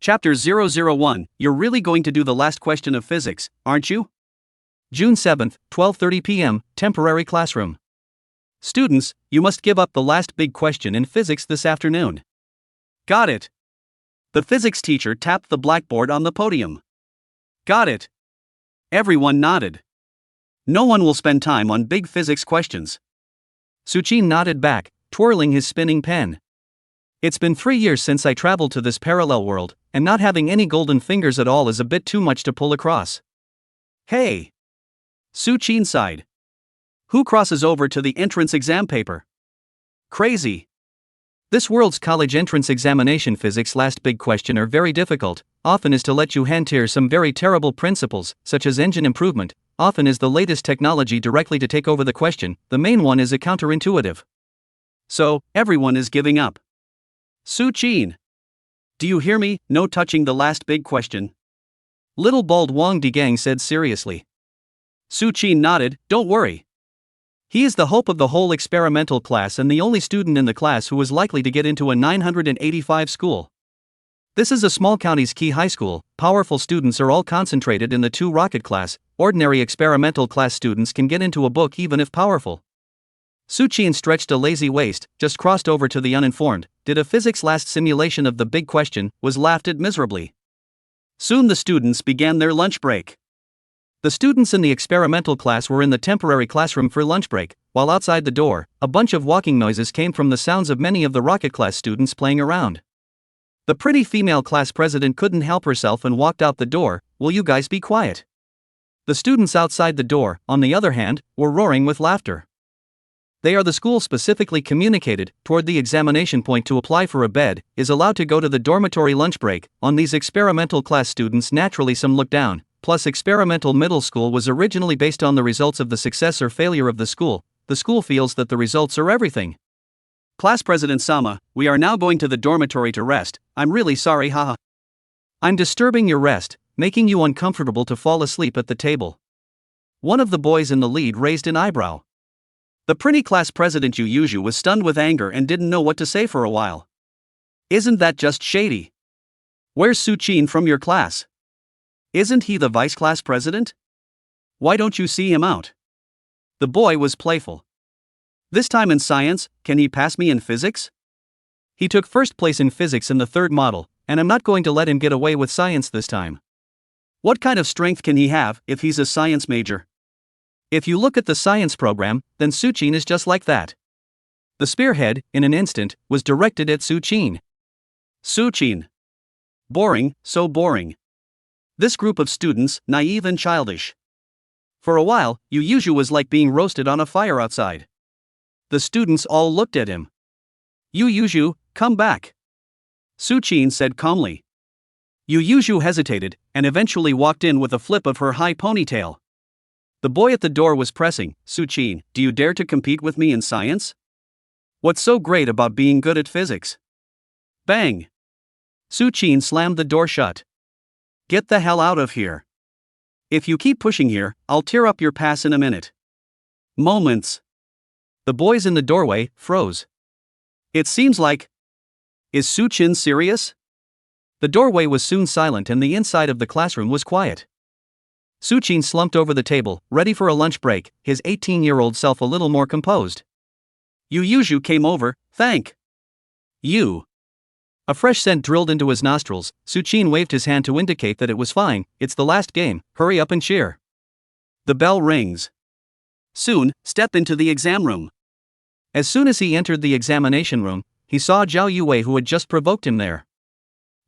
Chapter 001, You're really going to do the last question of physics, aren't you? June 7, 12:30 p.m., temporary classroom. Students, you must give up the last big question in physics this afternoon. Got it. The physics teacher tapped the blackboard on the podium. Got it. Everyone nodded. No one will spend time on big physics questions. Suchin nodded back, twirling his spinning pen. It's been 3 years since I traveled to this parallel world, and not having any golden fingers at all is a bit too much to pull across. Hey! Suchin sighed. Who crosses over to the entrance exam paper? Crazy. This world's college entrance examination physics last big question are very difficult, often is to let you hand-tear some very terrible principles, such as engine improvement, often is the latest technology directly to take over the question, the main one is a counterintuitive. So, everyone is giving up. Suchin. Do you hear me? No touching the last big question. Little bald Wang Digang said seriously. Suchin nodded, don't worry. He is the hope of the whole experimental class and the only student in the class who is likely to get into a 985 school. This is a small county's key high school, powerful students are all concentrated in the 2 rocket class, ordinary experimental class students can get into a book even if powerful. Suchin stretched a lazy waist, just crossed over to the uninformed, did a physics last simulation of the big question, was laughed at miserably. Soon the students began their lunch break. The students in the experimental class were in the temporary classroom for lunch break, while outside the door, a bunch of walking noises came from the sounds of many of the rocket class students playing around. The pretty female class president couldn't help herself and walked out the door, will you guys be quiet? The students outside the door, on the other hand, were roaring with laughter. They are the school specifically communicated, toward the examination point to apply for a bed, is allowed to go to the dormitory lunch break, on these experimental class students naturally some look down, plus experimental middle school was originally based on the results of the success or failure of the school feels that the results are everything. Class President Sama, we are now going to the dormitory to rest, I'm really sorry haha. I'm disturbing your rest, making you uncomfortable to fall asleep at the table. One of the boys in the lead raised an eyebrow. The pretty class president Yu was stunned with anger and didn't know what to say for a while. Isn't that just shady? Where's Suchin from your class? Isn't he the vice class president? Why don't you see him out? The boy was playful. This time in science, can he pass me in physics? He took first place in physics in the 3rd model, and I'm not going to let him get away with science this time. What kind of strength can he have if he's a science major? If you look at the science program, then Suchin is just like that. The spearhead, in an instant, was directed at Suchin. Suchin. Boring, so boring. This group of students, naive and childish. For a while, Yu was like being roasted on a fire outside. The students all looked at him. Yu, come back. Suchin said calmly. Yu hesitated, and eventually walked in with a flip of her high ponytail. The boy at the door was pressing, Suchin, do you dare to compete with me in science? What's so great about being good at physics? Bang! Suchin slammed the door shut. Get the hell out of here. If you keep pushing here, I'll tear up your pass in a minute. Moments. The boys in the doorway froze. It seems like... Is Suchin serious? The doorway was soon silent and the inside of the classroom was quiet. Suchin slumped over the table, ready for a lunch break, his 18-year-old self a little more composed. Yu came over, thank you. A fresh scent drilled into his nostrils. Suchin waved his hand to indicate that it was fine, it's the last game, hurry up and cheer. The bell rings. Soon, step into the exam room. As soon as he entered the examination room, he saw Zhao Yue who had just provoked him there.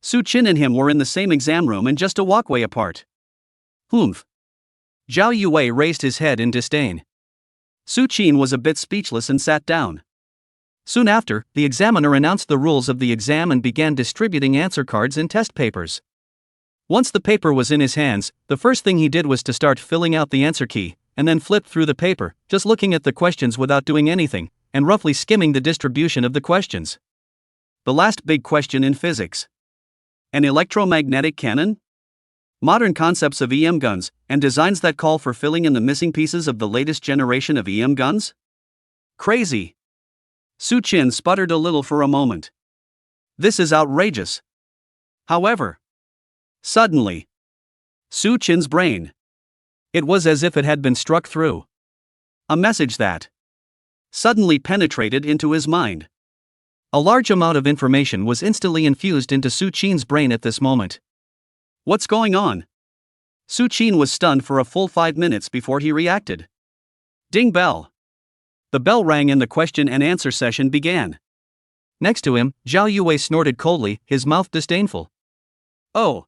Suchin and him were in the same exam room and just a walkway apart. Humph. Zhao Yue raised his head in disdain. Suchin was a bit speechless and sat down. Soon after, the examiner announced the rules of the exam and began distributing answer cards and test papers. Once the paper was in his hands, the first thing he did was to start filling out the answer key, and then flipped through the paper, just looking at the questions without doing anything, and roughly skimming the distribution of the questions. The last big question in physics. An electromagnetic cannon? Modern concepts of EM guns, and designs that call for filling in the missing pieces of the latest generation of EM guns? Crazy. Suchin sputtered a little for a moment. This is outrageous. However, Suddenly, Su Chin's brain. It was as if it had been struck through. A message that suddenly penetrated into his mind. A large amount of information was instantly infused into Su Chin's brain at this moment. What's going on? Su Chin was stunned for a full 5 minutes before he reacted. Ding bell. The bell rang and the question and answer session began. Next to him, Zhao Yue snorted coldly, his mouth disdainful. Oh.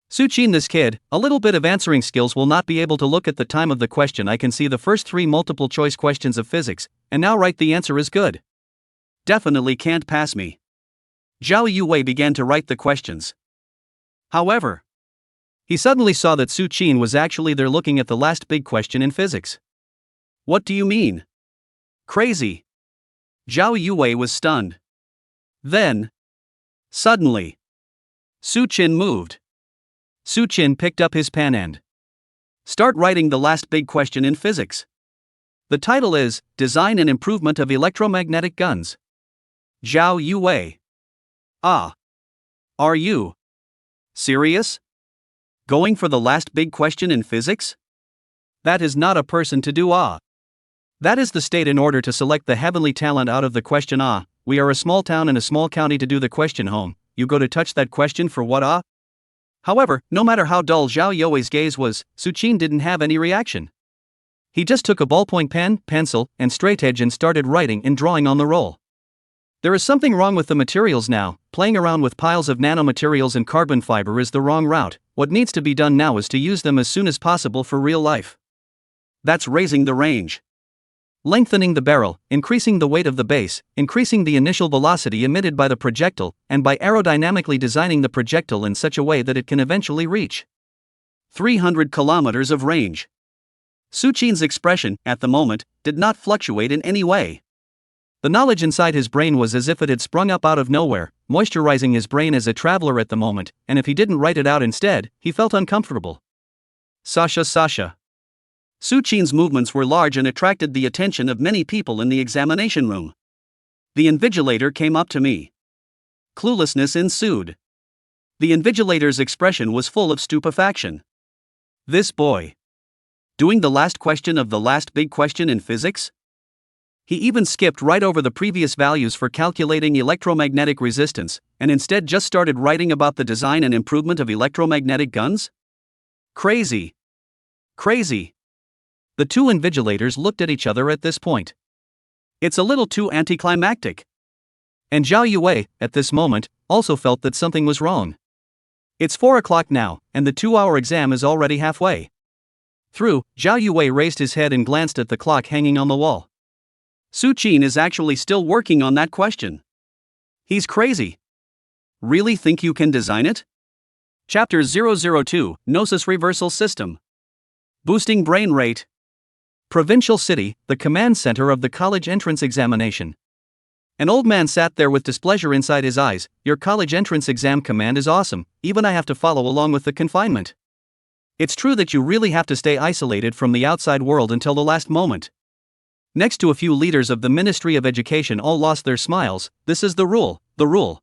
Su Chin, this kid, a little bit of answering skills will not be able to look at the time of the question. I can see the first 3 multiple choice questions of physics, and now write the answer is good. Definitely can't pass me. Zhao Yue began to write the questions. However, he suddenly saw that Su Chin was actually there looking at the last big question in physics. What do you mean? Crazy. Zhao Yue was stunned. Then, suddenly, Su Chin moved. Su Chin picked up his pen and start writing the last big question in physics. The title is, Design and Improvement of Electromagnetic Guns. Zhao Yue. Ah. Are you serious? Going for the last big question in physics? That is not a person to do. That is the state in order to select the heavenly talent out of the question. We are a small town in a small county to do the question home. You go to touch that question for what? However, no matter how dull Zhao Yue's gaze was, Su Chin didn't have any reaction. He just took a ballpoint pen, pencil, and straight edge and started writing and drawing on the roll. There is something wrong with the materials now. Playing around with piles of nanomaterials and carbon fiber is the wrong route. What needs to be done now is to use them as soon as possible for real life. That's raising the range. Lengthening the barrel, increasing the weight of the base, increasing the initial velocity emitted by the projectile, and by aerodynamically designing the projectile in such a way that it can eventually reach 300 kilometers of range. Su Chin's expression, at the moment, did not fluctuate in any way. The knowledge inside his brain was as if it had sprung up out of nowhere, moisturizing his brain as a traveler at the moment, and if he didn't write it out instead, he felt uncomfortable. Sasha. Su Chin's movements were large and attracted the attention of many people in the examination room. The invigilator came up to me. Cluelessness ensued. The invigilator's expression was full of stupefaction. This boy. Doing the last question of the last big question in physics? He even skipped right over the previous values for calculating electromagnetic resistance, and instead just started writing about the design and improvement of electromagnetic guns? Crazy. The 2 invigilators looked at each other at this point. It's a little too anticlimactic. And Zhao Yue, at this moment, also felt that something was wrong. It's 4 o'clock now, and the 2-hour exam is already halfway through. Zhao Yue raised his head and glanced at the clock hanging on the wall. Su Chin is actually still working on that question. He's crazy. Really think you can design it? Chapter 002, Gnosis Reversal System. Boosting Brain Rate. Provincial City, the command center of the college entrance examination. An old man sat there with displeasure inside his eyes. Your college entrance exam command is awesome, even I have to follow along with the confinement. It's true that you really have to stay isolated from the outside world until the last moment. Next to a few leaders of the Ministry of Education all lost their smiles. This is the rule.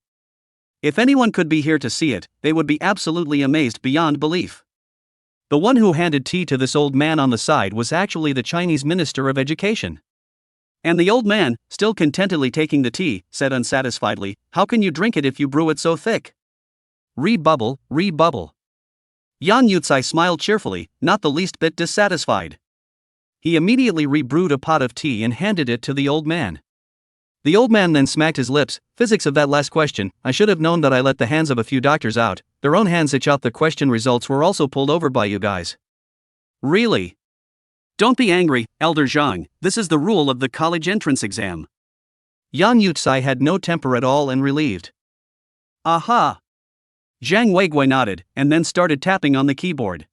If anyone could be here to see it, they would be absolutely amazed beyond belief. The one who handed tea to this old man on the side was actually the Chinese Minister of Education. And the old man, still contentedly taking the tea, said unsatisfiedly, "How can you drink it if you brew it so thick?" Rebubble. Yan Yucai smiled cheerfully, not the least bit dissatisfied. He immediately rebrewed a pot of tea and handed it to the old man. The old man then smacked his lips. Physics of that last question, I should have known that I let the hands of a few doctors out. Their own hands itch out. The question results were also pulled over by you guys. Really? Don't be angry, Elder Zhang, this is the rule of the college entrance exam. Yan Yucai had no temper at all and relieved. Aha! Zhang Weigui nodded, and then started tapping on the keyboard.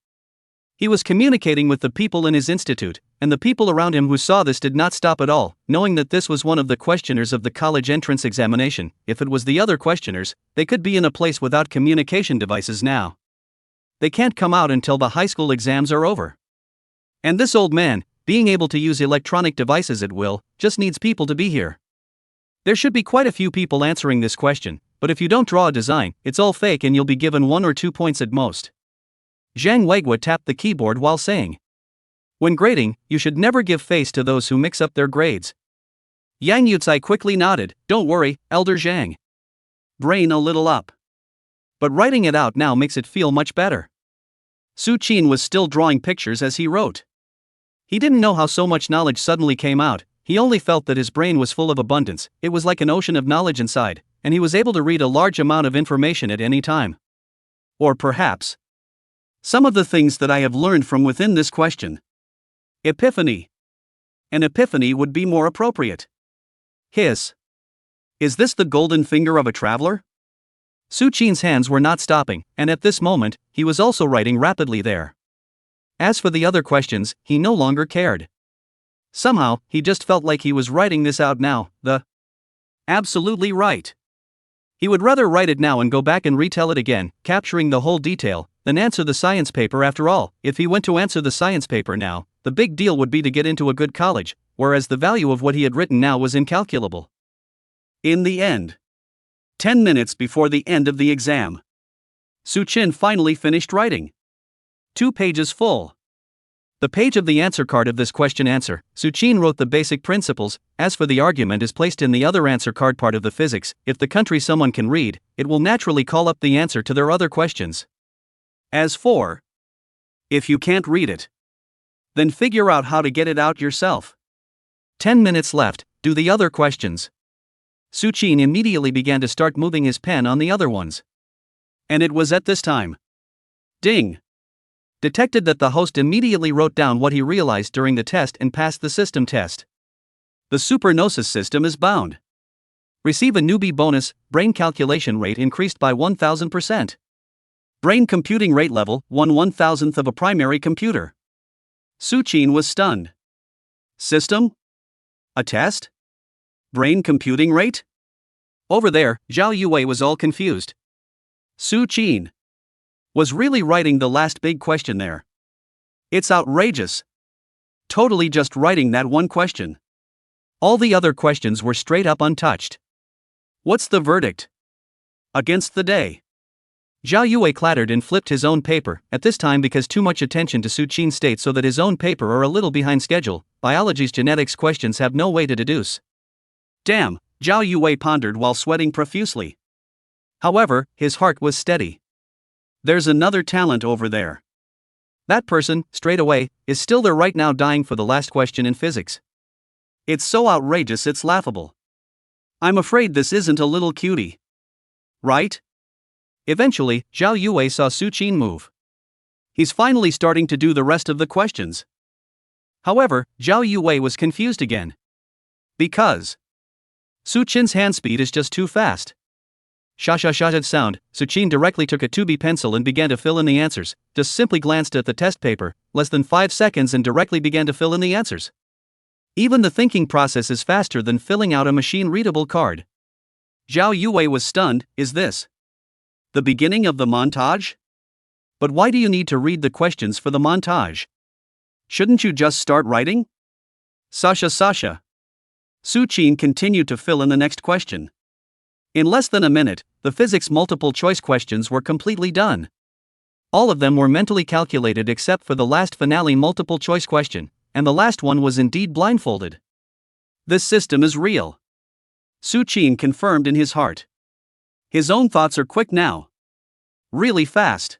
He was communicating with the people in his institute, and the people around him who saw this did not stop at all, knowing that this was one of the questioners of the college entrance examination. If it was the other questioners, they could be in a place without communication devices now. They can't come out until the high school exams are over. And this old man, being able to use electronic devices at will, just needs people to be here. There should be quite a few people answering this question, but if you don't draw a design, it's all fake and you'll be given 1 or 2 points at most. Zhang Weiguo tapped the keyboard while saying, "When grading, you should never give face to those who mix up their grades." Yang Yucai quickly nodded, "Don't worry, Elder Zhang. Brain a little up. But writing it out now makes it feel much better." Su Qin was still drawing pictures as he wrote. He didn't know how so much knowledge suddenly came out, he only felt that his brain was full of abundance, it was like an ocean of knowledge inside, and he was able to read a large amount of information at any time. Or perhaps, some of the things that I have learned from within this question. Epiphany. An epiphany would be more appropriate. Hiss. Is this the golden finger of a traveler? Su Qin's hands were not stopping, and at this moment, he was also writing rapidly there. As for the other questions, he no longer cared. Somehow, he just felt like he was writing this out now, absolutely right. He would rather write it now and go back and retell it again, capturing the whole detail, than answer the science paper. After all, if he went to answer the science paper now, the big deal would be to get into a good college, whereas the value of what he had written now was incalculable. In the end, 10 minutes before the end of the exam, Su Qin finally finished writing. 2 pages full. The page of the answer card of this question answer, Su Qin wrote the basic principles. As for the argument is placed in the other answer card part of the physics. If the country someone can read, it will naturally call up the answer to their other questions. As for, if you can't read it, then figure out how to get it out yourself. 10 minutes left, do the other questions. Su Qin immediately began to start moving his pen on the other ones. And it was at this time. Ding! Detected that the host immediately wrote down what he realized during the test and passed the system test. The supergnosis system is bound. Receive a newbie bonus, brain calculation rate increased by 1000%. Brain computing rate level, 1/1000th of a primary computer. Su Qin was stunned. System? A test? Brain computing rate? Over there, Zhao Yue was all confused. Su Qin was really writing the last big question there. It's outrageous. Totally just writing that one question. All the other questions were straight up untouched. What's the verdict? Against the day. Zhao Yue clattered and flipped his own paper, at this time because too much attention to Su Qin's state so that his own paper are a little behind schedule. Biology's genetics questions have no way to deduce. Damn, Zhao Yue pondered while sweating profusely. However, his heart was steady. There's another talent over there. That person, straight away, is still there right now dying for the last question in physics. It's so outrageous it's laughable. I'm afraid this isn't a little cutie. Right? Eventually, Zhao Yue saw Su Qin move. He's finally starting to do the rest of the questions. However, Zhao Yue was confused again. Because Su Qin's hand speed is just too fast. Sha-sha-sha sound, Su Qin directly took a 2B pencil and began to fill in the answers, just simply glanced at the test paper, less than 5 seconds and directly began to fill in the answers. Even the thinking process is faster than filling out a machine-readable card. Zhao Yue was stunned. Is this the beginning of the montage? But why do you need to read the questions for the montage? Shouldn't you just start writing? Sasha. Su Qin continued to fill in the next question. In less than a minute, the physics multiple choice questions were completely done. All of them were mentally calculated except for the last finale multiple choice question, and the last one was indeed blindfolded. This system is real. Su Qin confirmed in his heart. His own thoughts are quick now. Really fast.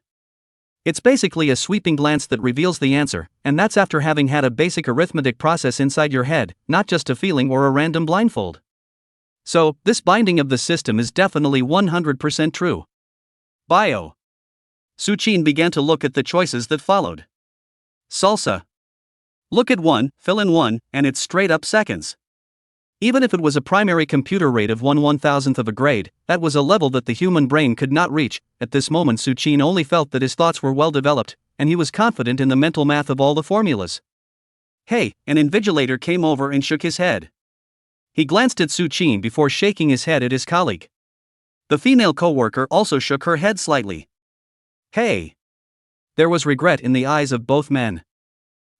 It's basically a sweeping glance that reveals the answer, and that's after having had a basic arithmetic process inside your head, not just a feeling or a random blindfold. So, this binding of the system is definitely 100% true. Bio. Su Qin began to look at the choices that followed. Salsa. Look at 1, fill in 1, and it's straight up seconds. Even if it was a primary computer rate of 1/1000th of a grade, that was a level that the human brain could not reach. At this moment Su Qin only felt that his thoughts were well developed, and he was confident in the mental math of all the formulas. Hey, an invigilator came over and shook his head. He glanced at Su Qin before shaking his head at his colleague. The female co-worker also shook her head slightly. Hey! There was regret in the eyes of both men.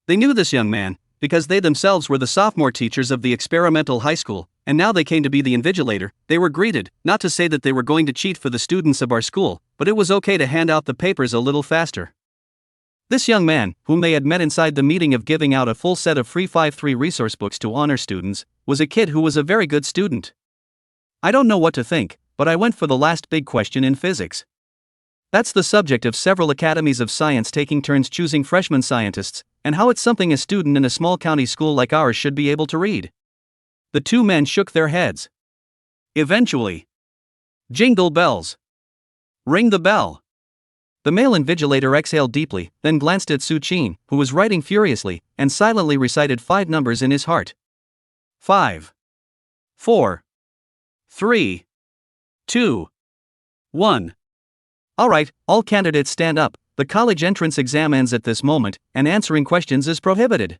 They knew this young man, because they themselves were the sophomore teachers of the experimental high school, and now they came to be the invigilator. They were greeted, not to say that they were going to cheat for the students of our school, but it was okay to hand out the papers a little faster. This young man, whom they had met inside the meeting of giving out a full set of free 5-3 resource books to honor students, was a kid who was a very good student. I don't know what to think, but I went for the last big question in physics. That's the subject of several academies of science taking turns choosing freshman scientists, and how it's something a student in a small county school like ours should be able to read. The two men shook their heads. Eventually. Jingle bells. Ring the bell. The male invigilator exhaled deeply, then glanced at Su-chin, who was writing furiously, and silently recited 5 numbers in his heart. 5. 4. 3. 2. 1. Alright, all candidates stand up. The college entrance exam ends at this moment, and answering questions is prohibited.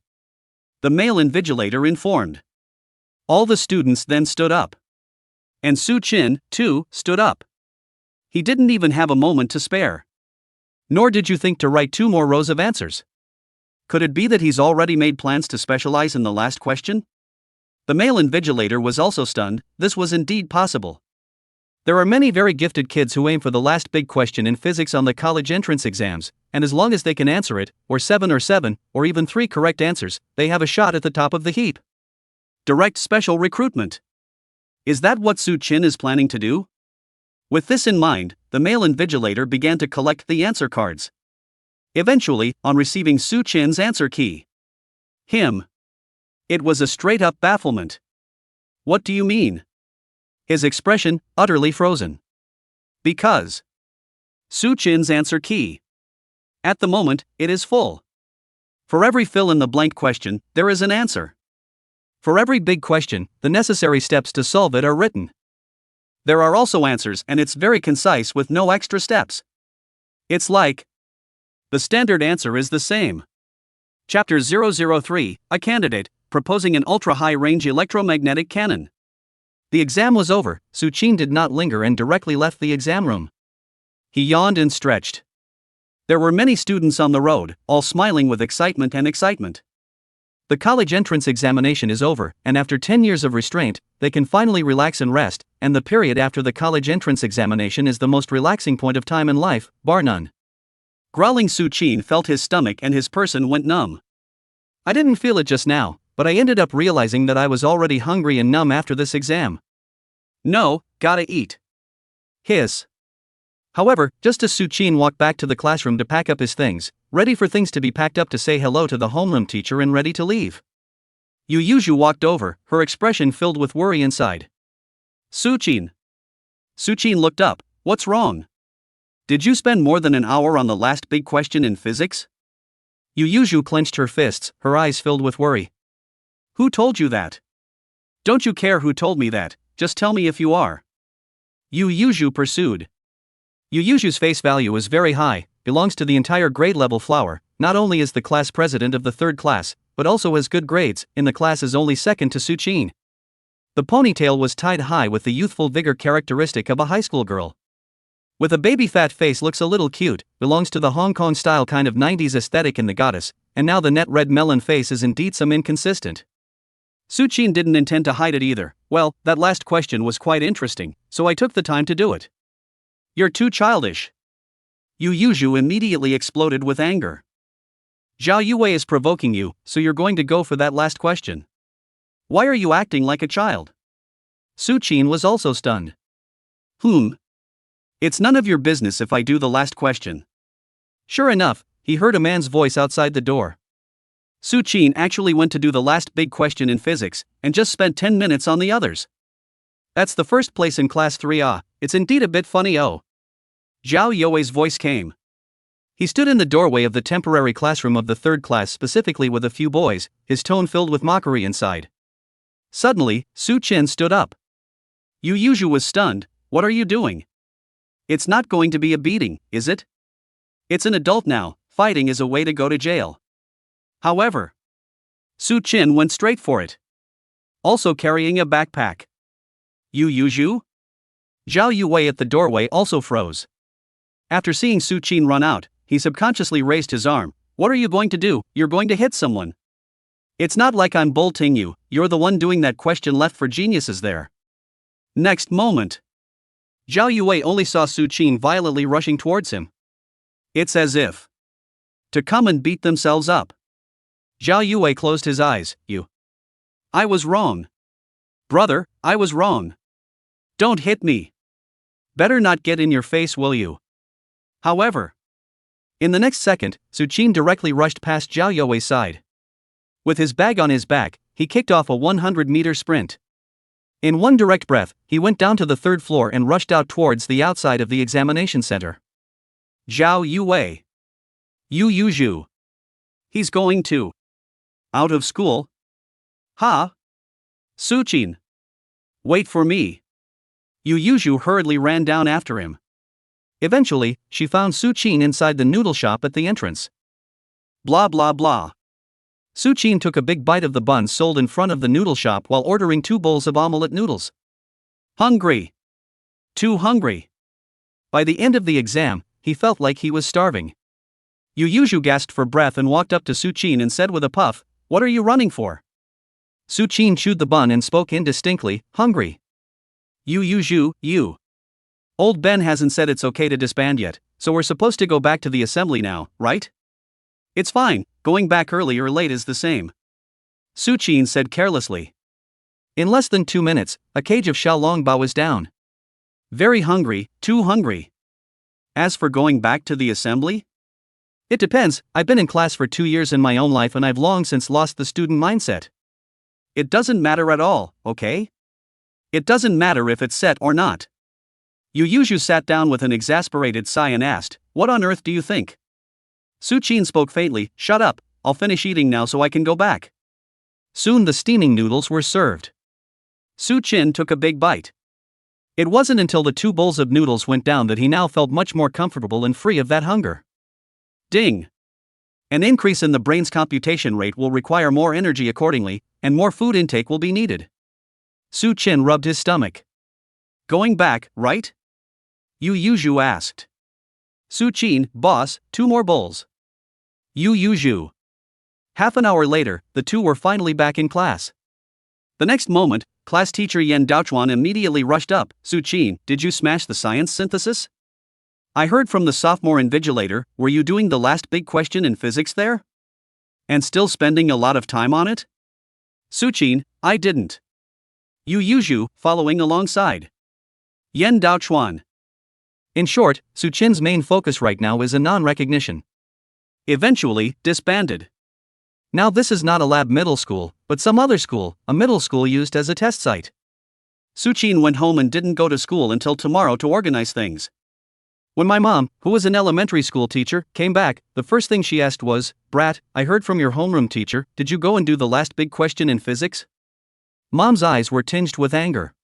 The male invigilator informed. All the students then stood up. And Su-chin, too, stood up. He didn't even have a moment to spare. Nor did you think to write 2 more rows of answers. Could it be that he's already made plans to specialize in the last question? The male invigilator was also stunned. This was indeed possible. There are many very gifted kids who aim for the last big question in physics on the college entrance exams, and as long as they can answer it, or 7 or even 3 correct answers, they have a shot at the top of the heap. Direct special recruitment. Is that what Su-chin is planning to do? With this in mind, the male invigilator began to collect the answer cards. Eventually, on receiving Su-chin's answer key. It was a straight-up bafflement. What do you mean? His expression, utterly frozen. Because. Su-chin's answer key. At the moment, it is full. For every fill-in-the-blank question, there is an answer. For every big question, the necessary steps to solve it are written. There are also answers, and it's very concise with no extra steps. It's like. The standard answer is the same. Chapter 003, A Candidate, Proposing an Ultra-High-Range Electromagnetic Cannon. The exam was over. Su-chin did not linger and directly left the exam room. He yawned and stretched. There were many students on the road, all smiling with excitement. The college entrance examination is over, and after 10 years of restraint, they can finally relax and rest, and the period after the college entrance examination is the most relaxing point of time in life, bar none. Growling, Su-chin felt his stomach and his person went numb. I didn't feel it just now, but I ended up realizing that I was already hungry and numb after this exam. No, gotta eat. Hiss. However, just as Su-chin walked back to the classroom to pack up his things, ready for things to be packed up to say hello to the homeroom teacher and ready to leave, Yu walked over, her expression filled with worry inside. Su-chin. Su-chin looked up. What's wrong? Did you spend more than an hour on the last big question in physics? Yu clenched her fists, her eyes filled with worry. Who told you that? Don't you care who told me that, just tell me if you are. Yu pursued. Yu's face value is very high, belongs to the entire grade level flower, not only is the class president of the 3rd class, but also has good grades, in the class is only second to Su-chin. The ponytail was tied high with the youthful vigor characteristic of a high school girl. With a baby fat face, looks a little cute, belongs to the Hong Kong style kind of 90s aesthetic in the goddess, and now the net red melon face is indeed some inconsistent. Su-chin didn't intend to hide it either. Well, that last question was quite interesting, so I took the time to do it. You're too childish. Yu immediately exploded with anger. Zhao Yue is provoking you, so you're going to go for that last question. Why are you acting like a child? Su-chin was also stunned. It's none of your business if I do the last question. Sure enough, he heard a man's voice outside the door. Su-chin actually went to do the last big question in physics, and just spent 10 minutes on the others. That's the first place in class 3A, it's indeed a bit funny. Oh. Zhao Yue's voice came. He stood in the doorway of the temporary classroom of the 3rd class, specifically with a few boys, his tone filled with mockery inside. Suddenly, Su-chin stood up. Yu was stunned. What are you doing? It's not going to be a beating, is it? It's an adult now, fighting is a way to go to jail. However, Su-chin went straight for it. Also carrying a backpack. Yu? Zhao Yue at the doorway also froze. After seeing Su-chin run out, he subconsciously raised his arm. What are you going to do? You're going to hit someone. It's not like I'm bolting you, you're the one doing that question left for geniuses there. Next moment. Zhao Yue only saw Su Qin violently rushing towards him. It's as if to come and beat themselves up. Zhao Yue closed his eyes. I was wrong. Brother, I was wrong. Don't hit me. Better not get in your face, will you? However, in the next second, Su Qin directly rushed past Zhao Yue's side. With his bag on his back, he kicked off a 100-meter sprint. In one direct breath, he went down to the third floor and rushed out towards the outside of the examination center. Zhao Yue. Yu Yuzhu. He's going to. Out of school? Ha? Su Qin. Wait for me. Yu Yuzhu hurriedly ran down after him. Eventually, she found Su Qin inside the noodle shop at the entrance. Blah blah blah. Su Qin took a big bite of the buns sold in front of the noodle shop while ordering 2 bowls of omelette noodles. Hungry. Too hungry. By the end of the exam, he felt like he was starving. Yu Yuzhu gasped for breath and walked up to Su Qin and said with a puff, "What are you running for?" Su Qin chewed the bun and spoke indistinctly, "Hungry." Yu Yuzhu, you. Old Ben hasn't said it's okay to disband yet, so we're supposed to go back to the assembly now, right? It's fine, going back early or late is the same. Su Qin said carelessly. In less than 2 minutes, a cage of xiaolongbao was down. Very hungry, too hungry. As for going back to the assembly? It depends, I've been in class for 2 years in my own life and I've long since lost the student mindset. It doesn't matter at all, okay? It doesn't matter if it's set or not. Yu Yuzhu sat down with an exasperated sigh and asked, "What on earth do you think?" Su Qin spoke faintly, "Shut up, I'll finish eating now so I can go back." Soon the steaming noodles were served. Su Qin took a big bite. It wasn't until the 2 bowls of noodles went down that he now felt much more comfortable and free of that hunger. Ding! An increase in the brain's computation rate will require more energy accordingly, and more food intake will be needed. Su Qin rubbed his stomach. Going back, right? Yu Yuzhu asked. Su Qin, boss, 2 more bowls. Yu Yuzhu. Half an hour later, the two were finally back in class. The next moment, class teacher Yan Daochuan immediately rushed up. Su Qin, did you smash the science synthesis? I heard from the sophomore invigilator, were you doing the last big question in physics there? And still spending a lot of time on it? Su Qin, I didn't. Yu Yuzhu, following alongside. Yan Daochuan. In short, Su Qin's main focus right now is a non-recognition. Eventually, disbanded. Now this is not a lab middle school, but some other school, a middle school used as a test site. Su Qin went home and didn't go to school until tomorrow to organize things. When my mom, who was an elementary school teacher, came back, the first thing she asked was, "Brat, I heard from your homeroom teacher, did you go and do the last big question in physics?" Mom's eyes were tinged with anger.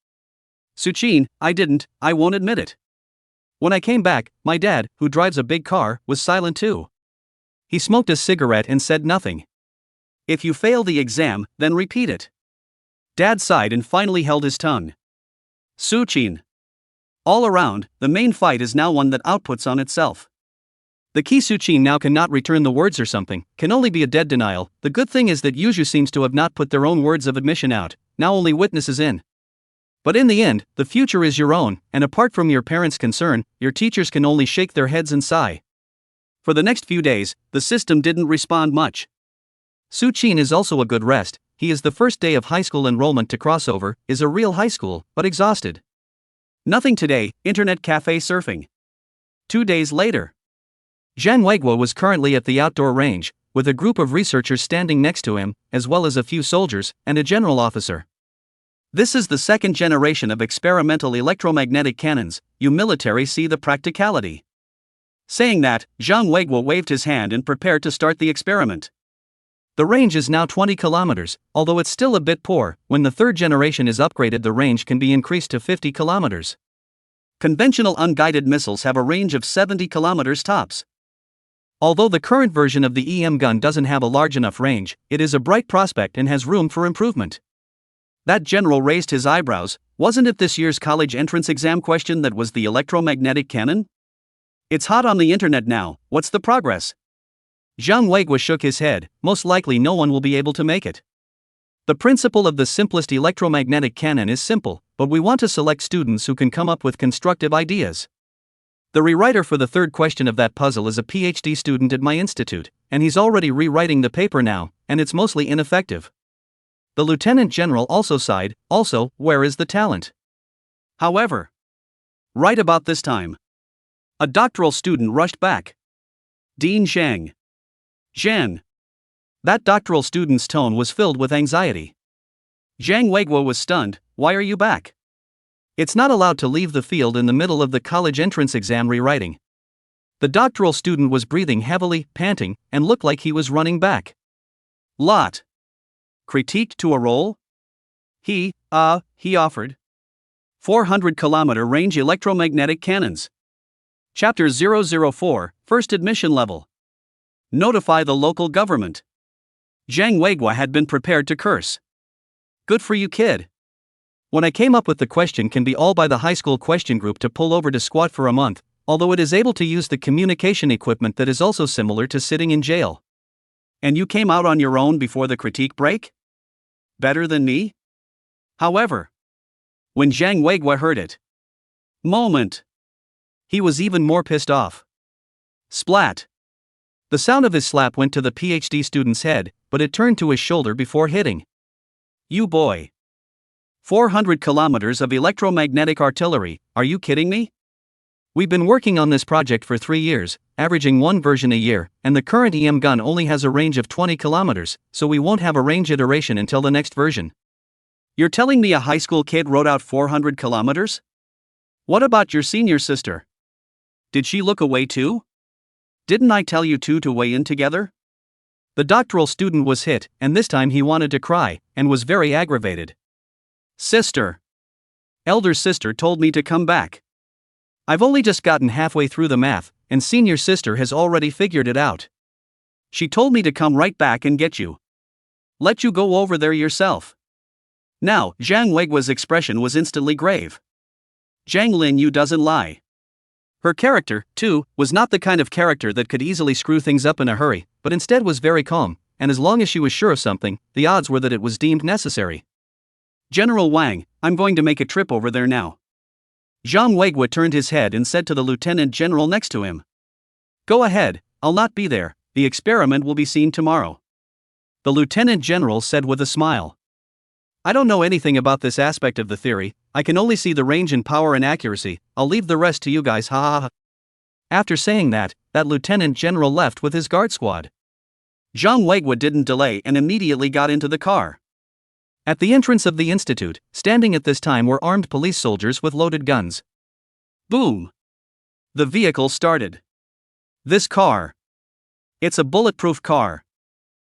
Su Qin, I didn't, I won't admit it. When I came back, my dad, who drives a big car, was silent too. He smoked a cigarette and said nothing. If you fail the exam, then repeat it. Dad sighed and finally held his tongue. Su Qin. All around, the main fight is now one that outputs on itself. The key Su Qin now cannot return the words or something, can only be a dead denial. The good thing is that Yuzhu seems to have not put their own words of admission out, now only witnesses in. But in the end, the future is your own, and apart from your parents' concern, your teachers can only shake their heads and sigh. For the next few days, the system didn't respond much. Su Qin is also a good rest. He is the first day of high school enrollment to cross over, is a real high school, but exhausted. Nothing today, internet cafe surfing. 2 days later. Zhang Weiguo was currently at the outdoor range, with a group of researchers standing next to him, as well as a few soldiers, and a general officer. This is the 2nd generation of experimental electromagnetic cannons, you military see the practicality. Saying that, Zhang Weiguo waved his hand and prepared to start the experiment. The range is now 20 kilometers, although it's still a bit poor. When the 3rd generation is upgraded, the range can be increased to 50 kilometers. Conventional unguided missiles have a range of 70 kilometers tops. Although the current version of the EM gun doesn't have a large enough range, it is a bright prospect and has room for improvement. That general raised his eyebrows. Wasn't it this year's college entrance exam question that was the electromagnetic cannon? It's hot on the internet now, what's the progress? Zhang Weiguo shook his head. Most likely no one will be able to make it. The principle of the simplest electromagnetic canon is simple, but we want to select students who can come up with constructive ideas. The rewriter for the third question of that puzzle is a PhD student at my institute, and he's already rewriting the paper now, and it's mostly ineffective. The lieutenant general also sighed. Also, where is the talent? However, right about this time, a doctoral student rushed back. Dean Zhang. Zhan. That doctoral student's tone was filled with anxiety. Zhang Weiguo was stunned. Why are you back? It's not allowed to leave the field in the middle of the college entrance exam rewriting. The doctoral student was breathing heavily, panting, and looked like he was running back. Lot. Critiqued to a role? He offered. 400-kilometer range electromagnetic cannons. Chapter 004, First Admission Level. Notify the local government. Zhang Weiguo had been prepared to curse. Good for you, kid. When I came up with the question can be all by the high school question group to pull over to squat for a month, although it is able to use the communication equipment that is also similar to sitting in jail. And you came out on your own before the critique break? Better than me? However, when Zhang Weiguo heard it, he was even more pissed off. Splat. The sound of his slap went to the PhD student's head, but it turned to his shoulder before hitting. You boy. 400 kilometers of electromagnetic artillery, are you kidding me? We've been working on this project for 3 years, averaging one version a year, and the current EM gun only has a range of 20 kilometers, so we won't have a range iteration until the next version. You're telling me a high school kid wrote out 400 kilometers? What about your senior sister? Did she look away too? Didn't I tell you two to weigh in together? The doctoral student was hit, and this time he wanted to cry, and was very aggravated. Sister. Elder sister told me to come back. I've only just gotten halfway through the math, and senior sister has already figured it out. She told me to come right back and get you. Let you go over there yourself. Now, Zhang Weiguo's expression was instantly grave. Zhang Linyu doesn't lie. Her character, too, was not the kind of character that could easily screw things up in a hurry, but instead was very calm, and as long as she was sure of something, the odds were that it was deemed necessary. General Wang, I'm going to make a trip over there now. Zhang Weiguo turned his head and said to the lieutenant general next to him. Go ahead, I'll not be there, the experiment will be seen tomorrow. The lieutenant general said with a smile. I don't know anything about this aspect of the theory, I can only see the range and power and accuracy, I'll leave the rest to you guys, ha ha ha. After saying that lieutenant general left with his guard squad. Zhang Weiguo didn't delay and immediately got into the car. At the entrance of the institute, standing at this time were armed police soldiers with loaded guns. Boom! The vehicle started. This car. It's a bulletproof car.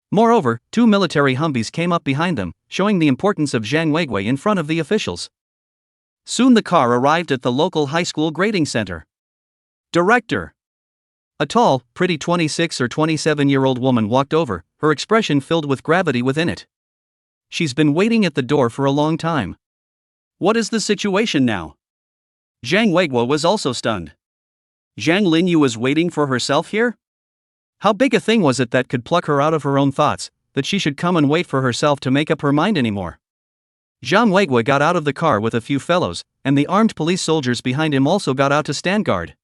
Moreover, 2 military Humvees came up behind them, showing the importance of Zhang Weiguo in front of the officials. Soon the car arrived at the local high school grading center. Director. A tall, pretty 26 or 27-year-old woman walked over, her expression filled with gravity within it. She's been waiting at the door for a long time. What is the situation now? Zhang Weiguo was also stunned. Zhang Linyu was waiting for herself here? How big a thing was it that could pluck her out of her own thoughts, that she should come and wait for herself to make up her mind anymore? Zhang Weiguo got out of the car with a few fellows, and the armed police soldiers behind him also got out to stand guard.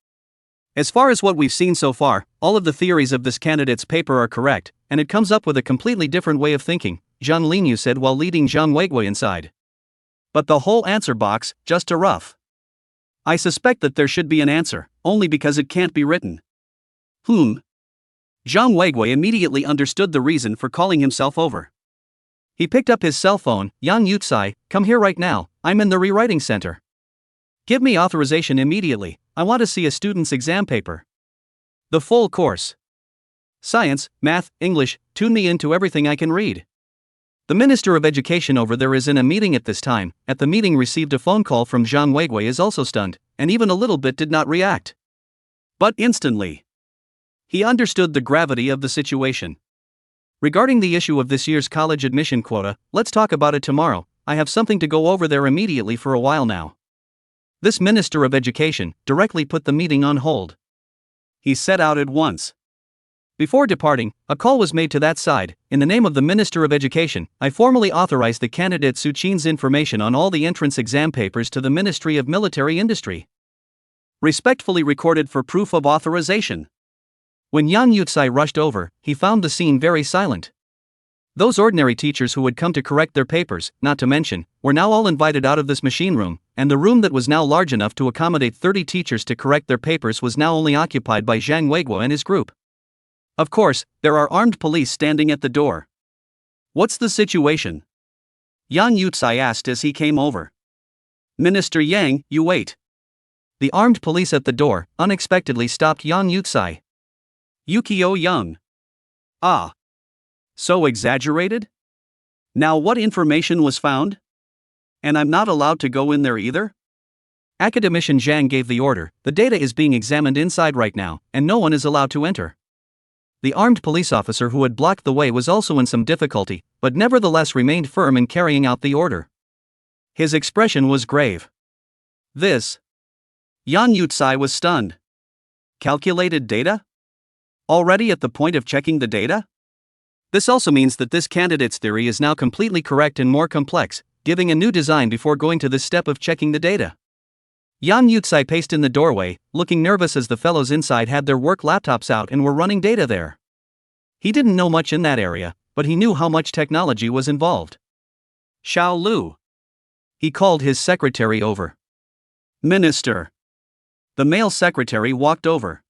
As far as what we've seen so far, all of the theories of this candidate's paper are correct, and it comes up with a completely different way of thinking, Zhang Linyu said while leading Zhang Weiguo inside. But the whole answer box, just a rough. I suspect that there should be an answer, only because it can't be written. Zhang Weiguo immediately understood the reason for calling himself over. He picked up his cell phone. Yang Yutsai, come here right now, I'm in the rewriting center. Give me authorization immediately, I want to see a student's exam paper. The full course. Science, math, English, tune me into everything I can read. The Minister of Education over there is in a meeting at this time. At the meeting received a phone call from Zhang Weiguo is also stunned, and even a little bit did not react. But instantly, he understood the gravity of the situation. Regarding the issue of this year's college admission quota, let's talk about it tomorrow, I have something to go over there immediately for a while now. This Minister of Education directly put the meeting on hold. He set out at once. Before departing, a call was made to that side. In the name of the Minister of Education, I formally authorize the candidate Suchin's information on all the entrance exam papers to the Ministry of Military Industry. Respectfully recorded for proof of authorization. When Yang Yutsai rushed over, he found the scene very silent. Those ordinary teachers who had come to correct their papers, not to mention, were now all invited out of this machine room, and the room that was now large enough to accommodate 30 teachers to correct their papers was now only occupied by Zhang Weiguo and his group. Of course, there are armed police standing at the door. What's the situation? Yang Yutsai asked as he came over. Minister Yang, you wait. The armed police at the door unexpectedly stopped Yang Yutsai. Yukio Young. Ah. So exaggerated? Now what information was found? And I'm not allowed to go in there either? Academician Zhang gave the order. The data is being examined inside right now, and no one is allowed to enter. The armed police officer who had blocked the way was also in some difficulty, but nevertheless remained firm in carrying out the order. His expression was grave. This? Yan Yutsai was stunned. Calculated data? Already at the point of checking the data? This also means that this candidate's theory is now completely correct and more complex, giving a new design before going to this step of checking the data. Yan Yutsai paced in the doorway, looking nervous as the fellows inside had their work laptops out and were running data there. He didn't know much in that area, but he knew how much technology was involved. Xiao Lu. He called his secretary over. Minister. The male secretary walked over.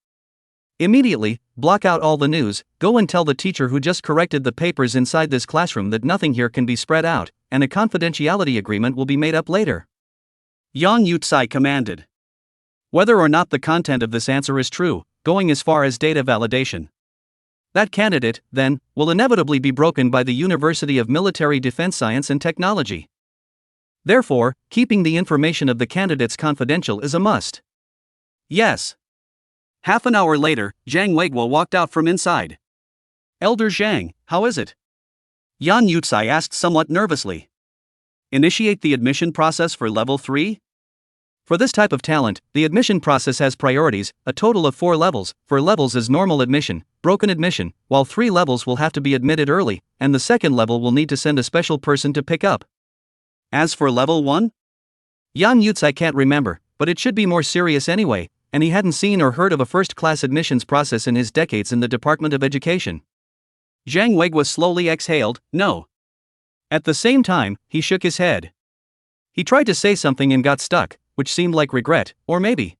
Immediately, block out all the news, go and tell the teacher who just corrected the papers inside this classroom that nothing here can be spread out, and a confidentiality agreement will be made up later. Yang Yutsai commanded. Whether or not the content of this answer is true, going as far as data validation. That candidate, then, will inevitably be broken by the University of Military Defense Science and Technology. Therefore, keeping the information of the candidates confidential is a must. Yes. Half an hour later, Zhang Weiguo walked out from inside. Elder Zhang, how is it? Yan Yutsai asked somewhat nervously. Initiate the admission process for level 3? For this type of talent, the admission process has priorities, a total of 4 levels. 4 levels is normal admission, broken admission, while 3 levels will have to be admitted early, and the second level will need to send a special person to pick up. As for level 1? Yan Yutsai can't remember, but it should be more serious anyway, and he hadn't seen or heard of a first-class admissions process in his decades in the Department of Education. Zhang Weiguo slowly exhaled, no. At the same time, he shook his head. He tried to say something and got stuck, which seemed like regret, or maybe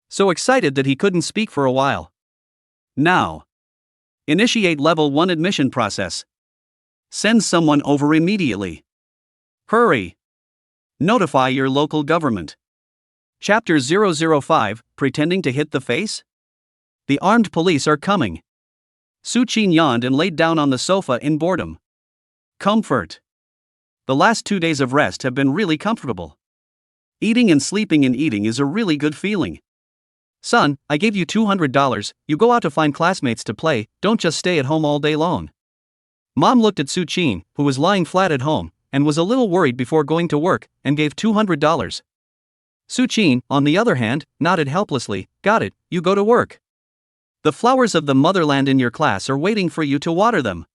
so excited that he couldn't speak for a while. Now. Initiate level 1 admission process. Send someone over immediately. Hurry. Notify your local government. Chapter 005, Pretending to Hit the Face? The armed police are coming. Suchin yawned and laid down on the sofa in boredom. Comfort. The last 2 days of rest have been really comfortable. Eating and sleeping and eating is a really good feeling. Son, I gave you $200, you go out to find classmates to play, don't just stay at home all day long. Mom looked at Suchin, who was lying flat at home, and was a little worried before going to work, and gave $200. Suchin, on the other hand, nodded helplessly, got it, you go to work. The flowers of the motherland in your class are waiting for you to water them.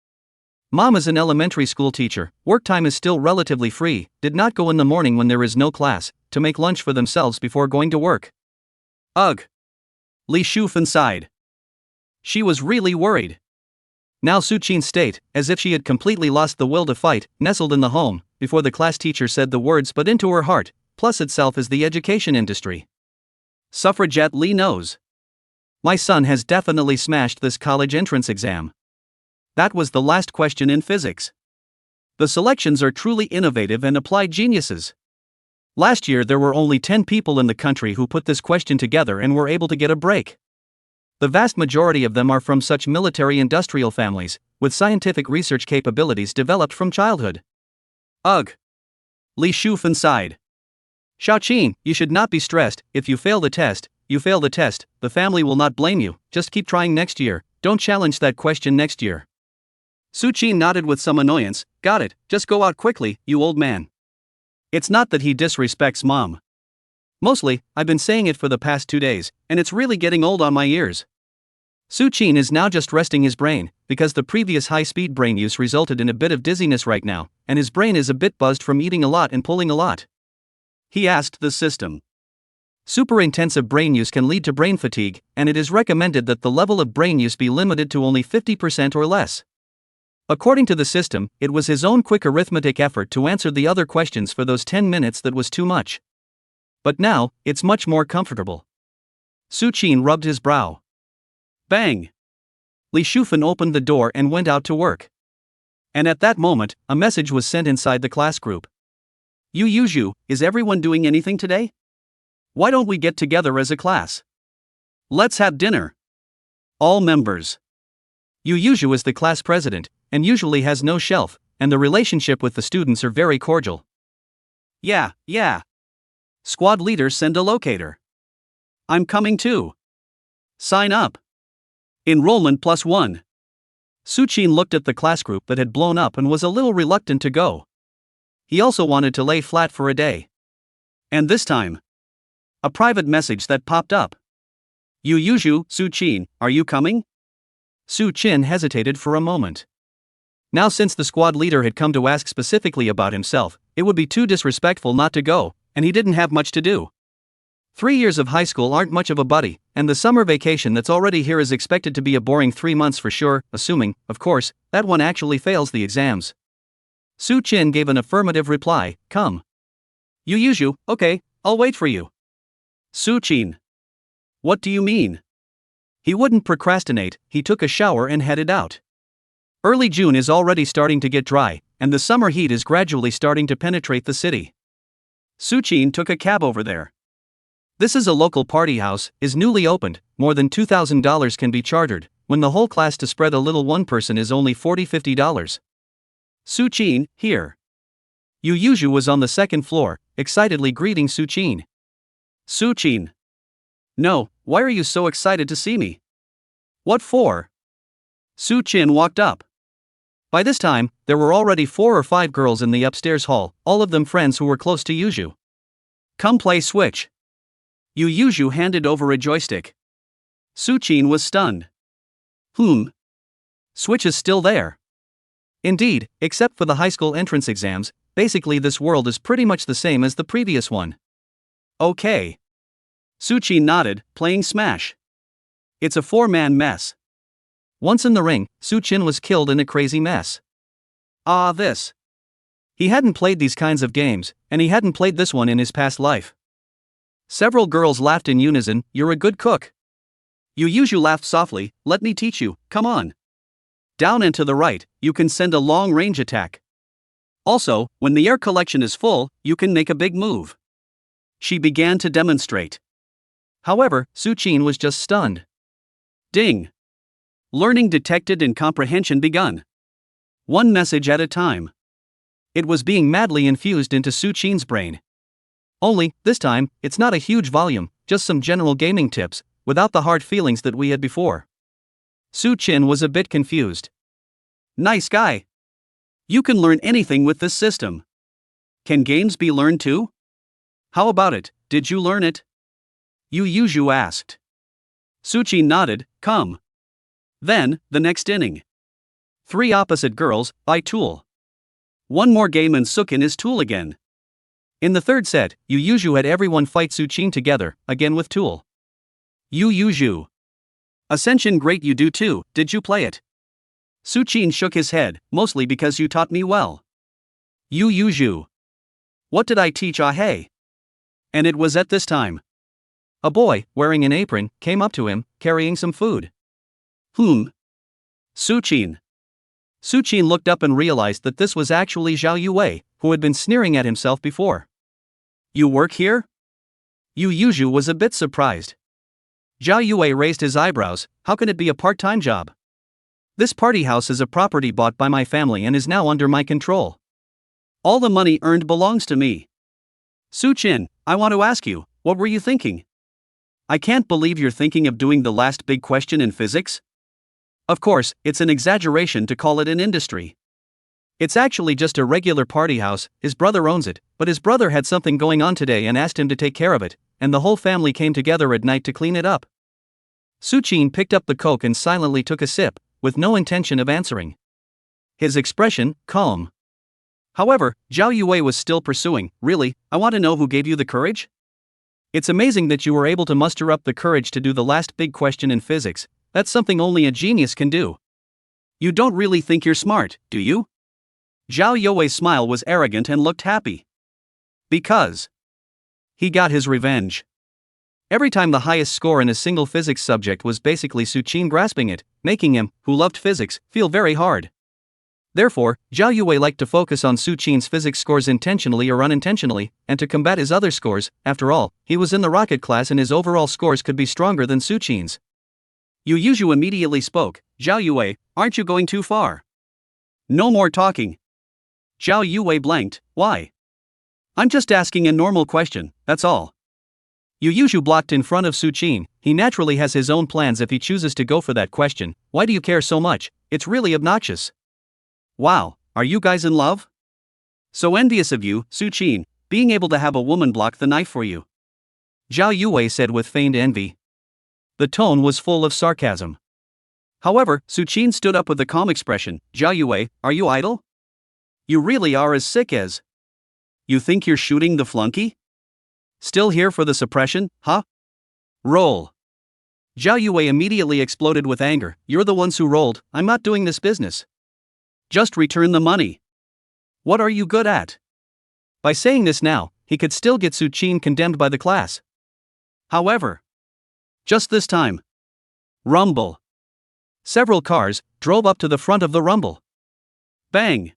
Mom is an elementary school teacher, work time is still relatively free, did not go in the morning when there is no class, to make lunch for themselves before going to work. Ugh. Li Shufan sighed. She was really worried. Now Suchin's state, as if she had completely lost the will to fight, nestled in the home, before the class teacher said the words but into her heart, plus itself is the education industry. Suffragette Li knows. My son has definitely smashed this college entrance exam. That was the last question in physics. The selections are truly innovative and applied geniuses. Last year there were only 10 people in the country who put this question together and were able to get a break. The vast majority of them are from such military-industrial families, with scientific research capabilities developed from childhood. Ugh. Li Shufan sighed. Xiaoqin, you should not be stressed, if you fail the test, you fail the test, the family will not blame you, just keep trying next year, don't challenge that question next year. Suchin nodded with some annoyance, got it, just go out quickly, you old man. It's not that he disrespects Mom. Mostly, I've been saying it for the past 2 days, and it's really getting old on my ears. Su-chin is now just resting his brain, because the previous high-speed brain use resulted in a bit of dizziness right now, and his brain is a bit buzzed from eating a lot and pulling a lot. He asked the system. Super-intensive brain use can lead to brain fatigue, and it is recommended that the level of brain use be limited to only 50% or less. According to the system, it was his own quick arithmetic effort to answer the other questions for those 10 minutes that was too much. But now, it's much more comfortable. Su-chin rubbed his brow. Bang! Li Shufan opened the door and went out to work. And at that moment, a message was sent inside the class group. Yu Yuzhu, is everyone doing anything today? Why don't we get together as a class? Let's have dinner. All members. Yu Yuzhu is the class president, and usually has no shelf, and the relationship with the students are very cordial. Yeah. Squad leader send a locator. I'm coming too. Sign up. Enrollment +1. Su-chin looked at the class group that had blown up and was a little reluctant to go. He also wanted to lay flat for a day. And this time, a private message that popped up. Yu Yuzhu, Su-chin, are you coming? Su-chin hesitated for a moment. Now since the squad leader had come to ask specifically about himself, it would be too disrespectful not to go, and he didn't have much to do. 3 years of high school aren't much of a buddy, and the summer vacation that's already here is expected to be a boring 3 months for sure, assuming, of course, that one actually fails the exams. Su-chin gave an affirmative reply, come. Yu Yuzhu, okay, I'll wait for you. Su-chin. What do you mean? He wouldn't procrastinate, he took a shower and headed out. Early June is already starting to get dry, and the summer heat is gradually starting to penetrate the city. Su-chin took a cab over there. This is a local party house, is newly opened, more than $2,000 can be chartered, when the whole class to spread a little one person is only $40-50. Su-chin, here. Yu Yuzhu was on the second floor, excitedly greeting Su-chin. Su-chin. No, why are you so excited to see me? What for? Su-chin walked up. By this time, there were already 4 or 5 girls in the upstairs hall, all of them friends who were close to Yuzhu. Come play Switch. Yu Yuzhu handed over a joystick. Su-chin was stunned. Switch is still there. Indeed, except for the high school entrance exams, basically this world is pretty much the same as the previous one. Okay. Su-chin nodded, playing Smash. It's a 4-man mess. Once in the ring, Su-chin was killed in a crazy mess. This. He hadn't played these kinds of games, and he hadn't played this one in his past life. Several girls laughed in unison, you're a good cook. Yu Yuzhu laughed softly, let me teach you, come on. Down and to the right, you can send a long-range attack. Also, when the air collection is full, you can make a big move. She began to demonstrate. However, Su-chin was just stunned. Ding. Learning detected and comprehension begun. One message at a time. It was being madly infused into Su-chin's brain. Only, this time, it's not a huge volume, just some general gaming tips, without the hard feelings that we had before. Su-chin was a bit confused. Nice guy. You can learn anything with this system. Can games be learned too? How about it, did you learn it? Yu Yuzhu asked. Su-chin nodded, come. Then, the next inning. 3 opposite girls, by tool. One more game and Sukin is tool again. In the third set, Yu Yuzhu had everyone fight Su-chin together, again with tool. Yu Yuzhu. Ascension great, you do too, did you play it? Su-chin shook his head, mostly because you taught me well. Yu Yuzhu. What did I teach, hey? And it was at this time. A boy, wearing an apron, came up to him, carrying some food. Su-chin. Su-chin looked up and realized that this was actually Zhao Yue, who had been sneering at himself before. You work here? Yu Yuzhu was a bit surprised. Zhao Yue raised his eyebrows, how can it be a part-time job? This party house is a property bought by my family and is now under my control. All the money earned belongs to me. Su-chin, I want to ask you, what were you thinking? I can't believe you're thinking of doing the last big question in physics. Of course, it's an exaggeration to call it an industry. It's actually just a regular party house, his brother owns it, but his brother had something going on today and asked him to take care of it, and the whole family came together at night to clean it up. Suchin picked up the Coke and silently took a sip, with no intention of answering. His expression, calm. However, Zhao Yue was still pursuing. Really, I want to know who gave you the courage? It's amazing that you were able to muster up the courage to do the last big question in physics. That's something only a genius can do. You don't really think you're smart, do you? Zhao Yue's smile was arrogant and looked happy. Because he got his revenge. Every time the highest score in a single physics subject was basically Suchin grasping it, making him, who loved physics, feel very hard. Therefore, Zhao Yue liked to focus on Suchin's physics scores intentionally or unintentionally, and to combat his other scores. After all, he was in the rocket class and his overall scores could be stronger than Suchin's. Yu immediately spoke. Zhao Yue, aren't you going too far? No more talking. Zhao Yue blanked. Why? I'm just asking a normal question, that's all. Yu blocked in front of Suchin. He naturally has his own plans if he chooses to go for that question. Why do you care so much? It's really obnoxious. Wow, are you guys in love? So envious of you, Suchin, being able to have a woman block the knife for you. Zhao Yue said with feigned envy. The tone was full of sarcasm. However, Suchin stood up with a calm expression. Zhao Yue, are you idle? You really are as sick as. You think you're shooting the flunky? Still here for the suppression, huh? Roll. Zhao Yue immediately exploded with anger. You're the ones who rolled, I'm not doing this business. Just return the money. What are you good at? By saying this now, he could still get Suchin condemned by the class. However, just this time. Rumble. Several cars drove up to the front of the rumble. Bang.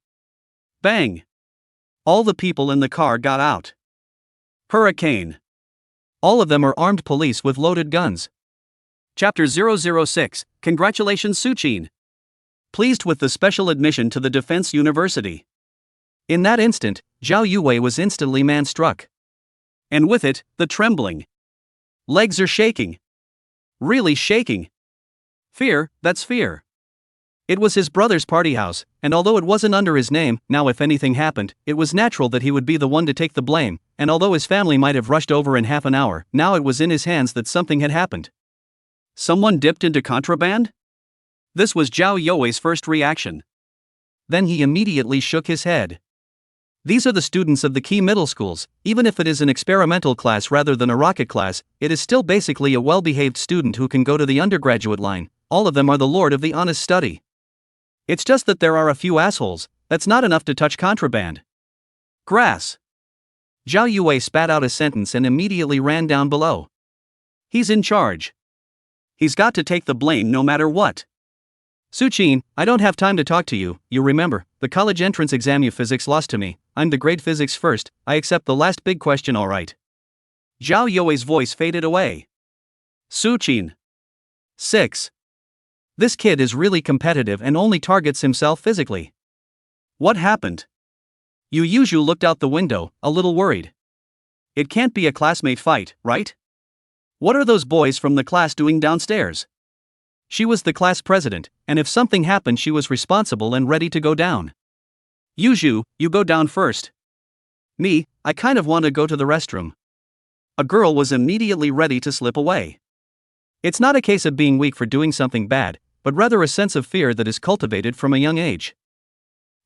Bang. All the people in the car got out. Hurricane. All of them are armed police with loaded guns. Chapter 006. Congratulations Suchin. Pleased with the special admission to the Defense University. In that instant, Zhao Yue was instantly man-struck. And with it, the trembling. Legs are shaking. Really shaking. Fear, that's fear. It was his brother's party house, and although it wasn't under his name, now if anything happened, it was natural that he would be the one to take the blame, and although his family might have rushed over in half an hour, now it was in his hands that something had happened. Someone dipped into contraband? This was Zhao Yue's first reaction. Then he immediately shook his head. These are the students of the key middle schools. Even if it is an experimental class rather than a rocket class, it is still basically a well-behaved student who can go to the undergraduate line. All of them are the lord of the honest study. It's just that there are a few assholes. That's not enough to touch contraband. Grass. Zhao Yue spat out a sentence and immediately ran down below. He's in charge. He's got to take the blame no matter what. Suchin, I don't have time to talk to you. You remember, the college entrance exam you physics lost to me. I'm the grade physics first. I accept the last big question alright. Zhao Yue's voice faded away. Suchin. 6. This kid is really competitive and only targets himself physically. What happened? Yu looked out the window, a little worried. It can't be a classmate fight, right? What are those boys from the class doing downstairs? She was the class president, and if something happened she was responsible and ready to go down. Yu, you go down first. Me, I kind of want to go to the restroom. A girl was immediately ready to slip away. It's not a case of being weak for doing something bad, but rather a sense of fear that is cultivated from a young age.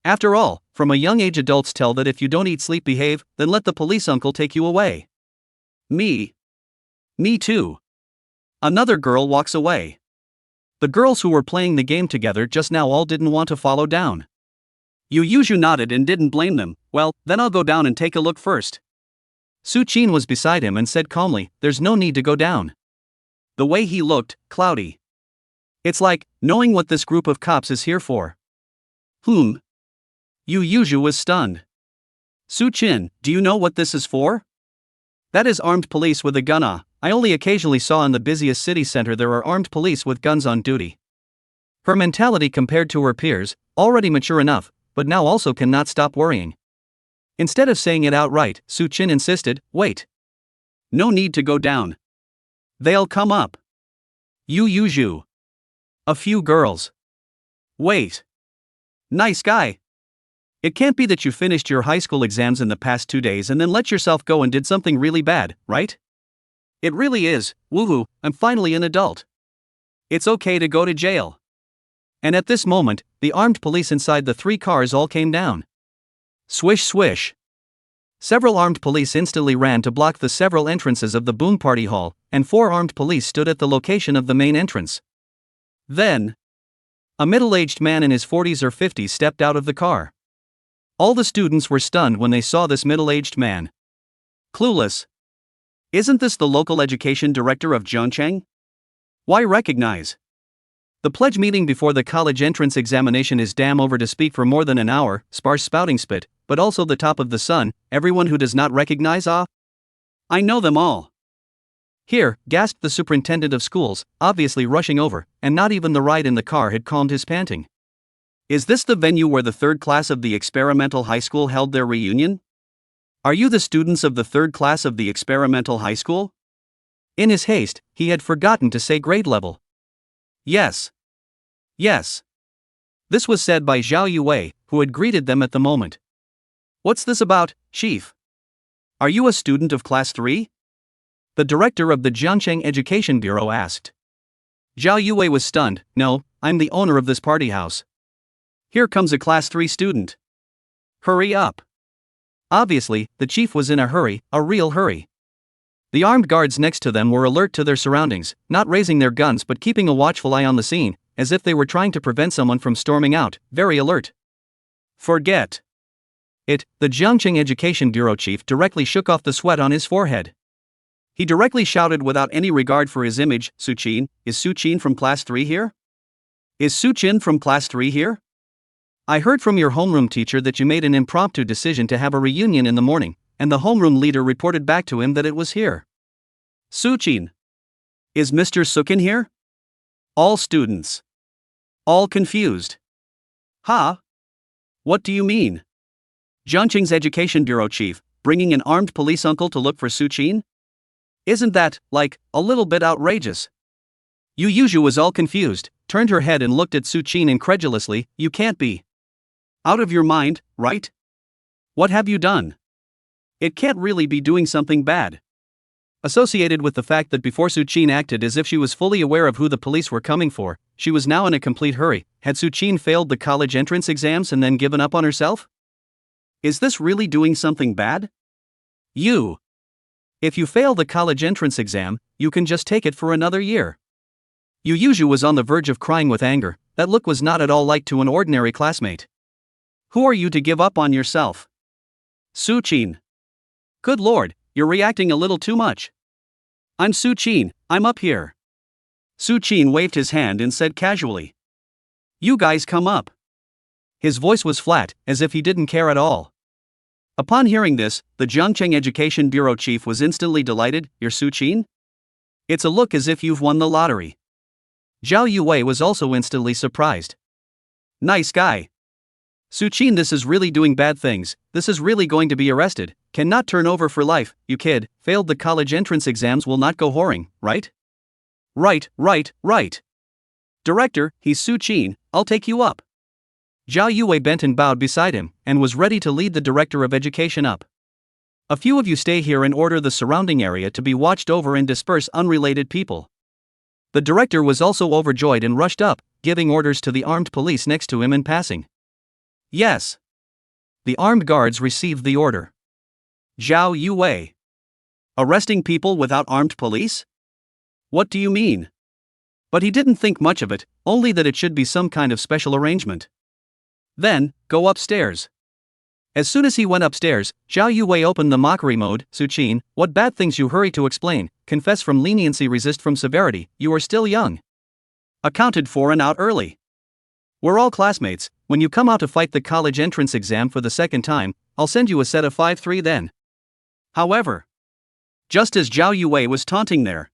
After all, from a young age adults tell that if you don't eat sleep behave, then let the police uncle take you away. Me too. Another girl walks away. The girls who were playing the game together just now all didn't want to follow down. Yu nodded and didn't blame them. Well, then I'll go down and take a look first. Suchin was beside him and said calmly, there's no need to go down. The way he looked, cloudy. It's like, knowing what this group of cops is here for. Yu was stunned. Suchin, do you know what this is for? That is armed police with a gun. I only occasionally saw in the busiest city center there are armed police with guns on duty. Her mentality compared to her peers, already mature enough, but now also cannot stop worrying. Instead of saying it outright, Suchin insisted, wait. No need to go down. They'll come up. Yu. A few girls. Wait. Nice guy. It can't be that you finished your high school exams in the past 2 days and then let yourself go and did something really bad, right? It really is. Woohoo, I'm finally an adult. It's okay to go to jail. And at this moment, the armed police inside the 3 cars all came down. Swish swish. Several armed police instantly ran to block the several entrances of the boom party hall, and 4 armed police stood at the location of the main entrance. Then, a middle-aged man in his 40s or 50s stepped out of the car. All the students were stunned when they saw this middle-aged man. Clueless. Isn't this the local education director of Zhongcheng? Why recognize? The pledge meeting before the college entrance examination is damn over to speak for more than an hour, sparse spouting spit, but also the top of the sun, everyone who does not recognize I know them all. Here, gasped the superintendent of schools, obviously rushing over, and not even the ride in the car had calmed his panting. Is this the venue where the 3rd class of the experimental high school held their reunion? Are you the students of the 3rd class of the experimental high school? In his haste, he had forgotten to say grade level. Yes. Yes. This was said by Zhao Yue, who had greeted them at the moment. What's this about, Chief? Are you a student of Class 3? The director of the Zhongcheng Education Bureau asked. Zhao Yue was stunned. No, I'm the owner of this party house. Here comes a Class 3 student. Hurry up. Obviously, the chief was in a hurry, a real hurry. The armed guards next to them were alert to their surroundings, not raising their guns but keeping a watchful eye on the scene, as if they were trying to prevent someone from storming out, very alert. Forget it, the Zhongcheng Education Bureau chief directly shook off the sweat on his forehead. He directly shouted without any regard for his image, Suqin, is Suqin from Class 3 here? Is Suqin from Class 3 here? I heard from your homeroom teacher that you made an impromptu decision to have a reunion in the morning, and the homeroom leader reported back to him that it was here. Suqin. Is Mr. Sukin here? All students. All confused. Ha? What do you mean? Zhongcheng's Education Bureau chief, bringing an armed police uncle to look for Suqin? Isn't that, like, a little bit outrageous? Yu Yuzhu was all confused, turned her head and looked at Suqin incredulously. You can't be out of your mind, right? What have you done? It can't really be doing something bad. Associated with the fact that before Suqin acted as if she was fully aware of who the police were coming for, she was now in a complete hurry. Had Suqin failed the college entrance exams and then given up on herself? Is this really doing something bad? If you fail the college entrance exam, you can just take it for another year. Yu Yuzhu was on the verge of crying with anger. That look was not at all like to an ordinary classmate. Who are you to give up on yourself? Suqin. Good lord, you're reacting a little too much. I'm Suqin, I'm up here. Suqin waved his hand and said casually. You guys come up. His voice was flat, as if he didn't care at all. Upon hearing this, the Zhongcheng Education Bureau chief was instantly delighted. You're Suqin? It's a look as if you've won the lottery. Zhao Yue was also instantly surprised. Nice guy. Suqin, this is really doing bad things, this is really going to be arrested, cannot turn over for life, you kid, failed the college entrance exams will not go whoring, right? Right. Director, he's Suqin, I'll take you up. Zhao Yue bent and bowed beside him, and was ready to lead the director of education up. A few of you stay here and order the surrounding area to be watched over and disperse unrelated people. The director was also overjoyed and rushed up, giving orders to the armed police next to him in passing. Yes. The armed guards received the order. Zhao Yue. Arresting people without armed police? What do you mean? But he didn't think much of it, only that it should be some kind of special arrangement. Then, go upstairs. As soon as he went upstairs, Zhao Yue opened the mockery mode. Suqin, what bad things you hurry to explain, confess from leniency, resist from severity, you are still young. Accounted for and out early. We're all classmates, when you come out to fight the college entrance exam for the second time, I'll send you a set of 5-3 then. However, just as Zhao Yue was taunting there,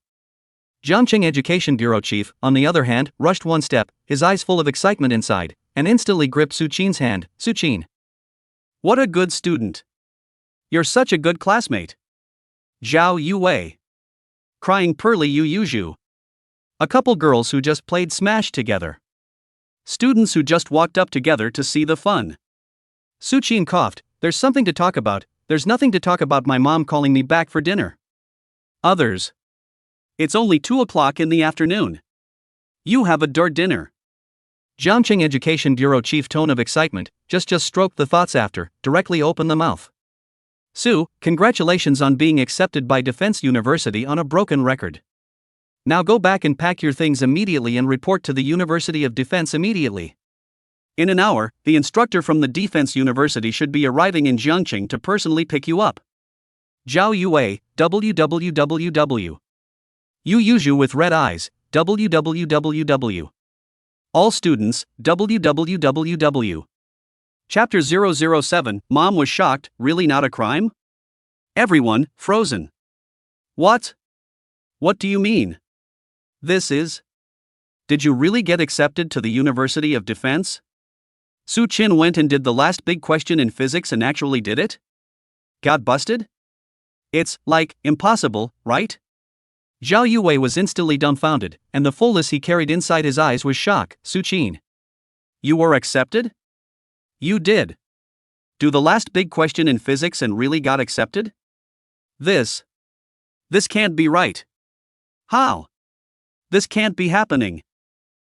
Zhongcheng Education Bureau chief, on the other hand, rushed one step, his eyes full of excitement inside, and instantly gripped Suqin's hand. Suqin. What a good student. You're such a good classmate. Zhao Yue. Crying pearly Yu Yuzhu. A couple girls who just played Smash together. Students who just walked up together to see the fun. Suqin coughed, there's something to talk about, there's nothing to talk about, my mom calling me back for dinner. Others. It's only 2 o'clock in the afternoon. You have a dinner. Jiangqing Education Bureau chief tone of excitement, just stroke the thoughts after, directly open the mouth. Sue, congratulations on being accepted by Defense University on a broken record. Now go back and pack your things immediately and report to the University of Defense immediately. In an hour, the instructor from the Defense University should be arriving in Jiangqing to personally pick you up. Zhao Yue, www. Yu Yuzhu with red eyes, www. All students, www. Chapter 007, Mom was shocked, really not a crime? Everyone, frozen. What? What do you mean? This is? Did you really get accepted to the University of Defense? Su Qin went and did the last big question in physics and actually did it? Got busted? It's, like, impossible, right? Zhao Yue was instantly dumbfounded, and the fullness he carried inside his eyes was shock. Su Qin. You were accepted? You did. Do the last big question in physics and really got accepted? This can't be right. How? This can't be happening.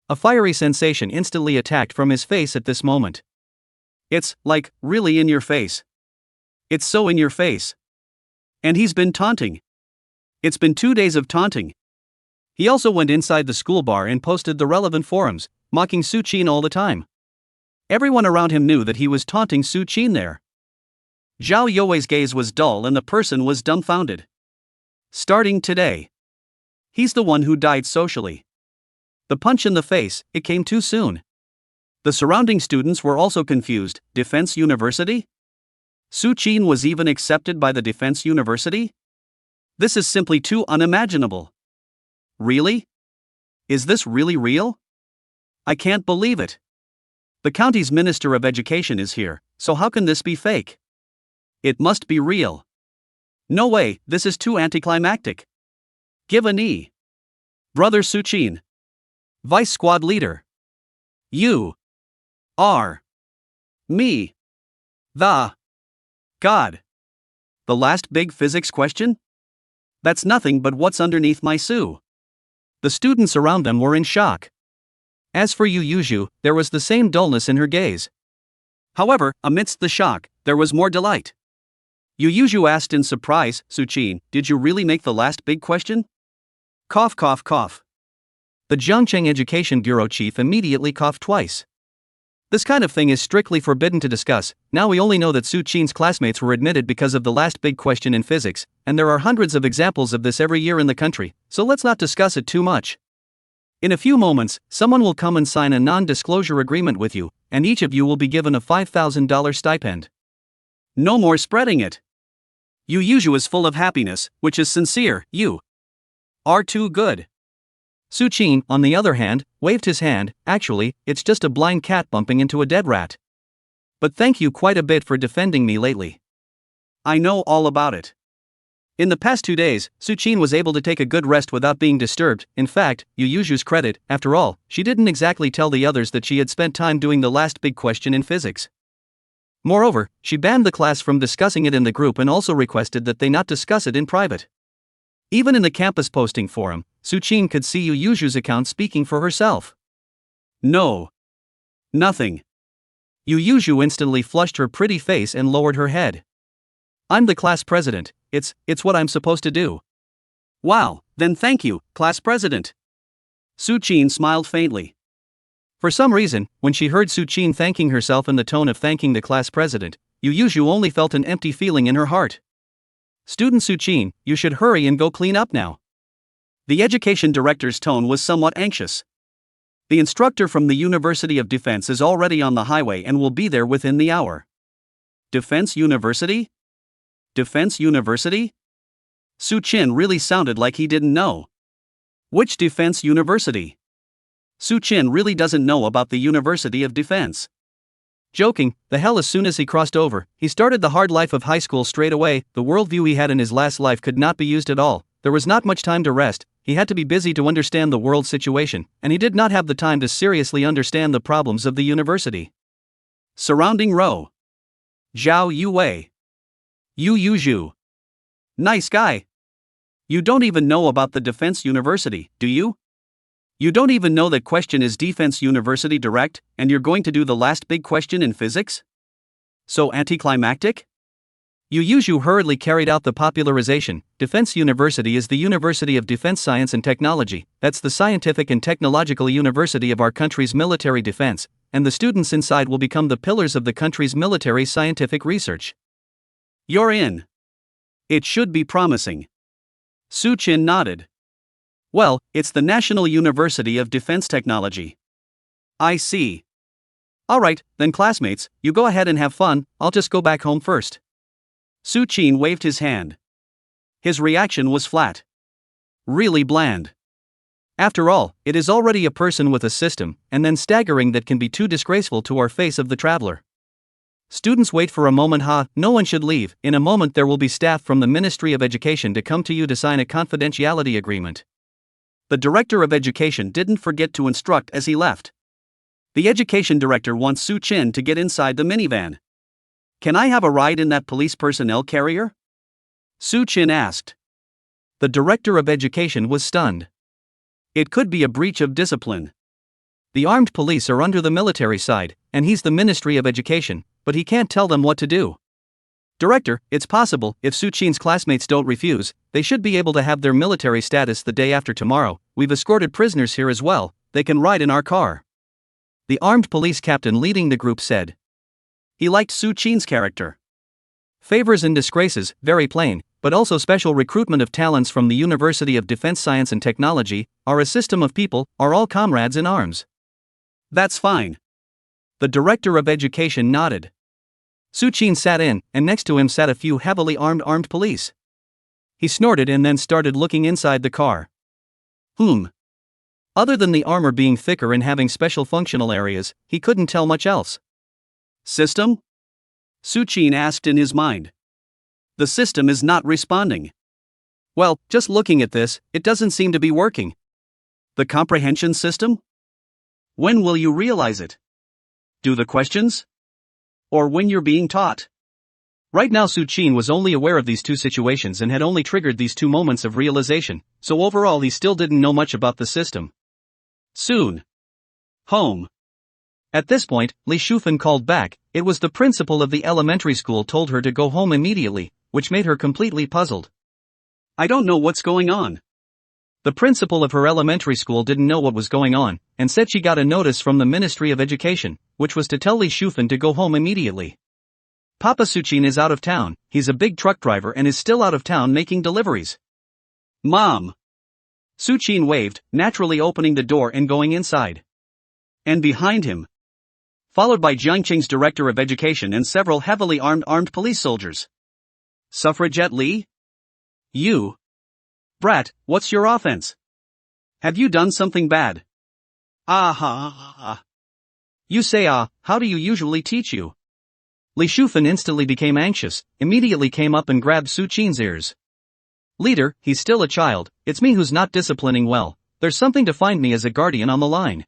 A fiery sensation instantly attacked from his face at this moment. It's, like, really in your face. It's so in your face. And he's been taunting. It's been 2 days of taunting. He also went inside the school bar and posted the relevant forums, mocking Su Qin all the time. Everyone around him knew that he was taunting Su Qin there. Zhao Yue's gaze was dull and the person was dumbfounded. Starting today. He's the one who died socially. The punch in the face, it came too soon. The surrounding students were also confused. Defense University? Su Qin was even accepted by the Defense University? This is simply too unimaginable. Really? Is this really real? I can't believe it. The county's Minister of Education is here, so how can this be fake? It must be real. No way, this is too anticlimactic. Give a knee. Brother Su Qin. Vice Squad Leader. You. Are. Me. The. God. The last big physics question? That's nothing but what's underneath my Su. The students around them were in shock. As for Yu Yuzhu, there was the same dullness in her gaze. However, amidst the shock, there was more delight. Yu Yuzhu asked in surprise, Su Qin, did you really make the last big question? Cough, cough, cough. The Jiangqing Education Bureau chief immediately coughed twice. This kind of thing is strictly forbidden to discuss. Now we only know that Su Qin's classmates were admitted because of the last big question in physics, and there are hundreds of examples of this every year in the country, so let's not discuss it too much. In a few moments, someone will come and sign a non-disclosure agreement with you, and each of you will be given a $5,000 stipend. No more spreading it. Yu Yuzhu is full of happiness, which is sincere. You are too good. Su Qin, on the other hand, waved his hand. Actually, it's just a blind cat bumping into a dead rat. But thank you quite a bit for defending me lately. I know all about it. In the past 2 days, Su Qin was able to take a good rest without being disturbed. In fact, Yu Yuzhu's credit, after all, she didn't exactly tell the others that she had spent time doing the last big question in physics. Moreover, she banned the class from discussing it in the group and also requested that they not discuss it in private. Even in the campus posting forum, Su Qin could see Yu Yuzhu's account speaking for herself. No. Nothing. Yu Yuzhu instantly flushed her pretty face and lowered her head. I'm the class president, it's what I'm supposed to do. Wow, then thank you, class president. Su Qin smiled faintly. For some reason, when she heard Su Qin thanking herself in the tone of thanking the class president, Yu Yuzhu only felt an empty feeling in her heart. Student Su Qin, you should hurry and go clean up now. The education director's tone was somewhat anxious. The instructor from the University of Defense is already on the highway and will be there within the hour. Defense University? Defense University? Su Qin really sounded like he didn't know. Which Defense University? Su Qin really doesn't know about the University of Defense. Joking, the hell as soon as he crossed over, he started the hard life of high school straight away. The worldview he had in his last life could not be used at all. There was not much time to rest, he had to be busy to understand the world situation, and he did not have the time to seriously understand the problems of the university. Surrounding row. Zhao Yue. Yu Yuzhu. Nice guy. You don't even know about the Defense University, do you? You don't even know that question is Defense University Direct, and you're going to do the last big question in physics? So anticlimactic? You hurriedly carried out the popularization. Defense University is the University of Defense Science and Technology. That's the scientific and technological university of our country's military defense, and the students inside will become the pillars of the country's military scientific research. You're in. It should be promising. Su Chin nodded. Well, it's the National University of Defense Technology. I see. Alright, then classmates, you go ahead and have fun, I'll just go back home first. Su Chin waved his hand. His reaction was flat. Really bland. After all, it is already a person with a system, and then staggering that can be too disgraceful to our face of the traveler. Students, wait for a moment, no one should leave. In a moment there will be staff from the Ministry of Education to come to you to sign a confidentiality agreement. The Director of Education didn't forget to instruct as he left. The Education Director wants Su Chin to get inside the minivan. Can I have a ride in that police personnel carrier? Su Chin asked. The Director of Education was stunned. It could be a breach of discipline. The armed police are under the military side, and he's the Ministry of Education, but he can't tell them what to do. Director, it's possible, if Su Chin's classmates don't refuse, they should be able to have their military status the day after tomorrow. We've escorted prisoners here as well, they can ride in our car. The armed police captain leading the group said. He liked Su Chin's character. Favors and disgraces, very plain, but also special recruitment of talents from the University of Defense Science and Technology, are a system of people, are all comrades in arms. That's fine. The Director of Education nodded. Su Chin sat in, and next to him sat a few heavily armed police. He snorted and then started looking inside the car. Other than the armor being thicker and having special functional areas, he couldn't tell much else. System? Su Chin asked in his mind. The system is not responding. Well, just looking at this, it doesn't seem to be working. The comprehension system? When will you realize it? Do the questions? Or when you're being taught? Right now Su Chin was only aware of these two situations and had only triggered these 2 moments of realization, so overall he still didn't know much about the system. Soon. Home. At this point, Li Shufan called back. It was the principal of the elementary school told her to go home immediately, which made her completely puzzled. I don't know what's going on. The principal of her elementary school didn't know what was going on, and said she got a notice from the Ministry of Education, which was to tell Li Shufan to go home immediately. Papa Su Chin is out of town, he's a big truck driver and is still out of town making deliveries. Mom! Su Chin waved, naturally opening the door and going inside. And behind him, followed by Jiangqing's Director of Education and several heavily armed police soldiers. Suffragette Li? You? Brat, what's your offense? Have you done something bad? You say how do you usually teach you? Li Shufan instantly became anxious, immediately came up and grabbed Su Chin's ears. Leader, he's still a child, it's me who's not disciplining well, there's something to find me as a guardian on the line.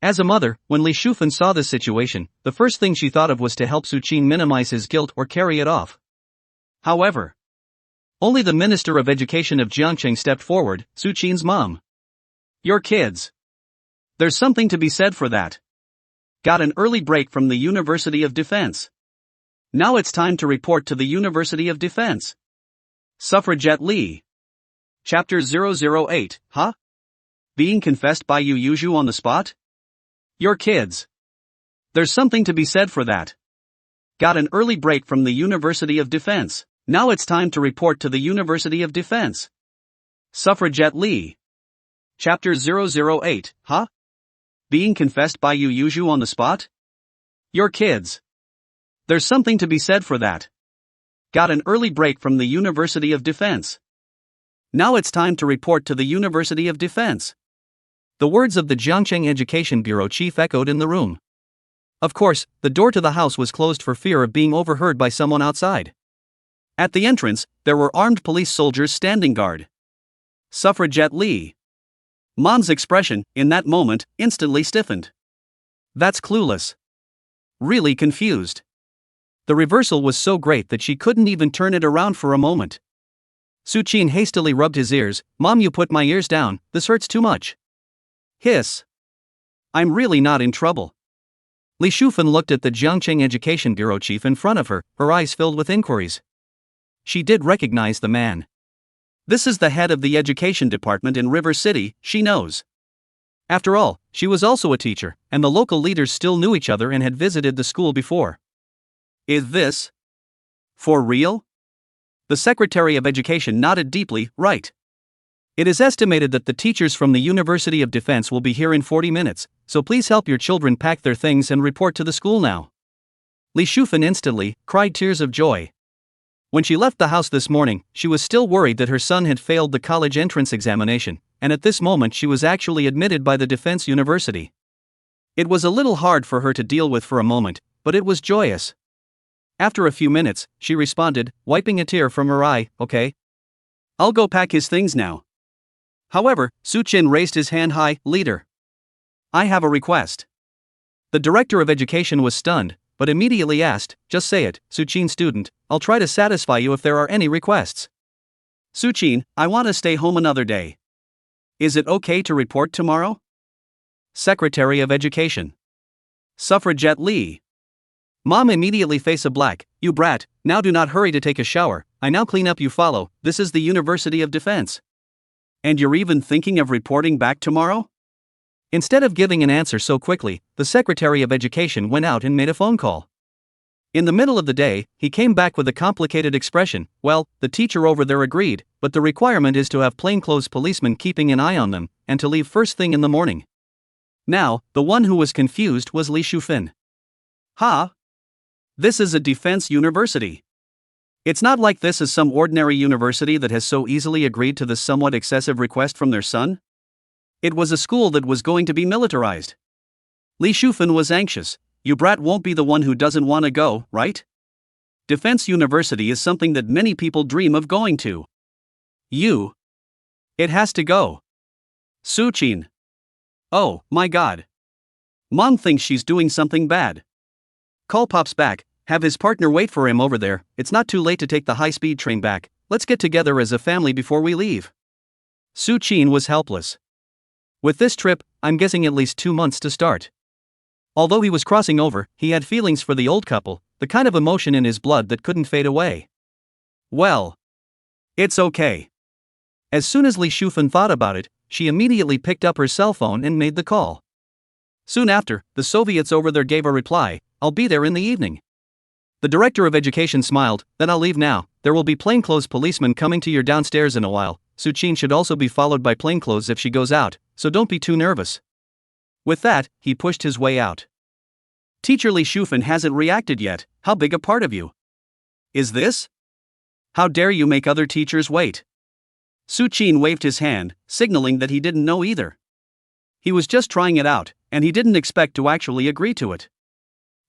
As a mother, when Li Shufan saw this situation, the first thing she thought of was to help Su Chin minimize his guilt or carry it off. However, only the Minister of Education of Jiangqing stepped forward, Su Chin's mom. Your kids. There's something to be said for that. Got an early break from the University of Defense. Now it's time to report to the University of Defense. Suffragette Li. Chapter 008, Being confessed by Yu on the spot? Your kids. There's something to be said for that. Got an early break from the University of Defense. Now it's time to report to the University of Defense. Suffragette Li. Chapter 008, Being confessed by Yu on the spot? Your kids. There's something to be said for that. Got an early break from the University of Defense. Now it's time to report to the University of Defense. The words of the Jiangqing Education Bureau chief echoed in the room. Of course, the door to the house was closed for fear of being overheard by someone outside. At the entrance, there were armed police soldiers standing guard. Suffragette Li. Mom's expression, in that moment, instantly stiffened. That's clueless. Really confused. The reversal was so great that she couldn't even turn it around for a moment. Su Chin hastily rubbed his ears. Mom, you put my ears down, this hurts too much. Hiss. I'm really not in trouble. Li Shufan looked at the Jiangcheng Education Bureau chief in front of her, her eyes filled with inquiries. She did recognize the man. This is the head of the education department in River City, she knows. After all, she was also a teacher, and the local leaders still knew each other and had visited the school before. Is this for real? The Secretary of Education nodded deeply, right. It is estimated that the teachers from the University of Defense will be here in 40 minutes, so please help your children pack their things and report to the school now. Li Shufan instantly cried tears of joy. When she left the house this morning, she was still worried that her son had failed the college entrance examination, and at this moment she was actually admitted by the Defense University. It was a little hard for her to deal with for a moment, but it was joyous. After a few minutes, she responded, wiping a tear from her eye, okay. I'll go pack his things now. However, Su Chin raised his hand high, leader. I have a request. The director of education was stunned, but immediately asked, just say it, Su Chin student, I'll try to satisfy you if there are any requests. Su Chin, I want to stay home another day. Is it okay to report tomorrow? Secretary of Education. Suffragette Lee. Mom immediately face a black, you brat, now do not hurry to take a shower, I now clean up you follow, this is the University of Defense. And you're even thinking of reporting back tomorrow? Instead of giving an answer so quickly, the Secretary of Education went out and made a phone call. In the middle of the day, he came back with a complicated expression, well, the teacher over there agreed, but the requirement is to have plainclothes policemen keeping an eye on them, and to leave first thing in the morning. Now, the one who was confused was Li Shufan. Ha! This is a defense university. It's not like this is some ordinary university that has so easily agreed to this somewhat excessive request from their son. It was a school that was going to be militarized. Li Shufan was anxious. You brat won't be the one who doesn't want to go, right? Defense University is something that many people dream of going to. It has to go. Su Chin. Oh, my God. Mom thinks she's doing something bad. Call Pops back. Have his partner wait for him over there, it's not too late to take the high-speed train back, let's get together as a family before we leave. Su Chin was helpless. With this trip, I'm guessing at least 2 months to start. Although he was crossing over, he had feelings for the old couple, the kind of emotion in his blood that couldn't fade away. Well, it's okay. As soon as Li Shufan thought about it, she immediately picked up her cell phone and made the call. Soon after, the Soviets over there gave a reply, I'll be there in the evening. The director of education smiled, then I'll leave now, there will be plainclothes policemen coming to your downstairs in a while, Su Chin should also be followed by plainclothes if she goes out, so don't be too nervous. With that, he pushed his way out. Teacher Li Shufan hasn't reacted yet, how big a part of you is this? How dare you make other teachers wait? Su Chin waved his hand, signaling that he didn't know either. He was just trying it out, and he didn't expect to actually agree to it.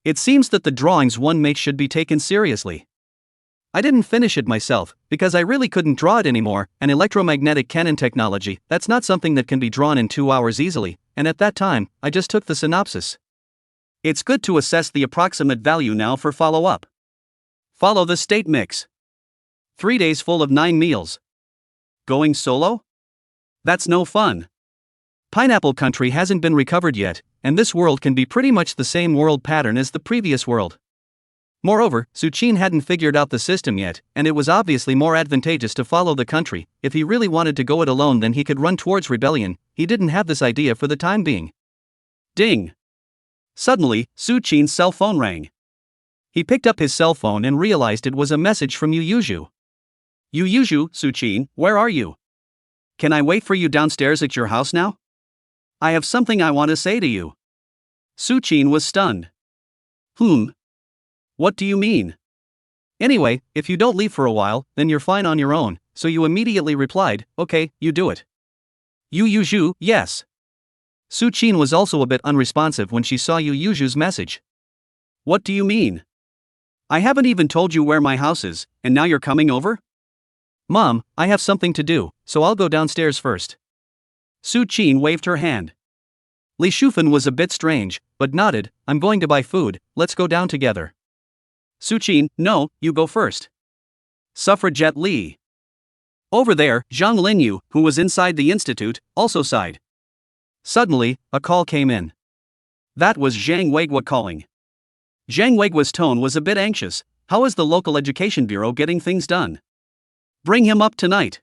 It seems that the drawings one makes should be taken seriously. I didn't finish it myself, because I really couldn't draw it anymore, and electromagnetic cannon technology, that's not something that can be drawn in 2 hours easily, and at that time, I just took the synopsis. It's good to assess the approximate value now for follow-up. Follow the state mix. 3 days full of 9 meals. Going solo? That's no fun. Pineapple Country hasn't been recovered yet, and this world can be pretty much the same world pattern as the previous world. Moreover, Su Chin hadn't figured out the system yet, and it was obviously more advantageous to follow the country. If he really wanted to go it alone, then he could run towards rebellion. He didn't have this idea for the time being. Ding! Suddenly, Su Chin's cell phone rang. He picked up his cell phone and realized it was a message from Yu Yuzhu. Yu Yuzhu, Su Chin, where are you? Can I wait for you downstairs at your house now? I have something I want to say to you. Su Chin was stunned. What do you mean? Anyway, if you don't leave for a while, then you're fine on your own, so you immediately replied, okay, you do it. Yu Yuzhu, yes. Su Chin was also a bit unresponsive when she saw Yu Yuzhu's message. What do you mean? I haven't even told you where my house is, and now you're coming over? Mom, I have something to do, so I'll go downstairs first. Su Chin waved her hand. Li Shufan was a bit strange, but nodded, I'm going to buy food, let's go down together. Su Chin, no, you go first. Suffragette Lee. Over there, Zhang Linyu, who was inside the institute, also sighed. Suddenly, a call came in. That was Zhang Weiguo calling. Zhang Weiguo's tone was a bit anxious. How is the local education bureau getting things done? Bring him up tonight.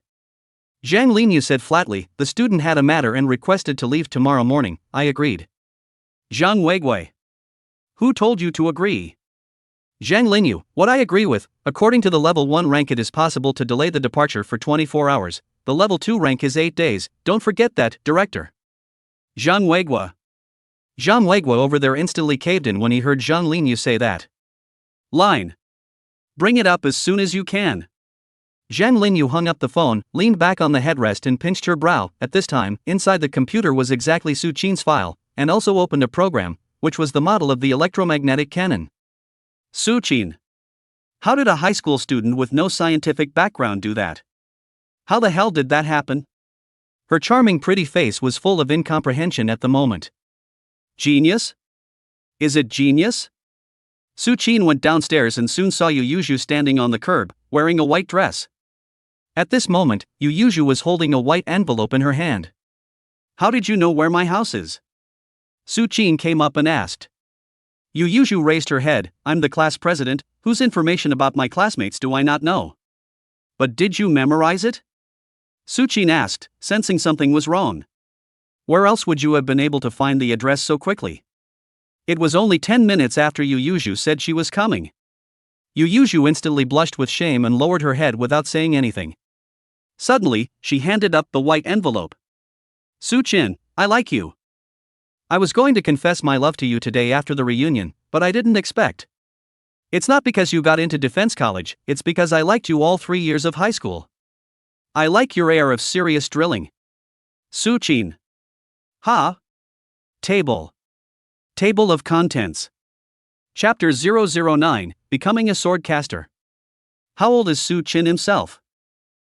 Zhang Linyu said flatly. The student had a matter and requested to leave tomorrow morning. I agreed. Zhang Weiguo. Who told you to agree? Zhang Linyu. What I agree with. According to the level 1 rank, it is possible to delay the departure for 24 hours. The level 2 rank is 8 days. Don't forget that, director. Zhang Weiguo. Zhang Weiguo over there instantly caved in when he heard Zhang Linyu say that. Line. Bring it up as soon as you can. Zhang Linyu hung up the phone, leaned back on the headrest and pinched her brow. At this time, inside the computer was exactly Su Qin's file, and also opened a program, which was the model of the electromagnetic cannon. Su Qin. How did a high school student with no scientific background do that? How the hell did that happen? Her charming pretty face was full of incomprehension at the moment. Genius? Is it genius? Su Qin went downstairs and soon saw Yu Yuzhu standing on the curb, wearing a white dress. At this moment, Yu Yuzhu was holding a white envelope in her hand. How did you know where my house is? Su Qin came up and asked. Yu Yuzhu raised her head. I'm the class president. Whose information about my classmates do I not know? But did you memorize it? Su Qin asked, sensing something was wrong. Where else would you have been able to find the address so quickly? It was only 10 minutes after Yu Yuzhu said she was coming. Yu Yuzhu instantly blushed with shame and lowered her head without saying anything. Suddenly, she handed up the white envelope. Su Qin, I like you. I was going to confess my love to you today after the reunion, but I didn't expect. It's not because you got into defense college, it's because I liked you all 3 years of high school. I like your air of serious drilling. Su Qin. Ha? Table. Table of Contents. Chapter 009, Becoming a Swordcaster. How old is Su Qin himself?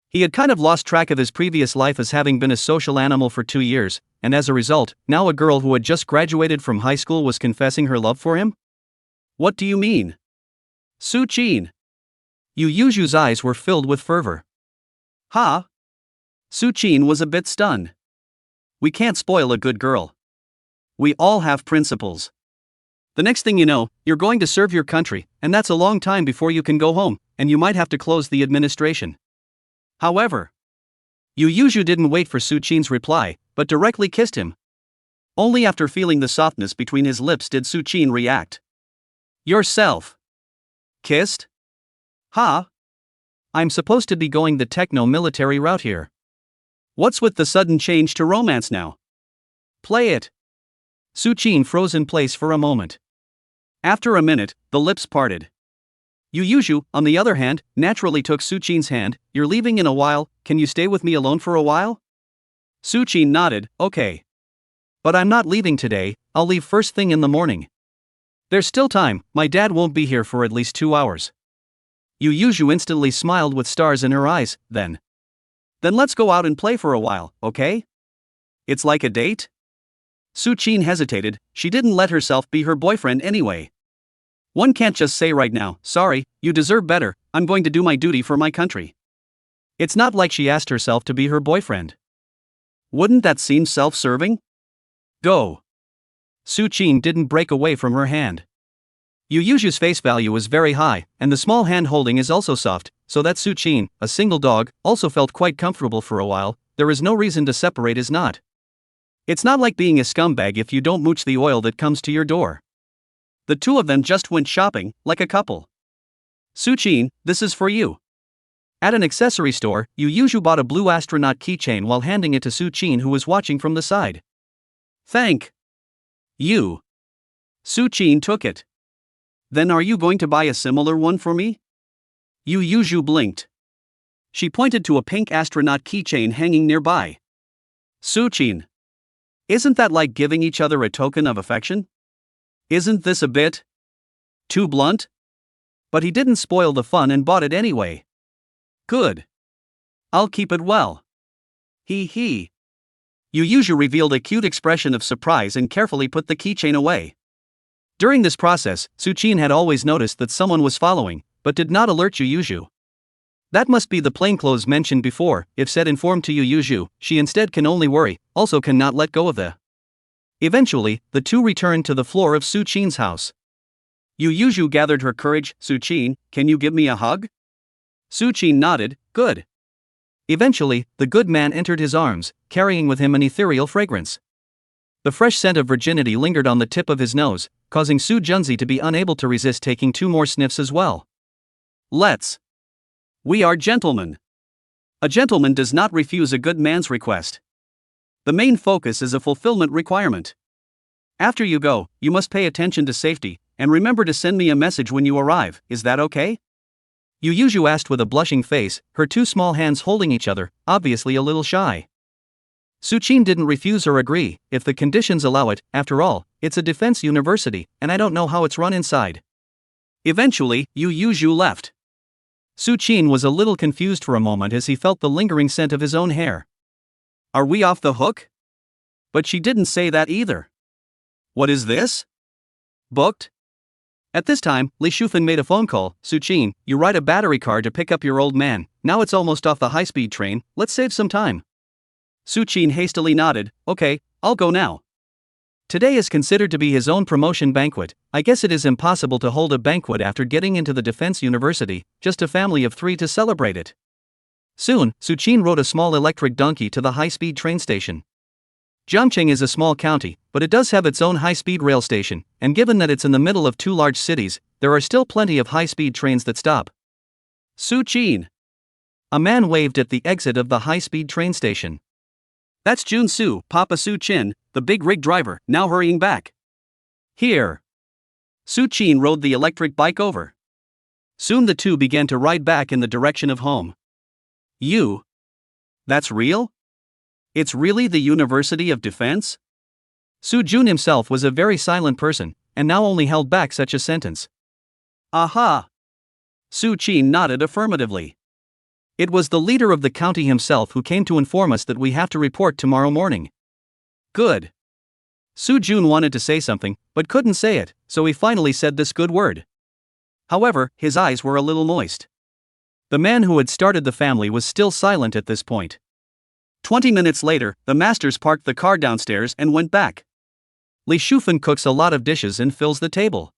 He had kind of lost track of his previous life as having been a social animal for 2 years, and as a result, now a girl who had just graduated from high school was confessing her love for him? What do you mean? Su Qin. Yu Yuzhu's eyes were filled with fervor. Ha? Su Qin was a bit stunned. We can't spoil a good girl. We all have principles. The next thing you know, you're going to serve your country, and that's a long time before you can go home, and you might have to close the administration. However, Yu Yuzhu didn't wait for Su Qin's reply, but directly kissed him. Only after feeling the softness between his lips did Su Qin react. Yourself. Kissed? Ha? I'm supposed to be going the techno-military route here. What's with the sudden change to romance now? Play it. Su Qin froze in place for a moment. After a minute, the lips parted. Yu Yuzhu, on the other hand, naturally took Su Qin's hand. You're leaving in a while, can you stay with me alone for a while? Su Qin nodded, okay. But I'm not leaving today, I'll leave first thing in the morning. There's still time, my dad won't be here for at least 2 hours. Yu Yuzhu instantly smiled with stars in her eyes. Then let's go out and play for a while, okay? It's like a date? Su Qin hesitated. She didn't let herself be her boyfriend anyway. One can't just say right now, sorry, you deserve better, I'm going to do my duty for my country. It's not like she asked herself to be her boyfriend. Wouldn't that seem self-serving? Go. Su Qin didn't break away from her hand. Yu Yuzhu's face value is very high, and the small hand holding is also soft, so that Su Qin, a single dog, also felt quite comfortable for a while. There is no reason to separate is not. It's not like being a scumbag if you don't mooch the oil that comes to your door. The two of them just went shopping, like a couple. Su Qin, this is for you. At an accessory store, Yu Yuzhu bought a blue astronaut keychain while handing it to Su Qin, who was watching from the side. Thank you. Su Qin took it. Then are you going to buy a similar one for me? Yu Yuzhu blinked. She pointed to a pink astronaut keychain hanging nearby. Su Qin. Isn't that like giving each other a token of affection? Isn't this a bit too blunt? But he didn't spoil the fun and bought it anyway. Good. I'll keep it well. He. Yu Yuzhu revealed a cute expression of surprise and carefully put the keychain away. During this process, Su Qin had always noticed that someone was following, but did not alert Yu Yuzhu. That must be the plainclothes mentioned before. If said informed to Yu Yuzhu, she instead can only worry, also cannot let go of the Eventually, the two returned to the floor of Su Qin's house. Yu gathered her courage. Su Qin, can you give me a hug? Su Qin nodded, good. Eventually, the good man entered his arms, carrying with him an ethereal fragrance. The fresh scent of virginity lingered on the tip of his nose, causing Su Junzi to be unable to resist taking 2 more sniffs as well. We are gentlemen. A gentleman does not refuse a good man's request. The main focus is a fulfillment requirement. After you go, you must pay attention to safety, and remember to send me a message when you arrive, is that okay? Yu asked with a blushing face, her 2 small hands holding each other, obviously a little shy. Su Qin didn't refuse or agree, if the conditions allow it. After all, it's a defense university, and I don't know how it's run inside. Eventually, Yu left. Su Qin was a little confused for a moment as he felt the lingering scent of his own hair. Are we off the hook? But she didn't say that either. What is this? Booked? At this time, Li Shufan made a phone call. Su Qin, you ride a battery car to pick up your old man. Now it's almost off the high-speed train, let's save some time. Su Qin hastily nodded, okay, I'll go now. Today is considered to be his own promotion banquet. I guess it is impossible to hold a banquet after getting into the defense university, just a family of 3 to celebrate it. Soon, Su Qin rode a small electric donkey to the high-speed train station. Jiangcheng is a small county, but it does have its own high-speed rail station, and given that it's in the middle of 2 large cities, there are still plenty of high-speed trains that stop. Su Qin. A man waved at the exit of the high-speed train station. That's Jun Su, Papa Su Qin, the big rig driver, now hurrying back. Here. Su Qin rode the electric bike over. Soon the two began to ride back in the direction of home. That's real? It's really the University of Defense? Su Jun himself was a very silent person, and now only held back such a sentence. Aha! Su Qin nodded affirmatively. It was the leader of the county himself who came to inform us that we have to report tomorrow morning. Good. Su Jun wanted to say something, but couldn't say it, so he finally said this good word. However, his eyes were a little moist. The man who had started the family was still silent at this point. 20 minutes later, the masters parked the car downstairs and went back. Li Shufan cooks a lot of dishes and fills the table.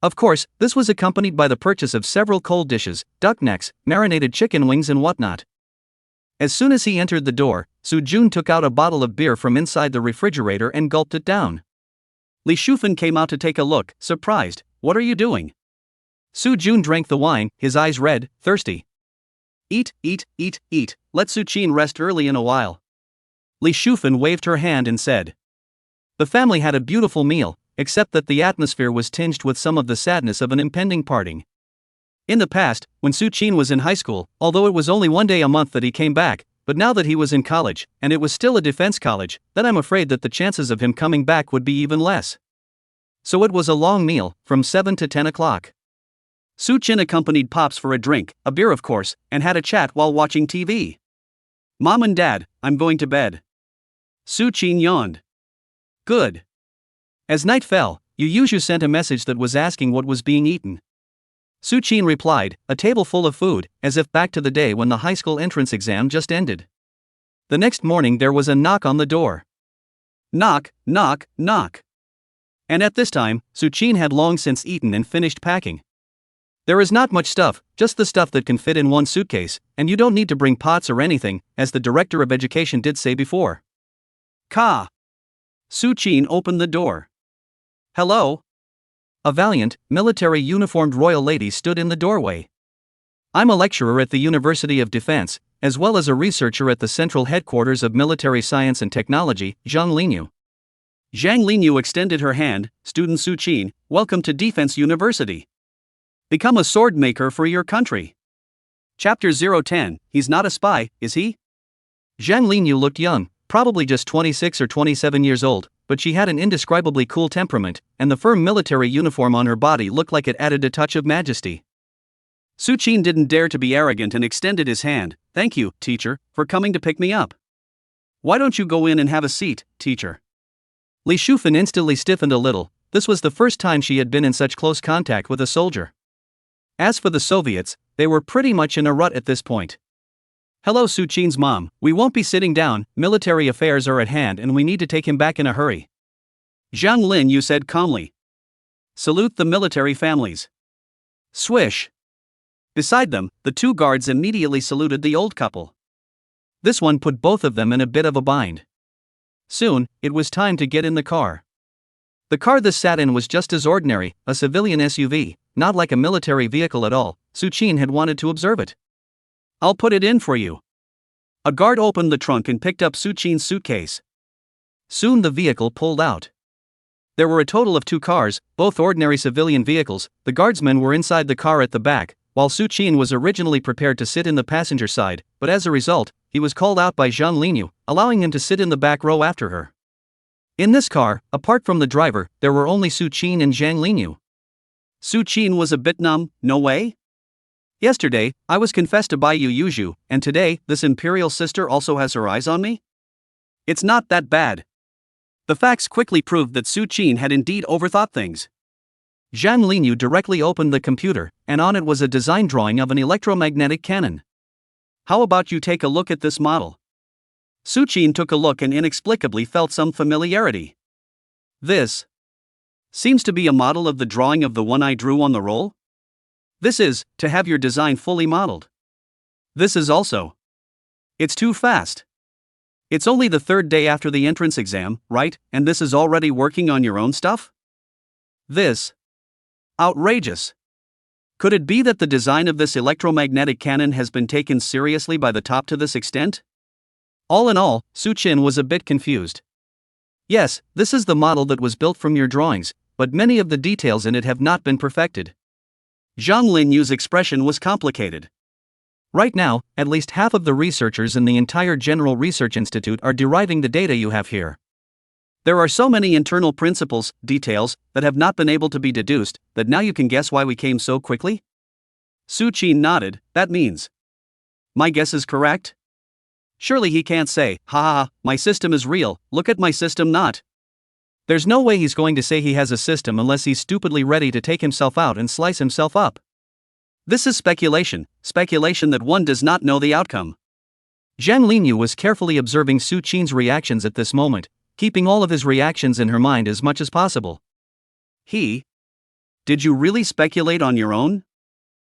Of course, this was accompanied by the purchase of several cold dishes, duck necks, marinated chicken wings and whatnot. As soon as he entered the door, Su Jun took out a bottle of beer from inside the refrigerator and gulped it down. Li Shufan came out to take a look, surprised. What are you doing? Su Jun drank the wine, his eyes red, thirsty. Eat, let Su Qin rest early in a while. Li Shufan waved her hand and said. The family had a beautiful meal, except that the atmosphere was tinged with some of the sadness of an impending parting. In the past, when Su Qin was in high school, although it was only 1 day a month that he came back, but now that he was in college, and it was still a defense college, then I'm afraid that the chances of him coming back would be even less. So it was a long meal, from 7 to 10 o'clock. Su Qin accompanied Pops for a drink, a beer of course, and had a chat while watching TV. Mom and Dad, I'm going to bed. Su Qin yawned. Good. As night fell, Yu sent a message that was asking what was being eaten. Su Qin replied, a table full of food, as if back to the day when the high school entrance exam just ended. The next morning there was a knock on the door. Knock, knock, knock. And at this time, Su Qin had long since eaten and finished packing. There is not much stuff, just the stuff that can fit in one suitcase, and you don't need to bring pots or anything, as the director of education did say before. Ka. Su Qin opened the door. Hello? A valiant, military-uniformed royal lady stood in the doorway. I'm a lecturer at the University of Defense, as well as a researcher at the Central Headquarters of Military Science and Technology, Zhang Linyu. Zhang Linyu extended her hand. Student Su Qin, welcome to Defense University. Become a sword maker for your country. Chapter 010, he's not a spy, is he? Zhang Linyu looked young, probably just 26 or 27 years old, but she had an indescribably cool temperament, and the firm military uniform on her body looked like it added a touch of majesty. Su Qin didn't dare to be arrogant and extended his hand. Thank you, teacher, for coming to pick me up. Why don't you go in and have a seat, teacher? Li Shufan instantly stiffened a little. This was the first time she had been in such close contact with a soldier. As for the Soviets, they were pretty much in a rut at this point. Hello, Su Qin's mom, we won't be sitting down, military affairs are at hand and we need to take him back in a hurry. Zhang Lin Yu said calmly. Salute the military families. Swish. Beside them, the two guards immediately saluted the old couple. This one put both of them in a bit of a bind. Soon, it was time to get in the car. The car they sat in was just as ordinary, a civilian SUV, not like a military vehicle at all. Su Qin had wanted to observe it. I'll put it in for you. A guard opened the trunk and picked up Su Qin's suitcase. Soon the vehicle pulled out. There were a total of 2 cars, both ordinary civilian vehicles. The guardsmen were inside the car at the back, while Su Qin was originally prepared to sit in the passenger side, but as a result, he was called out by Zhang Linyu, allowing him to sit in the back row after her. In this car, apart from the driver, there were only Su Qin and Zhang Linyu. Su Qin was a bit numb. No way? Yesterday, I was confessed to by Yuju, and today, this imperial sister also has her eyes on me? It's not that bad. The facts quickly proved that Su Qin had indeed overthought things. Zhang Linyu directly opened the computer, and on it was a design drawing of an electromagnetic cannon. How about you take a look at this model? Su Qin took a look and inexplicably felt some familiarity. This seems to be a model of the drawing of the one I drew on the roll. This is, to have your design fully modeled. This is also. It's too fast. It's only the 3rd day after the entrance exam, right, and this is already working on your own stuff? This. Outrageous. Could it be that the design of this electromagnetic cannon has been taken seriously by the top to this extent? All in all, Su Qin was a bit confused. Yes, this is the model that was built from your drawings, but many of the details in it have not been perfected. Zhang Linyu's expression was complicated. Right now, at least half of the researchers in the entire General Research Institute are deriving the data you have here. There are so many internal principles, details, that have not been able to be deduced, that now you can guess why we came so quickly? Su Qin nodded. That means. My guess is correct? Surely he can't say, ha ha ha, my system is real, look at my system not. There's no way he's going to say he has a system unless he's stupidly ready to take himself out and slice himself up. This is speculation that one does not know the outcome. Zhang Linyu was carefully observing Su Qin's reactions at this moment, keeping all of his reactions in her mind as much as possible. Did you really speculate on your own?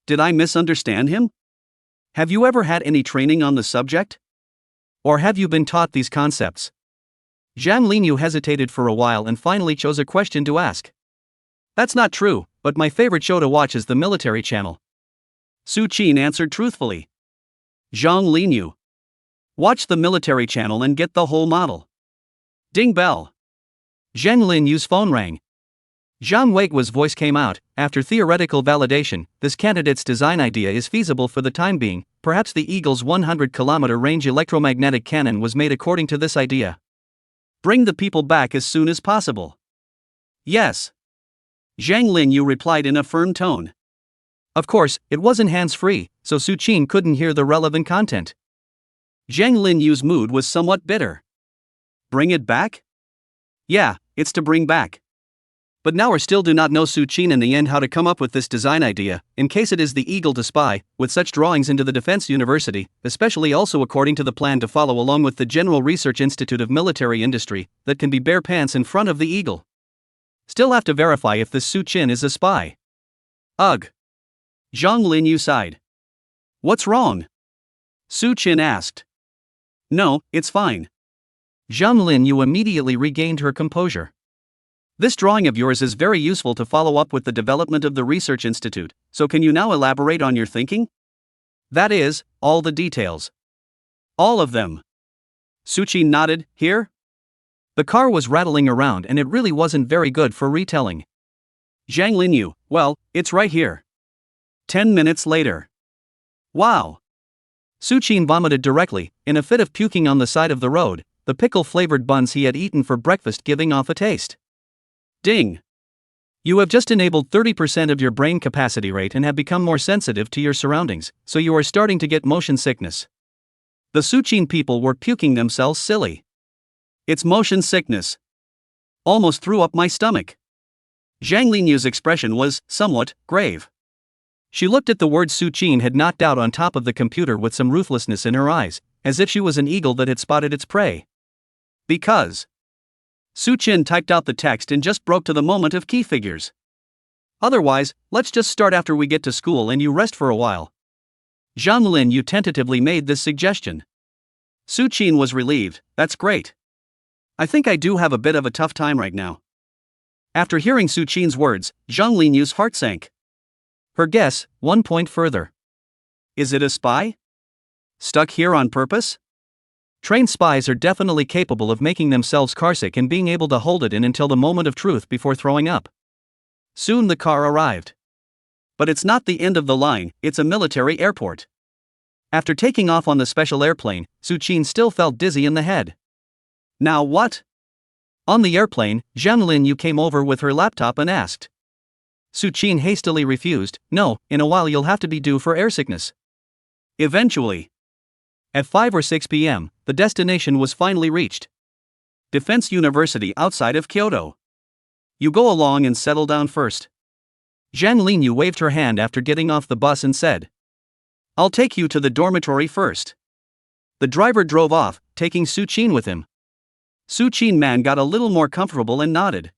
Did I misunderstand him? Have you ever had any training on the subject? Or have you been taught these concepts? Zhang Linyu hesitated for a while and finally chose a question to ask. That's not true, but my favorite show to watch is the military channel. Su Qin answered truthfully. Zhang Linyu. Watch the military channel and get the whole model. Ding bell. Zhang Linyu's phone rang. Zhang Weige's voice came out. After theoretical validation, this candidate's design idea is feasible for the time being. Perhaps the Eagle's 100-kilometer range electromagnetic cannon was made according to this idea. Bring the people back as soon as possible. Yes. Zhang Linyu replied in a firm tone. Of course, it wasn't hands-free, so Su Qin couldn't hear the relevant content. Zhang Linyu's mood was somewhat bitter. Bring it back? Yeah, it's to bring back. But now we still do not know Su Qin in the end how to come up with this design idea, in case it is the Eagle to spy, with such drawings into the Defense University, especially also according to the plan to follow along with the General Research Institute of Military Industry, that can be bare pants in front of the Eagle. Still have to verify if this Su Qin is a spy. Ugh. Zhang Linyu sighed. What's wrong? Su Qin asked. No, it's fine. Zhang Linyu immediately regained her composure. This drawing of yours is very useful to follow up with the development of the Research Institute, so can you now elaborate on your thinking? That is, all the details. All of them. Su Qin nodded. Here? The car was rattling around and it really wasn't very good for retelling. Zhang Linyu, well, it's right here. 10 minutes later. Wow. Su Qin vomited directly, in a fit of puking on the side of the road, the pickle-flavored buns he had eaten for breakfast giving off a taste. Ding. You have just enabled 30% of your brain capacity rate and have become more sensitive to your surroundings, so you are starting to get motion sickness. The Su Qin people were puking themselves silly. It's motion sickness. Almost threw up my stomach. Zhang Linyu's expression was, somewhat, grave. She looked at the word Su Qin had knocked out on top of the computer with some ruthlessness in her eyes, as if she was an eagle that had spotted its prey. Because Su Qin typed out the text and just broke to the moment of key figures. Otherwise, let's just start after we get to school and you rest for a while. Zhang Lin Yu tentatively made this suggestion. Su Qin was relieved. That's great. I think I do have a bit of a tough time right now. After hearing Su Qin's words, Zhang Linyu's heart sank. Her guess, 1 point further. Is it a spy? Stuck here on purpose? Trained spies are definitely capable of making themselves carsick and being able to hold it in until the moment of truth before throwing up. Soon the car arrived. But it's not the end of the line, it's a military airport. After taking off on the special airplane, Su Qin still felt dizzy in the head. Now what? On the airplane, Zhang Linyu came over with her laptop and asked. Su Qin hastily refused. No, in a while you'll have to be due for airsickness. Eventually. At 5 or 6 p.m., the destination was finally reached. Defense University outside of Kyoto. You go along and settle down first. Zhang Linyu waved her hand after getting off the bus and said. I'll take you to the dormitory first. The driver drove off, taking Su Qin with him. Su Qin man got a little more comfortable and nodded.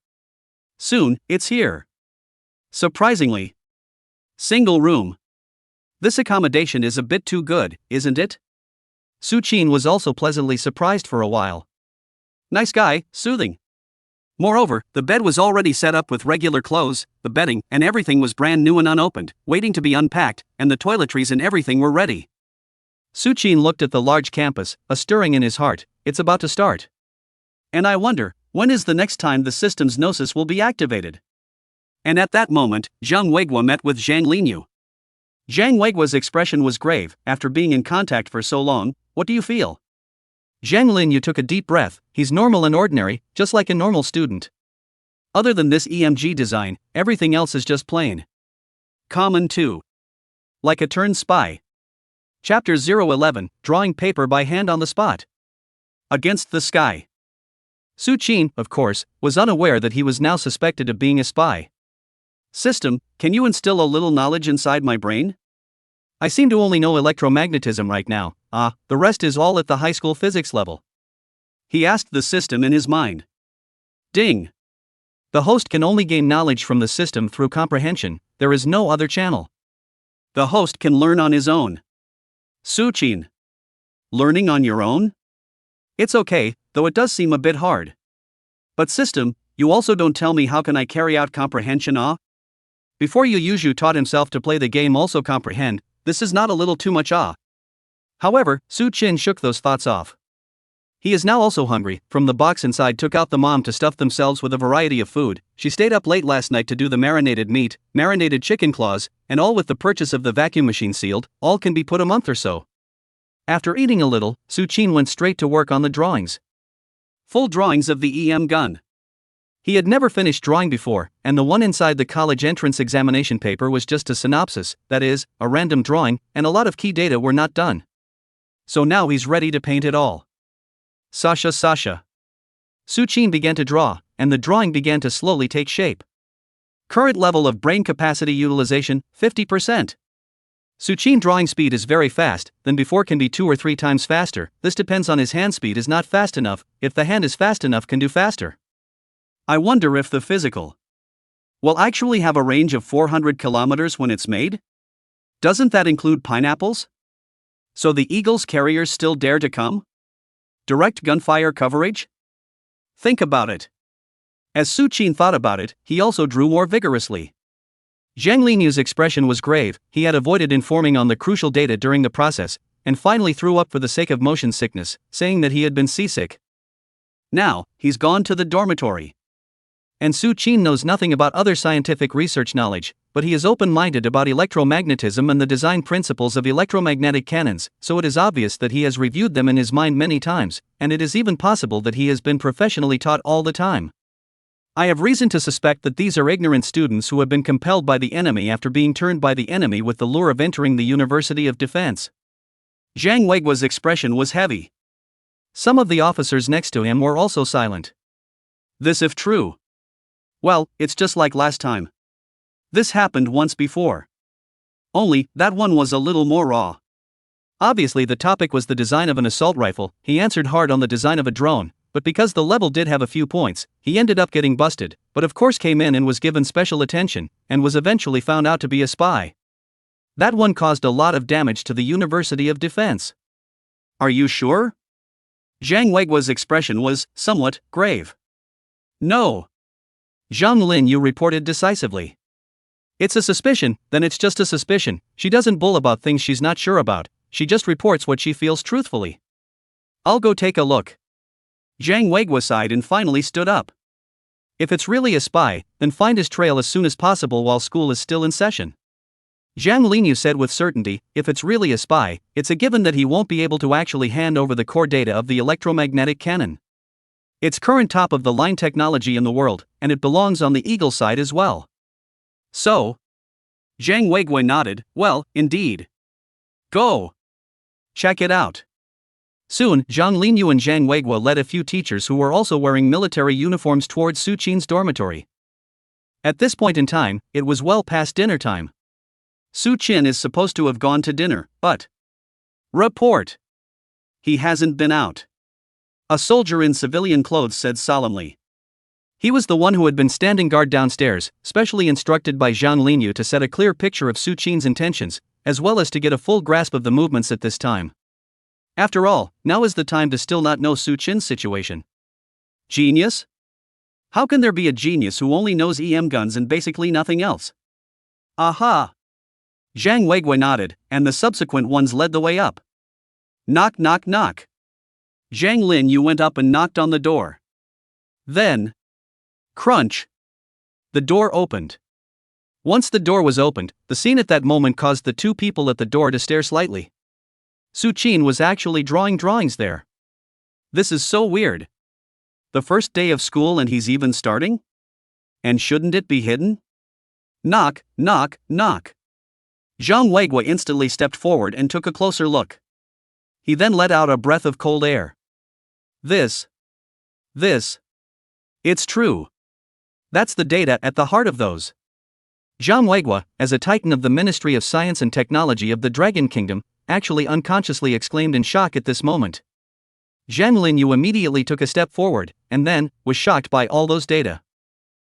Soon, it's here. Surprisingly. Single room. This accommodation is a bit too good, isn't it? Su Qin was also pleasantly surprised for a while. Nice guy, soothing. Moreover, the bed was already set up with regular clothes, the bedding and everything was brand new and unopened, waiting to be unpacked, and the toiletries and everything were ready. Su Qin looked at the large campus, a stirring in his heart. It's about to start. And I wonder, when is the next time the system's gnosis will be activated? And at that moment, Zhang Weiguo met with Zhang Linyu. Zhang Weiguo's expression was grave. After being in contact for so long, what do you feel? Zhang Linyu took a deep breath. He's normal and ordinary, just like a normal student. Other than this EMG design, everything else is just plain common too. Like a turned spy. Chapter 011, Drawing Paper by Hand on the Spot. Against the Sky. Su Qin, of course, was unaware that he was now suspected of being a spy. System, can you instill a little knowledge inside my brain? I seem to only know electromagnetism right now. The rest is all at the high school physics level. He asked the system in his mind. Ding. The host can only gain knowledge from the system through comprehension, there is no other channel. The host can learn on his own. Su Qin. Learning on your own? It's okay, though it does seem a bit hard. But system, you also don't tell me how can I carry out comprehension? Before you taught himself to play the game also comprehend, this is not a little too much. However, Su Qin shook those thoughts off. He is now also hungry. From the box inside took out the mom to stuff themselves with a variety of food. She stayed up late last night to do the marinated meat, marinated chicken claws, and all with the purchase of the vacuum machine sealed, all can be put a month or so. After eating a little, Su Qin went straight to work on the drawings. Full drawings of the EM gun. He had never finished drawing before, and the one inside the college entrance examination paper was just a synopsis, that is, a random drawing, and a lot of key data were not done. So now he's ready to paint it all. Sasha. Su Qin began to draw, and the drawing began to slowly take shape. Current level of brain capacity utilization, 50%. Su Qin drawing speed is very fast, then before can be 2 or 3 times faster. This depends on his hand speed is not fast enough, if the hand is fast enough can do faster. I wonder if the physical will actually have a range of 400 kilometers when it's made? Doesn't that include pineapples? So the Eagles carriers still dare to come? Direct gunfire coverage? Think about it. As Su Qin thought about it, he also drew more vigorously. Zhang Linyu's expression was grave. He had avoided informing on the crucial data during the process, and finally threw up for the sake of motion sickness, saying that he had been seasick. Now, he's gone to the dormitory. And Su Qin knows nothing about other scientific research knowledge, but he is open-minded about electromagnetism and the design principles of electromagnetic cannons, so it is obvious that he has reviewed them in his mind many times, and it is even possible that he has been professionally taught all the time. I have reason to suspect that these are ignorant students who have been compelled by the enemy after being turned by the enemy with the lure of entering the University of Defense. Zhang Weiguo's expression was heavy. Some of the officers next to him were also silent. This if true. Well, it's just like last time. This happened once before. Only, that one was a little more raw. Obviously the topic was the design of an assault rifle. He answered hard on the design of a drone, but because the level did have a few points, he ended up getting busted, but of course came in and was given special attention, and was eventually found out to be a spy. That one caused a lot of damage to the University of Defense. Are you sure? Zhang Weiguo's expression was somewhat grave. No. Zhang Linyu reported decisively. It's a suspicion, then it's just a suspicion. She doesn't bull about things she's not sure about, she just reports what she feels truthfully. I'll go take a look. Zhang Weiguo sighed and finally stood up. If it's really a spy, then find his trail as soon as possible while school is still in session. Zhang Linyu said with certainty, if it's really a spy, it's a given that he won't be able to actually hand over the core data of the electromagnetic cannon. It's current top-of-the-line technology in the world, and it belongs on the Eagle side as well. So? Zhang Weiguo nodded, well, indeed. Go! Check it out. Soon, Zhang Linyu and Zhang Weiguo led a few teachers who were also wearing military uniforms towards Su Qin's dormitory. At this point in time, it was well past dinner time. Su Qin is supposed to have gone to dinner, but... Report! He hasn't been out. A soldier in civilian clothes said solemnly. He was the one who had been standing guard downstairs, specially instructed by Zhang Linyu to set a clear picture of Su Qin's intentions, as well as to get a full grasp of the movements at this time. After all, now is the time to still not know Su Qin's situation. Genius? How can there be a genius who only knows EM guns and basically nothing else? Aha! Zhang Weiguo nodded, and the subsequent ones led the way up. Knock knock knock. Zhang Linyu went up and knocked on the door. Then... crunch! The door opened. Once the door was opened, the scene at that moment caused the two people at the door to stare slightly. Su Qin was actually drawing drawings there. This is so weird. The first day of school and he's even starting? And shouldn't it be hidden? Knock, knock, knock. Zhang Weiguo instantly stepped forward and took a closer look. He then let out a breath of cold air. This. It's true. That's the data at the heart of those. Zhang Weiguo, as a titan of the Ministry of Science and Technology of the Dragon Kingdom, actually unconsciously exclaimed in shock at this moment. Zhang Linyu immediately took a step forward, and then, was shocked by all those data.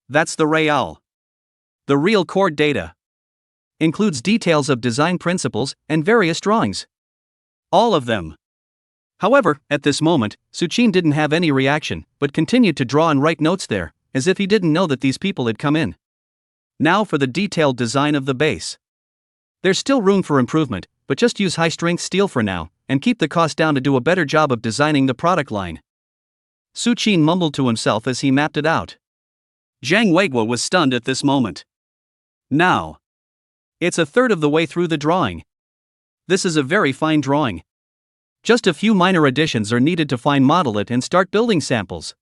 That's the real. The real core data. Includes details of design principles and various drawings. All of them. However, at this moment, Su Qin didn't have any reaction, but continued to draw and write notes there, as if he didn't know that these people had come in. Now for the detailed design of the base. There's still room for improvement, but just use high-strength steel for now, and keep the cost down to do a better job of designing the product line. Su Qin mumbled to himself as he mapped it out. Zhang Weiguo was stunned at this moment. Now. It's a third of the way through the drawing. This is a very fine drawing. Just a few minor additions are needed to fine model it and start building samples.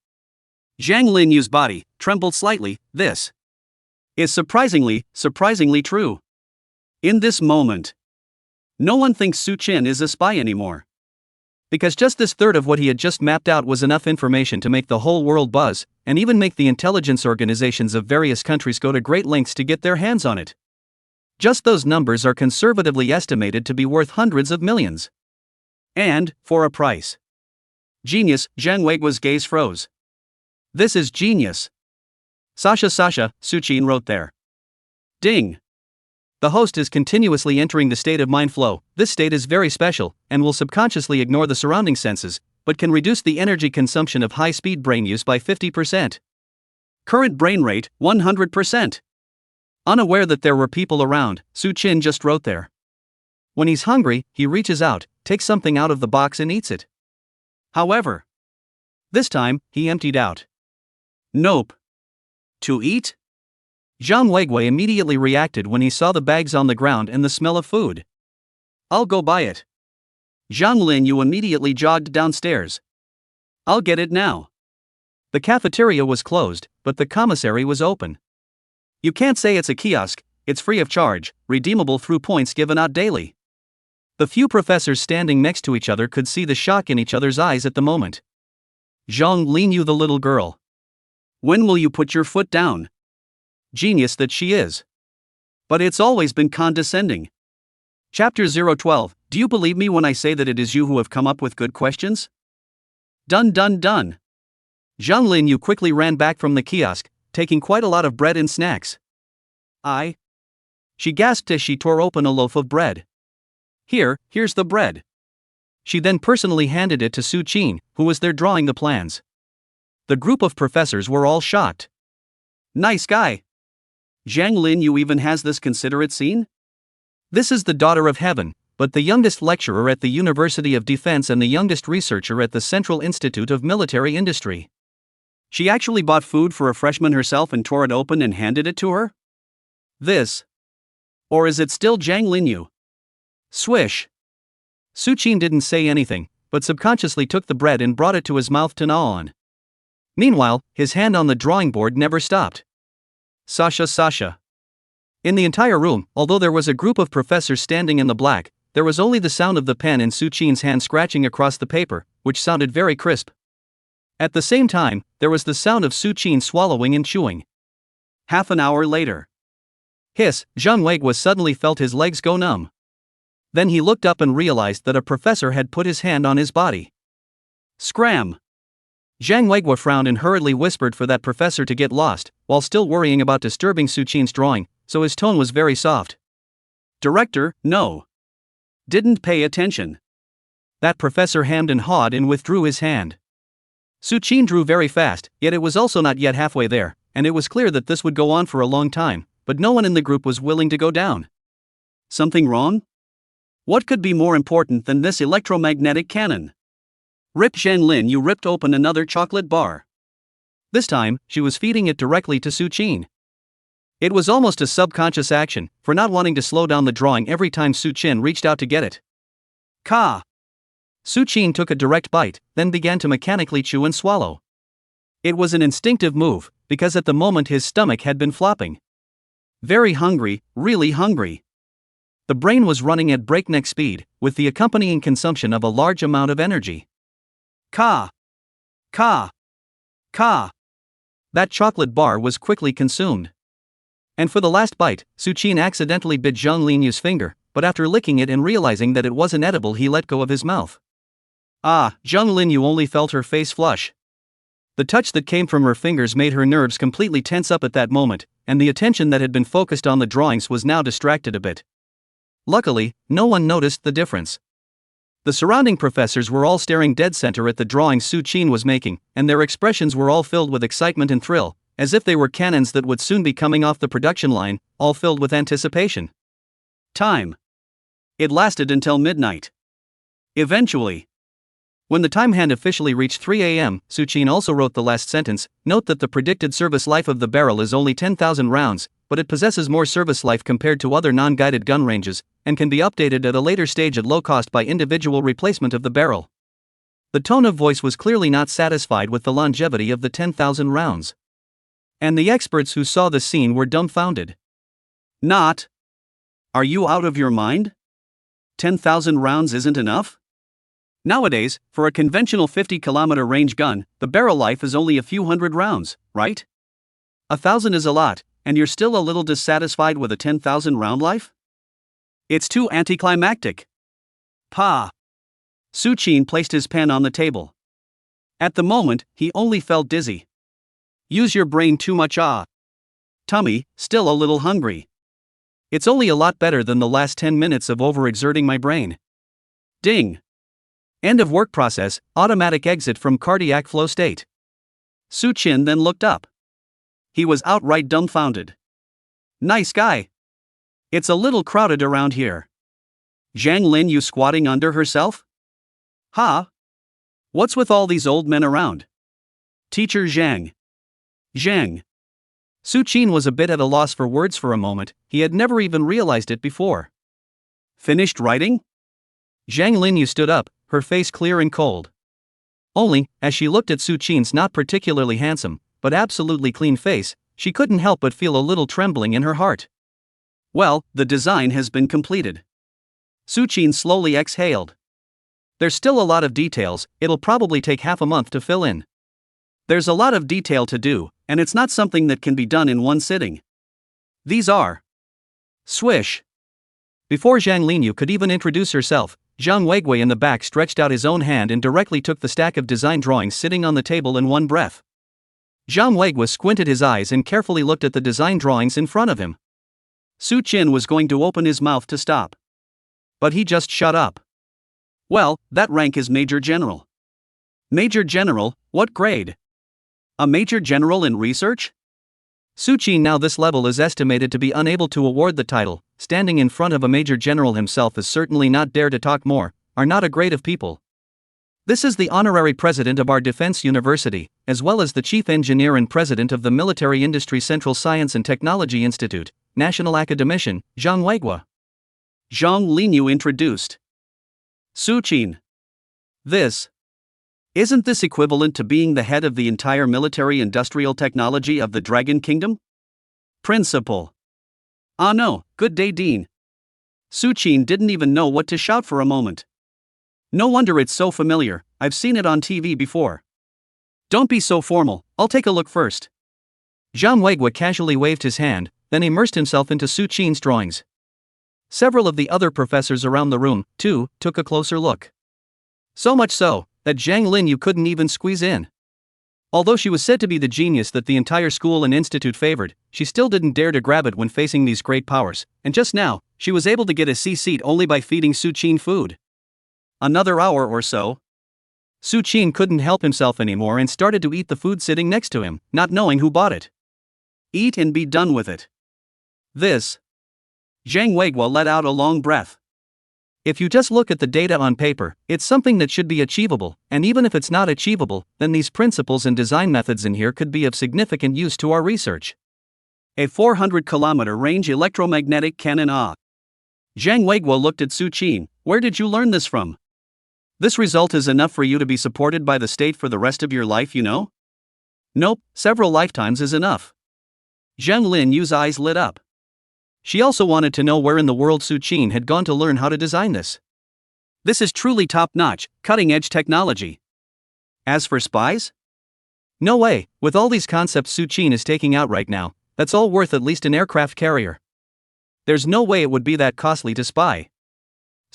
Zhang Linyu's body trembled slightly. This is surprisingly true. In this moment, no one thinks Su Qin is a spy anymore. Because just this third of what he had just mapped out was enough information to make the whole world buzz, and even make the intelligence organizations of various countries go to great lengths to get their hands on it. Just those numbers are conservatively estimated to be worth hundreds of millions. And, for a price. Genius, Zhang Weiguo's gaze froze. This is genius. Sasha, Su Qin wrote there. Ding. The host is continuously entering the state of mind flow. This state is very special, and will subconsciously ignore the surrounding senses, but can reduce the energy consumption of high-speed brain use by 50%. Current brain rate, 100%. Unaware that there were people around, Su Qin just wrote there. When he's hungry, he reaches out, takes something out of the box and eats it. However, this time, he emptied out. Nope. To eat? Zhang Weiguo immediately reacted when he saw the bags on the ground and the smell of food. I'll go buy it. Zhang Linyu immediately jogged downstairs. I'll get it now. The cafeteria was closed, but the commissary was open. You can't say it's a kiosk, it's free of charge, redeemable through points given out daily. The few professors standing next to each other could see the shock in each other's eyes at the moment. Zhang Linyu, the little girl. When will you put your foot down? Genius that she is. But it's always been condescending. Chapter 012, do you believe me when I say that it is you who have come up with good questions? Done. Zhang Linyu quickly ran back from the kiosk, taking quite a lot of bread and snacks. She gasped as she tore open a loaf of bread. Here's the bread. She then personally handed it to Su Qin, who was there drawing the plans. The group of professors were all shocked. Nice guy. Zhang Linyu even has this considerate scene? This is the daughter of heaven, but the youngest lecturer at the University of Defense and the youngest researcher at the Central Institute of Military Industry. She actually bought food for a freshman herself and tore it open and handed it to her? This. Or is it still Zhang Linyu? Swish. Su Qin didn't say anything, but subconsciously took the bread and brought it to his mouth to gnaw on. Meanwhile, his hand on the drawing board never stopped. Sasha. In the entire room, although there was a group of professors standing in the black, there was only the sound of the pen in Su Qin's hand scratching across the paper, which sounded very crisp. At the same time, there was the sound of Su Qin swallowing and chewing. Half an hour later. Hiss, Zhang Weiguo suddenly felt his legs go numb. Then he looked up and realized that a professor had put his hand on his body. Scram! Zhang Weiguo frowned and hurriedly whispered for that professor to get lost, while still worrying about disturbing Su Qin's drawing, so his tone was very soft. Director, no. Didn't pay attention. That professor hemmed and hawed and withdrew his hand. Su Qin drew very fast, yet it was also not yet halfway there, and it was clear that this would go on for a long time, but no one in the group was willing to go down. Something wrong? What could be more important than this electromagnetic cannon? Rip Zhang Linyu ripped open another chocolate bar. This time, she was feeding it directly to Su Qin. It was almost a subconscious action, for not wanting to slow down the drawing every time Su Qin reached out to get it. Ka! Su Qin took a direct bite, then began to mechanically chew and swallow. It was an instinctive move, because at the moment his stomach had been flopping. Very hungry, really hungry. The brain was running at breakneck speed, with the accompanying consumption of a large amount of energy. Ka! That chocolate bar was quickly consumed. And for the last bite, Su Qin accidentally bit Zhang Linyu's finger, but after licking it and realizing that it wasn't edible, he let go of his mouth. Zhang Linyu only felt her face flush. The touch that came from her fingers made her nerves completely tense up at that moment, and the attention that had been focused on the drawings was now distracted a bit. Luckily, no one noticed the difference. The surrounding professors were all staring dead center at the drawings Su Qin was making, and their expressions were all filled with excitement and thrill, as if they were cannons that would soon be coming off the production line, all filled with anticipation. Time. It lasted until midnight. Eventually. When the time hand officially reached 3 a.m., Su Qin also wrote the last sentence. Note that the predicted service life of the barrel is only 10,000 rounds, but it possesses more service life compared to other non-guided gun ranges, and can be updated at a later stage at low cost by individual replacement of the barrel. The tone of voice was clearly not satisfied with the longevity of the 10,000 rounds. And the experts who saw the scene were dumbfounded. Not. Are you out of your mind? 10,000 rounds isn't enough? Nowadays, for a conventional 50-kilometer range gun, the barrel life is only a few hundred rounds, right? 1,000 is a lot, and you're still a little dissatisfied with a 10,000 round life? It's too anticlimactic. Pa! Su Qin placed his pen on the table. At the moment, he only felt dizzy. Use your brain too much. Tummy, still a little hungry. It's only a lot better than the last 10 minutes of overexerting my brain. Ding! End of work process, automatic exit from cardiac flow state. Su Qin then looked up. He was outright dumbfounded. Nice guy. It's a little crowded around here. Zhang Linyu squatting under herself? What's with all these old men around? Teacher Zhang. Su Qin was a bit at a loss for words for a moment. He had never even realized it before. Finished writing? Zhang Linyu stood up, her face clear and cold. Only, as she looked at Su Qin's not particularly handsome, but absolutely clean face, she couldn't help but feel a little trembling in her heart. Well, the design has been completed. Su Qin slowly exhaled. There's still a lot of details, it'll probably take half a month to fill in. There's a lot of detail to do, and it's not something that can be done in one sitting. These are. Swish. Before Zhang Linyu could even introduce herself, Zhang Weiguo in the back stretched out his own hand and directly took the stack of design drawings sitting on the table in one breath. Zhang Weiguo squinted his eyes and carefully looked at the design drawings in front of him. Su Qin was going to open his mouth to stop. But he just shut up. Well, that rank is Major General. Major General, what grade? A Major General in research? Su Qin now this level is estimated to be unable to award the title. Standing in front of a Major General himself is certainly not dare to talk more, are not a grade of people. This is the honorary president of our defense university, as well as the chief engineer and president of the Military Industry Central Science and Technology Institute, National Academician, Zhang Weiguo. Zhang Linyu introduced. Su Qin. Isn't this equivalent to being the head of the entire military industrial technology of the Dragon Kingdom? Principal. Ah no, good day Dean. Su Qin didn't even know what to shout for a moment. No wonder it's so familiar, I've seen it on TV before. Don't be so formal, I'll take a look first. Zhang Weiguo casually waved his hand, then immersed himself into Su Qin's drawings. Several of the other professors around the room, too, took a closer look. So much so, that Zhang Linyu couldn't even squeeze in. Although she was said to be the genius that the entire school and institute favored, she still didn't dare to grab it when facing these great powers, and just now, she was able to get a C-seat only by feeding Su Qin food. Another hour or so. Su Qin couldn't help himself anymore and started to eat the food sitting next to him, not knowing who bought it. Eat and be done with it. Zhang Weiguo let out a long breath. If you just look at the data on paper, it's something that should be achievable, and even if it's not achievable, then these principles and design methods in here could be of significant use to our research. A 400-kilometer range electromagnetic cannon. Zhang Weiguo looked at Su Qin. Where did you learn this from? This result is enough for you to be supported by the state for the rest of your life, you know? Nope, several lifetimes is enough. Zhang Linyu's eyes lit up. She also wanted to know where in the world Su Qin had gone to learn how to design this. This is truly top-notch, cutting-edge technology. As for spies? No way, with all these concepts Su Qin is taking out right now, that's all worth at least an aircraft carrier. There's no way it would be that costly to spy.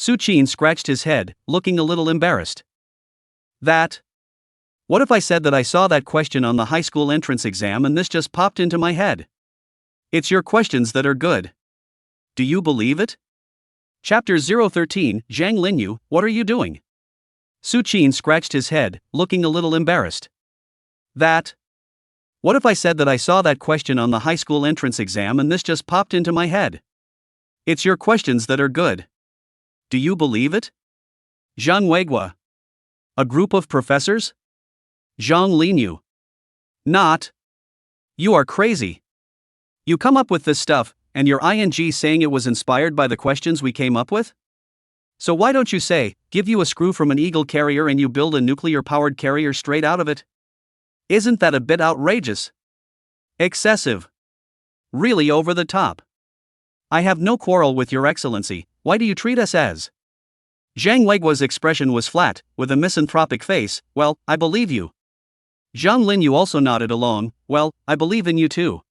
Su Qin scratched his head, looking a little embarrassed. What if I said that I saw that question on the high school entrance exam and this just popped into my head? It's your questions that are good. Do you believe it? Chapter 013, Zhang Linyu, what are you doing? Su Qin scratched his head, looking a little embarrassed. What if I said that I saw that question on the high school entrance exam and this just popped into my head? It's your questions that are good. Do you believe it? Zhang Weiguo. A group of professors? Zhang Linyu. Not. You are crazy. You come up with this stuff, and your ing saying it was inspired by the questions we came up with? So why don't you say, give you a screw from an Eagle carrier and you build a nuclear-powered carrier straight out of it? Isn't that a bit outrageous? Excessive. Really over the top. I have no quarrel with your excellency, why do you treat us as? Zhang Weiguo's expression was flat, with a misanthropic face. Well, I believe you. Zhang Linyu also nodded along. Well, I believe in you too.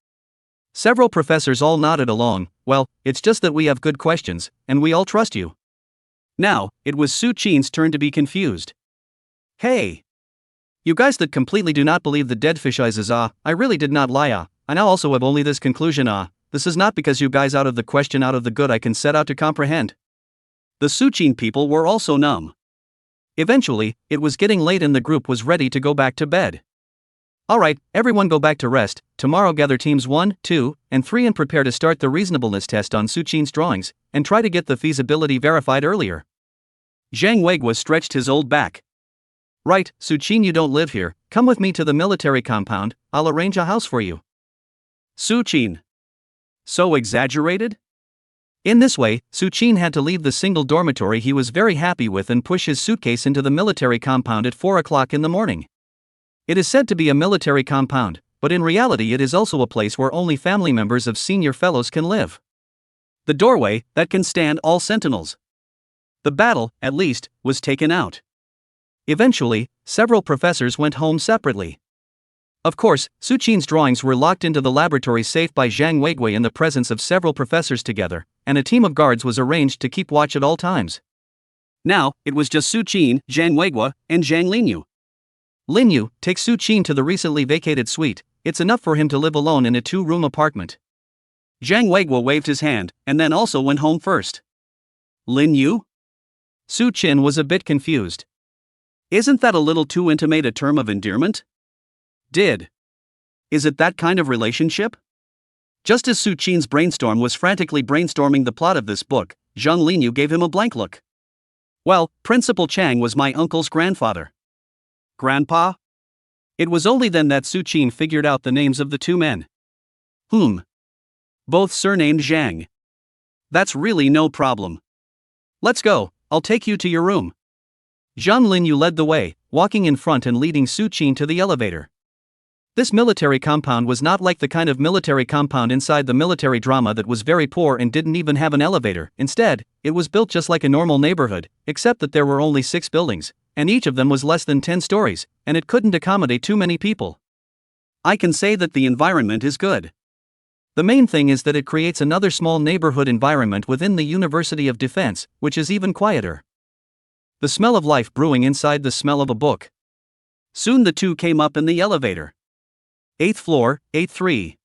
Several professors all nodded along. Well, it's just that we have good questions, and we all trust you. Now, it was Su Qin's turn to be confused. Hey! You guys that completely do not believe the dead fish eyes is I really did not lie I now also have only this conclusion this is not because you guys out of the question out of the good I can set out to comprehend. The Su Qin people were also numb. Eventually, it was getting late and the group was ready to go back to bed. Alright, everyone go back to rest. Tomorrow gather teams 1, 2, and 3 and prepare to start the reasonableness test on Su Qin's drawings, and try to get the feasibility verified earlier. Zhang Weiguo stretched his old back. Right, Su Qin, you don't live here, come with me to the military compound, I'll arrange a house for you. Su Qin. So exaggerated? In this way, Su Qin had to leave the single dormitory he was very happy with and push his suitcase into the military compound at 4 o'clock in the morning. It is said to be a military compound, but in reality it is also a place where only family members of senior fellows can live. The doorway, that can stand all sentinels. The battle, at least, was taken out. Eventually, several professors went home separately. Of course, Su Qin's drawings were locked into the laboratory safe by Zhang Weiguo in the presence of several professors together, and a team of guards was arranged to keep watch at all times. Now, it was just Su Qin, Zhang Weiguo, and Zhang Linyu. Lin Yu, take Su Qin to the recently vacated suite, it's enough for him to live alone in a 2-room apartment. Zhang Weiguo waved his hand, and then also went home first. Lin Yu? Su Qin was a bit confused. Isn't that a little too intimate a term of endearment? Is it that kind of relationship? Just as Su Qin's brainstorm was frantically brainstorming the plot of this book, Zhang Linyu gave him a blank look. Well, Principal Chang was my uncle's grandfather. Grandpa? It was only then that Su Qin figured out the names of the two men. Both surnamed Zhang. That's really no problem. Let's go, I'll take you to your room. Zhang Linyu led the way, walking in front and leading Su Qin to the elevator. This military compound was not like the kind of military compound inside the military drama that was very poor and didn't even have an elevator. Instead, it was built just like a normal neighborhood, except that there were only 6 buildings, and each of them was less than 10 stories, and it couldn't accommodate too many people. I can say that the environment is good. The main thing is that it creates another small neighborhood environment within the University of Defense, which is even quieter. The smell of life brewing inside the smell of a book. Soon the two came up in the elevator. 8th floor, 8-3.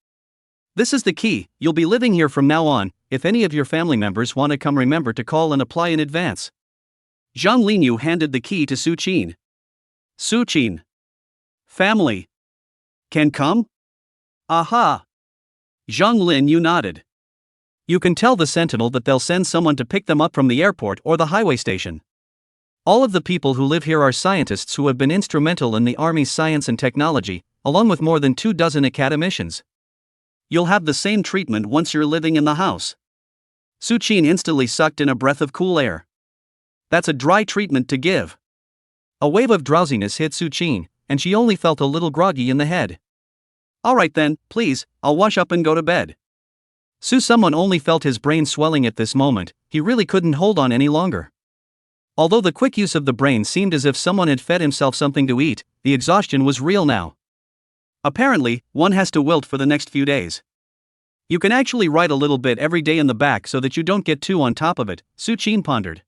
This is the key, you'll be living here from now on. If any of your family members want to come, remember to call and apply in advance. Zhang Linyu handed the key to Su Qin. Su Qin. Family. Can come? Aha. Zhang Linyu nodded. You can tell the sentinel that they'll send someone to pick them up from the airport or the highway station. All of the people who live here are scientists who have been instrumental in the Army's science and technology, along with more than 24 academicians. You'll have the same treatment once you're living in the house. Su Qin instantly sucked in a breath of cool air. That's a dry treatment to give. A wave of drowsiness hit Su Qin, and she only felt a little groggy in the head. Alright then, please, I'll wash up and go to bed. Someone only felt his brain swelling at this moment, he really couldn't hold on any longer. Although the quick use of the brain seemed as if someone had fed himself something to eat, the exhaustion was real now. Apparently, one has to wilt for the next few days. You can actually write a little bit every day in the back so that you don't get too on top of it, Su Qin pondered.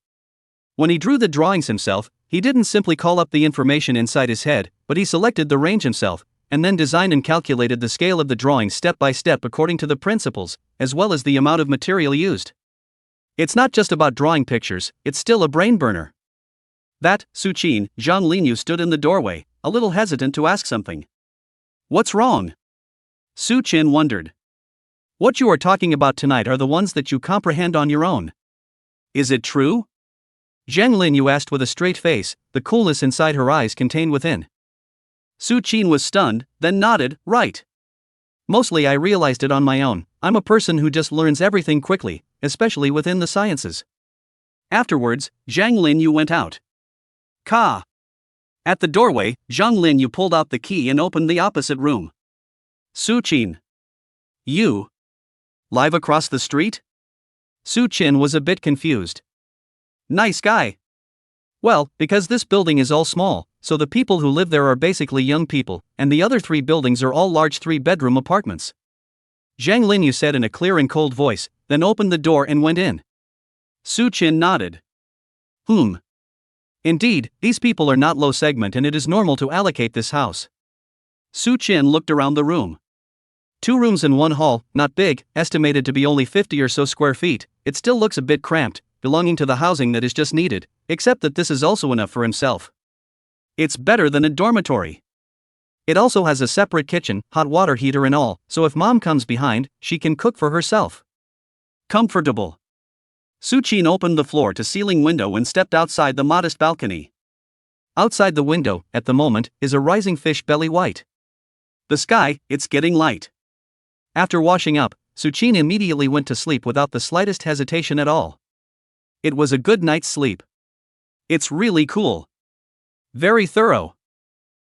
When he drew the drawings himself, he didn't simply call up the information inside his head, but he selected the range himself, and then designed and calculated the scale of the drawing step by step according to the principles, as well as the amount of material used. It's not just about drawing pictures, it's still a brain burner. That, Su Qin, Zhang Linyu stood in the doorway, a little hesitant to ask something. What's wrong? Su Qin wondered. What you are talking about tonight are the ones that you comprehend on your own. Is it true? Zhang Linyu asked with a straight face, the coolness inside her eyes contained within. Su Qin was stunned, then nodded, right. Mostly I realized it on my own. I'm a person who just learns everything quickly, especially within the sciences. Afterwards, Zhang Linyu went out. At the doorway, Zhang Linyu pulled out the key and opened the opposite room. Su Qin. You? Live across the street? Su Qin was a bit confused. Nice guy. Well, because this building is all small, so the people who live there are basically young people, and the other 3 buildings are all large 3-bedroom apartments. Zhang Linyu said in a clear and cold voice, then opened the door and went in. Su Qin nodded. Indeed, these people are not low segment and it is normal to allocate this house. Su Qin looked around the room. 2 rooms and 1 hall, not big, estimated to be only 50 or so square feet, it still looks a bit cramped, belonging to the housing that is just needed, except that this is also enough for himself. It's better than a dormitory. It also has a separate kitchen, hot water heater and all, so if mom comes behind, she can cook for herself. Comfortable. Su Qin opened the floor-to-ceiling window and stepped outside the modest balcony. Outside the window, at the moment, is a rising fish belly white. The sky, it's getting light. After washing up, Su Qin immediately went to sleep without the slightest hesitation at all. It was a good night's sleep. It's really cool. Very thorough.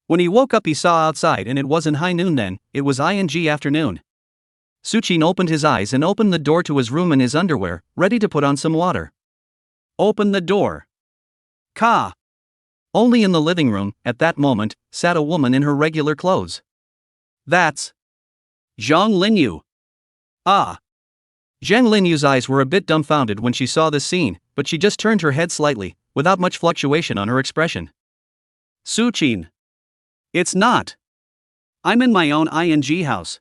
When he woke up he saw outside and it wasn't high noon then, it was ing afternoon. Su Qin opened his eyes and opened the door to his room in his underwear, ready to put on some water. Open the door. Only in the living room, at that moment, sat a woman in her regular clothes. That's Zhang Linyu. Zhang Linyu's eyes were a bit dumbfounded when she saw this scene, but she just turned her head slightly, without much fluctuation on her expression. Su Qin. It's not. I'm in my own ing house.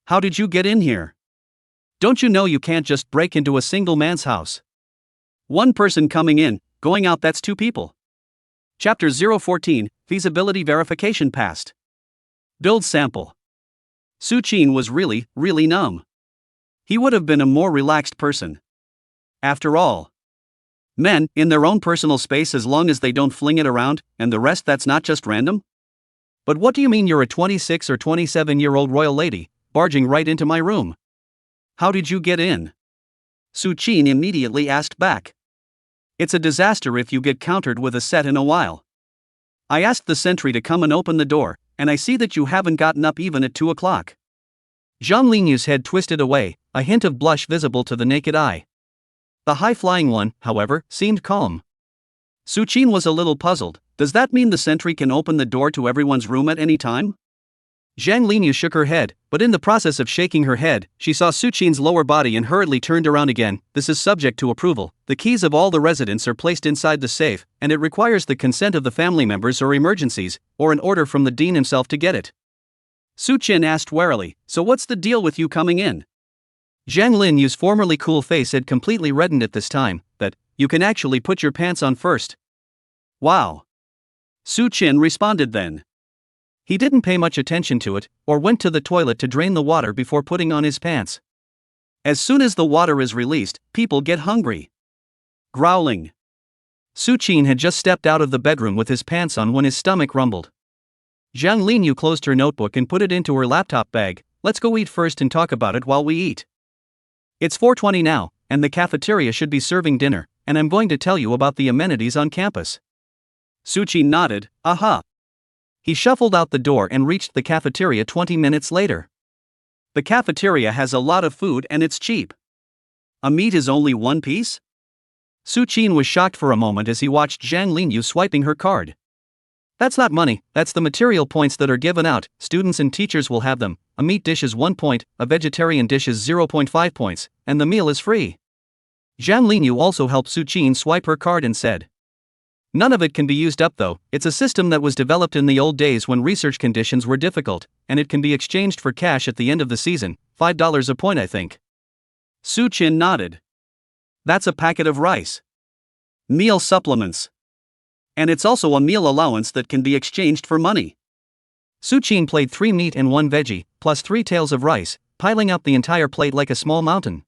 How did you get in here? Don't you know you can't just break into a single man's house? One person coming in, going out, that's two people. Chapter 014, Feasibility Verification Passed. Build sample. Su-chin was really numb. He would have been a more relaxed person. After all, men, in their own personal space as long as they don't fling it around, and the rest that's not just random? But what do you mean you're a 26 or 27-year-old royal lady, barging right into my room? How did you get in? Su-chin immediately asked back. It's a disaster if you get countered with a set in a while. I asked the sentry to come and open the door, and I see that you haven't gotten up even at 2 o'clock. Zhang Lingyu's head twisted away, a hint of blush visible to the naked eye. The high-flying one, however, seemed calm. Su-chin was a little puzzled. Does that mean the sentry can open the door to everyone's room at any time? Zhang Lingyu shook her head, but in the process of shaking her head, she saw Su-chin's lower body and hurriedly turned around again. This is subject to approval. The keys of all the residents are placed inside the safe, and it requires the consent of the family members or emergencies, or an order from the dean himself to get it. Su-chin asked warily, so what's the deal with you coming in? Zhang Linyu's formerly cool face had completely reddened at this time. That, you can actually put your pants on first. Wow. Su-chin responded then. He didn't pay much attention to it, or went to the toilet to drain the water before putting on his pants. As soon as the water is released, people get hungry. Growling. Su-chin had just stepped out of the bedroom with his pants on when his stomach rumbled. Zhang Linyu closed her notebook and put it into her laptop bag. Let's go eat first and talk about it while we eat. It's 4:20 now, and the cafeteria should be serving dinner, and I'm going to tell you about the amenities on campus. Su-chin nodded, aha. He shuffled out the door and reached the cafeteria 20 minutes later. The cafeteria has a lot of food and it's cheap. A meat is only 1 piece? Su-chin was shocked for a moment as he watched Zhang Linyu swiping her card. That's not money, that's the material points that are given out. Students and teachers will have them. A meat dish is 1 point, a vegetarian dish is 0.5 points, and the meal is free. Zhang Linyu also helped Su-chin swipe her card and said, none of it can be used up though. It's a system that was developed in the old days when research conditions were difficult, and it can be exchanged for cash at the end of the season, $5 a point I think. Su-chin nodded. That's a packet of rice. Meal supplements. And it's also a meal allowance that can be exchanged for money. Su-chin played 3 meat and 1 veggie, plus 3 tails of rice, piling up the entire plate like a small mountain.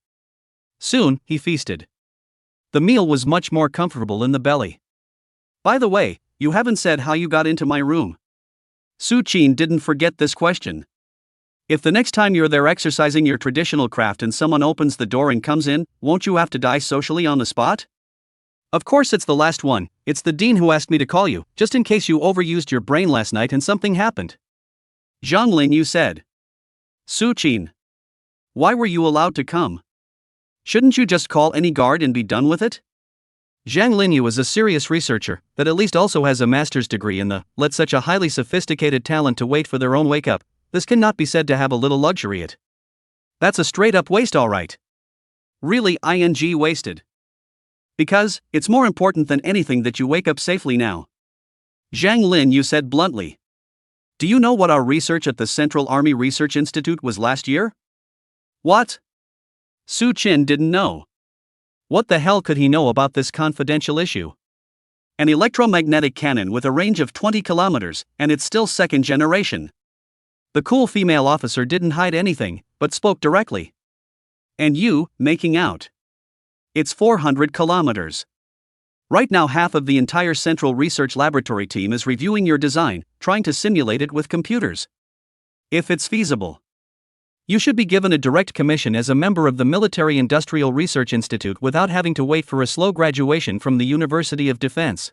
Soon, he feasted. The meal was much more comfortable in the belly. By the way, you haven't said how you got into my room. Su-chin didn't forget this question. If the next time you're there exercising your traditional craft and someone opens the door and comes in, won't you have to die socially on the spot? Of course it's the last one. It's the dean who asked me to call you, just in case you overused your brain last night and something happened. Zhang Linyu said. Su-chin. Why were you allowed to come? Shouldn't you just call any guard and be done with it? Zhang Linyu is a serious researcher that at least also has a master's degree in the, let such a highly sophisticated talent to wait for their own wake-up. This cannot be said to have a little luxury it. That's a straight-up waste alright. Really wasted. Because, it's more important than anything that you wake up safely now. Zhang Linyu said bluntly. Do you know what our research at the Central Army Research Institute was last year? What? Su-chin didn't know. What the hell could he know about this confidential issue? An electromagnetic cannon with a range of 20 kilometers, and it's still second generation. The cool female officer didn't hide anything, but spoke directly. And you, making out. It's 400 kilometers. Right now half of the entire Central Research Laboratory team is reviewing your design, trying to simulate it with computers. If it's feasible. You should be given a direct commission as a member of the Military Industrial Research Institute without having to wait for a slow graduation from the University of Defense.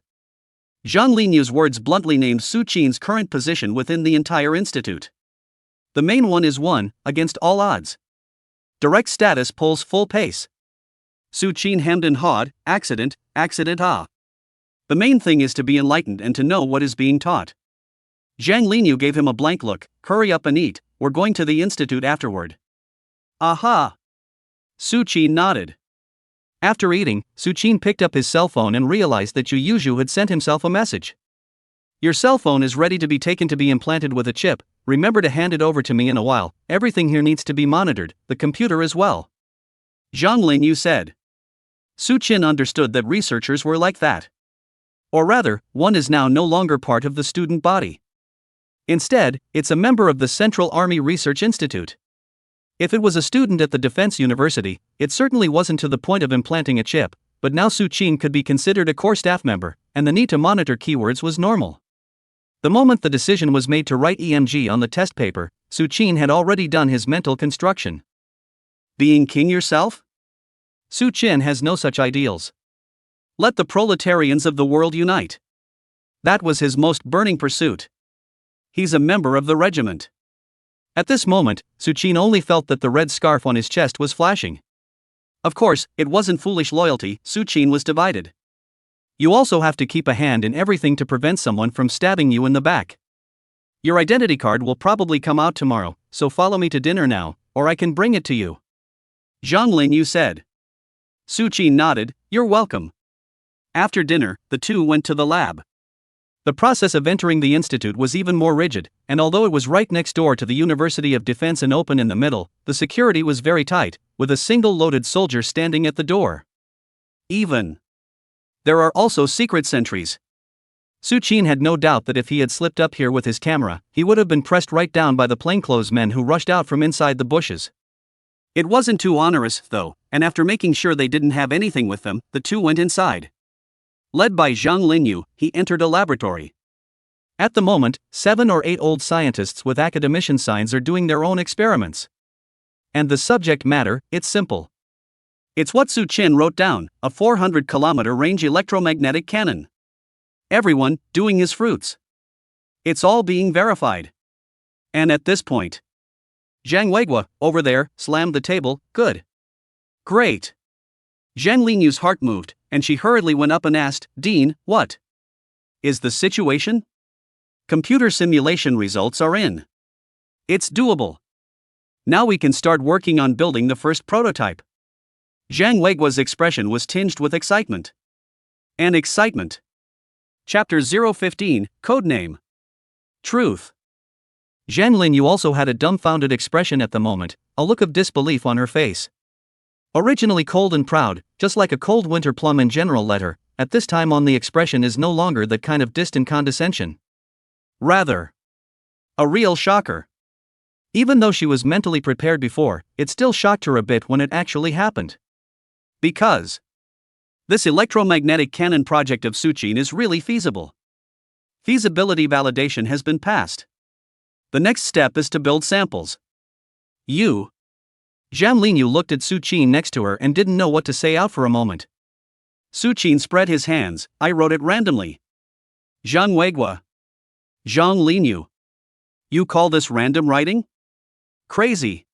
Zhang Linyu's words bluntly named Su-chin's current position within the entire institute. The main one is 1, against all odds. Direct status pulls full pace. Su-chin hemmed and hawed, accident, ah. The main thing is to be enlightened and to know what is being taught. Zhang Linyu gave him a blank look. Hurry up and eat, we're going to the institute afterward. Aha! Su-chin nodded. After eating, Su-chin picked up his cell phone and realized that Yu Yuzhu had sent himself a message. Your cell phone is ready to be taken to be implanted with a chip. Remember to hand it over to me in a while. Everything here needs to be monitored, the computer as well. Zhang Linyu said. Su Qin understood that researchers were like that. Or rather, one is now no longer part of the student body. Instead, it's a member of the Central Army Research Institute. If it was a student at the Defense University, it certainly wasn't to the point of implanting a chip, but now Su Qin could be considered a core staff member, and the need to monitor keywords was normal. The moment the decision was made to write EMG on the test paper, Su Qin had already done his mental construction. Being king yourself? Su Qin has no such ideals. Let the proletarians of the world unite. That was his most burning pursuit. He's a member of the regiment. At this moment, Su Qin only felt that the red scarf on his chest was flashing. Of course, it wasn't foolish loyalty. Su Qin was divided. You also have to keep a hand in everything to prevent someone from stabbing you in the back. Your identity card will probably come out tomorrow, so follow me to dinner now, or I can bring it to you. Zhang Linyu said. Su Qin nodded, you're welcome. After dinner, the two went to the lab. The process of entering the institute was even more rigid, and although it was right next door to the University of Defense and open in the middle, the security was very tight, with a single loaded soldier standing at the door. There are also secret sentries. Su Qin had no doubt that if he had slipped up here with his camera, he would have been pressed right down by the plainclothes men who rushed out from inside the bushes. It wasn't too onerous, though, and after making sure they didn't have anything with them, the two went inside. Led by Zhang Linyu, he entered a laboratory. At the moment, 7 or 8 old scientists with academician signs are doing their own experiments. And the subject matter, it's simple. It's what Su Qin wrote down, a 400-kilometer range electromagnetic cannon. Everyone, doing his fruits. It's all being verified. And at this point, Zhang Weiguo, over there, slammed the table. Good. Great. Zhang Linyu's heart moved, and she hurriedly went up and asked, Dean, what is the situation? Computer simulation results are in. It's doable. Now we can start working on building the first prototype. Zhang Weiguo's expression was tinged with excitement. And excitement. Chapter 015, Codename. Truth. Zhang Linyu also had a dumbfounded expression at the moment, a look of disbelief on her face. Originally cold and proud, just like a cold winter plum in general letter, at this time on the expression is no longer that kind of distant condescension. Rather, a real shocker. Even though she was mentally prepared before, it still shocked her a bit when it actually happened. Because this electromagnetic cannon project of Su Qin is really feasible. Feasibility validation has been passed. The next step is to build samples. Zhang Linyu looked at Su Qin next to her and didn't know what to say out for a moment. Su Qin spread his hands. I wrote it randomly. Zhang Weiguo. Zhang Linyu. You call this random writing? Crazy.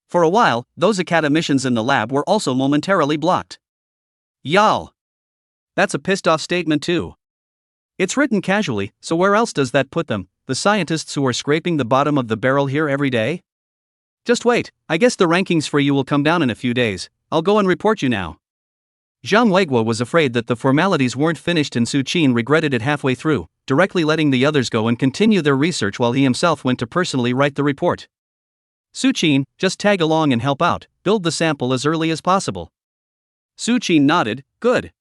For a while, those academicians in the lab were also momentarily blocked. Y'all. That's a pissed off statement too. It's written casually, so where else does that put them, the scientists who are scraping the bottom of the barrel here every day? Just wait, I guess the rankings for you will come down in a few days. I'll go and report you now. Zhang Weiguo was afraid that the formalities weren't finished and Su Qin regretted it halfway through, directly letting the others go and continue their research while he himself went to personally write the report. Su Qin, just tag along and help out, build the sample as early as possible. Su Qin nodded, good.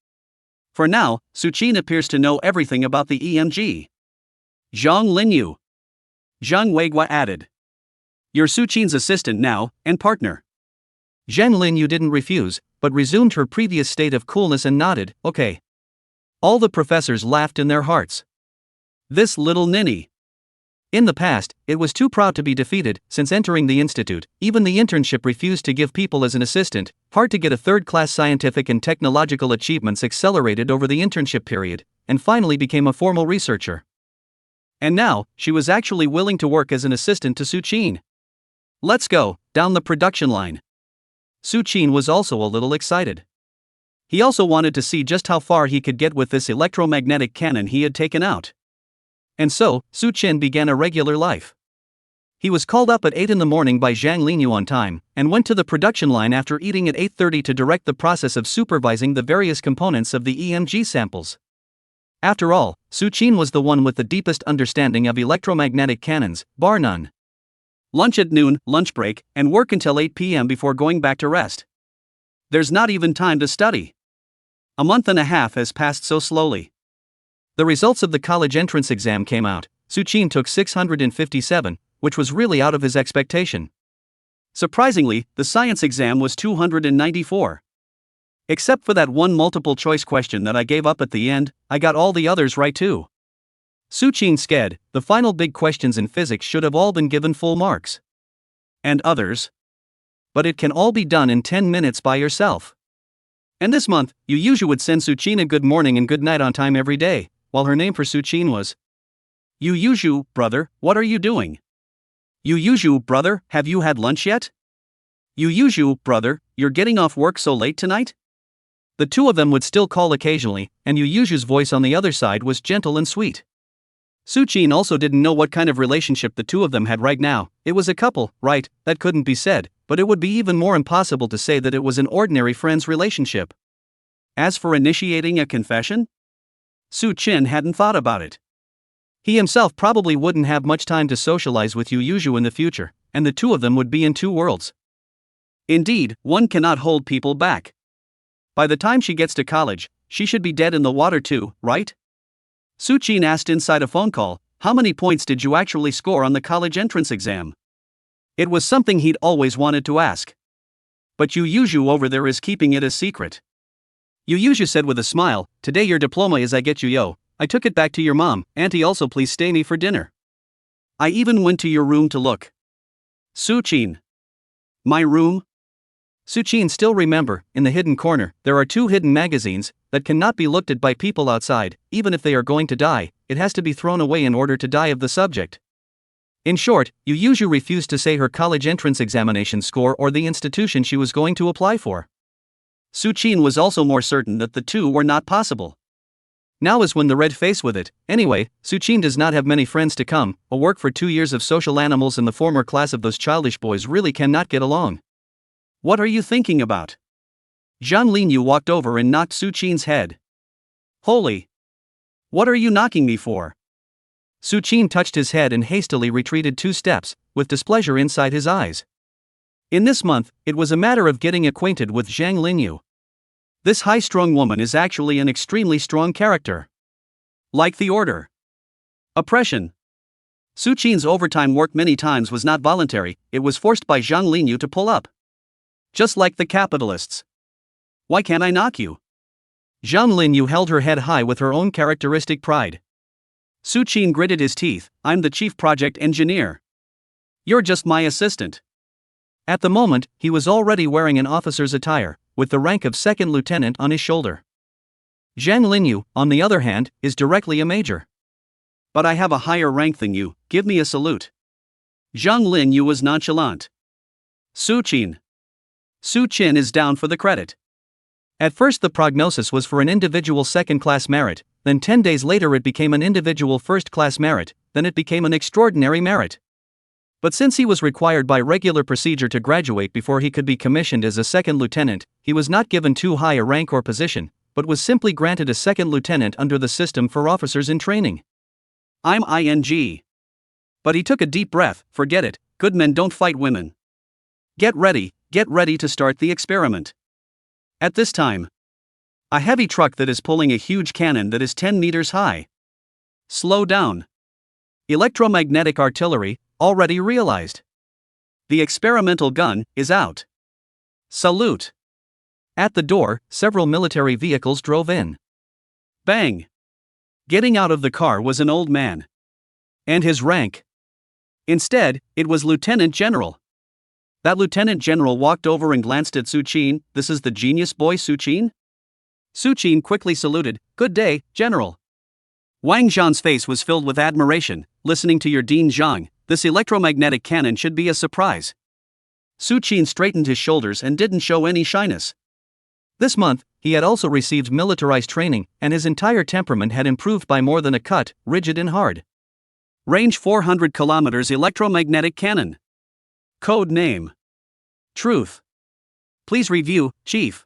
For now, Su Qin appears to know everything about the EMG. Zhang Linyu. Zhang Weiguo added. You're Su Qin's assistant now, and partner. Zhang Linyu didn't refuse, but resumed her previous state of coolness and nodded, okay. All the professors laughed in their hearts. This little ninny. In the past, it was too proud to be defeated. Since entering the institute, even the internship refused to give people as an assistant, hard to get a third-class scientific and technological achievements accelerated over the internship period, and finally became a formal researcher. And now, she was actually willing to work as an assistant to Su Qin. Let's go, down the production line. Su Qin was also a little excited. He also wanted to see just how far he could get with this electromagnetic cannon he had taken out. And so, Su Qin began a regular life. He was called up at 8 in the morning by Zhang Linyu on time, and went to the production line after eating at 8:30 to direct the process of supervising the various components of the EMG samples. After all, Su Qin was the one with the deepest understanding of electromagnetic cannons, bar none. Lunch at noon, lunch break, and work until 8 p.m. before going back to rest. There's not even time to study. A month and a half has passed so slowly. The results of the college entrance exam came out. Su Qin took 657, which was really out of his expectation. Surprisingly, the science exam was 294. Except for that one multiple choice question that I gave up at the end, I got all the others right too. Su Qin said, the final big questions in physics should have all been given full marks. And others? But it can all be done in 10 minutes by yourself. And this month, Yu would send Su Qin a good morning and good night on time every day, while her name for Su Qin was Yu, brother, what are you doing? Yu, brother, have you had lunch yet? Yu, brother, you're getting off work so late tonight? The two of them would still call occasionally, and Yu's voice on the other side was gentle and sweet. Su Qin also didn't know what kind of relationship the two of them had right now. It was a couple, right? That couldn't be said, but it would be even more impossible to say that it was an ordinary friend's relationship. As for initiating a confession? Su Qin hadn't thought about it. He himself probably wouldn't have much time to socialize with Yu in the future, and the two of them would be in two worlds. Indeed, one cannot hold people back. By the time she gets to college, she should be dead in the water too, right? Su Qin asked inside a phone call, how many points did you actually score on the college entrance exam? It was something he'd always wanted to ask. But Yu over there is keeping it a secret. Yu said with a smile, today your diploma is I get you yo. I took it back to your mom, auntie also please stay me for dinner. I even went to your room to look. Su Qin. My room? Su Qin still remember, in the hidden corner, there are 2 hidden magazines that cannot be looked at by people outside, even if they are going to die, it has to be thrown away in order to die of the subject. In short, Yu refused to say her college entrance examination score or the institution she was going to apply for. Su Qin was also more certain that the two were not possible. Now is when the red face with it. Anyway, Su Qin does not have many friends to come, a work for 2 years of social animals and the former class of those childish boys really cannot get along. What are you thinking about? Zhang Linyu walked over and knocked Su Qin's head. Holy! What are you knocking me for? Su Qin touched his head and hastily retreated 2 steps, with displeasure inside his eyes. In this month, it was a matter of getting acquainted with Zhang Linyu. This high-strung woman is actually an extremely strong character. Like the order. Oppression. Su Qin's overtime work many times was not voluntary, it was forced by Zhang Linyu to pull up. Just like the capitalists. Why can't I knock you? Zhang Linyu held her head high with her own characteristic pride. Su Qin gritted his teeth, I'm the chief project engineer. You're just my assistant. At the moment, he was already wearing an officer's attire, with the rank of second lieutenant on his shoulder. Zhang Linyu, on the other hand, is directly a major. But I have a higher rank than you, give me a salute. Zhang Linyu was nonchalant. Su Qin. Su Qin is down for the credit. At first the prognosis was for an individual second-class merit, then 10 days later it became an individual first-class merit, then it became an extraordinary merit. But since he was required by regular procedure to graduate before he could be commissioned as a second lieutenant, he was not given too high a rank or position, but was simply granted a second lieutenant under the system for officers in training. I'm ing. But he took a deep breath, forget it, good men don't fight women. Get ready to start the experiment. At this time, a heavy truck that is pulling a huge cannon that is 10 meters high. Slow down. Electromagnetic artillery, already realized. The experimental gun is out. Salute. At the door, several military vehicles drove in. Bang. Getting out of the car was an old man. And his rank? Instead, it was Lieutenant General. That Lieutenant General walked over and glanced at Su Qin. This is the genius boy Su Qin? Su Qin quickly saluted, good day, General. Wang Zhan's face was filled with admiration, listening to your Dean Zhang, this electromagnetic cannon should be a surprise. Su Qin straightened his shoulders and didn't show any shyness. This month, he had also received militarized training, and his entire temperament had improved by more than a cut, rigid and hard. Range 400 kilometers electromagnetic cannon. Code name. Truth. Please review, Chief.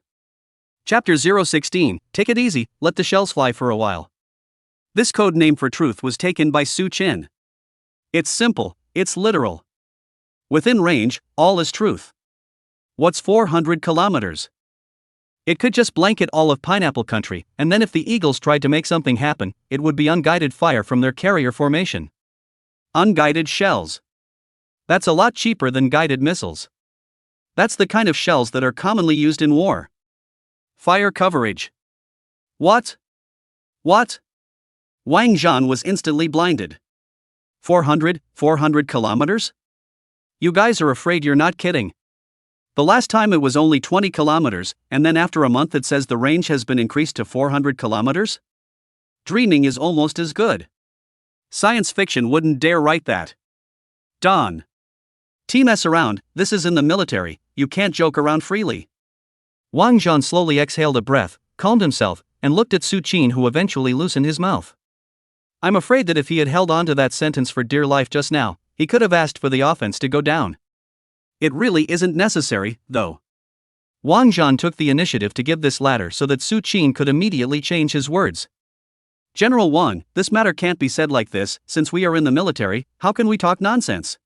Chapter 016, take it easy, let the shells fly for a while. This code name for truth was taken by Su Chin. It's simple, it's literal. Within range, all is truth. What's 400 kilometers? It could just blanket all of pineapple country, and then if the Eagles tried to make something happen, it would be unguided fire from their carrier formation. Unguided shells. That's a lot cheaper than guided missiles. That's the kind of shells that are commonly used in war. Fire coverage. What? What? Wang Zhan was instantly blinded. 400 kilometers? You guys are afraid you're not kidding. The last time it was only 20 kilometers, and then after a month it says the range has been increased to 400 kilometers? Dreaming is almost as good. Science fiction wouldn't dare write that. Don. Team mess around, this is in the military, you can't joke around freely. Wang Zhan slowly exhaled a breath, calmed himself, and looked at Su Chin, who eventually loosened his mouth. I'm afraid that if he had held on to that sentence for dear life just now, he could have asked for the offense to go down. It really isn't necessary, though. Wang Zhan took the initiative to give this ladder so that Su Chin could immediately change his words. General Wang, this matter can't be said like this, since we are in the military, how can we talk nonsense?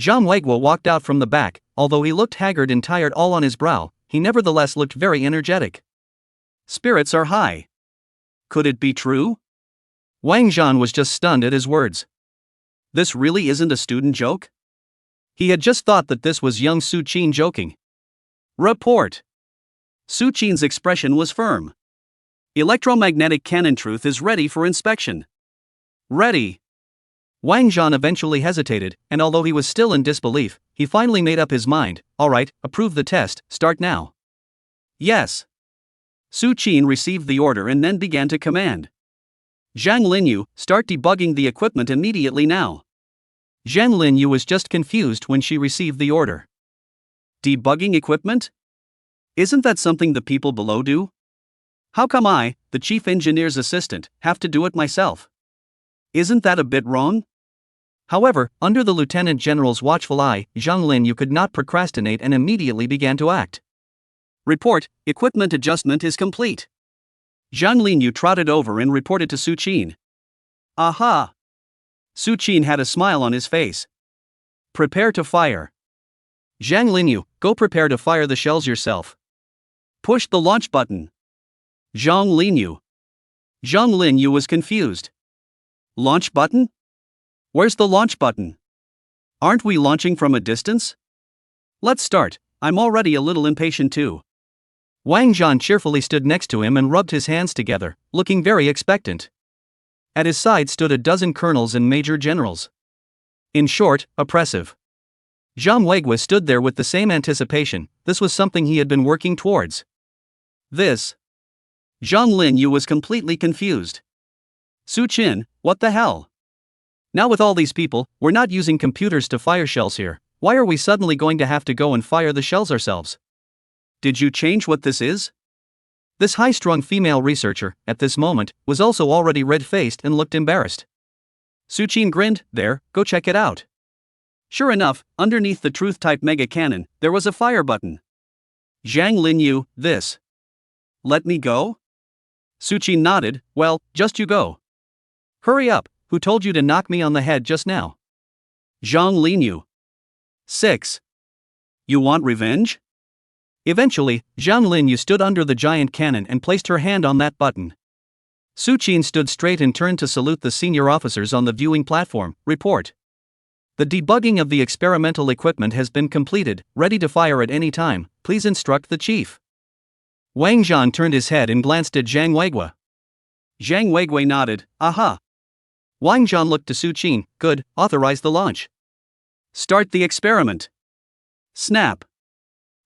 Zhang Weiguo walked out from the back, although he looked haggard and tired all on his brow, he nevertheless looked very energetic. Spirits are high. Could it be true? Wang Zhan was just stunned at his words. This really isn't a student joke? He had just thought that this was young Su Chin joking. Report. Su Chin's expression was firm. Electromagnetic cannon truth is ready for inspection. Ready. Wang Zhan eventually hesitated, and although he was still in disbelief, he finally made up his mind. Alright, approve the test, start now. Yes. Su Chin received the order and then began to command. Zhang Linyu, start debugging the equipment immediately now. Zhang Linyu was just confused when she received the order. Debugging equipment? Isn't that something the people below do? How come I, the chief engineer's assistant, have to do it myself? Isn't that a bit wrong? However, under the lieutenant general's watchful eye, Zhang Linyu could not procrastinate and immediately began to act. Report, equipment adjustment is complete. Zhang Linyu trotted over and reported to Su Chin. Aha! Su Chin had a smile on his face. Prepare to fire. Zhang Linyu, go prepare to fire the shells yourself. Push the launch button. Zhang Linyu. Zhang Linyu was confused. Launch button? Where's the launch button? Aren't we launching from a distance? Let's start, I'm already a little impatient too. Wang Zhan cheerfully stood next to him and rubbed his hands together, looking very expectant. At his side stood a dozen colonels and major generals. In short, oppressive. Zhang Weiguo stood there with the same anticipation, this was something he had been working towards. This. Zhang Linyu was completely confused. Su Chin, what the hell? Now with all these people, we're not using computers to fire shells here, why are we suddenly going to have to go and fire the shells ourselves? Did you change what this is? This high-strung female researcher, at this moment, was also already red-faced and looked embarrassed. Su Chin grinned, there, go check it out. Sure enough, underneath the truth-type mega cannon, there was a fire button. Zhang Linyu, this. Let me go? Su Chin nodded, well, just you go. Hurry up, who told you to knock me on the head just now? Zhang Linyu. 6. You want revenge? Eventually, Zhang Linyu stood under the giant cannon and placed her hand on that button. Su Chin stood straight and turned to salute the senior officers on the viewing platform. Report. The debugging of the experimental equipment has been completed, ready to fire at any time, please instruct the chief. Wang Zhan turned his head and glanced at Zhang Weiguo. Zhang Weiguo nodded, aha. Wang Zhan looked to Su Chin, good, authorize the launch. Start the experiment. Snap.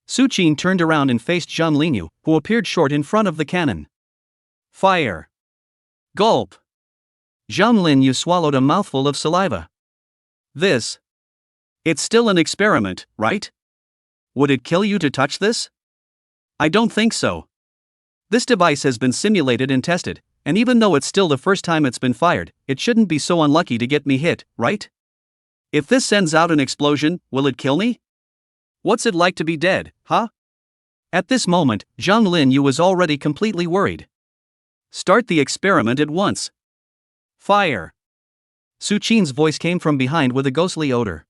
Su Chin turned around and faced Zhang Linyu, who appeared short in front of the cannon. Fire. Gulp. Zhang Linyu swallowed a mouthful of saliva. This. It's still an experiment, right? Would it kill you to touch this? I don't think so. This device has been simulated and tested, and even though it's still the first time it's been fired, it shouldn't be so unlucky to get me hit, right? If this sends out an explosion, will it kill me? What's it like to be dead, huh? At this moment, Zhang Linyu was already completely worried. Start the experiment at once. Fire! Su Qin's voice came from behind with a ghostly odor.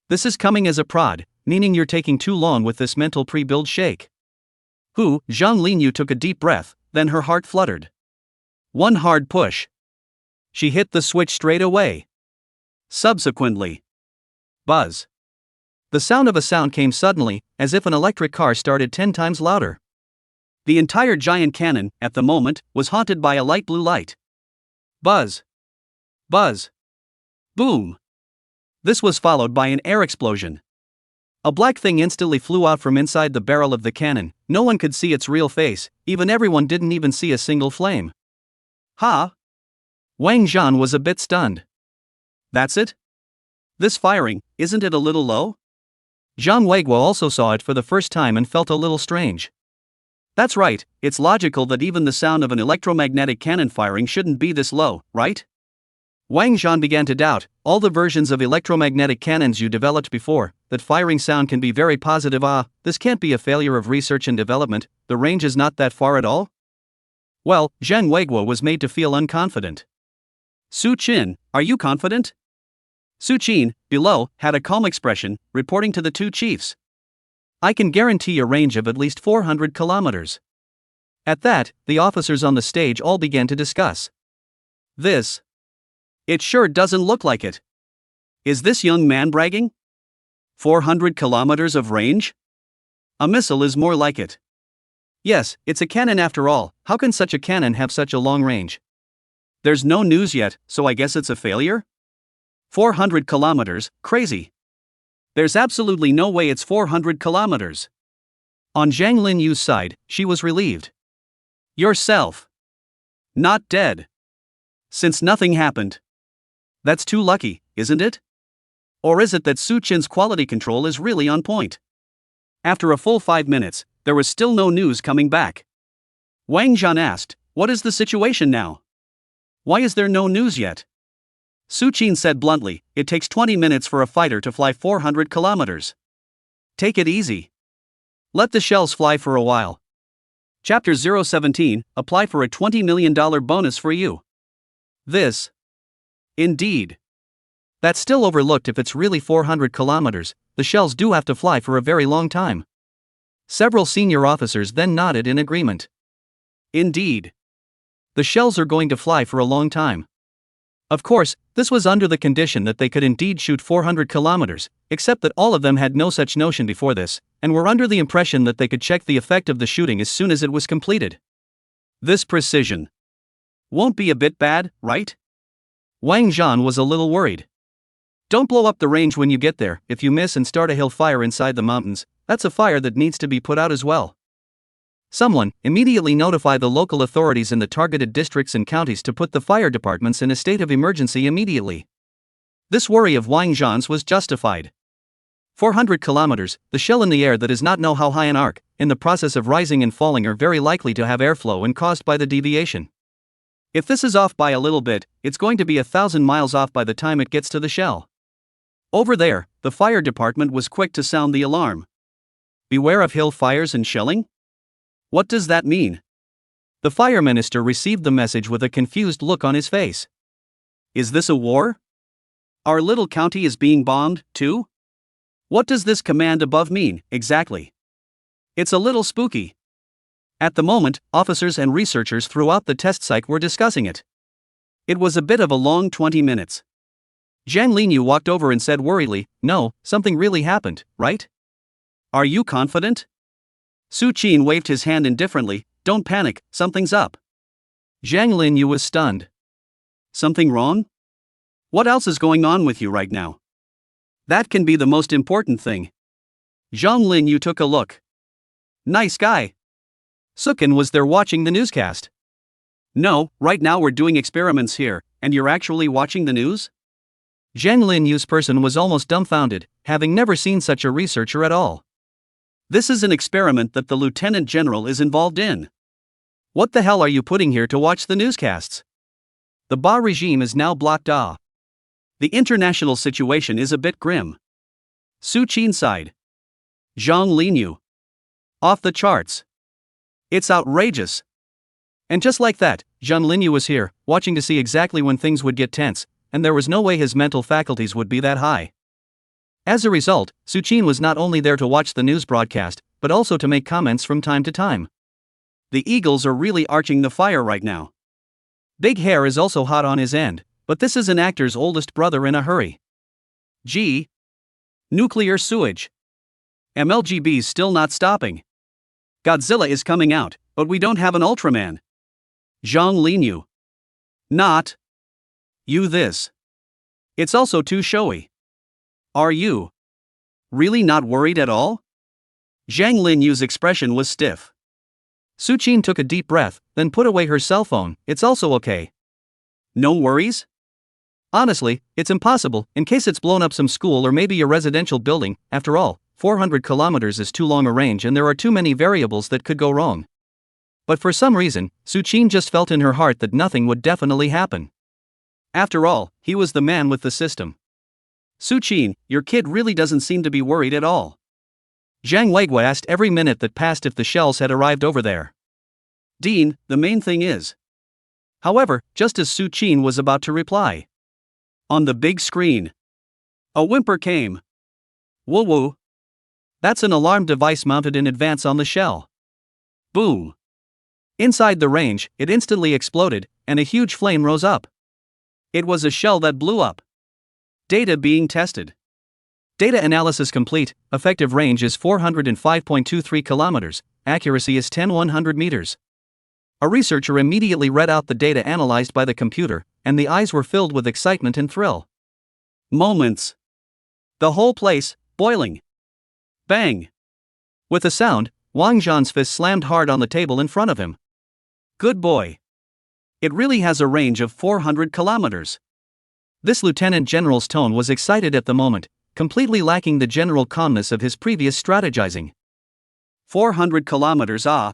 This is coming as a prod, meaning you're taking too long with this mental pre-build shake. Zhang Linyu took a deep breath, then her heart fluttered. One hard push. She hit the switch straight away. Subsequently. Buzz. The sound of a sound came suddenly, as if an electric car started 10 times louder. The entire giant cannon, at the moment, was haunted by a light blue light. Buzz. Buzz. Boom. This was followed by an air explosion. A black thing instantly flew out from inside the barrel of the cannon. No one could see its real face, everyone didn't even see a single flame. Ha! Wang Zhan was a bit stunned. That's it? This firing, isn't it a little low? Zhang Weiguo also saw it for the first time and felt a little strange. That's right, it's logical that even the sound of an electromagnetic cannon firing shouldn't be this low, right? Wang Zhan began to doubt, all the versions of electromagnetic cannons you developed before, that firing sound can be very positive. This can't be a failure of research and development, the range is not that far at all? Well, Zhang Weiguo was made to feel unconfident. Su Qin, are you confident? Su Qin, below, had a calm expression, reporting to the two chiefs. I can guarantee a range of at least 400 kilometers. At that, the officers on the stage all began to discuss. It sure doesn't look like it. Is this young man bragging? 400 kilometers of range? A missile is more like it. Yes, it's a cannon after all, how can such a cannon have such a long range? There's no news yet, so I guess it's a failure? 400 kilometers, crazy. There's absolutely no way it's 400 kilometers. On Zhang Linyu's side, she was relieved. Yourself. Not dead. Since nothing happened. That's too lucky, isn't it? Or is it that Su Qin's quality control is really on point? After a full 5 minutes, there was still no news coming back. Wang Zhan asked, what is the situation now? Why is there no news yet? Su Qin said bluntly, it takes 20 minutes for a fighter to fly 400 kilometers. Take it easy. Let the shells fly for a while. Chapter 017, apply for a $20 million bonus for you. Indeed. That's still overlooked if it's really 400 kilometers, the shells do have to fly for a very long time. Several senior officers then nodded in agreement. Indeed. The shells are going to fly for a long time. Of course, this was under the condition that they could indeed shoot 400 kilometers, except that all of them had no such notion before this, and were under the impression that they could check the effect of the shooting as soon as it was completed. This precision won't be a bit bad, right? Wang Zhan was a little worried. Don't blow up the range when you get there. If you miss and start a hill fire inside the mountains, that's a fire that needs to be put out as well. Someone, immediately notify the local authorities in the targeted districts and counties to put the fire departments in a state of emergency immediately. This worry of Wang Zhan's was justified. 400 kilometers, the shell in the air that does not know how high an arc, in the process of rising and falling are very likely to have airflow and caused by the deviation. If this is off by a little bit, it's going to be 1,000 miles off by the time it gets to the shell. Over there, the fire department was quick to sound the alarm. Beware of hill fires and shelling? What does that mean? The fire minister received the message with a confused look on his face. Is this a war? Our little county is being bombed, too? What does this command above mean, exactly? It's a little spooky. At the moment, officers and researchers throughout the test site were discussing it. It was a bit of a long 20 minutes. Zhang Linyu walked over and said worriedly, no, something really happened, right? Are you confident? Su Qin waved his hand indifferently, don't panic, something's up. Zhang Linyu was stunned. Something wrong? What else is going on with you right now? That can be the most important thing. Zhang Linyu took a look. Nice guy. Sukin was there watching the newscast. No, right now we're doing experiments here, and you're actually watching the news? Zhang Linyu's person was almost dumbfounded, having never seen such a researcher at all. This is an experiment that the lieutenant general is involved in. What the hell are you putting here to watch the newscasts? The Ba regime is now blocked. The international situation is a bit grim. Su Qin sighed. Zhang Linyu. Off the charts. It's outrageous. And just like that, Zhang Linyu was here, watching to see exactly when things would get tense, and there was no way his mental faculties would be that high. As a result, Su Qin was not only there to watch the news broadcast, but also to make comments from time to time. The eagles are really arching the fire right now. Big Hair is also hot on his end, but this is an actor's oldest brother in a hurry. G. Nuclear sewage. MLGB's still not stopping. Godzilla is coming out, but we don't have an Ultraman. Zhang Linyu. Not. You this. It's also too showy. Are you really not worried at all? Zhang Linyu's expression was stiff. Su Qin took a deep breath, then put away her cell phone. It's also okay. No worries? Honestly, it's impossible, in case it's blown up some school or maybe a residential building. After all, 400 kilometers is too long a range and there are too many variables that could go wrong. But for some reason, Su Qin just felt in her heart that nothing would definitely happen. After all, he was the man with the system. Su Qin, your kid really doesn't seem to be worried at all. Zhang Weiguo asked every minute that passed if the shells had arrived over there. Dean, the main thing is. However, just as Su Qin was about to reply, on the big screen, a whimper came. Woo woo. That's an alarm device mounted in advance on the shell. Boom. Inside the range, it instantly exploded, and a huge flame rose up. It was a shell that blew up. Data being tested. Data analysis complete. Effective range is 405.23 kilometers, accuracy is 10/100 meters. A researcher immediately read out the data analyzed by the computer, and the eyes were filled with excitement and thrill. Moments. The whole place, boiling. Bang. With a sound, Wang Zhan's fist slammed hard on the table in front of him. Good boy. It really has a range of 400 kilometers. This lieutenant general's tone was excited at the moment, completely lacking the general calmness of his previous strategizing. 400 kilometers, ah.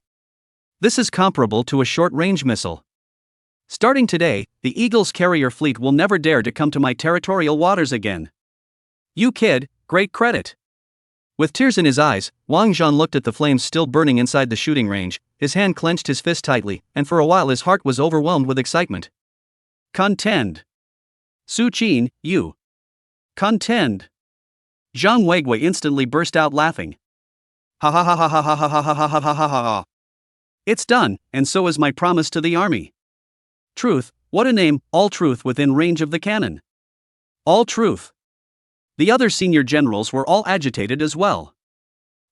This is comparable to a short-range missile. Starting today, the Eagle's carrier fleet will never dare to come to my territorial waters again. You kid, great credit. With tears in his eyes, Wang Zhan looked at the flames still burning inside the shooting range, his hand clenched his fist tightly, and for a while his heart was overwhelmed with excitement. Contend. Su Qin, you. Contend. Zhang Weiguo instantly burst out laughing. Ha ha ha ha ha ha ha ha ha ha ha ha ha. It's done, and so is my promise to the army. Truth, what a name, all truth within range of the cannon. All truth. The other senior generals were all agitated as well.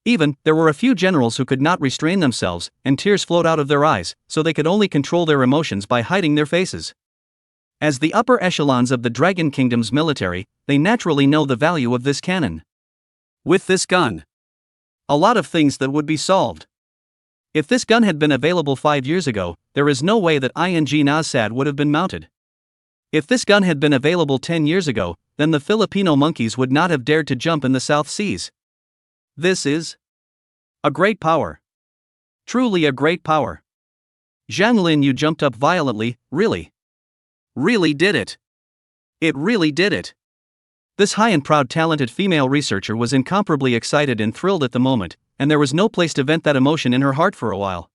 Even, there were a few generals who could not restrain themselves, and tears flowed out of their eyes, so they could only control their emotions by hiding their faces. As the upper echelons of the Dragon Kingdom's military, they naturally know the value of this cannon. With this gun, a lot of things that would be solved. If this gun had been available 5 years ago, there is no way that ING Nazsad would have been mounted. If this gun had been available 10 years ago, then the Filipino monkeys would not have dared to jump in the South Seas. This is a great power. Truly a great power. Zhang Linyu jumped up violently. Really? Really did it. It really did it. This high and proud talented female researcher was incomparably excited and thrilled at the moment, and there was no place to vent that emotion in her heart for a while.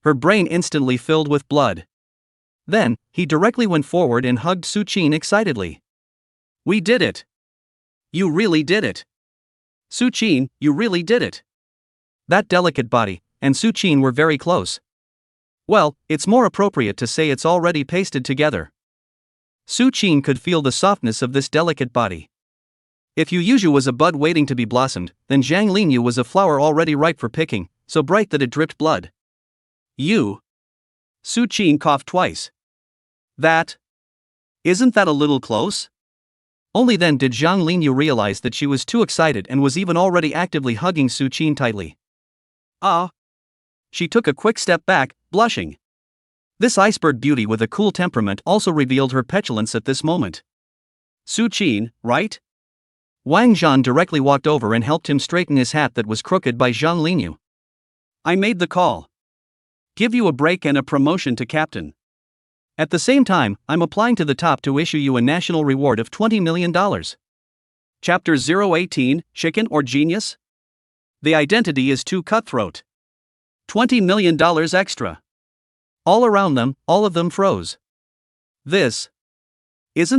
Her brain instantly filled with blood. Then, he directly went forward and hugged Su Qin excitedly. We did it. You really did it. Su Qin, you really did it. That delicate body, and Su Qin were very close. Well, it's more appropriate to say it's already pasted together. Su Qin could feel the softness of this delicate body. If Yu Yuzhu was a bud waiting to be blossomed, then Zhang Linyu was a flower already ripe for picking, so bright that it dripped blood. You. Su Qin coughed twice. Isn't that a little close? Only then did Zhang Linyu realize that she was too excited and was even already actively hugging Su Qin tightly. Ah. She took a quick step back, blushing. This iceberg beauty with a cool temperament also revealed her petulance at this moment. Su Qin, right? Wang Zhan directly walked over and helped him straighten his hat that was crooked by Zhang Linyu. I made the call. Give you a break and a promotion to captain. At the same time, I'm applying to the top to issue you a national reward of $20 million. Chapter 018, Chicken or Genius? The identity is too cutthroat. $20 million extra. All around them, all of them froze. Isn't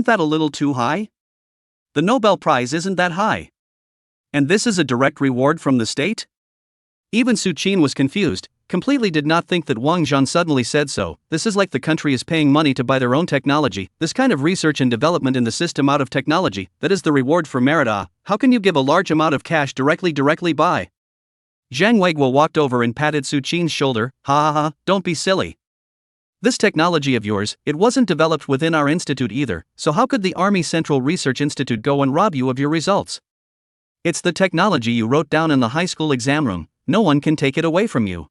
that a little too high? The Nobel Prize isn't that high. And this is a direct reward from the state? Even Su Qin was confused, completely did not think that Wang Zhan suddenly said so. This is like the country is paying money to buy their own technology, this kind of research and development in the system out of technology, that is the reward for merit. How can you give a large amount of cash directly by? Zhang Weiguo walked over and patted Su Qin's shoulder. Ha, don't be silly. This technology of yours, it wasn't developed within our institute either, so how could the Army Central Research Institute go and rob you of your results? It's the technology you wrote down in the high school exam room, no one can take it away from you.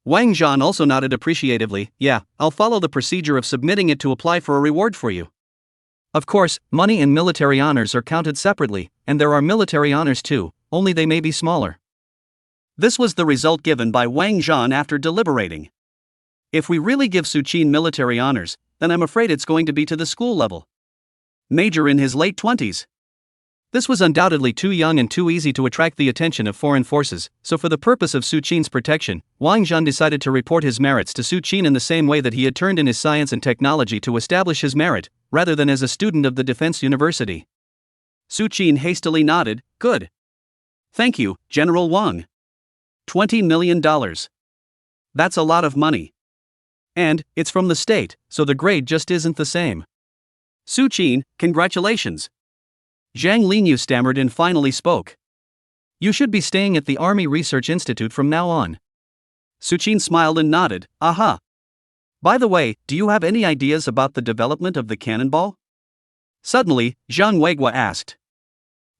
Wang Zhan also nodded appreciatively. Yeah, I'll follow the procedure of submitting it to apply for a reward for you. Of course, money and military honors are counted separately, and there are military honors too, only they may be smaller. This was the result given by Wang Zhan after deliberating. If we really give Su Qin military honors, then I'm afraid it's going to be to the school level. Major in his late 20s. This was undoubtedly too young and too easy to attract the attention of foreign forces, so for the purpose of Su Qin's protection, Wang Zhan decided to report his merits to Su Qin in the same way that he had turned in his science and technology to establish his merit, rather than as a student of the Defense University. Su Qin hastily nodded. Good. Thank you, General Wang. $20 million. That's a lot of money. And, it's from the state, so the grade just isn't the same. Su Qin, congratulations. Zhang Linyu stammered and finally spoke. You should be staying at the Army Research Institute from now on. Su Qin smiled and nodded. Aha. By the way, do you have any ideas about the development of the cannonball? Suddenly, Zhang Weiguo asked.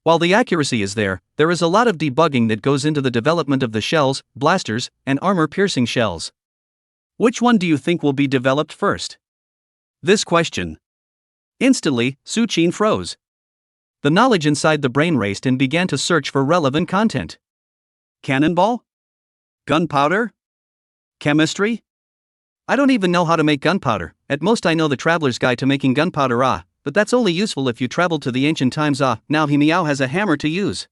While the accuracy is there is a lot of debugging that goes into the development of the shells, blasters, and armor-piercing shells. Which one do you think will be developed first? This question. Instantly, Su Qin froze. The knowledge inside the brain raced and began to search for relevant content. Cannonball? Gunpowder? Chemistry? I don't even know how to make gunpowder. At most I know the traveler's guide to making gunpowder, but that's only useful if you travel to the ancient times. Now he Miao has a hammer to use.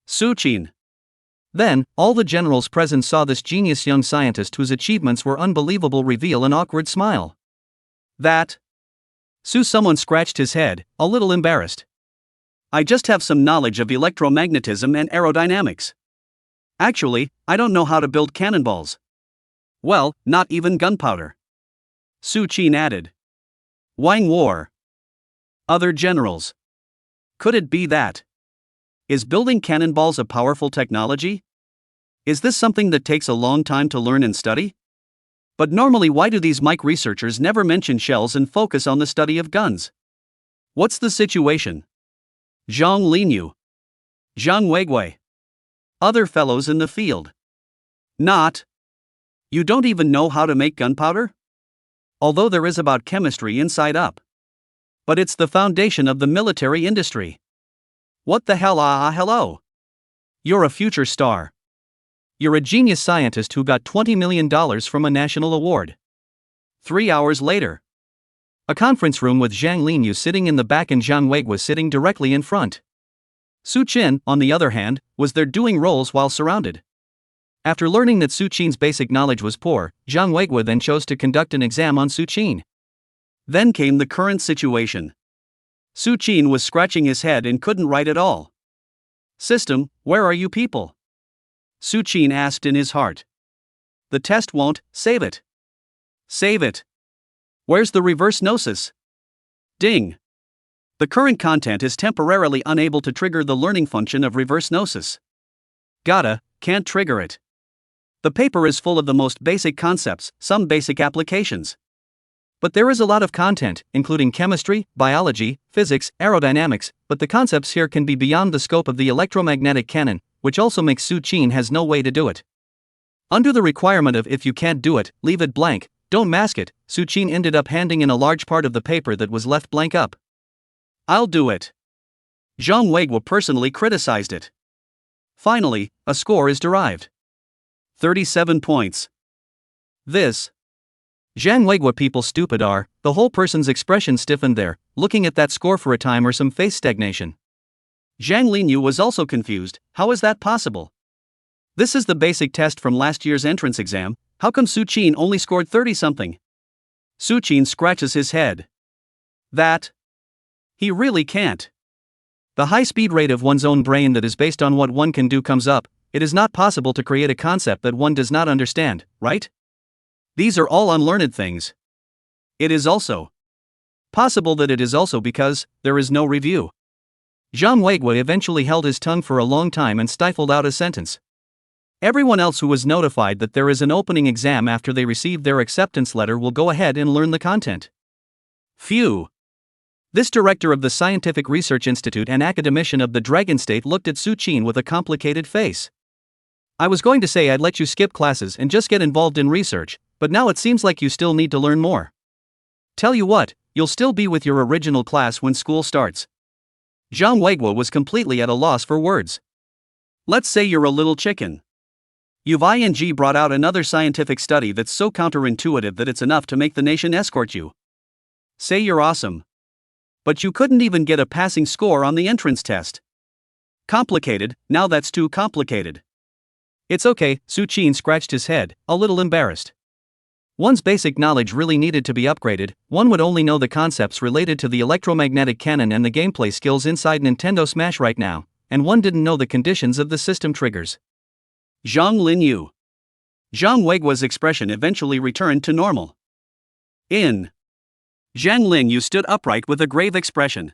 Su Qin. Then, all the generals present saw this genius young scientist whose achievements were unbelievable reveal an awkward smile. That? Someone scratched his head, a little embarrassed. I just have some knowledge of electromagnetism and aerodynamics. Actually, I don't know how to build cannonballs. Well, not even gunpowder. Su Qin added. Wang War. Other generals. Could it be that? Is building cannonballs a powerful technology? Is this something that takes a long time to learn and study? But normally why do these Mike researchers never mention shells and focus on the study of guns? What's the situation? Zhang Linyu. Zhang Weiguo. Other fellows in the field. Not. You don't even know how to make gunpowder? Although there is about chemistry inside up. But it's the foundation of the military industry. What the hell? Hello. You're a future star. You're a genius scientist who got $20 million from a national award. 3 hours later. A conference room with Zhang Linyu sitting in the back and Zhang Weiguo was sitting directly in front. Su Qin, on the other hand, was there doing roles while surrounded. After learning that Su Qin's basic knowledge was poor, Zhang Weiguo then chose to conduct an exam on Su Qin. Then came the current situation. Su Qin was scratching his head and couldn't write at all. System, where are you people? Su Qin asked in his heart. The test won't save it. Save it. Where's the reverse gnosis? Ding. The current content is temporarily unable to trigger the learning function of reverse gnosis. Can't trigger it. The paper is full of the most basic concepts, some basic applications. But there is a lot of content, including chemistry, biology, physics, aerodynamics, but the concepts here can be beyond the scope of the electromagnetic cannon, which also makes Su Qin has no way to do it. Under the requirement of if you can't do it, leave it blank, don't mask it, Su Qin ended up handing in a large part of the paper that was left blank up. I'll do it. Zhang Weiguo personally criticized it. Finally, a score is derived. 37 points. This. Zhang Weiguo people stupid are, the whole person's expression stiffened there, looking at that score for a time or some face stagnation. Zhang Linyu was also confused, how is that possible? This is the basic test from last year's entrance exam, How come Suchin only scored 30-something? Suchin scratches his head. That. He really can't. The high-speed rate of one's own brain that is based on what one can do comes up. It is not possible to create a concept that one does not understand, right? These are all unlearned things. It is also possible that it is also because there is no review. Zhang Weigui eventually held his tongue for a long time and stifled out a sentence. Everyone else who was notified that there is an opening exam after they receive their acceptance letter will go ahead and learn the content. Phew. This director of the Scientific Research Institute and academician of the Dragon State looked at Suchin with a complicated face. I was going to say I'd let you skip classes and just get involved in research, but now it seems like you still need to learn more. Tell you what, you'll still be with your original class when school starts. Zhang Weigui was completely at a loss for words. Let's say you're a little chicken. You've brought out another scientific study that's so counterintuitive that it's enough to make the nation escort you. Say you're awesome. But you couldn't even get a passing score on the entrance test. Complicated, now that's too complicated. It's okay, Suchin scratched his head, a little embarrassed. One's basic knowledge really needed to be upgraded. One would only know the concepts related to the electromagnetic cannon and the gameplay skills inside Nintendo Smash right now, and one didn't know the conditions of the system triggers. Zhang Linyu. Zhang Weigui's expression eventually returned to normal. Zhang Linyu stood upright with a grave expression.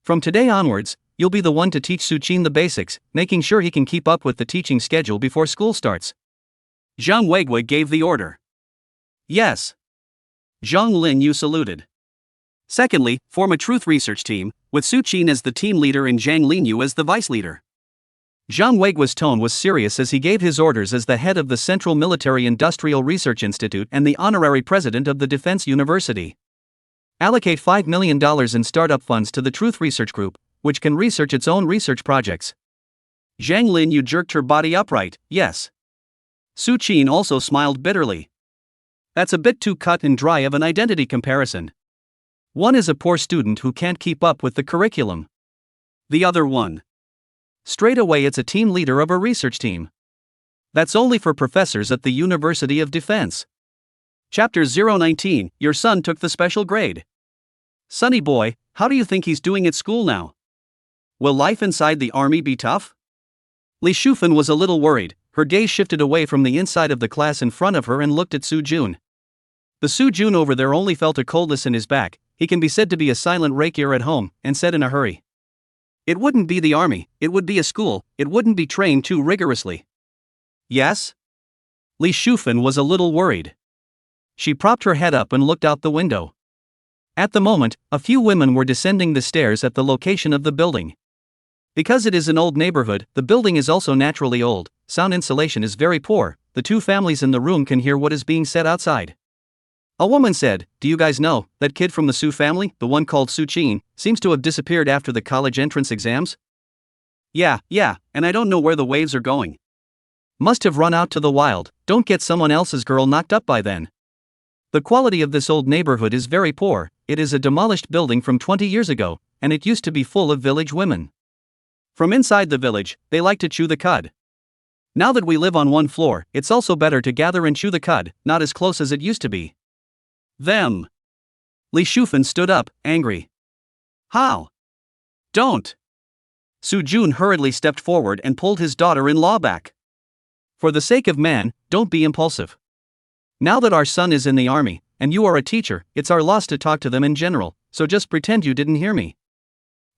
From today onwards, you'll be the one to teach Suchin the basics, making sure he can keep up with the teaching schedule before school starts. Zhang Weigui gave the order. Yes. Zhang Linyu saluted. Secondly, form a truth research team, with Suchin as the team leader and Zhang Linyu as the vice leader. Zhang Weigui's tone was serious as he gave his orders as the head of the Central Military Industrial Research Institute and the honorary president of the Defense University. Allocate $5 million in startup funds to the Truth Research Group, which can research its own research projects. Zhang Linyu jerked her body upright, yes. Suchin also smiled bitterly. That's a bit too cut and dry of an identity comparison. One is a poor student who can't keep up with the curriculum. The other one. Straight away it's a team leader of a research team. That's only for professors at the University of Defense. Chapter 019, Your son took the special grade. Sonny boy, how do you think he's doing at school now? Will life inside the army be tough? Li Shufan was a little worried. Her gaze shifted away from the inside of the class in front of her and looked at Su Jun. The Su Jun over there only felt a coldness in his back. He can be said to be a silent rakier at home, and said in a hurry. It wouldn't be the army, it would be a school, it wouldn't be trained too rigorously. Yes? Li Shufan was a little worried. She propped her head up and looked out the window. At the moment, a few women were descending the stairs at the location of the building. Because it is an old neighborhood, the building is also naturally old, sound insulation is very poor, the two families in the room can hear what is being said outside. A woman said, "Do you guys know, that kid from the Su family, the one called Suchin, seems to have disappeared after the college entrance exams?" Yeah, and I don't know where the waves are going. Must have run out to the wild, don't get someone else's girl knocked up by then. The quality of this old neighborhood is very poor, it is a demolished building from 20 years ago, and it used to be full of village women. From inside the village, they like to chew the cud. Now that we live on one floor, it's also better to gather and chew the cud, not as close as it used to be. Them. Li Shufan stood up, angry. How? Don't. Su Jun hurriedly stepped forward and pulled his daughter-in-law back. For the sake of man, don't be impulsive. Now that our son is in the army, and you are a teacher, it's our loss to talk to them in general, so just pretend you didn't hear me.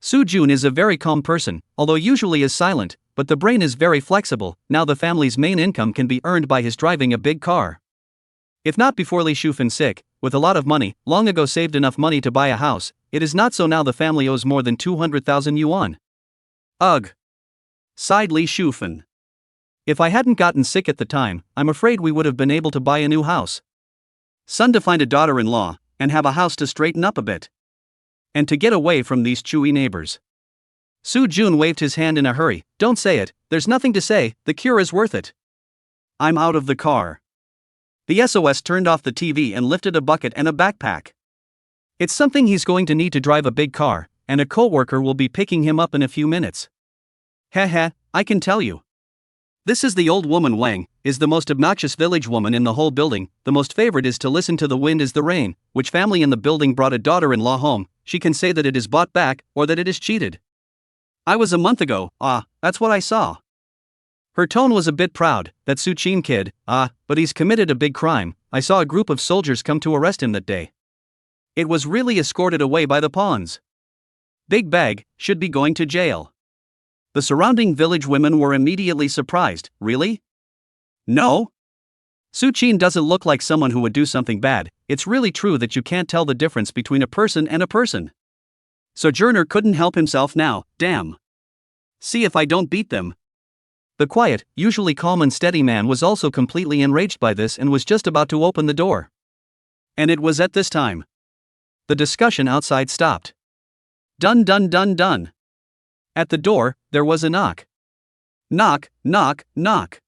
Su Jun is a very calm person, although usually is silent, but the brain is very flexible. Now the family's main income can be earned by his driving a big car. If not before Li Shufan sick, with a lot of money, long ago saved enough money to buy a house, it is not so now the family owes more than 200,000 yuan. Ugh. Sighed Li Shufan. If I hadn't gotten sick at the time, I'm afraid we would have been able to buy a new house. Son to find a daughter-in-law, and have a house to straighten up a bit. And to get away from these chewy neighbors. Su Jun waved his hand in a hurry. Don't say it, there's nothing to say, the cure is worth it. I'm out of the car. The SOS turned off the TV and lifted a bucket and a backpack. It's something he's going to need to drive a big car, and a co-worker will be picking him up in a few minutes. Heh, I can tell you. This is the old woman Wang, is the most obnoxious village woman in the whole building. The most favorite is to listen to the wind is the rain. Which family in the building brought a daughter-in-law home? She can say that it is bought back, or that it is cheated. I was a month ago, that's what I saw. Her tone was a bit proud. That Su-chin kid, but he's committed a big crime. I saw a group of soldiers come to arrest him that day. It was really escorted away by the pawns. Big bag, should be going to jail. The surrounding village women were immediately surprised. Really? No? Su-chin doesn't look like someone who would do something bad. It's really true that you can't tell the difference between a person and a person. Sojourner couldn't help himself now, damn. See if I don't beat them. The quiet, usually calm and steady man was also completely enraged by this and was just about to open the door. And it was at this time the discussion outside stopped. Dun dun dun dun. At the door, there was a knock. Knock, knock, knock.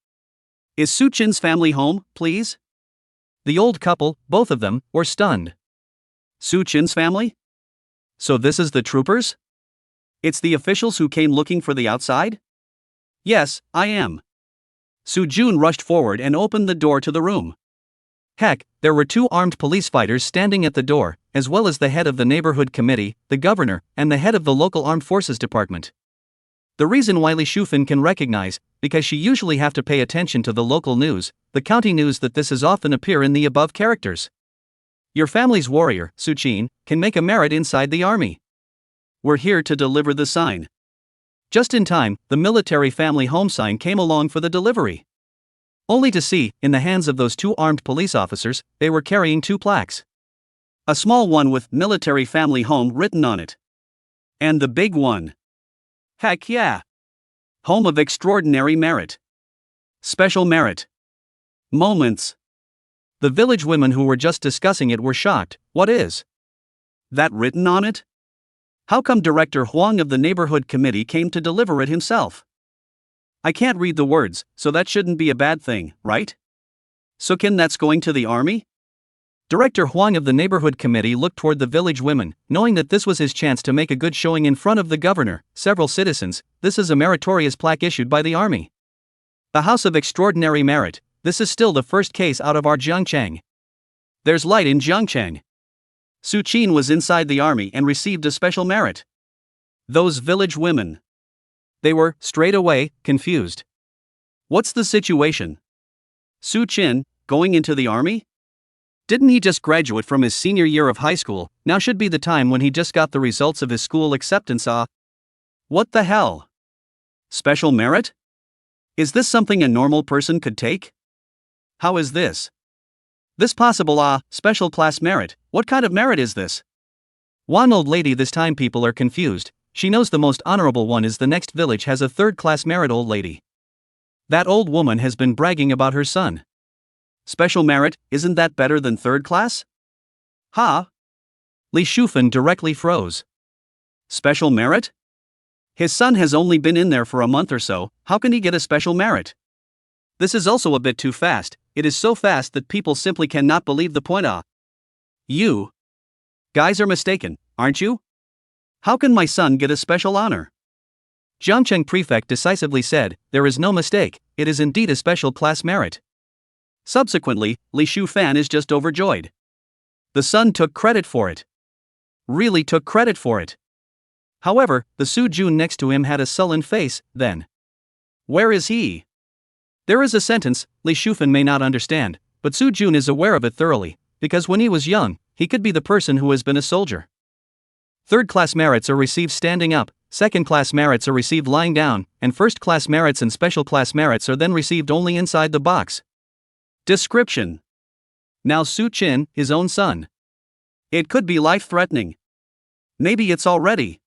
Is Su-chin's family home, please? The old couple, both of them, were stunned. Su-chin's family? So this is the troopers? It's the officials who came looking for the outside? Yes, I am. Su-jun rushed forward and opened the door to the room. Heck, there were 2 armed police fighters standing at the door, as well as the head of the neighborhood committee, the governor, and the head of the local armed forces department. The reason why Li Shufan can recognize, because she usually have to pay attention to the local news, the county news, that this is often appear in the above characters. Your family's warrior, Su-chin, can make a merit inside the army. We're here to deliver the sign. Just in time, the military family home sign came along for the delivery. Only to see, in the hands of those 2 armed police officers, they were carrying 2 plaques. A small one with military family home written on it. And the big one. Heck yeah! Home of extraordinary merit. Special merit. Moments. The village women who were just discussing it were shocked. What is that written on it? How come Director Huang of the neighborhood committee came to deliver it himself? I can't read the words, so that shouldn't be a bad thing, right? So that's going to the army? Director Huang of the neighborhood committee looked toward the village women, knowing that this was his chance to make a good showing in front of the governor, several citizens. This is a meritorious plaque issued by the army. The House of Extraordinary Merit. This is still the first case out of our Jiangchang. There's light in Jiangchang. Su-chin was inside the army and received a special merit. Those village women. They were, straight away, confused. What's the situation? Su-chin, going into the army? Didn't he just graduate from his senior year of high school? Now should be the time when he just got the results of his school acceptance. What the hell? Special merit? Is this something a normal person could take? How is this? This possible special class merit? What kind of merit is this? One old lady. This time people are confused. She knows the most honorable one is the next village has a 3rd class merit. Old lady. That old woman has been bragging about her son. Special merit, isn't that better than 3rd class? Li Shufan directly froze. Special merit? His son has only been in there for a month or so, how can he get a special merit? This is also a bit too fast. It is so fast that people simply cannot believe the point. You guys are mistaken, aren't you? How can my son get a special honor? Jiangcheng prefect decisively said, there is no mistake, it is indeed a special class merit. Subsequently, Li Shufan is just overjoyed. The son took credit for it. Really took credit for it. However, the Su-jun next to him had a sullen face. Then, where is he? There is a sentence Li Shufan may not understand, but Su-jun is aware of it thoroughly, because when he was young, he could be the person who has been a soldier. 3rd class merits are received standing up, 2nd class merits are received lying down, and 1st class merits and special class merits are then received only inside the box. Description. Now Su-chin, his own son. It could be life-threatening. Maybe it's already.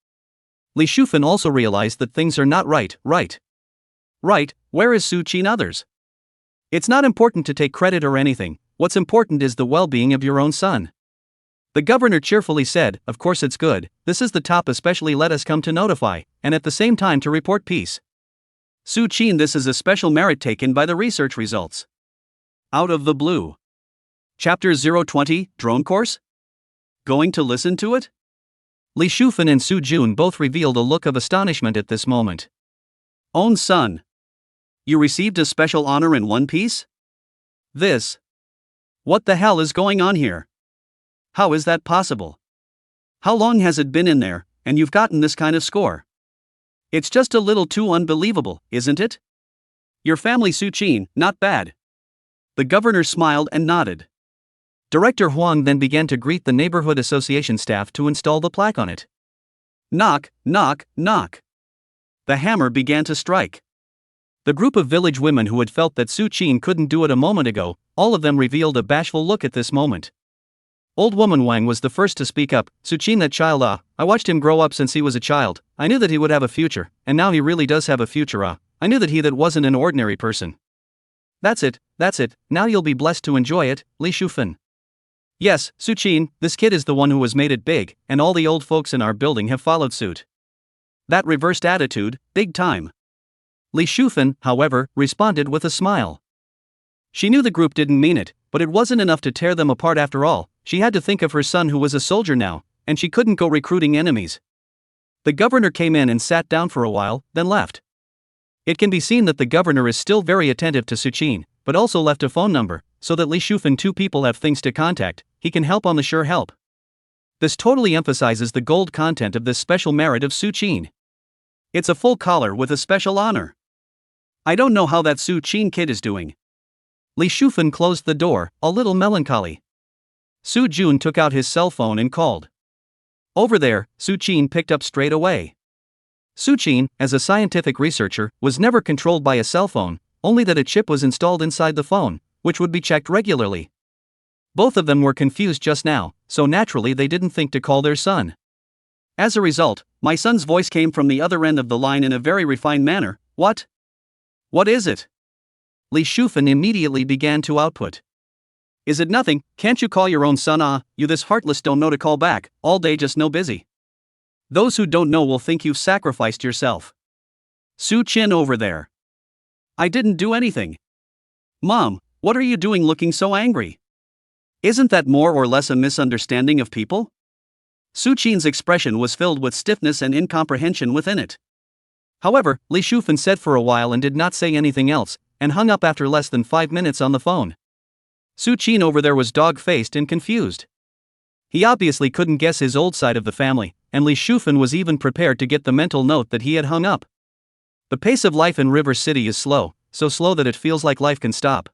Li Shufan also realized that things are not right. Right, where is Su-chin others? It's not important to take credit or anything, what's important is the well-being of your own son. The governor cheerfully said, of course it's good, this is the top, especially let us come to notify, and at the same time to report peace. Su-chin, this is a special merit taken by the research results. Out of the blue. Chapter 020, Drone Course? Going to listen to it? Li Shufan and Su-jun both revealed a look of astonishment at this moment. Own son. You received a special honor in One Piece? This. What the hell is going on here? How is that possible? How long has it been in there, and you've gotten this kind of score? It's just a little too unbelievable, isn't it? Your family Suchin, not bad. The governor smiled and nodded. Director Huang then began to greet the neighborhood association staff to install the plaque on it. Knock, knock, knock. The hammer began to strike. The group of village women who had felt that Suchin couldn't do it a moment ago, all of them revealed a bashful look at this moment. Old woman Wang was the first to speak up. Suchin, that child, I watched him grow up since he was a child. I knew that he would have a future, and now he really does have a future. I knew that he wasn't an ordinary person. That's it, now you'll be blessed to enjoy it, Li Shufan. Yes, Suchin, this kid is the one who has made it big, and all the old folks in our building have followed suit. That reversed attitude, big time. Li Shufan, however, responded with a smile. She knew the group didn't mean it, but it wasn't enough to tear them apart after all. She had to think of her son who was a soldier now, and she couldn't go recruiting enemies. The governor came in and sat down for a while, then left. It can be seen that the governor is still very attentive to Suchin, but also left a phone number, so that Li Shufan two people have things to contact. He can help on the sure help. This totally emphasizes the gold content of this special merit of Suchin. It's a full collar with a special honor. I don't know how that Suchin kid is doing. Li Shufan closed the door, a little melancholy. Su Jun took out his cell phone and called. Over there, Suchin picked up straight away. Suchin, as a scientific researcher, was never controlled by a cell phone, only that a chip was installed inside the phone, which would be checked regularly. Both of them were confused just now, so naturally they didn't think to call their son. As a result, my son's voice came from the other end of the line in a very refined manner. What? What is it? Li Shufan immediately began to output. Is it nothing? Can't you call your own son? You this heartless don't know to call back, all day just no busy. Those who don't know will think you've sacrificed yourself. Suchin over there. I didn't do anything. Mom, what are you doing looking so angry? Isn't that more or less a misunderstanding of people? Suchin's expression was filled with stiffness and incomprehension within it. However, Li Shufan said for a while and did not say anything else, and hung up after less than 5 minutes on the phone. Suchin over there was dog-faced and confused. He obviously couldn't guess his old side of the family, and Li Shufan was even prepared to get the mental note that he had hung up. The pace of life in River City is slow, so slow that it feels like life can stop.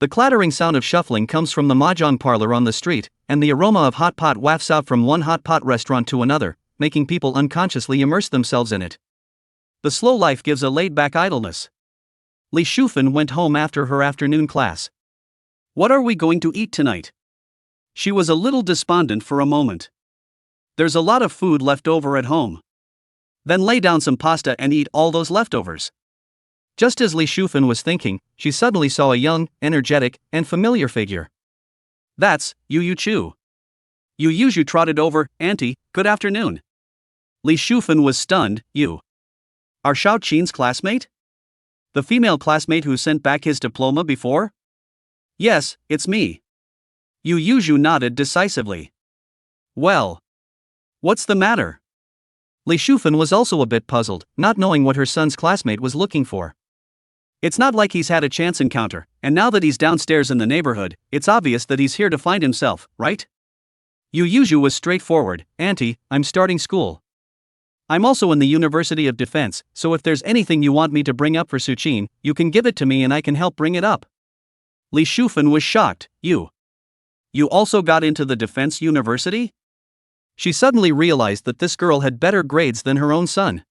The clattering sound of shuffling comes from the mahjong parlor on the street, and the aroma of hot pot wafts out from one hot pot restaurant to another, making people unconsciously immerse themselves in it. The slow life gives a laid-back idleness. Li Shufan went home after her afternoon class. What are we going to eat tonight? She was a little despondent for a moment. There's a lot of food left over at home. Then lay down some pasta and eat all those leftovers. Just as Li Shufan was thinking, she suddenly saw a young, energetic, and familiar figure. That's Yu Chu. Yu trotted over. Auntie, good afternoon. Li Shufan was stunned. You are Xiao Qin's classmate? The female classmate who sent back his diploma before? Yes, it's me. Yu nodded decisively. Well, what's the matter? Li Shufan was also a bit puzzled, not knowing what her son's classmate was looking for. It's not like he's had a chance encounter, and now that he's downstairs in the neighborhood, it's obvious that he's here to find himself, right? Yu was straightforward. Auntie, I'm starting school. I'm also in the University of Defense, so if there's anything you want me to bring up for Suchin, you can give it to me and I can help bring it up. Li Shufan was shocked. You also got into the Defense University? She suddenly realized that this girl had better grades than her own son.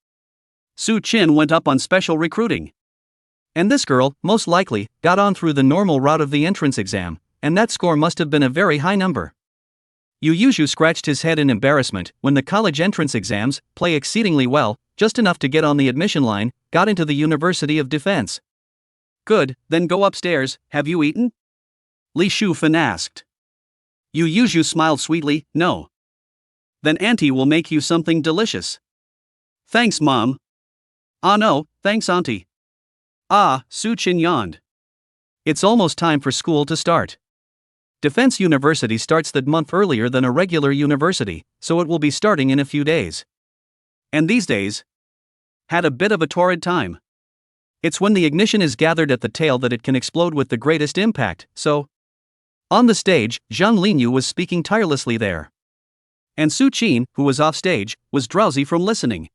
Suchin went up on special recruiting. And this girl, most likely, got on through the normal route of the entrance exam, and that score must have been a very high number. Yu scratched his head in embarrassment. When the college entrance exams play exceedingly well, just enough to get on the admission line, got into the University of Defense. Good, then go upstairs. Have you eaten? Li Shufan asked. Yu smiled sweetly. No. Then Auntie will make you something delicious. Thanks, Mom. No, thanks, Auntie. Suchin yawned. It's almost time for school to start. Defense University starts that month earlier than a regular university, so it will be starting in a few days. And these days had a bit of a torrid time. It's when the ignition is gathered at the tail that it can explode with the greatest impact, so. On the stage, Zhang Linyu was speaking tirelessly there. And Su Qin, who was off stage, was drowsy from listening.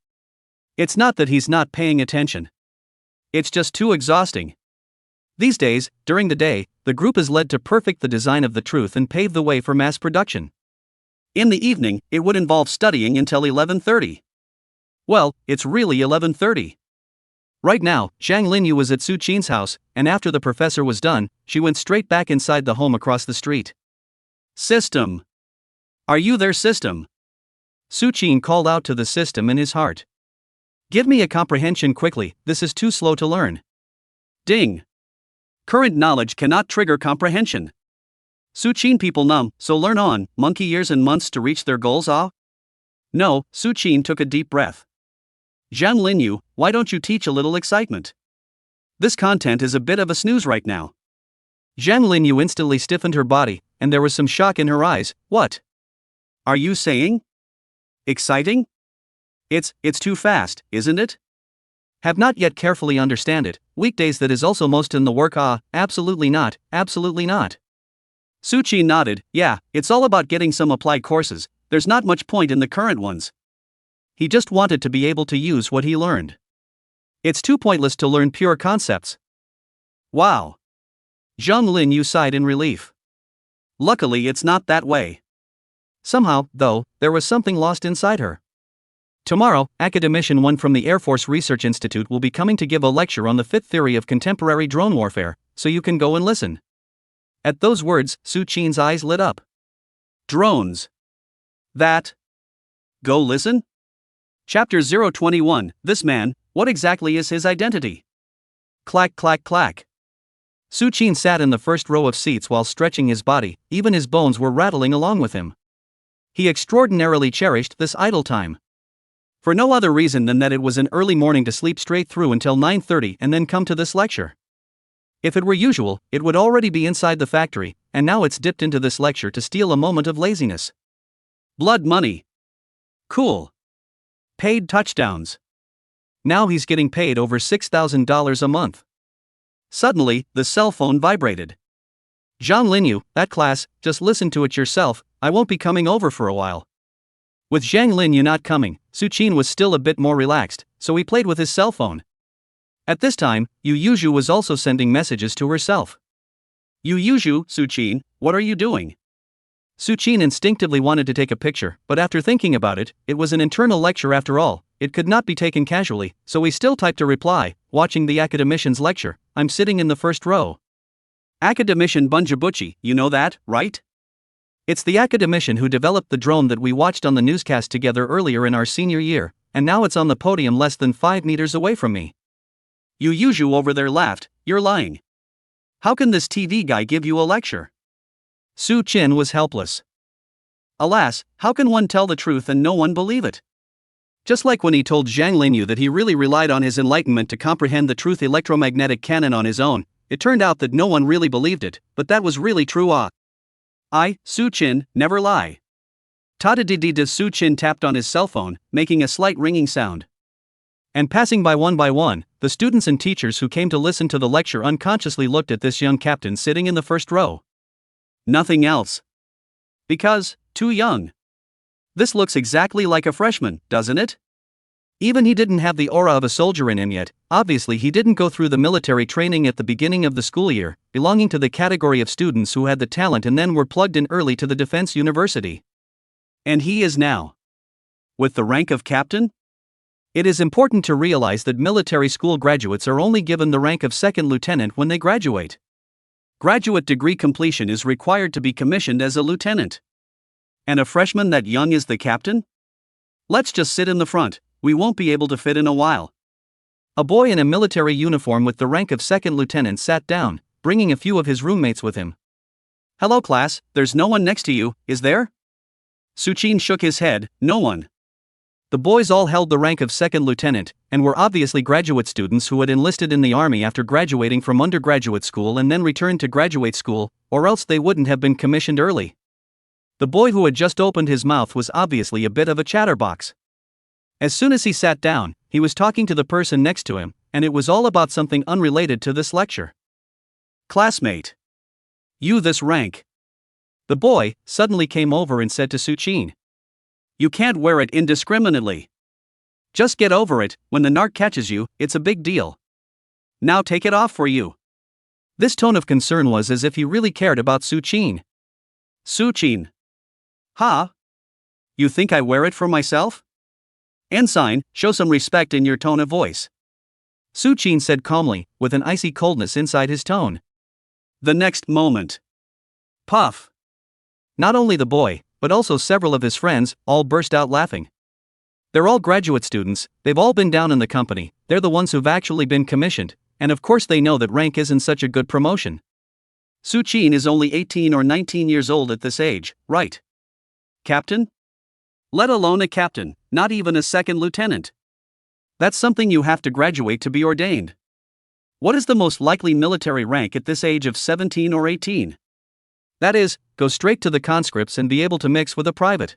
It's not that he's not paying attention. It's just too exhausting. These days, during the day, the group is led to perfect the design of the truth and pave the way for mass production. In the evening, it would involve studying until 11:30. Well, it's really 11:30. Right now, Zhang Linyu was at Su Qin's house, and after the professor was done, she went straight back inside the home across the street. System. Are you there, system? Su Qin called out to the system in his heart. Give me a comprehension quickly, this is too slow to learn. Ding. Current knowledge cannot trigger comprehension. Su Qin people numb, so learn on, monkey years and months to reach their goals, ah? No, Su Qin took a deep breath. Zhang Linyu, why don't you teach a little excitement? This content is a bit of a snooze right now. Zhang Linyu instantly stiffened her body, and there was some shock in her eyes. What? Are you saying? Exciting? It's too fast, isn't it? Have not yet carefully understand it, weekdays that is also most in the work, ah, absolutely not, absolutely not. Su Qin nodded, yeah, it's all about getting some applied courses, there's not much point in the current ones. He just wanted to be able to use what he learned. It's too pointless to learn pure concepts. Wow. Zhang Linyu sighed in relief. Luckily it's not that way. Somehow, though, there was something lost inside her. Tomorrow, Academician 1 from the Air Force Research Institute will be coming to give a lecture on the fifth theory of contemporary drone warfare, so you can go and listen. At those words, Su Qin's eyes lit up. Drones. That. Go listen? Chapter 021, This man, what exactly is his identity? Clack clack clack. Su Qin sat in the first row of seats while stretching his body, even his bones were rattling along with him. He extraordinarily cherished this idle time. For no other reason than that it was an early morning to sleep straight through until 9:30 and then come to this lecture. If it were usual, it would already be inside the factory, and now it's dipped into this lecture to steal a moment of laziness. Blood money. Cool. Paid touchdowns. Now he's getting paid over $6,000 a month. Suddenly, the cell phone vibrated. Zhang Linyu, that class, just listen to it yourself, I won't be coming over for a while. With Zhang Linyu not coming, Su Qin was still a bit more relaxed, so he played with his cell phone. At this time, Yu Yuzhu was also sending messages to herself. Yu Yuzhu, Su Qin, what are you doing? Su Qin instinctively wanted to take a picture, but after thinking about it, it was an internal lecture after all, it could not be taken casually, so he still typed a reply, watching the academician's lecture, I'm sitting in the first row. Academician Bunjabuchi, you know that, right? It's the academician who developed the drone that we watched on the newscast together earlier in our senior year, and now it's on the podium less than 5 meters away from me. Yu Yuzhu over there laughed, you're lying. How can this TV guy give you a lecture? Su Qin was helpless. Alas, how can one tell the truth and no one believe it? Just like when he told Zhang Linyu that he really relied on his enlightenment to comprehend the truth electromagnetic canon on his own, it turned out that no one really believed it, but that was really true. I, Su Qin, never lie. Ta-da-dee-dee-da. Su Qin tapped on his cell phone, making a slight ringing sound. And passing by one, the students and teachers who came to listen to the lecture unconsciously looked at this young captain sitting in the first row. Nothing else. Because, too young. This looks exactly like a freshman, doesn't it? Even he didn't have the aura of a soldier in him yet, obviously he didn't go through the military training at the beginning of the school year, belonging to the category of students who had the talent and then were plugged in early to the defense university. And he is now. With the rank of captain? It is important to realize that military school graduates are only given the rank of second lieutenant when they graduate. Graduate degree completion is required to be commissioned as a lieutenant. And a freshman that young is the captain? Let's just sit in the front, we won't be able to fit in a while. A boy in a military uniform with the rank of second lieutenant sat down, bringing a few of his roommates with him. Hello class, there's no one next to you, is there? Su Qin shook his head, no one. The boys all held the rank of second lieutenant, and were obviously graduate students who had enlisted in the army after graduating from undergraduate school and then returned to graduate school, or else they wouldn't have been commissioned early. The boy who had just opened his mouth was obviously a bit of a chatterbox. As soon as he sat down, he was talking to the person next to him, and it was all about something unrelated to this lecture. Classmate. You this rank. The boy suddenly came over and said to Suchin. You can't wear it indiscriminately. Just get over it, when the narc catches you, it's a big deal. Now take it off for you. This tone of concern was as if he really cared about Suchin. Suchin. Huh? You think I wear it for myself? Ensign, show some respect in your tone of voice. Suchin said calmly, with an icy coldness inside his tone. The next moment. Puff. Not only the boy, but also several of his friends, all burst out laughing. They're all graduate students, they've all been down in the company, they're the ones who've actually been commissioned, and of course they know that rank isn't such a good promotion. Suchin is only 18 or 19 years old at this age, right? Captain? Let alone a captain, not even a second lieutenant. That's something you have to graduate to be ordained. What is the most likely military rank at this age of 17 or 18? That is, go straight to the conscripts and be able to mix with a private.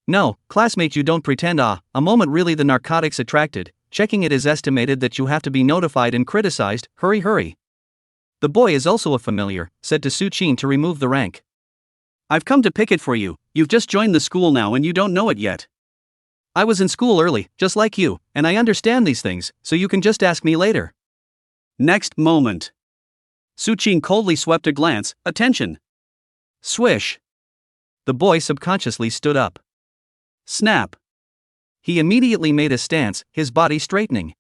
No, classmate, you don't pretend a moment really the narcotics attracted, checking it is estimated that you have to be notified and criticized, hurry. The boy is also a familiar, said to Suchin to remove the rank. I've come to pick it for you, you've just joined the school now and you don't know it yet. I was in school early, just like you, and I understand these things, so you can just ask me later. Next moment. Suchin coldly swept a glance, attention. Swish. The boy subconsciously stood up. Snap. He immediately made a stance, his body straightening.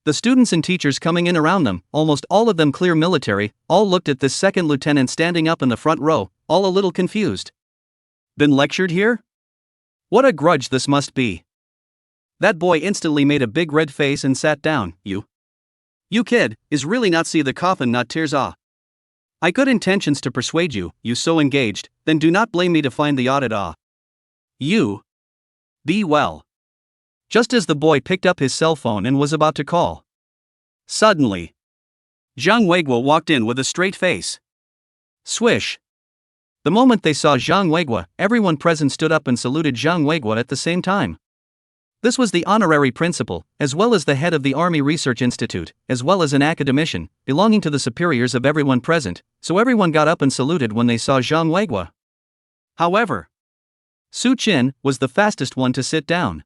The students and teachers coming in around them, almost all of them clear military, all looked at this second lieutenant standing up in the front row, all a little confused. Been lectured here? What a grudge this must be. That boy instantly made a big red face and sat down. You kid, is really not see the coffin not tears ah. I good intentions to persuade you, you so engaged, then do not blame me to find the audit ah. You. Be well. Just as the boy picked up his cell phone and was about to call. Suddenly. Zhang Weiguo walked in with a straight face. Swish. The moment they saw Zhang Weiguo, everyone present stood up and saluted Zhang Weiguo at the same time. This was the honorary principal, as well as the head of the Army Research Institute, as well as an academician, belonging to the superiors of everyone present, so everyone got up and saluted when they saw Zhang Weiguo. However, Suchin was the fastest one to sit down.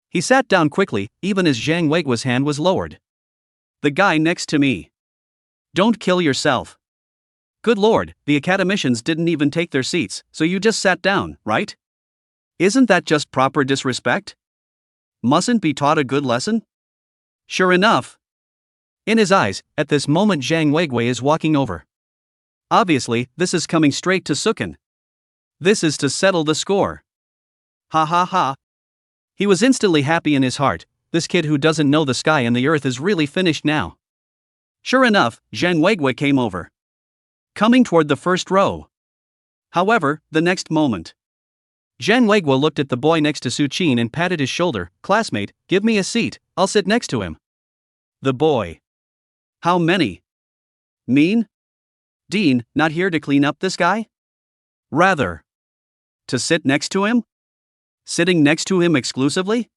He sat down quickly, even as Zhang Weiguo's hand was lowered. The guy next to me. Don't kill yourself. Good lord, the academicians didn't even take their seats, so you just sat down, right? Isn't that just proper disrespect? Mustn't be taught a good lesson? Sure enough. In his eyes, at this moment Zhang Weiguo is walking over. Obviously, this is coming straight to Sukin. This is to settle the score. Ha ha ha. He was instantly happy in his heart, this kid who doesn't know the sky and the earth is really finished now. Sure enough, Zhang Weiguo came over. Coming toward the first row. However, the next moment. Zhang Weiguo looked at the boy next to Suchin and patted his shoulder. Classmate, give me a seat, I'll sit next to him. The boy. How many? Mean? Dean, not here to clean up this guy? Rather. To sit next to him? Sitting next to him exclusively?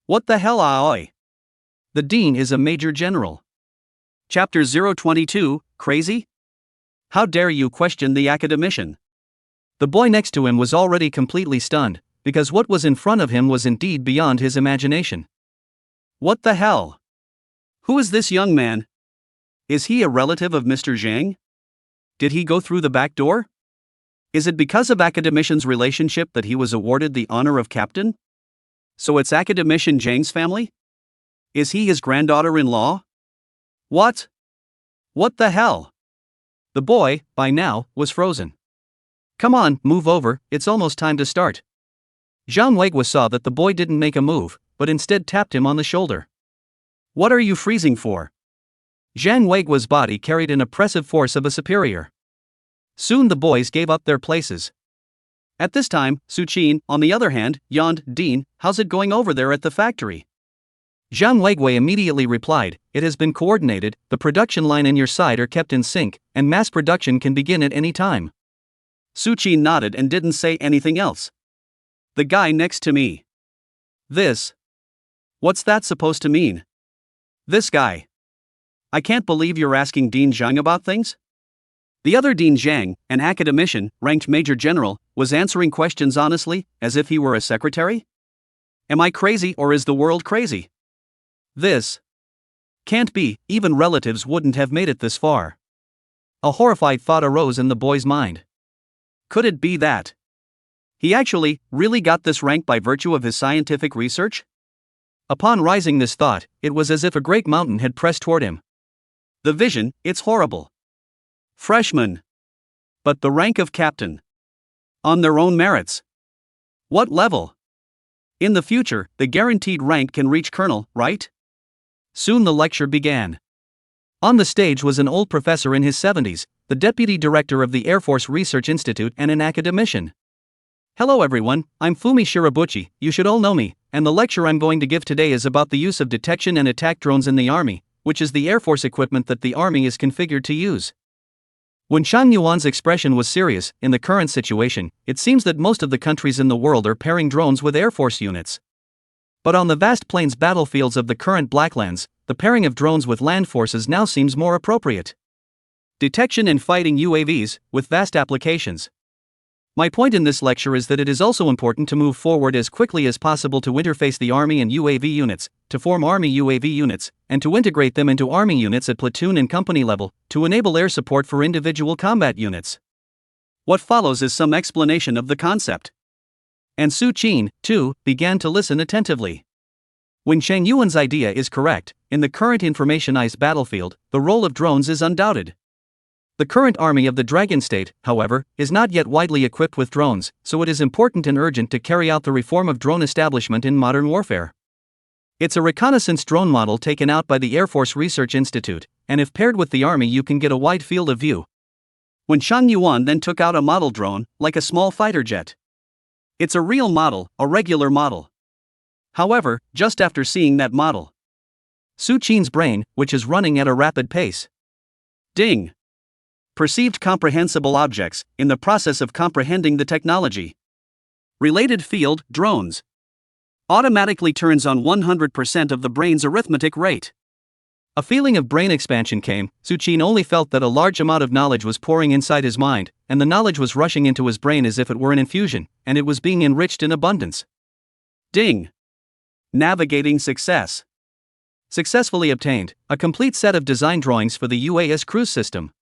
What the hell aoi? The dean is a major general. Chapter 022, crazy? How dare you question the academician? The boy next to him was already completely stunned, because what was in front of him was indeed beyond his imagination. What the hell? Who is this young man? Is he a relative of Mr. Zhang? Did he go through the back door? Is it because of academician's relationship that he was awarded the honor of captain? So it's academician Zhang's family? Is he his granddaughter-in-law? What? What the hell? The boy, by now, was frozen. Come on, move over, it's almost time to start. Zhang Weiguo saw that the boy didn't make a move, but instead tapped him on the shoulder. What are you freezing for? Zhang Weiguo's body carried an oppressive force of a superior. Soon the boys gave up their places. At this time, Suchin, on the other hand, yawned. Dean, how's it going over there at the factory? Zhang Weiguo immediately replied, it has been coordinated, the production line and your side are kept in sync, and mass production can begin at any time. Suchin nodded and didn't say anything else. The guy next to me. This. What's that supposed to mean? This guy. I can't believe you're asking Dean Zhang about things? The other Dean Zhang, an academician, ranked Major General, was answering questions honestly, as if he were a secretary? Am I crazy or is the world crazy? This can't be, even relatives wouldn't have made it this far. A horrified thought arose in the boy's mind. Could it be that he actually, really got this rank by virtue of his scientific research? Upon rising this thought, it was as if a great mountain had pressed toward him. The vision, it's horrible. Freshman. But the rank of captain. On their own merits. What level? In the future, the guaranteed rank can reach colonel, right? Soon the lecture began. On the stage was an old professor in his 70s, the deputy director of the Air Force Research Institute and an academician. Hello everyone, I'm Fumi Shirabuchi, you should all know me, and the lecture I'm going to give today is about the use of detection and attack drones in the Army, which is the Air Force equipment that the Army is configured to use. When Shang Yuan's expression was serious, in the current situation, it seems that most of the countries in the world are pairing drones with Air Force units. But on the vast plains battlefields of the current Blacklands, the pairing of drones with land forces now seems more appropriate. Detection and fighting UAVs, with vast applications. My point in this lecture is that it is also important to move forward as quickly as possible to interface the Army and UAV units, to form Army UAV units, and to integrate them into Army units at platoon and company level, to enable air support for individual combat units. What follows is some explanation of the concept. And Su Qin, too, began to listen attentively. When Shang Yuan's idea is correct, in the current informationized battlefield, the role of drones is undoubted. The current army of the Dragon State, however, is not yet widely equipped with drones, so it is important and urgent to carry out the reform of drone establishment in modern warfare. It's a reconnaissance drone model taken out by the Air Force Research Institute, and if paired with the Army you can get a wide field of view. When Shang Yuan then took out a model drone, like a small fighter jet. It's a real model, a regular model. However, just after seeing that model, Su Qin's brain, which is running at a rapid pace. Ding! Perceived comprehensible objects, in the process of comprehending the technology. Related field, drones. Automatically turns on 100% of the brain's arithmetic rate. A feeling of brain expansion came. Su Qin only felt that a large amount of knowledge was pouring inside his mind, and the knowledge was rushing into his brain as if it were an infusion, and it was being enriched in abundance. Ding! Navigating success. Successfully obtained, a complete set of design drawings for the UAS cruise system.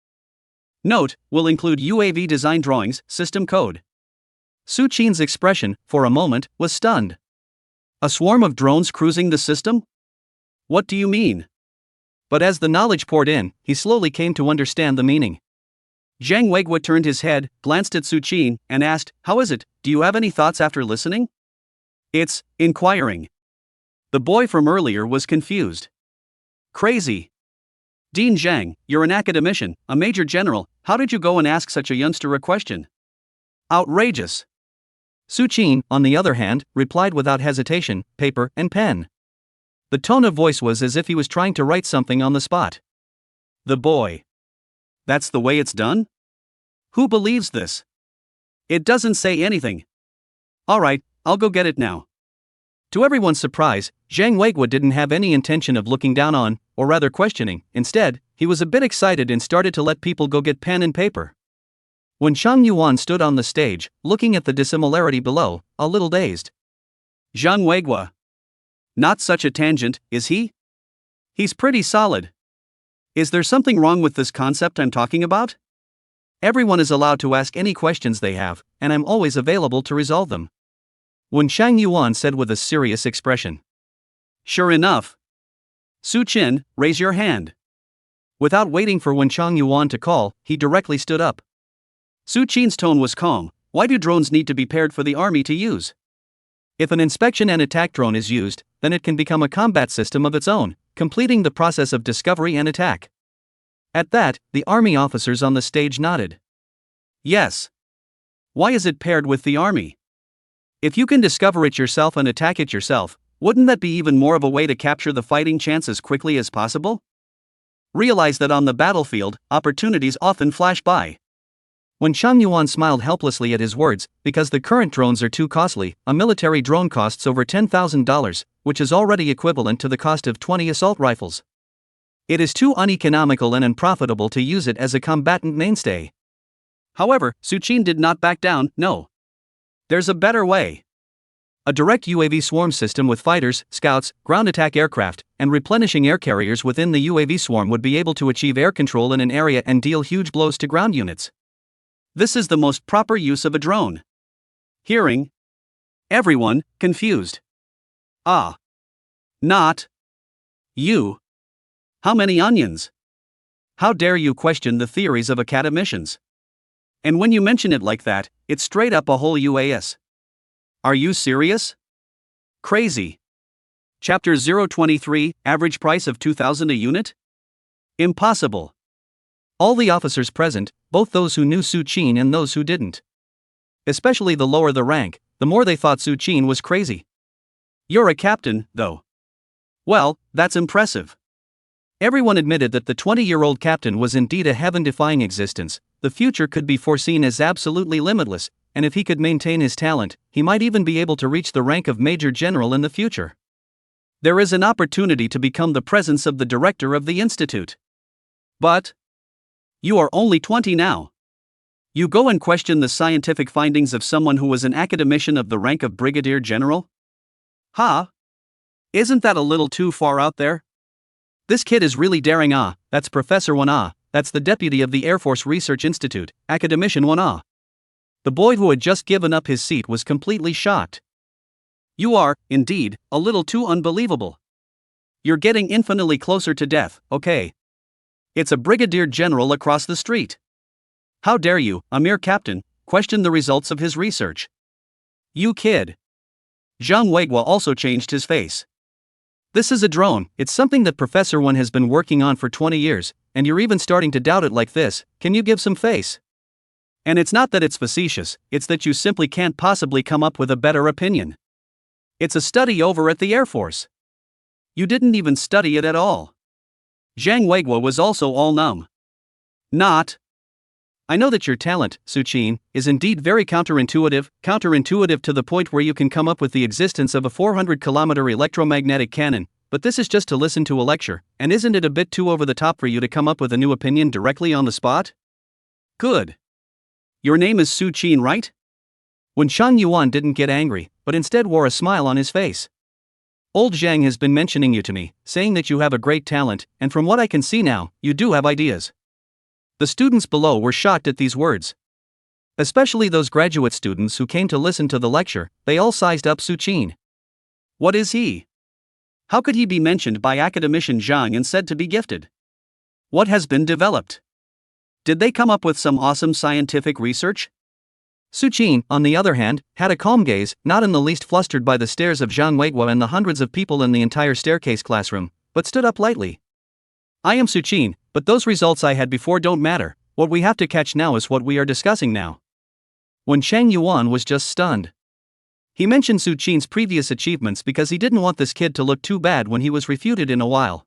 Note, will include UAV design drawings, system code. Su Qin's expression, for a moment, was stunned. A swarm of drones cruising the system? What do you mean? But as the knowledge poured in, he slowly came to understand the meaning. Zhang Weiguo turned his head, glanced at Su Qin, and asked, "How is it? Do you have any thoughts after listening?" It's inquiring. The boy from earlier was confused. Crazy. Dean Zhang, you're an academician, a major general, how did you go and ask such a youngster a question? Outrageous. Su Qin, on the other hand, replied without hesitation, paper and pen. The tone of voice was as if he was trying to write something on the spot. The boy. That's the way it's done? Who believes this? It doesn't say anything. Alright, I'll go get it now. To everyone's surprise, Zhang Weiguo didn't have any intention of looking down on, or rather questioning. Instead, he was a bit excited and started to let people go get pen and paper. When Shang Yuan stood on the stage, looking at the dissimilarity below, a little dazed. Zhang Weiguo. Not such a tangent, is he? He's pretty solid. Is there something wrong with this concept I'm talking about? Everyone is allowed to ask any questions they have, and I'm always available to resolve them. When Shang Yuan said with a serious expression. Sure enough. Su Qin, raise your hand. Without waiting for Wen Shang Yuan to call, he directly stood up. Su Qin's tone was calm. Why do drones need to be paired for the army to use? If an inspection and attack drone is used, then it can become a combat system of its own, completing the process of discovery and attack. At that, the army officers on the stage nodded. Yes. Why is it paired with the army? If you can discover it yourself and attack it yourself, wouldn't that be even more of a way to capture the fighting chance as quickly as possible? Realize that on the battlefield, opportunities often flash by. When Shang Yuan smiled helplessly at his words, because the current drones are too costly, a military drone costs over $10,000, which is already equivalent to the cost of 20 assault rifles. It is too uneconomical and unprofitable to use it as a combatant mainstay. However, Suchin did not back down. No. There's a better way. A direct UAV swarm system with fighters, scouts, ground attack aircraft, and replenishing air carriers within the UAV swarm would be able to achieve air control in an area and deal huge blows to ground units. This is the most proper use of a drone. Hearing. Everyone, confused. Ah. Not. You. How many onions? How dare you question the theories of academicians? And when you mention it like that, it's straight up a whole UAS. Are you serious? Crazy. Chapter 023, average price of 2,000 a unit? Impossible. All the officers present, both those who knew Suchin and those who didn't. Especially the lower the rank, the more they thought Suchin was crazy. You're a captain, though. Well, that's impressive. Everyone admitted that the 20-year-old captain was indeed a heaven-defying existence. The future could be foreseen as absolutely limitless, and if he could maintain his talent, he might even be able to reach the rank of Major General in the future. There is an opportunity to become the presence of the director of the institute. But you are only 20 now. You go and question the scientific findings of someone who was an academician of the rank of Brigadier General? Huh? Isn't that a little too far out there? This kid is really daring. That's Professor 1. That's the deputy of the Air Force Research Institute, Academician 1. The boy who had just given up his seat was completely shocked. You are, indeed, a little too unbelievable. You're getting infinitely closer to death, okay? It's a brigadier general across the street. How dare you, a mere captain, question the results of his research? You kid. Zhang Weiguo also changed his face. This is a drone, it's something that Professor 1 has been working on for 20 years, and you're even starting to doubt it like this. Can you give some face? And it's not that it's facetious, it's that you simply can't possibly come up with a better opinion. It's a study over at the Air Force. You didn't even study it at all. Zhang Weiguo was also all numb. Not. I know that your talent, Suchin, is indeed very counterintuitive to the point where you can come up with the existence of a 400-kilometer electromagnetic cannon, but this is just to listen to a lecture, and isn't it a bit too over the top for you to come up with a new opinion directly on the spot? Good. Your name is Suchin, right? When Shan Yuan didn't get angry, but instead wore a smile on his face. Old Zhang has been mentioning you to me, saying that you have a great talent, and from what I can see now, you do have ideas. The students below were shocked at these words. Especially those graduate students who came to listen to the lecture, they all sized up Suchin. What is he? How could he be mentioned by academician Zhang and said to be gifted? What has been developed? Did they come up with some awesome scientific research? Suchin, on the other hand, had a calm gaze, not in the least flustered by the stares of Zhang Weiguo and the hundreds of people in the entire staircase classroom, but stood up lightly. I am Suchin, but those results I had before don't matter. What we have to catch now is what we are discussing now. When Shang Yuan was just stunned. He mentioned Suchin's previous achievements because he didn't want this kid to look too bad when he was refuted in a while.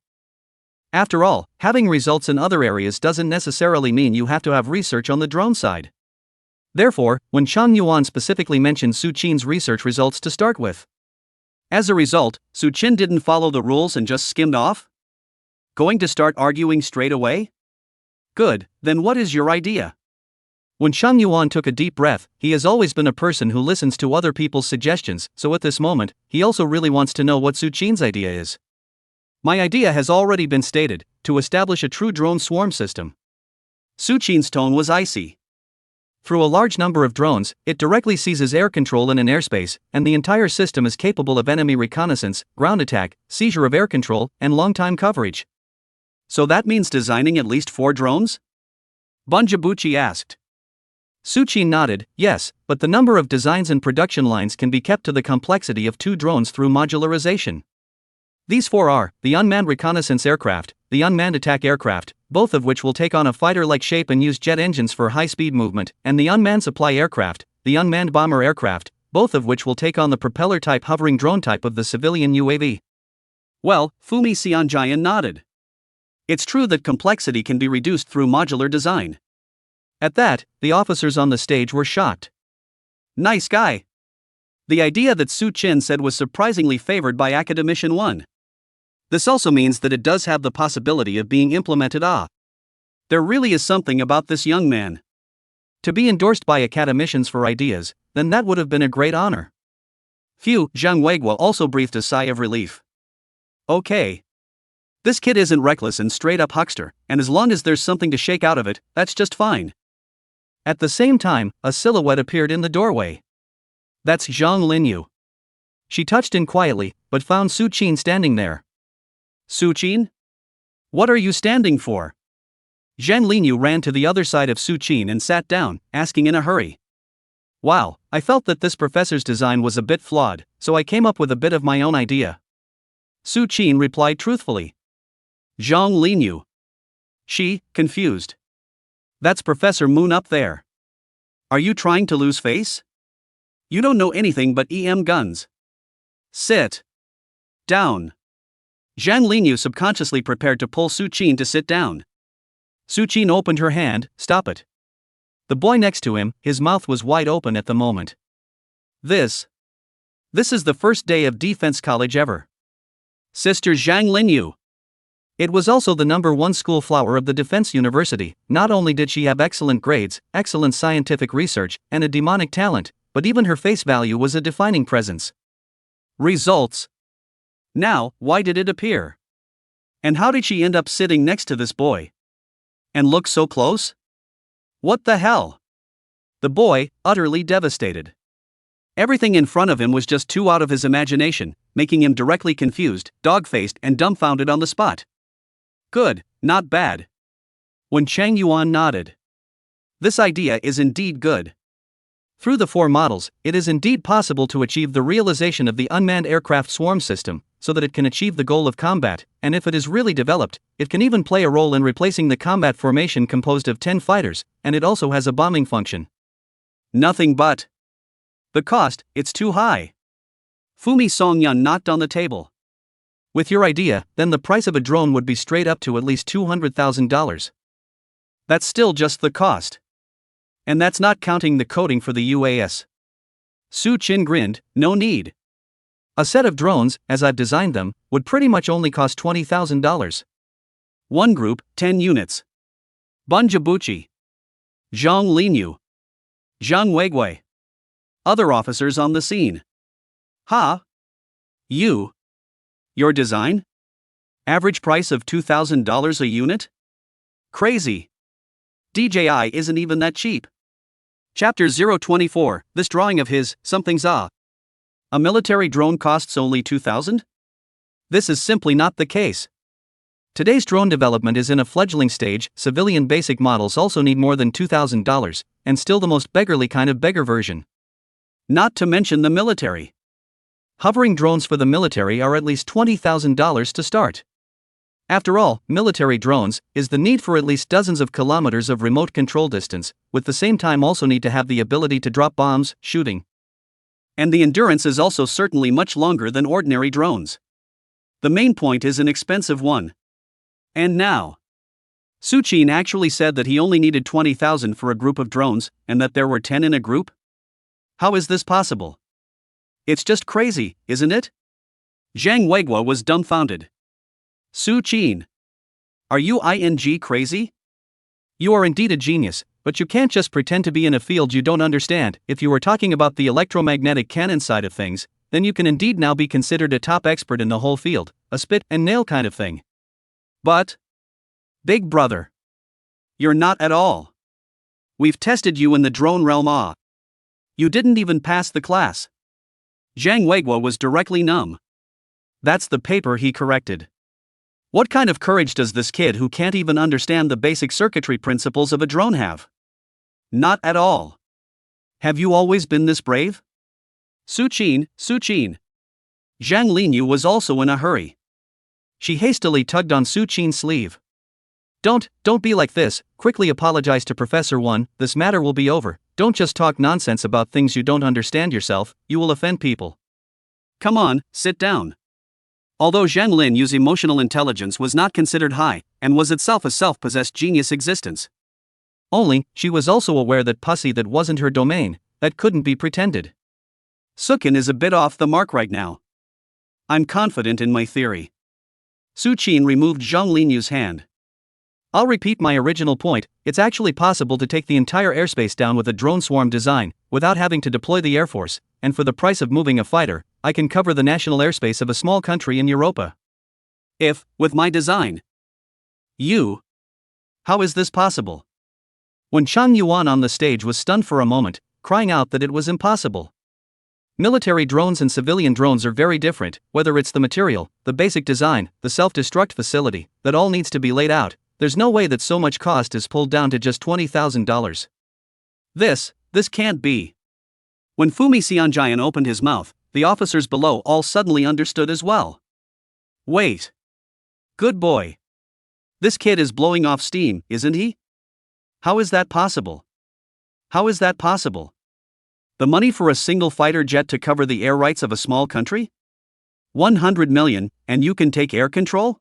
After all, having results in other areas doesn't necessarily mean you have to have research on the drone side. Therefore, when Shang Yuan specifically mentioned Suchin's research results to start with. As a result, Suchin didn't follow the rules and just skimmed off? Going to start arguing straight away? Good, then what is your idea? When Shang Yuan took a deep breath, he has always been a person who listens to other people's suggestions, so at this moment, he also really wants to know what Suchin's idea is. My idea has already been stated, to establish a true drone swarm system. Suchin's tone was icy. Through a large number of drones, it directly seizes air control in an airspace, and the entire system is capable of enemy reconnaissance, ground attack, seizure of air control, and long-time coverage. So that means designing at least 4 drones? Bunjabuchi asked. Suchin nodded, yes, but the number of designs and production lines can be kept to the complexity of 2 drones through modularization. These 4 are, the unmanned reconnaissance aircraft, the unmanned attack aircraft, both of which will take on a fighter-like shape and use jet engines for high-speed movement, and the unmanned supply aircraft, the unmanned bomber aircraft, both of which will take on the propeller-type hovering drone type of the civilian UAV. Well, Fumi Xianjian nodded. It's true that complexity can be reduced through modular design. At that, the officers on the stage were shocked. Nice guy. The idea that Suchin said was surprisingly favored by Academician 1. This also means that it does have the possibility of being implemented. There really is something about this young man. To be endorsed by academicians for ideas, then that would have been a great honor. Phew, Zhang Weiguo also breathed a sigh of relief. Okay. This kid isn't reckless and straight up huckster, and as long as there's something to shake out of it, that's just fine. At the same time, a silhouette appeared in the doorway. That's Zhang Linyu. She touched in quietly, but found Su Qin standing there. Su Qin? What are you standing for? Zhang Linyu ran to the other side of Su Qin and sat down, asking in a hurry. Wow, I felt that this professor's design was a bit flawed, so I came up with a bit of my own idea. Su Qin replied truthfully. Zhang Linyu. She, confused. That's Professor Moon up there. Are you trying to lose face? You don't know anything but EM guns. Sit down. Zhang Linyu subconsciously prepared to pull Su Qin to sit down. Su Qin opened her hand. Stop it. The boy next to him, his mouth was wide open at the moment. This is the first day of defense college ever. Sister Zhang Linyu. It was also the #1 school flower of the defense university. Not only did she have excellent grades, excellent scientific research, and a demonic talent, but even her face value was a defining presence. Results. Now, why did it appear? And how did she end up sitting next to this boy? And look so close? What the hell? The boy, utterly devastated. Everything in front of him was just too out of his imagination, making him directly confused, dog-faced, and dumbfounded on the spot. Good, not bad. When Chang Yuan nodded. This idea is indeed good. Through the 4 models, it is indeed possible to achieve the realization of the unmanned aircraft swarm system, so that it can achieve the goal of combat, and if it is really developed, it can even play a role in replacing the combat formation composed of 10 fighters, and it also has a bombing function. Nothing but. The cost, it's too high. Fumi Songyun knocked on the table. With your idea, then the price of a drone would be straight up to at least $200,000. That's still just the cost. And that's not counting the coding for the UAS. Su Qin grinned. No need. A set of drones, as I've designed them, would pretty much only cost $20,000. One group, 10 units. Bun Jibuchi. Zhang Linyu. Zhang Weiguo. Other officers on the scene. Ha? You? Your design? Average price of $2,000 a unit? Crazy. DJI isn't even that cheap. Chapter 024, this drawing of his, something's A military drone costs only $2,000? This is simply not the case. Today's drone development is in a fledgling stage. Civilian basic models also need more than $2,000, and still the most beggarly kind of beggar version. Not to mention the military. Hovering drones for the military are at least $20,000 to start. After all, military drones is the need for at least dozens of kilometers of remote control distance, with the same time also need to have the ability to drop bombs, shooting. And the endurance is also certainly much longer than ordinary drones. The main point is an expensive one. And now, Su Qin actually said that he only needed 20,000 for a group of drones, and that there were 10 in a group? How is this possible? It's just crazy, isn't it? Zhang Weiguo was dumbfounded. Su Qin. Are you crazy? You are indeed a genius, but you can't just pretend to be in a field you don't understand. If you were talking about the electromagnetic cannon side of things, then you can indeed now be considered a top expert in the whole field, a spit and nail kind of thing. But, big brother, you're not at all. We've tested you in the drone realm. You didn't even pass the class. Zhang Weiguo was directly numb. That's the paper he corrected. What kind of courage does this kid who can't even understand the basic circuitry principles of a drone have? Not at all. Have you always been this brave? Su Qin. Zhang Linyu was also in a hurry. She hastily tugged on Su Qin's sleeve. Don't be like this. Quickly apologize to Professor 1, this matter will be over. Don't just talk nonsense about things you don't understand yourself, you will offend people. Come on, sit down. Although Zhang Linyu's emotional intelligence was not considered high, and was itself a self-possessed genius existence. Only, she was also aware that pussy that wasn't her domain, that couldn't be pretended. Sukin is a bit off the mark right now. I'm confident in my theory. Su Qin removed Zhang Linyu's hand. I'll repeat my original point, it's actually possible to take the entire airspace down with a drone swarm design, without having to deploy the Air Force, and for the price of moving a fighter, I can cover the national airspace of a small country in Europa. If, with my design. How is this possible? When Chang Yuan on the stage was stunned for a moment, crying out that it was impossible. Military drones and civilian drones are very different, whether it's the material, the basic design, the self-destruct facility, that all needs to be laid out. There's no way that so much cost is pulled down to just $20,000. This can't be. When Fumi Xianjian opened his mouth, the officers below all suddenly understood as well. Wait. Good boy. This kid is blowing off steam, isn't he? How is that possible? How is that possible? The money for a single fighter jet to cover the air rights of a small country? 100 million, and you can take air control?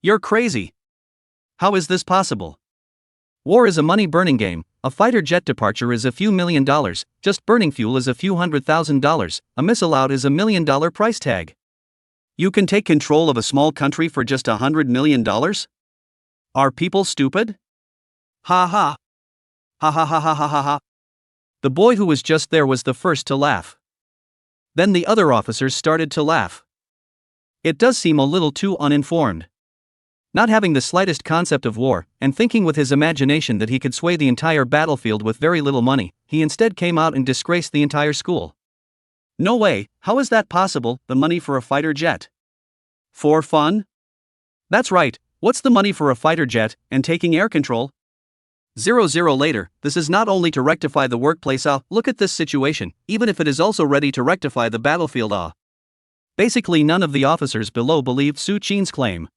You're crazy. How is this possible? War is a money-burning game. A fighter jet departure is a few $1 million, just burning fuel is a few $100,000, a missile out is $1 million price tag. You can take control of a small country for just $100 million? Are people stupid? Ha ha. Ha ha ha ha ha ha ha. The boy who was just there was the first to laugh. Then the other officers started to laugh. It does seem a little too uninformed. Not having the slightest concept of war, and thinking with his imagination that he could sway the entire battlefield with very little money, he instead came out and disgraced the entire school. No way, how is that possible, the money for a fighter jet? For fun? That's right, what's the money for a fighter jet, and taking air control? 00 later, this is not only to rectify the workplace look at this situation, even if it is also ready to rectify the battlefield Basically none of the officers below believed Su Qin's claim.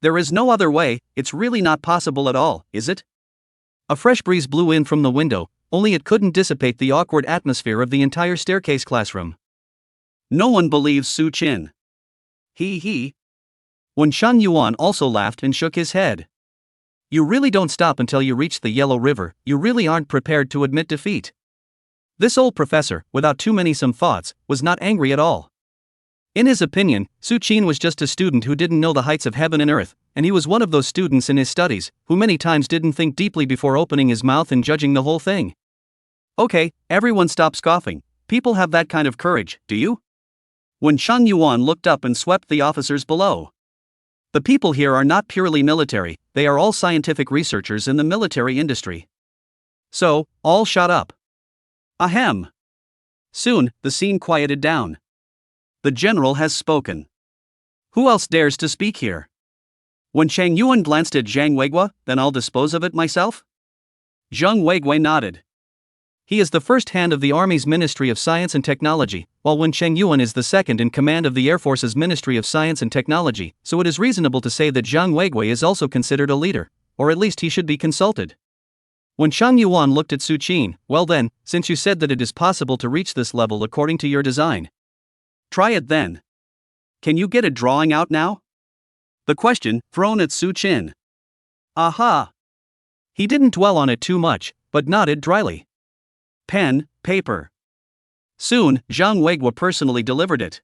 There is no other way, it's really not possible at all, is it? A fresh breeze blew in from the window, only it couldn't dissipate the awkward atmosphere of the entire staircase classroom. No one believes Su Qin. He. When Shan Yuan also laughed and shook his head. You really don't stop until you reach the Yellow River, you really aren't prepared to admit defeat. This old professor, without too many some thoughts, was not angry at all. In his opinion, Su Qin was just a student who didn't know the heights of heaven and earth, and he was one of those students in his studies, who many times didn't think deeply before opening his mouth and judging the whole thing. Okay, everyone stop scoffing, people have that kind of courage, do you? When Shang Yuan looked up and swept the officers below. The people here are not purely military, they are all scientific researchers in the military industry. So, all shut up. Ahem. Soon, the scene quieted down. The general has spoken. Who else dares to speak here? When Chang Yuan glanced at Zhang Weigui, then I'll dispose of it myself? Zhang Weigui nodded. He is the first hand of the Army's Ministry of Science and Technology, while Wen Cheng Yuan is the second in command of the Air Force's Ministry of Science and Technology, so it is reasonable to say that Zhang Weigui is also considered a leader, or at least he should be consulted. When Shang Yuan looked at Su Qin, well then, since you said that it is possible to reach this level according to your design. Try it then. Can you get a drawing out now? The question, thrown at Su Qin. Aha! He didn't dwell on it too much, but nodded dryly. Pen, paper. Soon, Zhang Weigui personally delivered it.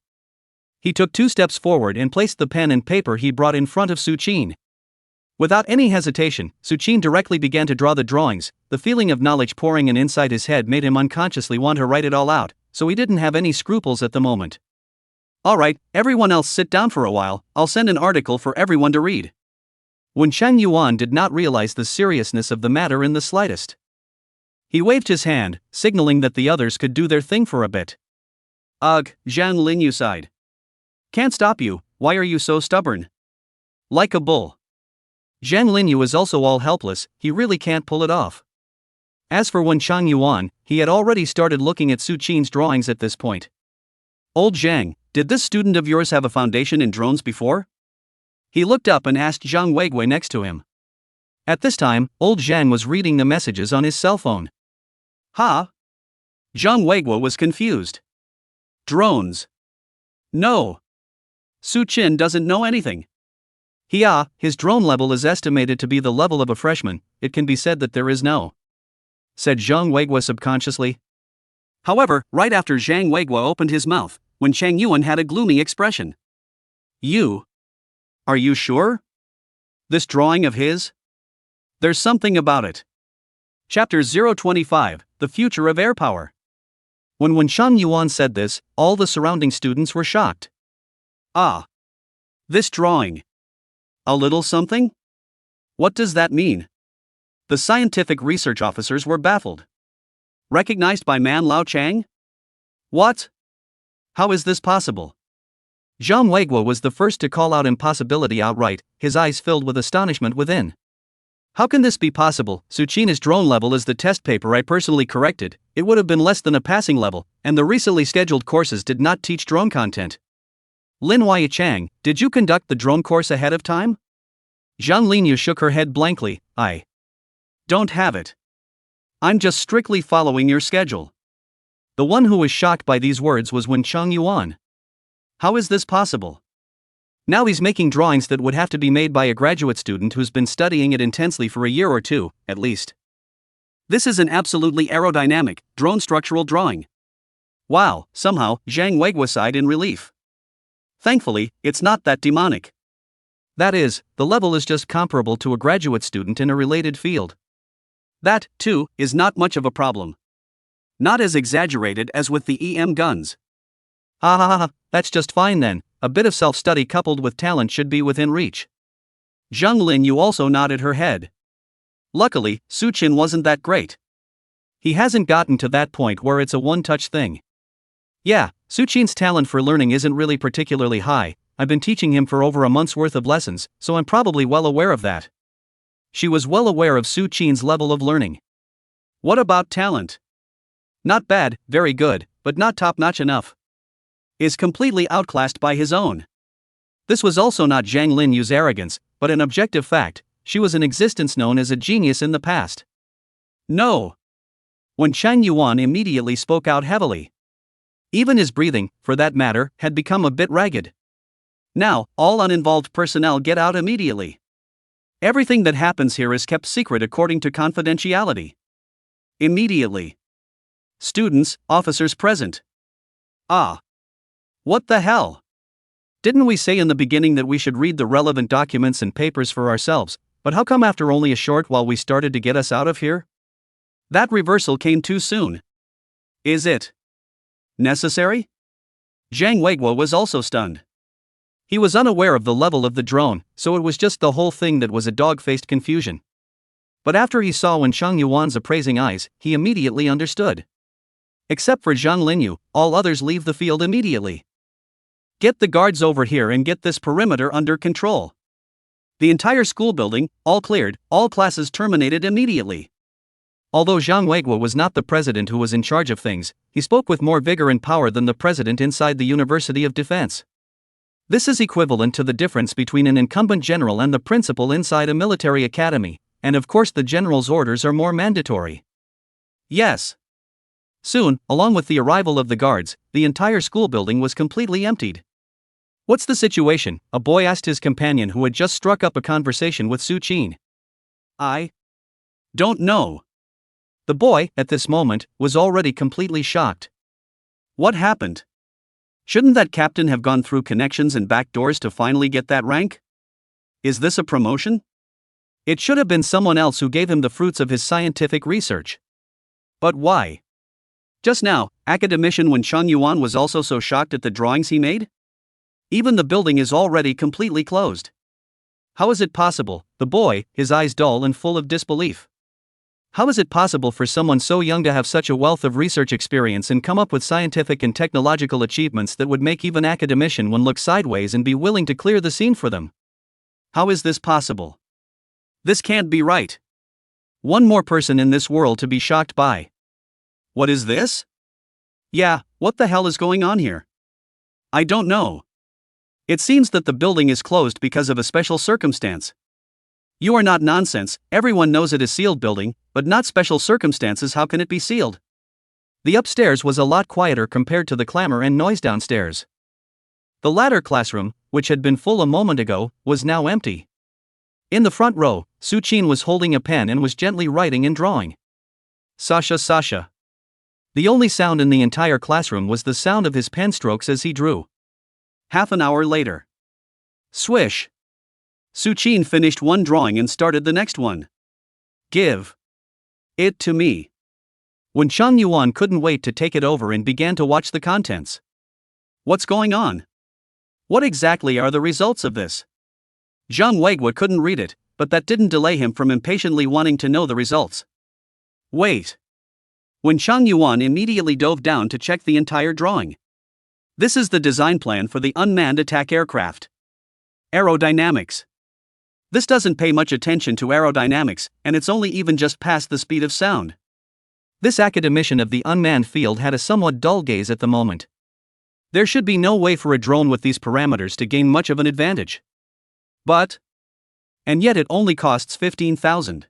He took 2 steps forward and placed the pen and paper he brought in front of Su Qin. Without any hesitation, Su Qin directly began to draw the drawings. The feeling of knowledge pouring in inside his head made him unconsciously want to write it all out, so he didn't have any scruples at the moment. Alright, everyone else sit down for a while, I'll send an article for everyone to read. When Shang Yuan did not realize the seriousness of the matter in the slightest. He waved his hand, signaling that the others could do their thing for a bit. Ugh, Zhang Linyu sighed. Can't stop you, why are you so stubborn? Like a bull. Zhang Linyu is also all helpless, he really can't pull it off. As for Wen Shang Yuan, he had already started looking at Su Qin's drawings at this point. Old Zhang, did this student of yours have a foundation in drones before? He looked up and asked Zhang Weigui next to him. At this time, old Zhang was reading the messages on his cell phone. Huh? Zhang Weigui was confused. Drones. No. Su Qin doesn't know anything. His drone level is estimated to be the level of a freshman, it can be said that there is no. Said Zhang Weigui subconsciously. However, right after Zhang Weigui opened his mouth, Wen Cheng Yuan had a gloomy expression. You Are you sure? This drawing of his? There's something about it. Chapter 025, The Future of Air Power. When Wenshang Yuan said this, all the surrounding students were shocked. Ah. This drawing. A little something? What does that mean? The scientific research officers were baffled. Recognized by Man Lao Chang? What? How is this possible? Zhang Weiguo was the first to call out impossibility outright, his eyes filled with astonishment within. How can this be possible? Suchina's drone level is the test paper I personally corrected. It would have been less than a passing level, and the recently scheduled courses did not teach drone content. Lin Huaichang, did you conduct the drone course ahead of time? Zhang Linyu shook her head blankly. I don't have it. I'm just strictly following your schedule. The one who was shocked by these words was Wenshang Yuan. How is this possible? Now he's making drawings that would have to be made by a graduate student who's been studying it intensely for a year or two, at least. This is an absolutely aerodynamic, drone structural drawing. Wow, somehow, Zhang Weiguo sighed in relief. Thankfully, it's not that demonic. That is, the level is just comparable to a graduate student in a related field. That, too, is not much of a problem. Not as exaggerated as with the EM guns. That's just fine then. A bit of self-study coupled with talent should be within reach. Zhang Linyu also nodded her head. Luckily, Suchin wasn't that great. He hasn't gotten to that point where it's a one-touch thing. Yeah, Suchin's talent for learning isn't really particularly high. I've been teaching him for over a month's worth of lessons, so I'm probably well aware of that. She was well aware of Suchin's level of learning. What about talent? Not bad, very good, but not top-notch enough. Is completely outclassed by his own. This was also not Zhang Linyu's arrogance, but an objective fact. She was in existence known as a genius in the past. No. Wenshang Yuan immediately spoke out heavily. Even his breathing, for that matter, had become a bit ragged. Now, all uninvolved personnel get out immediately. Everything that happens here is kept secret according to confidentiality. Immediately. Students, officers present. Ah. What the hell? Didn't we say in the beginning that we should read the relevant documents and papers for ourselves, but how come after only a short while we started to get us out of here? That reversal came too soon. Is it necessary? Zhang Weiguo was also stunned. He was unaware of the level of the drone, so it was just the whole thing that was a dog-faced confusion. But after he saw Wenshang Yuan's appraising eyes, he immediately understood. Except for Zhang Linyu, all others leave the field immediately. Get the guards over here and get this perimeter under control. The entire school building, all cleared, all classes terminated immediately. Although Zhang Weiguo was not the president who was in charge of things, he spoke with more vigor and power than the president inside the University of Defense. This is equivalent to the difference between an incumbent general and the principal inside a military academy, and of course the general's orders are more mandatory. Yes. Soon, along with the arrival of the guards, the entire school building was completely emptied. What's the situation? A boy asked his companion who had just struck up a conversation with Su Qin. I don't know. The boy, at this moment, was already completely shocked. What happened? Shouldn't that captain have gone through connections and back doors to finally get that rank? Is this a promotion? It should have been someone else who gave him the fruits of his scientific research. But why? Just now, academician Wenshang Yuan was also so shocked at the drawings he made? Even the building is already completely closed. How is it possible? The boy, his eyes dull and full of disbelief. How is it possible for someone so young to have such a wealth of research experience and come up with scientific and technological achievements that would make even academician one look sideways and be willing to clear the scene for them? How is this possible? This can't be right. One more person in this world to be shocked by. What is this? Yeah, what the hell is going on here? I don't know. It seems that the building is closed because of a special circumstance. You are not nonsense, everyone knows it is sealed building, but not special circumstances. How can it be sealed? The upstairs was a lot quieter compared to the clamor and noise downstairs. The latter classroom, which had been full a moment ago, was now empty. In the front row, Su Qin was holding a pen and was gently writing and drawing. Sasha. The only sound in the entire classroom was the sound of his pen strokes as he drew. Half an hour later. Swish. Su Qin finished one drawing and started the next one. Give it to me. When Chang Yuan couldn't wait to take it over and began to watch the contents. What's going on? What exactly are the results of this? Zhang Weiguo couldn't read it, but that didn't delay him from impatiently wanting to know the results. Wait. When Chang Yuan immediately dove down to check the entire drawing. This is the design plan for the unmanned attack aircraft. Aerodynamics. This doesn't pay much attention to aerodynamics, and it's only even just past the speed of sound. This academician of the unmanned field had a somewhat dull gaze at the moment. There should be no way for a drone with these parameters to gain much of an advantage. And yet it only costs 15,000.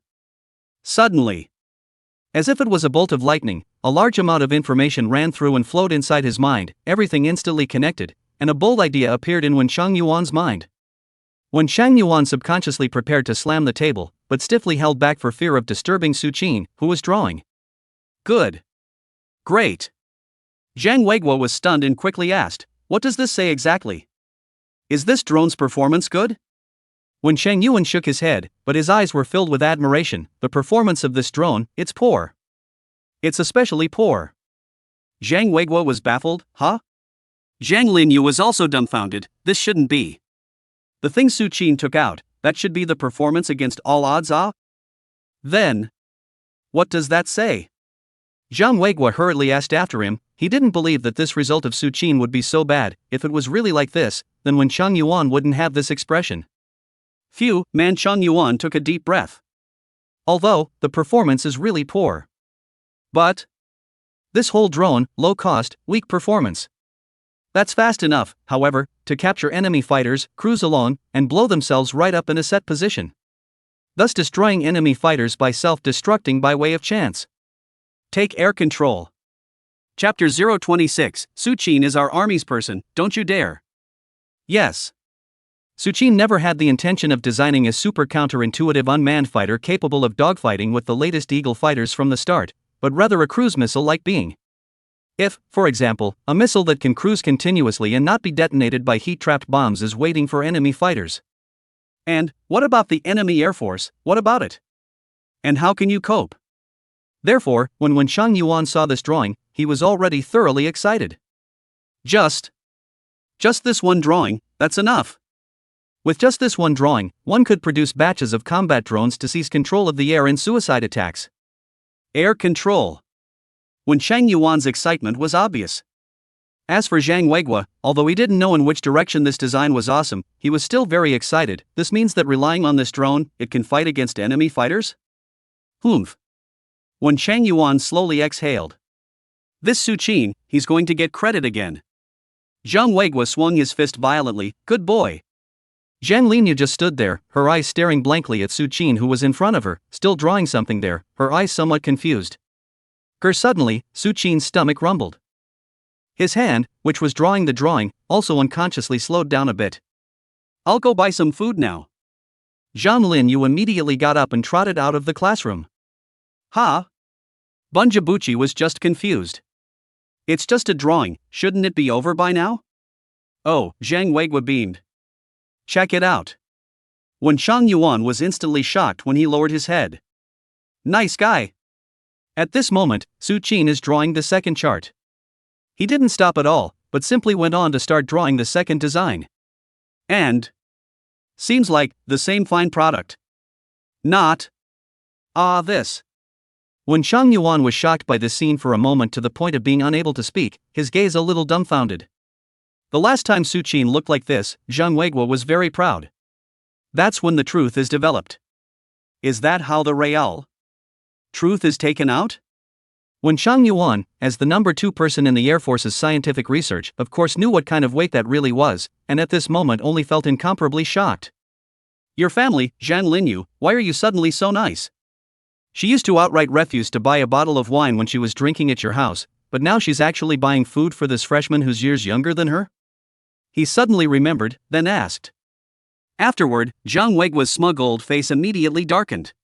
Suddenly, as if it was a bolt of lightning, a large amount of information ran through and flowed inside his mind, everything instantly connected, and a bold idea appeared in Wen Chang Yuan's mind. When Chang Yuan subconsciously prepared to slam the table, but stiffly held back for fear of disturbing Su Qin, who was drawing. Good. Great. Zhang Weiguo was stunned and quickly asked, "What does this say exactly? Is this drone's performance good?" When Chang Yuan shook his head, but his eyes were filled with admiration, "The performance of this drone, it's poor. It's especially poor." Zhang Weiguo was baffled, "Huh?" Zhang Linyu was also dumbfounded, "This shouldn't be. The thing Su Qin took out, that should be the performance against all odds, ah? Then, what does that say?" Zhang Weiguo hurriedly asked after him. He didn't believe that this result of Su Qin would be so bad. If it was really like this, then Wen Chang Yuan wouldn't have this expression. Phew, man. Chang Yuan took a deep breath. Although, the performance is really poor. But this whole drone, low cost, weak performance. That's fast enough, however, to capture enemy fighters, cruise along, and blow themselves right up in a set position, thus destroying enemy fighters by self-destructing by way of chance. Take air control. Chapter 026, Su Qin is our army's person, don't you dare. Yes. Su Qin never had the intention of designing a super counterintuitive unmanned fighter capable of dogfighting with the latest Eagle fighters from the start, but rather a cruise missile-like being. If, for example, a missile that can cruise continuously and not be detonated by heat-trapped bombs is waiting for enemy fighters. And, what about the enemy air force, what about it? And how can you cope? Therefore, when Wen Chang Yuan saw this drawing, he was already thoroughly excited. Just this one drawing, that's enough. With just this one drawing, one could produce batches of combat drones to seize control of the air in suicide attacks. Air control. Wen Chang Yuan's excitement was obvious. As for Zhang Weiguo, although he didn't know in which direction this design was awesome, he was still very excited. This means that relying on this drone, it can fight against enemy fighters? Humph. When Chang Yuan slowly exhaled. This Su Qin, he's going to get credit again. Zhang Weiguo swung his fist violently, "Good boy." Zhang Linyu just stood there, her eyes staring blankly at Su Qin, who was in front of her, still drawing something there, her eyes somewhat confused. Suddenly, Su Qin's stomach rumbled. His hand, which was drawing the drawing, also unconsciously slowed down a bit. "I'll go buy some food now." Zhang Linyu immediately got up and trotted out of the classroom. Huh? Bunjabuchi was just confused. "It's just a drawing, shouldn't it be over by now?" "Oh," Zhang Weiguo beamed. "Check it out." Wen Chang Yuan was instantly shocked when he lowered his head. "Nice guy." At this moment, Su Qin is drawing the second chart. He didn't stop at all, but simply went on to start drawing the second design. And seems like the same fine product. Not this. When Chang Yuan was shocked by this scene for a moment to the point of being unable to speak, his gaze a little dumbfounded. The last time Su Qin looked like this, Zhang Weiguo was very proud. That's when the truth is developed. Is that how the real truth is taken out? When Chang Yuan, as the number 2 person in the Air Force's scientific research, of course knew what kind of weight that really was, and at this moment only felt incomparably shocked. "Your family, Zhang Linyu, why are you suddenly so nice? She used to outright refuse to buy a bottle of wine when she was drinking at your house, but now she's actually buying food for this freshman who's years younger than her?" He suddenly remembered, then asked. Afterward, Zhang Weiguo's smug old face immediately darkened.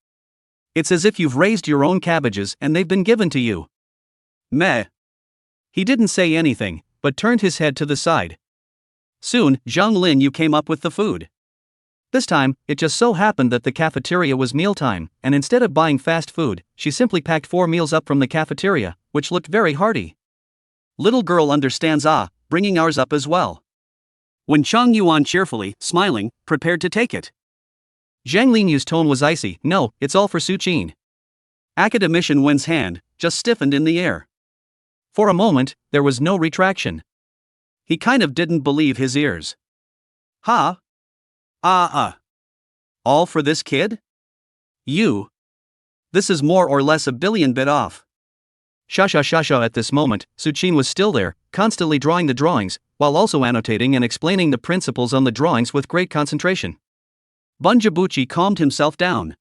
"It's as if you've raised your own cabbages and they've been given to you." Meh. He didn't say anything, but turned his head to the side. Soon, Zhang Linyu came up with the food. This time, it just so happened that the cafeteria was mealtime, and instead of buying fast food, she simply packed 4 meals up from the cafeteria, which looked very hearty. Little girl understands bringing ours up as well. When Chang Yuan cheerfully, smiling, prepared to take it. Zhang Linyu's tone was icy. No, it's all for Su Qin. Academician Wen's hand just stiffened in the air. For a moment, there was no retraction. He kind of didn't believe his ears. Ha? All for this kid? You? This is more or less a billion bit off. Shasha. At this moment, Su Qin was still there, constantly drawing the drawings, while also annotating and explaining the principles on the drawings with great concentration. Bunjabuchi calmed himself down.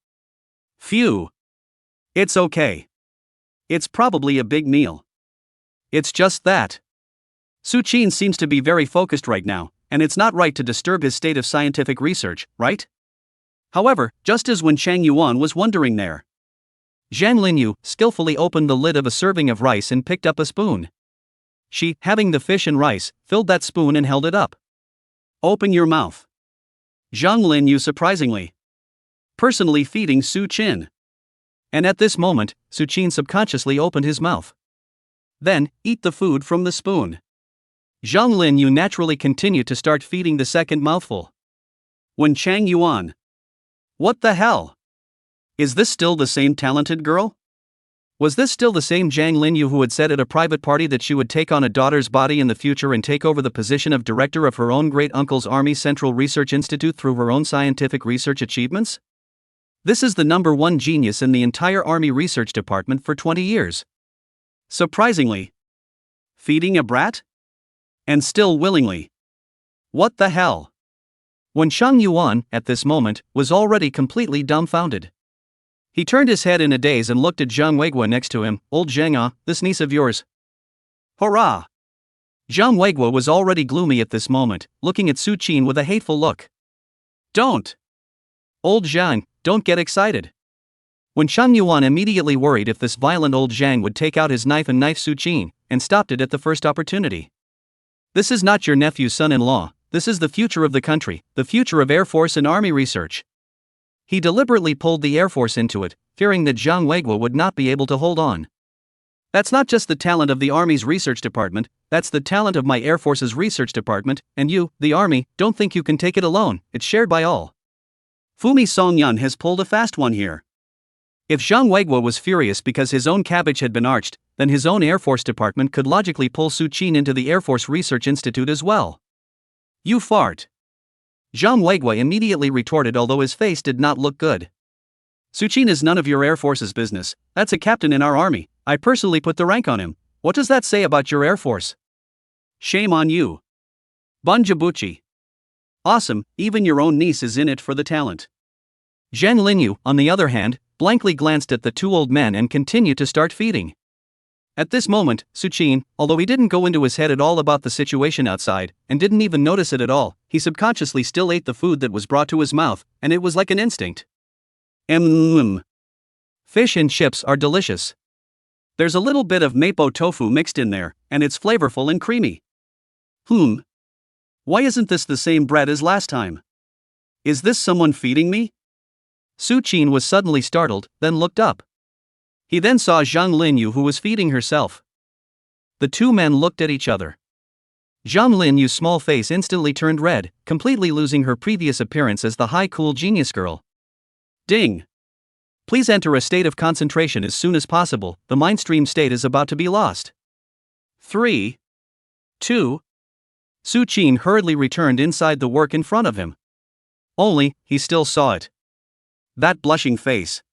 Phew. It's okay. It's probably a big meal. It's just that. Su Qin seems to be very focused right now, and it's not right to disturb his state of scientific research, right? However, just as when Chang Yuan was wondering there, Zhang Linyu skillfully opened the lid of a serving of rice and picked up a spoon. She, having the fish and rice, filled that spoon and held it up. Open your mouth. Zhang Linyu surprisingly. Personally feeding Su Qin. And at this moment, Su Qin subconsciously opened his mouth. Then, eat the food from the spoon. Zhang Linyu naturally continued to start feeding the second mouthful. When Chang Yuan. What the hell? Is this still the same talented girl? Was this still the same Zhang Linyu who had said at a private party that she would take on a daughter's body in the future and take over the position of director of her own great-uncle's Army Central Research Institute through her own scientific research achievements? This is the #1 genius in the entire Army Research Department for 20 years. Surprisingly. Feeding a brat? And still willingly. What the hell? When Chang Yuan, at this moment, was already completely dumbfounded. He turned his head in a daze and looked at Zhang Weiguo next to him. Old Zhang, this niece of yours. Hurrah! Zhang Weiguo was already gloomy at this moment, looking at Su Qin with a hateful look. Don't! Old Zhang, don't get excited. When Chang Yuan immediately worried if this violent old Zhang would take out his knife and knife Su Qin, and stopped it at the first opportunity. This is not your nephew's son-in-law, this is the future of the country, the future of Air Force and Army research. He deliberately pulled the Air Force into it, fearing that Zhang Weiguo would not be able to hold on. That's not just the talent of the Army's research department, that's the talent of my Air Force's research department, and you, the Army, don't think you can take it alone, it's shared by all. Fumi Songyan has pulled a fast one here. If Zhang Weiguo was furious because his own cabbage had been arched, then his own Air Force department could logically pull Su Qin into the Air Force Research Institute as well. You fart. Zhang Weiguo immediately retorted, although his face did not look good. Su Qin is none of your Air Force's business, that's a captain in our army, I personally put the rank on him, what does that say about your Air Force? Shame on you. Bunjabuchi. Awesome, even your own niece is in it for the talent. Zhang Linyu, on the other hand, blankly glanced at the two old men and continued to start feeding. At this moment, Su Qin, although he didn't go into his head at all about the situation outside, and didn't even notice it at all, he subconsciously still ate the food that was brought to his mouth, and it was like an instinct. Fish and chips are delicious. There's a little bit of mapo tofu mixed in there, and it's flavorful and creamy. Why isn't this the same bread as last time? Is this someone feeding me? Su Qin was suddenly startled, then looked up. He then saw Zhang Linyu, who was feeding herself. The two men looked at each other. Zhang Linyu's small face instantly turned red, completely losing her previous appearance as the high cool genius girl. Ding! Please enter a state of concentration as soon as possible, the mindstream state is about to be lost. 3, 2. Su Qin hurriedly returned inside the work in front of him. Only, he still saw it. That blushing face.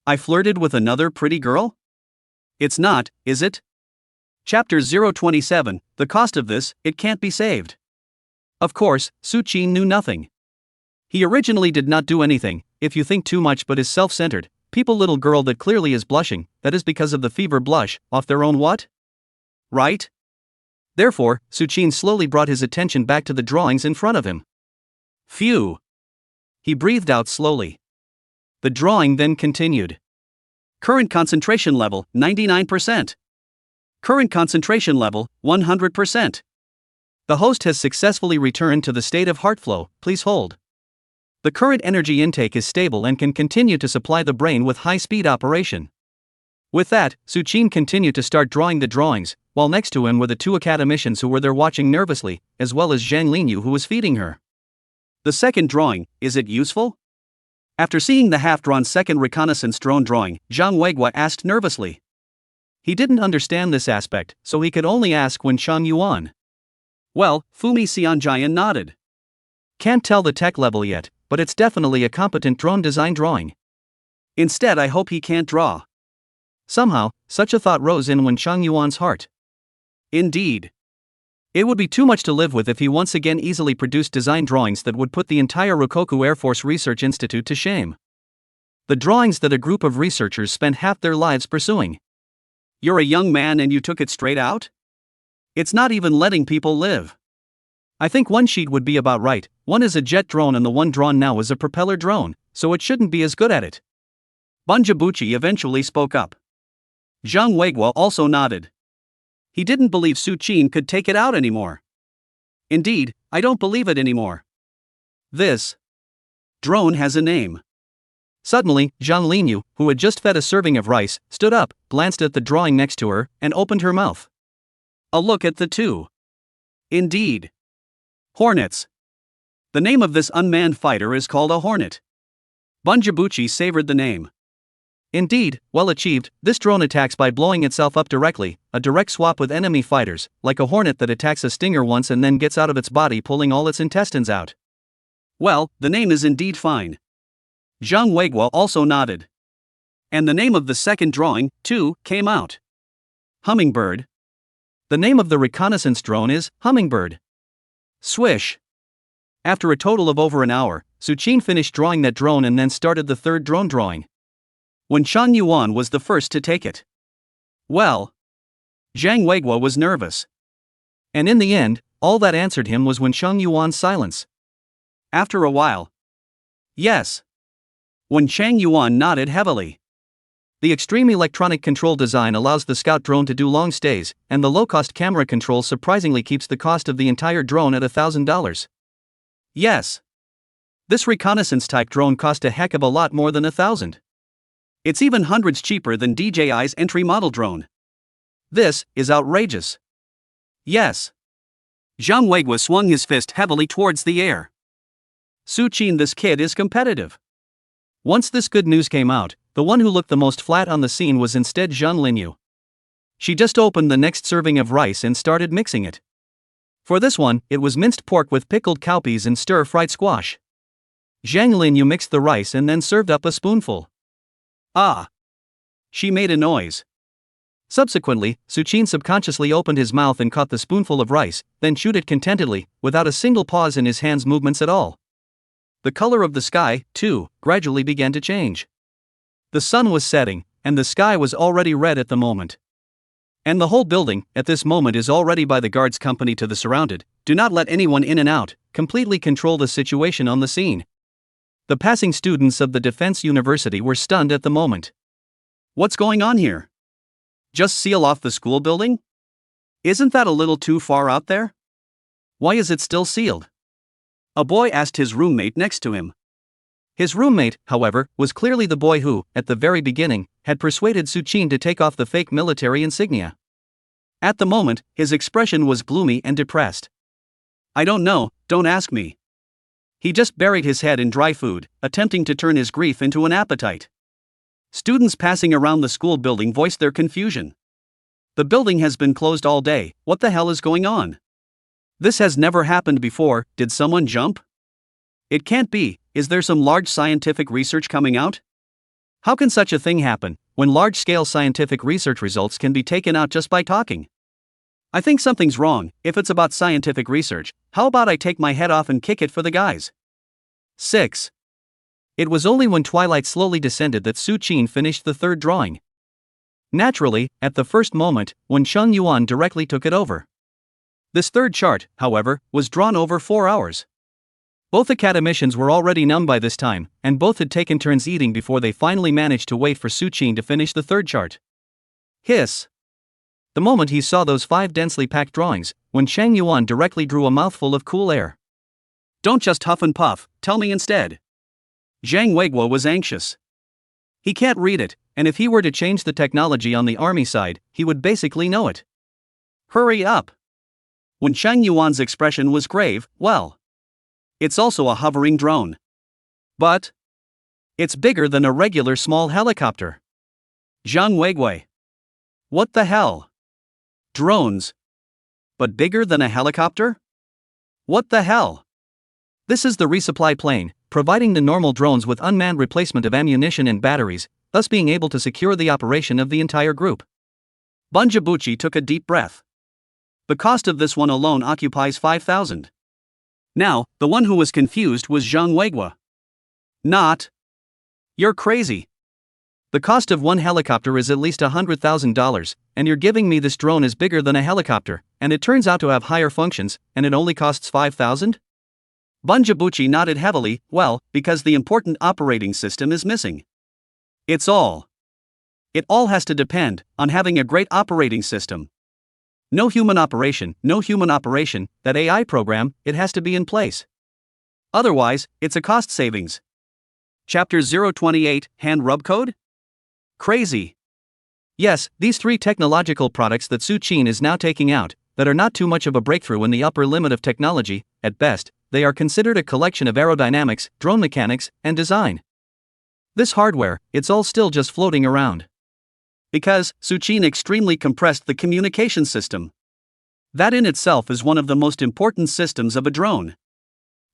I flirted with another pretty girl? It's not, is it? Chapter 027, the cost of this, it can't be saved. Of course, Su Qin knew nothing. He originally did not do anything, if you think too much but is self-centered, people little girl that clearly is blushing, that is because of the fever blush, off their own what? Right? Therefore, Su Qin slowly brought his attention back to the drawings in front of him. Phew! He breathed out slowly. The drawing then continued. Current concentration level, 99%. Current concentration level, 100%. The host has successfully returned to the state of heart flow, please hold. The current energy intake is stable and can continue to supply the brain with high-speed operation. With that, Suchin continued to start drawing the drawings, while next to him were the two academicians who were there watching nervously, as well as Zhang Linyu who was feeding her. The second drawing, is it useful? After seeing the half-drawn second reconnaissance drone drawing, Zhang Weiguo asked nervously. He didn't understand this aspect, so he could only ask when Shang Yuan. Well, Fumi Xianjian nodded. Can't tell the tech level yet, but it's definitely a competent drone design drawing. Instead, I hope he can't draw. Somehow, such a thought rose in when Shang Yuan's heart. Indeed. It would be too much to live with if he once again easily produced design drawings that would put the entire Rokkoku Air Force Research Institute to shame. The drawings that a group of researchers spent half their lives pursuing. You're a young man and you took it straight out? It's not even letting people live. I think one sheet would be about right. One is a jet drone and the one drawn now is a propeller drone, so it shouldn't be as good at it. Bunjabuchi eventually spoke up. Zhang Weiguo also nodded. He didn't believe Suchin could take it out anymore. Indeed, I don't believe it anymore. This drone has a name. Suddenly, Zhang Linyu, who had just fed a serving of rice, stood up, glanced at the drawing next to her, and opened her mouth. A look at the two. Indeed. Hornets. The name of this unmanned fighter is called a Hornet. Bunjabuchi savored the name. Indeed, well achieved, this drone attacks by blowing itself up directly, a direct swap with enemy fighters, like a hornet that attacks a stinger once and then gets out of its body pulling all its intestines out. Well, the name is indeed fine. Zhang Weiguo also nodded. And the name of the second drawing, too, came out. Hummingbird. The name of the reconnaissance drone is Hummingbird. Swish. After a total of over an hour, Suchin finished drawing that drone and then started the third drone drawing. When Shang Yuan was the first to take it. Well, Zhang Weiguo was nervous. And in the end, all that answered him was when Shang Yuan's silence. After a while. Yes. When Shang Yuan nodded heavily. The extreme electronic control design allows the scout drone to do long stays, and the low-cost camera control surprisingly keeps the cost of the entire drone at $1,000. Yes. This reconnaissance-type drone cost a heck of a lot more than $1,000. It's even hundreds cheaper than DJI's entry-model drone. This is outrageous. Yes. Zhang Weiguo swung his fist heavily towards the air. Suchin, this kid is competitive. Once this good news came out, the one who looked the most flat on the scene was instead Zhang Linyu. She just opened the next serving of rice and started mixing it. For this one, it was minced pork with pickled cowpeas and stir-fried squash. Zhang Linyu mixed the rice and then served up a spoonful. Ah! She made a noise. Subsequently, Suchin subconsciously opened his mouth and caught the spoonful of rice, then chewed it contentedly, without a single pause in his hands' movements at all. The color of the sky, too, gradually began to change. The sun was setting, and the sky was already red at the moment. And the whole building, at this moment, is already by the guards company to the surrounded. Do not let anyone in and out, completely control the situation on the scene. The passing students of the Defense University were stunned at the moment. What's going on here? Just seal off the school building? Isn't that a little too far out there? Why is it still sealed? A boy asked his roommate next to him. His roommate, however, was clearly the boy who, at the very beginning, had persuaded Suchin to take off the fake military insignia. At the moment, his expression was gloomy and depressed. I don't know, don't ask me. He just buried his head in dry food, attempting to turn his grief into an appetite. Students passing around the school building voiced their confusion. The building has been closed all day, what the hell is going on? This has never happened before, did someone jump? It can't be, is there some large scientific research coming out? How can such a thing happen, when large-scale scientific research results can be taken out just by talking? I think something's wrong. If it's about scientific research, how about I take my head off and kick it for the guys? 6. It was only when twilight slowly descended that Suchin finished the third drawing. Naturally, at the first moment, when Shang Yuan directly took it over. This third chart, however, was drawn over 4 hours. Both academicians were already numb by this time, and both had taken turns eating before they finally managed to wait for Suchin to finish the third chart. Hiss. the moment he saw those 5 densely packed drawings, when Chang Yuan directly drew a mouthful of cool air. "Don't just huff and puff, tell me instead." Zhang Weiguo was anxious. He can't read it, and if he were to change the technology on the army side, he would basically know it. "Hurry up." When Chang Yuan's expression was grave, "Well, it's also a hovering drone. But it's bigger than a regular small helicopter." Zhang Weiguo. "What the hell? Drones? But bigger than a helicopter? What the hell?" This is the resupply plane, providing the normal drones with unmanned replacement of ammunition and batteries, thus being able to secure the operation of the entire group. Bunjabuchi took a deep breath. The cost of this one alone occupies 5,000. Now, the one who was confused was Zhang Weiguo. "Not. You're crazy. The cost of one helicopter is at least $100,000, and you're giving me this drone is bigger than a helicopter, and it turns out to have higher functions, and it only costs 5,000? Bunjabuchi nodded heavily. "Well, because the important operating system is missing. It all has to depend on having a great operating system. No human operation, that AI program, it has to be in place. Otherwise, it's a cost savings." Chapter 028, Hand Rub Code? Crazy. Yes, these 3 technological products that Su Qin is now taking out, that are not too much of a breakthrough in the upper limit of technology, at best, they are considered a collection of aerodynamics, drone mechanics, and design. This hardware, it's all still just floating around. Because Su Qin extremely compressed the communication system. That in itself is one of the most important systems of a drone.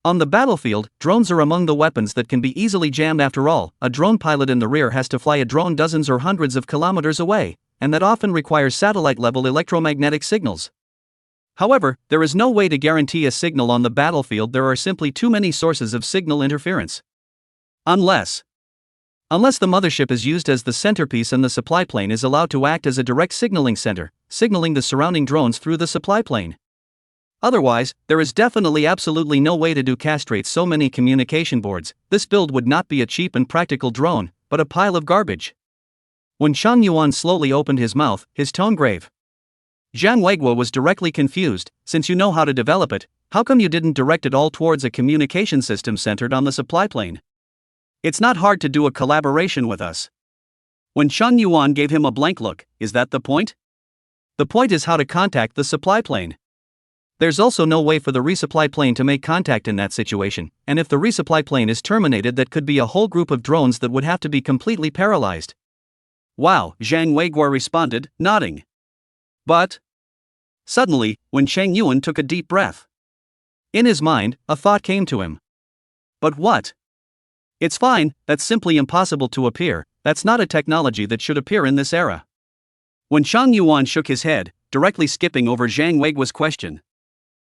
On the battlefield, drones are among the weapons that can be easily jammed. After all, a drone pilot in the rear has to fly a drone dozens or hundreds of kilometers away, and that often requires satellite-level electromagnetic signals. However, there is no way to guarantee a signal on the battlefield. There are simply too many sources of signal interference. Unless the mothership is used as the centerpiece and the supply plane is allowed to act as a direct signaling center, signaling the surrounding drones through the supply plane. Otherwise, there is definitely absolutely no way to castrate so many communication boards. This build would not be a cheap and practical drone, but a pile of garbage. When Chang Yuan slowly opened his mouth, his tone grave. Zhang Weiguo was directly confused. "Since you know how to develop it, how come you didn't direct it all towards a communication system centered on the supply plane? It's not hard to do a collaboration with us." When Chang Yuan gave him a blank look, "Is that the point?" "The point is how to contact the supply plane. There's also no way for the resupply plane to make contact in that situation, and if the resupply plane is terminated, that could be a whole group of drones that would have to be completely paralyzed." "Wow," Zhang Weiguo responded, nodding. "But..." Suddenly, when Chang Yuan took a deep breath. In his mind, a thought came to him. "But what? It's fine, that's simply impossible to appear, that's not a technology that should appear in this era." When Chang Yuan shook his head, directly skipping over Zhang Weiguo's question.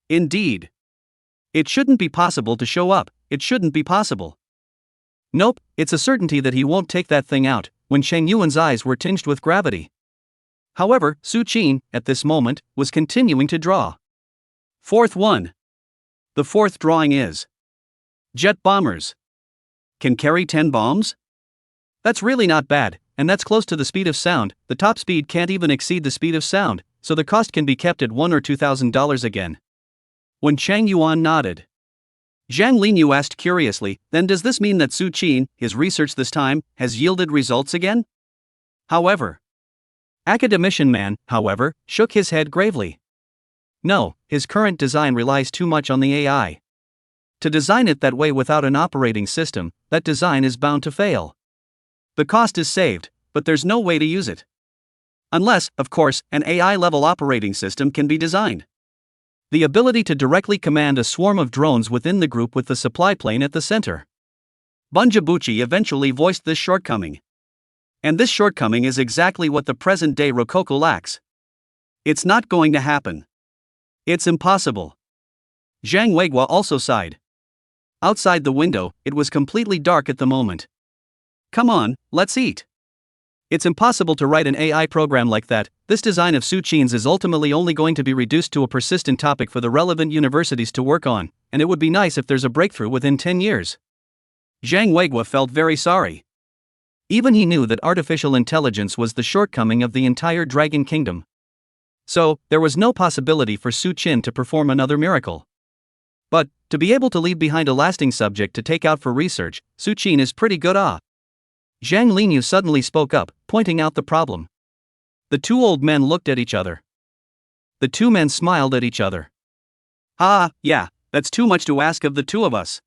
"Indeed. It shouldn't be possible to show up, it shouldn't be possible." "Nope, it's a certainty that he won't take that thing out." When Chang Yuan's eyes were tinged with gravity. However, Su Qin, at this moment, was continuing to draw. Fourth one. The fourth drawing is jet bombers. Can carry 10 bombs? That's really not bad, and that's close to the speed of sound. The top speed can't even exceed the speed of sound, so the cost can be kept at $1,000 or $2,000 again. When Chang Yuan nodded. Zhang Linyu asked curiously, "Then does this mean that Su Qin, his research this time, has yielded results again?" However, Academician Man, however, shook his head gravely. No, his current design relies too much on the AI. To design it that way without an operating system, that design is bound to fail. The cost is saved, but there's no way to use it. Unless, of course, an AI-level operating system can be designed. The ability to directly command a swarm of drones within the group with the supply plane at the center. Bunjabuchi eventually voiced this shortcoming. And this shortcoming is exactly what the present-day Rococo lacks. It's not going to happen. It's impossible. Zhang Weiguo also sighed. Outside the window, it was completely dark at the moment. "Come on, let's eat." It's impossible to write an AI program like that. This design of Su Qin's is ultimately only going to be reduced to a persistent topic for the relevant universities to work on, and it would be nice if there's a breakthrough within 10 years. Zhang Weiguo felt very sorry. Even he knew that artificial intelligence was the shortcoming of the entire Dragon Kingdom. So, there was no possibility for Su Qin to perform another miracle. But, to be able to leave behind a lasting subject to take out for research, Su Qin is pretty good. Zhang Linyu suddenly spoke up, pointing out the problem. The two old men looked at each other. The two men smiled at each other. Yeah, that's too much to ask of the two of us.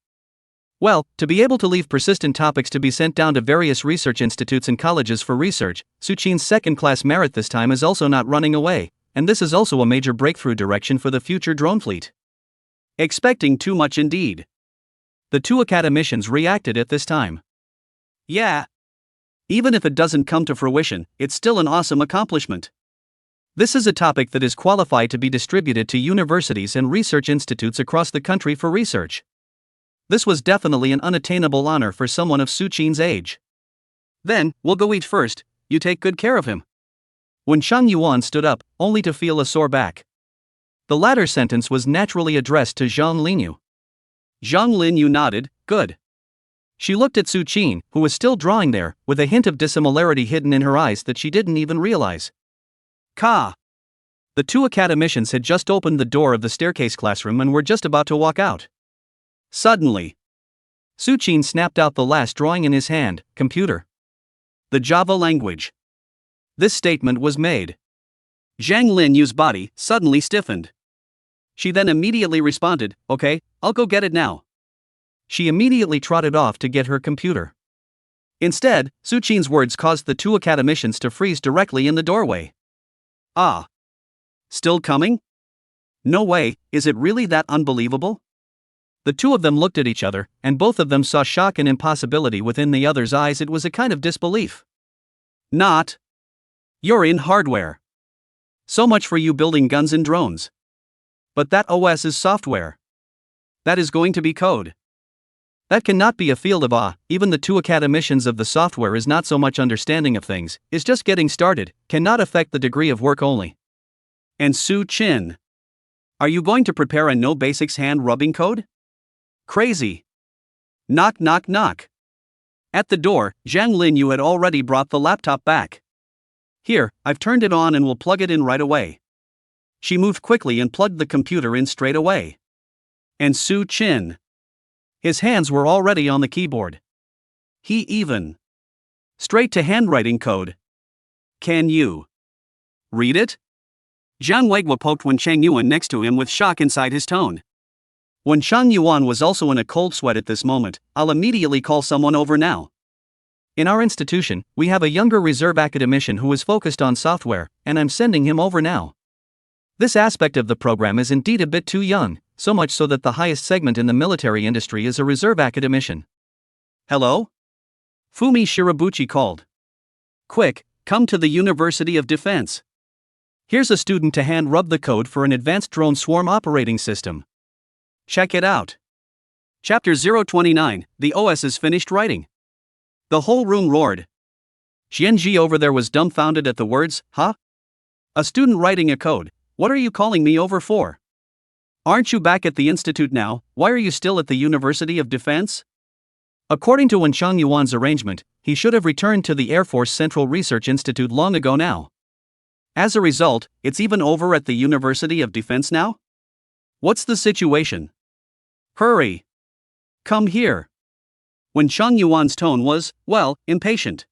Well, to be able to leave persistent topics to be sent down to various research institutes and colleges for research, Su Qin's second-class merit this time is also not running away, and this is also a major breakthrough direction for the future drone fleet. Expecting too much indeed. The two academicians reacted at this time. Yeah. Even if it doesn't come to fruition, it's still an awesome accomplishment. This is a topic that is qualified to be distributed to universities and research institutes across the country for research. This was definitely an unattainable honor for someone of Su Qin's age. Then, we'll go eat first, you take good care of him. When Shang Yuan stood up, only to feel a sore back. The latter sentence was naturally addressed to Zhang Linyu. Zhang Linyu nodded, good. She looked at Su Qin, who was still drawing there, with a hint of dissimilarity hidden in her eyes that she didn't even realize. The two academicians had just opened the door of the staircase classroom and were just about to walk out. Suddenly, Su Qin snapped out the last drawing in his hand, computer. The Java language. This statement was made. Zhang Linyu's body suddenly stiffened. She then immediately responded, okay, I'll go get it now. She immediately trotted off to get her computer. Instead, Su Qin's words caused the two academicians to freeze directly in the doorway. Still coming? No way, is it really that unbelievable? The two of them looked at each other, and both of them saw shock and impossibility within the other's eyes. It was a kind of disbelief. Not. You're in hardware. So much for you building guns and drones. But that OS is software. That is going to be code. That cannot be a field of even the two academicians of the software is not so much understanding of things, is just getting started, cannot affect the degree of work only. And Su Qin. Are you going to prepare a no basics hand rubbing code? Crazy. Knock knock knock. At the door, Zhang Linyu had already brought the laptop back. Here, I've turned it on and will plug it in right away. She moved quickly and plugged the computer in straight away. And Su Qin. His hands were already on the keyboard. He even. Straight to handwriting code. Can you read it? Zhang Weiguo poked Wen Chang Yuan next to him with shock inside his tone. When Shang Yuan was also in a cold sweat at this moment, I'll immediately call someone over now. In our institution, we have a younger reserve academician who is focused on software, and I'm sending him over now. This aspect of the program is indeed a bit too young, so much so that the highest segment in the military industry is a reserve academician. Hello? Fumi Shirabuchi called. Quick, come to the University of Defense. Here's a student to hand rub the code for an advanced drone swarm operating system. Check it out. Chapter 029, the OS is finished writing. The whole room roared. Xianji over there was dumbfounded at the words, huh? A student writing a code, what are you calling me over for? Aren't you back at the institute now, why are you still at the University of Defense? According to Wen Chang Yuan's arrangement, he should have returned to the Air Force Central Research Institute long ago now. As a result, it's even over at the University of Defense now? What's the situation? Hurry! Come here! Wen Chang Yuan's tone was, well, impatient.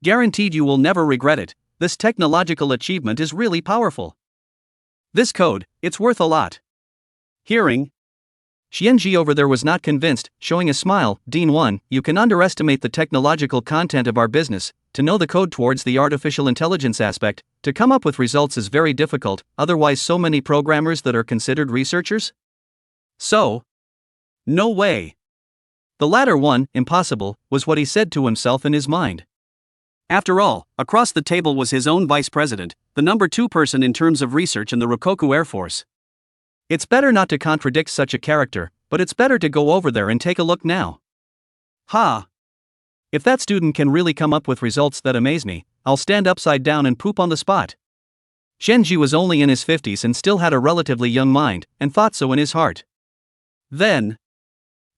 Guaranteed you will never regret it, this technological achievement is really powerful. This code, it's worth a lot. Hearing. Xianji over there was not convinced, showing a smile. Dean 1, you can underestimate the technological content of our business. To know the code towards the artificial intelligence aspect, to come up with results is very difficult, otherwise so many programmers that are considered researchers? So? No way. The latter one, impossible, was what he said to himself in his mind. After all, across the table was his own vice president, the number 2 person in terms of research in the Rokkoku Air Force. It's better not to contradict such a character, but it's better to go over there and take a look now. If that student can really come up with results that amaze me, I'll stand upside down and poop on the spot. Xianji was only in his 50s and still had a relatively young mind, and thought so in his heart. Then,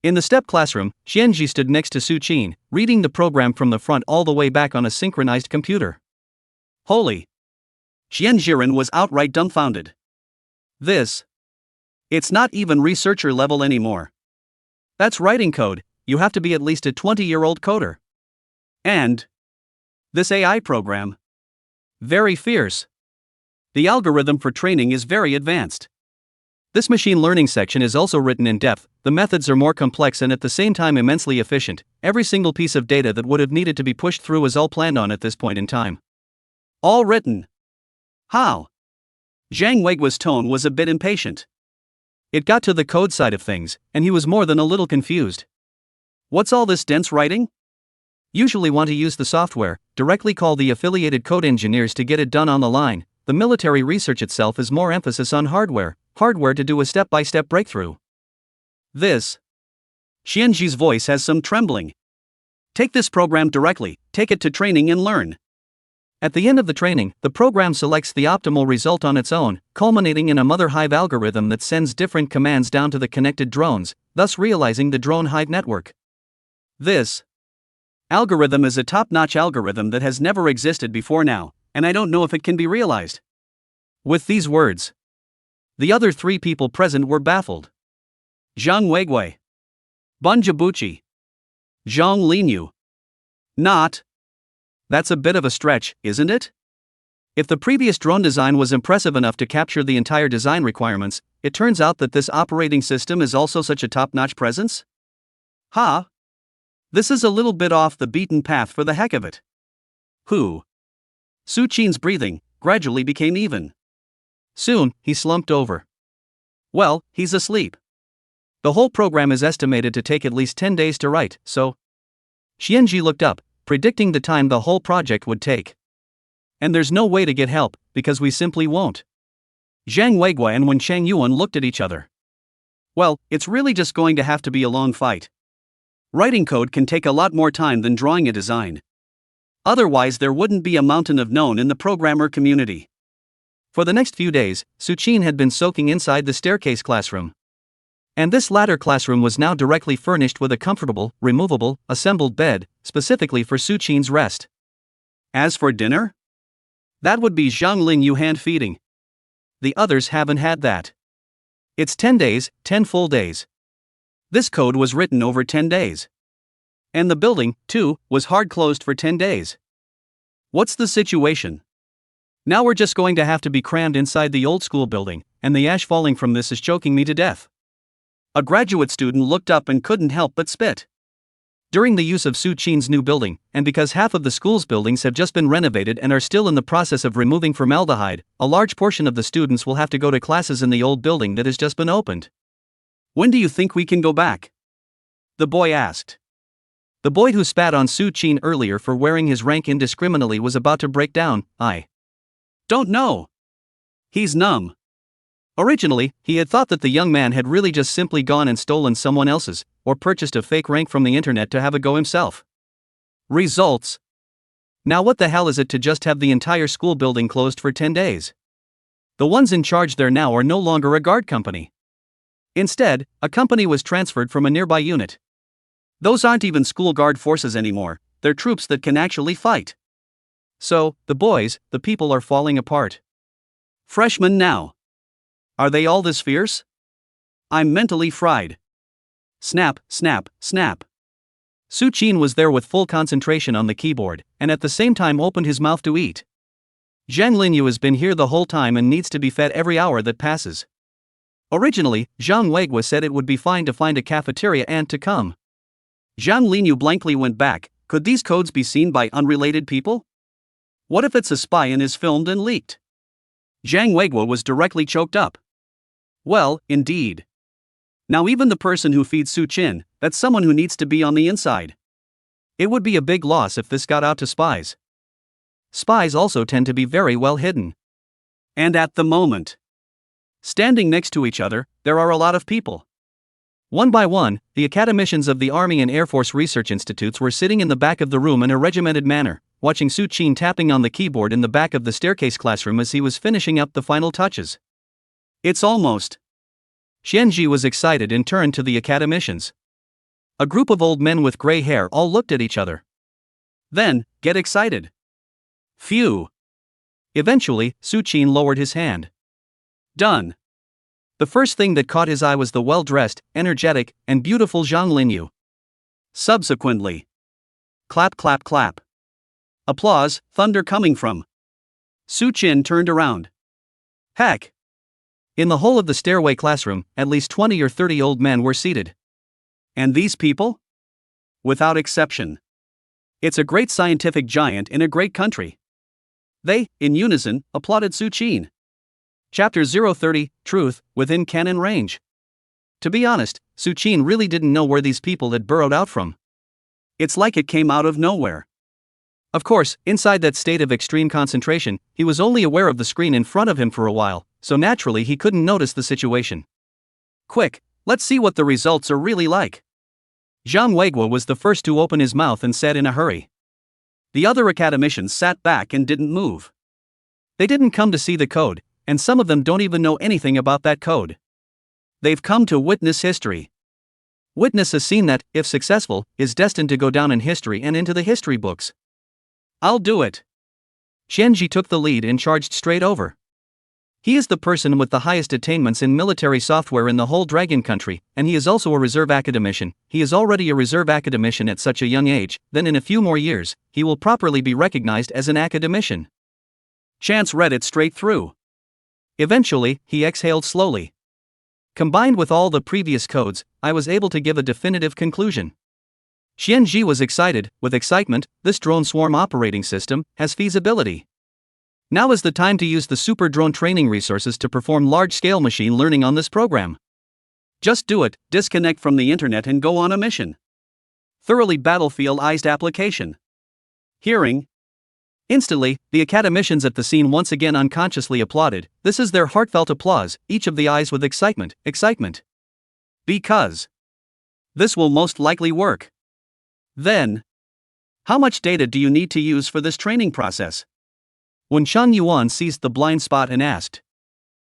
in the step classroom, Xianji stood next to Su Qin, reading the program from the front all the way back on a synchronized computer. Holy! Xian was outright dumbfounded. It's not even researcher level anymore. That's writing code, you have to be at least a 20-year-old coder. And this AI program, very fierce. The algorithm for training is very advanced. This machine learning section is also written in depth, the methods are more complex and at the same time immensely efficient, every single piece of data that would have needed to be pushed through is all planned on at this point in time. All written. How? Zhang Weiguo's tone was a bit impatient. It got to the code side of things, and he was more than a little confused. What's all this dense writing? Usually want to use the software, directly call the affiliated code engineers to get it done on the line. The military research itself is more emphasis on hardware to do a step-by-step breakthrough. Xianji's voice has some trembling. Take this program directly, take it to training and learn. At the end of the training, the program selects the optimal result on its own, culminating in a mother hive algorithm that sends different commands down to the connected drones, thus realizing the drone hive network. This algorithm is a top-notch algorithm that has never existed before now, and I don't know if it can be realized. With these words, the other three people present were baffled. Zhang Weiguo, Bun Jibuqi, Zhang Linyu. Not. That's a bit of a stretch, isn't it? If the previous drone design was impressive enough to capture the entire design requirements, it turns out that this operating system is also such a top-notch presence? This is a little bit off the beaten path for the heck of it. Su Qin's breathing gradually became even. Soon, he slumped over. Well, he's asleep. The whole program is estimated to take at least 10 days to write, so. Xianji looked up, predicting the time the whole project would take. And there's no way to get help, because we simply won't. Zhang Weiguo and Wen Changyuan looked at each other. Well, it's really just going to have to be a long fight. Writing code can take a lot more time than drawing a design. Otherwise there wouldn't be a mountain of known in the programmer community. For the next few days, Su Qin had been soaking inside the staircase classroom. And this latter classroom was now directly furnished with a comfortable, removable, assembled bed, specifically for Su Qin's rest. As for dinner? That would be Zhang Linyu hand-feeding. The others haven't had that. It's 10 days, 10 full days. This code was written over 10 days. And the building, too, was hard-closed for 10 days. What's the situation? Now we're just going to have to be crammed inside the old school building, and the ash falling from this is choking me to death. A graduate student looked up and couldn't help but spit. During the use of Su Qin's new building, and because half of the school's buildings have just been renovated and are still in the process of removing formaldehyde, a large portion of the students will have to go to classes in the old building that has just been opened. When do you think we can go back? The boy asked. The boy who spat on Su Qin earlier for wearing his rank indiscriminately was about to break down. I don't know. He's numb. Originally, he had thought that the young man had really just simply gone and stolen someone else's, or purchased a fake rank from the internet to have a go himself. Results. Now what the hell is it to just have the entire school building closed for 10 days? The ones in charge there now are no longer a guard company. Instead, a company was transferred from a nearby unit. Those aren't even school guard forces anymore, they're troops that can actually fight. So, the people are falling apart. Freshmen now. Are they all this fierce? I'm mentally fried. Snap, snap, snap. Su Qin was there with full concentration on the keyboard, and at the same time opened his mouth to eat. Zhang Linyu has been here the whole time and needs to be fed every hour that passes. Originally, Zhang Weiguo said it would be fine to find a cafeteria and to come. Zhang Linyu blankly went back. Could these codes be seen by unrelated people? What if it's a spy and is filmed and leaked? Zhang Weiguo was directly choked up. Well, indeed. Now even the person who feeds Su Qin, that's someone who needs to be on the inside. It would be a big loss if this got out to spies. Spies also tend to be very well hidden. And at the moment, standing next to each other, there are a lot of people. One by one, the academicians of the Army and Air Force Research Institutes were sitting in the back of the room in a regimented manner, watching Su Qin tapping on the keyboard in the back of the staircase classroom as he was finishing up the final touches. It's almost. Xianji was excited and turned to the academicians. A group of old men with gray hair all looked at each other. Then, get excited. Phew. Eventually, Su Qin lowered his hand. Done. The first thing that caught his eye was the well-dressed, energetic, and beautiful Zhang Linyu. Subsequently, clap clap clap. Applause, thunder coming from. Su Qin turned around. Heck! In the whole of the stairway classroom, at least 20 or 30 old men were seated. And these people? Without exception. It's a great scientific giant in a great country. They, in unison, applauded Su Qin. Chapter 030, Truth, Within Canon Range. To be honest, Su Qin really didn't know where these people had burrowed out from. It's like it came out of nowhere. Of course, inside that state of extreme concentration, he was only aware of the screen in front of him for a while, so naturally he couldn't notice the situation. Quick, let's see what the results are really like. Zhang Weiguo was the first to open his mouth and said in a hurry. The other academicians sat back and didn't move. They didn't come to see the code, and some of them don't even know anything about that code. They've come to witness history. Witness a scene that, if successful, is destined to go down in history and into the history books. I'll do it. Xianji took the lead and charged straight over. He is the person with the highest attainments in military software in the whole Dragon Country, and he is also a reserve academician. He is already a reserve academician at such a young age, then in a few more years, he will properly be recognized as an academician. Chance read it straight through. Eventually, he exhaled slowly. Combined with all the previous codes, I was able to give a definitive conclusion. Xianji was excited. With excitement, this drone swarm operating system has feasibility. Now is the time to use the super drone training resources to perform large-scale machine learning on this program. Just do it, disconnect from the internet and go on a mission. Thoroughly battlefield-ized application. Hearing. Instantly, the academicians at the scene once again unconsciously applauded. This is their heartfelt applause, each of the eyes with excitement. Because this will most likely work. Then, how much data do you need to use for this training process? When Shan Yuan seized the blind spot and asked.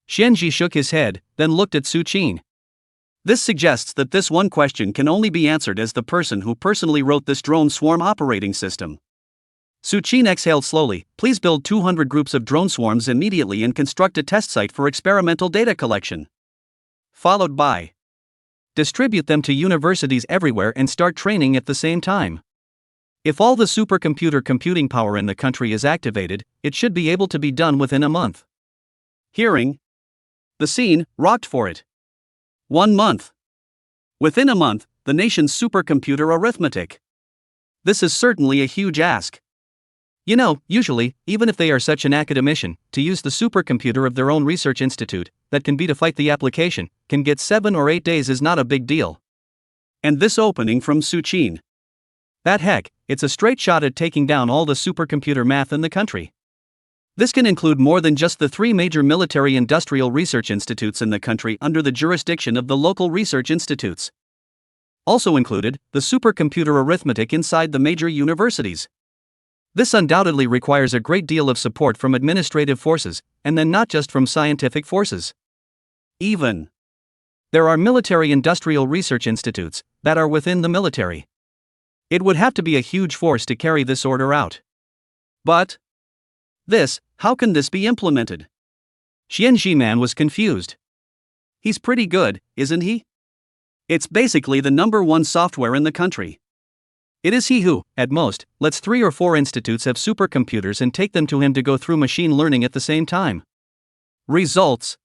Xianji shook his head, then looked at Su Qin. This suggests that this one question can only be answered as the person who personally wrote this drone swarm operating system. Su Qin exhaled slowly. Please build 200 groups of drone swarms immediately and construct a test site for experimental data collection. Followed by. Distribute them to universities everywhere and start training at the same time. If all the supercomputer computing power in the country is activated, it should be able to be done within a month. Hearing. The scene rocked for it. 1 month. Within a month, the nation's supercomputer arithmetic. This is certainly a huge ask. You know, usually, even if they are such an academician, to use the supercomputer of their own research institute, that can be to fight the application, can get 7 or 8 days is not a big deal. And this opening from Su Qin. That heck, it's a straight shot at taking down all the supercomputer math in the country. This can include more than just the 3 major military industrial research institutes in the country under the jurisdiction of the local research institutes. Also included, the supercomputer arithmetic inside the major universities. This undoubtedly requires a great deal of support from administrative forces, and then not just from scientific forces. Even. There are military industrial research institutes that are within the military. It would have to be a huge force to carry this order out. But how can this be implemented? Xianji Man was confused. He's pretty good, isn't he? It's basically the #1 software in the country. It is he who, at most, lets 3 or 4 institutes have supercomputers and take them to him to go through machine learning at the same time. Results.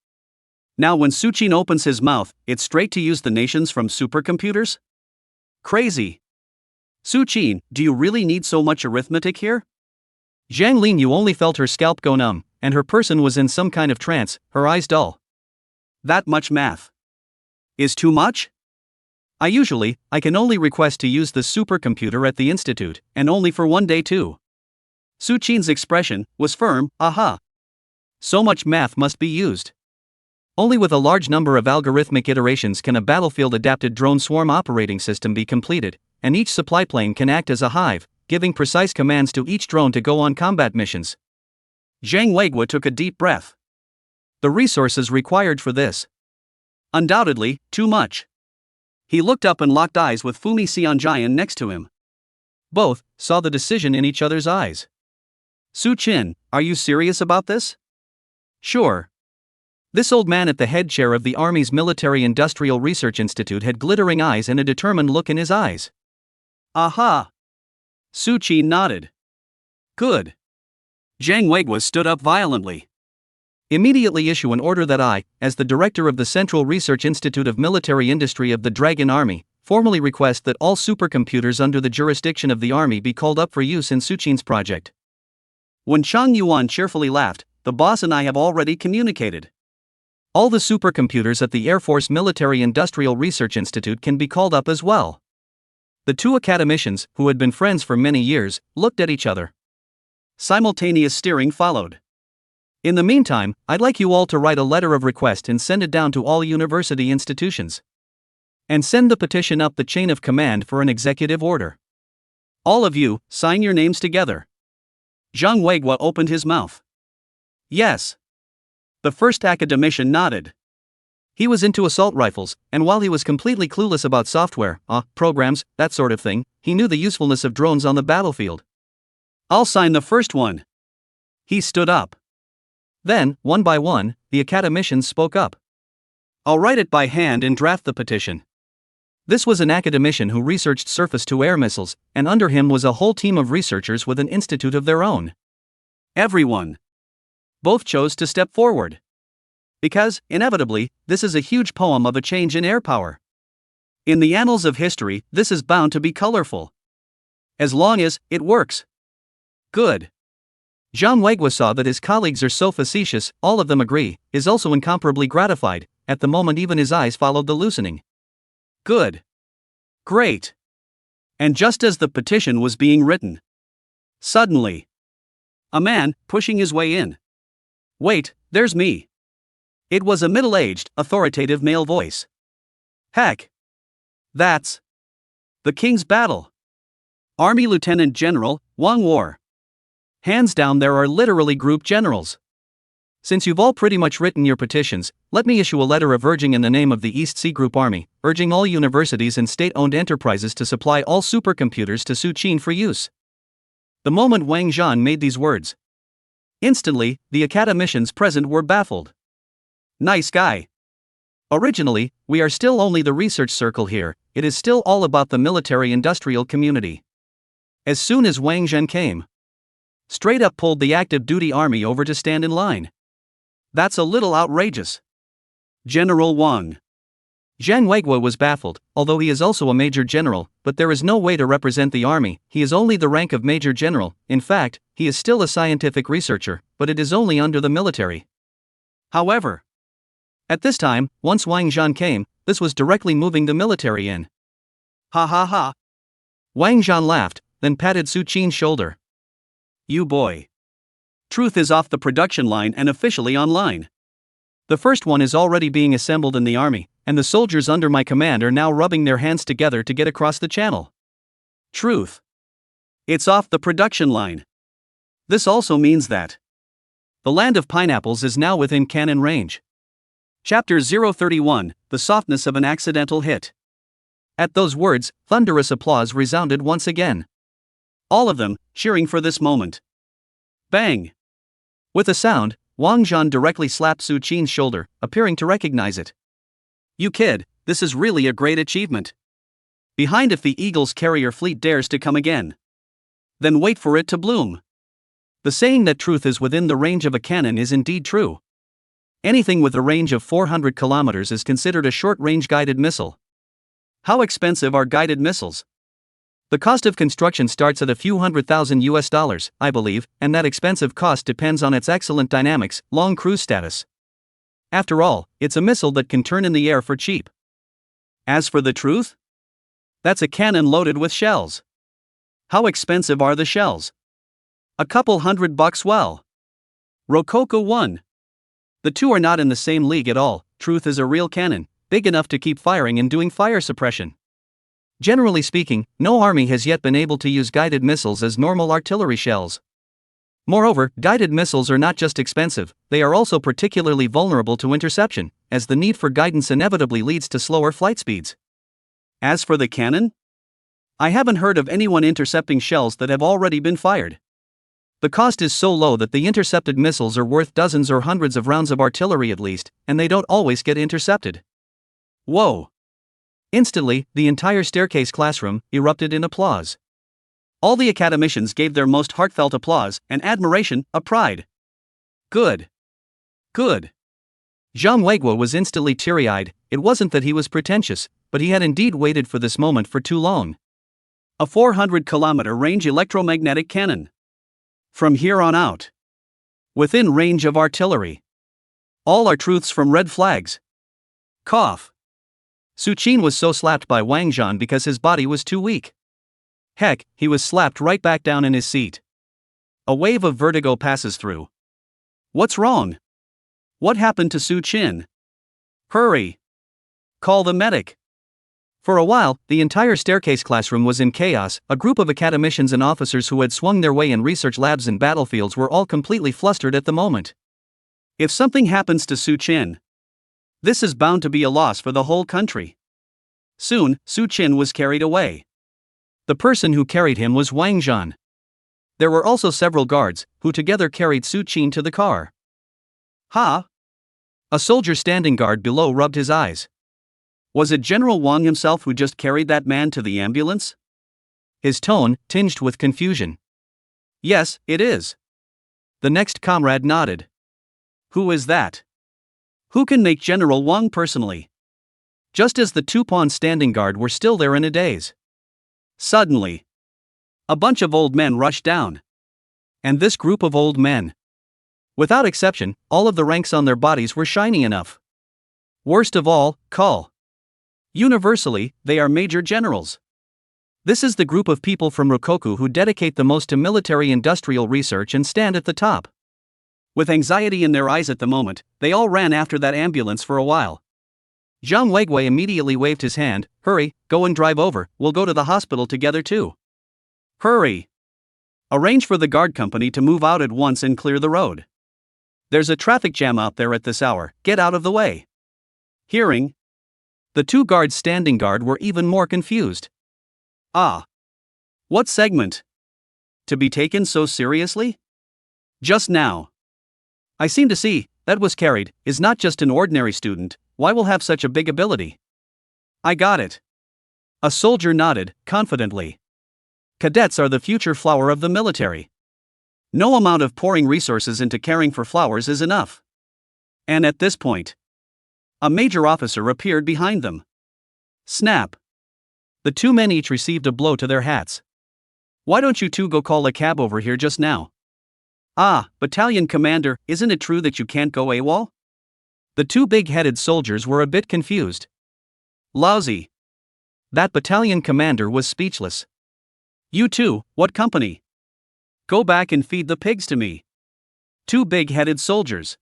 Now when Su Qin opens his mouth, it's straight to use the nations from supercomputers? Crazy. Su Qin, do you really need so much arithmetic here? Zhang Linyu only felt her scalp go numb, and her person was in some kind of trance, her eyes dull. That much math is too much? I can only request to use the supercomputer at the institute, and only for 1 day too. Su Qin's expression was firm. Aha. So much math must be used. Only with a large number of algorithmic iterations can a battlefield-adapted drone swarm operating system be completed, and each supply plane can act as a hive, giving precise commands to each drone to go on combat missions. Zhang Weiguo took a deep breath. The resources required for this. Undoubtedly, too much. He looked up and locked eyes with Fumi Xianjian next to him. Both saw the decision in each other's eyes. Su-chin, are you serious about this? Sure. This old man at the head chair of the Army's Military Industrial Research Institute had glittering eyes and a determined look in his eyes. Aha! Su-chi nodded. Good. Zhang Weiguo stood up violently. Immediately issue an order that I, as the director of the Central Research Institute of Military Industry of the Dragon Army, formally request that all supercomputers under the jurisdiction of the Army be called up for use in Su-chin's project. When Chang Yuan cheerfully laughed, the boss and I have already communicated. All the supercomputers at the Air Force Military Industrial Research Institute can be called up as well. The two academicians, who had been friends for many years, looked at each other. Simultaneous steering followed. In the meantime, I'd like you all to write a letter of request and send it down to all university institutions. And send the petition up the chain of command for an executive order. All of you, sign your names together. Zhang Weiguo opened his mouth. Yes. The first academician nodded. He was into assault rifles, and while he was completely clueless about software, programs, that sort of thing, he knew the usefulness of drones on the battlefield. I'll sign the first one. He stood up. Then, one by one, the academicians spoke up. I'll write it by hand and draft the petition. This was an academician who researched surface-to-air missiles, and under him was a whole team of researchers with an institute of their own. Everyone. Both chose to step forward. Because, inevitably, this is a huge poem of a change in air power. In the annals of history, this is bound to be colorful. As long as it works. Good. Zhang Weiguo saw that his colleagues are so facetious, all of them agree, is also incomparably gratified. At the moment even his eyes followed the loosening. Good. Great. And just as the petition was being written, suddenly, a man, pushing his way in. Wait, there's me. It was a middle-aged, authoritative male voice. Heck. That's the King's Battle. Army Lieutenant General, Wang War. Hands down, there are literally group generals. Since you've all pretty much written your petitions, let me issue a letter of urging in the name of the East Sea Group Army, urging all universities and state-owned enterprises to supply all supercomputers to Su-chin for use. The moment Wang Zhan made these words, instantly, the academicians present were baffled. Nice guy. Originally, we are still only the research circle here, it is still all about the military-industrial community. As soon as Wang Zhan came, straight up pulled the active duty army over to stand in line. That's a little outrageous. General Wang. Zhang Weiguo was baffled, although he is also a major general, but there is no way to represent the army, he is only the rank of major general, in fact, he is still a scientific researcher, but it is only under the military. However, at this time, once Wang Zhan came, this was directly moving the military in. Ha ha ha. Wang Zhan laughed, then patted Su-chin's shoulder. You boy. Truth is off the production line and officially online. The first one is already being assembled in the army, and the soldiers under my command are now rubbing their hands together to get across the channel. Truth. It's off the production line. This also means that the land of pineapples is now within cannon range. Chapter 031, The Softness of an Accidental Hit. At those words, thunderous applause resounded once again. All of them, cheering for this moment. Bang! With a sound, Wang Zhan directly slapped Su-chin's shoulder, appearing to recognize it. You kid, this is really a great achievement. Behind if the Eagle's carrier fleet dares to come again. Then wait for it to bloom. The saying that truth is within the range of a cannon is indeed true. Anything with a range of 400 kilometers is considered a short-range guided missile. How expensive are guided missiles? The cost of construction starts at a few $100,000, I believe, and that expensive cost depends on its excellent dynamics, long cruise status. After all, it's a missile that can turn in the air for cheap. As for the truth? That's a cannon loaded with shells. How expensive are the shells? A couple $100, well. Rococo 1. The two are not in the same league at all. Truth is a real cannon, big enough to keep firing and doing fire suppression. Generally speaking, no army has yet been able to use guided missiles as normal artillery shells. Moreover, guided missiles are not just expensive, they are also particularly vulnerable to interception, as the need for guidance inevitably leads to slower flight speeds. As for the cannon? I haven't heard of anyone intercepting shells that have already been fired. The cost is so low that the intercepted missiles are worth dozens or hundreds of rounds of artillery at least, and they don't always get intercepted. Whoa! Instantly, the entire staircase classroom erupted in applause. All the academicians gave their most heartfelt applause and admiration of pride. Good. Good. Zhang Weiguo was instantly teary-eyed. It wasn't that he was pretentious, but he had indeed waited for this moment for too long. A 400-kilometer range electromagnetic cannon. From here on out. Within range of artillery. All are truths from red flags. Cough. Su Qin was so slapped by Wang Zhan because his body was too weak. Heck, he was slapped right back down in his seat. A wave of vertigo passes through. What's wrong? What happened to Su Qin? Hurry! Call the medic. For a while, the entire staircase classroom was in chaos. A group of academicians and officers who had swung their way in research labs and battlefields were all completely flustered at the moment. If something happens to Su Qin, this is bound to be a loss for the whole country. Soon, Su Qin was carried away. The person who carried him was Wang Zhan. There were also several guards, who together carried Su Qin to the car. Ha! A soldier standing guard below rubbed his eyes. Was it General Wang himself who just carried that man to the ambulance? His tone tinged with confusion. Yes, it is. The next comrade nodded. Who is that? Who can make General Wang personally? Just as the two-pawn standing guard were still there in a daze. Suddenly, a bunch of old men rushed down. And this group of old men, without exception, all of the ranks on their bodies were shiny enough. Worst of all, Kull. Universally, they are major generals. This is the group of people from Rokoku who dedicate the most to military industrial research and stand at the top. With anxiety in their eyes at the moment, they all ran after that ambulance for a while. Zhang Weiguo immediately waved his hand. Hurry, go and drive over, we'll go to the hospital together too. Hurry! Arrange for the guard company to move out at once and clear the road. There's a traffic jam out there at this hour, get out of the way. Hearing. The two guards standing guard were even more confused. Ah! What segment? To be taken so seriously? Just now. I seem to see, that was carried, is not just an ordinary student, why will have such a big ability? I got it. A soldier nodded, confidently. Cadets are the future flower of the military. No amount of pouring resources into caring for flowers is enough. And at this point, a major officer appeared behind them. Snap. The two men each received a blow to their hats. Why don't you two go call a cab over here just now? Ah, battalion commander, isn't it true that you can't go AWOL? The two big-headed soldiers were a bit confused. Lousy. That battalion commander was speechless. You two, what company? Go back and feed the pigs to me. Two big-headed soldiers.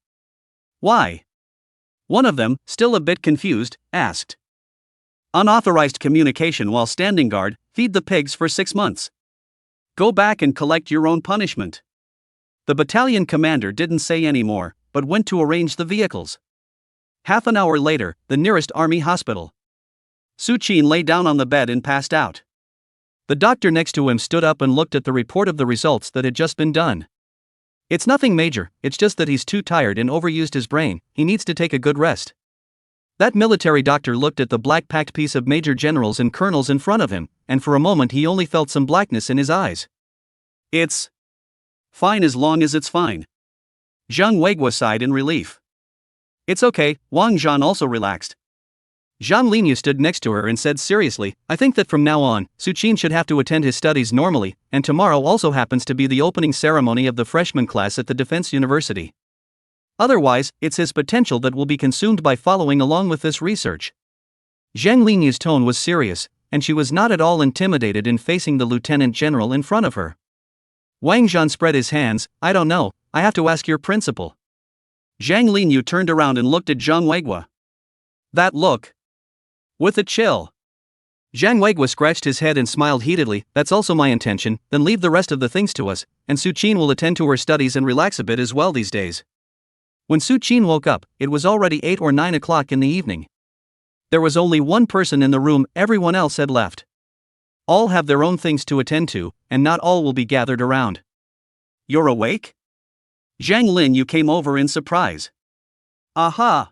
Why? One of them, still a bit confused, asked. Unauthorized communication while standing guard, feed the pigs for 6 months. Go back and collect your own punishment. The battalion commander didn't say any more, but went to arrange the vehicles. Half an hour later, the nearest army hospital. Su Qin lay down on the bed and passed out. The doctor next to him stood up and looked at the report of the results that had just been done. It's nothing major, it's just that he's too tired and overused his brain, he needs to take a good rest. That military doctor looked at the black-packed piece of major generals and colonels in front of him, and for a moment he only felt some blackness in his eyes. It's fine as long as it's fine. Zhang Weiguo sighed in relief. It's okay, Wang Zhan also relaxed. Zhang Linyu stood next to her and said seriously, I think that from now on, Su Qin should have to attend his studies normally, and tomorrow also happens to be the opening ceremony of the freshman class at the Defense University. Otherwise, it's his potential that will be consumed by following along with this research. Zhang Linyu's tone was serious, and she was not at all intimidated in facing the lieutenant general in front of her. Wang Zhan spread his hands. I don't know, I have to ask your principal. Zhang Linyu turned around and looked at Zhang Weiguo. That look. With a chill. Zhang Weiguo scratched his head and smiled heatedly. That's also my intention, then leave the rest of the things to us, and Su Qin will attend to her studies and relax a bit as well these days. When Su Qin woke up, it was already 8 or 9 o'clock in the evening. There was only one person in the room, everyone else had left. All have their own things to attend to, and not all will be gathered around. You're awake? Zhang Lin Yu came over in surprise. Aha!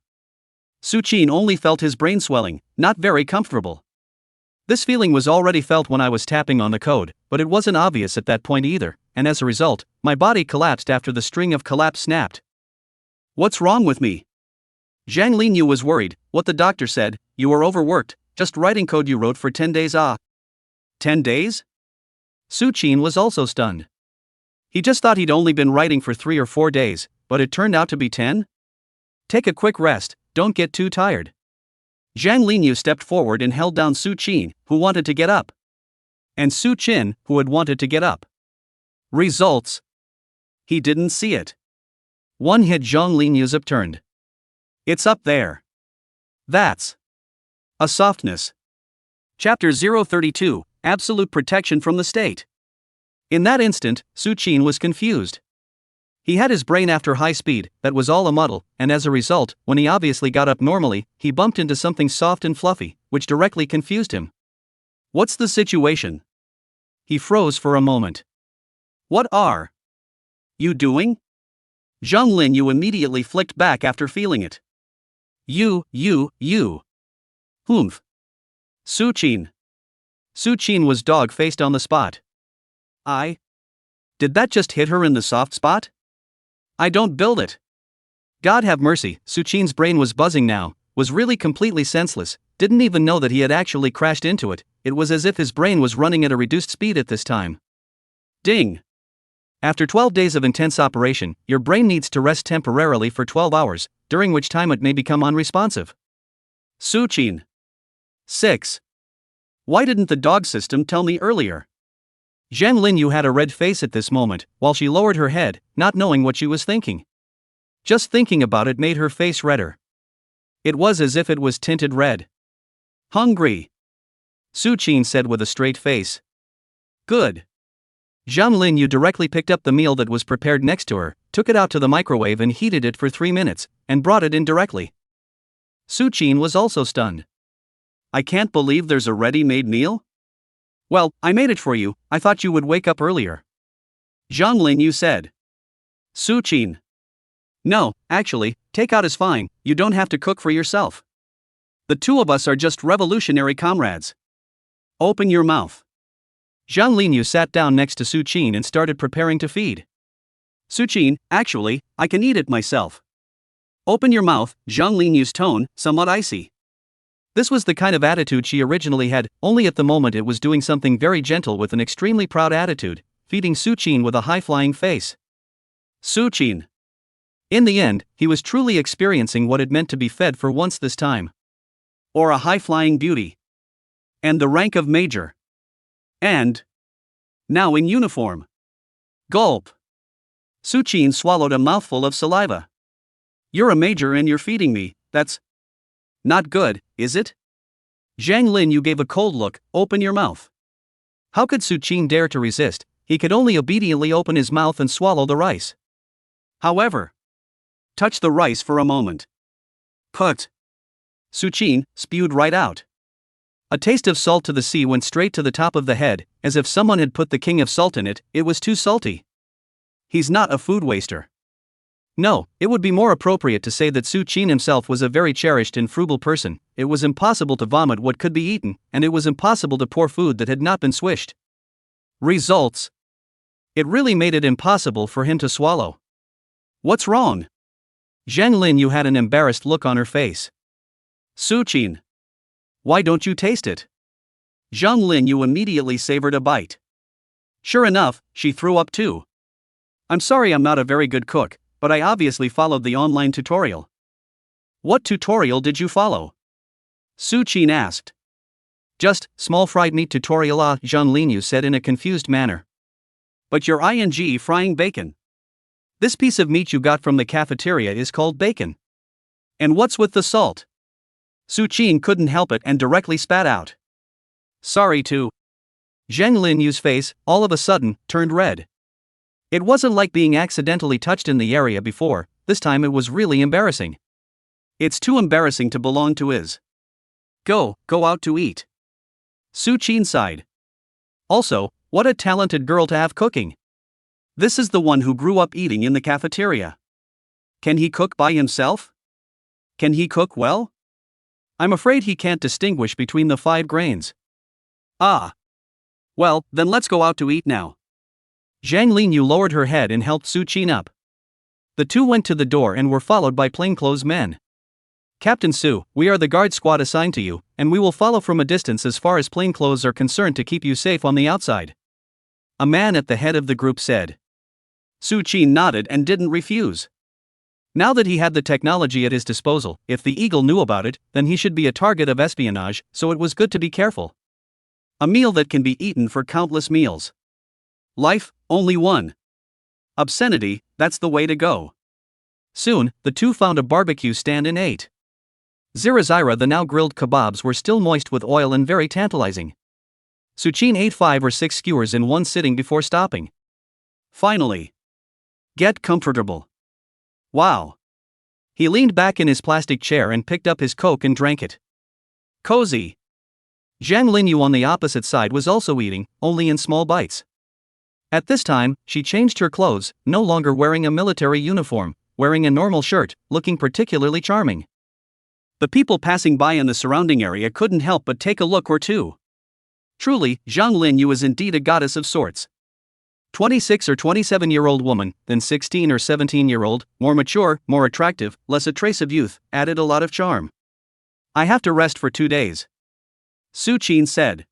Su Qin only felt his brain swelling, not very comfortable. This feeling was already felt when I was tapping on the code, but it wasn't obvious at that point either, and as a result, my body collapsed after the string of collapse snapped. What's wrong with me? Zhang Linyu was worried. What the doctor said, you were overworked, just writing code you wrote for 10 days. 10 days? Su Qin was also stunned. He just thought he'd only been writing for 3 or 4 days, but it turned out to be 10? Take a quick rest, don't get too tired. Zhang Linyu stepped forward and held down Su Qin, who wanted to get up. And Su Qin, who had wanted to get up. Results? He didn't see it. One hit Zhang Linyu's upturned. It's up there. That's a softness. Chapter 032, Absolute Protection from the State. In that instant, Su Qin was confused. He had his brain after high speed, that was all a muddle, and as a result, when he obviously got up normally, he bumped into something soft and fluffy, which directly confused him. What's the situation? He froze for a moment. What are you doing? Zhang Linyu immediately flicked back after feeling it. You. Humph. Su Qin. Su Qin was dog-faced on the spot. Did that just hit her in the soft spot? I don't build it. God have mercy, Su Qin's brain was buzzing now, was really completely senseless, didn't even know that he had actually crashed into it. It was as if his brain was running at a reduced speed at this time. Ding! After 12 days of intense operation, your brain needs to rest temporarily for 12 hours, during which time it may become unresponsive. Su Qin. 6. Why didn't the dog system tell me earlier? Zhang Linyu had a red face at this moment, while she lowered her head, not knowing what she was thinking. Just thinking about it made her face redder. It was as if it was tinted red. Hungry. Su Qin said with a straight face. Good. Zhang Linyu directly picked up the meal that was prepared next to her, took it out to the microwave and heated it for 3 minutes, and brought it in directly. Su Qin was also stunned. I can't believe there's a ready-made meal? Well, I made it for you, I thought you would wake up earlier. Zhang Linyu said. Su Qin. No, actually, takeout is fine, you don't have to cook for yourself. The two of us are just revolutionary comrades. Open your mouth. Zhang Linyu sat down next to Su Qin and started preparing to feed. Su Qin, actually, I can eat it myself. Open your mouth, Zhang Linyu's tone, somewhat icy. This was the kind of attitude she originally had, only at the moment it was doing something very gentle with an extremely proud attitude, feeding Su Qin with a high-flying face. Su Qin. In the end, he was truly experiencing what it meant to be fed for once this time. Or a high-flying beauty. And the rank of major. And now in uniform. Gulp. Su Qin swallowed a mouthful of saliva. You're a major and you're feeding me, that's not good, is it? Zhang Linyu gave a cold look. Open your mouth. How could Su Qin dare to resist? He could only obediently open his mouth and swallow the rice. However, touch the rice for a moment. Put. Su Qin spewed right out. A taste of salt to the sea went straight to the top of the head, as if someone had put the king of salt in it. It was too salty. He's not a food waster. No, it would be more appropriate to say that Su Qin himself was a very cherished and frugal person. It was impossible to vomit what could be eaten, and it was impossible to pour food that had not been swished. Results. It really made it impossible for him to swallow. What's wrong? Zhang Linyu had an embarrassed look on her face. Su Qin. Why don't you taste it? Zhang Linyu immediately savored a bite. Sure enough, she threw up too. I'm sorry I'm not a very good cook, but I obviously followed the online tutorial. What tutorial did you follow? Su Qin asked. Just, small fried meat tutorial, Zhang Linyu said in a confused manner. But you're frying bacon. This piece of meat you got from the cafeteria is called bacon. And what's with the salt? Su Qin couldn't help it and directly spat out. Sorry to. Zhang Linyu's face, all of a sudden, turned red. It wasn't like being accidentally touched in the area before, this time it was really embarrassing. It's too embarrassing to belong to his. Go out to eat. Su Qin sighed. Also, what a talented girl to have cooking. This is the one who grew up eating in the cafeteria. Can he cook by himself? Can he cook well? I'm afraid he can't distinguish between the 5 grains. Ah. Well, then let's go out to eat now. Zhang Linyu lowered her head and helped Su Qin up. The two went to the door and were followed by plainclothes men. Captain Su, we are the guard squad assigned to you, and we will follow from a distance as far as plainclothes are concerned to keep you safe on the outside. A man at the head of the group said. Su Qin nodded and didn't refuse. Now that he had the technology at his disposal, if the eagle knew about it, then he should be a target of espionage, so it was good to be careful. A meal that can be eaten for countless meals. Life, only one. Obscenity, that's the way to go. Soon, the two found a barbecue stand and ate. Zirazira, the now grilled kebabs were still moist with oil and very tantalizing. Su Qin ate 5 or 6 skewers in one sitting before stopping. Finally. Get comfortable. Wow. He leaned back in his plastic chair and picked up his Coke and drank it. Cozy. Zhang Linyu on the opposite side was also eating, only in small bites. At this time, she changed her clothes, no longer wearing a military uniform, wearing a normal shirt, looking particularly charming. The people passing by in the surrounding area couldn't help but take a look or two. Truly, Zhang Linyu is indeed a goddess of sorts. 26 or 27-year-old woman, then 16 or 17-year-old, more mature, more attractive, less a trace of youth, added a lot of charm. I have to rest for 2 days. Su Qin said.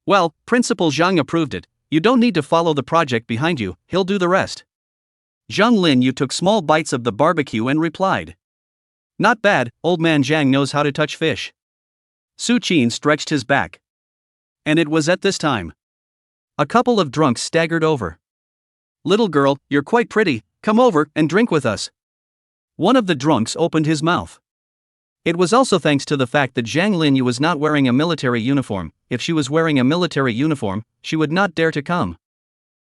Well, Principal Zhang approved it, you don't need to follow the project behind you, he'll do the rest. Zhang Linyu took small bites of the barbecue and replied. Not bad, old man Zhang knows how to touch fish. Su Qin stretched his back. And it was at this time. A couple of drunks staggered over. Little girl, you're quite pretty, come over and drink with us. One of the drunks opened his mouth. It was also thanks to the fact that Zhang Linyu was not wearing a military uniform. If she was wearing a military uniform, she would not dare to come.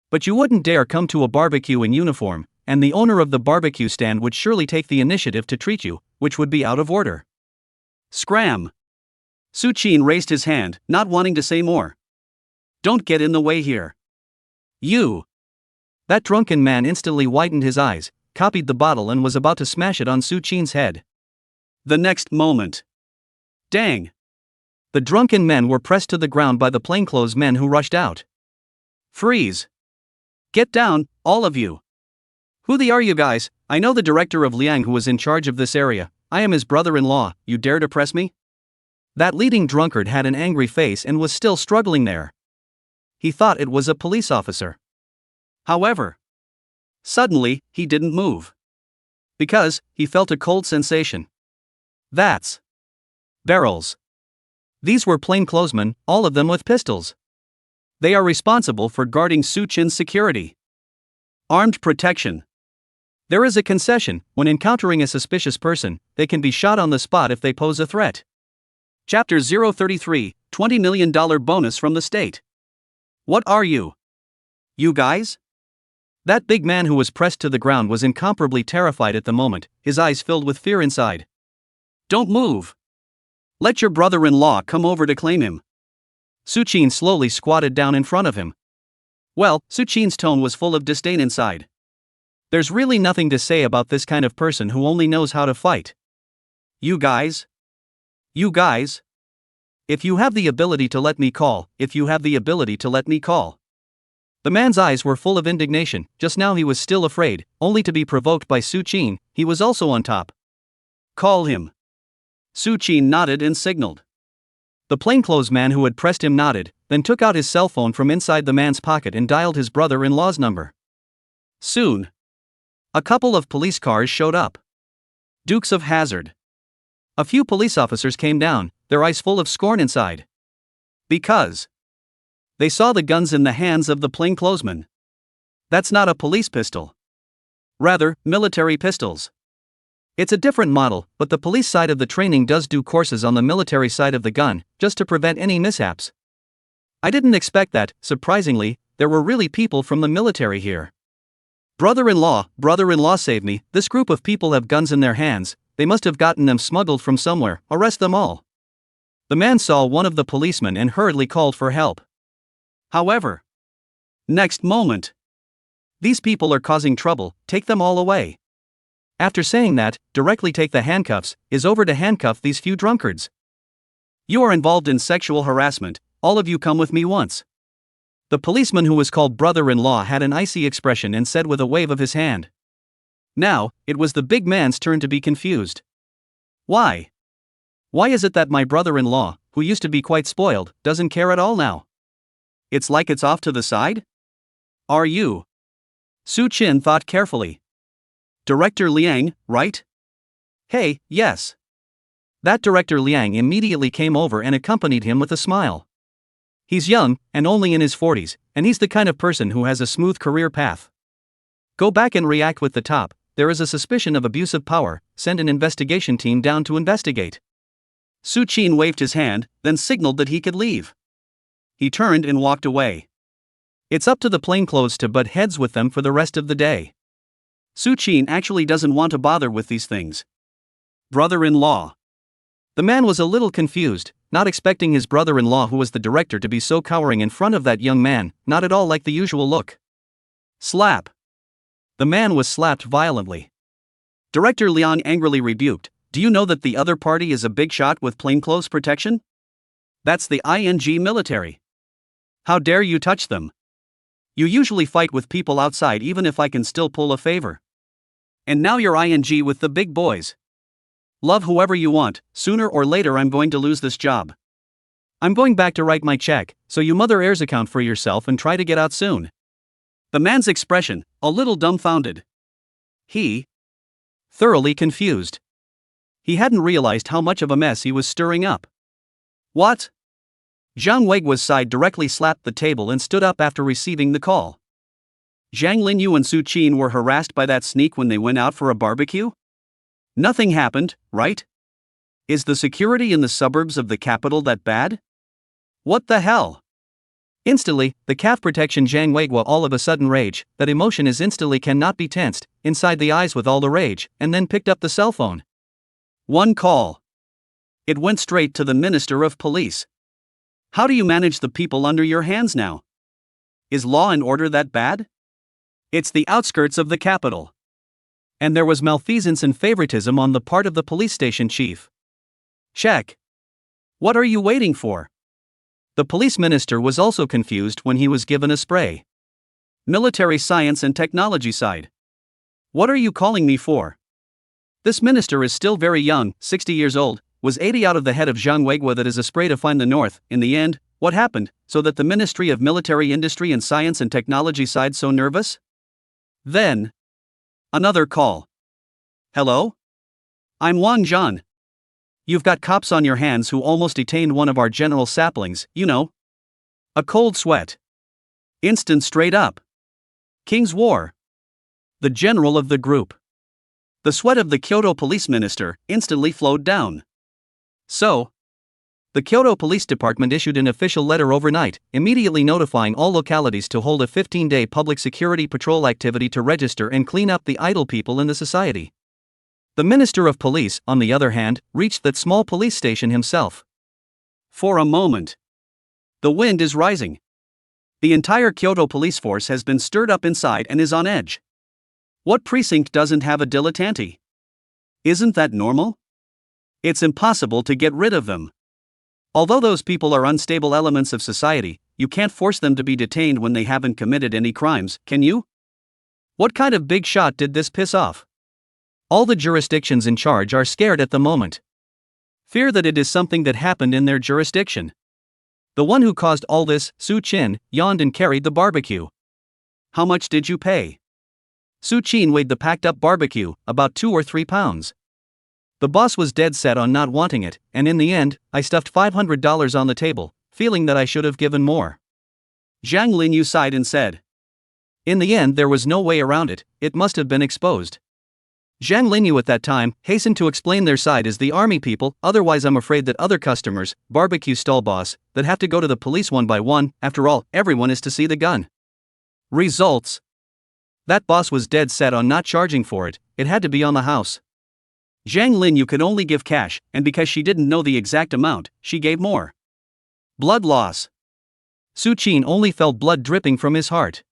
But you wouldn't dare come to a barbecue in uniform, and the owner of the barbecue stand would surely take the initiative to treat you, which would be out of order. Scram! Su Qin raised his hand, not wanting to say more. Don't get in the way here. You! That drunken man instantly widened his eyes, copied the bottle and was about to smash it on Su Qin's head. The next moment. Dang! The drunken men were pressed to the ground by the plainclothes men who rushed out. Freeze! Get down, all of you! Who are you guys? I know the director of Liang who was in charge of this area. I am his brother-in-law, you dare to press me? That leading drunkard had an angry face and was still struggling there. He thought it was a police officer. However, suddenly, he didn't move. Because, he felt a cold sensation. That's barrels. These were plainclothesmen, all of them with pistols. They are responsible for guarding Su Qin's security. Armed protection. There is a concession: when encountering a suspicious person, they can be shot on the spot if they pose a threat. Chapter 033, $20 million bonus from the state. What are you? You guys? That big man who was pressed to the ground was incomparably terrified at the moment, his eyes filled with fear inside. Don't move. Let your brother-in-law come over to claim him. Su Qin slowly squatted down in front of him. Well, Su Qin's tone was full of disdain inside. There's really nothing to say about this kind of person who only knows how to fight. You guys? You guys? If you have the ability to let me call, if you have the ability to let me call. The man's eyes were full of indignation. Just now he was still afraid, only to be provoked by Su Qin. He was also on top. Call him. Su Qin nodded and signaled. The plainclothes man who had pressed him nodded, then took out his cell phone from inside the man's pocket and dialed his brother-in-law's number. Soon, a couple of police cars showed up. Dukes of Hazzard. A few police officers came down, their eyes full of scorn inside. Because they saw the guns in the hands of the plainclothesmen. That's not a police pistol. Rather, military pistols. It's a different model, but the police side of the training does do courses on the military side of the gun, just to prevent any mishaps. I didn't expect that. Surprisingly, there were really people from the military here. Brother-in-law save me, this group of people have guns in their hands, they must have gotten them smuggled from somewhere, arrest them all. The man saw one of the policemen and hurriedly called for help. However, next moment, These people are causing trouble, take them all away. After saying that, directly take the handcuffs, is over to handcuff these few drunkards. You are involved in sexual harassment, all of you come with me once. The policeman who was called brother-in-law had an icy expression and said with a wave of his hand. Now, it was the big man's turn to be confused. Why? Why is it that my brother-in-law, who used to be quite spoiled, doesn't care at all now? It's like it's off to the side? Are you? Su Chin thought carefully. Director Liang, right? Hey, yes. That Director Liang immediately came over and accompanied him with a smile. He's young, and only in his 40s, and he's the kind of person who has a smooth career path. Go back and react with the top, there is a suspicion of abuse of power, send an investigation team down to investigate. Su Chin waved his hand, then signaled that he could leave. He turned and walked away. It's up to the plainclothes to butt heads with them for the rest of the day. Su Chin actually doesn't want to bother with these things. Brother-in-law. The man was a little confused, not expecting his brother-in-law who was the director to be so cowering in front of that young man, not at all like the usual look. Slap. The man was slapped violently. Director Liang angrily rebuked, do you know that the other party is a big shot with plainclothes protection? That's the ING military. How dare you touch them? You usually fight with people outside even if I can still pull a favor. And now you're ING with the big boys. Love whoever you want, sooner or later I'm going to lose this job. I'm going back to write my check, so you mother heirs account for yourself and try to get out soon. The man's expression, a little dumbfounded. He thoroughly confused. He hadn't realized how much of a mess he was stirring up. What? Zhang Weiguo's side directly slapped the table and stood up after receiving the call. Zhang Linyu and Su Chin were harassed by that sneak when they went out for a barbecue? Nothing happened, right? Is the security in the suburbs of the capital that bad? What the hell? Instantly, the calf protection Zhang Weiguo all of a sudden rage, that emotion is instantly cannot be tensed, inside the eyes with all the rage, and then picked up the cell phone. One call. It went straight to the Minister of Police. How do you manage the people under your hands now? Is law and order that bad? It's the outskirts of the capital. And there was malfeasance and favoritism on the part of the police station chief. Check. What are you waiting for? The police minister was also confused when he was given a spray. Military science and technology side. What are you calling me for? This minister is still very young, 60 years old, was 80 out of the head of Zhang Weiguo that is a spray to find the north. In the end, what happened, so that the Ministry of Military Industry and Science and Technology side so nervous? Then. Another call. Hello? I'm Wang Zhan. You've got cops on your hands who almost detained one of our general saplings, you know. A cold sweat. Instant straight up. King's War. The general of the group. The sweat of the Kyoto police minister instantly flowed down. So, the Kyoto Police Department issued an official letter overnight, immediately notifying all localities to hold a 15-day public security patrol activity to register and clean up the idle people in the society. The Minister of Police, on the other hand, reached that small police station himself. For a moment. The wind is rising. The entire Kyoto police force has been stirred up inside and is on edge. What precinct doesn't have a dilettante? Isn't that normal? It's impossible to get rid of them. Although those people are unstable elements of society, you can't force them to be detained when they haven't committed any crimes, can you? What kind of big shot did this piss off? All the jurisdictions in charge are scared at the moment. Fear that it is something that happened in their jurisdiction. The one who caused all this, Su Chin, yawned and carried the barbecue. How much did you pay? Su Chin weighed the packed-up barbecue, about 2 or 3 pounds. The boss was dead set on not wanting it, and in the end, I stuffed $500 on the table, feeling that I should have given more. Zhang Linyu sighed and said. In the end there was no way around it, it must have been exposed. Zhang Linyu at that time hastened to explain their side as the army people, otherwise I'm afraid that other customers, barbecue stall boss, that have to go to the police one by one, after all, everyone is to see the gun. Results. That boss was dead set on not charging for it, it had to be on the house. Zhang Linyu could only give cash, and because she didn't know the exact amount, she gave more. Blood loss. Su Chin only felt blood dripping from his heart.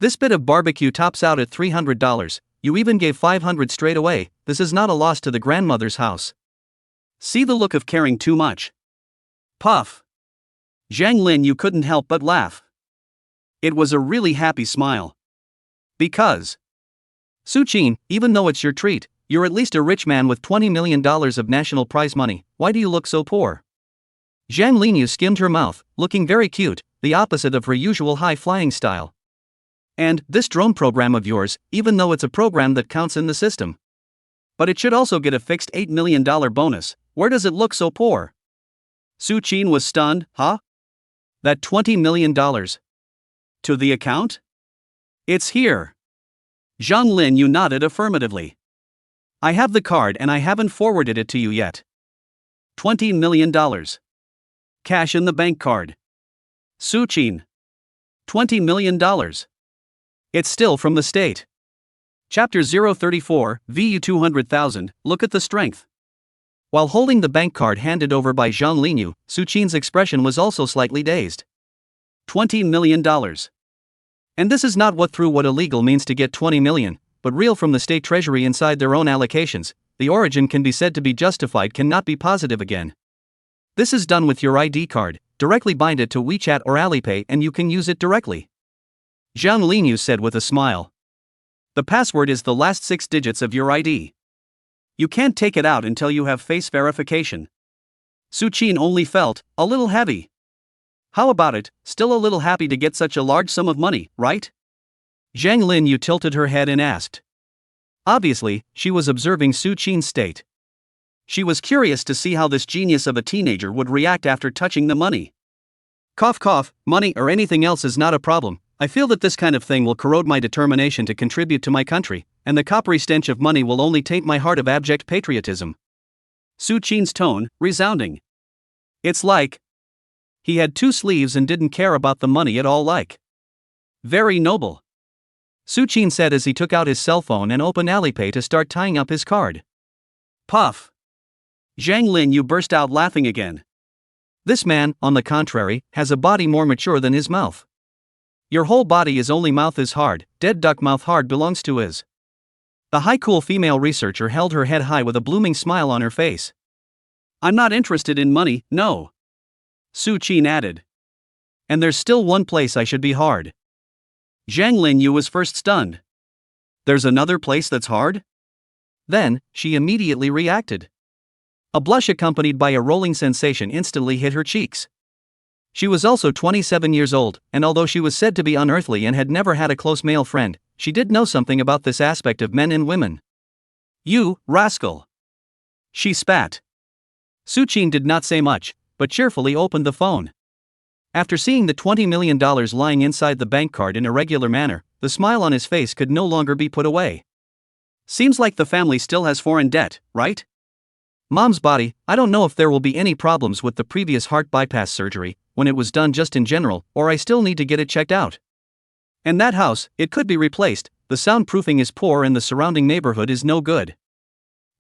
This bit of barbecue tops out at $300, you even gave $500 straight away. This is not a loss to the grandmother's house. See the look of caring too much. Puff. Zhang Lin, you couldn't help but laugh. It was a really happy smile. Because Su Qin, even though it's your treat, you're at least a rich man with $20 million of national prize money. Why do you look so poor? Zhang Linyu skimmed her mouth, looking very cute, the opposite of her usual high-flying style. And this drone program of yours, even though it's a program that counts in the system. But it should also get a fixed $8 million bonus. Where does it look so poor? Su Qin was stunned. Huh? That $20 million? To the account? It's here. Zhang Lin, you nodded affirmatively. I have the card and I haven't forwarded it to you yet. $20 million. Cash in the bank card. Su Qin. $20 million. It's still from the state. Chapter 034, VU 200,000, look at the strength. While holding the bank card handed over by Zhang Linyu, Su Qin's expression was also slightly dazed. $20 million. And this is not what illegal means to get 20 million, but real from the state treasury inside their own allocations. The origin can be said to be justified, cannot be positive again. This is done with your ID card. Directly bind it to WeChat or Alipay and you can use it directly. Zhang Linyu said with a smile. The password is the last 6 digits of your ID. You can't take it out until you have face verification. Su Qin only felt a little heavy. How about it, still a little happy to get such a large sum of money, right? Zhang Linyu tilted her head and asked. Obviously, she was observing Su Qin's state. She was curious to see how this genius of a teenager would react after touching the money. Cough cough, money or anything else is not a problem. I feel that this kind of thing will corrode my determination to contribute to my country, and the coppery stench of money will only taint my heart of abject patriotism. Su Qin's tone, resounding. It's like he had 2 sleeves and didn't care about the money at all. Like very noble. Su Qin said as he took out his cell phone and opened Alipay to start tying up his card. Puff. Zhang Lin, you burst out laughing again. This man, on the contrary, has a body more mature than his mouth. Your whole body is only mouth is hard, dead duck mouth hard belongs to is. The high cool female researcher held her head high with a blooming smile on her face. I'm not interested in money, no. Su Qin added. And there's still one place I should be hard. Zhang Linyu was first stunned. There's another place that's hard? Then, she immediately reacted. A blush accompanied by a rolling sensation instantly hit her cheeks. She was also 27 years old, and although she was said to be unearthly and had never had a close male friend, she did know something about this aspect of men and women. You, rascal! She spat. Su Qin did not say much, but cheerfully opened the phone. After seeing the $20 million lying inside the bank card in a regular manner, the smile on his face could no longer be put away. Seems like the family still has foreign debt, right? Mom's body, I don't know if there will be any problems with the previous heart bypass surgery, when it was done just in general, or I still need to get it checked out. And that house, it could be replaced, the soundproofing is poor and the surrounding neighborhood is no good.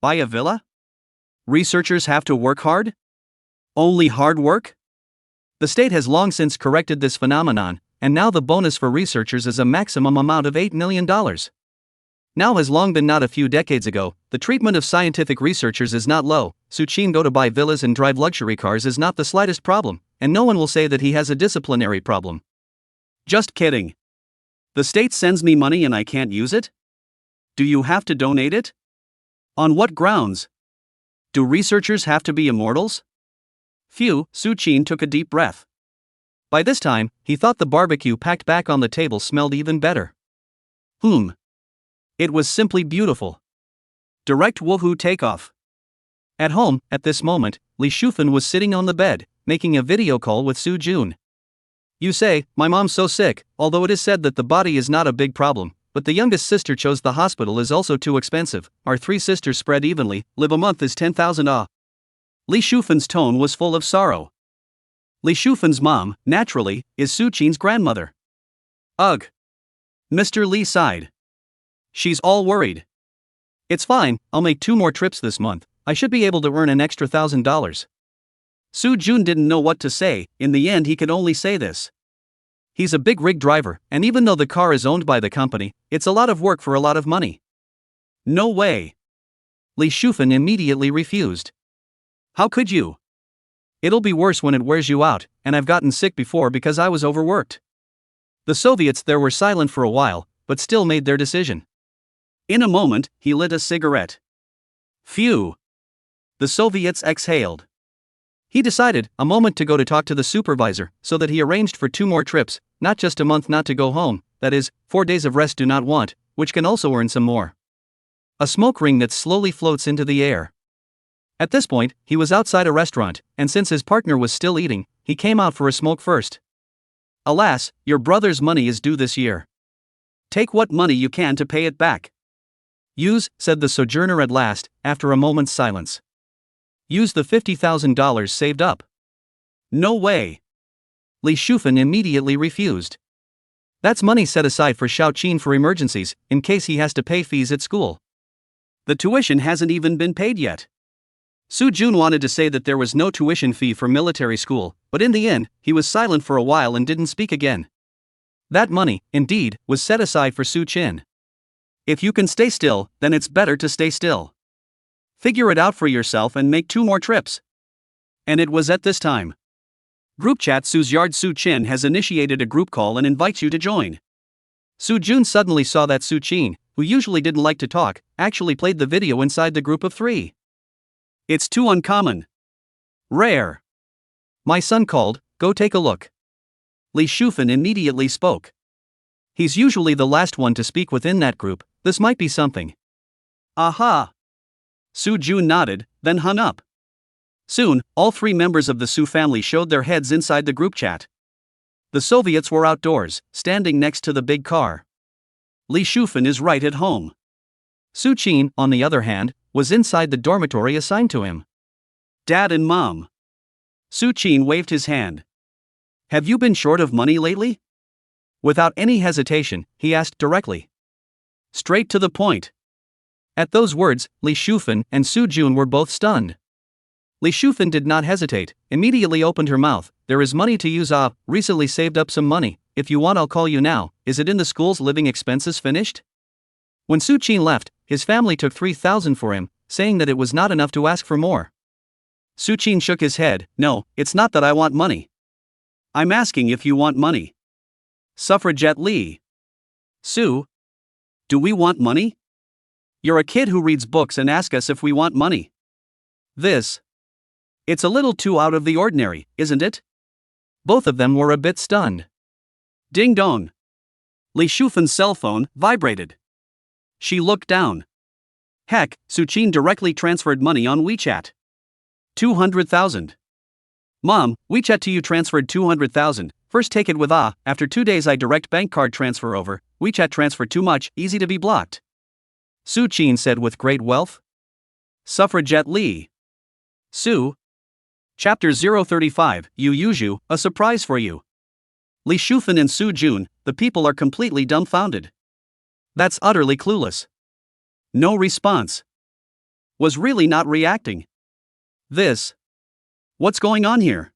Buy a villa? Researchers have to work hard? Only hard work? The state has long since corrected this phenomenon, and now the bonus for researchers is a maximum amount of $8 million. Now has long been not a few decades ago, the treatment of scientific researchers is not low. Su Qin go to buy villas and drive luxury cars is not the slightest problem, and no one will say that he has a disciplinary problem. Just kidding. The state sends me money and I can't use it? Do you have to donate it? On what grounds? Do researchers have to be immortals? Phew, Su Qin took a deep breath. By this time, he thought the barbecue packed back on the table smelled even better. It was simply beautiful. Direct woohoo takeoff. At home, at this moment, Li Shufan was sitting on the bed, making a video call with Su Jun. You say, my mom's so sick, although it is said that the body is not a big problem, but the youngest sister chose the hospital is also too expensive. Our 3 sisters spread evenly, live a month is 10,000 ah. Li Shufan's tone was full of sorrow. Li Shufan's mom, naturally, is Su Qin's grandmother. Ugh. Mr. Li sighed. She's all worried. It's fine, I'll make 2 more trips this month, I should be able to earn an extra $1,000. Su Jun didn't know what to say, in the end he could only say this. He's a big rig driver, and even though the car is owned by the company, it's a lot of work for a lot of money. No way. Li Shufan immediately refused. How could you? It'll be worse when it wears you out, and I've gotten sick before because I was overworked. The Soviets there were silent for a while, but still made their decision. In a moment, he lit a cigarette. Phew. The Soviets exhaled. He decided, a moment to go to talk to the supervisor, so that he arranged for 2 more trips, not just a month not to go home, that is, 4 days of rest do not want, which can also earn some more. A smoke ring that slowly floats into the air. At this point, he was outside a restaurant, and since his partner was still eating, he came out for a smoke first. Alas, your brother's money is due this year. Take what money you can to pay it back. Use, said the sojourner at last, after a moment's silence. Use the $50,000 saved up. No way. Li Shufan immediately refused. That's money set aside for Xiaoqin for emergencies, in case he has to pay fees at school. The tuition hasn't even been paid yet. Su Jun wanted to say that there was no tuition fee for military school, but in the end, he was silent for a while and didn't speak again. That money, indeed, was set aside for Su Qin. If you can stay still, then it's better to stay still. Figure it out for yourself and make 2 more trips. And it was at this time. Group chat Su's Yard Su Qin has initiated a group call and invites you to join. Su Jun suddenly saw that Su Qin, who usually didn't like to talk, actually played the video inside the group of 3. It's too uncommon. Rare. My son called, go take a look. Li Shufan immediately spoke. He's usually the last one to speak within that group, this might be something. Aha! Su Jun nodded, then hung up. Soon, all 3 members of the Su family showed their heads inside the group chat. The Soviets were outdoors, standing next to the big car. Li Shufan is right at home. Su Qin, on the other hand, was inside the dormitory assigned to him. Dad and Mom. Su Qin waved his hand. Have you been short of money lately? Without any hesitation, he asked directly. Straight to the point. At those words, Li Shufan and Su Jun were both stunned. Li Shufan did not hesitate, immediately opened her mouth. There is money to use. Recently saved up some money. If you want, I'll call you now. Is it in the school's living expenses finished? When Su Qin left, his family took 3,000 for him, saying that it was not enough to ask for more. Su Qin shook his head. No, it's not that I want money. I'm asking if you want money. Suffragette Li. Su. Do we want money? You're a kid who reads books and asks us if we want money. It's a little too out of the ordinary, isn't it? Both of them were a bit stunned. Ding dong. Li Shufan's cell phone vibrated. She looked down. Heck, Su Qin directly transferred money on WeChat. 200,000. Mom, WeChat to you transferred 200,000. First take it with after 2 days I direct bank card transfer over. WeChat transfer too much, easy to be blocked. Su Qin said with great wealth. Suffragette Li. Su. Chapter 035, Yu Yuzhu, a surprise for you. Li Shufan and Su Jun, the people are completely dumbfounded. That's utterly clueless. No response. Was really not reacting. What's going on here?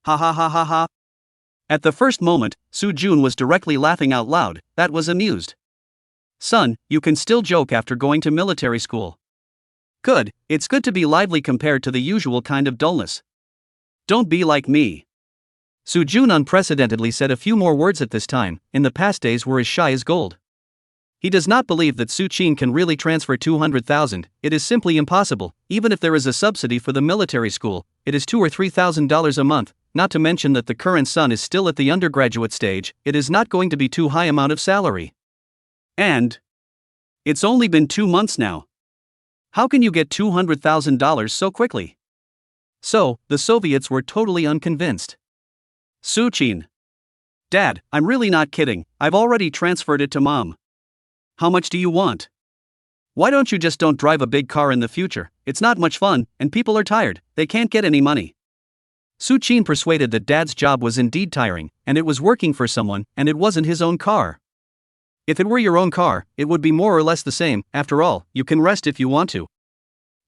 Ha ha ha ha ha. At the first moment, Su Jun was directly laughing out loud, that was amused. Son, you can still joke after going to military school. Good, it's good to be lively compared to the usual kind of dullness. Don't be like me. Su Jun unprecedentedly said a few more words at this time, in the past days were as shy as gold. He does not believe that Su Qin can really transfer 200,000, it is simply impossible, even if there is a subsidy for the military school, it is $2,000 or $3,000 a month, not to mention that the current son is still at the undergraduate stage, it is not going to be too high amount of salary. And it's only been 2 months now. How can you get $200,000 so quickly? So, the Soviets were totally unconvinced. Su Qin. Dad, I'm really not kidding, I've already transferred it to Mom. How much do you want? Why don't you just don't drive a big car in the future, it's not much fun, and people are tired, they can't get any money. Su Qin persuaded that Dad's job was indeed tiring, and it was working for someone, and it wasn't his own car. If it were your own car, it would be more or less the same, after all, you can rest if you want to.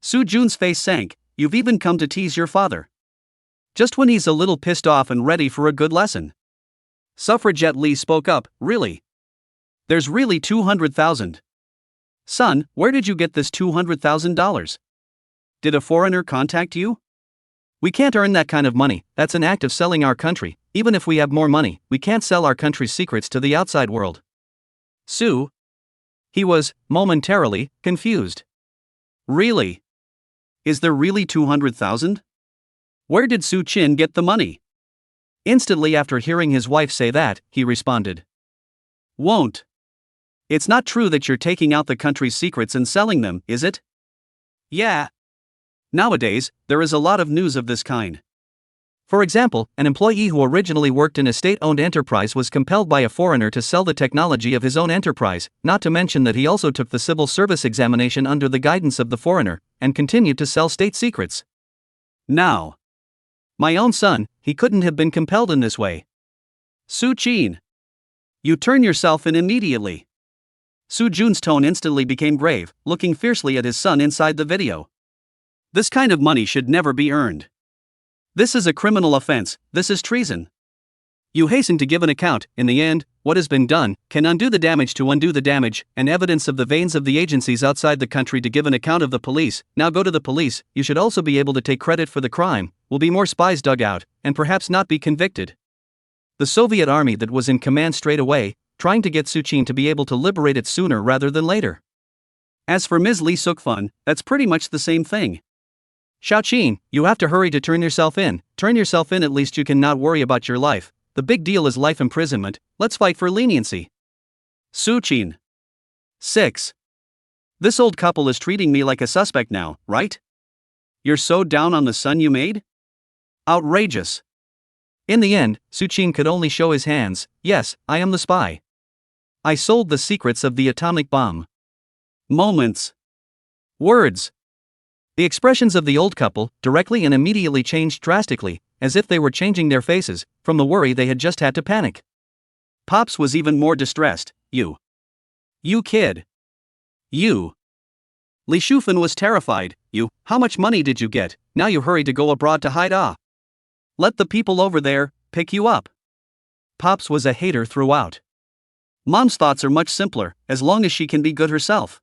Su Jun's face sank, you've even come to tease your father. Just when he's a little pissed off and ready for a good lesson. Suffragette Lee spoke up, really? There's really 200,000. Son, where did you get this $200,000? Did a foreigner contact you? We can't earn that kind of money, that's an act of selling our country. Even if we have more money, we can't sell our country's secrets to the outside world. Sue? He was, momentarily, confused. Really? Is there really 200,000? Where did Sue Chin get the money? Instantly after hearing his wife say that, he responded. Won't. It's not true that you're taking out the country's secrets and selling them, is it? Yeah. Nowadays, there is a lot of news of this kind. For example, an employee who originally worked in a state-owned enterprise was compelled by a foreigner to sell the technology of his own enterprise, not to mention that he also took the civil service examination under the guidance of the foreigner, and continued to sell state secrets. Now, my own son, he couldn't have been compelled in this way. Sue Chin. You turn yourself in immediately. Soo Jun's tone instantly became grave, looking fiercely at his son inside the video. This kind of money should never be earned. This is a criminal offense, this is treason. You hasten to give an account, in the end, what has been done can undo the damage to undo the damage, and evidence of the veins of the agencies outside the country to give an account of the police. Now go to the police, you should also be able to take credit for the crime, will be more spies dug out, and perhaps not be convicted. The Soviet army that was in command straight away, trying to get Suu Kyi to be able to liberate it sooner rather than later. As for Ms. Lee Suk-fun, that's pretty much the same thing. Xiaoqin, you have to hurry to turn yourself in, at least you can not worry about your life, the big deal is life imprisonment, let's fight for leniency. Suu Kyi. 6. This old couple is treating me like a suspect now, right? You're so down on the son you made? Outrageous. In the end, Suu Kyi could only show his hands. Yes, I am the spy. I sold the secrets of the atomic bomb. Moments. Words. The expressions of the old couple, directly and immediately changed drastically, as if they were changing their faces, from the worry they had just had to panic. Pops was even more distressed. You kid. You. Li Shufan was terrified. How much money did you get? Now you hurry to go abroad to hide. Let the people over there pick you up. Pops was a hater throughout. Mom's thoughts are much simpler, as long as she can be good herself.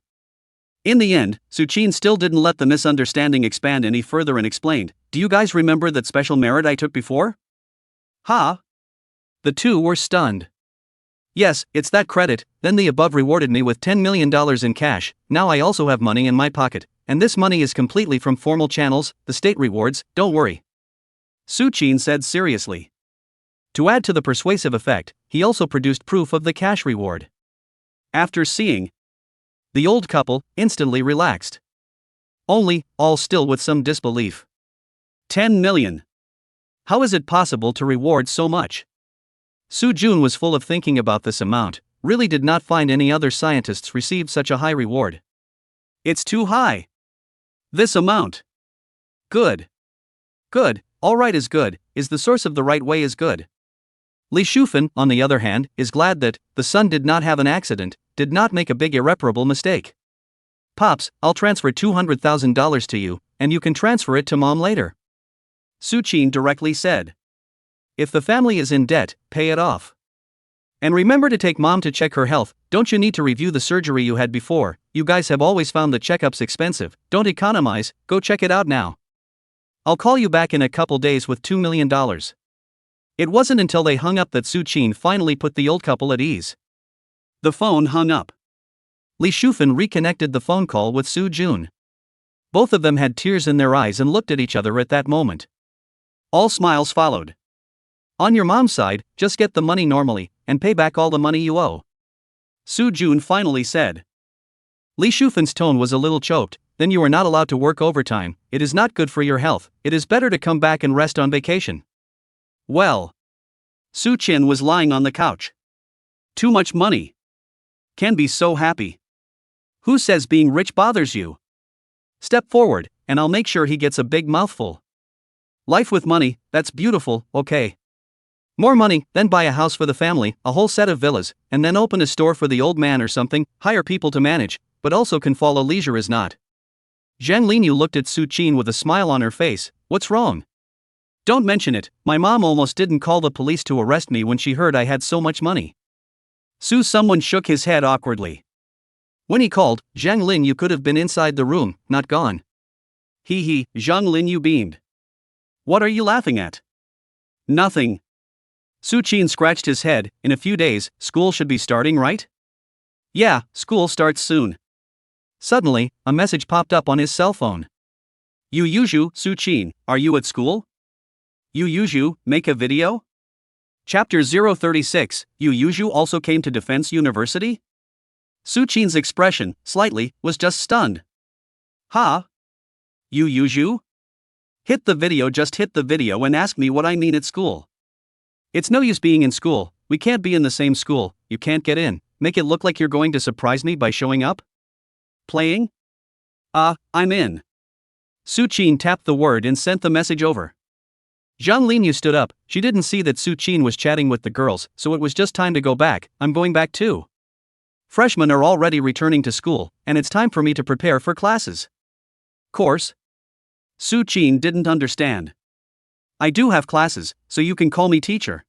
In the end, Suu Kyi still didn't let the misunderstanding expand any further and explained, do you guys remember that special merit I took before? Ha! The two were stunned. Yes, it's that credit, then the above rewarded me with $10 million in cash, now I also have money in my pocket, and this money is completely from formal channels, the state rewards, don't worry. Suu Kyi said seriously. To add to the persuasive effect, he also produced proof of the cash reward. After seeing, the old couple instantly relaxed. Only, all still with some disbelief. 10 million. How is it possible to reward so much? Soo Jun was full of thinking about this amount, really did not find any other scientists received such a high reward. It's too high. This amount. Good. Good, alright is good, is the source of the right way is good. Li Shufan, on the other hand, is glad that the son did not have an accident, did not make a big irreparable mistake. Pops, I'll transfer $200,000 to you, and you can transfer it to Mom later. Suu Kyi directly said. If the family is in debt, pay it off. And remember to take Mom to check her health, don't you need to review the surgery you had before, you guys have always found the checkups expensive, don't economize, go check it out now. I'll call you back in a couple days with $2 million. It wasn't until they hung up that Suu Kyi finally put the old couple at ease. The phone hung up. Li Shufan reconnected the phone call with Soo Jun. Both of them had tears in their eyes and looked at each other at that moment. All smiles followed. On your mom's side, just get the money normally, and pay back all the money you owe. Soo Jun finally said. Li Shufan's tone was a little choked, then you are not allowed to work overtime, it is not good for your health, it is better to come back and rest on vacation. Well. Suu Kyi was lying on the couch. Too much money. Can be so happy. Who says being rich bothers you? Step forward, and I'll make sure he gets a big mouthful. Life with money, that's beautiful, okay. More money, then buy a house for the family, a whole set of villas, and then open a store for the old man or something, hire people to manage, but also can follow leisure is not. Zhang Linyu looked at Suu Kyi with a smile on her face, what's wrong? Don't mention it, my mom almost didn't call the police to arrest me when she heard I had so much money. Someone shook his head awkwardly. When he called, Zhang Lin, you could have been inside the room, not gone. Hee, Zhang Lin, you beamed. What are you laughing at? Nothing. Su Qin scratched his head. In a few days, school should be starting, right? Yeah, school starts soon. Suddenly, a message popped up on his cell phone. Yu Yuzhu, Su Qin, are you at school? Yu Yuzhu, make a video? Chapter 036, Yu Yuzhu also came to Defense University? Su Qin's expression, slightly, was just stunned. Ha? Yu Yuzhu? Hit the video, just hit the video and ask me what I mean at school. It's no use being in school, we can't be in the same school, you can't get in, make it look like you're going to surprise me by showing up? Playing? I'm in. Su Qin tapped the word and sent the message over. Zhang Linyu stood up, she didn't see that Su Qin was chatting with the girls, so it was just time to go back. I'm going back too. Freshmen are already returning to school, and it's time for me to prepare for classes. Course? Su Qin didn't understand. I do have classes, so you can call me teacher.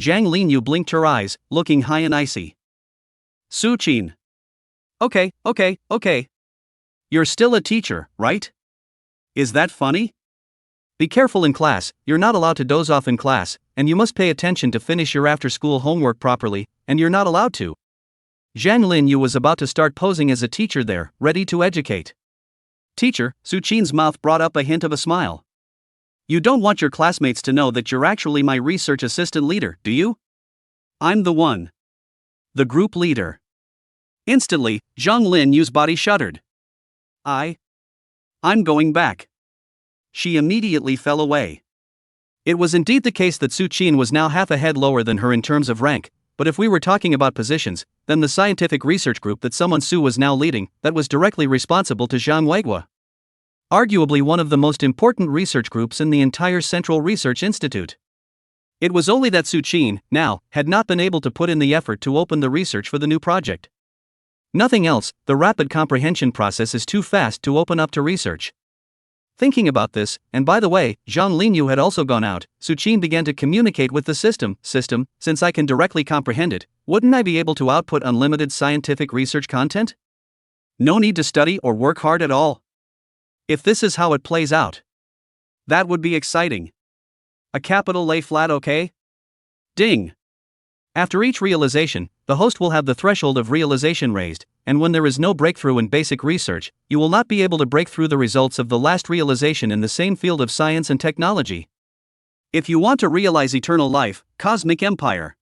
Zhang Linyu blinked her eyes, looking high and icy. Su Qin. Okay. You're still a teacher, right? Is that funny? Be careful in class, you're not allowed to doze off in class, and you must pay attention to finish your after-school homework properly, and you're not allowed to. Zhang Linyu was about to start posing as a teacher there, ready to educate. Teacher, Su Qin's mouth brought up a hint of a smile. You don't want your classmates to know that you're actually my research assistant leader, do you? I'm the one. The group leader. Instantly, Zhang Linyu's body shuddered. I'm going back. She immediately fell away. It was indeed the case that Su Qin was now half a head lower than her in terms of rank, but if we were talking about positions, then the scientific research group that someone Su was now leading, that was directly responsible to Zhang Weiguo. Arguably one of the most important research groups in the entire Central Research Institute. It was only that Su Qin, now, had not been able to put in the effort to open the research for the new project. Nothing else, the rapid comprehension process is too fast to open up to research. Thinking about this, and by the way, Zhang Linyu had also gone out, Su Qin began to communicate with the system, since I can directly comprehend it, wouldn't I be able to output unlimited scientific research content? No need to study or work hard at all. If this is how it plays out, that would be exciting. A capital lay flat, okay? Ding! After each realization, the host will have the threshold of realization raised, and when there is no breakthrough in basic research, you will not be able to break through the results of the last realization in the same field of science and technology. If you want to realize eternal life, cosmic empire.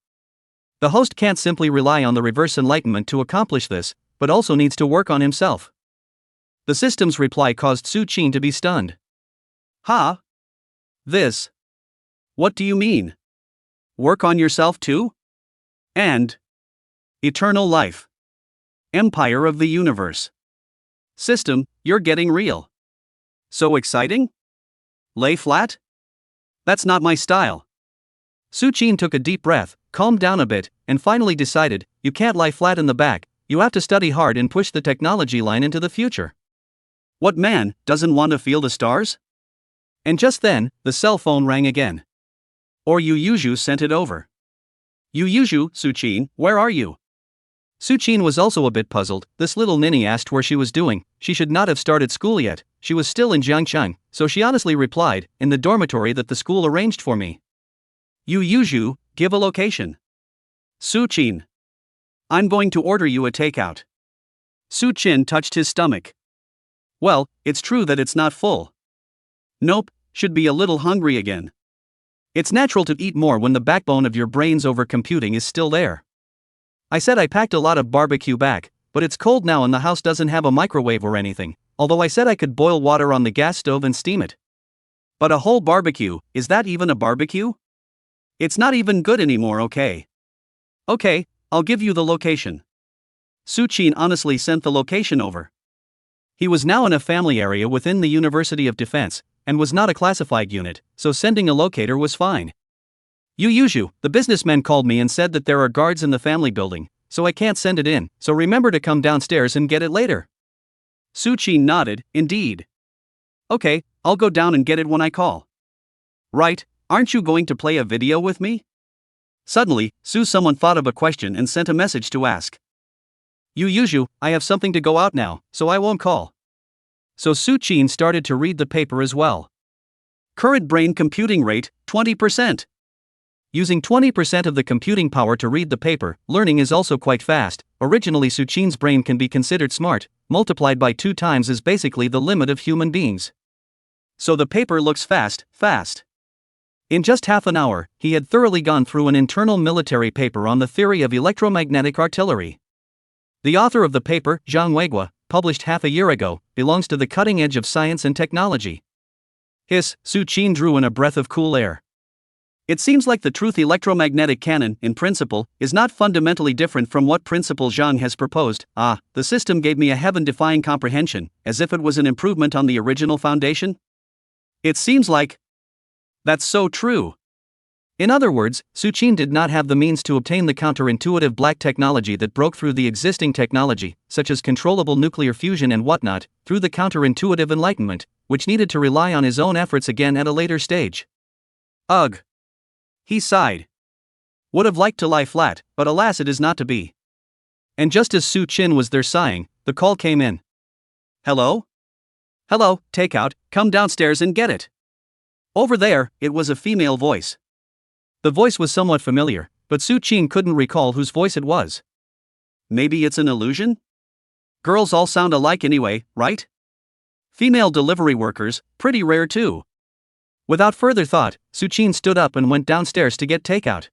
The host can't simply rely on the reverse enlightenment to accomplish this, but also needs to work on himself. The system's reply caused Su Qin to be stunned. Ha? This? What do you mean? Work on yourself too? And eternal life. Empire of the universe. System, you're getting real. So exciting? Lay flat? That's not my style. Su Qin took a deep breath, calmed down a bit, and finally decided, you can't lie flat in the back, you have to study hard and push the technology line into the future. What man doesn't want to feel the stars? And just then, the cell phone rang again. Or Yu Yuzhu sent it over. Yu Yuzhu, Su Qin, where are you? Su Qin was also a bit puzzled. This little ninny asked where she was doing. She should not have started school yet, she was still in Jiangcheng, so she honestly replied, in the dormitory that the school arranged for me. Yu Yuzhu, give a location. Su Qin. I'm going to order you a takeout. Su Qin touched his stomach. Well, it's true that it's not full. Nope, should be a little hungry again. It's natural to eat more when the backbone of your brains over computing is still there. I said I packed a lot of barbecue back, but it's cold now and the house doesn't have a microwave or anything, although I said I could boil water on the gas stove and steam it. But a whole barbecue, is that even a barbecue? It's not even good anymore, okay? Okay, I'll give you the location. Su Qin honestly sent the location over. He was now in a family area within the University of Defense, and was not a classified unit, so sending a locator was fine. Yu Yuzhu, the businessman called me and said that there are guards in the family building, so I can't send it in, so remember to come downstairs and get it later. Su Qin nodded, indeed. Okay, I'll go down and get it when I call. Right, aren't you going to play a video with me? Suddenly, someone thought of a question and sent a message to ask. I have something to go out now, so I won't call. So Su-chin started to read the paper as well. Current brain computing rate, 20%. Using 20% of the computing power to read the paper, learning is also quite fast. Originally Su-chin's brain can be considered smart, multiplied by 2 times is basically the limit of human beings. So the paper looks fast. In just half an hour, he had thoroughly gone through an internal military paper on the theory of electromagnetic artillery. The author of the paper, Zhang Weiguo, published half a year ago, belongs to the cutting edge of science and technology. Su-chin drew in a breath of cool air. It seems like the truth electromagnetic canon, in principle, is not fundamentally different from what Principal Zhang has proposed. The system gave me a heaven-defying comprehension, as if it was an improvement on the original foundation. It seems like that's so true. In other words, Su-chin did not have the means to obtain the counterintuitive black technology that broke through the existing technology, such as controllable nuclear fusion and whatnot, through the counterintuitive enlightenment, which needed to rely on his own efforts again at a later stage. Ugh. He sighed. Would have liked to lie flat, but alas it is not to be. And just as Su-chin was there sighing, the call came in. Hello? Hello, takeout, come downstairs and get it. Over there, it was a female voice. The voice was somewhat familiar, but Su-chin couldn't recall whose voice it was. Maybe it's an illusion? Girls all sound alike anyway, right? Female delivery workers, pretty rare too. Without further thought, Su-chin stood up and went downstairs to get takeout.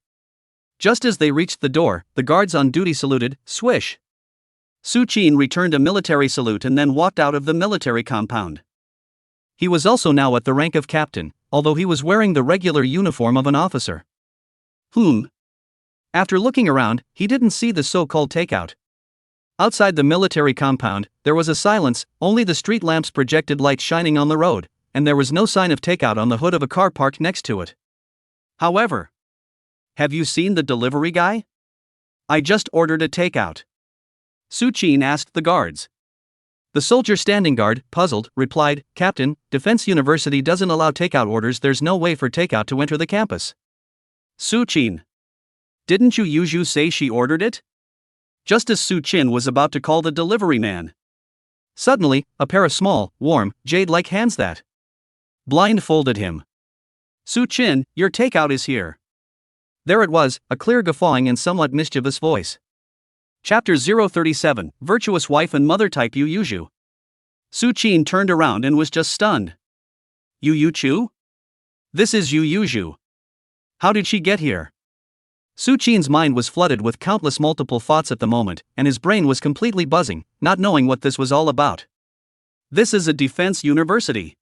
Just as they reached the door, the guards on duty saluted, swish. Su-chin returned a military salute and then walked out of the military compound. He was also now at the rank of captain, although he was wearing the regular uniform of an officer. After looking around, he didn't see the so-called takeout. Outside the military compound, there was a silence, only the street lamps projected light shining on the road, and there was no sign of takeout on the hood of a car parked next to it. However, have you seen the delivery guy? I just ordered a takeout. Su-chin asked the guards. The soldier standing guard, puzzled, replied, Captain, Defense University doesn't allow takeout orders, there's no way for takeout to enter the campus. Su-chin. Didn't you say she ordered it? Just as Su-chin was about to call the delivery man. Suddenly, a pair of small, warm, jade-like hands that blindfolded him. Su-chin, your takeout is here. There it was, a clear guffawing and somewhat mischievous voice. Chapter 037, Virtuous Wife and Mother type Yu. Su-chin turned around and was just stunned. Yu Chu? This is Yu. How did she get here? Su-chin's mind was flooded with countless multiple thoughts at the moment, and his brain was completely buzzing, not knowing what this was all about. This is a defense university.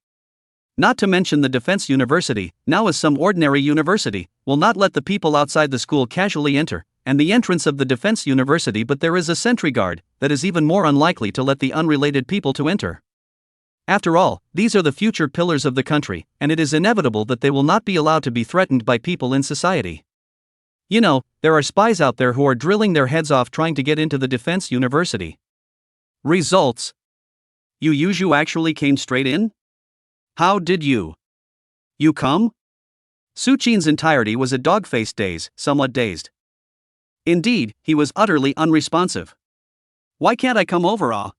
Not to mention the defense university, now as some ordinary university, will not let the people outside the school casually enter, and the entrance of the defense university, but there is a sentry guard that is even more unlikely to let the unrelated people to enter. After all, these are the future pillars of the country, and it is inevitable that they will not be allowed to be threatened by people in society. You know, there are spies out there who are drilling their heads off trying to get into the defense university. Results. You actually came straight in? How did you come? Su-chin's entirety was a dog-faced daze, somewhat dazed. Indeed, he was utterly unresponsive. Why can't I come over?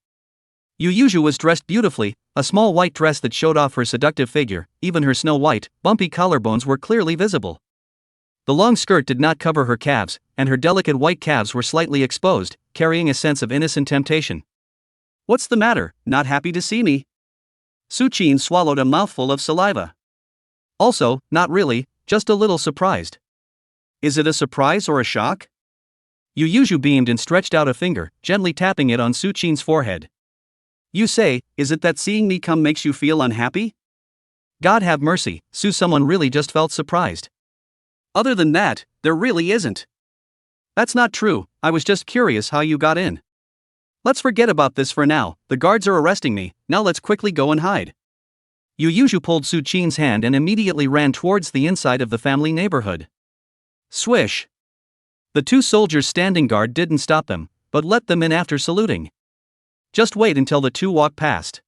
Yu was dressed beautifully, a small white dress that showed off her seductive figure, even her snow-white, bumpy collarbones were clearly visible. The long skirt did not cover her calves, and her delicate white calves were slightly exposed, carrying a sense of innocent temptation. What's the matter, not happy to see me? Su-chin swallowed a mouthful of saliva. Also, not really, just a little surprised. Is it a surprise or a shock? Yu beamed and stretched out a finger, gently tapping it on Su-chin's forehead. You say, is it that seeing me come makes you feel unhappy? God have mercy, someone really just felt surprised. Other than that, there really isn't. That's not true, I was just curious how you got in. Let's forget about this for now, the guards are arresting me, now let's quickly go and hide. Yu pulled Su-chin's hand and immediately ran towards the inside of the family neighborhood. Swish. The two soldiers standing guard didn't stop them, but let them in after saluting. Just wait until the two walk past.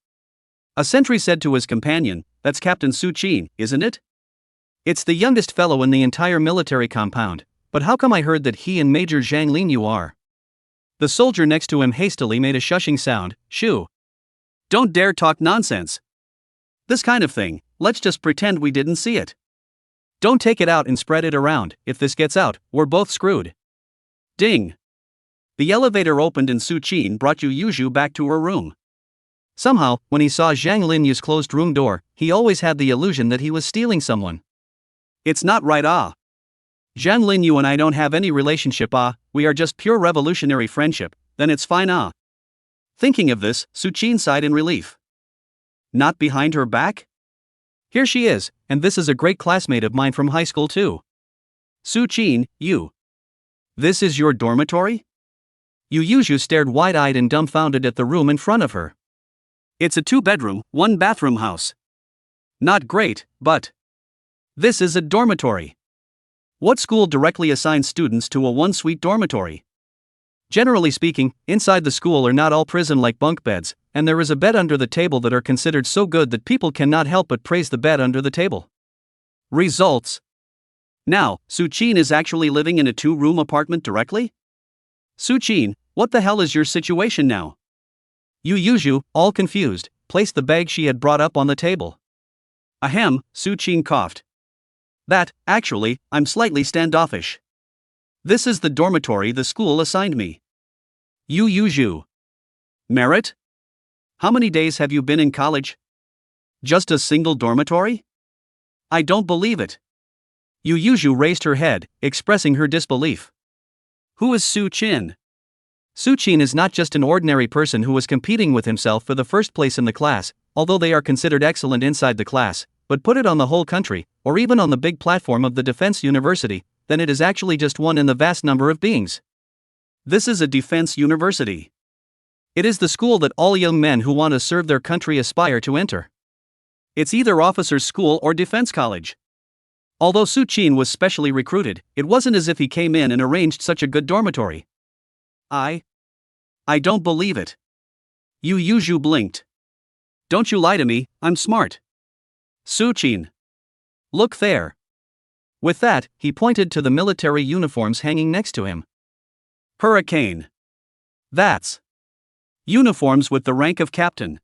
A sentry said to his companion, that's Captain Su-chin, isn't it? It's the youngest fellow in the entire military compound, but how come I heard that he and Major Zhang Linyu are? The soldier next to him hastily made a shushing sound. Shoo! Don't dare talk nonsense. This kind of thing, let's just pretend we didn't see it. Don't take it out and spread it around. If this gets out, we're both screwed. Ding! The elevator opened and Su Qin brought Yu Yuzhu back to her room. Somehow, when he saw Zhang Linyu's closed room door, he always had the illusion that he was stealing someone. It's not right, ah. Zhang Linyu and I don't have any relationship, ah, we are just pure revolutionary friendship, then it's fine, ah. Thinking of this, Su Qin sighed in relief. Not behind her back? Here she is, and this is a great classmate of mine from high school too. Su Qin, you. This is your dormitory? Yu Yuzhu stared wide-eyed and dumbfounded at the room in front of her. It's a 2-bedroom, 1-bathroom house. Not great, but this is a dormitory. What school directly assigns students to a 1-suite dormitory? Generally speaking, inside the school are not all prison-like bunk beds, and there is a bed under the table that are considered so good that people cannot help but praise the bed under the table. Results. Now, Su Qin is actually living in a 2-room apartment directly? Su Qin, what the hell is your situation now? Yu Yuzhu, all confused, placed the bag she had brought up on the table. Ahem, Su Qin coughed. That, actually, I'm slightly standoffish. This is the dormitory the school assigned me. Yu Yuzhu. Merit? How many days have you been in college? Just a single dormitory? I don't believe it. Yu Yuzhu raised her head, expressing her disbelief. Who is Su Qin? Su Qin is not just an ordinary person who was competing with himself for the first place in the class, although they are considered excellent inside the class, but put it on the whole country, or even on the big platform of the Defense University, then it is actually just one in the vast number of beings. This is a defense university. It is the school that all young men who want to serve their country aspire to enter. It's either officers' school or defense college. Although Su Qin was specially recruited, it wasn't as if he came in and arranged such a good dormitory. I don't believe it. Yu Yuzhu blinked. Don't you lie to me, I'm smart. Su Qin. Look there. With that, he pointed to the military uniforms hanging next to him. Hurricane. That's uniforms with the rank of captain.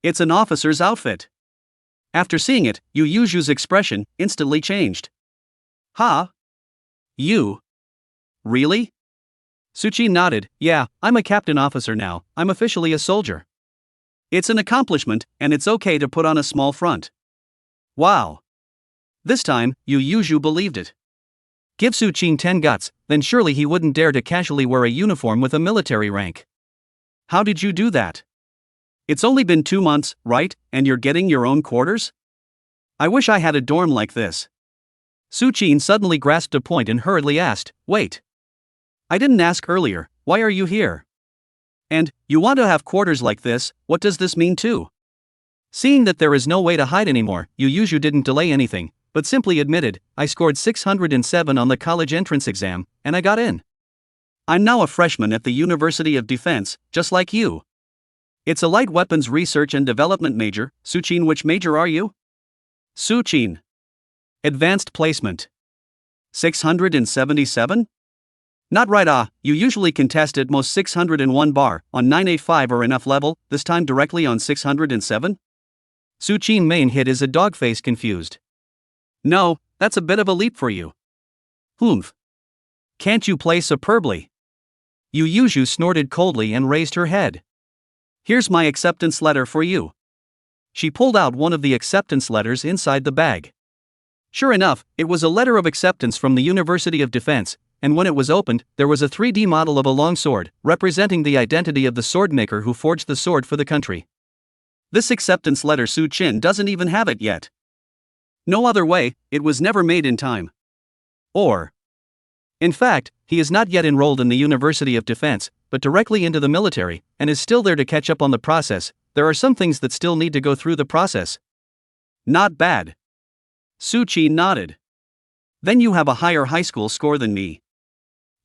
It's an officer's outfit. After seeing it, Yu Yuzhu's expression instantly changed. Ha? You? Really? Su Qin nodded. Yeah, I'm a captain officer now, I'm officially a soldier. It's an accomplishment, and it's okay to put on a small front. Wow. This time, Yu Yuzhu believed it. Give Su Qin 10 guts, then surely he wouldn't dare to casually wear a uniform with a military rank. How did you do that? It's only been 2 months, right, and you're getting your own quarters? I wish I had a dorm like this. Su Qin suddenly grasped a point and hurriedly asked, wait. I didn't ask earlier, why are you here? And, you want to have quarters like this, what does this mean too? Seeing that there is no way to hide anymore, Yu Yuzhu didn't delay anything, but simply admitted, I scored 607 on the college entrance exam, and I got in. I'm now a freshman at the University of Defense, just like you. It's a light weapons research and development major. Su Qin, which major are you? Su Qin. Advanced placement. 677? Not right, ah, you usually contest at most 601 bar, on 985 or enough level, this time directly on 607? Su Qin main hit is a dog face confused. No, that's a bit of a leap for you. Humph. Can't you play superbly? Yu Yuzhu snorted coldly and raised her head. Here's my acceptance letter for you. She pulled out one of the acceptance letters inside the bag. Sure enough, it was a letter of acceptance from the University of Defense, and when it was opened, there was a 3D model of a long sword, representing the identity of the sword maker who forged the sword for the country. This acceptance letter Su Qin doesn't even have it yet. No other way, it was never made in time. Or, in fact, he is not yet enrolled in the University of Defense, but directly into the military, and is still there to catch up on the process. There are some things that still need to go through the process. Not bad. Su Qin nodded. Then you have a higher high school score than me.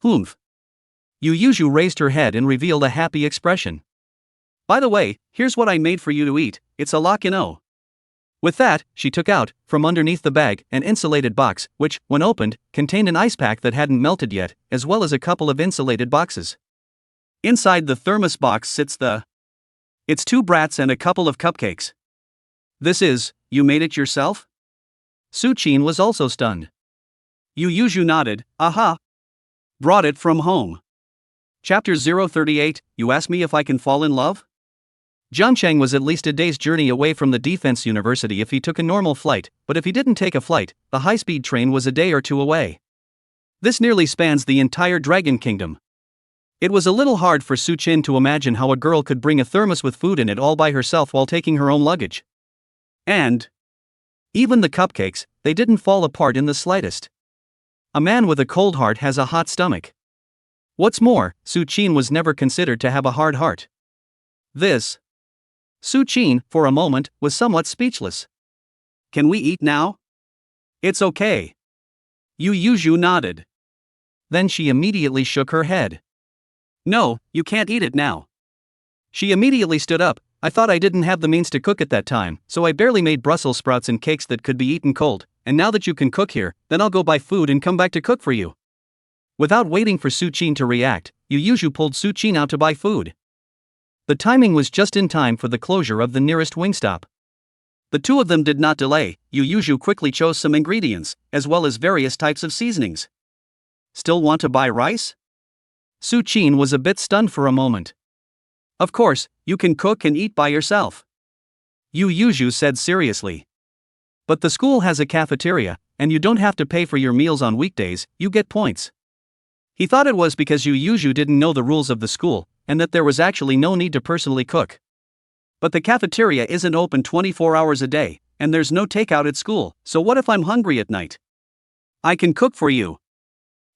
Humph. Yu Yuzhu raised her head and revealed a happy expression. By the way, here's what I made for you to eat, it's a lock-in-o. With that, she took out, from underneath the bag, an insulated box, which, when opened, contained an ice pack that hadn't melted yet, as well as a couple of insulated boxes. Inside the thermos box sits it's 2 brats and a couple of cupcakes. You made it yourself? Su-chin was also stunned. Yu nodded, aha. Brought it from home. Chapter 038, You ask me if I can fall in love? Jiangcheng was at least a day's journey away from the defense university if he took a normal flight, but if he didn't take a flight, the high-speed train was a day or two away. This nearly spans the entire Dragon Kingdom. It was a little hard for Su-chin to imagine how a girl could bring a thermos with food in it all by herself while taking her own luggage. And even the cupcakes, they didn't fall apart in the slightest. A man with a cold heart has a hot stomach. What's more, Su-chin was never considered to have a hard heart. Su-chin, for a moment, was somewhat speechless. Can we eat now? It's okay. Yu nodded. Then she immediately shook her head. No, you can't eat it now. She immediately stood up. I thought I didn't have the means to cook at that time, so I barely made Brussels sprouts and cakes that could be eaten cold, and now that you can cook here, then I'll go buy food and come back to cook for you. Without waiting for Su-chin to react, Yu pulled Su-chin out to buy food. The timing was just in time for the closure of the nearest Wingstop. The two of them did not delay. Yu quickly chose some ingredients, as well as various types of seasonings. Still want to buy rice? Su-chin was a bit stunned for a moment. Of course, you can cook and eat by yourself. Yu said seriously. But the school has a cafeteria, and you don't have to pay for your meals on weekdays, you get points. He thought it was because Yu didn't know the rules of the school, and that there was actually no need to personally cook. But the cafeteria isn't open 24 hours a day, and there's no takeout at school, so what if I'm hungry at night? I can cook for you.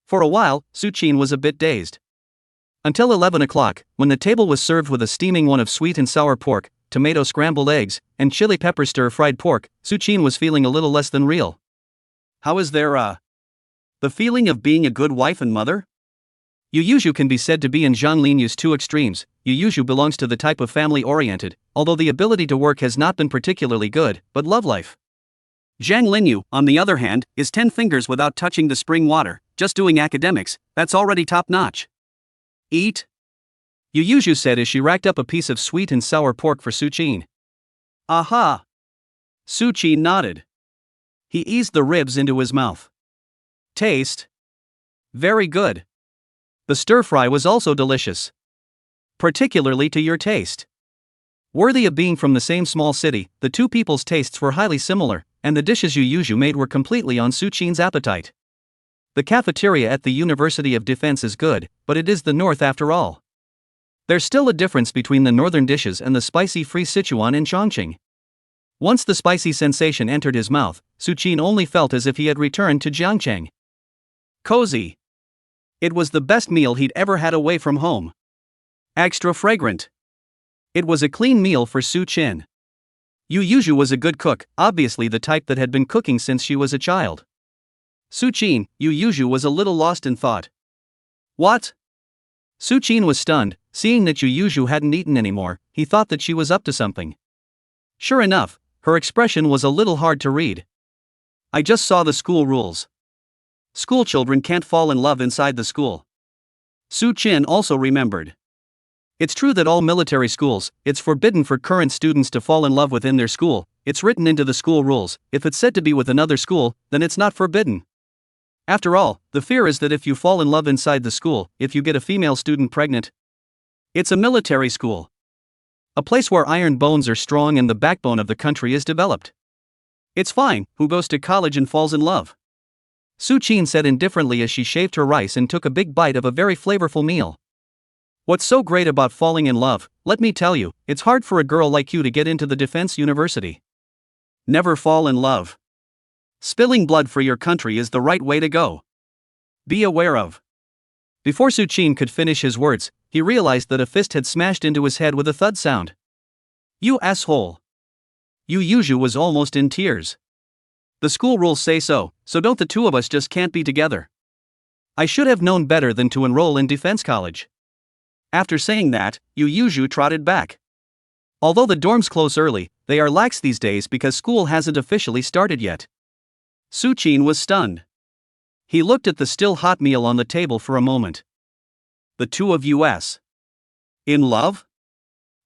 For a while, Su-chin was a bit dazed. Until 11 o'clock, when the table was served with a steaming one of sweet and sour pork, tomato scrambled eggs, and chili pepper stir-fried pork, Su-chin was feeling a little less than real. How is there the feeling of being a good wife and mother? Yu can be said to be in Zhang Linyu's two extremes. Yu belongs to the type of family-oriented, although the ability to work has not been particularly good, but love life. Zhang Linyu, on the other hand, is 10 fingers without touching the spring water, just doing academics, that's already top-notch. Eat? Yu said as she racked up a piece of sweet and sour pork for Su-chin. Aha! Su-chin nodded. He eased the ribs into his mouth. Taste? Very good. The stir-fry was also delicious. Particularly to your taste. Worthy of being from the same small city, the two people's tastes were highly similar, and the dishes Yu made were completely on Su-chin's appetite. The cafeteria at the University of Defense is good, but it is the north after all. There's still a difference between the northern dishes and the spicy-free Sichuan in Chongqing. Once the spicy sensation entered his mouth, Su-chin only felt as if he had returned to Jiangcheng. Cozy. It was the best meal he'd ever had away from home. Extra fragrant. It was a clean meal for Su-chin. Yu was a good cook, obviously the type that had been cooking since she was a child. Su-chin, Yu was a little lost in thought. What? Su-chin was stunned. Seeing that Yu hadn't eaten anymore, he thought that she was up to something. Sure enough, her expression was a little hard to read. I just saw the school rules. Schoolchildren can't fall in love inside the school. Su-chin also remembered. It's true that all military schools, it's forbidden for current students to fall in love within their school. It's written into the school rules. If it's said to be with another school, then it's not forbidden. After all, the fear is that if you fall in love inside the school, if you get a female student pregnant. It's a military school. A place where iron bones are strong and the backbone of the country is developed. It's fine, who goes to college and falls in love? Su-chin said indifferently as she shaved her rice and took a big bite of a very flavorful meal. What's so great about falling in love, let me tell you, it's hard for a girl like you to get into the defense university. Never fall in love. Spilling blood for your country is the right way to go. Be aware of. Before Su-chin could finish his words, he realized that a fist had smashed into his head with a thud sound. You asshole. Yu was almost in tears. The school rules say so don't the two of us just can't be together? I should have known better than to enroll in defense college. After saying that, Yu trotted back. Although the dorms close early, they are lax these days because school hasn't officially started yet. Suchin was stunned. He looked at the still hot meal on the table for a moment. The two of us. In love?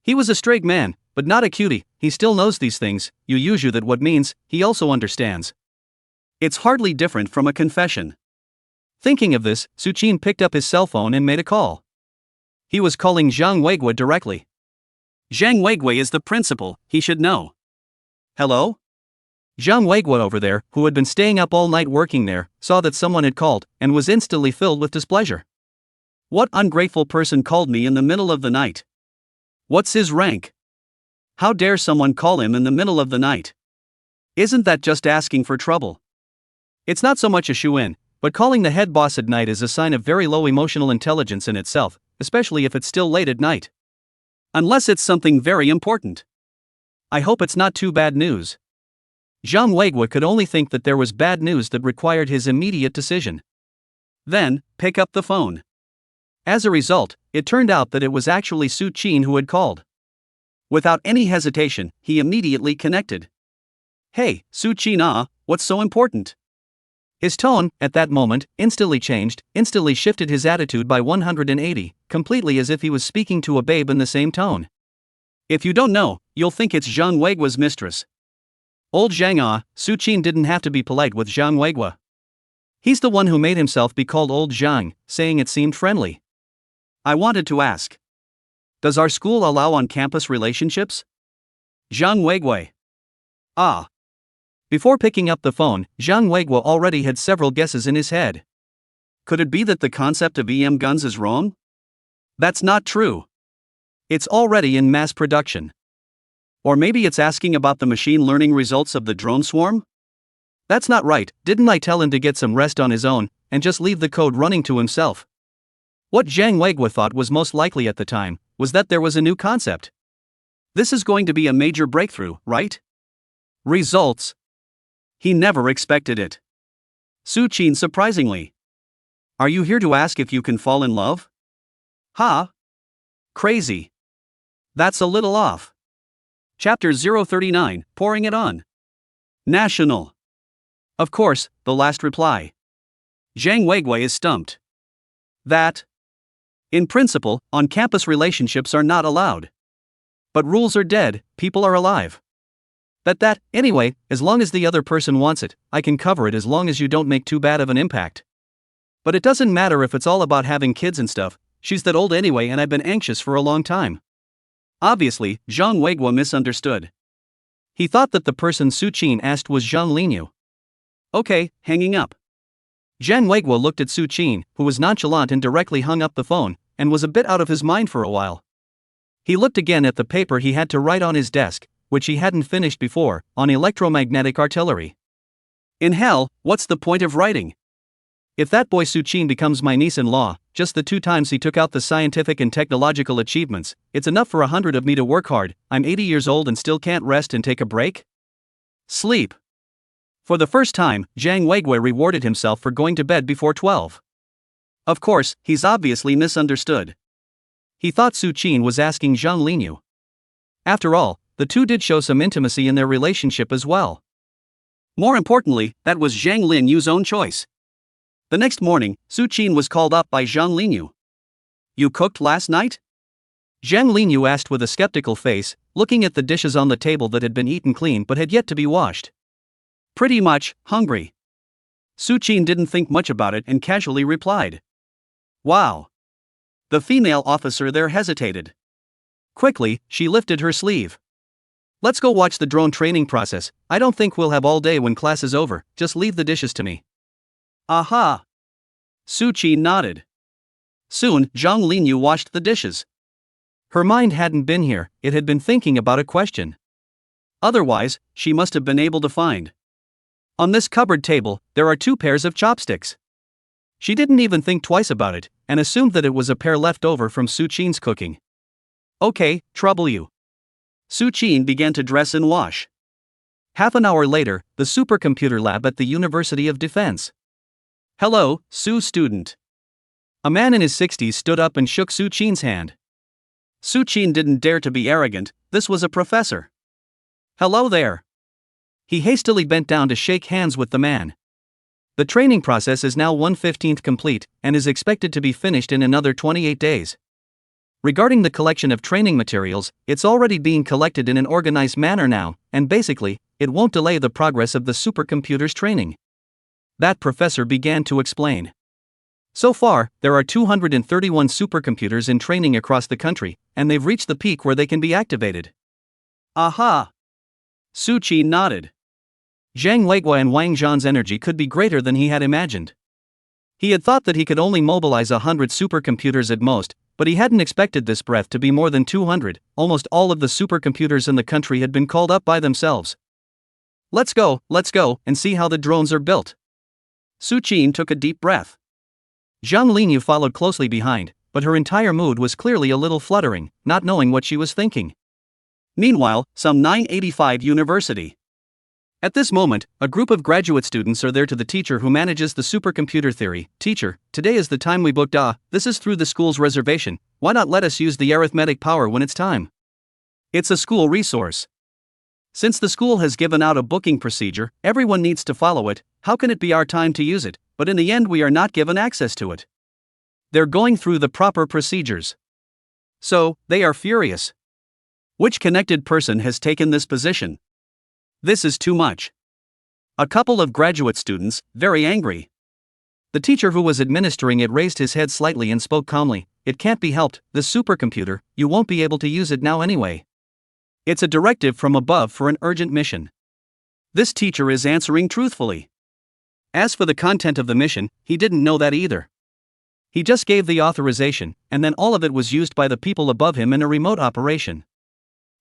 He was a straight man, but not a cutie. He still knows these things. You that what means, he also understands. It's hardly different from a confession. Thinking of this, Suchin picked up his cell phone and made a call. He was calling Zhang Weigui directly. Zhang Weigui is the principal, he should know. Hello? Zhang Weigui over there, who had been staying up all night working there, saw that someone had called, and was instantly filled with displeasure. What ungrateful person called me in the middle of the night? What's his rank? How dare someone call him in the middle of the night? Isn't that just asking for trouble? It's not so much a shoo-in, but calling the head boss at night is a sign of very low emotional intelligence in itself, especially if it's still late at night. Unless it's something very important. I hope it's not too bad news. Zhang Weigui could only think that there was bad news that required his immediate decision. Then, pick up the phone. As a result, it turned out that it was actually Suchin who had called. Without any hesitation, he immediately connected. Hey, Suchin, what's so important? His tone, at that moment, instantly changed, instantly shifted his attitude by 180, completely as if he was speaking to a babe in the same tone. If you don't know, you'll think it's Zhang Weigui's mistress. Old Zhang, Suchin didn't have to be polite with Zhang Weigui. He's the one who made himself be called Old Zhang, saying it seemed friendly. I wanted to ask. Does our school allow on-campus relationships? Zhang Weigui. Ah. Before picking up the phone, Zhang Weigui already had several guesses in his head. Could it be that the concept of EM guns is wrong? That's not true. It's already in mass production. Or maybe it's asking about the machine learning results of the drone swarm? That's not right. Didn't I tell him to get some rest on his own, and just leave the code running to himself? What Zhang Weigui thought was most likely at the time was that there was a new concept. This is going to be a major breakthrough, right? Results. He never expected it. Suchin surprisingly. Are you here to ask if you can fall in love? Ha? Crazy. That's a little off. Chapter 039, Pouring It On. National. Of course, the last reply. Zhang Weigui is stumped. That. In principle, on-campus relationships are not allowed. But rules are dead, people are alive. Anyway, as long as the other person wants it, I can cover it as long as you don't make too bad of an impact. But it doesn't matter if it's all about having kids and stuff, she's that old anyway and I've been anxious for a long time. Obviously, Zhang Weigui misunderstood. He thought that the person Suchin asked was Zhang Linyu. Okay, hanging up. Zhang Weigui looked at Suchin, who was nonchalant and directly hung up the phone, and was a bit out of his mind for a while. He looked again at the paper he had to write on his desk, which he hadn't finished before, on electromagnetic artillery. In hell, what's the point of writing? If that boy Suchin becomes my niece-in-law, just the 2 times he took out the scientific and technological achievements, it's enough for 100 of me to work hard. I'm 80 years old and still can't rest and take a break? Sleep. For the first time, Zhang Weigui rewarded himself for going to bed before 12. Of course, he's obviously misunderstood. He thought Suchin was asking Zhang Linyu. After all, the two did show some intimacy in their relationship as well. More importantly, that was Zhang Linyu's own choice. The next morning, Suchin was called up by Zhang Linyu. You cooked last night? Zhang Linyu asked with a skeptical face, looking at the dishes on the table that had been eaten clean but had yet to be washed. Pretty much, hungry. Suchin didn't think much about it and casually replied. Wow. The female officer there hesitated. Quickly, she lifted her sleeve. Let's go watch the drone training process. I don't think we'll have all day when class is over, just leave the dishes to me. Aha! Suchin nodded. Soon, Zhang Linyu washed the dishes. Her mind hadn't been here, it had been thinking about a question. Otherwise, she must have been able to find. On this cupboard table, there are 2 pairs of chopsticks. She didn't even think twice about it, and assumed that it was a pair left over from Suchin's cooking. Okay, trouble you. Suchin began to dress and wash. Half an hour later, the supercomputer lab at the University of Defense. Hello, Su student. A man in his 60s stood up and shook Suchin's hand. Suchin didn't dare to be arrogant, this was a professor. Hello there. He hastily bent down to shake hands with the man. The training process is now 1/15 complete and is expected to be finished in another 28 days. Regarding the collection of training materials, it's already being collected in an organized manner now, and basically, it won't delay the progress of the supercomputer's training. That professor began to explain. So far, there are 231 supercomputers in training across the country, and they've reached the peak where they can be activated. Aha! Su Qi nodded. Zhang Weiguo and Wang Zhan's energy could be greater than he had imagined. He had thought that he could only mobilize 100 supercomputers at most, but he hadn't expected this breadth to be more than 200. Almost all of the supercomputers in the country had been called up by themselves. Let's go, and see how the drones are built. Su Qin took a deep breath. Zhang Linyu followed closely behind, but her entire mood was clearly a little fluttering, not knowing what she was thinking. Meanwhile, some 985 University. At this moment, a group of graduate students are there to the teacher who manages the supercomputer theory. Teacher, today is the time we booked. This is through the school's reservation. Why not let us use the arithmetic power when it's time? It's a school resource. Since the school has given out a booking procedure, everyone needs to follow it. How can it be our time to use it, but in the end we are not given access to it? They're going through the proper procedures. So, they are furious. Which connected person has taken this position? This is too much. A couple of graduate students, very angry. The teacher who was administering it raised his head slightly and spoke calmly. It can't be helped, the supercomputer, you won't be able to use it now anyway. It's a directive from above for an urgent mission. This teacher is answering truthfully. As for the content of the mission, he didn't know that either. He just gave the authorization, and then all of it was used by the people above him in a remote operation.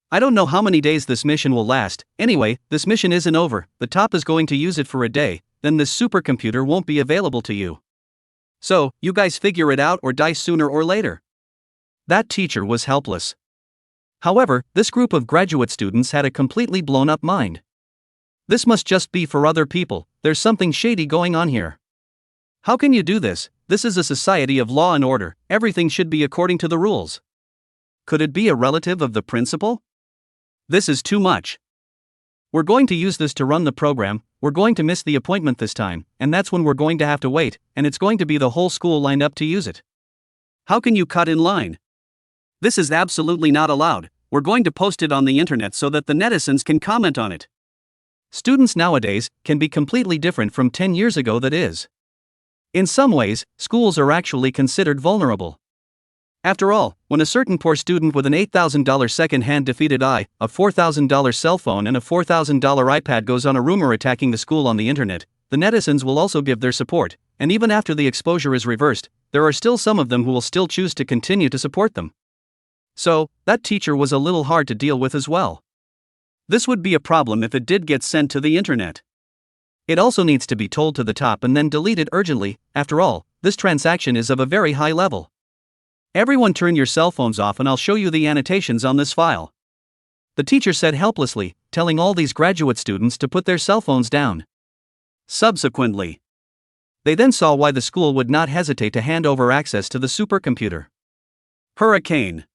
I don't know how many days this mission will last. Anyway, this mission isn't over. The top is going to use it for a day, then this supercomputer won't be available to you. So, you guys figure it out or die sooner or later. That teacher was helpless. However, this group of graduate students had a completely blown up mind. This must just be for other people. There's something shady going on here. How can you do this? This is a society of law and order. Everything should be according to the rules. Could it be a relative of the principal? This is too much. We're going to use this to run the program. We're going to miss the appointment this time, and that's when we're going to have to wait, and it's going to be the whole school lined up to use it. How can you cut in line? This is absolutely not allowed. We're going to post it on the internet so that the netizens can comment on it. Students nowadays can be completely different from 10 years ago, that is. In some ways, schools are actually considered vulnerable. After all, when a certain poor student with an $8,000 second-hand defeated eye, a $4,000 cell phone and a $4,000 iPad goes on a rumor attacking the school on the internet, the netizens will also give their support, and even after the exposure is reversed, there are still some of them who will still choose to continue to support them. So, that teacher was a little hard to deal with as well. This would be a problem if it did get sent to the internet. It also needs to be told to the top and then deleted urgently. After all, this transaction is of a very high level. Everyone turn your cell phones off and I'll show you the annotations on this file. The teacher said helplessly, telling all these graduate students to put their cell phones down. Subsequently, they then saw why the school would not hesitate to hand over access to the supercomputer. Hurricane.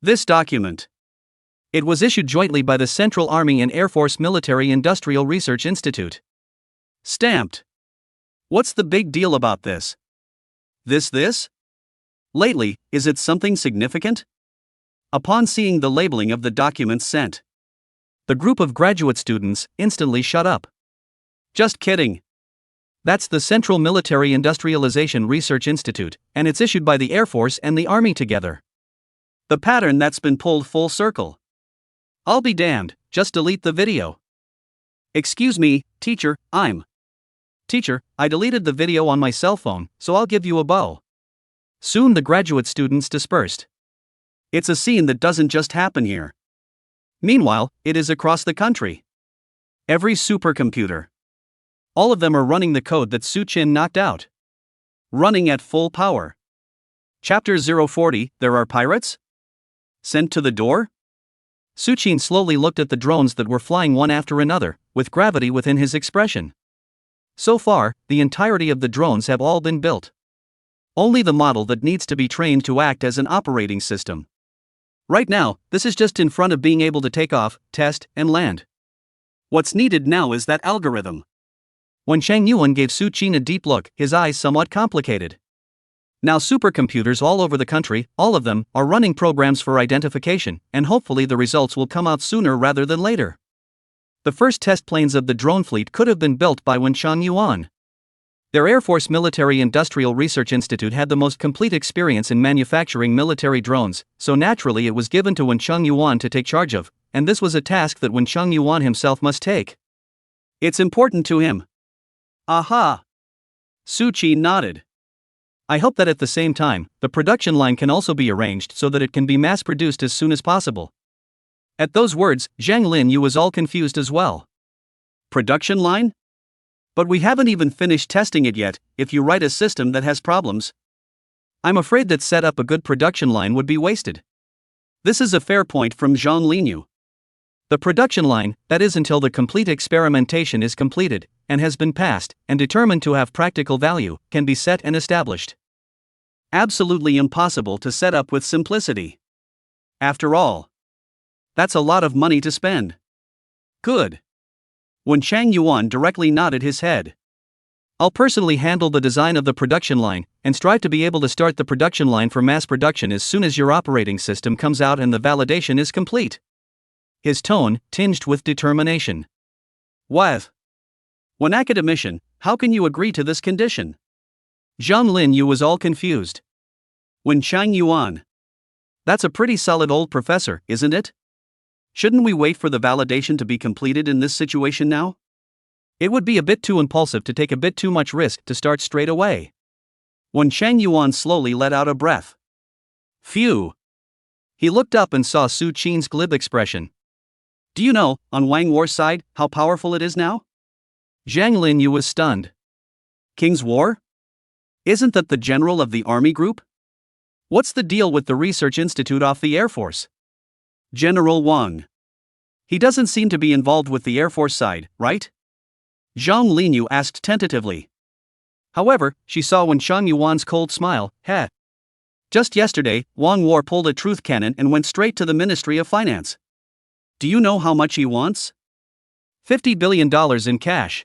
This document. It was issued jointly by the Central Army and Air Force Military Industrial Research Institute. Stamped. What's the big deal about this? This? Lately, is it something significant? Upon seeing the labeling of the documents sent, the group of graduate students instantly shut up. Just kidding. That's the Central Military Industrialization Research Institute, and it's issued by the Air Force and the Army together. The pattern that's been pulled full circle. I'll be damned, just delete the video. Excuse me, teacher, Teacher, I deleted the video on my cell phone, so I'll give you a bow. Soon the graduate students dispersed. It's a scene that doesn't just happen here. Meanwhile, it is across the country. Every supercomputer. All of them are running the code that Su Qin knocked out. Running at full power. Chapter 040, There are pirates? Sent to the door? Su Qin slowly looked at the drones that were flying one after another, with gravity within his expression. So far, the entirety of the drones have all been built. Only the model that needs to be trained to act as an operating system. Right now, this is just in front of being able to take off, test, and land. What's needed now is that algorithm. When Shang Yuan gave Su Qin a deep look, his eyes somewhat complicated. Now supercomputers all over the country, all of them, are running programs for identification, and hopefully the results will come out sooner rather than later. The first test planes of the drone fleet could have been built by Shang Yuan. Their Air Force Military Industrial Research Institute had the most complete experience in manufacturing military drones, so naturally it was given to Shang Yuan to take charge of, and this was a task that Shang Yuan himself must take. It's important to him. Aha! Su Qin nodded. I hope that at the same time, the production line can also be arranged so that it can be mass-produced as soon as possible. At those words, Zhang Linyu was all confused as well. Production line? But we haven't even finished testing it yet. If you write a system that has problems, I'm afraid that set up a good production line would be wasted. This is a fair point from Zhang Linyu. The production line, that is until the complete experimentation is completed, and has been passed, and determined to have practical value, can be set and established. Absolutely impossible to set up with simplicity. After all, that's a lot of money to spend. Good. When Shang Yuan directly nodded his head. I'll personally handle the design of the production line, and strive to be able to start the production line for mass production as soon as your operating system comes out and the validation is complete. His tone, tinged with determination. What? When academician, how can you agree to this condition? Zhang Linyu was all confused. When Shang Yuan. That's a pretty solid old professor, isn't it? Shouldn't we wait for the validation to be completed in this situation now? It would be a bit too impulsive to take a bit too much risk to start straight away. When Shang Yuan slowly let out a breath. Phew. He looked up and saw Su Qin's glib expression. Do you know, on Wang War's side, how powerful it is now? Zhang Linyu was stunned. King's War? Isn't that the general of the army group? What's the deal with the research institute off the Air Force? General Wang. He doesn't seem to be involved with the Air Force side, right? Zhang Linyu asked tentatively. However, she saw Shang Yuan's cold smile. Heh. Just yesterday, Wang War pulled a truth cannon and went straight to the Ministry of Finance. Do you know how much he wants? $50 billion in cash.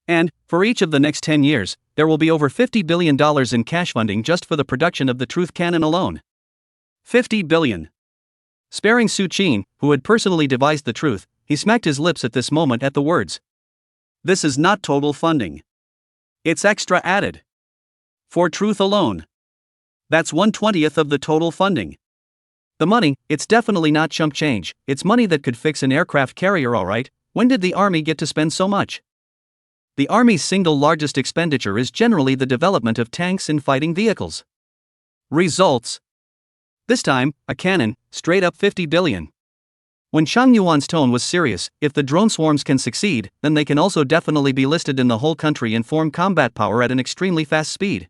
And, for each of the next 10 years, there will be over $50 billion in cash funding just for the production of the truth cannon alone. 50 billion. Sparing Su Qin, who had personally devised the truth, he smacked his lips at this moment at the words. This is not total funding. It's extra added. For truth alone. That's 1/20th of the total funding. The money, it's definitely not chump change, it's money that could fix an aircraft carrier alright. When did the army get to spend so much? The army's single largest expenditure is generally the development of tanks and fighting vehicles. Results. This time, a cannon, straight up 50 billion. When Shang Yuan's tone was serious, if the drone swarms can succeed, then they can also definitely be listed in the whole country and form combat power at an extremely fast speed.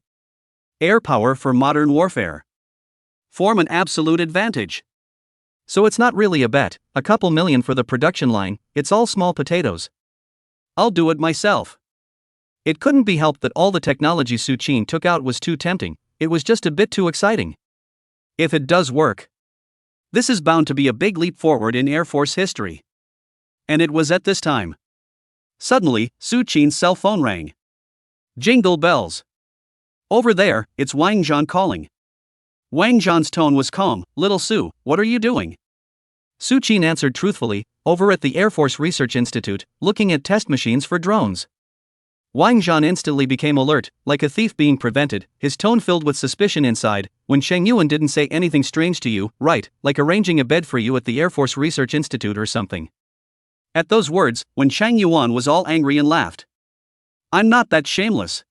Air power for modern warfare. Form an absolute advantage. So it's not really a bet, a couple million for the production line, it's all small potatoes. I'll do it myself. It couldn't be helped that all the technology Su Qin took out was too tempting, it was just a bit too exciting. If it does work, this is bound to be a big leap forward in Air Force history. And it was at this time. Suddenly, Su Qin's cell phone rang. Jingle bells. Over there, it's Wang Zhan calling. Wang Zhan's tone was calm. Little Su, what are you doing? Su Qin answered truthfully, over at the Air Force Research Institute, looking at test machines for drones. Wang Zhan instantly became alert, like a thief being prevented, his tone filled with suspicion inside. When Shang Yuan didn't say anything strange to you, right, like arranging a bed for you at the Air Force Research Institute or something. At those words, when Shang Yuan was all angry and laughed. I'm not that shameless.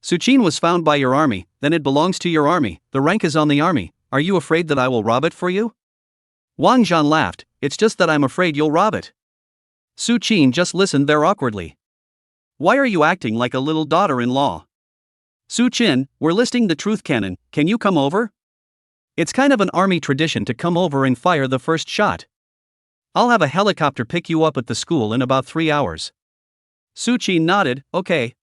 Su Qin was found by your army, then it belongs to your army, the rank is on the army, are you afraid that I will rob it for you? Wang Zhan laughed, it's just that I'm afraid you'll rob it. Su Qin just listened there awkwardly. Why are you acting like a little daughter-in-law? Su Qin, we're listing the truth cannon, can you come over? It's kind of an army tradition to come over and fire the first shot. I'll have a helicopter pick you up at the school in about 3 hours. Su Qin nodded, okay.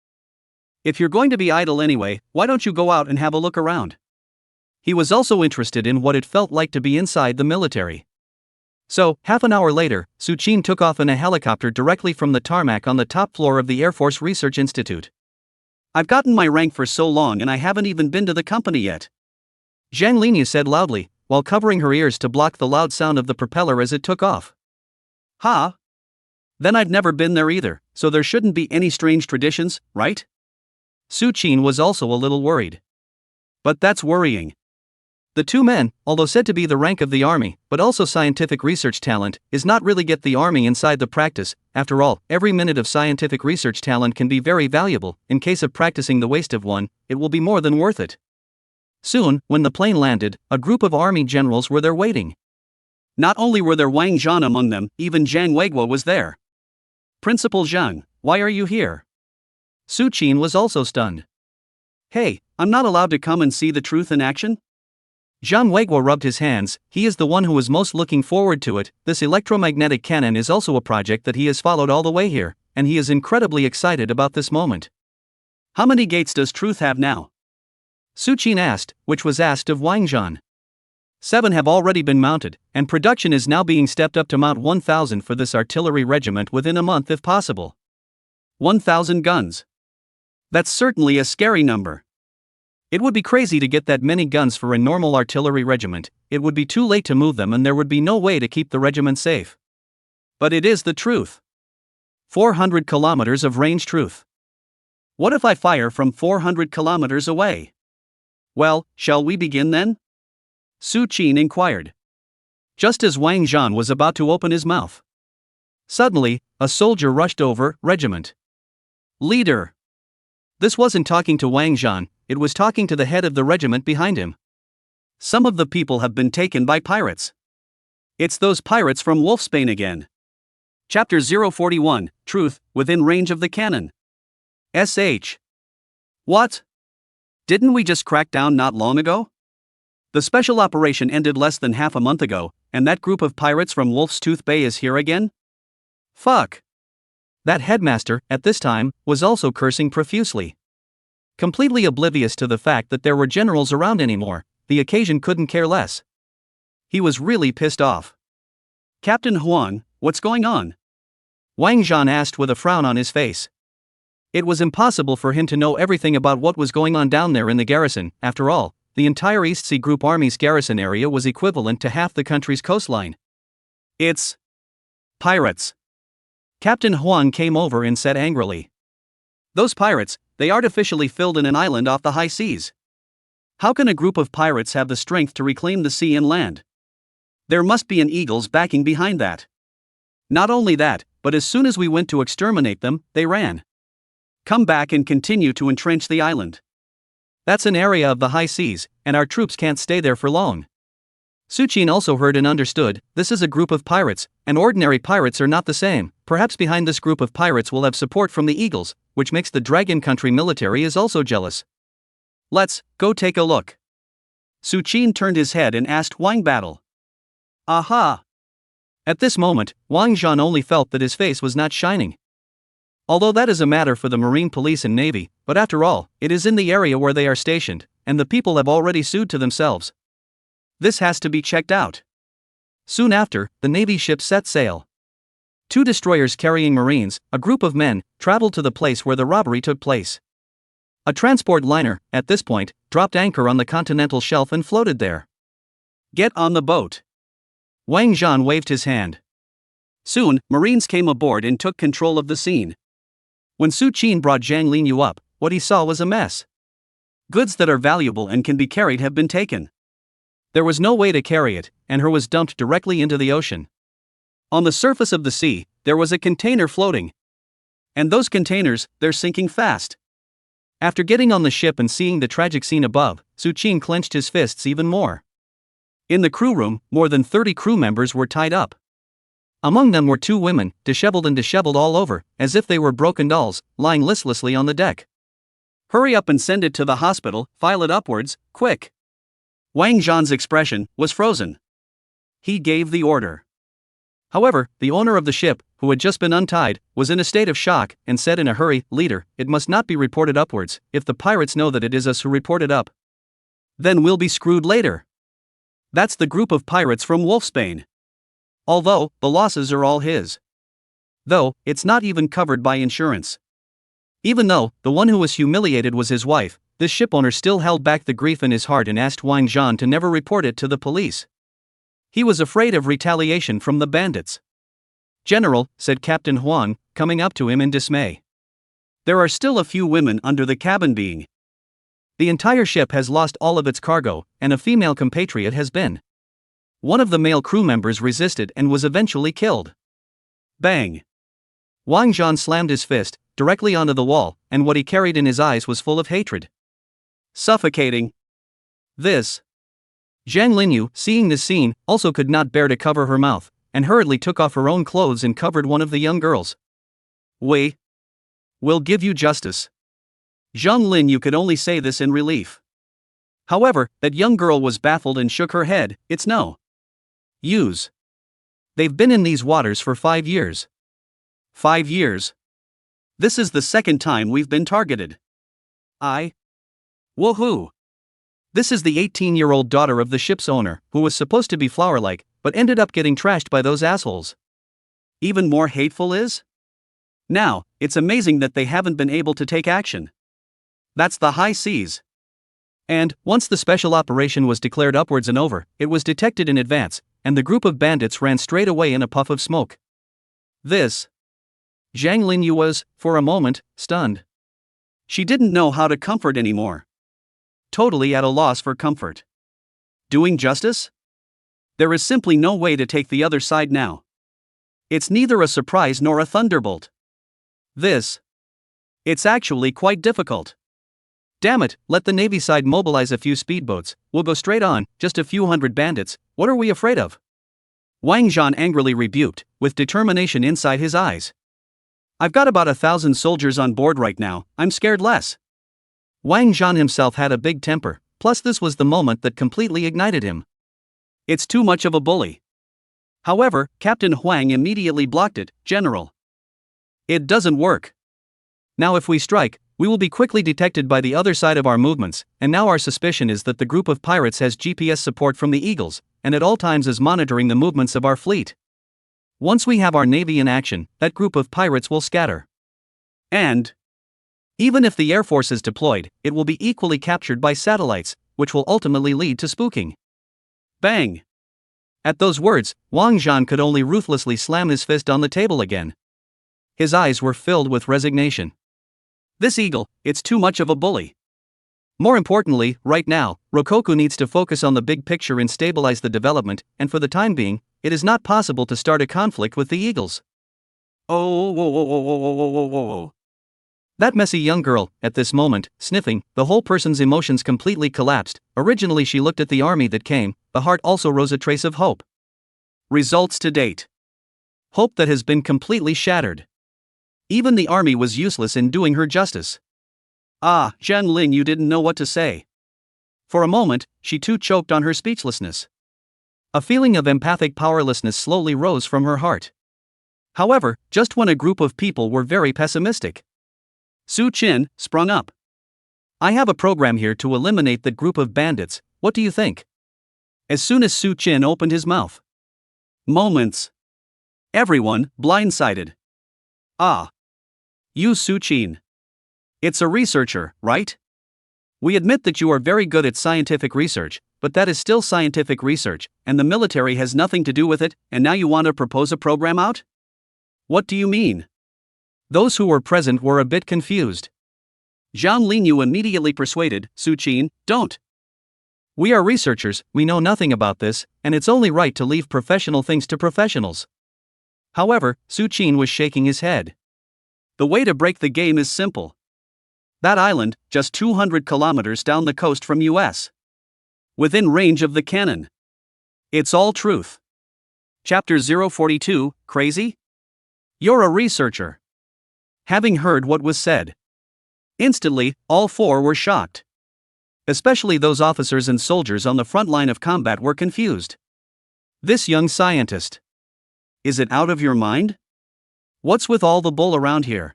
If you're going to be idle anyway, why don't you go out and have a look around? He was also interested in what it felt like to be inside the military. So, half an hour later, Suchin took off in a helicopter directly from the tarmac on the top floor of the Air Force Research Institute. I've gotten my rank for so long and I haven't even been to the company yet, Zhang Linya said loudly, while covering her ears to block the loud sound of the propeller as it took off. Huh? Then I've never been there either, so there shouldn't be any strange traditions, right? Suchin was also a little worried. But that's worrying. The two men, although said to be the rank of the army, but also scientific research talent, is not really get the army inside the practice. After all, every minute of scientific research talent can be very valuable. In case of practicing the waste of one, it will be more than worth it. Soon, when the plane landed, a group of army generals were there waiting. Not only were there Wang Zhan among them, even Zhang Weiguo was there. Principal Zhang, why are you here? Suchin was also stunned. Hey, I'm not allowed to come and see the truth in action? Zhang Weiguo rubbed his hands. He is the one who was most looking forward to it. This electromagnetic cannon is also a project that he has followed all the way here, and he is incredibly excited about this moment. How many gates does truth have now? Suchin asked, which was asked of Wang Zhan. 7 have already been mounted, and production is now being stepped up to mount 1,000 for this artillery regiment within a month if possible. 1,000 guns. That's certainly a scary number. It would be crazy to get that many guns for a normal artillery regiment. It would be too late to move them and there would be no way to keep the regiment safe. But it is the truth. 400 kilometers of range truth. What if I fire from 400 kilometers away? Well, shall we begin then? Suchin inquired. Just as Wang Zhan was about to open his mouth. Suddenly, a soldier rushed over. Regiment leader. This wasn't talking to Wang Zhan, it was talking to the head of the regiment behind him. Some of the people have been taken by pirates. It's those pirates from Wolfsbane again. Chapter 041, Truth, Within Range of the Cannon. SH. What? Didn't we just crack down not long ago? The special operation ended less than half a month ago, and that group of pirates from Wolf's Tooth Bay is here again? Fuck. That headmaster, at this time, was also cursing profusely. Completely oblivious to the fact that there were generals around anymore, the occasion couldn't care less. He was really pissed off. Captain Huang, what's going on? Wang Zhan asked with a frown on his face. It was impossible for him to know everything about what was going on down there in the garrison. After all, the entire East Sea Group Army's garrison area was equivalent to half the country's coastline. It's pirates. Captain Huang came over and said angrily. Those pirates, they artificially filled in an island off the high seas. How can a group of pirates have the strength to reclaim the sea and land? There must be an eagle's backing behind that. Not only that, but as soon as we went to exterminate them, they ran. Come back and continue to entrench the island. That's an area of the high seas, and our troops can't stay there for long. Suchin also heard and understood, this is a group of pirates, and ordinary pirates are not the same. Perhaps behind this group of pirates will have support from the eagles, which makes the Dragon Country military is also jealous. Let's go take a look. Suchin turned his head and asked Wang Battle. Aha! At this moment, Wang Zhan only felt that his face was not shining. Although that is a matter for the Marine Police and Navy, but after all, it is in the area where they are stationed, and the people have already sued to themselves. This has to be checked out. Soon after, the Navy ship set sail. 2 destroyers carrying Marines, a group of men, traveled to the place where the robbery took place. A transport liner, at this point, dropped anchor on the continental shelf and floated there. Get on the boat. Wang Zhan waved his hand. Soon, Marines came aboard and took control of the scene. When Suchin brought Zhang Linyu up, what he saw was a mess. Goods that are valuable and can be carried have been taken. There was no way to carry it, and her was dumped directly into the ocean. On the surface of the sea, there was a container floating. And those containers, they're sinking fast. After getting on the ship and seeing the tragic scene above, Suchin clenched his fists even more. In the crew room, more than 30 crew members were tied up. Among them were 2 women, disheveled all over, as if they were broken dolls, lying listlessly on the deck. Hurry up and send it to the hospital, file it upwards, quick. Wang Zhan's expression was frozen. He gave the order. However, the owner of the ship, who had just been untied, was in a state of shock, and said in a hurry, Leader, it must not be reported upwards, if the pirates know that it is us who report it up. Then we'll be screwed later. That's the group of pirates from Wolfsbane. Although, the losses are all his. Though, it's not even covered by insurance. Even though, the one who was humiliated was his wife, this shipowner still held back the grief in his heart and asked Wang Zhan to never report it to the police. He was afraid of retaliation from the bandits. "General," said Captain Huang, coming up to him in dismay. "There are still a few women under the cabin being. The entire ship has lost all of its cargo, and a female compatriot has been. One of the male crew members resisted and was eventually killed." Bang! Wang Zhan slammed his fist directly onto the wall, and what he carried in his eyes was full of hatred. Suffocating. This. Zhang Linyu, seeing this scene, also could not bear to cover her mouth, and hurriedly took off her own clothes and covered one of the young girls. We'll give you justice." Zhang Linyu could only say this in relief. However, that young girl was baffled and shook her head. "It's no use. They've been in these waters for 5 years. 5 years? This is the second time we've been targeted. Woohoo! This is the 18-year-old daughter of the ship's owner, who was supposed to be flower-like, but ended up getting trashed by those assholes. Even more hateful is? Now, it's amazing that they haven't been able to take action. That's the high seas. And, once the special operation was declared upwards and over, it was detected in advance, and the group of bandits ran straight away in a puff of smoke. This. Zhang Linyu was, for a moment, stunned. She didn't know how to comfort anymore. Totally at a loss for comfort. Doing justice? There is simply no way to take the other side now. It's neither a surprise nor a thunderbolt. It's actually quite difficult. Damn it, let the Navy side mobilize a few speedboats, we'll go straight on, just a few hundred bandits, what are we afraid of? Wang Zhan angrily rebuked, with determination inside his eyes. I've got about 1,000 soldiers on board right now, I'm scared less. Wang Zhan himself had a big temper, plus this was the moment that completely ignited him. It's too much of a bully. However, Captain Huang immediately blocked it. "General, it doesn't work. Now if we strike, we will be quickly detected by the other side of our movements, and now our suspicion is that the group of pirates has GPS support from the Eagles, and at all times is monitoring the movements of our fleet. Once we have our navy in action, that group of pirates will scatter. And even if the Air Force is deployed, it will be equally captured by satellites, which will ultimately lead to spooking." Bang! At those words, Wang Zhan could only ruthlessly slam his fist on the table again. His eyes were filled with resignation. This eagle, it's too much of a bully. More importantly, right now, Rokoku needs to focus on the big picture and stabilize the development, and for the time being, it is not possible to start a conflict with the Eagles. Oh. That messy young girl, at this moment, sniffing, the whole person's emotions completely collapsed. Originally she looked at the army that came, the heart also rose a trace of hope. Results to date. Hope that has been completely shattered. Even the army was useless in doing her justice. Zhang Ling, you didn't know what to say. For a moment, she too choked on her speechlessness. A feeling of empathic powerlessness slowly rose from her heart. However, just when a group of people were very pessimistic, Su Qin sprung up. "I have a program here to eliminate that group of bandits, what do you think?" As soon as Su Qin opened his mouth. Moments. Everyone, blindsided. You Su Qin. It's a researcher, right? We admit that you are very good at scientific research, but that is still scientific research, and the military has nothing to do with it, and now you want to propose a program out? What do you mean? Those who were present were a bit confused. Zhang Linyu immediately persuaded, "Su Qin, don't. We are researchers, we know nothing about this, and it's only right to leave professional things to professionals." However, Su Qin was shaking his head. The way to break the game is simple. That island, just 200 kilometers down the coast from US. Within range of the cannon. It's all truth. Chapter 042, Crazy? You're a researcher. Having heard what was said, instantly, all four were shocked. Especially those officers and soldiers on the front line of combat were confused. This young scientist. Is it out of your mind? What's with all the bull around here?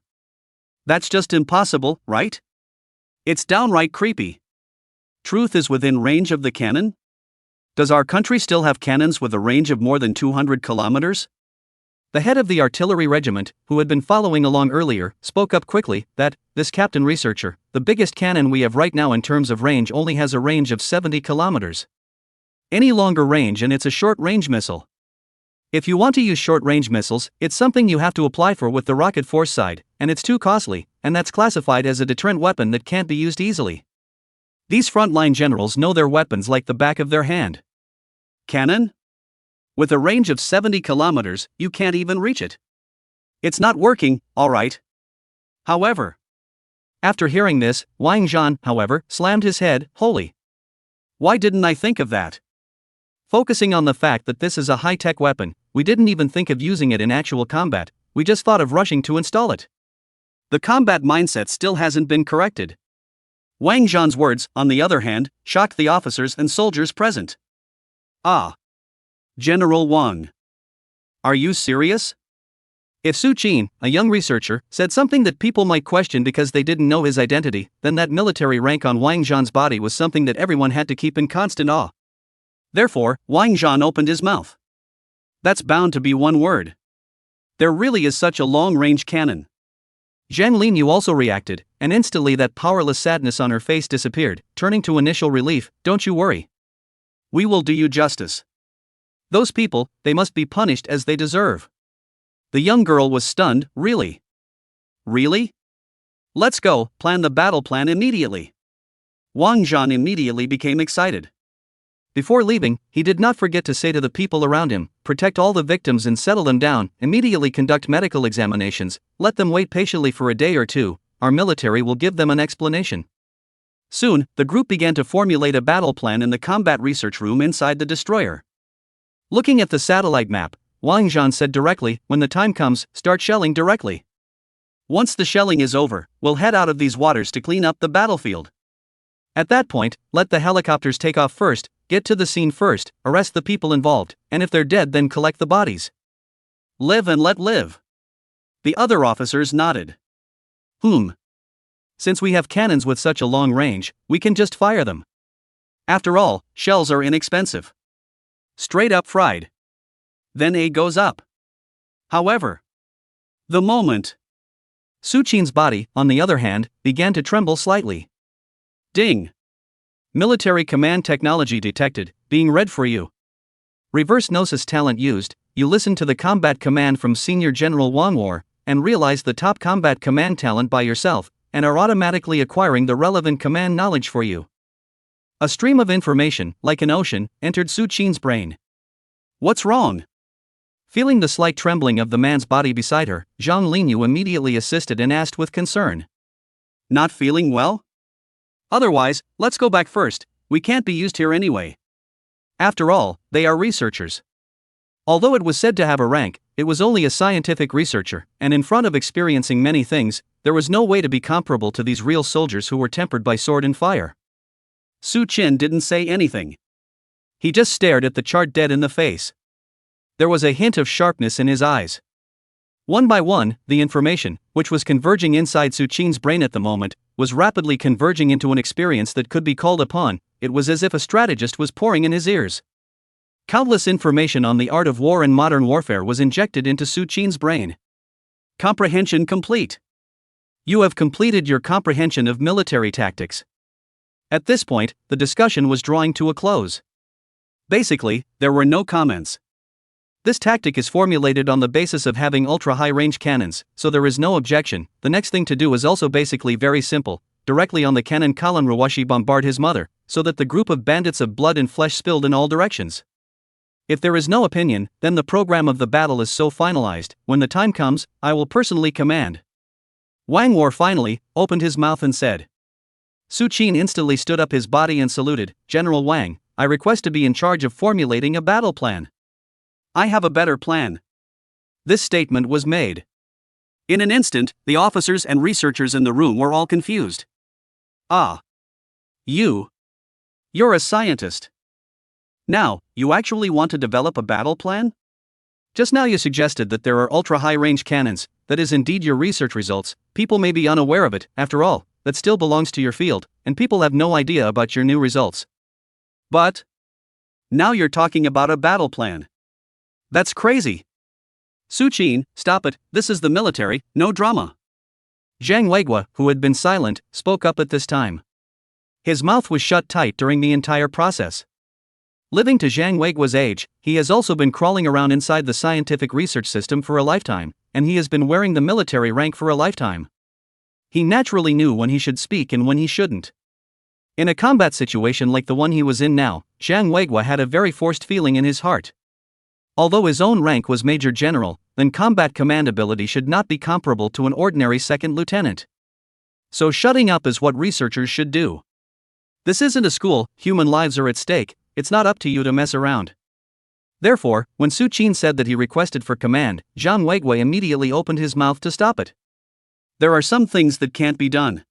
That's just impossible, right? It's downright creepy. Truth is within range of the cannon? Does our country still have cannons with a range of more than 200 kilometers? The head of the artillery regiment, who had been following along earlier, spoke up quickly that, this captain researcher, the biggest cannon we have right now in terms of range only has a range of 70 kilometers. Any longer range and it's a short-range missile. If you want to use short-range missiles, it's something you have to apply for with the rocket force side, and it's too costly, and that's classified as a deterrent weapon that can't be used easily. These frontline generals know their weapons like the back of their hand. Cannon? With a range of 70 kilometers, you can't even reach it. It's not working, all right. However, after hearing this, Wang Zhan, however, slammed his head. Holy! Why didn't I think of that? Focusing on the fact that this is a high-tech weapon, we didn't even think of using it in actual combat, we just thought of rushing to install it. The combat mindset still hasn't been corrected. Wang Zhan's words, on the other hand, shocked the officers and soldiers present. Ah! General Wang. Are you serious? If Su Qin, a young researcher, said something that people might question because they didn't know his identity, then that military rank on Wang Zhan's body was something that everyone had to keep in constant awe. Therefore, Wang Zhan opened his mouth. That's bound to be one word. There really is such a long-range cannon. Zhang Linyu also reacted, and instantly that powerless sadness on her face disappeared, turning to initial relief. Don't you worry. We will do you justice. Those people, they must be punished as they deserve. The young girl was stunned. Really? Really? Let's go, plan the battle plan immediately. Wang Zhan immediately became excited. Before leaving, he did not forget to say to the people around him, protect all the victims and settle them down, immediately conduct medical examinations, let them wait patiently for a day or two, our military will give them an explanation. Soon, the group began to formulate a battle plan in the combat research room inside the destroyer. Looking at the satellite map, Wang Zhan said directly, when the time comes, start shelling directly. Once the shelling is over, we'll head out of these waters to clean up the battlefield. At that point, let the helicopters take off first, get to the scene first, arrest the people involved, and if they're dead then collect the bodies. Live and let live. The other officers nodded. Since we have cannons with such a long range, we can just fire them. After all, shells are inexpensive. Straight up fried. Then A goes up. However, the moment Su Qin's body, on the other hand, began to tremble slightly. Ding! Military command technology detected, being read for you. Reverse gnosis talent used, you listen to the combat command from Senior General Wang War, and realize the top combat command talent by yourself, and are automatically acquiring the relevant command knowledge for you. A stream of information, like an ocean, entered Su Qin's brain. What's wrong? Feeling the slight trembling of the man's body beside her, Zhang Linyu immediately assisted and asked with concern. Not feeling well? Otherwise, let's go back first, we can't be used here anyway. After all, they are researchers. Although it was said to have a rank, it was only a scientific researcher, and in front of experiencing many things, there was no way to be comparable to these real soldiers who were tempered by sword and fire. Su Qin didn't say anything. He just stared at the chart dead in the face. There was a hint of sharpness in his eyes. One by one, the information, which was converging inside Su Qin's brain at the moment, was rapidly converging into an experience that could be called upon. It was as if a strategist was pouring in his ears. Countless information on the art of war and modern warfare was injected into Su Qin's brain. Comprehension complete. You have completed your comprehension of military tactics. At this point, the discussion was drawing to a close. Basically, there were no comments. This tactic is formulated on the basis of having ultra-high-range cannons, so there is no objection. The next thing to do is also basically very simple. Directly on the cannon Kalan Rawashi bombard his mother, so that the group of bandits of blood and flesh spilled in all directions. If there is no opinion, then the program of the battle is so finalized. When the time comes, I will personally command. Wang War finally opened his mouth and said. Su Qin instantly stood up his body and saluted. General Wang, I request to be in charge of formulating a battle plan. I have a better plan. This statement was made. In an instant, the officers and researchers in the room were all confused. Ah. You're a scientist. Now, you actually want to develop a battle plan? Just now you suggested that there are ultra-high-range cannons. That is indeed your research results. People may be unaware of it. After all, that still belongs to your field, and people have no idea about your new results. But now you're talking about a battle plan. That's crazy. Su Qin, stop it, this is the military, no drama. Zhang Weiguo, who had been silent, spoke up at this time. His mouth was shut tight during the entire process. Living to Zhang Weiguo's age, he has also been crawling around inside the scientific research system for a lifetime, and he has been wearing the military rank for a lifetime. He naturally knew when he should speak and when he shouldn't. In a combat situation like the one he was in now, Zhang Weiguo had a very forced feeling in his heart. Although his own rank was Major General, then combat command ability should not be comparable to an ordinary second lieutenant. So shutting up is what researchers should do. This isn't a school, human lives are at stake, it's not up to you to mess around. Therefore, when Su Qin said that he requested for command, Zhang Weiguo immediately opened his mouth to stop it. There are some things that can't be done.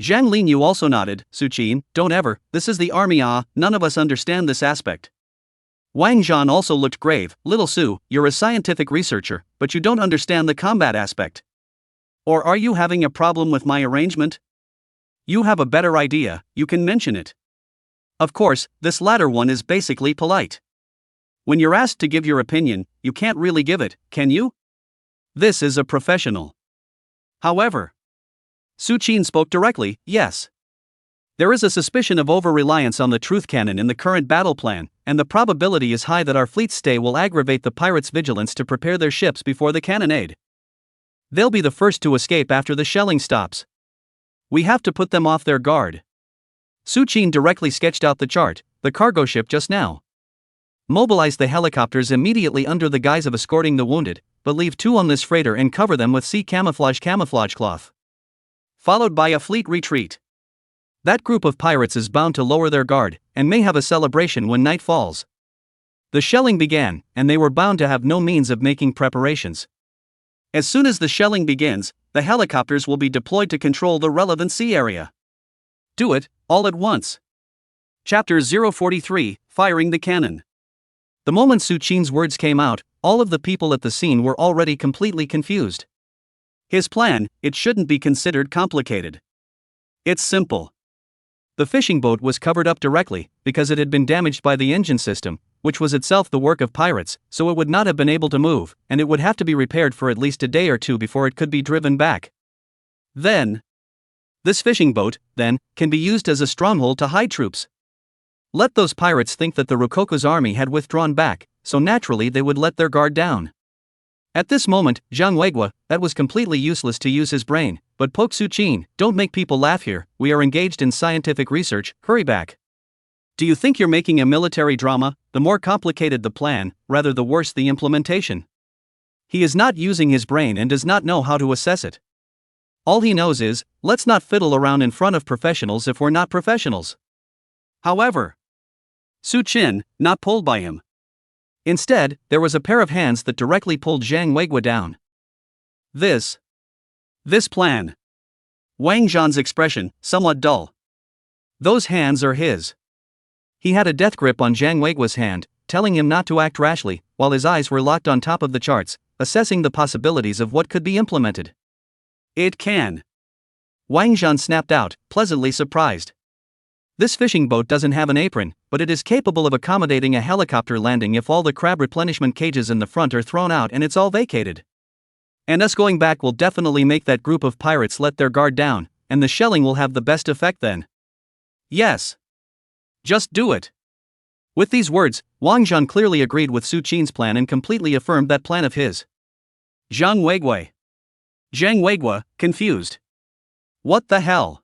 Zhang Linyu also nodded. Su Qin, don't ever, this is the army, none of us understand this aspect. Wang Zhan also looked grave. Little Su, you're a scientific researcher, but you don't understand the combat aspect. Or are you having a problem with my arrangement? You have a better idea, you can mention it. Of course, this latter one is basically polite. When you're asked to give your opinion, you can't really give it, can you? This is a professional. However, Su Qin spoke directly. Yes. There is a suspicion of over-reliance on the truth cannon in the current battle plan, and the probability is high that our fleet's stay will aggravate the pirates' vigilance to prepare their ships before the cannonade. They'll be the first to escape after the shelling stops. We have to put them off their guard. Su Qin directly sketched out the chart, the cargo ship just now. Mobilize the helicopters immediately under the guise of escorting the wounded, but leave 2 on this freighter and cover them with sea camouflage cloth. Followed by a fleet retreat. That group of pirates is bound to lower their guard, and may have a celebration when night falls. The shelling began, and they were bound to have no means of making preparations. As soon as the shelling begins, the helicopters will be deployed to control the relevant sea area. Do it, all at once. Chapter 043, Firing the Cannon. The moment Su Qin's words came out, all of the people at the scene were already completely confused. His plan, it shouldn't be considered complicated. It's simple. The fishing boat was covered up directly, because it had been damaged by the engine system, which was itself the work of pirates, so it would not have been able to move, and it would have to be repaired for at least a day or 2 before it could be driven back. Then, this fishing boat, then, can be used as a stronghold to hide troops. Let those pirates think that the Rokoko's army had withdrawn back, so naturally they would let their guard down. At this moment, Zhang Weiguo, that was completely useless to use his brain, but poke Su Qin, don't make people laugh here, we are engaged in scientific research, hurry back. Do you think you're making a military drama? The more complicated the plan, rather the worse the implementation. He is not using his brain and does not know how to assess it. All he knows is, let's not fiddle around in front of professionals if we're not professionals. However, Su Qin, not pulled by him. Instead, there was a pair of hands that directly pulled Zhang Weiguo down. This plan. Wang Zhan's expression, somewhat dull. Those hands are his. He had a death grip on Zhang Weiguo's hand, telling him not to act rashly, while his eyes were locked on top of the charts, assessing the possibilities of what could be implemented. It can. Wang Zhan snapped out, pleasantly surprised. This fishing boat doesn't have an apron, but it is capable of accommodating a helicopter landing if all the crab replenishment cages in the front are thrown out and it's all vacated. And us going back will definitely make that group of pirates let their guard down, and the shelling will have the best effect then. Yes. Just do it. With these words, Wang Zhan clearly agreed with Su Qin's plan and completely affirmed that plan of his. Zhang Weiguo, confused. What the hell?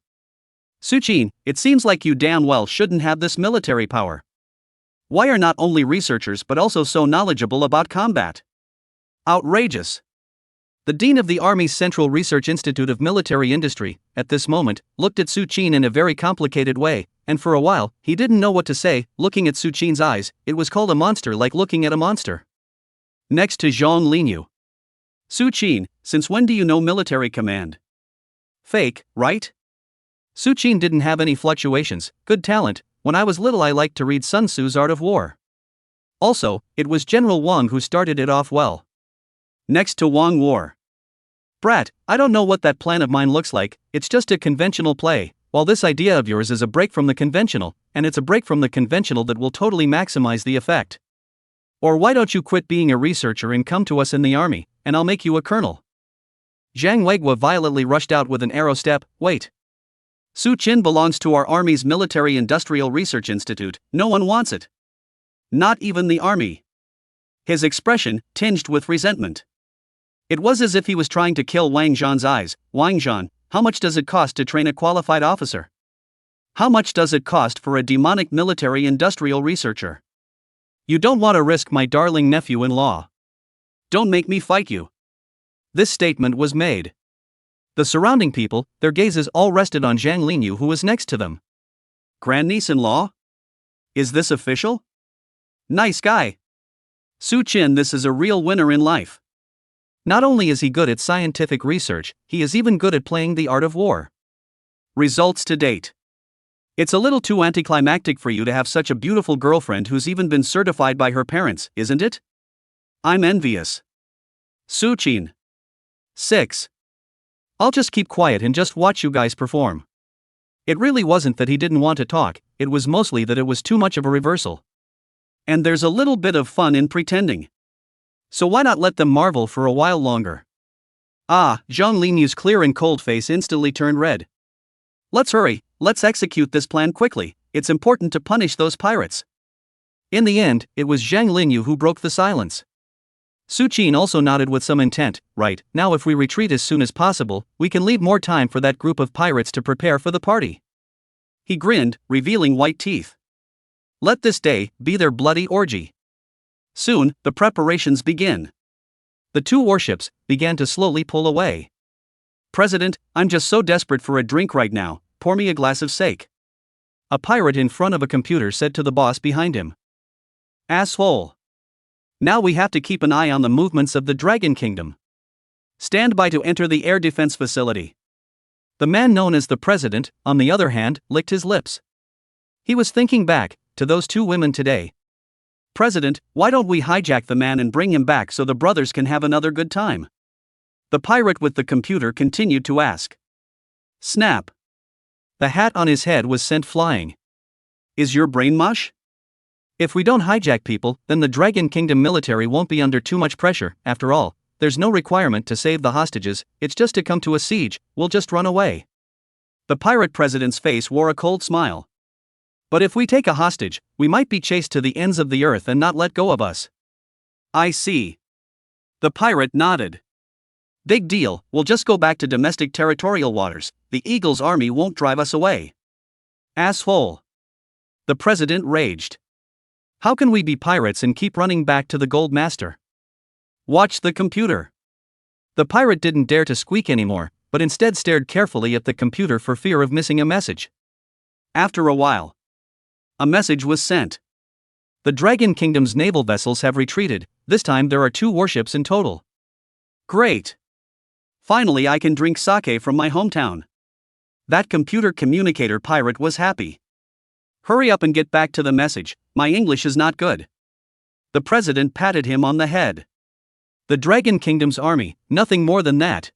Su Qin, it seems like you damn well shouldn't have this military power. Why are not only researchers but also so knowledgeable about combat? Outrageous. The dean of the Army's Central Research Institute of Military Industry, at this moment, looked at Su Qin in a very complicated way, and for a while, he didn't know what to say. Looking at Su Qin's eyes, it was called a monster, like looking at a monster. Next to Zhang Linyu. Su Qin, since when do you know military command? Fake, right? Su Qin didn't have any fluctuations, good talent. When I was little I liked to read Sun Tzu's Art of War. Also, it was General Wang who started it off well. Next to Wang War. Brat, I don't know what that plan of mine looks like, it's just a conventional play, while this idea of yours is a break from the conventional, and it's a break from the conventional that will totally maximize the effect. Or why don't you quit being a researcher and come to us in the army, and I'll make you a colonel. Zhang Weiguo violently rushed out with an arrow step. Wait. Su Qin belongs to our army's Military Industrial Research Institute, no one wants it. Not even the army. His expression, tinged with resentment. It was as if he was trying to kill Wang Zhan's eyes. Wang Zhan, how much does it cost to train a qualified officer? How much does it cost for a demonic military industrial researcher? You don't want to risk my darling nephew-in-law. Don't make me fight you. This statement was made. The surrounding people, their gazes all rested on Zhang Linyu, who was next to them. Grandniece-in-law? Is this official? Nice guy. Su Qin, this is a real winner in life. Not only is he good at scientific research, he is even good at playing the art of war. Results to date. It's a little too anticlimactic for you to have such a beautiful girlfriend who's even been certified by her parents, isn't it? I'm envious. Su Qin. 6. I'll just keep quiet and just watch you guys perform. It really wasn't that he didn't want to talk, it was mostly that it was too much of a reversal. And there's a little bit of fun in pretending. So why not let them marvel for a while longer? Zhang Linyu's clear and cold face instantly turned red. Let's hurry, let's execute this plan quickly, it's important to punish those pirates. In the end, it was Zhang Linyu who broke the silence. Su Qin also nodded with some intent. Right, now if we retreat as soon as possible, we can leave more time for that group of pirates to prepare for the party. He grinned, revealing white teeth. Let this day be their bloody orgy. Soon, the preparations begin. The two warships began to slowly pull away. President, I'm just so desperate for a drink right now, pour me a glass of sake. A pirate in front of a computer said to the boss behind him. Asshole. Now we have to keep an eye on the movements of the Dragon Kingdom. Stand by to enter the air defense facility. The man known as the president, on the other hand, licked his lips. He was thinking back to those two women today. President, why don't we hijack the man and bring him back so the brothers can have another good time? The pirate with the computer continued to ask. Snap. The hat on his head was sent flying. Is your brain mush? If we don't hijack people, then the Dragon Kingdom military won't be under too much pressure. After all, there's no requirement to save the hostages, it's just to come to a siege, we'll just run away. The pirate president's face wore a cold smile. But if we take a hostage, we might be chased to the ends of the earth and not let go of us. I see. The pirate nodded. Big deal, we'll just go back to domestic territorial waters, the Eagle's army won't drive us away. Asshole. The president raged. How can we be pirates and keep running back to the Gold Master? Watch the computer. The pirate didn't dare to squeak anymore, but instead stared carefully at the computer for fear of missing a message. After a while, a message was sent. The Dragon Kingdom's naval vessels have retreated, this time there are 2 warships in total. Great. Finally I can drink sake from my hometown. That computer communicator pirate was happy. Hurry up and get back to the message, my English is not good. The president patted him on the head. The Dragon Kingdom's army, nothing more than that.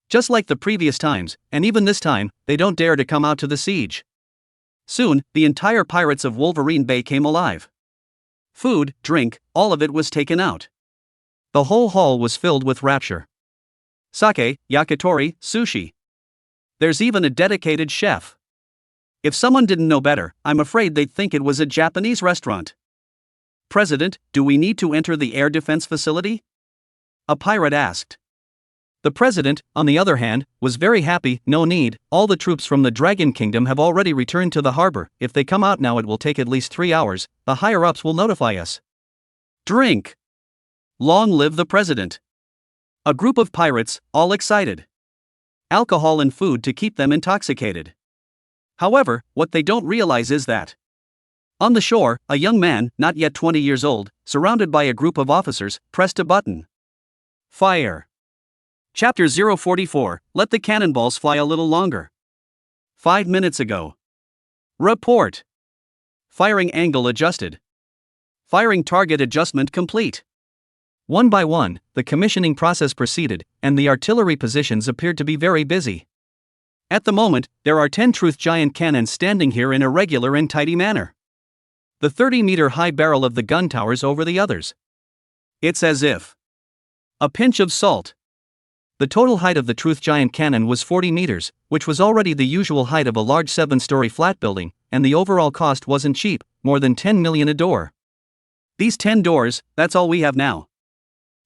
Just like the previous times, and even this time, they don't dare to come out to the siege. Soon, the entire pirates of Wolverine Bay came alive. Food, drink, all of it was taken out. The whole hall was filled with rapture. Sake, yakitori, sushi. There's even a dedicated chef. If someone didn't know better, I'm afraid they'd think it was a Japanese restaurant. President, do we need to enter the air defense facility? A pirate asked. The president, on the other hand, was very happy. No need, all the troops from the Dragon Kingdom have already returned to the harbor. If they come out now it will take at least 3 hours, the higher-ups will notify us. Drink! Long live the president! A group of pirates, all excited. Alcohol and food to keep them intoxicated. However, what they don't realize is that on the shore, a young man, not yet 20 years old, surrounded by a group of officers, pressed a button. Fire! Chapter 044, let the cannonballs fly a little longer. 5 minutes ago. Report. Firing angle adjusted. Firing target adjustment complete. One by one, the commissioning process proceeded, and the artillery positions appeared to be very busy. At the moment, there are 10 truth giant cannons standing here in a regular and tidy manner. The 30-meter-high barrel of the gun towers over the others. It's as if a pinch of salt. The total height of the truth giant cannon was 40 meters, which was already the usual height of a large 7-story flat building, and the overall cost wasn't cheap, more than 10 million a door. These 10 doors, that's all we have now.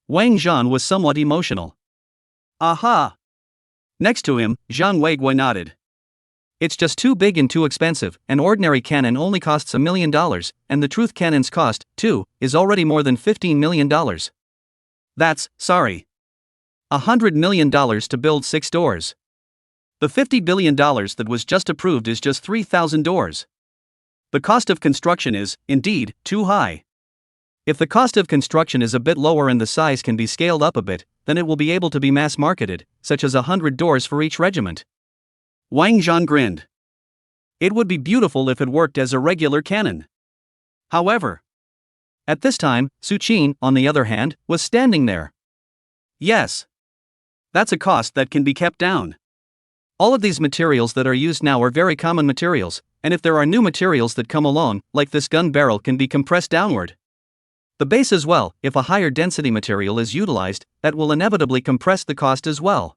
Wang Zhan was somewhat emotional. Aha! Next to him, Zhang Weiguo nodded. It's just too big and too expensive. An ordinary cannon only costs $1 million, and the truth cannon's cost, too, is already more than $15 million. That's, sorry, $100 million to build 6 doors. The $50 billion that was just approved is just 3,000 doors. The cost of construction is, indeed, too high. If the cost of construction is a bit lower and the size can be scaled up a bit, then it will be able to be mass-marketed, such as 100 doors for each regiment. Wang Zhan grinned. It would be beautiful if it worked as a regular cannon. However, at this time, Su Qin, on the other hand, was standing there. Yes. That's a cost that can be kept down. All of these materials that are used now are very common materials, and if there are new materials that come along, like this gun barrel, can be compressed downward. The base as well, if a higher density material is utilized, that will inevitably compress the cost as well.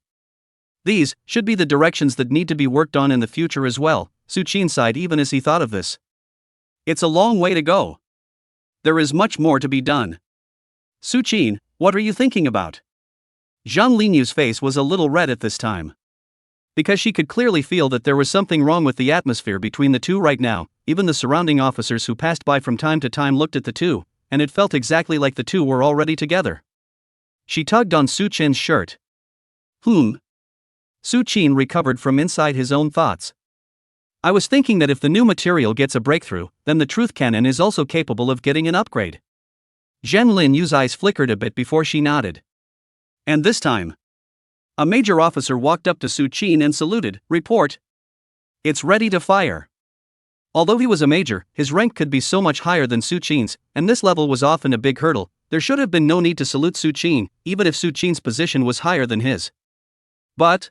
These should be the directions that need to be worked on in the future as well, Su Qin sighed even as he thought of this. It's a long way to go. There is much more to be done. Su Qin, what are you thinking about? Zhang Linyu's face was a little red at this time. Because she could clearly feel that there was something wrong with the atmosphere between the two right now. Even the surrounding officers who passed by from time to time looked at the two, and it felt exactly like the two were already together. She tugged on Su Qin's shirt. Su Qin recovered from inside his own thoughts. I was thinking that if the new material gets a breakthrough, then the truth cannon is also capable of getting an upgrade. Zhen Linyu's eyes flickered a bit before she nodded. And this time, a major officer walked up to Su Qin and saluted. Report. It's ready to fire. Although he was a major, his rank could be so much higher than Su Qin's, and this level was often a big hurdle. There should have been no need to salute Su Qin, even if Su Qin's position was higher than his. But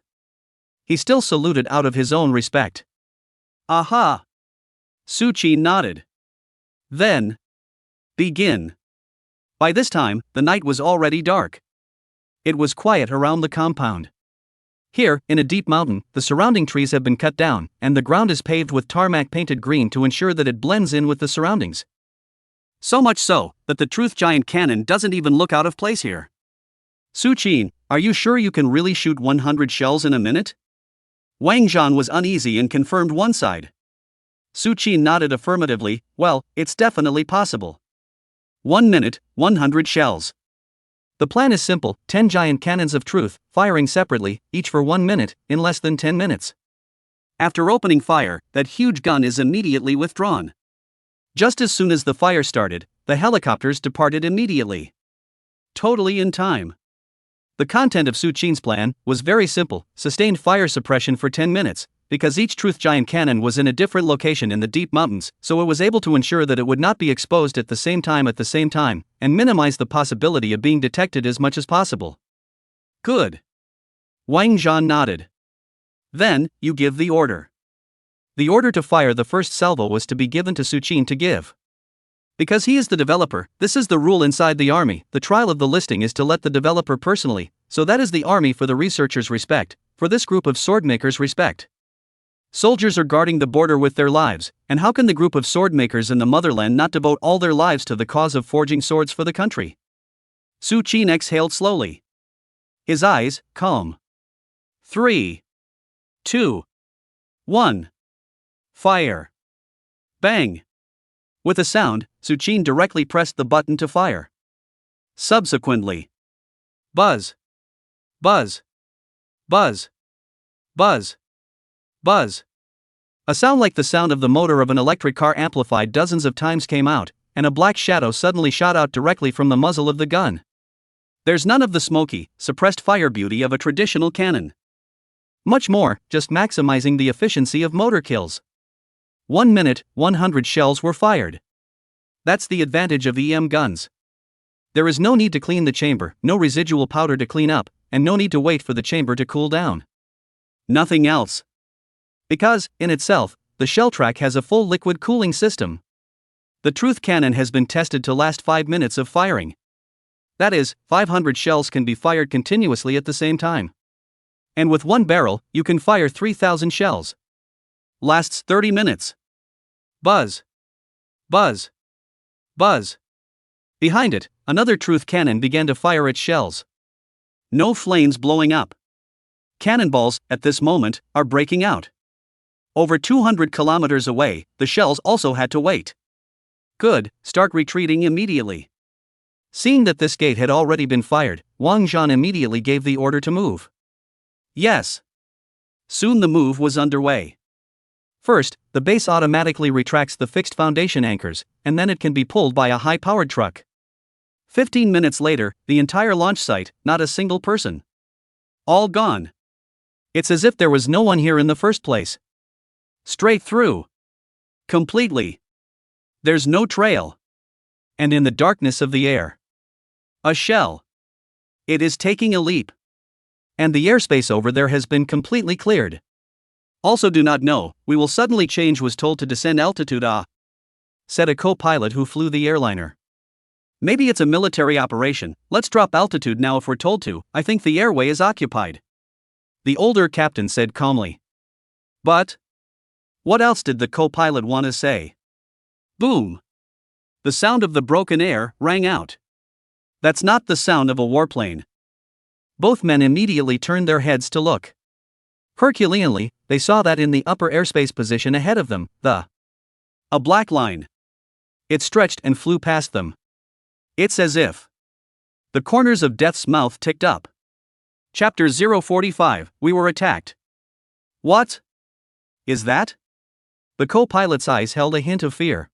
he still saluted out of his own respect. Aha! Su Qin nodded. Then, begin. By this time, the night was already dark. It was quiet around the compound. Here, in a deep mountain, the surrounding trees have been cut down, and the ground is paved with tarmac painted green to ensure that it blends in with the surroundings. So much so, that the truth giant cannon doesn't even look out of place here. Su Qin, are you sure you can really shoot 100 shells in a minute? Wang Zhan was uneasy and confirmed one side. Su Qin nodded affirmatively. Well, it's definitely possible. 1 minute, 100 shells. The plan is simple, 10 giant cannons of truth, firing separately, each for 1 minute, in less than 10 minutes. After opening fire, that huge gun is immediately withdrawn. Just as soon as the fire started, the helicopters departed immediately. Totally in time. The content of Su Qin's plan was very simple, sustained fire suppression for 10 minutes, because each truth giant cannon was in a different location in the deep mountains, so it was able to ensure that it would not be exposed at the same time, and minimize the possibility of being detected as much as possible. Good. Wang Zhan nodded. Then, you give the order. The order to fire the first salvo was to be given to Su Qin to give. Because he is the developer, this is the rule inside the army. The trial of the listing is to let the developer personally, so that is the army for the researchers' respect, for this group of swordmakers' respect. Soldiers are guarding the border with their lives, and how can the group of swordmakers in the motherland not devote all their lives to the cause of forging swords for the country? Su Qin exhaled slowly. His eyes, calm. 3, 2, 1. Fire. Bang. With a sound, Su Qin directly pressed the button to fire. Subsequently, buzz. Buzz. Buzz. Buzz. Buzz. A sound like the sound of the motor of an electric car amplified dozens of times came out, and a black shadow suddenly shot out directly from the muzzle of the gun. There's none of the smoky, suppressed fire beauty of a traditional cannon. Much more, just maximizing the efficiency of motor kills. 1 minute, 100 shells were fired. That's the advantage of EM guns. There is no need to clean the chamber, no residual powder to clean up, and no need to wait for the chamber to cool down. Nothing else. Because, in itself, the shell track has a full liquid cooling system. The truth cannon has been tested to last 5 minutes of firing. That is, 500 shells can be fired continuously at the same time. And with one barrel, you can fire 3,000 shells. Lasts 30 minutes. Buzz. Buzz. Buzz. Behind it, another truth cannon began to fire its shells. No flames blowing up. Cannonballs, at this moment, are breaking out. Over 200 kilometers away, the shells also had to wait. Good, start retreating immediately. Seeing that this gate had already been fired, Wang Zhan immediately gave the order to move. Yes. Soon the move was underway. First, the base automatically retracts the fixed foundation anchors, and then it can be pulled by a high-powered truck. 15 minutes later, the entire launch site, not a single person. All gone. It's as if there was no one here in the first place. Straight through. Completely. There's no trail. And in the darkness of the air, a shell. It is taking a leap. And the airspace over there has been completely cleared. Also do not know, we will suddenly change, was told to descend altitude, said a co-pilot who flew the airliner. Maybe it's a military operation, let's drop altitude now if we're told to, I think the airway is occupied. The older captain said calmly. But? What else did the co-pilot want to say? Boom! The sound of the broken air rang out. That's not the sound of a warplane. Both men immediately turned their heads to look. Herculeanly, they saw that in the upper airspace position ahead of them, a black line. It stretched and flew past them. It's as if the corners of death's mouth ticked up. Chapter 045, We Were Attacked. What is that? The co-pilot's eyes held a hint of fear.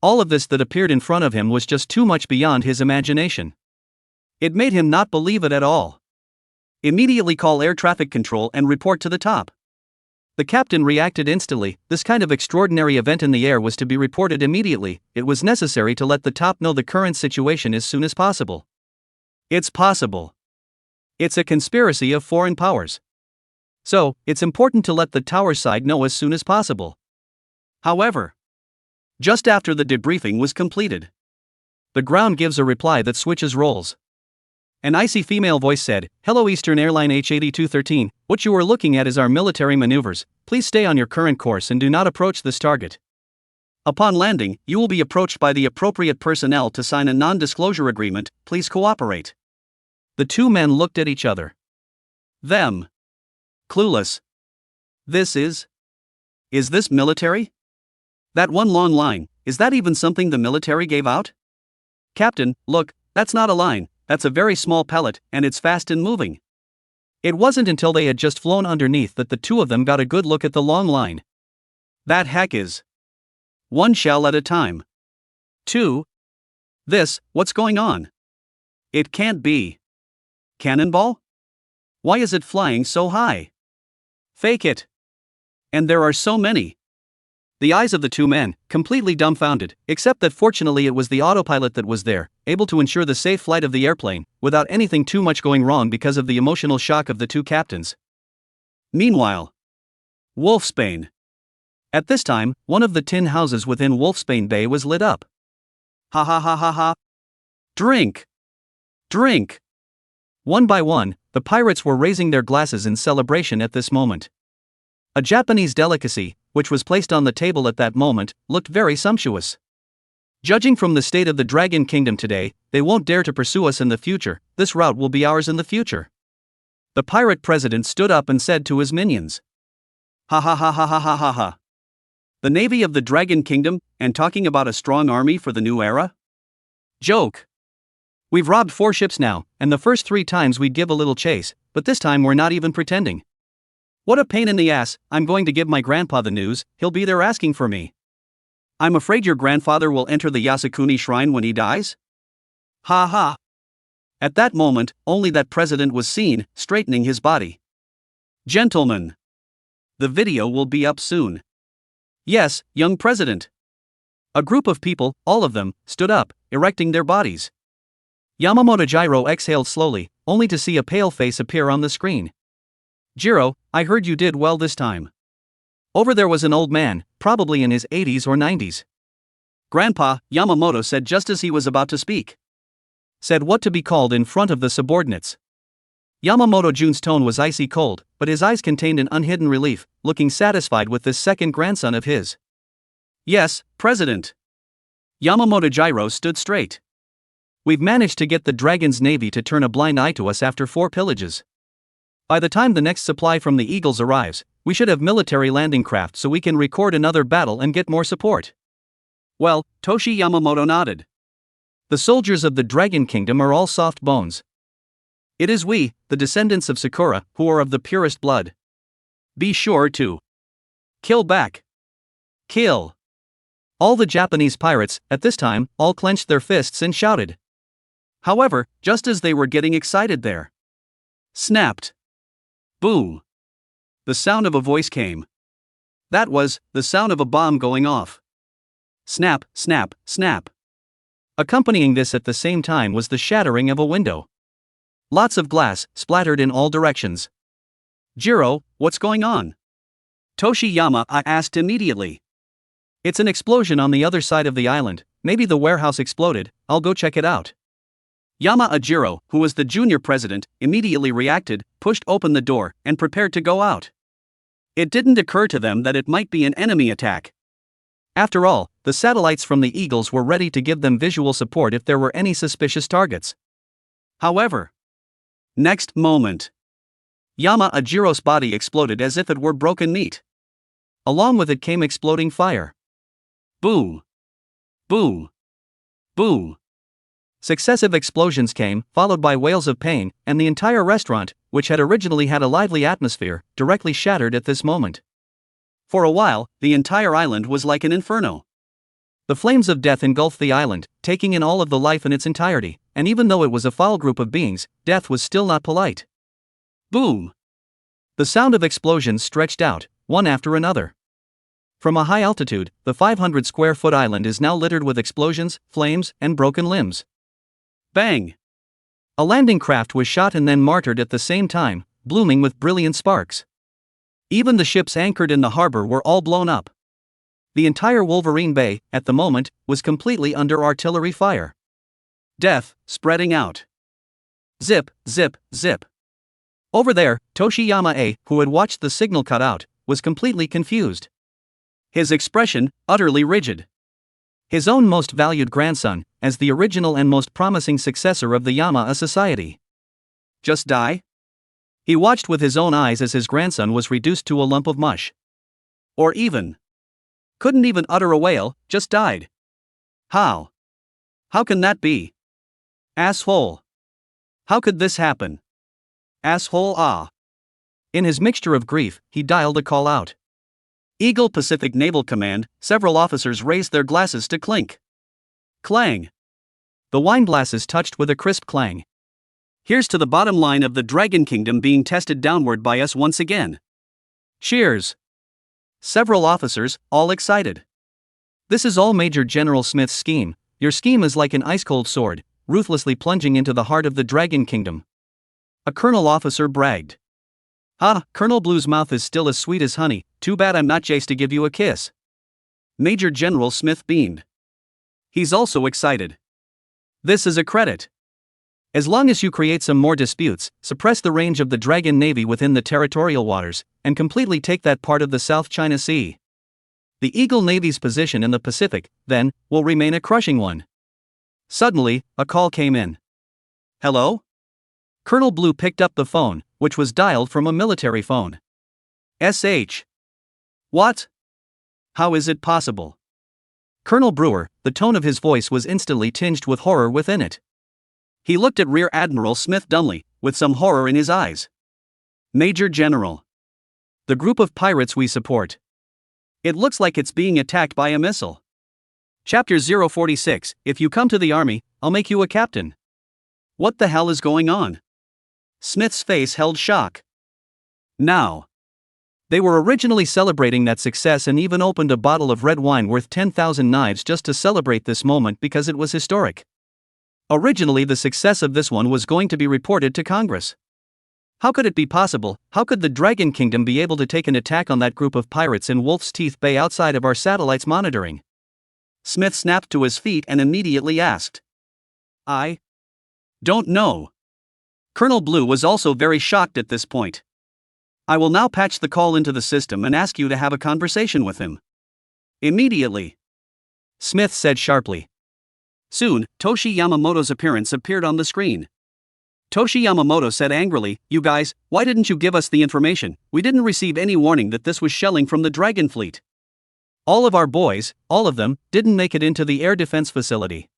All of this that appeared in front of him was just too much beyond his imagination. It made him not believe it at all. Immediately call air traffic control and report to the top. The captain reacted instantly. This kind of extraordinary event in the air was to be reported immediately. It was necessary to let the top know the current situation as soon as possible. It's possible. It's a conspiracy of foreign powers. So, it's important to let the tower side know as soon as possible. However, just after the debriefing was completed, the ground gives a reply that switches roles. An icy female voice said, "Hello Eastern Airline H8213, what you are looking at is our military maneuvers. Please stay on your current course and do not approach this target. Upon landing, you will be approached by the appropriate personnel to sign a non-disclosure agreement. Please cooperate." The two men looked at each other. Them. Clueless. This is this military? That one long line, is that even something the military gave out? Captain, look, that's not a line, that's a very small pellet, and it's fast and moving. It wasn't until they had just flown underneath that the two of them got a good look at the long line. That heck is one shell at a time. Two. What's going on? It can't be. Cannonball? Why is it flying so high? Fake it. And there are so many. The eyes of the two men, completely dumbfounded, except that fortunately it was the autopilot that was there, able to ensure the safe flight of the airplane, without anything too much going wrong because of the emotional shock of the two captains. Meanwhile, Wolfsbane. At this time, one of the tin houses within Wolfsbane Bay was lit up. Ha ha ha ha ha. Drink! Drink! One by one, the pirates were raising their glasses in celebration at this moment. A Japanese delicacy, which was placed on the table at that moment, looked very sumptuous. Judging from the state of the Dragon Kingdom today, they won't dare to pursue us in the future, this route will be ours in the future. The pirate president stood up and said to his minions. Ha ha ha ha ha ha ha ha. The navy of the Dragon Kingdom, and talking about a strong army for the new era? Joke. We've robbed 4 ships now, and the first 3 times we'd give a little chase, but this time we're not even pretending. What a pain in the ass, I'm going to give my grandpa the news, he'll be there asking for me. I'm afraid your grandfather will enter the Yasukuni shrine when he dies? Ha ha. At that moment, only that president was seen, straightening his body. Gentlemen. The video will be up soon. Yes, young president. A group of people, all of them, stood up, erecting their bodies. Yamamoto Jiro exhaled slowly, only to see a pale face appear on the screen. Jiro, I heard you did well this time. Over there was an old man, probably in his 80s or 90s. Grandpa, Yamamoto said just as he was about to speak. Said what to be called in front of the subordinates. Yamamoto Jun's tone was icy cold, but his eyes contained an unhidden relief, looking satisfied with this second grandson of his. Yes, President. Yamamoto Jiro stood straight. We've managed to get the Dragon's Navy to turn a blind eye to us after 4 pillages. By the time the next supply from the Eagles arrives, we should have military landing craft so we can record another battle and get more support. Well, Toshi Yamamoto nodded. The soldiers of the Dragon Kingdom are all soft bones. It is we, the descendants of Sakura, who are of the purest blood. Be sure to kill back. Kill. All the Japanese pirates, at this time, all clenched their fists and shouted. However, just as they were getting excited there, snapped. Boom. The sound of a voice came. That was the sound of a bomb going off. Snap, snap, snap. Accompanying this at the same time was the shattering of a window. Lots of glass splattered in all directions. Jiro, what's going on? Toshiyama asked immediately. It's an explosion on the other side of the island, maybe the warehouse exploded, I'll go check it out. Jiro, who was the junior president, immediately reacted, pushed open the door, and prepared to go out. It didn't occur to them that it might be an enemy attack. After all, the satellites from the Eagles were ready to give them visual support if there were any suspicious targets. However, next moment, Jiro's body exploded as if it were broken meat. Along with it came exploding fire. Boom. Boom. Boom. Successive explosions came, followed by wails of pain, and the entire restaurant, which had originally had a lively atmosphere, directly shattered at this moment. For a while, the entire island was like an inferno. The flames of death engulfed the island, taking in all of the life in its entirety, and even though it was a foul group of beings, death was still not polite. Boom! The sound of explosions stretched out, one after another. From a high altitude, the 500-square-foot island is now littered with explosions, flames, and broken limbs. Bang! A landing craft was shot and then martyred at the same time, blooming with brilliant sparks. Even the ships anchored in the harbor were all blown up. The entire Wolverine Bay, at the moment, was completely under artillery fire. Death, spreading out. Zip, zip, zip. Over there, Toshiyama, who had watched the signal cut out, was completely confused. His expression, utterly rigid. His own most valued grandson, as the original and most promising successor of the Yama society. Just die? He watched with his own eyes as his grandson was reduced to a lump of mush. Or even. Couldn't even utter a wail, just died. How? How can that be? Asshole. How could this happen? Asshole ah. In his mixture of grief, he dialed a call out. Eagle Pacific Naval Command, several officers raised their glasses to clink. Clang. The wine glasses touched with a crisp clang. Here's to the bottom line of the Dragon Kingdom being tested downward by us once again. Cheers. Several officers, all excited. This is all Major General Smith's scheme. Your scheme is like an ice-cold sword, ruthlessly plunging into the heart of the Dragon Kingdom. A colonel officer bragged. Ah, Colonel Blue's mouth is still as sweet as honey, too bad I'm not Jace to give you a kiss. Major General Smith beamed. He's also excited. This is a credit. As long as you create some more disputes, suppress the range of the Dragon Navy within the territorial waters, and completely take that part of the South China Sea. The Eagle Navy's position in the Pacific, then, will remain a crushing one. Suddenly, a call came in. Hello? Colonel Blue picked up the phone, which was dialed from a military phone. SH. What? How is it possible? Colonel Brewer, the tone of his voice was instantly tinged with horror within it. He looked at Rear Admiral Smith dumbly, with some horror in his eyes. Major General. The group of pirates we support. It looks like it's being attacked by a missile. Chapter 046, if you come to the army, I'll make you a captain. What the hell is going on? Smith's face held shock. Now. They were originally celebrating that success and even opened a bottle of red wine worth 10,000 knives just to celebrate this moment because it was historic. Originally, the success of this one was going to be reported to Congress. How could it be possible? How could the Dragon Kingdom be able to take an attack on that group of pirates in Wolf's Teeth Bay outside of our satellite's monitoring? Smith snapped to his feet and immediately asked. I don't know. Colonel Blue was also very shocked at this point. I will now patch the call into the system and ask you to have a conversation with him. Immediately, Smith said sharply. Soon, Toshi Yamamoto's appearance appeared on the screen. Toshi Yamamoto said angrily, "You guys, why didn't you give us the information? We didn't receive any warning that this was shelling from the Dragon Fleet. All of our boys, all of them, didn't make it into the air defense facility."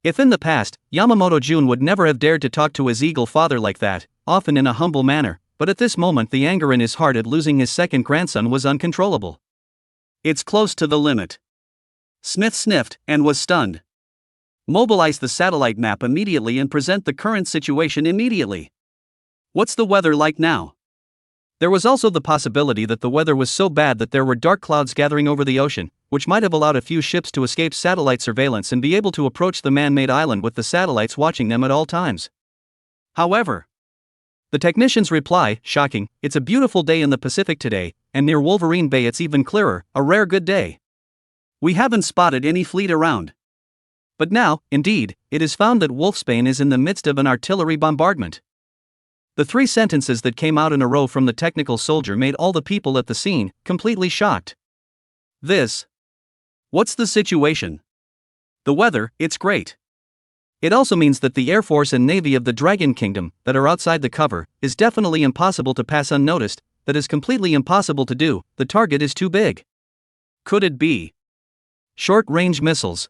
If in the past, Yamamoto Jun would never have dared to talk to his eagle father like that, often in a humble manner, but at this moment the anger in his heart at losing his second grandson was uncontrollable. It's close to the limit. Smith sniffed and was stunned. Mobilize the satellite map immediately and present the current situation immediately. What's the weather like now? There was also the possibility that the weather was so bad that there were dark clouds gathering over the ocean, which might have allowed a few ships to escape satellite surveillance and be able to approach the man-made island with the satellites watching them at all times. However, the technician's reply, shocking, "It's a beautiful day in the Pacific today, and near Wolverine Bay it's even clearer, a rare good day. We haven't spotted any fleet around. But now, indeed, it is found that Wolfsbane is in the midst of an artillery bombardment." The three sentences that came out in a row from the technical soldier made all the people at the scene completely shocked. What's the situation? The weather, it's great. It also means that the Air Force and Navy of the Dragon Kingdom, that are outside the cover, is definitely impossible to pass unnoticed, that is completely impossible to do, the target is too big. Could it be short-range missiles?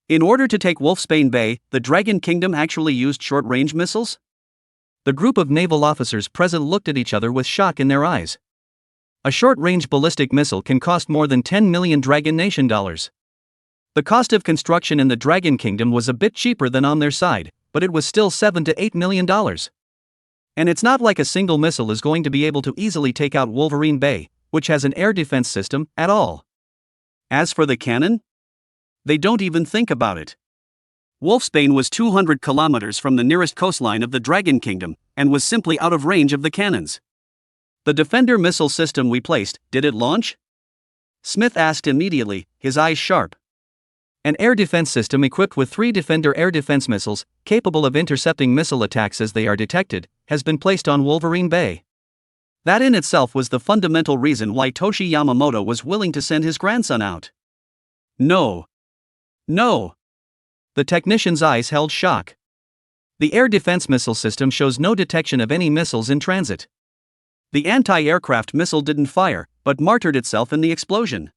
In order to take Wolfsbane Bay, the Dragon Kingdom actually used short-range missiles? The group of naval officers present looked at each other with shock in their eyes. A short-range ballistic missile can cost more than 10 million Dragon Nation dollars. The cost of construction in the Dragon Kingdom was a bit cheaper than on their side, but it was still $7 to $8 million. And it's not like a single missile is going to be able to easily take out Wolverine Bay, which has an air defense system, at all. As for the cannon, they don't even think about it. Wolfsbane was 200 kilometers from the nearest coastline of the Dragon Kingdom, and was simply out of range of the cannons. The Defender missile system we placed, did it launch? Smith asked immediately, his eyes sharp. An air defense system equipped with 3 Defender air defense missiles, capable of intercepting missile attacks as they are detected, has been placed on Wolverine Bay. That in itself was the fundamental reason why Toshi Yamamoto was willing to send his grandson out. No. The technician's eyes held shock. The air defense missile system shows no detection of any missiles in transit. The anti-aircraft missile didn't fire, but martyred itself in the explosion.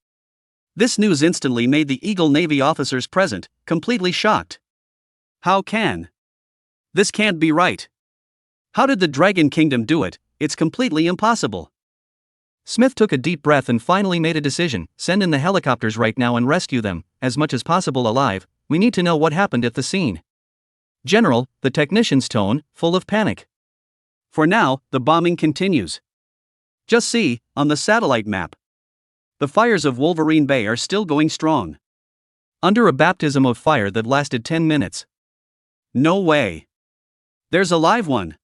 This news instantly made the Eagle Navy officers present completely shocked. How can? This can't be right. How did the Dragon Kingdom do it? It's completely impossible. Smith took a deep breath and finally made a decision: send in the helicopters right now and rescue them, as much as possible alive. We need to know what happened at the scene. General, the technician's tone, full of panic. For now, the bombing continues. Just see, on the satellite map. The fires of Wolverine Bay are still going strong. Under a baptism of fire that lasted 10 minutes. No way. There's a live one.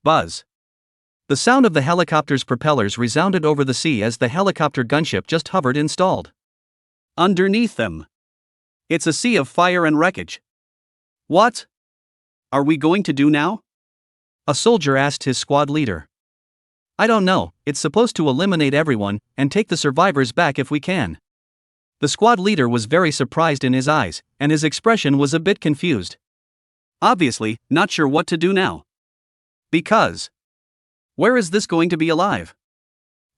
Buzz. The sound of the helicopter's propellers resounded over the sea as the helicopter gunship just hovered installed. Underneath them, it's a sea of fire and wreckage. What are we going to do now? A soldier asked his squad leader. I don't know, it's supposed to eliminate everyone, and take the survivors back if we can. The squad leader was very surprised in his eyes, and his expression was a bit confused. Obviously, not sure what to do now. Because where is this going to be alive?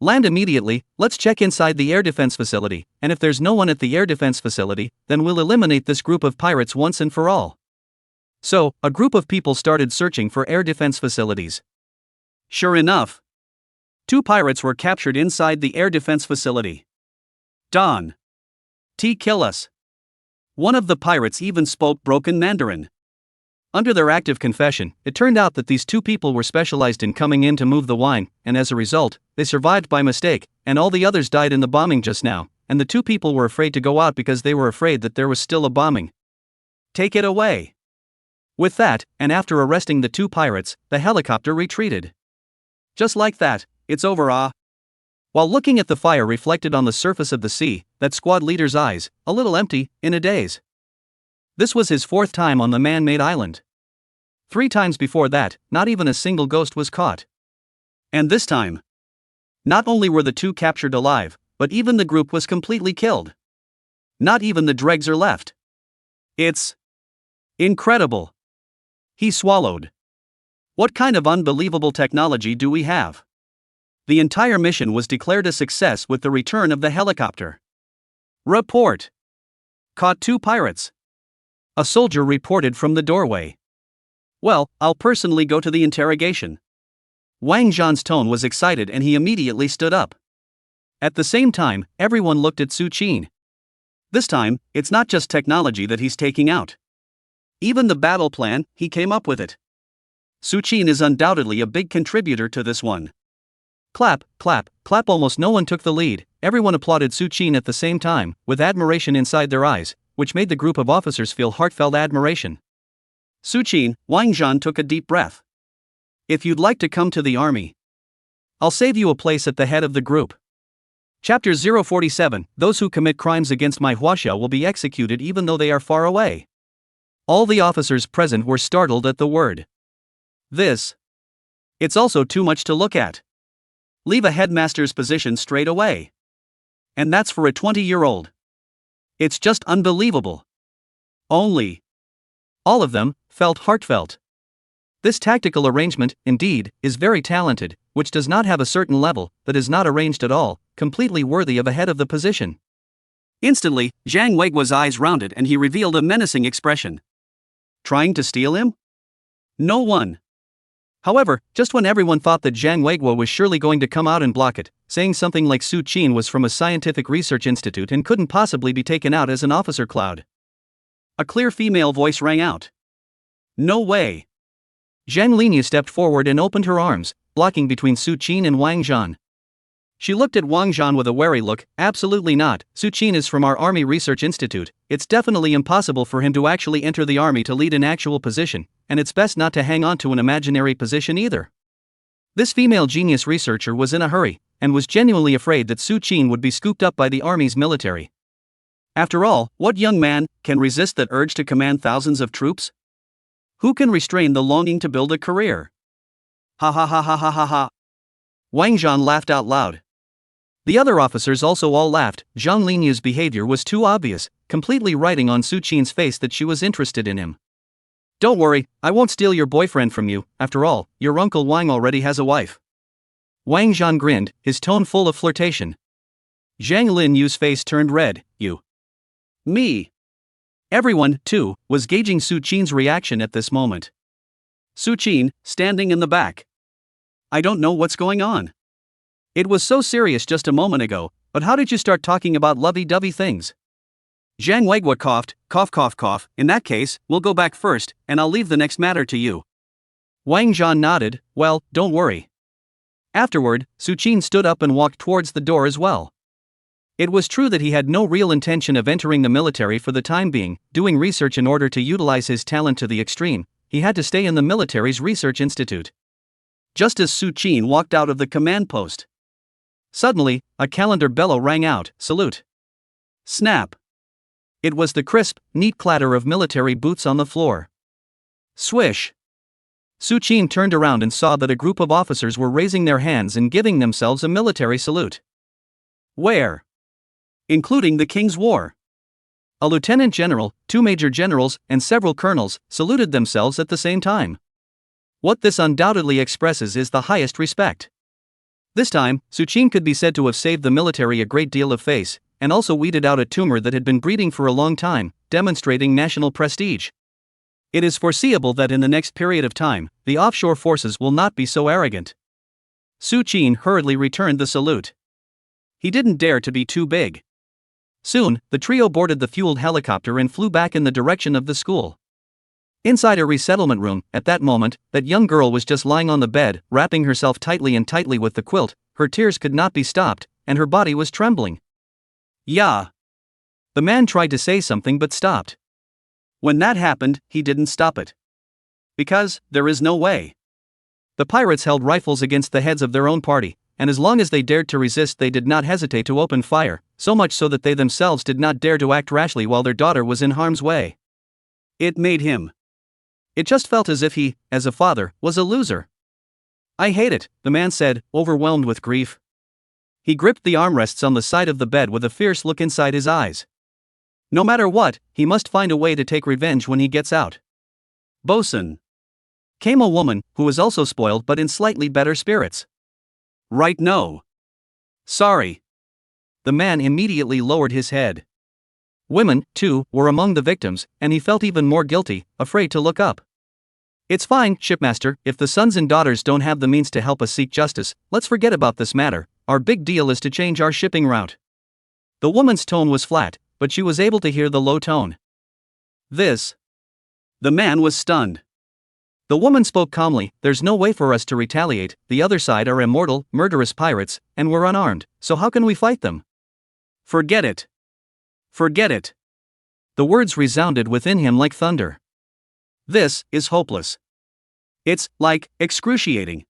Land immediately, let's check inside the air defense facility, and if there's no one at the air defense facility, then we'll eliminate this group of pirates once and for all. So, a group of people started searching for air defense facilities. Sure enough, 2 pirates were captured inside the air defense facility. Don. Kill us. One of the pirates even spoke broken Mandarin. Under their active confession, it turned out that these 2 people were specialized in coming in to move the wine, and as a result, they survived by mistake, and all the others died in the bombing just now, and the 2 people were afraid to go out because they were afraid that there was still a bombing. Take it away. With that, and after arresting the two pirates, the helicopter retreated. Just like that, it's over, While looking at the fire reflected on the surface of the sea, that squad leader's eyes, a little empty, in a daze. This was his fourth time on the man-made island. 3 times before that, not even a single ghost was caught. And this time, not only were the two captured alive, but even the group was completely killed. Not even the dregs are left. It's incredible. He swallowed. What kind of unbelievable technology do we have? The entire mission was declared a success with the return of the helicopter. Report. Caught 2 pirates. A soldier reported from the doorway. Well, I'll personally go to the interrogation. Wang Zhan's tone was excited and he immediately stood up. At the same time, everyone looked at Su Qin. This time, it's not just technology that he's taking out. Even the battle plan, he came up with it. Su Qin is undoubtedly a big contributor to this one. Clap, clap, clap. Almost no one took the lead. Everyone applauded Su Qin at the same time, with admiration inside their eyes, which made the group of officers feel heartfelt admiration. Su Qin, Wang Zhan took a deep breath. If you'd like to come to the army, I'll save you a place at the head of the group. Chapter 047, Those who commit crimes against manhwa will be executed even though they are far away. All the officers present were startled at the word. It's also too much to look at. Leave a headmaster's position straight away. And that's for a 20-year-old. It's just unbelievable. Only. All of them felt heartfelt. This tactical arrangement, indeed, is very talented, which does not have a certain level, that is not arranged at all, completely worthy of a head of the position. Instantly, Zhang Weiguo's eyes rounded and he revealed a menacing expression. Trying to steal him? No one. However, just when everyone thought that Zhang Weiguo was surely going to come out and block it, saying something like Su Qin was from a scientific research institute and couldn't possibly be taken out as an officer cloud, a clear female voice rang out. No way. Zhang Linyu stepped forward and opened her arms, blocking between Su Qin and Wang Zhan. She looked at Wang Zhan with a wary look. Absolutely not. Su Qin is from our Army Research Institute. It's definitely impossible for him to actually enter the army to lead an actual position, and it's best not to hang on to an imaginary position either. This female genius researcher was in a hurry, and was genuinely afraid that Su Qin would be scooped up by the army's military. After all, what young man can resist that urge to command thousands of troops? Who can restrain the longing to build a career? Ha ha ha ha ha ha ha. Wang Zhan laughed out loud. The other officers also all laughed. Zhang Linyu's behavior was too obvious, completely writing on Su Qin's face that she was interested in him. Don't worry, I won't steal your boyfriend from you. After all, your uncle Wang already has a wife. Wang Zhan grinned, his tone full of flirtation. Zhang Linyu's face turned red. You. Me. Everyone, too, was gauging Su Qin's reaction at this moment. Su Qin, standing in the back. I don't know what's going on. It was so serious just a moment ago, but how did you start talking about lovey-dovey things? Zhang Weiguo coughed, cough cough cough. In that case, we'll go back first, and I'll leave the next matter to you. Wang Zhan nodded. Well, don't worry. Afterward, Su Qin stood up and walked towards the door as well. It was true that he had no real intention of entering the military for the time being, doing research in order to utilize his talent to the extreme. He had to stay in the military's research institute. Just as Su Qin walked out of the command post, suddenly, a calendar bellow rang out. Salute. Snap. It was the crisp, neat clatter of military boots on the floor. Swish. Su Qin turned around and saw that a group of officers were raising their hands and giving themselves a military salute. Where? Including the King's War. A lieutenant general, 2 major generals, and several colonels saluted themselves at the same time. What this undoubtedly expresses is the highest respect. This time, Su Qin could be said to have saved the military a great deal of face, and also weeded out a tumor that had been breeding for a long time, demonstrating national prestige. It is foreseeable that in the next period of time, the offshore forces will not be so arrogant. Su Qin hurriedly returned the salute. He didn't dare to be too big. Soon, the trio boarded the fueled helicopter and flew back in the direction of the school. Inside a resettlement room, at that moment, that young girl was just lying on the bed, wrapping herself tightly and tightly with the quilt. Her tears could not be stopped, and her body was trembling. Yeah. The man tried to say something but stopped. When that happened, he didn't stop it. Because, there is no way. The pirates held rifles against the heads of their own party, and as long as they dared to resist, they did not hesitate to open fire, so much so that they themselves did not dare to act rashly while their daughter was in harm's way. It made him. It just felt as if he, as a father, was a loser. I hate it, the man said, overwhelmed with grief. He gripped the armrests on the side of the bed with a fierce look inside his eyes. No matter what, he must find a way to take revenge when he gets out. Bosun. Came a woman, who was also spoiled but in slightly better spirits. Right, no. Sorry. The man immediately lowered his head. Women, too, were among the victims, and he felt even more guilty, afraid to look up. It's fine, shipmaster, if the sons and daughters don't have the means to help us seek justice, let's forget about this matter. Our big deal is to change our shipping route. The woman's tone was flat, but she was able to hear the low tone. This. The man was stunned. The woman spoke calmly, there's no way for us to retaliate, the other side are immortal, murderous pirates, and we're unarmed, so how can we fight them? Forget it. Forget it. The words resounded within him like thunder. This is hopeless. It's, like, excruciating.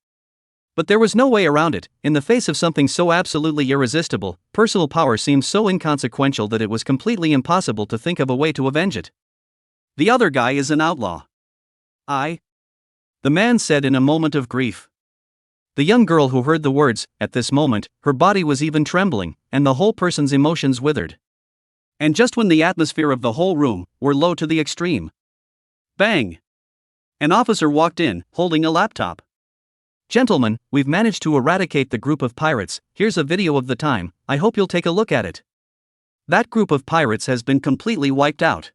But there was no way around it. In the face of something so absolutely irresistible, personal power seemed so inconsequential that it was completely impossible to think of a way to avenge it. The other guy is an outlaw. The man said in a moment of grief. The young girl who heard the words, at this moment, her body was even trembling, and the whole person's emotions withered. And just when the atmosphere of the whole room were low to the extreme. Bang! An officer walked in, holding a laptop. Gentlemen, we've managed to eradicate the group of pirates, here's a video of the time, I hope you'll take a look at it. That group of pirates has been completely wiped out.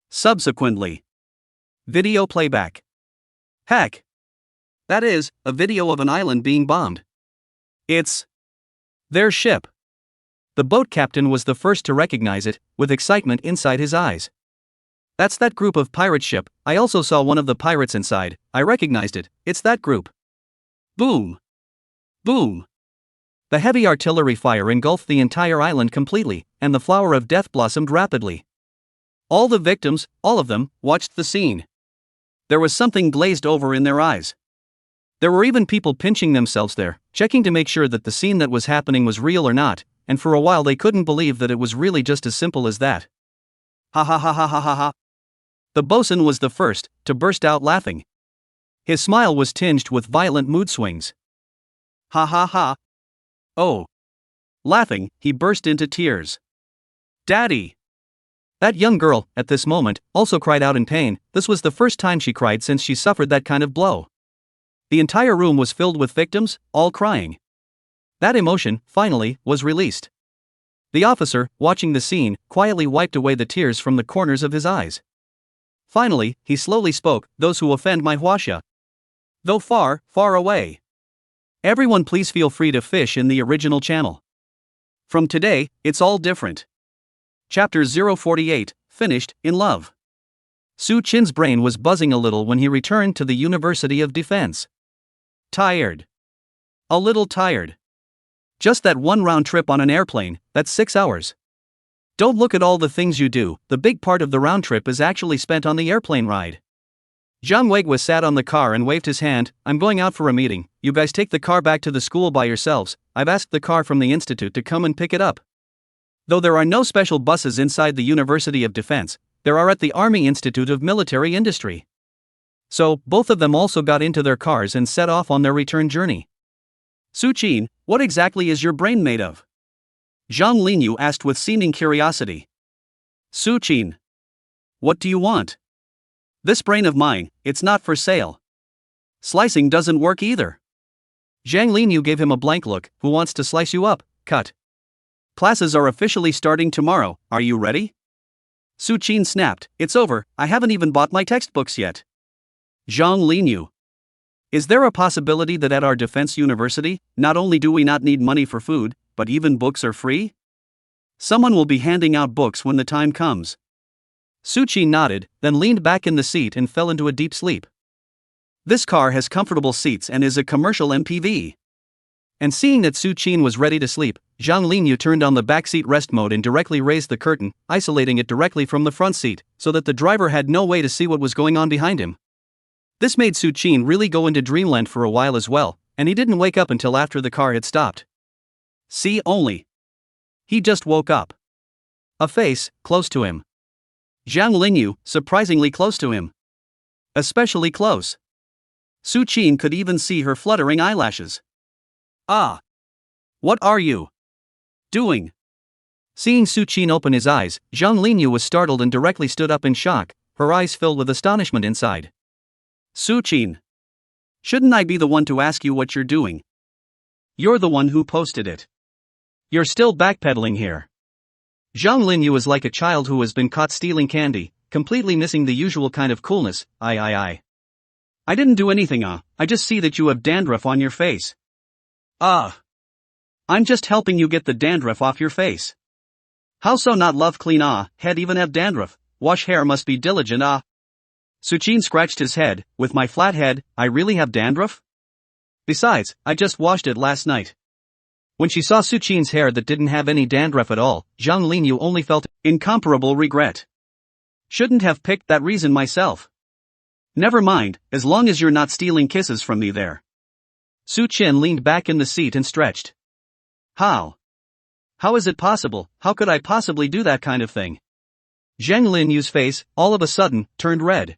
Subsequently. Video playback. Heck! That is, a video of an island being bombed. It's their ship. The boat captain was the first to recognize it, with excitement inside his eyes. That's that group of pirate ship, I also saw one of the pirates inside, I recognized it, it's that group. Boom! Boom! The heavy artillery fire engulfed the entire island completely, and the flower of death blossomed rapidly. All the victims, all of them, watched the scene. There was something glazed over in their eyes. There were even people pinching themselves there, checking to make sure that the scene that was happening was real or not, and for a while they couldn't believe that it was really just as simple as that. Ha ha ha ha ha ha ha. The bosun was the first to burst out laughing. His smile was tinged with violent mood swings. Ha ha ha. Oh. Laughing, he burst into tears. Daddy! That young girl, at this moment, also cried out in pain. This was the first time she cried since she suffered that kind of blow. The entire room was filled with victims, all crying. That emotion, finally, was released. The officer, watching the scene, quietly wiped away the tears from the corners of his eyes. Finally, he slowly spoke, those who offend Manhwa, though far, far away. Everyone please feel free to fish in the original channel. From today, it's all different. Chapter 048, Finished, in Love. Su Chin's brain was buzzing a little when he returned to the University of Defense. Tired. A little tired. Just that one round trip on an airplane, that's 6 hours. Don't look at all the things you do, the big part of the round trip is actually spent on the airplane ride. Zhang Weiguo sat on the car and waved his hand, I'm going out for a meeting, you guys take the car back to the school by yourselves, I've asked the car from the institute to come and pick it up. Though there are no special buses inside the University of Defense, there are at the Army Institute of Military Industry. So, both of them also got into their cars and set off on their return journey. Su Qin, what exactly is your brain made of? Zhang Linyu asked with seeming curiosity. Su Qin. What do you want? This brain of mine, it's not for sale. Slicing doesn't work either. Zhang Linyu gave him a blank look, who wants to slice you up, cut. Classes are officially starting tomorrow, are you ready? Su Qin snapped, it's over, I haven't even bought my textbooks yet. Zhang Linyu. Is there a possibility that at our defense university, not only do we not need money for food, but even books are free? Someone will be handing out books when the time comes. Su Qin nodded, then leaned back in the seat and fell into a deep sleep. This car has comfortable seats and is a commercial MPV. And seeing that Su Qin was ready to sleep, Zhang Linyu turned on the backseat rest mode and directly raised the curtain, isolating it directly from the front seat, so that the driver had no way to see what was going on behind him. This made Suchin really go into dreamland for a while as well, and he didn't wake up until after the car had stopped. See only. He just woke up. A face, close to him. Zhang Linyu, surprisingly close to him. Especially close. Suchin could even see her fluttering eyelashes. Ah! What are you doing? Seeing Suchin open his eyes, Zhang Linyu was startled and directly stood up in shock, her eyes filled with astonishment inside. Suchin! Shouldn't I be the one to ask you what you're doing? You're the one who posted it. You're still backpedaling here. Zhang Linyu is like a child who has been caught stealing candy, completely missing the usual kind of coolness. I didn't do anything, I just see that you have dandruff on your face. I'm just helping you get the dandruff off your face. How so not love clean head even have dandruff, wash hair must be diligent Suchin scratched his head, with my flat head, I really have dandruff? Besides, I just washed it last night. When she saw Suchin's hair that didn't have any dandruff at all, Zhang Linyu only felt incomparable regret. Shouldn't have picked that reason myself. Never mind, as long as you're not stealing kisses from me there. Suchin leaned back in the seat and stretched. How? How is it possible? How could I possibly do that kind of thing? Zhang Linyu's face, all of a sudden, turned red.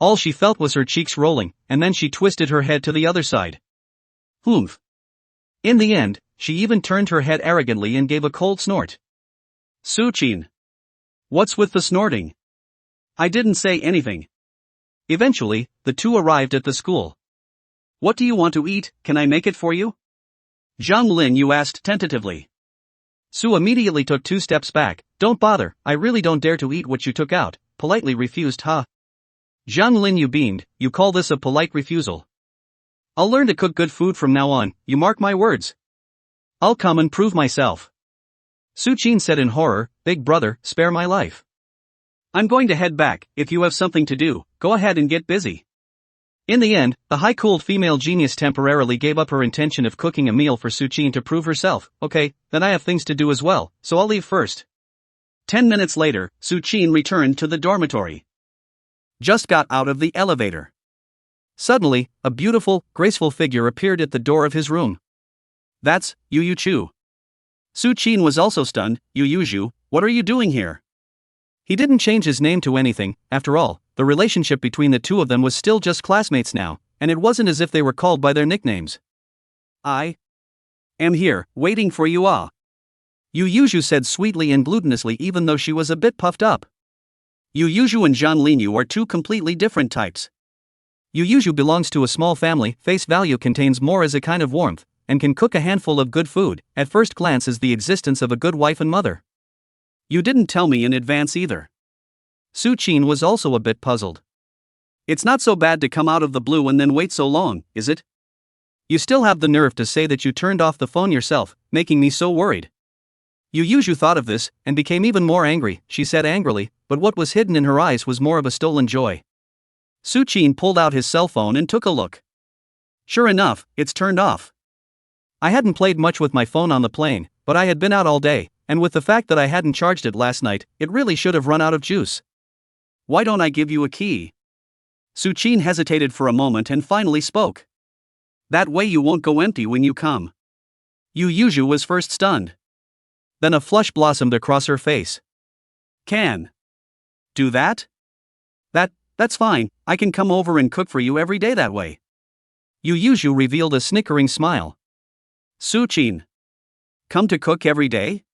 All she felt was her cheeks rolling, and then she twisted her head to the other side. Humph. In the end, she even turned her head arrogantly and gave a cold snort. Suchin. What's with the snorting? I didn't say anything. Eventually, the two arrived at the school. What do you want to eat, can I make it for you? Zhang Linyu asked tentatively. Su immediately took 2 steps back. Don't bother, I really don't dare to eat what you took out, politely refused Zhang Linyu beamed, you call this a polite refusal? I'll learn to cook good food from now on, you mark my words. I'll come and prove myself. Suchin said in horror, Big brother, spare my life. I'm going to head back, if you have something to do, go ahead and get busy. In the end, the high-cooled female genius temporarily gave up her intention of cooking a meal for Suchin to prove herself. Okay, then I have things to do as well, so I'll leave first. 10 minutes later, Suchin returned to the dormitory. Just got out of the elevator. Suddenly, a beautiful, graceful figure appeared at the door of his room. That's Yu Yu Chu. Suchin was also stunned. Yu Yu, what are you doing here? He didn't change his name to anything, after all, the relationship between the two of them was still just classmates now, and it wasn't as if they were called by their nicknames. I am here, waiting for you Yu Yu said sweetly and gluttonously even though she was a bit puffed up. Yu Yu and Zhang Linyu are two completely different types. Yu Yu belongs to a small family, face value contains more as a kind of warmth, and can cook a handful of good food, at first glance is the existence of a good wife and mother. You didn't tell me in advance either. Suchin was also a bit puzzled. It's not so bad to come out of the blue and then wait so long, is it? You still have the nerve to say that you turned off the phone yourself, making me so worried. Yu Yu thought of this, and became even more angry, she said angrily, but what was hidden in her eyes was more of a stolen joy. Suchin pulled out his cell phone and took a look. Sure enough, it's turned off. I hadn't played much with my phone on the plane, but I had been out all day, and with the fact that I hadn't charged it last night, it really should have run out of juice. Why don't I give you a key? Suchin hesitated for a moment and finally spoke. That way you won't go empty when you come. Yu Yu was first stunned. Then a flush blossomed across her face. Can do that? That's fine, I can come over and cook for you every day that way. Yu Yu revealed a snickering smile. Suchin. Come to cook every day?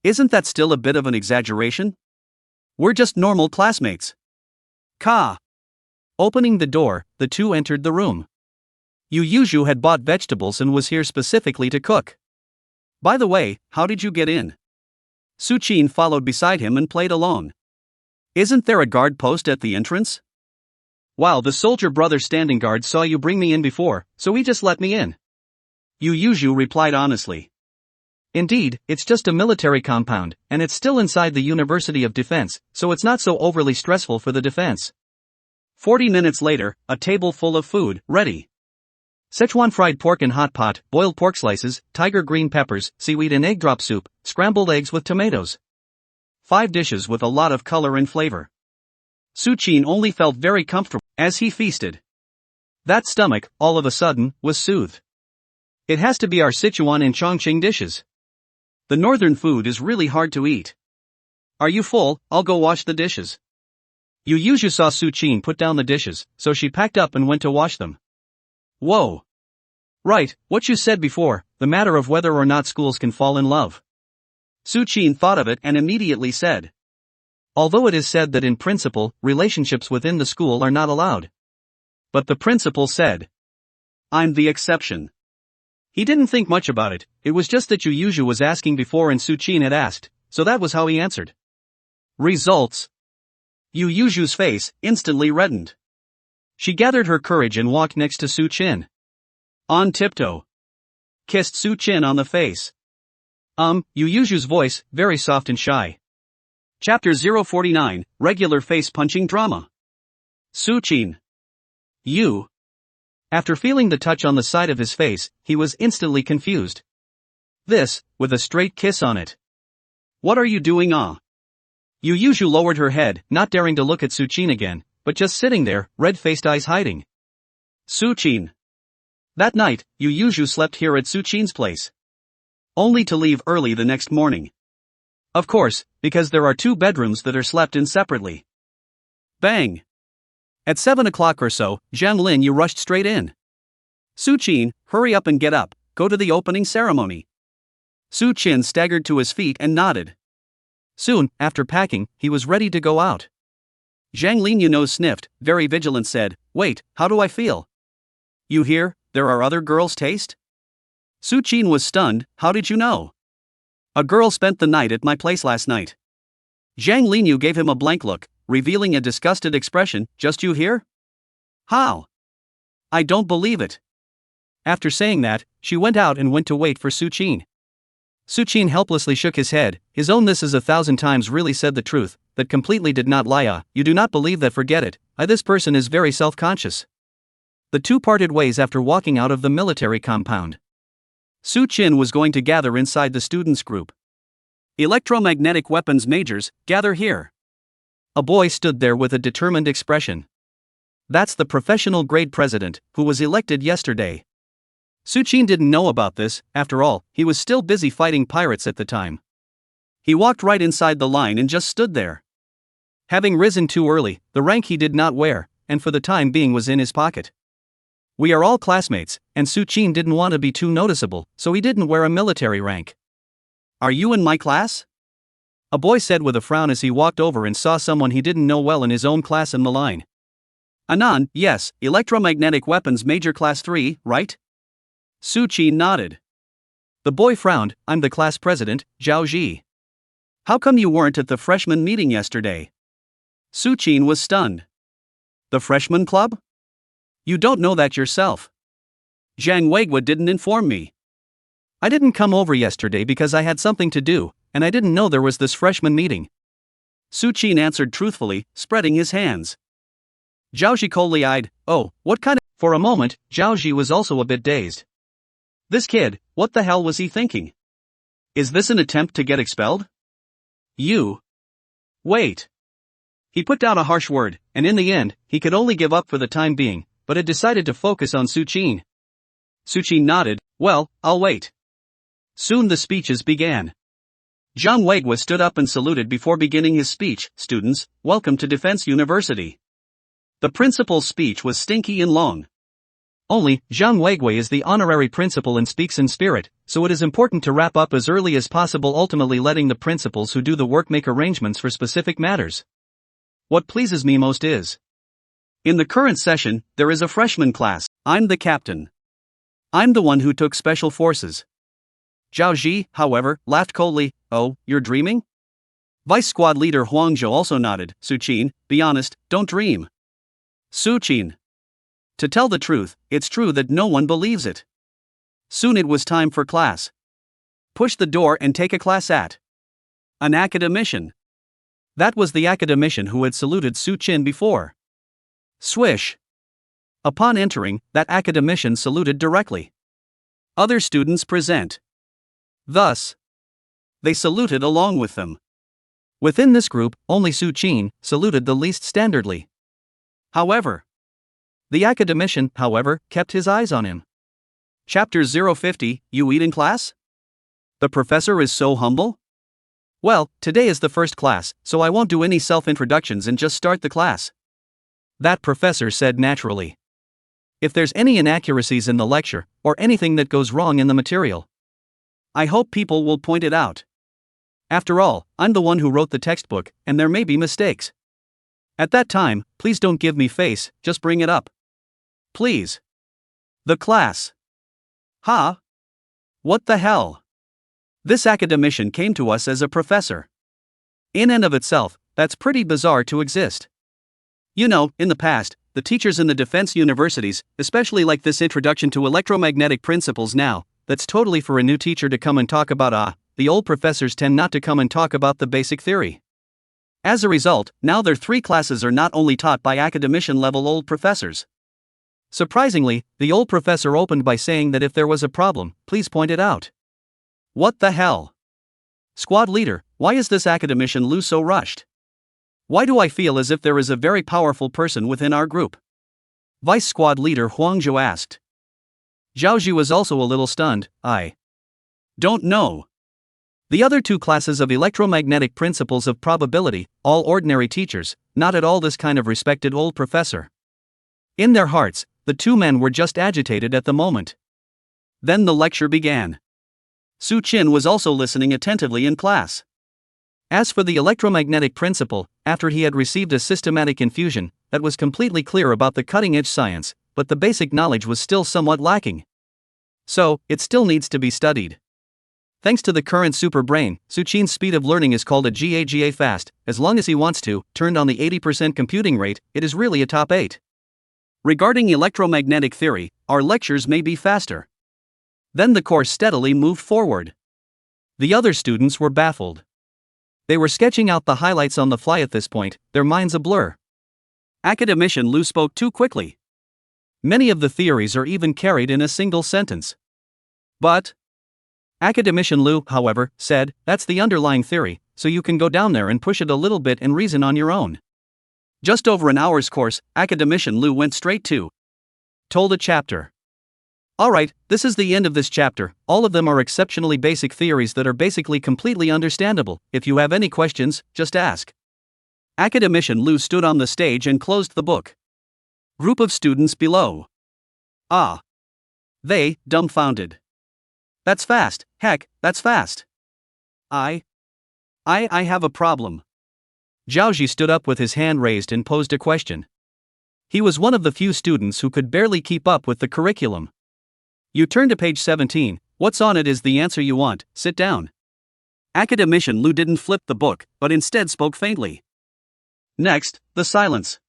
Isn't that still a bit of an exaggeration? We're just normal classmates. Opening the door, the two entered the room. Yu Yu had bought vegetables and was here specifically to cook. By the way, how did you get in? Suchin followed beside him and played along. Isn't there a guard post at the entrance? Wow, the soldier brother standing guard saw you bring me in before, so he just let me in. Yu Yu replied honestly. Indeed, it's just a military compound, and it's still inside the University of Defense, so it's not so overly stressful for the defense. 40 minutes later, a table full of food, ready. Szechuan fried pork in hot pot, boiled pork slices, tiger green peppers, seaweed and egg drop soup, scrambled eggs with tomatoes. 5 dishes with a lot of color and flavor. Su Qin only felt very comfortable as he feasted. That stomach, all of a sudden, was soothed. It has to be our Sichuan and Chongqing dishes. The northern food is really hard to eat. Are you full? I'll go wash the dishes. Yu saw Su Qin put down the dishes, so she packed up and went to wash them. Whoa. Right, what you said before, the matter of whether or not schools can fall in love. Su Qin thought of it and immediately said. Although it is said that in principle, relationships within the school are not allowed. But the principal said. I'm the exception. He didn't think much about it, it was just that Yu was asking before and Su Qin had asked, so that was how he answered. Results. Yu's face instantly reddened. She gathered her courage and walked next to Su Qin. On tiptoe. Kissed Su Qin on the face. Yu's voice, very soft and shy. Chapter 049, Regular Face-Punching Drama. Su Qin. Yu. After feeling the touch on the side of his face, he was instantly confused. This, with a straight kiss on it. What are you doing, ah? Yu lowered her head, not daring to look at Su Qin again, but just sitting there, red-faced eyes hiding. Su Qin. That night, Yu slept here at Su Qin's place. Only to leave early the next morning. Of course, because there are 2 bedrooms that are slept in separately. Bang! At 7 o'clock or so, Zhang Lin Yu rushed straight in. Su Qin, hurry up and get up, go to the opening ceremony. Su Qin staggered to his feet and nodded. Soon, after packing, he was ready to go out. Zhang Lin Yu nose sniffed, very vigilant said, wait, how do I feel? You hear, there are other girls' taste? Su Qin was stunned, how did you know? A girl spent the night at my place last night. Zhang Lin Yu gave him a blank look, revealing a disgusted expression, just you hear? How? I don't believe it. After saying that, she went out and went to wait for Su Qin. Su Qin helplessly shook his head, his own this is 1,000 times really said the truth, that completely did not lie. You do not believe that, forget it, this person is very self-conscious. The 2 parted ways after walking out of the military compound. Su Qin was going to gather inside the students' group. Electromagnetic weapons majors, gather here. A boy stood there with a determined expression. That's the professional grade president, who was elected yesterday. Su Qin didn't know about this, after all, he was still busy fighting pirates at the time. He walked right inside the line and just stood there. Having risen too early, the rank he did not wear, and for the time being was in his pocket. We are all classmates, and Su Qin didn't want to be too noticeable, so he didn't wear a military rank. Are you in my class? A boy said with a frown as he walked over and saw someone he didn't know well in his own class in the line. Anan, yes, electromagnetic weapons major class 3, right? Su Qin nodded. The boy frowned, I'm the class president, Zhao Ji. How come you weren't at the freshman meeting yesterday? Su Qin was stunned. The freshman club? You don't know that yourself. Zhang Weigua didn't inform me. I didn't come over yesterday because I had something to do, and I didn't know there was this freshman meeting. Su Qin answered truthfully, spreading his hands. Zhao Ji coldly-eyed, oh, what kind of... For a moment, Zhao Ji was also a bit dazed. This kid, what the hell was he thinking? Is this an attempt to get expelled? You. Wait. He put down a harsh word, and in the end, he could only give up for the time being, but had decided to focus on Su Qin. Su Qin nodded, well, I'll wait. Soon the speeches began. Zhang Weigua stood up and saluted before beginning his speech, students, welcome to Defense University. The principal's speech was stinky and long. Only, Zhang Weigua is the honorary principal and speaks in spirit, so it is important to wrap up as early as possible, ultimately letting the principals who do the work make arrangements for specific matters. What pleases me most is, in the current session, there is a freshman class. I'm the captain. I'm the one who took special forces. Zhao Ji, however, laughed coldly, oh, you're dreaming? Vice squad leader Huang Zhou also nodded, Su Qin, be honest, don't dream. Su Qin. To tell the truth, it's true that no one believes it. Soon it was time for class. Push the door and take a class at an academician. That was the academician who had saluted Su Qin before. Swish. Upon entering, that academician saluted directly. Other students present. Thus, they saluted along with them. Within this group, only Su Qin saluted the least standardly. However, the academician, kept his eyes on him. Chapter 050, You Eat in Class? The professor is so humble? Well, today is the first class, so I won't do any self-introductions and just start the class. That professor said naturally. If there's any inaccuracies in the lecture, or anything that goes wrong in the material, I hope people will point it out. After all, I'm the one who wrote the textbook, and there may be mistakes. At that time, please don't give me face, just bring it up. Please. The class. Huh? What the hell? This academician came to us as a professor. In and of itself, that's pretty bizarre to exist. You know, in the past, the teachers in the defense universities, especially like this introduction to electromagnetic principles now, that's totally for a new teacher to come and talk about the old professors tend not to come and talk about the basic theory. As a result, now their 3 classes are not only taught by academician-level old professors. Surprisingly, the old professor opened by saying that if there was a problem, please point it out. What the hell? Squad leader, why is this academician Lu so rushed? Why do I feel as if there is a very powerful person within our group? Vice squad leader Huang Zhou asked. Zhao Zhu was also a little stunned. I don't know. The other 2 classes of electromagnetic principles of probability, all ordinary teachers, not at all this kind of respected old professor. In their hearts, the 2 men were just agitated at the moment. Then the lecture began. Su Qin was also listening attentively in class. As for the electromagnetic principle, after he had received a systematic infusion, that was completely clear about the cutting-edge science, but the basic knowledge was still somewhat lacking. So, it still needs to be studied. Thanks to the current super brain, Su Qin's speed of learning is called a GAGA fast. As long as he wants to, turned on the 80% computing rate, it is really a top 8. Regarding electromagnetic theory, our lectures may be faster. Then the course steadily moved forward. The other students were baffled. They were sketching out the highlights on the fly at this point, their minds a blur. Academician Lu spoke too quickly. Many of the theories are even carried in a single sentence. But Academician Lu, however, said, that's the underlying theory, so you can go down there and push it a little bit and reason on your own. Just over an hour's course, Academician Lu went straight to told a chapter. Alright, this is the end of this chapter. All of them are exceptionally basic theories that are basically completely understandable. If you have any questions, just ask. Academician Lu stood on the stage and closed the book. Group of students below. They, dumbfounded. That's fast, heck, that's fast. I have a problem. Zhaoji stood up with his hand raised and posed a question. He was one of the few students who could barely keep up with the curriculum. You turn to page 17, what's on it is the answer you want, sit down. Academician Lu didn't flip the book, but instead spoke faintly. Next, the silence.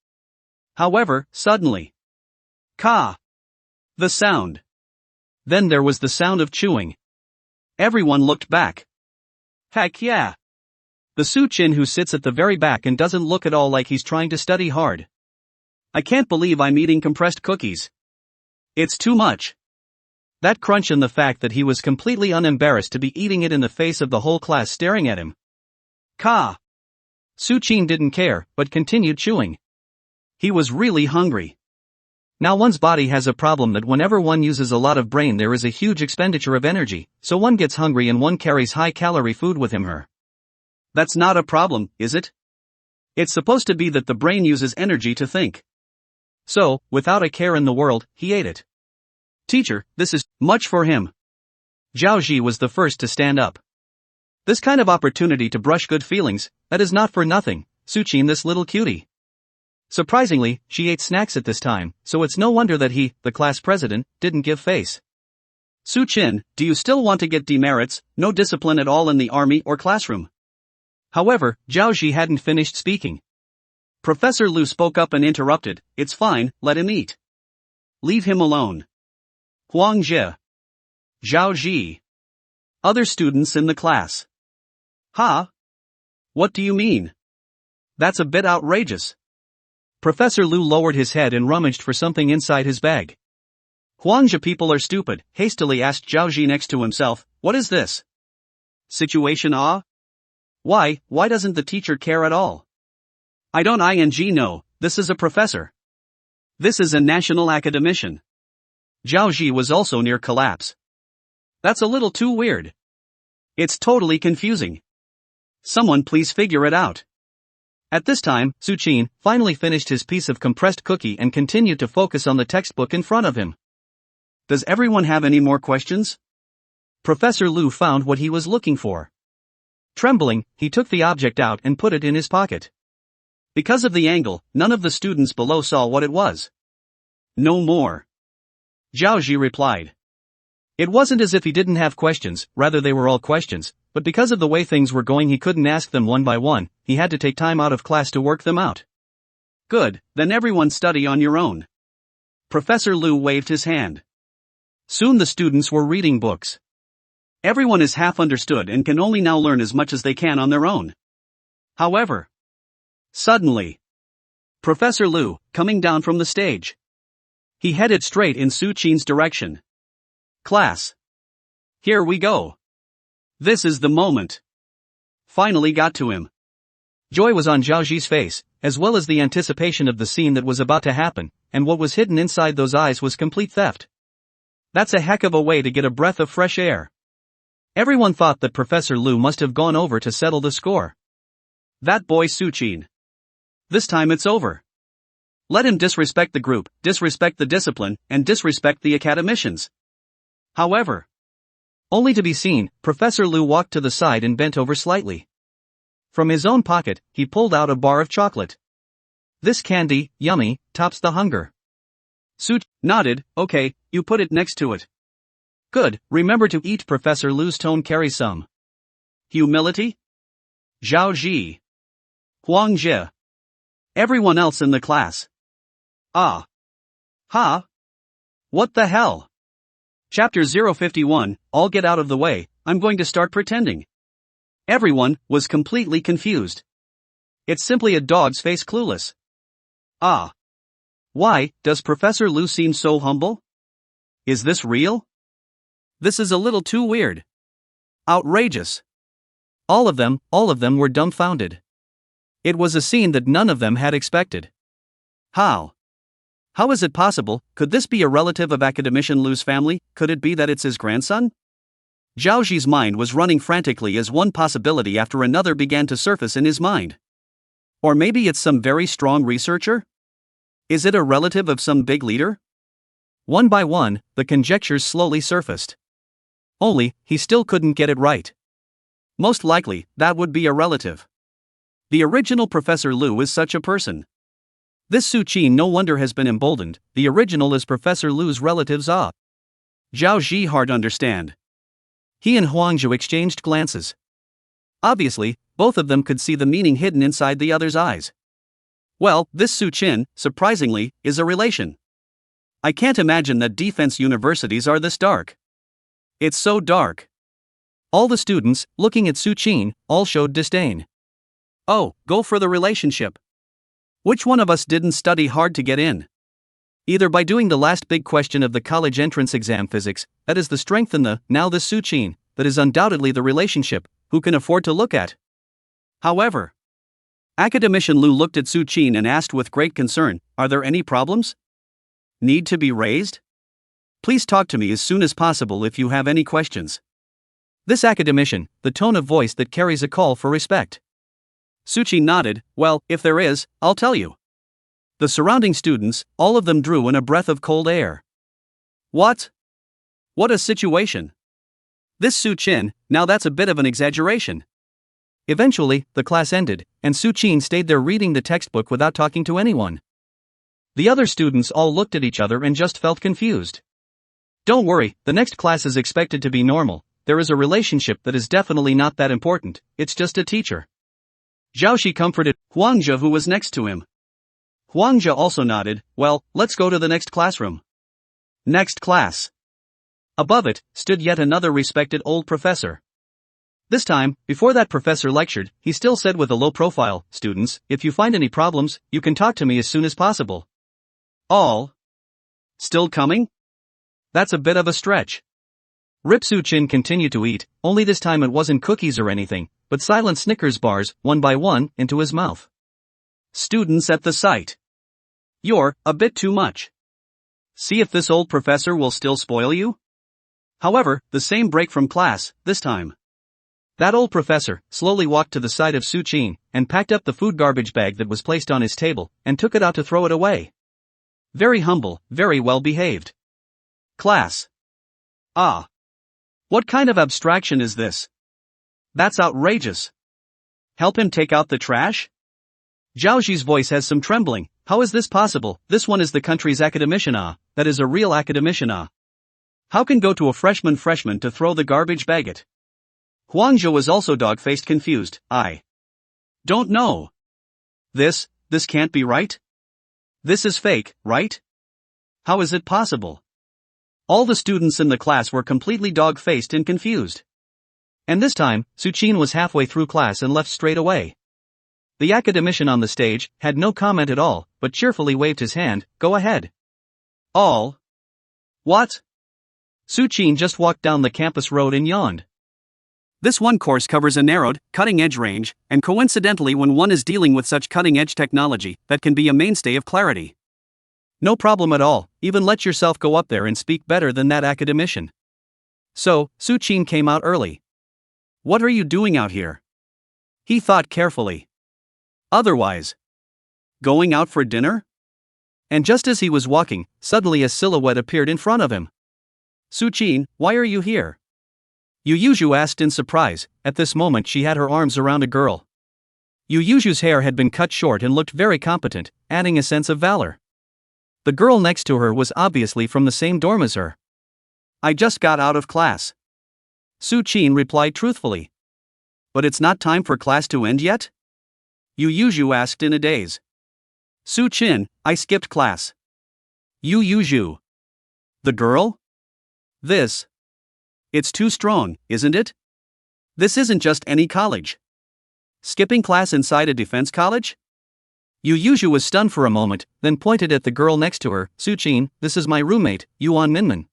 However, suddenly. Ka. The sound. Then there was the sound of chewing. Everyone looked back. Heck yeah. The Su Qin who sits at the very back and doesn't look at all like he's trying to study hard. I can't believe I'm eating compressed cookies. It's too much. That crunch and the fact that he was completely unembarrassed to be eating it in the face of the whole class staring at him. Ka. Su Qin didn't care, but continued chewing. He was really hungry. Now one's body has a problem that whenever one uses a lot of brain there is a huge expenditure of energy, so one gets hungry and one carries high-calorie food with him. That's not a problem, is it? It's supposed to be that the brain uses energy to think. So, without a care in the world, he ate it. Teacher, this is much for him. Zhao Ji was the first to stand up. This kind of opportunity to brush good feelings, that is not for nothing, Su Qin this little cutie. Surprisingly, she ate snacks at this time, so it's no wonder that he, the class president, didn't give face. Su Qin, do you still want to get demerits, no discipline at all in the army or classroom? However, Zhao Ji hadn't finished speaking. Professor Lu spoke up and interrupted, it's fine, let him eat. Leave him alone. Huang Zhe. Zhao Ji. Other students in the class. Huh? What do you mean? That's a bit outrageous. Professor Lu lowered his head and rummaged for something inside his bag. Huang Zhe people are stupid, hastily asked Zhao Ji next to himself, what is this? Situation Why doesn't the teacher care at all? I don't know, this is a professor. This is a national academician. Zhao Ji was also near collapse. That's a little too weird. It's totally confusing. Someone please figure it out. At this time, Su Qin finally finished his piece of compressed cookie and continued to focus on the textbook in front of him. Does everyone have any more questions? Professor Lu found what he was looking for. Trembling, he took the object out and put it in his pocket. Because of the angle, none of the students below saw what it was. No more. Zhao Ji replied. It wasn't as if he didn't have questions, rather they were all questions, but because of the way things were going he couldn't ask them one by one, he had to take time out of class to work them out. Good, then everyone study on your own. Professor Lu waved his hand. Soon the students were reading books. Everyone is half understood and can only now learn as much as they can on their own. However, suddenly, Professor Lu, coming down from the stage. He headed straight in Su Qin's direction. Class. Here we go. This is the moment. Finally got to him. Joy was on Zhao Ji's face, as well as the anticipation of the scene that was about to happen, and what was hidden inside those eyes was complete theft. That's a heck of a way to get a breath of fresh air. Everyone thought that Professor Lu must have gone over to settle the score. That boy Su Qin. This time it's over. Let him disrespect the group, disrespect the discipline, and disrespect the academicians. However, only to be seen, Professor Lu walked to the side and bent over slightly. From his own pocket, he pulled out a bar of chocolate. This candy, yummy, tops the hunger. Su Qin nodded. Okay, you put it next to it. Good, remember to eat. Professor Lu's tone carries some humility. Zhao Ji. Huang Jie. Everyone else in the class. Ah. Ha. What the hell? Chapter 051, all get out of the way, I'm going to start pretending. Everyone was completely confused. It's simply a dog's face clueless. Ah. Why does Professor Lu seem so humble? Is this real? This is a little too weird. Outrageous. All of them were dumbfounded. It was a scene that none of them had expected. How is it possible? Could this be a relative of Academician Lu's family? Could it be that it's his grandson? Zhao Ji's mind was running frantically as one possibility after another began to surface in his mind. Or maybe it's some very strong researcher? Is it a relative of some big leader? One by one, the conjectures slowly surfaced. Only, he still couldn't get it right. Most likely, that would be a relative. The original Professor Lu is such a person. This Su Qin no wonder has been emboldened, the original is Professor Lu's relatives. Zhao Ji hard understand. He and Huangzhou exchanged glances. Obviously, both of them could see the meaning hidden inside the other's eyes. Well, this Su Qin, surprisingly, is a relation. I can't imagine that defense universities are this dark. It's so dark. All the students, looking at Su Qin, all showed disdain. Oh, go for the relationship. Which one of us didn't study hard to get in? Either by doing the last big question of the college entrance exam physics, that is the strength in now this Su Qin, that is undoubtedly the relationship, who can afford to look at. However, Academician Lu looked at Su Qin and asked with great concern, are there any problems? Need to be raised? Please talk to me as soon as possible if you have any questions. This academician, the tone of voice that carries a call for respect. Su Qin nodded. Well, if there is, I'll tell you. The surrounding students, all of them drew in a breath of cold air. What? What a situation. This Su Qin, now that's a bit of an exaggeration. Eventually, the class ended, and Su Qin stayed there reading the textbook without talking to anyone. The other students all looked at each other and just felt confused. Don't worry, the next class is expected to be normal. There is a relationship that is definitely not that important, it's just a teacher. Zhao Ji comforted Huangzhe, who was next to him. Huangzhe also nodded. Well, let's go to the next classroom. Next class. Above it, stood yet another respected old professor. This time, before that professor lectured, he still said with a low profile, students, if you find any problems, you can talk to me as soon as possible. All? Still coming? That's a bit of a stretch. Rip Su Qin continued to eat, only this time it wasn't cookies or anything, but silent Snickers bars, one by one, into his mouth. Students at the site. You're a bit too much. See if this old professor will still spoil you? However, the same break from class, this time. That old professor slowly walked to the side of Su-chin and packed up the food garbage bag that was placed on his table and took it out to throw it away. Very humble, very well behaved. Class. Ah. What kind of abstraction is this? That's outrageous. Help him take out the trash? Zhaoxi's voice has some trembling. How is this possible? This one is the country's academician. That is a real academician. How can go to a freshman to throw the garbage bag at? Huangzhou was also dog-faced confused. I don't know. This can't be right? This is fake, right? How is it possible? All the students in the class were completely dog-faced and confused. And this time, Su-chin was halfway through class and left straight away. The academician on the stage had no comment at all, but cheerfully waved his hand. Go ahead. All. What? Su-chin just walked down the campus road and yawned. This one course covers a narrowed, cutting-edge range, and coincidentally when one is dealing with such cutting-edge technology, that can be a mainstay of clarity. No problem at all, even let yourself go up there and speak better than that academician. So, Su-chin came out early. What are you doing out here? He thought carefully. Otherwise. Going out for dinner? And just as he was walking, suddenly a silhouette appeared in front of him. Su-chin, why are you here? Yu Yuzhu asked in surprise. At this moment she had her arms around a girl. Yu Yuzhu's hair had been cut short and looked very competent, adding a sense of valor. The girl next to her was obviously from the same dorm as her. I just got out of class. Su-chin replied truthfully. But it's not time for class to end yet? Yu Yuzhu asked in a daze. Su-chin, I skipped class. Yu Yuzhu. The girl? It's too strong, isn't it? This isn't just any college. Skipping class inside a defense college? Yu Yuzhu was stunned for a moment, then pointed at the girl next to her. Su-chin, this is my roommate, Yuan Minmin.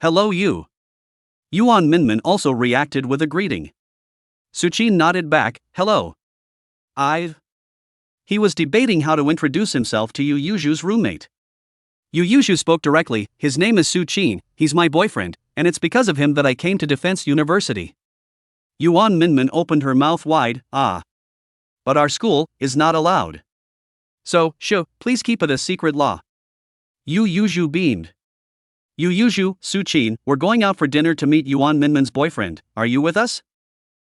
Hello Yu. Yuan Minmin also reacted with a greeting. Su-chin nodded back, hello. He was debating how to introduce himself to Yu Yuzhu's roommate. Yu Yuzhu spoke directly, his name is Su-chin, he's my boyfriend, and it's because of him that I came to Defense University. Yuan Minmin opened her mouth wide, But our school is not allowed. So, please keep it a secret law. Yu Yuzhu beamed. Yu Yuzhu, Su-chin, we're going out for dinner to meet Yuan Minmin's boyfriend, are you with us?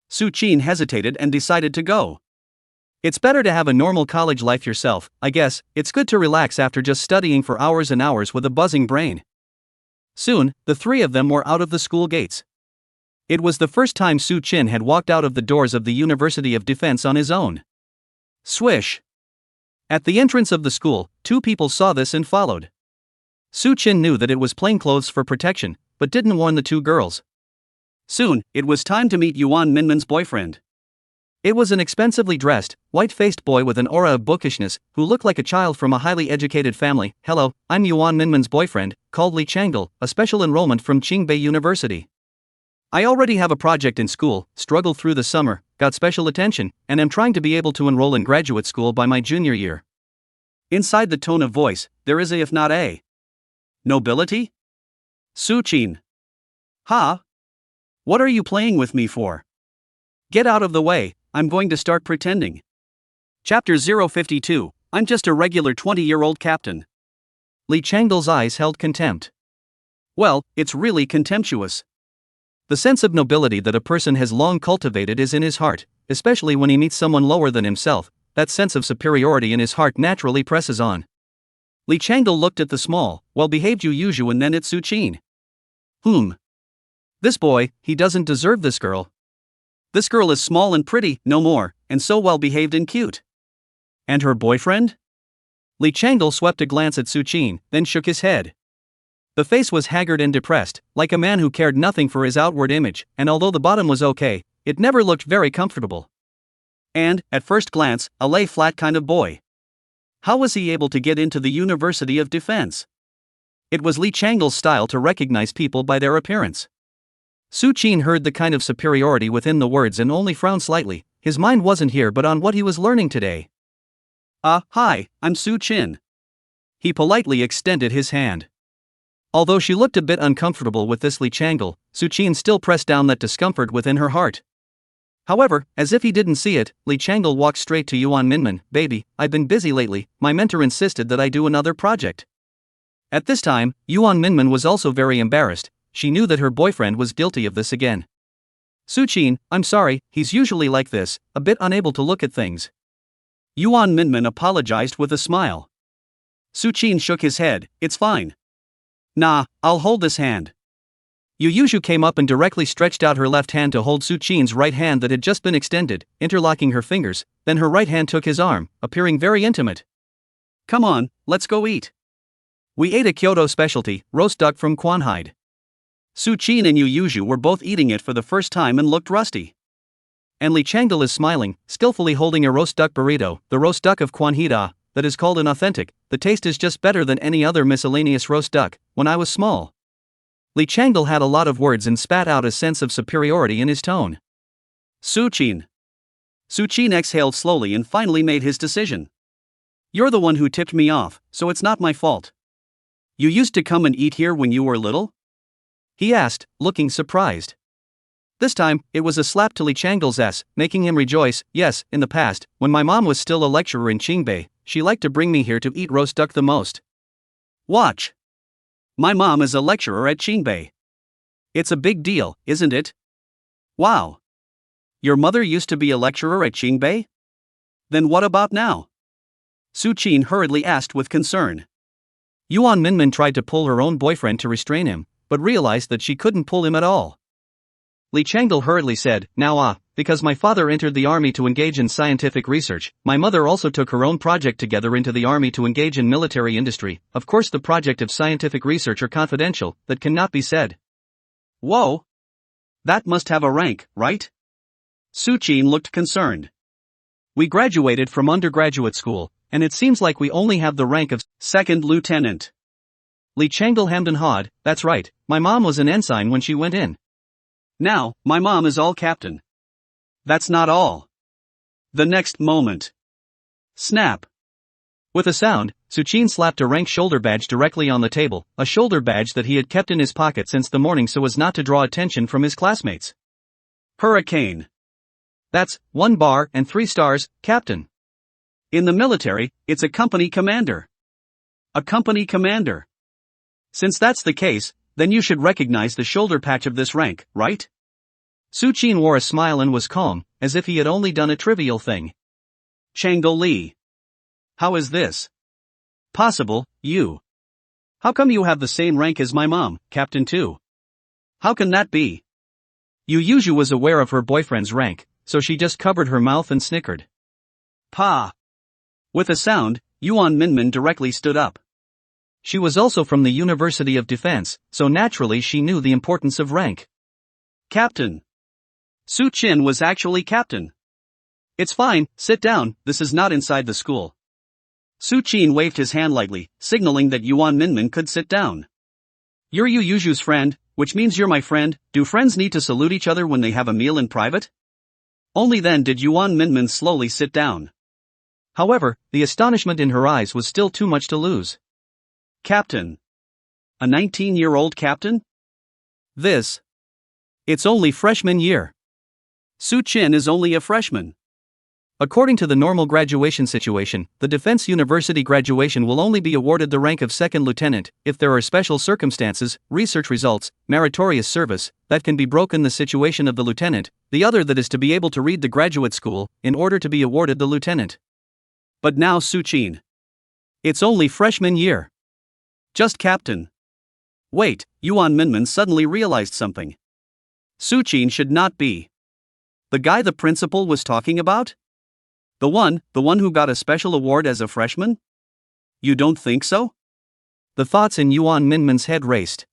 Su-chin hesitated and decided to go. It's better to have a normal college life yourself, I guess. It's good to relax after just studying for hours and hours with a buzzing brain. Soon, the three of them were out of the school gates. It was the first time Su-chin had walked out of the doors of the University of Defense on his own. Swish! At the entrance of the school, two people saw this and followed. Su-chin knew that it was plainclothes for protection, but didn't warn the two girls. Soon, it was time to meet Yuan Minmin's boyfriend. It was an expensively dressed, white-faced boy with an aura of bookishness, who looked like a child from a highly educated family. Hello, I'm Yuan Minmin's boyfriend, called Li Changel, a special enrollment from Qingbei University. I already have a project in school, struggled through the summer, got special attention, and am trying to be able to enroll in graduate school by my junior year. Inside the tone of voice, there is a if not a. Nobility? Su-chin. Ha? What are you playing with me for? Get out of the way, I'm going to start pretending. Chapter 052, I'm just a regular 20-year-old captain. Li Changel's eyes held contempt. Well, it's really contemptuous. The sense of nobility that a person has long cultivated is in his heart, especially when he meets someone lower than himself. That sense of superiority in his heart naturally presses on. Li Changel looked at the small, well-behaved Yu Yuzhu and then at Su-chin. This boy, he doesn't deserve this girl. This girl is small and pretty, no more, and so well-behaved and cute. And her boyfriend? Li Changel swept a glance at Su-chin, then shook his head. The face was haggard and depressed, like a man who cared nothing for his outward image, and although the bottom was okay, it never looked very comfortable. And, at first glance, a lay-flat kind of boy. How was he able to get into the University of Defense? It was Li Changel's style to recognize people by their appearance. Su Qin heard the kind of superiority within the words and only frowned slightly. His mind wasn't here but on what he was learning today. Hi, I'm Su Qin. He politely extended his hand. Although she looked a bit uncomfortable with this Li Changle, Su Qin still pressed down that discomfort within her heart. However, as if he didn't see it, Li Changle walked straight to Yuan Minmin. Baby, I've been busy lately, my mentor insisted that I do another project. At this time, Yuan Minmin was also very embarrassed. She knew that her boyfriend was guilty of this again. Su Qin, I'm sorry, he's usually like this, a bit unable to look at things. Yuan Minmin apologized with a smile. Su Qin shook his head, it's fine. Nah, I'll hold this hand. Yu Yuzhu came up and directly stretched out her left hand to hold Su Qin's right hand that had just been extended, interlocking her fingers, then her right hand took his arm, appearing very intimate. Come on, let's go eat. We ate a Kyoto specialty, roast duck from Kwanhide. Su Qin and Yu Yuzhu were both eating it for the first time and looked rusty. And Li Changle is smiling, skillfully holding a roast duck burrito, the roast duck of Kwanhida, that is called an authentic. The taste is just better than any other miscellaneous roast duck. When I was small. Li Changle had a lot of words and spat out a sense of superiority in his tone. Su Qin. Su Qin exhaled slowly and finally made his decision. You're the one who tipped me off, so it's not my fault. You used to come and eat here when you were little? He asked, looking surprised. This time, it was a slap to Li Changle's ass, making him rejoice. Yes, in the past, when my mom was still a lecturer in Qingbei, she liked to bring me here to eat roast duck the most. Watch. My mom is a lecturer at Qingbei. It's a big deal, isn't it? Wow. Your mother used to be a lecturer at Qingbei? Then what about now? Su Qin hurriedly asked with concern. Yuan Minmin tried to pull her own boyfriend to restrain him, but realized that she couldn't pull him at all. Li Changle hurriedly said, Now because my father entered the army to engage in scientific research, my mother also took her own project together into the army to engage in military industry. Of course the project of scientific research are confidential, that cannot be said. Whoa! That must have a rank, right? Su Qin looked concerned. We graduated from undergraduate school, and it seems like we only have the rank of second lieutenant. Li Changle hemmed and hawed, that's right, my mom was an ensign when she went in. Now, my mom is all captain. That's not all. The next moment. Snap. With a sound, Su Qin slapped a rank shoulder badge directly on the table, a shoulder badge that he had kept in his pocket since the morning so as not to draw attention from his classmates. Hurricane. That's 1 bar and 3 stars, Captain. In the military, it's a company commander. A company commander. Since that's the case, then you should recognize the shoulder patch of this rank, right? Su Qin wore a smile and was calm, as if he had only done a trivial thing. Changle Li. How is this possible, you? How come you have the same rank as my mom, Captain too? How can that be? Yu Yuzhu was aware of her boyfriend's rank, so she just covered her mouth and snickered. Pa! With a sound, Yuan Minmin directly stood up. She was also from the University of Defense, so naturally she knew the importance of rank. Captain. Su Qin was actually captain. It's fine, sit down, this is not inside the school. Su Qin waved his hand lightly, signaling that Yuan Minmin could sit down. You're Yu Yuzhu's friend, which means you're my friend. Do friends need to salute each other when they have a meal in private? Only then did Yuan Minmin slowly sit down. However, the astonishment in her eyes was still too much to lose. Captain. A 19-year-old captain? It's only freshman year. Su Qin is only a freshman. According to the normal graduation situation, the Defense University graduation will only be awarded the rank of second lieutenant, if there are special circumstances, research results, meritorious service, that can be broken the situation of the lieutenant, the other that is to be able to read the graduate school, in order to be awarded the lieutenant. But now Su Qin. It's only freshman year. Just captain. Wait, Yuan Minmin suddenly realized something. Su Qin should not be the guy the principal was talking about? The one who got a special award as a freshman? You don't think so? The thoughts in Yuan Minmin's head raced.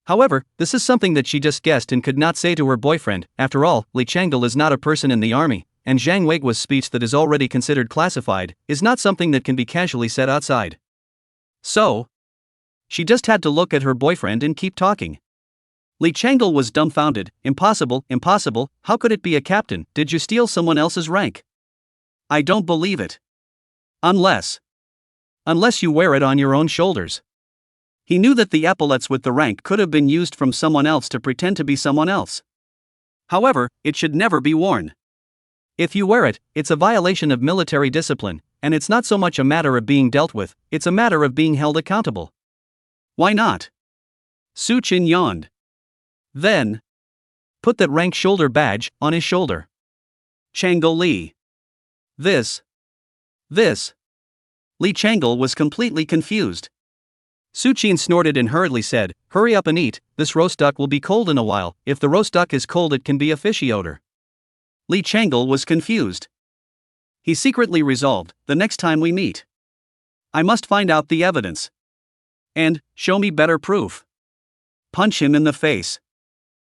However, this is something that she just guessed and could not say to her boyfriend. After all, Li Changle is not a person in the army, and Zhang Weiguo's speech that is already considered classified is not something that can be casually said outside. So, she just had to look at her boyfriend and keep talking. Li Changel was dumbfounded. Impossible, impossible, how could it be a captain? Did you steal someone else's rank? I don't believe it. Unless you wear it on your own shoulders. He knew that the epaulets with the rank could have been used from someone else to pretend to be someone else. However, it should never be worn. If you wear it, it's a violation of military discipline, and it's not so much a matter of being dealt with, it's a matter of being held accountable. Why not? Su Qin yawned. Then, put that rank shoulder badge on his shoulder. Changel Li. This. Li Changel was completely confused. Su Qin snorted and hurriedly said, hurry up and eat, this roast duck will be cold in a while, if the roast duck is cold it can be a fishy odor. Li Changel was confused. He secretly resolved, the next time we meet, I must find out the evidence. And, show me better proof. Punch him in the face.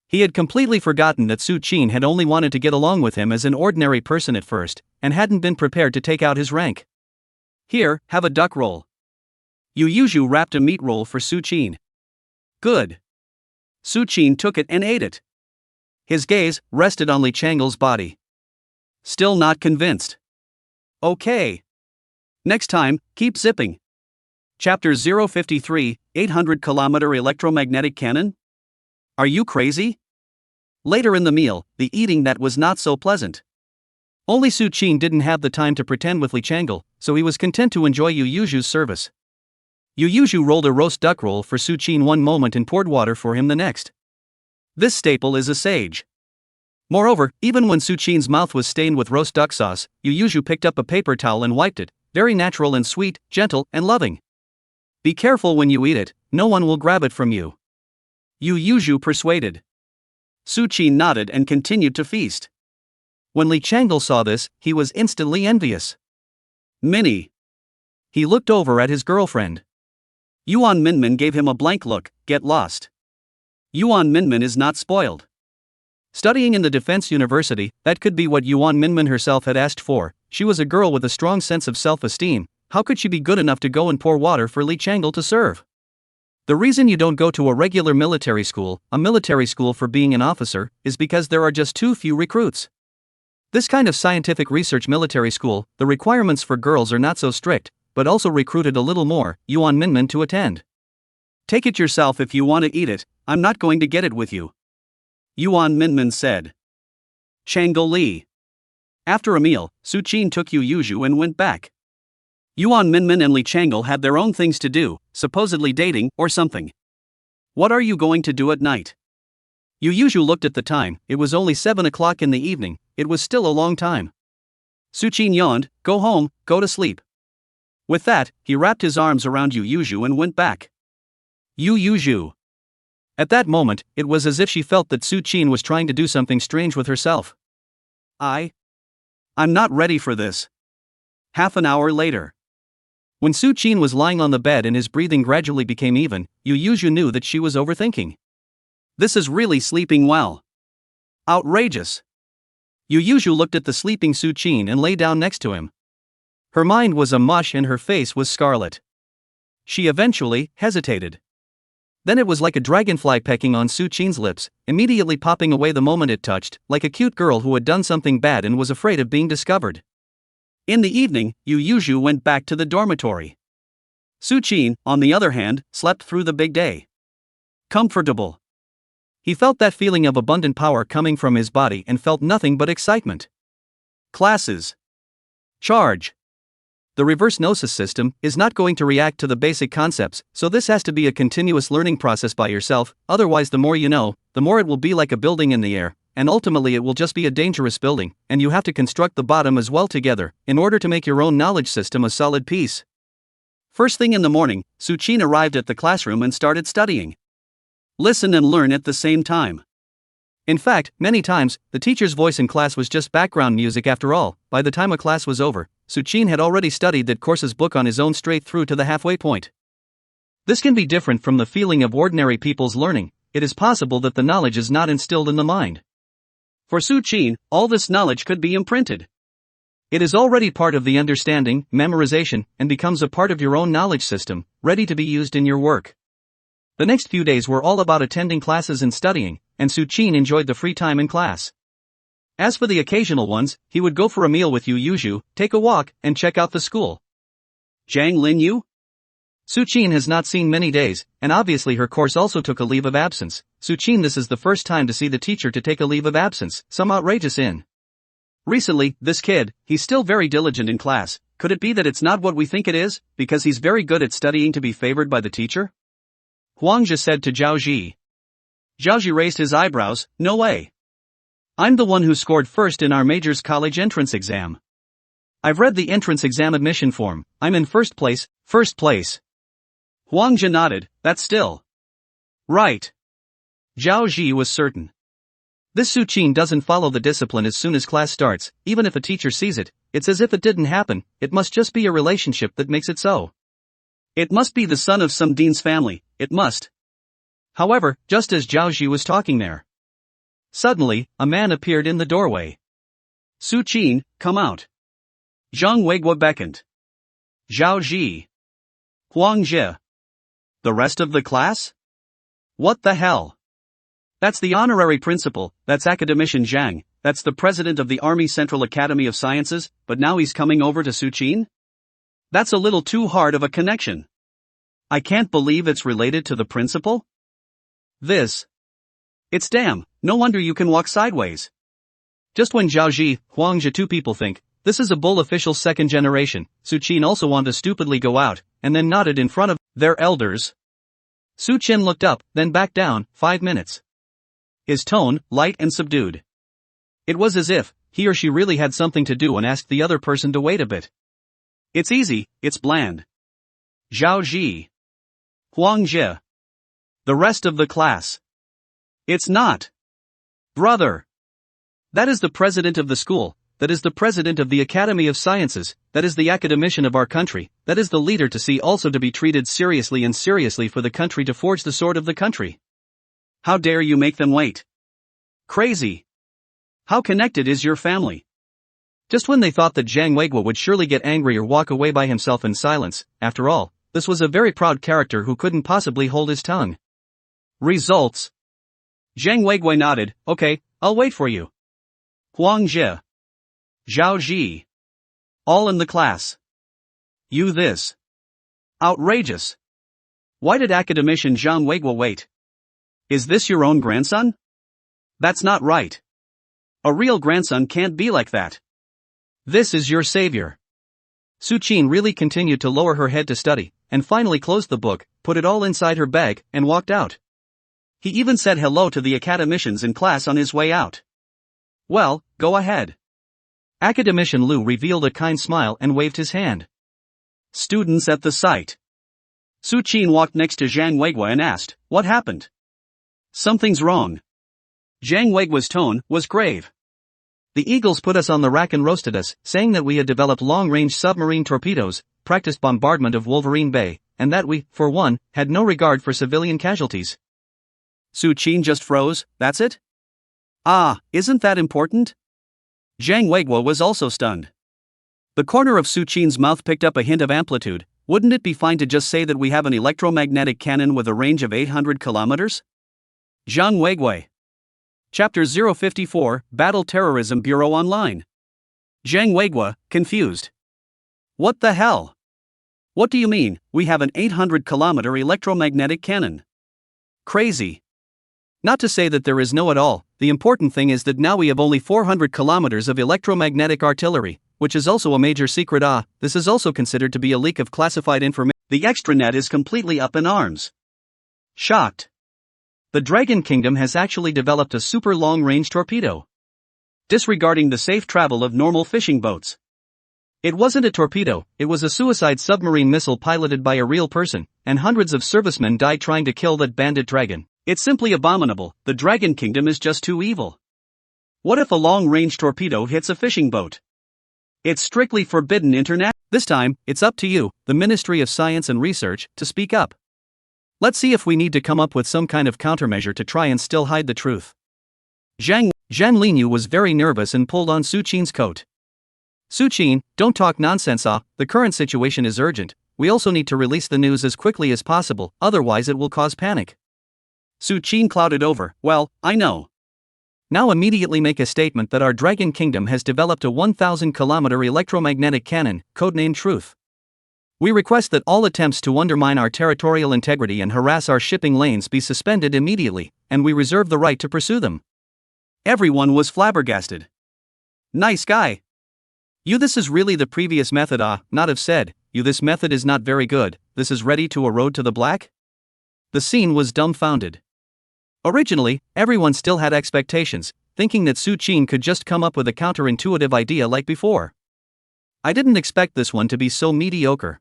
He had completely forgotten that Su Qin had only wanted to get along with him as an ordinary person at first, and hadn't been prepared to take out his rank. Here, have a duck roll. Yu Yuzhu wrapped a meat roll for Su Qin. Good. Su Qin took it and ate it. His gaze rested on Li Changel's body. Still not convinced. Okay. Next time, keep zipping. Chapter 053, 800-kilometer electromagnetic cannon? Are you crazy? Later in the meal, the eating that was not so pleasant. Only Su Qin didn't have the time to pretend with Li Changel, so he was content to enjoy Yu Yuzhu's service. Yu Yuzhu rolled a roast duck roll for Su Qin one moment and poured water for him the next. This staple is a sage. Moreover, even when Su Qin's mouth was stained with roast duck sauce, Yu Yuzhu picked up a paper towel and wiped it, very natural and sweet, gentle and loving. Be careful when you eat it, no one will grab it from you. Yu Yuzhu persuaded. Su Qin nodded and continued to feast. When Li Changel saw this, he was instantly envious. Minnie. He looked over at his girlfriend. Yuan Minmin gave him a blank look, get lost. Yuan Minmin is not spoiled. Studying in the Defense University, that could be what Yuan Minmin herself had asked for. She was a girl with a strong sense of self-esteem. How could she be good enough to go and pour water for Li Changel to serve? The reason you don't go to a regular military school, a military school for being an officer, is because there are just too few recruits. This kind of scientific research military school, the requirements for girls are not so strict, but also recruited a little more, Yuan Minmin to attend. Take it yourself if you want to eat it, I'm not going to get it with you. Yuan Minmin said. Changel Li. After a meal, Su Qin took Yu Yuzhu and went back. Yuan Minmin and Li Changel had their own things to do, supposedly dating or something. What are you going to do at night? Yu Yuzhu looked at the time, it was only 7 o'clock in the evening, it was still a long time. Su Qin yawned, go home, go to sleep. With that, he wrapped his arms around Yu Yuzhu and went back. Yu Yuzhu. At that moment, it was as if she felt that Su Qin was trying to do something strange with herself. I'm not ready for this. Half an hour later. When Su Qin was lying on the bed and his breathing gradually became even, Yu Yuzhu knew that she was overthinking. This is really sleeping well. Outrageous. Yu Yuzhu looked at the sleeping Su Qin and lay down next to him. Her mind was a mush and her face was scarlet. She eventually hesitated. Then it was like a dragonfly pecking on Su Qin's lips, immediately popping away the moment it touched, like a cute girl who had done something bad and was afraid of being discovered. In the evening, Yu Yuzhu went back to the dormitory. Su Qin, on the other hand, slept through the big day. Comfortable. He felt that feeling of abundant power coming from his body and felt nothing but excitement. Classes. Charge. The reverse gnosis system is not going to react to the basic concepts, so this has to be a continuous learning process by yourself, otherwise the more you know, the more it will be like a building in the air, and ultimately it will just be a dangerous building, and you have to construct the bottom as well together, in order to make your own knowledge system a solid piece. First thing in the morning, Su Qin arrived at the classroom and started studying. Listen and learn at the same time. In fact, many times, the teacher's voice in class was just background music after all. By the time a class was over, Su Qin had already studied that course's book on his own straight through to the halfway point. This can be different from the feeling of ordinary people's learning. It is possible that the knowledge is not instilled in the mind. For Su Qin, all this knowledge could be imprinted. It is already part of the understanding, memorization, and becomes a part of your own knowledge system, ready to be used in your work. The next few days were all about attending classes and studying, and Su Qin enjoyed the free time in class. As for the occasional ones, he would go for a meal with Yu Yuzhu, take a walk, and check out the school. Zhang Linyu? Su Qin has not seen many days, and obviously her course also took a leave of absence. Su Qin, this is the first time to see the teacher to take a leave of absence, some outrageous in. Recently, this kid, he's still very diligent in class. Could it be that it's not what we think it is, because he's very good at studying to be favored by the teacher? Huangzhe said to Zhao Ji. Zhao Ji raised his eyebrows, no way. I'm the one who scored first in our major's college entrance exam. I've read the entrance exam admission form, I'm in first place. Huangzhe nodded, that's still right. Zhao Ji was certain. This Su Qin doesn't follow the discipline as soon as class starts, even if a teacher sees it, it's as if it didn't happen, it must just be a relationship that makes it so. It must be the son of some dean's family, it must. However, just as Zhao Ji was talking there, suddenly, a man appeared in the doorway. Su Qin, come out. Zhang Weiguo beckoned. Zhao Ji. Huangzhe. The rest of the class? What the hell? That's the honorary principal, that's academician Zhang, that's the president of the Army Central Academy of Sciences, but now he's coming over to Su Qin? That's a little too hard of a connection. I can't believe it's related to the principal? It's damn, no wonder you can walk sideways. Just when Zhao Ji, Huangzhe, two people think, this is a bull official second generation, Su Qin also want to stupidly go out, and then nodded in front of their elders. Su Qin looked up, then back down, 5 minutes. His tone, light and subdued. It was as if he or she really had something to do and asked the other person to wait a bit. It's easy, it's bland. Zhao Ji. Huangzhe. The rest of the class. It's not. Brother. That is the president of the school, that is the president of the Academy of Sciences, that is the academician of our country, that is the leader to see also to be treated seriously and seriously for the country to forge the sword of the country. How dare you make them wait? Crazy. How connected is your family? Just when they thought that Zhang Weiguo would surely get angry or walk away by himself in silence, after all, this was a very proud character who couldn't possibly hold his tongue. Results. Zhang Weiguo nodded, okay, I'll wait for you. Huangzhe. Zhao Ji. All in the class. You this. Outrageous. Why did academician Zhang Weiguo wait? Is this your own grandson? That's not right. A real grandson can't be like that. This is your savior. Su Qin really continued to lower her head to study, and finally closed the book, put it all inside her bag, and walked out. He even said hello to the academicians in class on his way out. Well, go ahead. Academician Lu revealed a kind smile and waved his hand. Students at the site. Su Qin walked next to Zhang Weiguo and asked, what happened? Something's wrong. Zhang Weiguo's tone was grave. The Eagles put us on the rack and roasted us, saying that we had developed long-range submarine torpedoes, practiced bombardment of Wolverine Bay, and that we, for one, had no regard for civilian casualties. Su Qin just froze, that's it? Ah, isn't that important? Zhang Weiguo was also stunned. The corner of Su Qin's mouth picked up a hint of amplitude. Wouldn't it be fine to just say that we have an electromagnetic cannon with a range of 800 kilometers? Zhang Weiguo. Chapter 054, Battle Terrorism Bureau Online. Zhang Weiguo, confused. What the hell? What do you mean, we have an 800-kilometer electromagnetic cannon? Crazy. Not to say that there is no at all, the important thing is that now we have only 400 kilometers of electromagnetic artillery, which is also a major secret. This is also considered to be a leak of classified information. The extranet is completely up in arms. Shocked. The Dragon Kingdom has actually developed a super long-range torpedo. Disregarding the safe travel of normal fishing boats. It wasn't a torpedo, it was a suicide submarine missile piloted by a real person, and hundreds of servicemen died trying to kill that bandit dragon. It's simply abominable, the Dragon Kingdom is just too evil. What if a long-range torpedo hits a fishing boat? It's strictly forbidden internationally. This time, it's up to you, the Ministry of Science and Research, to speak up. Let's see if we need to come up with some kind of countermeasure to try and still hide the truth. Zhang Linyu was very nervous and pulled on Su Qin's coat. Su Qin, don't talk nonsense. The current situation is urgent, we also need to release the news as quickly as possible, otherwise it will cause panic. Su Qin clouded over, well, I know. Now immediately make a statement that our Dragon Kingdom has developed a 1,000-kilometer electromagnetic cannon, codenamed Truth. We request that all attempts to undermine our territorial integrity and harass our shipping lanes be suspended immediately, and we reserve the right to pursue them. Everyone was flabbergasted. Nice guy. You, this is really the previous method, not have said, you, this method is not very good, this is ready to a road to the black? The scene was dumbfounded. Originally, everyone still had expectations, thinking that Su Qin could just come up with a counterintuitive idea like before. I didn't expect this one to be so mediocre.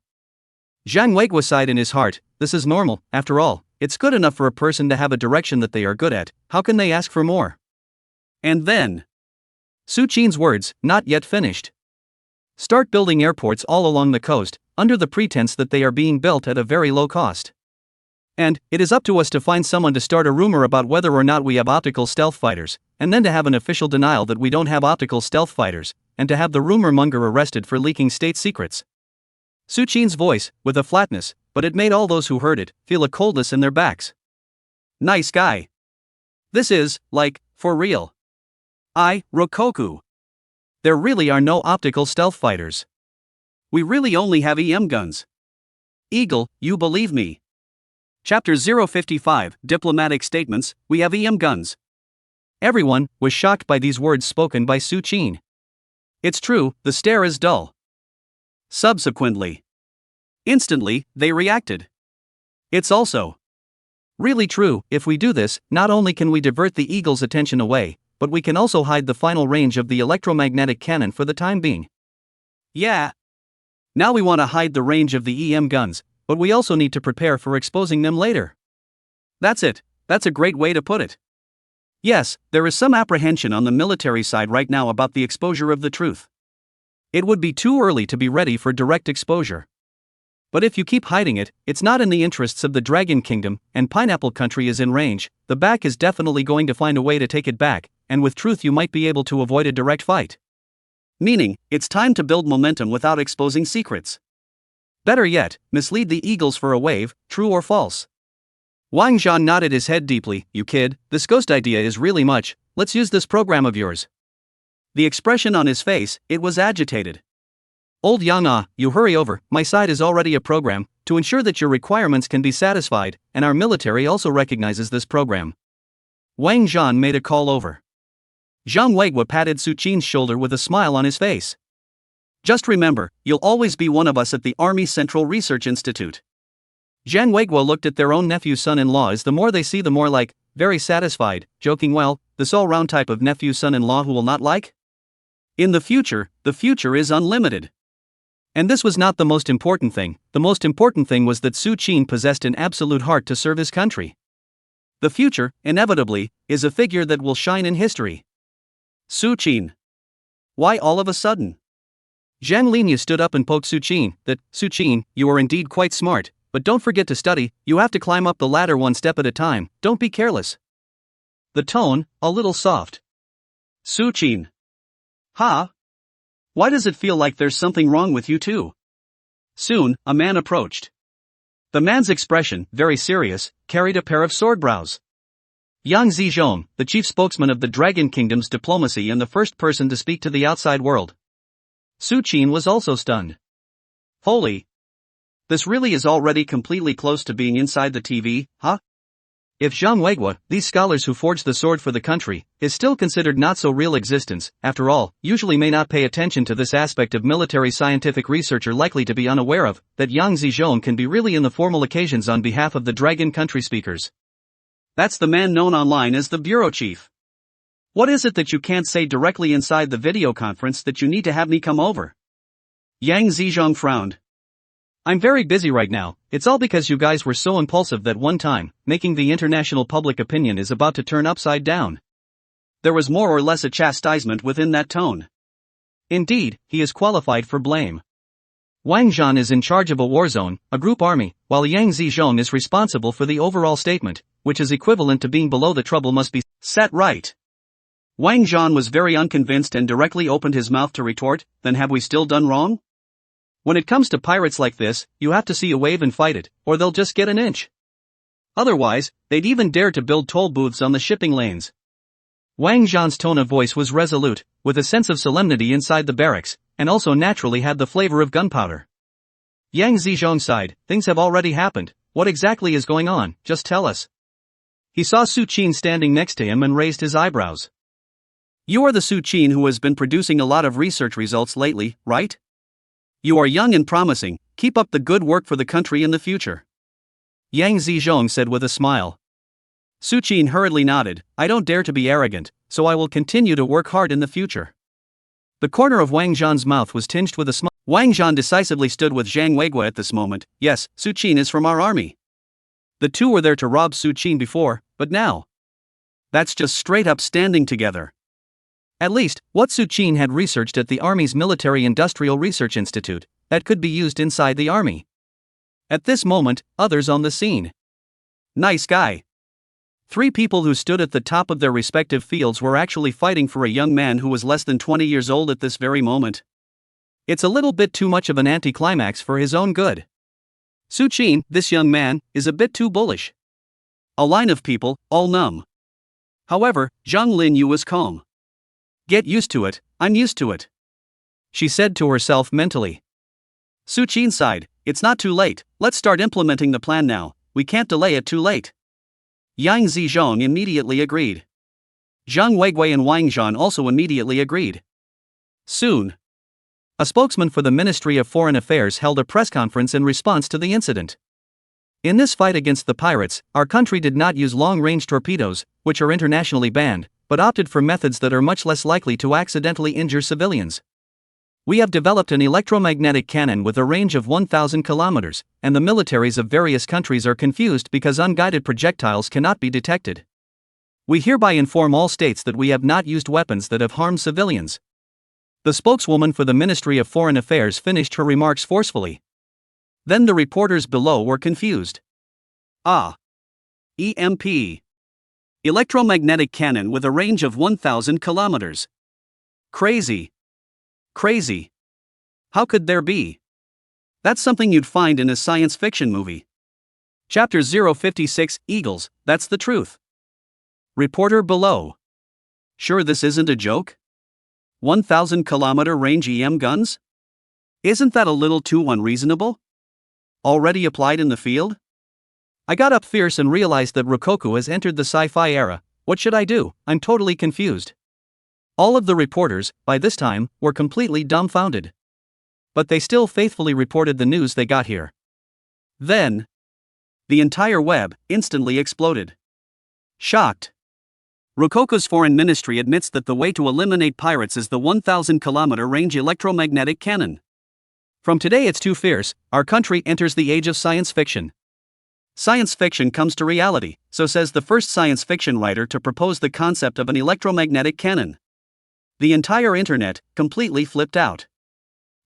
Zhang Weiguo sighed in his heart, this is normal, after all, it's good enough for a person to have a direction that they are good at, how can they ask for more? And then, Su Qin's words, not yet finished. Start building airports all along the coast, under the pretense that they are being built at a very low cost. And, it is up to us to find someone to start a rumor about whether or not we have optical stealth fighters, and then to have an official denial that we don't have optical stealth fighters, and to have the rumor monger arrested for leaking state secrets. Su Qin's voice, with a flatness, but it made all those who heard it feel a coldness in their backs. Nice guy. This is, like, for real. Rokoku. There really are no optical stealth fighters. We really only have EM guns. Eagle, you believe me. Chapter 055, Diplomatic Statements, we have EM guns. Everyone was shocked by these words spoken by Su Qin. It's true, the stare is dull. Subsequently. Instantly, they reacted. It's also really true, if we do this, not only can we divert the Eagle's attention away, but we can also hide the final range of the electromagnetic cannon for the time being. Yeah. Now we want to hide the range of the EM guns, but we also need to prepare for exposing them later. That's it, that's a great way to put it. Yes, there is some apprehension on the military side right now about the exposure of the truth. It would be too early to be ready for direct exposure. But if you keep hiding it, it's not in the interests of the Dragon Kingdom, and Pineapple Country is in range, the back is definitely going to find a way to take it back, and with truth you might be able to avoid a direct fight. Meaning, it's time to build momentum without exposing secrets. Better yet, mislead the Eagles for a wave, true or false. Wang Zhan nodded his head deeply, you kid, this ghost idea is really much, let's use this program of yours. The expression on his face, it was agitated. Old Yang, you hurry over, my side is already a program, to ensure that your requirements can be satisfied, and our military also recognizes this program. Wang Zhan made a call over. Zhang Weiguo patted Su Qin's shoulder with a smile on his face. Just remember, you'll always be one of us at the Army Central Research Institute. Zhang Weiguo looked at their own nephew's son-in-law as the more they see the more like, very satisfied, joking well, this all-round type of nephew son-in-law who will not like? In the future is unlimited. And this was not the most important thing, the most important thing was that Su Qin possessed an absolute heart to serve his country. The future, inevitably, is a figure that will shine in history. Su Qin. Why all of a sudden? Zhang Linya stood up and poked Su Qin, Su Qin, you are indeed quite smart, but don't forget to study, you have to climb up the ladder one step at a time, don't be careless. The tone, a little soft. Su Qin. Huh? Why does it feel like there's something wrong with you too? Soon, a man approached. The man's expression, very serious, carried a pair of sword brows. Yang Zizhong, the chief spokesman of the Dragon Kingdom's diplomacy and the first person to speak to the outside world. Su Qin was also stunned. Holy! This really is already completely close to being inside the TV, huh? If Zhang Weiguo, these scholars who forged the sword for the country, is still considered not so real existence, after all, usually may not pay attention to this aspect of military scientific research are likely to be unaware of, that Yang Zizhong can be really in the formal occasions on behalf of the Dragon Country speakers. That's the man known online as the bureau chief. What is it that you can't say directly inside the video conference that you need to have me come over? Yang Zizhong frowned. I'm very busy right now, it's all because you guys were so impulsive that one time, making the international public opinion is about to turn upside down. There was more or less a chastisement within that tone. Indeed, he is qualified for blame. Wang Zhan is in charge of a war zone, a group army, while Yang Zizhong is responsible for the overall statement, which is equivalent to being below the trouble must be set right. Wang Zhan was very unconvinced and directly opened his mouth to retort, then have we still done wrong? When it comes to pirates like this, you have to see a wave and fight it, or they'll just get an inch. Otherwise, they'd even dare to build toll booths on the shipping lanes. Wang Zhan's tone of voice was resolute, with a sense of solemnity inside the barracks, and also naturally had the flavor of gunpowder. Yang Zizhong sighed, things have already happened, what exactly is going on, just tell us. He saw Su Qin standing next to him and raised his eyebrows. You are the Su Qin who has been producing a lot of research results lately, right? You are young and promising, keep up the good work for the country in the future. Yang Zizhong said with a smile. Su Qin hurriedly nodded, I don't dare to be arrogant, so I will continue to work hard in the future. The corner of Wang Zhan's mouth was tinged with a smile. Wang Zhan decisively stood with Zhang Weiguo at this moment. Yes, Su Qin is from our army. The two were there to rob Su Qin before, but now. That's just straight up standing together. At least, what Su Qin had researched at the Army's Military Industrial Research Institute, that could be used inside the army. At this moment, others on the scene. Nice guy. 3 people who stood at the top of their respective fields were actually fighting for a young man who was less than 20 years old at this very moment. It's a little bit too much of an anticlimax for his own good. Su Qin, this young man, is a bit too bullish. A line of people, all numb. However, Zhang Linyu was calm. Get used to it, I'm used to it. She said to herself mentally. Su Qin sighed, it's not too late, let's start implementing the plan now, we can't delay it too late. Yang Zizhong immediately agreed. Zhang Weiguo and Wang Zhan also immediately agreed. Soon. A spokesman for the Ministry of Foreign Affairs held a press conference in response to the incident. In this fight against the pirates, our country did not use long-range torpedoes, which are internationally banned, but opted for methods that are much less likely to accidentally injure civilians. We have developed an electromagnetic cannon with a range of 1,000 kilometers, and the militaries of various countries are confused because unguided projectiles cannot be detected. We hereby inform all states that we have not used weapons that have harmed civilians. The spokeswoman for the Ministry of Foreign Affairs finished her remarks forcefully. Then the reporters below were confused. EMP. Electromagnetic cannon with a range of 1,000 kilometers. Crazy. Crazy. How could there be? That's something you'd find in a science fiction movie. Chapter 056, Eagles, that's the truth. Reporter below. Sure this isn't a joke? 1,000 kilometer range EM guns? Isn't that a little too unreasonable? Already applied in the field? I got up fierce and realized that Rokoku has entered the sci-fi era. What should I do? I'm totally confused. All of the reporters, by this time, were completely dumbfounded. But they still faithfully reported the news they got here. Then, the entire web instantly exploded. Shocked. Rokoku's foreign ministry admits that the way to eliminate pirates is the 1,000 kilometer range electromagnetic cannon. From today it's too fierce, our country enters the age of science fiction. Science fiction comes to reality, so says the first science fiction writer to propose the concept of an electromagnetic cannon. The entire internet completely flipped out.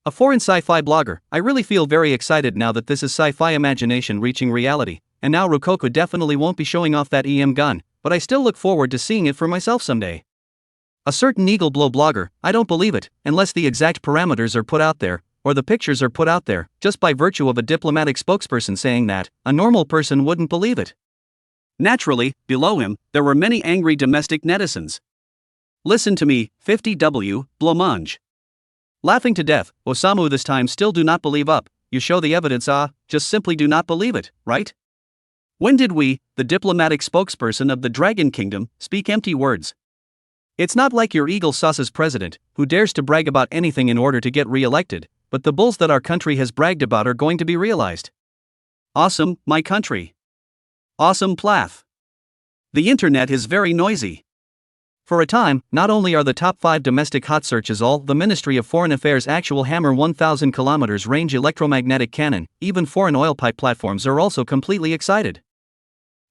A foreign sci-fi blogger, I really feel very excited now that this is sci-fi imagination reaching reality, and now Rokoku definitely won't be showing off that EM gun, but I still look forward to seeing it for myself someday. A certain Eagle Blow blogger, I don't believe it, unless the exact parameters are put out there, or the pictures are put out there, just by virtue of a diplomatic spokesperson saying that, a normal person wouldn't believe it. Naturally, below him, there were many angry domestic netizens. Listen to me, 50W, blancmange. Laughing to death, Osamu this time still do not believe up, you show the evidence just simply do not believe it, right? When did we, the diplomatic spokesperson of the Dragon Kingdom, speak empty words? It's not like your Eagle Sauce's president, who dares to brag about anything in order to get re-elected, but the bulls that our country has bragged about are going to be realized. Awesome, my country. Awesome plath. The internet is very noisy. For a time, not only are the top 5 domestic hot searches all the Ministry of Foreign Affairs actual Hammer 1,000 kilometers range electromagnetic cannon, even foreign oil pipe platforms are also completely excited.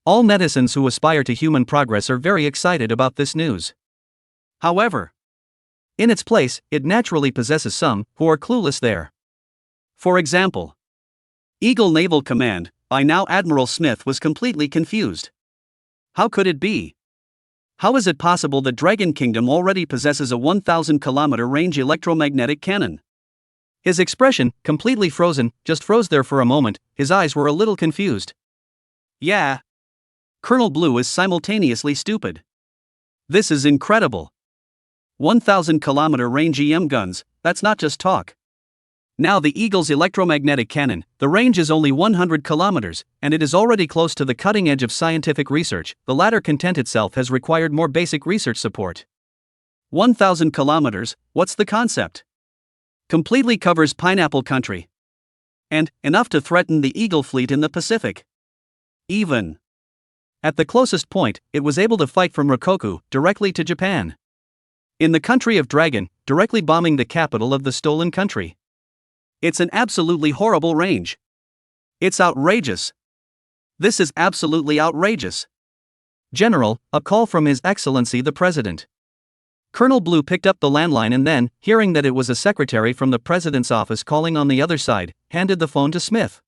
All netizens who aspire to human progress are very excited about this news. However, in its place, it naturally possesses some who are clueless there. For example, Eagle Naval Command, by now Admiral Smith, was completely confused. How could it be? How is it possible that Dragon Kingdom already possesses a 1,000 kilometer range electromagnetic cannon? His expression, completely frozen, just froze there for a moment. His eyes were a little confused. Yeah. Colonel Blue is simultaneously stupid. This is incredible. 1,000-kilometer range EM guns, that's not just talk. Now the Eagle's electromagnetic cannon, the range is only 100 kilometers, and it is already close to the cutting edge of scientific research. The latter content itself has required more basic research support. 1,000 kilometers, what's the concept? Completely covers pineapple country. And enough to threaten the Eagle fleet in the Pacific. Even at the closest point, it was able to fight from Rikoku directly to Japan. In the country of Dragon, directly bombing the capital of the stolen country. It's an absolutely horrible range. It's outrageous. This is absolutely outrageous. General, a call from His Excellency the President. Colonel Blue picked up the landline and then, hearing that it was a secretary from the President's office calling on the other side, handed the phone to Smith.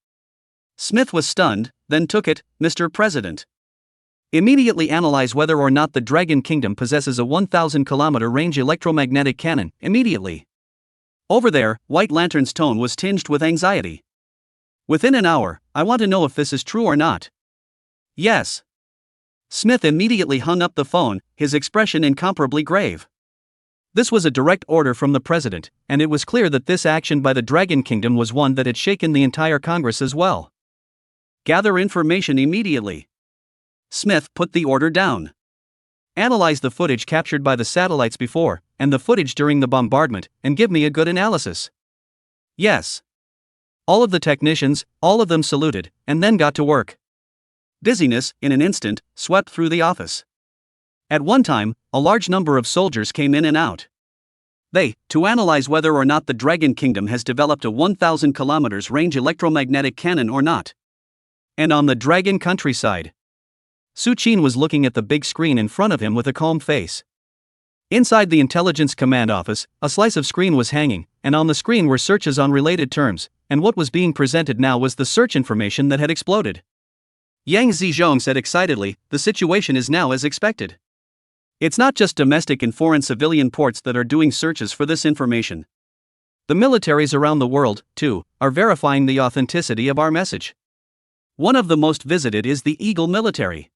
Smith was stunned, then took it. Mr. President. Immediately analyze whether or not the Dragon Kingdom possesses a 1,000-kilometer range electromagnetic cannon, immediately. Over there, White Lantern's tone was tinged with anxiety. Within an hour, I want to know if this is true or not. Yes. Smith immediately hung up the phone, his expression incomparably grave. This was a direct order from the President, and it was clear that this action by the Dragon Kingdom was one that had shaken the entire Congress as well. Gather information immediately. Smith put the order down. Analyze the footage captured by the satellites before, and the footage during the bombardment, and give me a good analysis. Yes. All of the technicians, all of them saluted, and then got to work. Dizziness, in an instant, swept through the office. At one time, a large number of soldiers came in and out. To analyze whether or not the Dragon Kingdom has developed a 1,000 kilometers range electromagnetic cannon or not. And on the Dragon countryside, Su-Chin was looking at the big screen in front of him with a calm face. Inside the Intelligence Command Office, a slice of screen was hanging, and on the screen were searches on related terms, and what was being presented now was the search information that had exploded. Yang Zizhong said excitedly, the situation is now as expected. It's not just domestic and foreign civilian ports that are doing searches for this information. The militaries around the world, too, are verifying the authenticity of our message. One of the most visited is the Eagle military.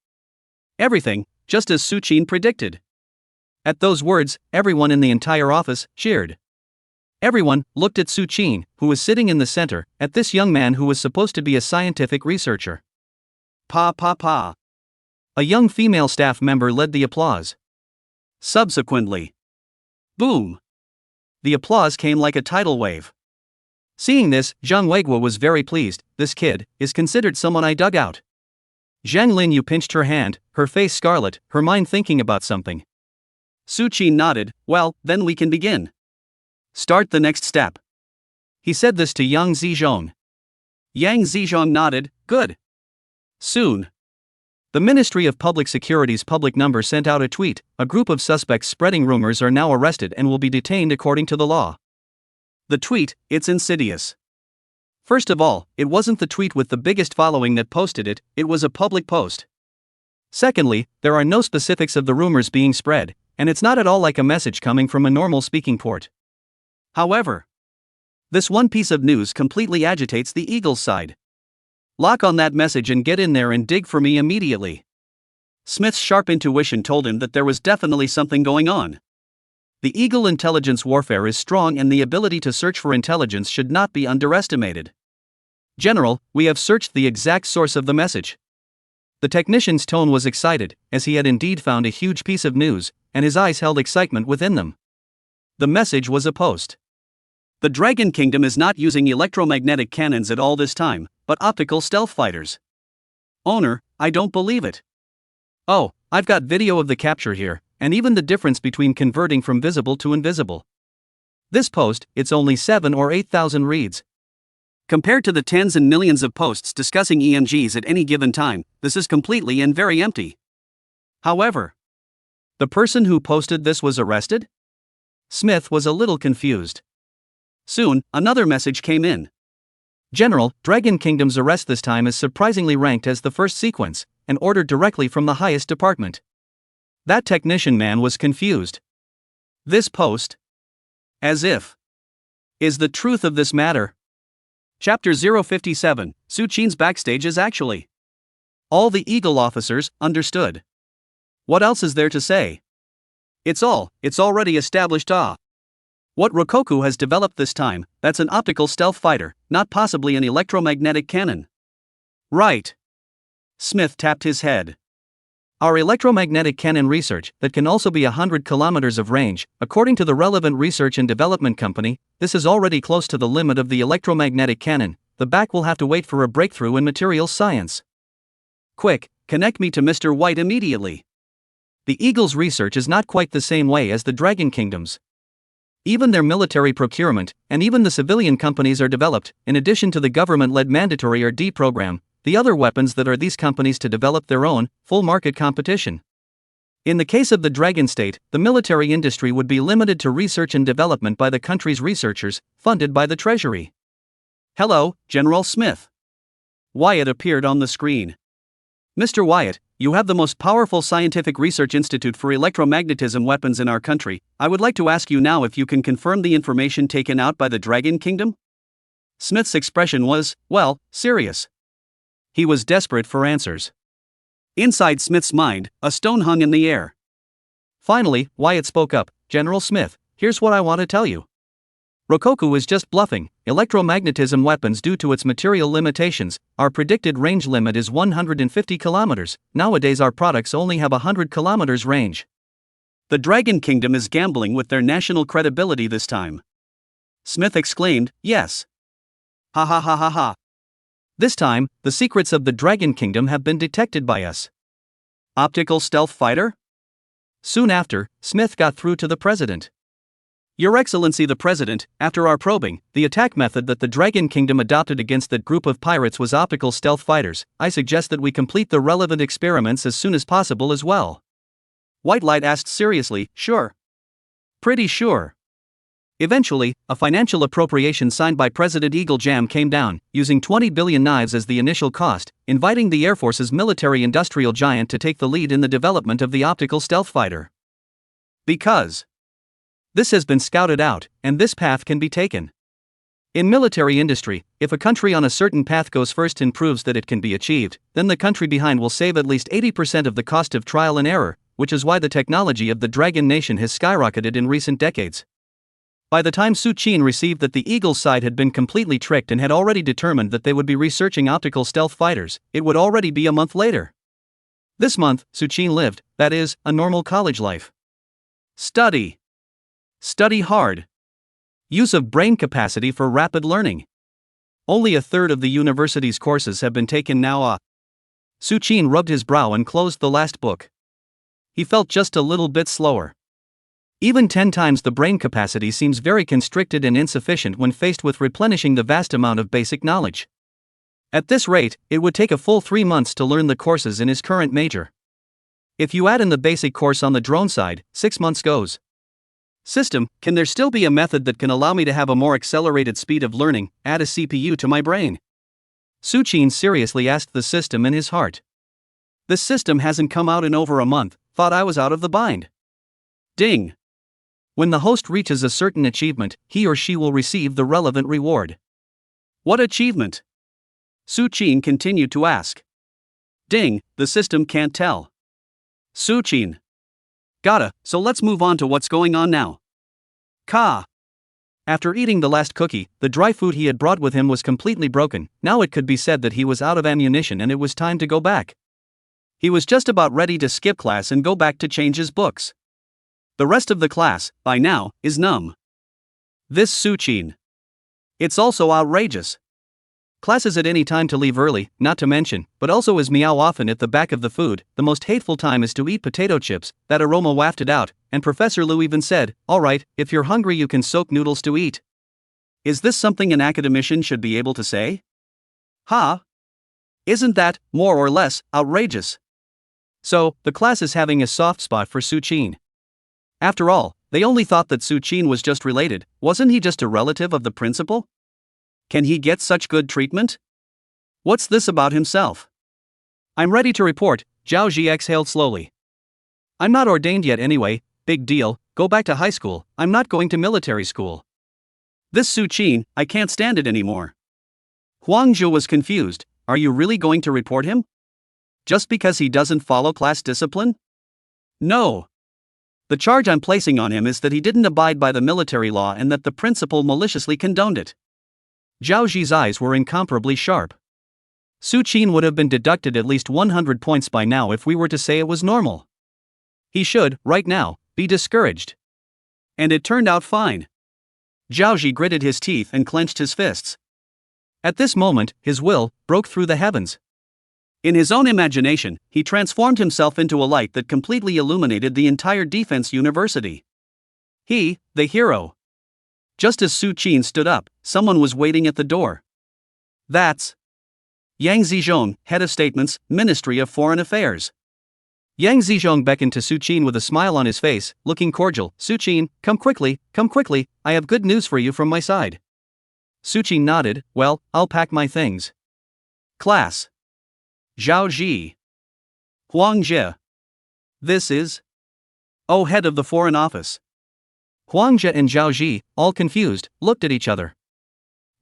Everything, just as Su-Chin predicted. At those words, everyone in the entire office cheered. Everyone looked at Su-Chin, who was sitting in the center, at this young man who was supposed to be a scientific researcher. Pa. A young female staff member led the applause. Subsequently, boom. The applause came like a tidal wave. Seeing this, Zhang Weiguo was very pleased. This kid is considered someone I dug out. Zhang Linyu pinched her hand, her face scarlet, her mind thinking about something. Su-Chin nodded. Well, then we can begin. Start the next step. He said this to Yang Zizhong. Yang Zizhong nodded. Good. Soon. The Ministry of Public Security's public number sent out a tweet. A group of suspects spreading rumors are now arrested and will be detained according to the law. The tweet, it's insidious. First of all, it wasn't the tweet with the biggest following that posted it, it was a public post. Secondly, there are no specifics of the rumors being spread, and it's not at all like a message coming from a normal speaking port. However, this one piece of news completely agitates the Eagle's side. Lock on that message and get in there and dig for me immediately. Smith's sharp intuition told him that there was definitely something going on. The Eagle intelligence warfare is strong and the ability to search for intelligence should not be underestimated. General, we have searched the exact source of the message. The technician's tone was excited, as he had indeed found a huge piece of news, and his eyes held excitement within them. The message was a post. The Dragon Kingdom is not using electromagnetic cannons at all this time, but optical stealth fighters. Owner, I don't believe it. Oh, I've got video of the capture here, and even the difference between converting from visible to invisible. This post, it's only 7 or 8,000 reads. Compared to the tens and millions of posts discussing EMGs at any given time, this is completely and very empty. However, the person who posted this was arrested? Smith was a little confused. Soon, another message came in. General, Dragon Kingdom's arrest this time is surprisingly ranked as the first sequence, and ordered directly from the highest department. That technician man was confused. This post? As if is the truth of this matter. Chapter 057, Su Qin's backstage is actually. All the Eagle officers understood. What else is there to say? It's already established. What Rokoku has developed this time, that's an optical stealth fighter, not possibly an electromagnetic cannon. Right. Smith tapped his head. Our electromagnetic cannon research, that can also be 100 kilometers of range, according to the relevant research and development company, this is already close to the limit of the electromagnetic cannon. The back will have to wait for a breakthrough in materials science. Quick, connect me to Mr. White immediately. The Eagle's research is not quite the same way as the Dragon Kingdom's. Even their military procurement, and even the civilian companies are developed, in addition to the government-led mandatory R&D program, the other weapons that are these companies to develop their own, full market competition. In the case of the Dragon State, the military industry would be limited to research and development by the country's researchers, funded by the Treasury. Hello, General Smith. Wyatt appeared on the screen. Mr. Wyatt, you have the most powerful scientific research institute for electromagnetism weapons in our country. I would like to ask you now if you can confirm the information taken out by the Dragon Kingdom? Smith's expression was, well, serious. He was desperate for answers. Inside Smith's mind, a stone hung in the air. Finally, Wyatt spoke up. General Smith, here's what I want to tell you. Rokoku is just bluffing. Electromagnetism weapons, due to its material limitations, our predicted range limit is 150 kilometers. Nowadays our products only have 100 kilometers range. The Dragon Kingdom is gambling with their national credibility this time. Smith exclaimed, yes. Ha ha ha ha ha. This time, the secrets of the Dragon Kingdom have been detected by us. Optical stealth fighter? Soon after, Smith got through to the president. Your Excellency the President, after our probing, the attack method that the Dragon Kingdom adopted against that group of pirates was optical stealth fighters. I suggest that we complete the relevant experiments as soon as possible as well. White Light asked seriously, sure. Pretty sure. Eventually, a financial appropriation signed by President Eagle Jam came down, using 20 billion knives as the initial cost, inviting the Air Force's military-industrial giant to take the lead in the development of the optical stealth fighter. Because this has been scouted out, and this path can be taken. In military industry, if a country on a certain path goes first and proves that it can be achieved, then the country behind will save at least 80% of the cost of trial and error, which is why the technology of the Dragon Nation has skyrocketed in recent decades. By the time Su Qin received that the Eagle's side had been completely tricked and had already determined that they would be researching optical stealth fighters, it would already be a month later. This month, Su Qin lived, that is, a normal college life. Study. Study hard. Use of brain capacity for rapid learning. Only a third of the university's courses have been taken now. Su Qin rubbed his brow and closed the last book. He felt just a little bit slower. Even 10 times the brain capacity seems very constricted and insufficient when faced with replenishing the vast amount of basic knowledge. At this rate, it would take a full 3 months to learn the courses in his current major. If you add in the basic course on the drone side, 6 months goes. System, can there still be a method that can allow me to have a more accelerated speed of learning? Add a CPU to my brain. Su Qin seriously asked the system in his heart. This system hasn't come out in over a month, thought I was out of the bind. Ding. When the host reaches a certain achievement, he or she will receive the relevant reward. What achievement? Su Qin continued to ask. Ding, the system can't tell. Su Qin. Gotta, so let's move on to what's going on now. Ka. After eating the last cookie, the dry food he had brought with him was completely broken. Now it could be said that he was out of ammunition and it was time to go back. He was just about ready to skip class and go back to change his books. The rest of the class, by now, is numb. This Su Qin. It's also outrageous. Class is at any time to leave early, not to mention, but also is meow often at the back of the food. The most hateful time is to eat potato chips. That aroma wafted out, and Professor Liu even said, alright, if you're hungry you can soak noodles to eat. Is this something an academician should be able to say? Isn't that, more or less, outrageous? So, the class is having a soft spot for Su Qin. After all, they only thought that Su Qin was just related. Wasn't he just a relative of the principal? Can he get such good treatment? What's this about himself? I'm ready to report, Zhao Ji exhaled slowly. I'm not ordained yet anyway, big deal, go back to high school, I'm not going to military school. This Su Qin, I can't stand it anymore. Huang Zhu was confused. Are you really going to report him? Just because he doesn't follow class discipline? No. The charge I'm placing on him is that he didn't abide by the military law and that the principal maliciously condoned it. Zhao Zi's eyes were incomparably sharp. Su Qin would have been deducted at least 100 points by now if we were to say it was normal. He should, right now, be discouraged. And it turned out fine. Zhao Zi gritted his teeth and clenched his fists. At this moment, his will broke through the heavens. In his own imagination, he transformed himself into a light that completely illuminated the entire defense university. He, the hero. Just as Su Qin stood up, someone was waiting at the door. That's Yang Zizhong, head of statements, Ministry of Foreign Affairs. Yang Zizhong beckoned to Su Qin with a smile on his face, looking cordial. Su Qin, come quickly, I have good news for you from my side. Su Qin nodded. Well, I'll pack my things. Class. Zhao Zi. Huang Zhe. This is? Oh, head of the Foreign Office. Huang Zhe and Zhao Zi, all confused, looked at each other.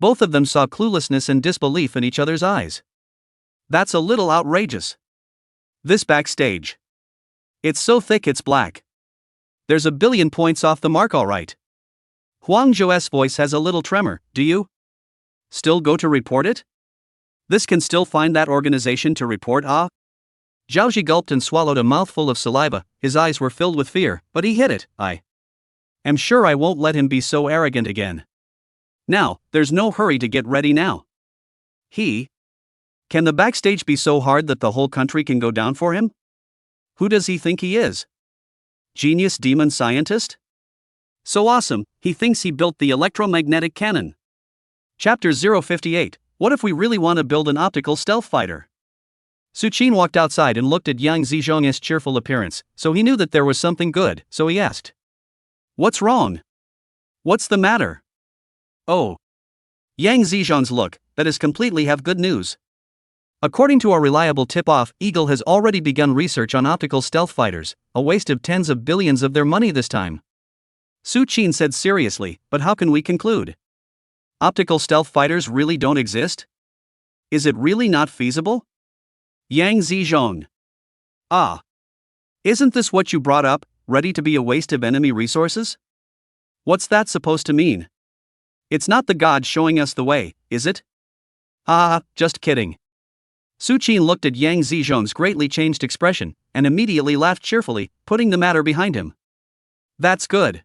Both of them saw cluelessness and disbelief in each other's eyes. That's a little outrageous. This backstage. It's so thick it's black. There's a billion points off the mark, alright. Huang Zhou's voice has a little tremor. Do you still go to report it? This can still find that organization to report, ah? Zhao Zi gulped and swallowed a mouthful of saliva. His eyes were filled with fear, but he hid it. I am sure I won't let him be so arrogant again. Now, there's no hurry to get ready now. Can the backstage be so hard that the whole country can go down for him? Who does he think he is? Genius demon scientist? So awesome, he thinks he built the electromagnetic cannon. Chapter 058, What if we really want to build an optical stealth fighter? Su Qin walked outside and looked at Yang Zizhong's cheerful appearance, so he knew that there was something good, so he asked. What's wrong? What's the matter? Oh. Yang Zizhong's look, that is completely have good news. According to a reliable tip-off, Eagle has already begun research on optical stealth fighters, a waste of tens of billions of their money this time. Su Qin said seriously, but how can we conclude? Optical stealth fighters really don't exist? Is it really not feasible? Yang Zizhong. Ah. Isn't this what you brought up, ready to be a waste of enemy resources? What's that supposed to mean? It's not the god showing us the way, is it? Just kidding. Su Qin looked at Yang Zizhong's greatly changed expression, and immediately laughed cheerfully, putting the matter behind him. That's good.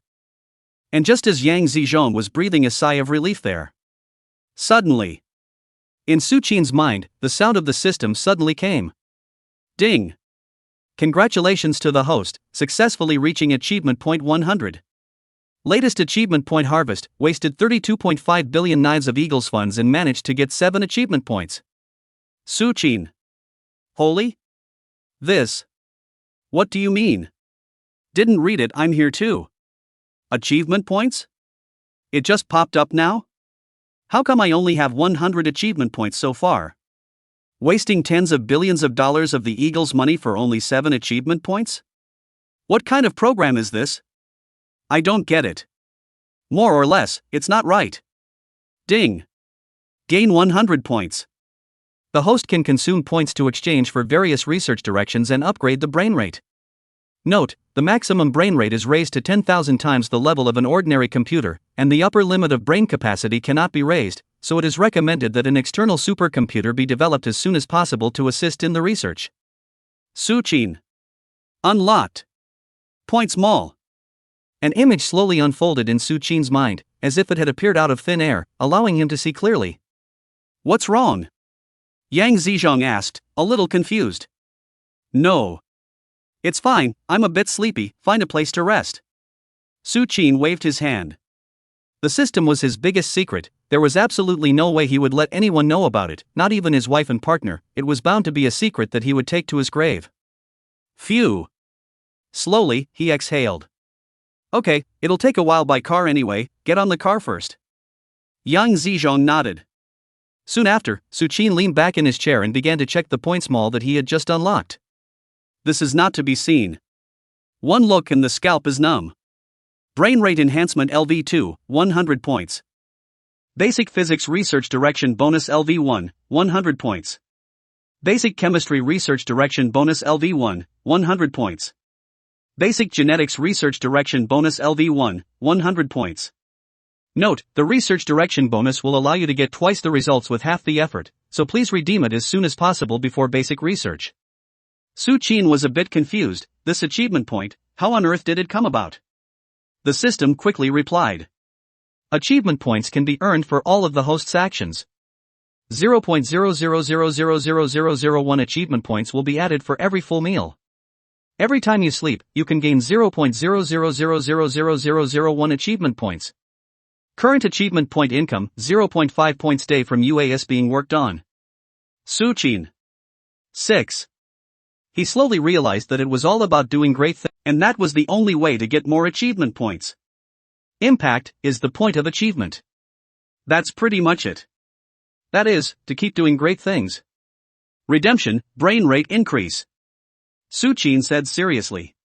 And just as Yang Zizhong was breathing a sigh of relief there. Suddenly. In Su Qin's mind, the sound of the system suddenly came. Ding! Congratulations to the host, successfully reaching achievement point 100. Latest achievement point harvest, wasted 32.5 billion knives of Eagle's funds and managed to get 7 achievement points. Su Qin. Holy? This. What do you mean? Didn't read it, I'm here too. Achievement points? It just popped up now? How come I only have 100 achievement points so far? Wasting tens of billions of dollars of the Eagle's money for only 7 achievement points? What kind of program is this? I don't get it. More or less, it's not right. Ding. Gain 100 points. The host can consume points to exchange for various research directions and upgrade the brain rate. Note, the maximum brain rate is raised to 10,000 times the level of an ordinary computer, and the upper limit of brain capacity cannot be raised, so it is recommended that an external supercomputer be developed as soon as possible to assist in the research. Su Qin. Unlocked. Points Mall. An image slowly unfolded in Su Qin's mind, as if it had appeared out of thin air, allowing him to see clearly. What's wrong? Yang Zizhong asked, a little confused. No. It's fine, I'm a bit sleepy, find a place to rest. Su Qin waved his hand. The system was his biggest secret, there was absolutely no way he would let anyone know about it, not even his wife and partner, it was bound to be a secret that he would take to his grave. Phew. Slowly, he exhaled. Okay, it'll take a while by car anyway, get on the car first. Yang Zizhong nodded. Soon after, Su Qin leaned back in his chair and began to check the points mall that he had just unlocked. This is not to be seen. One look and the scalp is numb. Brain rate enhancement LV2, 100 points. Basic Physics Research Direction Bonus LV1, 100 points. Basic Chemistry Research Direction Bonus LV1, 100 points. Basic Genetics Research Direction Bonus LV1, 100 points. Note, the research direction bonus will allow you to get twice the results with half the effort, so please redeem it as soon as possible before basic research. Su Qin was a bit confused. This achievement point, how on earth did it come about? The system quickly replied. Achievement points can be earned for all of the host's actions. 0.000000001 achievement points will be added for every full meal. Every time you sleep, you can gain 0.000000001 achievement points. Current achievement point income, 0.5 points day from UAS being worked on. Su Qin. 6. He slowly realized that it was all about doing great things, and that was the only way to get more achievement points. Impact is the point of achievement. That's pretty much it. That is, to keep doing great things. Redemption, brain rate increase. Su Qin said seriously.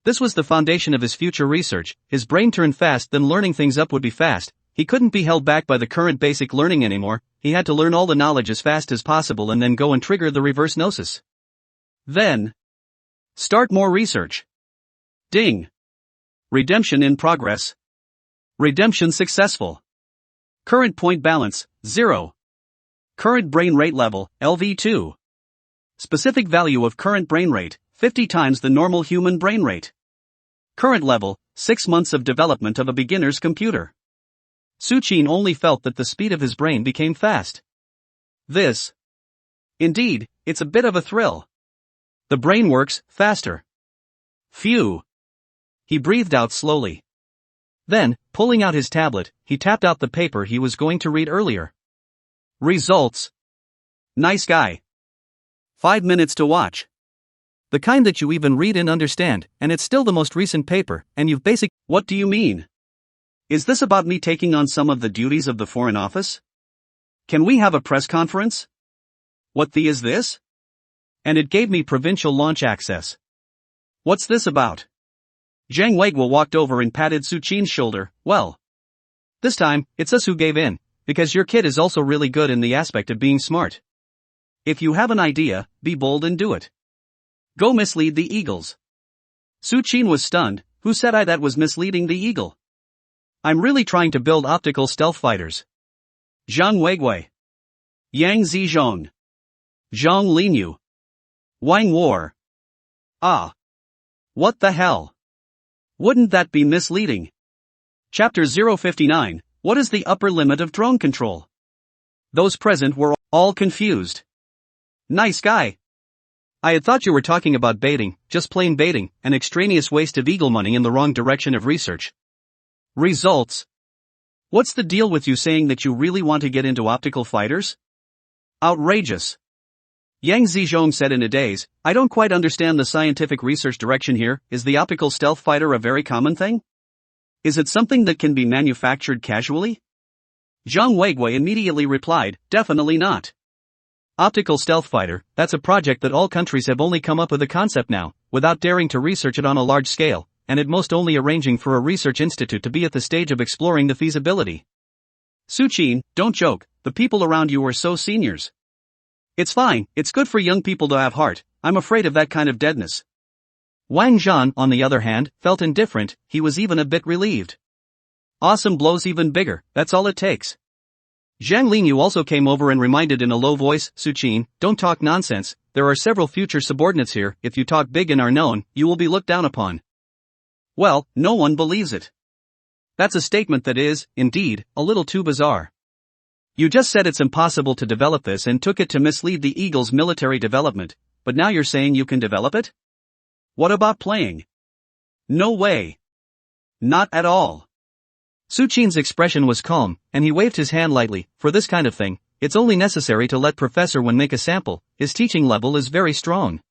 This was the foundation of his future research. His brain turned fast, then learning things up would be fast. He couldn't be held back by the current basic learning anymore. He had to learn all the knowledge as fast as possible and then go and trigger the reverse gnosis. Then start more research. Ding. Redemption in progress. Redemption successful. Current point balance, 0. Current brain rate level, LV2. Specific value of current brain rate, 50 times the normal human brain rate. Current level, 6 months of development of a beginner's computer. Su Qin only felt that the speed of his brain became fast. This. Indeed, it's a bit of a thrill. The brain works faster. Phew. He breathed out slowly. Then, pulling out his tablet, he tapped out the paper he was going to read earlier. Results. Nice guy. 5 minutes to watch. The kind that you even read and understand, and it's still the most recent paper, and you've basic. What do you mean? Is this about me taking on some of the duties of the Foreign Office? Can we have a press conference? What the is this? And it gave me provincial launch access. What's this about? Zhang Weiguo walked over and patted Su Qin's shoulder. Well, this time, it's us who gave in, because your kid is also really good in the aspect of being smart. If you have an idea, be bold and do it. Go mislead the eagles. Su Qin was stunned. Who said that was misleading the eagle? I'm really trying to build optical stealth fighters. Zhang Weiguo. Yang Zizhong. Zhang Linyu. Wang War. Ah. What the hell? Wouldn't that be misleading? Chapter 059, what is the upper limit of drone control? Those present were all confused. Nice guy. I had thought you were talking about baiting, just plain baiting, an extraneous waste of eagle money in the wrong direction of research. Results. What's the deal with you saying that you really want to get into optical fighters? Outrageous. Yang Zizhong said in a daze, I don't quite understand the scientific research direction here. Is the optical stealth fighter a very common thing? Is it something that can be manufactured casually? Zhang Weiguo immediately replied, definitely not. Optical stealth fighter, that's a project that all countries have only come up with a concept now, without daring to research it on a large scale, and at most only arranging for a research institute to be at the stage of exploring the feasibility. Su Qin, don't joke, the people around you are so seniors. It's fine, it's good for young people to have heart. I'm afraid of that kind of deadness. Wang Zhan, on the other hand, felt indifferent. He was even a bit relieved. Awesome blows even bigger, that's all it takes. Zhang Linyu also came over and reminded in a low voice, Su Qin, don't talk nonsense, there are several future subordinates here. If you talk big and are known, you will be looked down upon. Well, no one believes it. That's a statement that is, indeed, a little too bizarre. You just said it's impossible to develop this and took it to mislead the Eagle's military development, but now you're saying you can develop it? What about playing? No way. Not at all. Su Qin's expression was calm, and he waved his hand lightly. For this kind of thing, it's only necessary to let Professor Wen make a sample. His teaching level is very strong.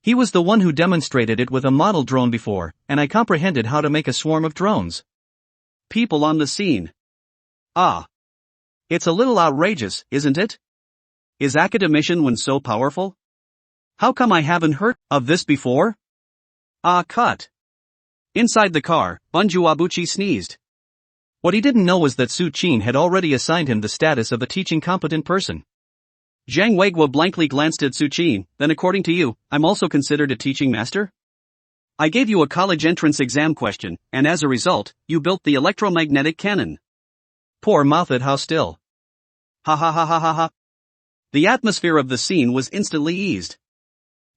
He was the one who demonstrated it with a model drone before, and I comprehended how to make a swarm of drones. People on the scene. Ah. It's a little outrageous, isn't it? Is academician Wen so powerful? How come I haven't heard of this before? Ah, cut. Inside the car, Bunju Abuchi sneezed. What he didn't know was that Su Qin had already assigned him the status of a teaching competent person. Zhang Weiguo blankly glanced at Su Qin. Then according to you, I'm also considered a teaching master? I gave you a college entrance exam question, and as a result, you built the electromagnetic cannon. Poor mouthed how still. Ha ha ha ha ha ha. The atmosphere of the scene was instantly eased.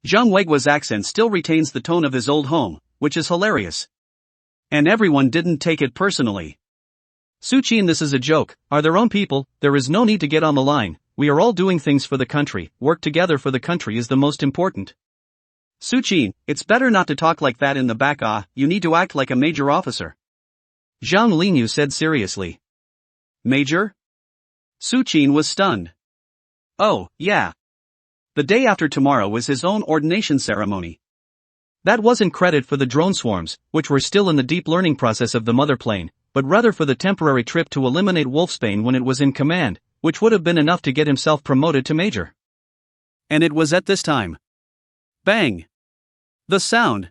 Zhang Weiguo's accent still retains the tone of his old home, which is hilarious. And everyone didn't take it personally. Su Qin, this is a joke, are their own people, there is no need to get on the line, we are all doing things for the country, work together for the country is the most important. Su Qin, it's better not to talk like that in the back, you need to act like a major officer. Zhang Linyu said seriously. Major? Su Qin was stunned. Oh, yeah. The day after tomorrow was his own ordination ceremony. That wasn't credit for the drone swarms, which were still in the deep learning process of the mother plane, but rather for the temporary trip to eliminate Wolfsbane when it was in command, which would have been enough to get himself promoted to major. And it was at this time. Bang! The sound.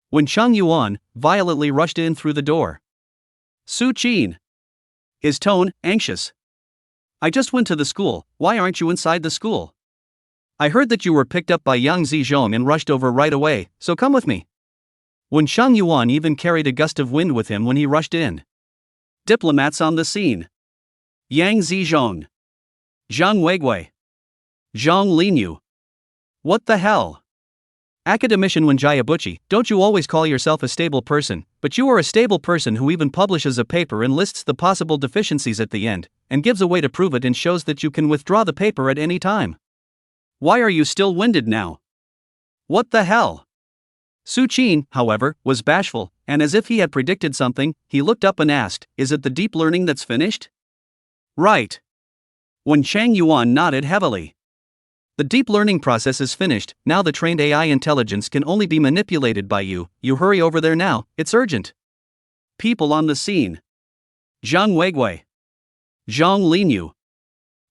When Chang Yuan violently rushed in through the door. Su Qin. His tone, anxious. I just went to the school, why aren't you inside the school? I heard that you were picked up by Yang Zizhong and rushed over right away, so come with me. When Chang Yuan even carried a gust of wind with him when he rushed in. Diplomats on the scene. Yang Zizhong. Zhang Weiguo. Zhang Linyu. What the hell? Academician Wenjiabuchi, don't you always call yourself a stable person, but you are a stable person who even publishes a paper and lists the possible deficiencies at the end, and gives a way to prove it and shows that you can withdraw the paper at any time. Why are you still winded now? What the hell? Su Qin, however, was bashful, and as if he had predicted something, he looked up and asked, is it the deep learning that's finished? Right. When Chang Yuan nodded heavily. The deep learning process is finished, now the trained AI intelligence can only be manipulated by you, you hurry over there now, it's urgent. People on the scene. Zhang Weiguo. Zhang Linyu.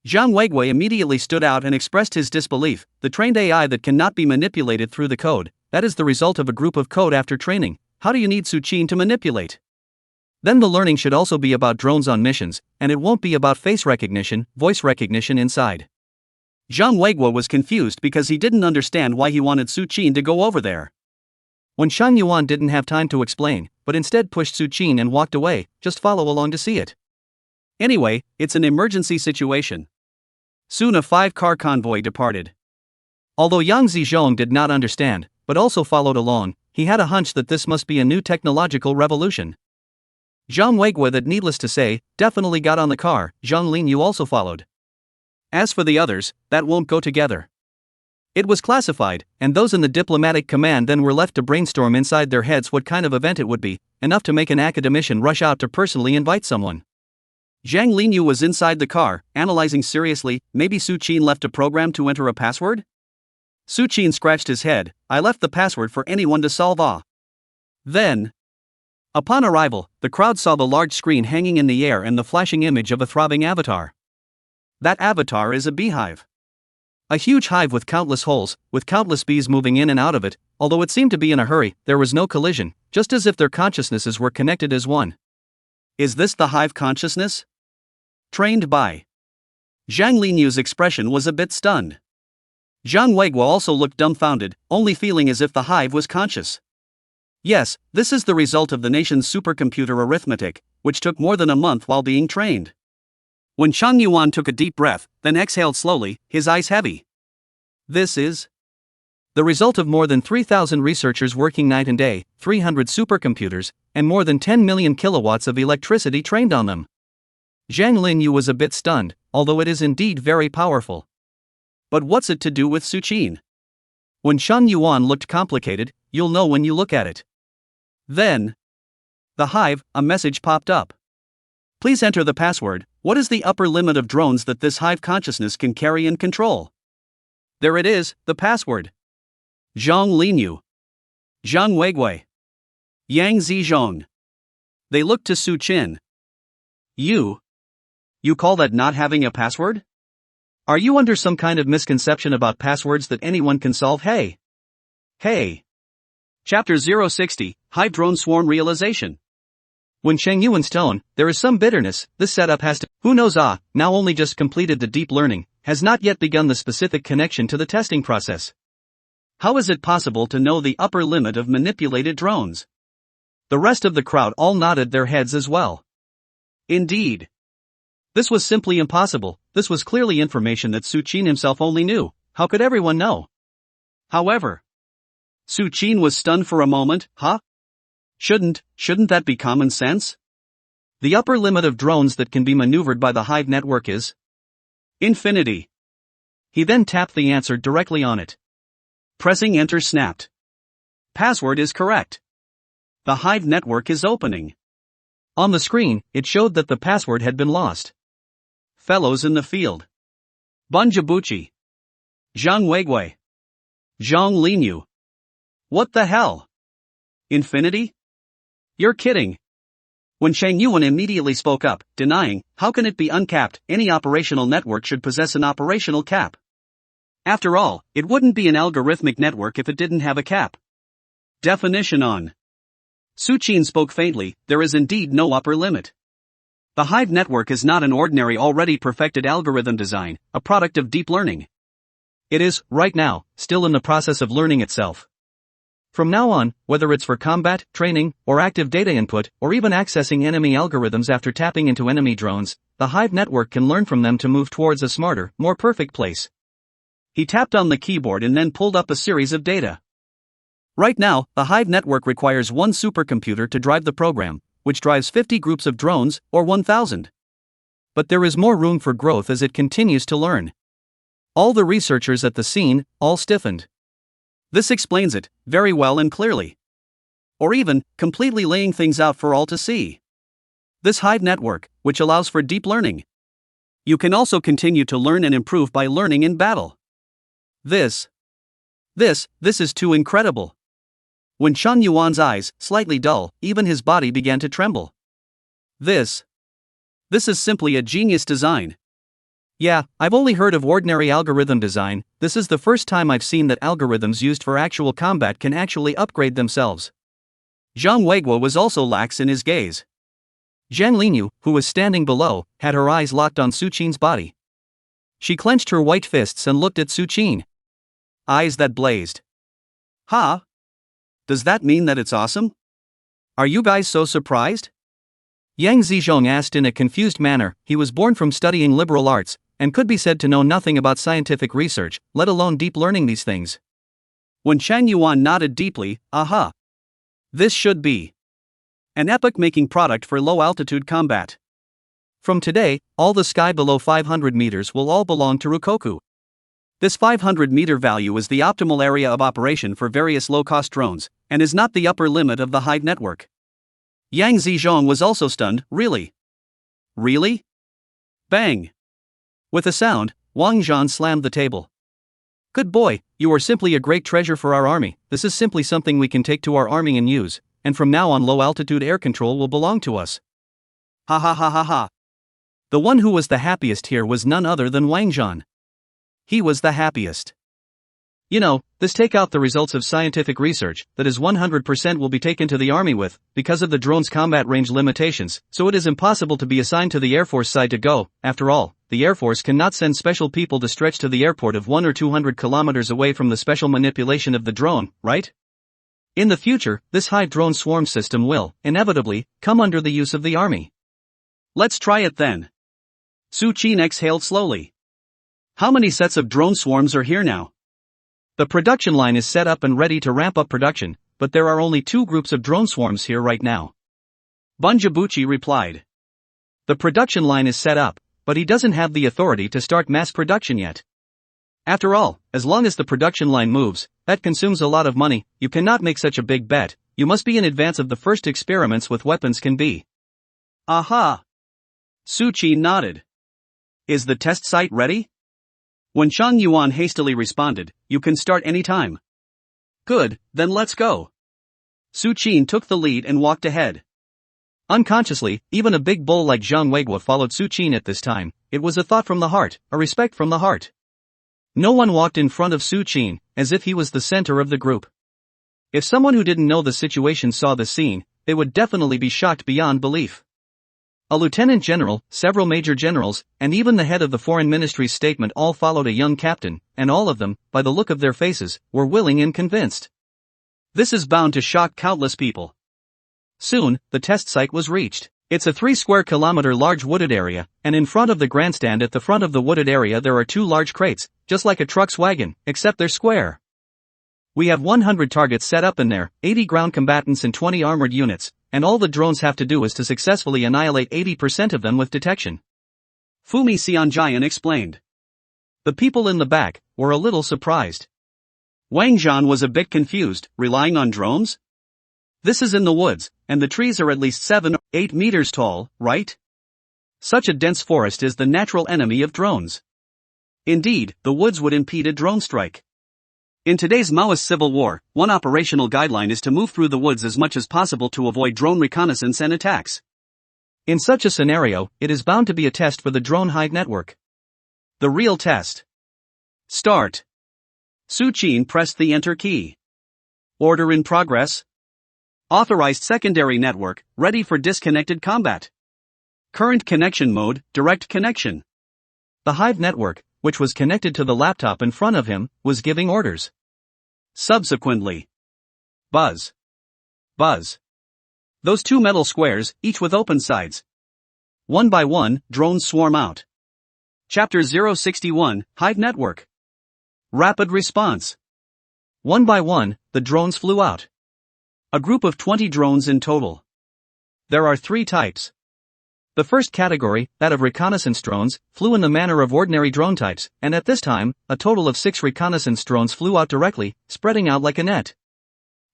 Zhang Weiguo immediately stood out and expressed his disbelief, the trained AI that cannot be manipulated through the code, that is the result of a group of code after training, how do you need Su Qin to manipulate? Then the learning should also be about drones on missions, and it won't be about face recognition, voice recognition inside. Zhang Weiguo was confused because he didn't understand why he wanted Su Qin to go over there. When Chang Yuan didn't have time to explain, but instead pushed Su Qin and walked away, just follow along to see it. Anyway, it's an emergency situation. Soon a 5-car convoy departed. Although Yang Zizhong did not understand, but also followed along, he had a hunch that this must be a new technological revolution. Zhang Weiguo, that needless to say, definitely got on the car, Zhang Linyu also followed. As for the others, that won't go together. It was classified, and those in the diplomatic command then were left to brainstorm inside their heads what kind of event it would be, enough to make an academician rush out to personally invite someone. Zhang Linyu was inside the car, analyzing seriously, maybe Su Qin left a program to enter a password? Su Qin scratched his head, I left the password for anyone to solve. Then. Upon arrival, the crowd saw the large screen hanging in the air and the flashing image of a throbbing avatar. That avatar is a beehive. A huge hive with countless holes, with countless bees moving in and out of it, although it seemed to be in a hurry, there was no collision, just as if their consciousnesses were connected as one. Is this the hive consciousness? Trained by. Zhang Linyu's expression was a bit stunned. Zhang Weiguo also looked dumbfounded, only feeling as if the hive was conscious. Yes, this is the result of the nation's supercomputer arithmetic, which took more than a month while being trained. When Chang Yuan took a deep breath, then exhaled slowly, his eyes heavy. This is the result of more than 3,000 researchers working night and day, 300 supercomputers, and more than 10 million kilowatts of electricity trained on them. Zhang Linyu was a bit stunned, although it is indeed very powerful. But what's it to do with Su Qin? When Chang Yuan looked complicated, you'll know when you look at it. Then. The hive, a message popped up. Please enter the password. What is the upper limit of drones that this hive consciousness can carry and control? There it is, the password. Zhang Linyu. Zhang Weiguo. Yang Zizhong. They looked to Su Qin. You call that not having a password? Are you under some kind of misconception about passwords that anyone can solve? Hey. Chapter 060, Hive Drone Swarm Realization. When Shang Yuan's tone, there is some bitterness, this setup has to, who knows now only just completed the deep learning, has not yet begun the specific connection to the testing process. How is it possible to know the upper limit of manipulated drones? The rest of the crowd all nodded their heads as well. Indeed. This was simply impossible, this was clearly information that Su Qin himself only knew, how could everyone know? However, Su Qin was stunned for a moment, Shouldn't that be common sense? The upper limit of drones that can be maneuvered by the Hive network is infinity. He then tapped the answer directly on it. Pressing enter snapped. Password is correct. The Hive network is opening. On the screen, it showed that the password had been lost. Fellows in the field. Bunjabuchi. Zhang Weigui. Zhang Linyu. What the hell? Infinity? You're kidding. When Shang Yuan immediately spoke up, denying, how can it be uncapped, any operational network should possess an operational cap. After all, it wouldn't be an algorithmic network if it didn't have a cap. Definition on. Su Qin spoke faintly, there is indeed no upper limit. The Hive network is not an ordinary already perfected algorithm design, a product of deep learning. It is, right now, still in the process of learning itself. From now on, whether it's for combat, training, or active data input, or even accessing enemy algorithms after tapping into enemy drones, the Hive network can learn from them to move towards a smarter, more perfect place. He tapped on the keyboard and then pulled up a series of data. Right now, the Hive network requires one supercomputer to drive the program, which drives 50 groups of drones, or 1,000. But there is more room for growth as it continues to learn. All the researchers at the scene, all stiffened. This explains it, very well and clearly. Or even, completely laying things out for all to see. This Hive network, which allows for deep learning. You can also continue to learn and improve by learning in battle. This is too incredible. When Shang Yuan's eyes, slightly dull, even his body began to tremble. This is simply a genius design. Yeah, I've only heard of ordinary algorithm design, this is the first time I've seen that algorithms used for actual combat can actually upgrade themselves. Zhang Weigui was also lax in his gaze. Zhang Linyu, who was standing below, had her eyes locked on Su Qin's body. She clenched her white fists and looked at Su Qin. Eyes that blazed. Does that mean that it's awesome? Are you guys so surprised? Yang Zizhong asked in a confused manner. He was born from studying liberal arts, and could be said to know nothing about scientific research, let alone deep learning these things. When Shang Yuan nodded deeply, this should be an epoch-making product for low-altitude combat. From today, all the sky below 500 meters will all belong to Rukoku. This 500-meter value is the optimal area of operation for various low-cost drones, and is not the upper limit of the Hive network. Yang Zizhong was also stunned, really? Really? Bang! With a sound, Wang Zhan slammed the table. Good boy, you are simply a great treasure for our army, this is simply something we can take to our army and use, and from now on low-altitude air control will belong to us. Ha ha ha ha ha. The one who was the happiest here was none other than Wang Zhan. He was the happiest. You know, this take out the results of scientific research, that is 100% will be taken to the army with, because of the drone's combat range limitations, so it is impossible to be assigned to the Air Force side to go. After all, the Air Force cannot send special people to stretch to the airport of 1 or 200 kilometers away from the special manipulation of the drone, right? In the future, this Hive drone swarm system will, inevitably, come under the use of the army. Let's try it then. Su Qin exhaled slowly. How many sets of drone swarms are here now? The production line is set up and ready to ramp up production, but there are only 2 groups of drone swarms here right now. Bunjabuchi replied. The production line is set up, but he doesn't have the authority to start mass production yet. After all, as long as the production line moves, that consumes a lot of money, you cannot make such a big bet, you must be in advance of the first experiments with weapons can be. Aha! Su Qin nodded. Is the test site ready? When Shang Yuan hastily responded, you can start any time. Good, then let's go. Su Qin took the lead and walked ahead. Unconsciously, even a big bull like Zhang Weigui followed Su Qin at this time. It was a thought from the heart, a respect from the heart. No one walked in front of Su Qin, as if he was the center of the group. If someone who didn't know the situation saw the scene, they would definitely be shocked beyond belief. A lieutenant general, several major generals, and even the head of the foreign ministry's statement all followed a young captain, and all of them, by the look of their faces, were willing and convinced. This is bound to shock countless people. Soon, the test site was reached. It's a 3 square kilometer large wooded area, and in front of the grandstand at the front of the wooded area there are 2 large crates, just like a truck's wagon, except they're square. We have 100 targets set up in there, 80 ground combatants and 20 armored units, and all the drones have to do is to successfully annihilate 80% of them with detection. Fumi Xianjian explained. The people in the back were a little surprised. Wang Zhan was a bit confused, relying on drones? This is in the woods, and the trees are at least 7 or 8 meters tall, right? Such a dense forest is the natural enemy of drones. Indeed, the woods would impede a drone strike. In today's Maoist civil war, one operational guideline is to move through the woods as much as possible to avoid drone reconnaissance and attacks. In such a scenario, it is bound to be a test for the drone hide network. The real test. Start. Su Qin pressed the enter key. Order in progress. Authorized secondary network, ready for disconnected combat. Current connection mode, direct connection. The hive network, which was connected to the laptop in front of him, was giving orders. Subsequently. Buzz. Buzz. Those 2 metal squares, each with open sides. One by one, drones swarm out. Chapter 061, Hive Network. Rapid response. One by one, the drones flew out. A group of 20 drones in total. There are 3 types. The first category, that of reconnaissance drones, flew in the manner of ordinary drone types, and at this time, a total of 6 reconnaissance drones flew out directly, spreading out like a net.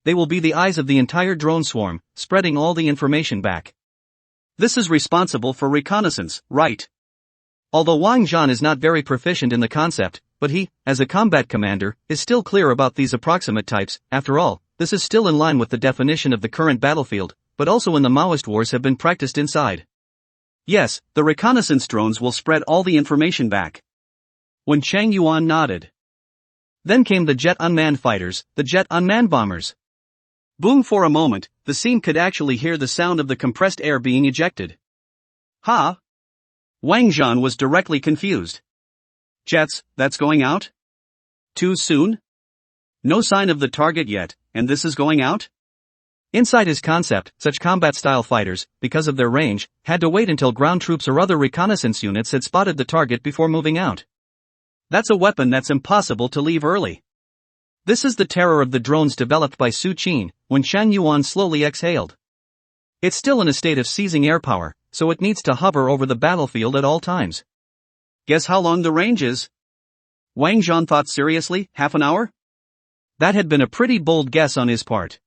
They will be the eyes of the entire drone swarm, spreading all the information back. This is responsible for reconnaissance, right? Although Wang Zhan is not very proficient in the concept, but he, as a combat commander, is still clear about these approximate types. After all, this is still in line with the definition of the current battlefield, but also when the Maoist wars have been practiced inside. Yes, the reconnaissance drones will spread all the information back. When Chang Yuan nodded. Then came the jet unmanned fighters, the jet unmanned bombers. Boom! For a moment, the scene could actually hear the sound of the compressed air being ejected. Ha! Wang Zhan was directly confused. Jets, that's going out? Too soon? No sign of the target yet, and this is going out? Inside his concept, such combat-style fighters, because of their range, had to wait until ground troops or other reconnaissance units had spotted the target before moving out. That's a weapon that's impossible to leave early. This is the terror of the drones developed by Su Qin, when Chang Yuan slowly exhaled. It's still in a state of seizing air power, so it needs to hover over the battlefield at all times. Guess how long the range is? Wang Zhan thought seriously, half an hour? That had been a pretty bold guess on his part.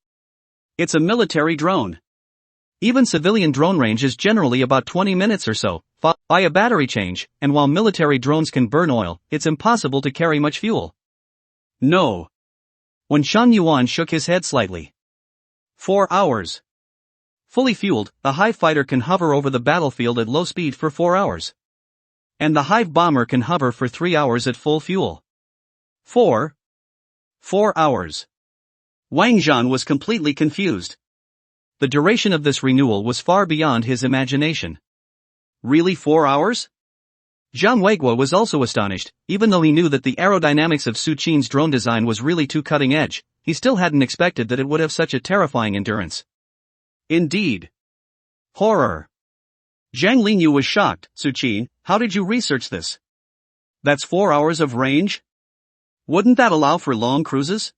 It's a military drone. Even civilian drone range is generally about 20 minutes or so, followed by a battery change, and while military drones can burn oil, it's impossible to carry much fuel. No. When Chang Yuan shook his head slightly. 4 hours. Fully fueled, the Hive fighter can hover over the battlefield at low speed for 4 hours. And the Hive bomber can hover for 3 hours at full fuel. 4 hours. Wang Zhan was completely confused. The duration of this renewal was far beyond his imagination. Really 4 hours? Zhang Weiguo was also astonished. Even though he knew that the aerodynamics of Su Qin's drone design was really too cutting edge, he still hadn't expected that it would have such a terrifying endurance. Indeed. Horror. Zhang Linyu was shocked. Su Qin, how did you research this? That's 4 hours of range? Wouldn't that allow for long cruises?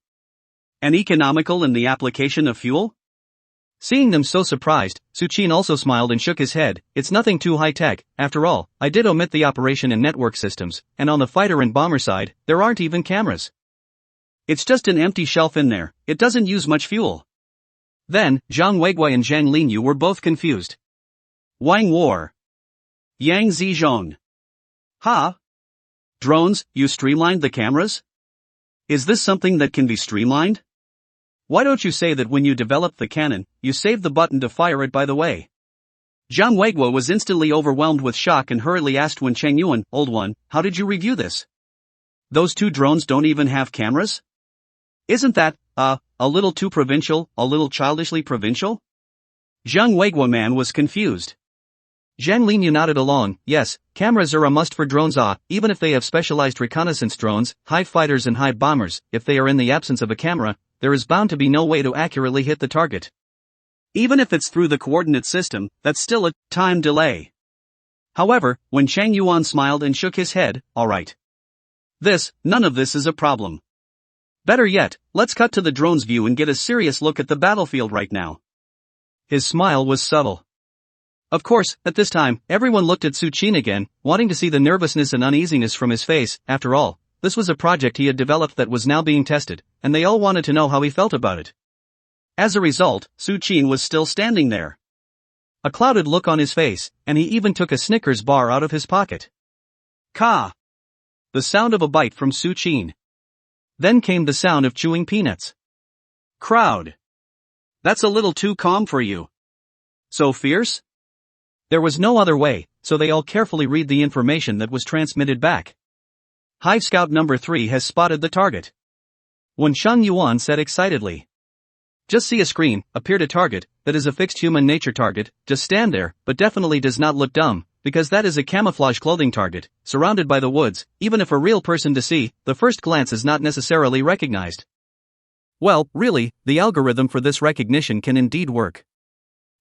And economical in the application of fuel? Seeing them so surprised, Su Qin also smiled and shook his head. It's nothing too high-tech. After all, I did omit the operation and network systems, and on the fighter and bomber side, there aren't even cameras. It's just an empty shelf in there, it doesn't use much fuel. Then, Zhang Weiguo and Zhang Linyu were both confused. Wang War. Yang Zizhong. Ha? Drones, you streamlined the cameras? Is this something that can be streamlined? Why don't you say that when you developed the cannon, you saved the button to fire it by the way? Zhang Weiguo was instantly overwhelmed with shock and hurriedly asked Wen Chengyuan, Old One, how did you review this? Those 2 drones don't even have cameras? Isn't that, a little too provincial, a little childishly provincial? Zhang Weiguo man was confused. Zhang Linyu nodded along. Yes, cameras are a must for drones, even if they have specialized reconnaissance drones, hive fighters and hive bombers. If they are in the absence of a camera, there is bound to be no way to accurately hit the target. Even if it's through the coordinate system, that's still a time delay. However, when Chang Yuan smiled and shook his head, alright. None of this is a problem. Better yet, let's cut to the drone's view and get a serious look at the battlefield right now. His smile was subtle. Of course, at this time, everyone looked at Su Qin again, wanting to see the nervousness and uneasiness from his face. After all, this was a project he had developed that was now being tested, and they all wanted to know how he felt about it. As a result, Su Qin was still standing there. A clouded look on his face, and he even took a Snickers bar out of his pocket. Ka! The sound of a bite from Su Qin. Then came the sound of chewing peanuts. Crowd! That's a little too calm for you. So fierce? There was no other way, so they all carefully read the information that was transmitted back. Hive Scout number 3 has spotted the target. Wen Chang Yuan said excitedly. Just see a screen, appeared a target, that is a fixed human nature target, just stand there, but definitely does not look dumb, because that is a camouflage clothing target, surrounded by the woods. Even if a real person to see, the first glance is not necessarily recognized. Well, really, the algorithm for this recognition can indeed work.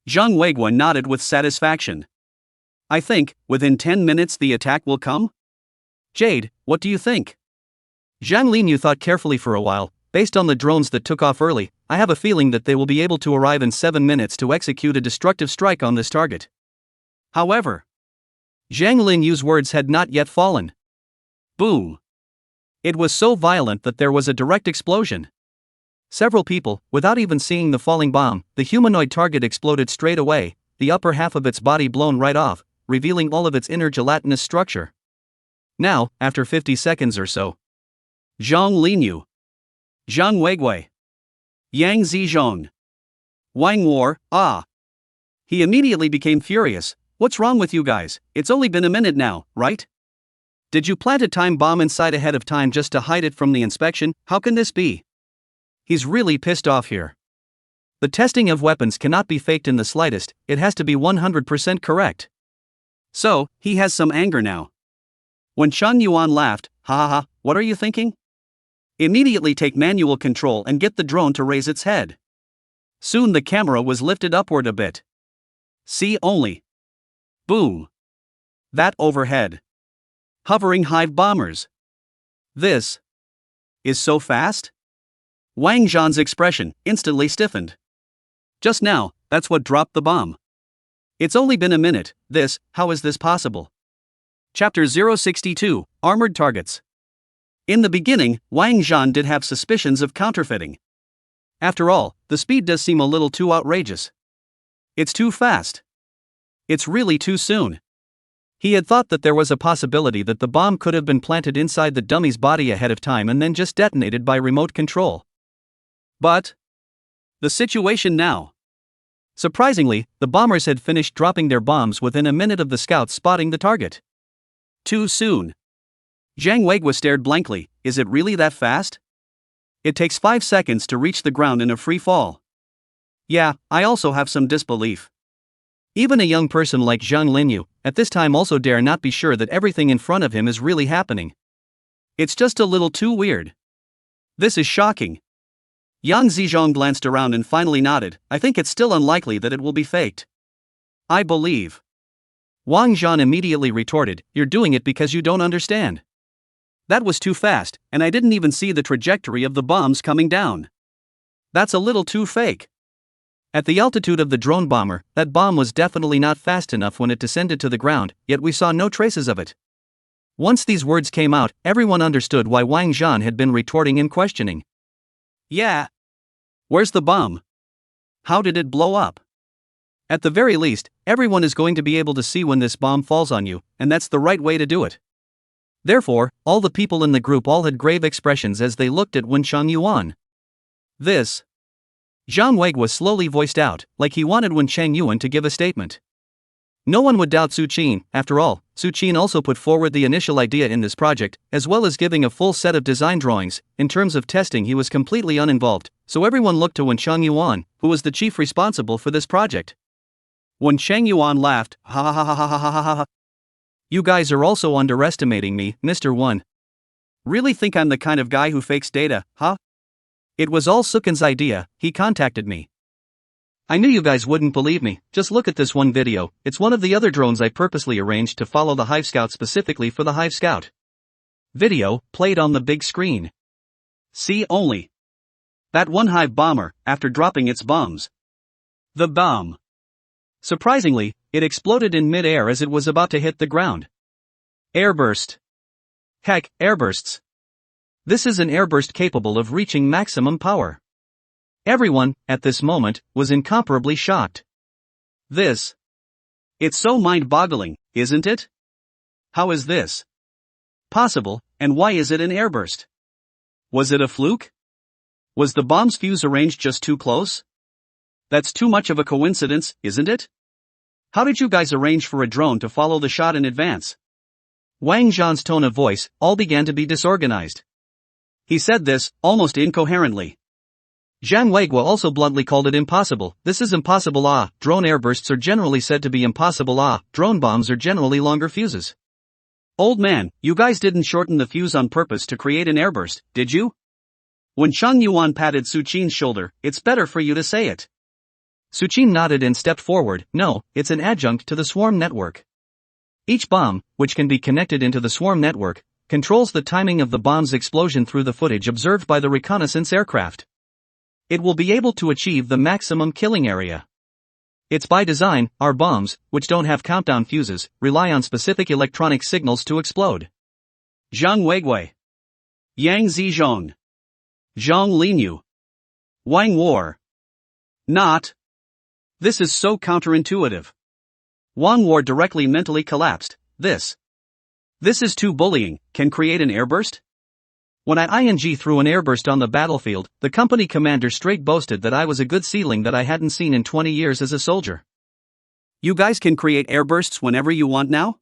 Zhang Weiguo nodded with satisfaction. I think, within 10 minutes the attack will come? Jade, what do you think? Zhang Linyu thought carefully for a while. Based on the drones that took off early, I have a feeling that they will be able to arrive in 7 minutes to execute a destructive strike on this target. However, Zhang Linyu's words had not yet fallen. Boom! It was so violent that there was a direct explosion. Several people, without even seeing the falling bomb, the humanoid target exploded straight away, the upper half of its body blown right off, revealing all of its inner gelatinous structure. Now, after 50 seconds or so, Zhang Linyu, Zhang Weiguo, Yang Zizhong, Wang War, He immediately became furious. What's wrong with you guys? It's only been a minute now, right? Did you plant a time bomb inside ahead of time just to hide it from the inspection? How can this be? He's really pissed off here. The testing of weapons cannot be faked in the slightest, it has to be 100% correct. So, he has some anger now. When Chang Yuan laughed, ha, what are you thinking? Immediately take manual control and get the drone to raise its head. Soon the camera was lifted upward a bit. See only. Boom. That overhead. Hovering hive bombers. This is so fast? Wang Zhan's expression instantly stiffened. Just now, that's what dropped the bomb. It's only been a minute. How is this possible? Chapter 062, Armored Targets. In the beginning, Wang Zhan did have suspicions of counterfeiting. After all, the speed does seem a little too outrageous. It's too fast. It's really too soon. He had thought that there was a possibility that the bomb could have been planted inside the dummy's body ahead of time and then just detonated by remote control. But the situation now. Surprisingly, the bombers had finished dropping their bombs within a minute of the scouts spotting the target. Too soon. Zhang Weiguo stared blankly. Is it really that fast? It takes 5 seconds to reach the ground in a free fall. Yeah, I also have some disbelief. Even a young person like Zhang Linyu, at this time also dare not be sure that everything in front of him is really happening. It's just a little too weird. This is shocking. Yang Zizhong glanced around and finally nodded. I think it's still unlikely that it will be faked. I believe. Wang Zhan immediately retorted, you're doing it because you don't understand. That was too fast, and I didn't even see the trajectory of the bombs coming down. That's a little too fake. At the altitude of the drone bomber, that bomb was definitely not fast enough when it descended to the ground, yet we saw no traces of it. Once these words came out, everyone understood why Wang Zhan had been retorting and questioning. Yeah. Where's the bomb? How did it blow up? At the very least, everyone is going to be able to see when this bomb falls on you, and that's the right way to do it. Therefore, all the people in the group all had grave expressions as they looked at Wen Chang Yuan. This. Zhang Weiguo slowly voiced out, like he wanted Wen Chang Yuan to give a statement. No one would doubt Su Qin. After all, Su Qin also put forward the initial idea in this project, as well as giving a full set of design drawings. In terms of testing, he was completely uninvolved, so everyone looked to Wen Chang Yuan, who was the chief responsible for this project. When Chang Yuan laughed, ha ha ha ha ha ha ha ha ha. You guys are also underestimating me, Mr. One. Really think I'm the kind of guy who fakes data, huh? It was all Sukin's idea, he contacted me. I knew you guys wouldn't believe me, just look at this one video, it's one of the other drones I purposely arranged to follow the Hive Scout specifically for the Hive Scout. Video, played on the big screen. See only. That one Hive bomber, after dropping its bombs. The bomb. Surprisingly, it exploded in mid-air as it was about to hit the ground. Airburst. Heck, airbursts. This is an airburst capable of reaching maximum power. Everyone, at this moment, was incomparably shocked. It's so mind-boggling, isn't it? How is this possible, and why is it an airburst? Was it a fluke? Was the bomb's fuse arranged just too close? That's too much of a coincidence, isn't it? How did you guys arrange for a drone to follow the shot in advance? Wang Zhan's tone of voice all began to be disorganized. He said this, almost incoherently. Zhang Weiguo also bluntly called it impossible. This is impossible. Drone airbursts are generally said to be impossible. Drone bombs are generally longer fuses. Old man, you guys didn't shorten the fuse on purpose to create an airburst, did you? When Chang Yuan patted Su Qin's shoulder, it's better for you to say it. Su Qin nodded and stepped forward. No, it's an adjunct to the swarm network. Each bomb, which can be connected into the swarm network, controls the timing of the bomb's explosion through the footage observed by the reconnaissance aircraft. It will be able to achieve the maximum killing area. It's by design. Our bombs, which don't have countdown fuses, rely on specific electronic signals to explode. Zhang Weiguo. Yang Zizhong. Zhang Linyu. Wang War. Not. This is so counterintuitive. Wang War directly mentally collapsed. This is too bullying. Can create an airburst? When I ing threw an airburst on the battlefield, the company commander straight boasted that I was a good ceiling that I hadn't seen in 20 years as a soldier. You guys can create airbursts whenever you want now?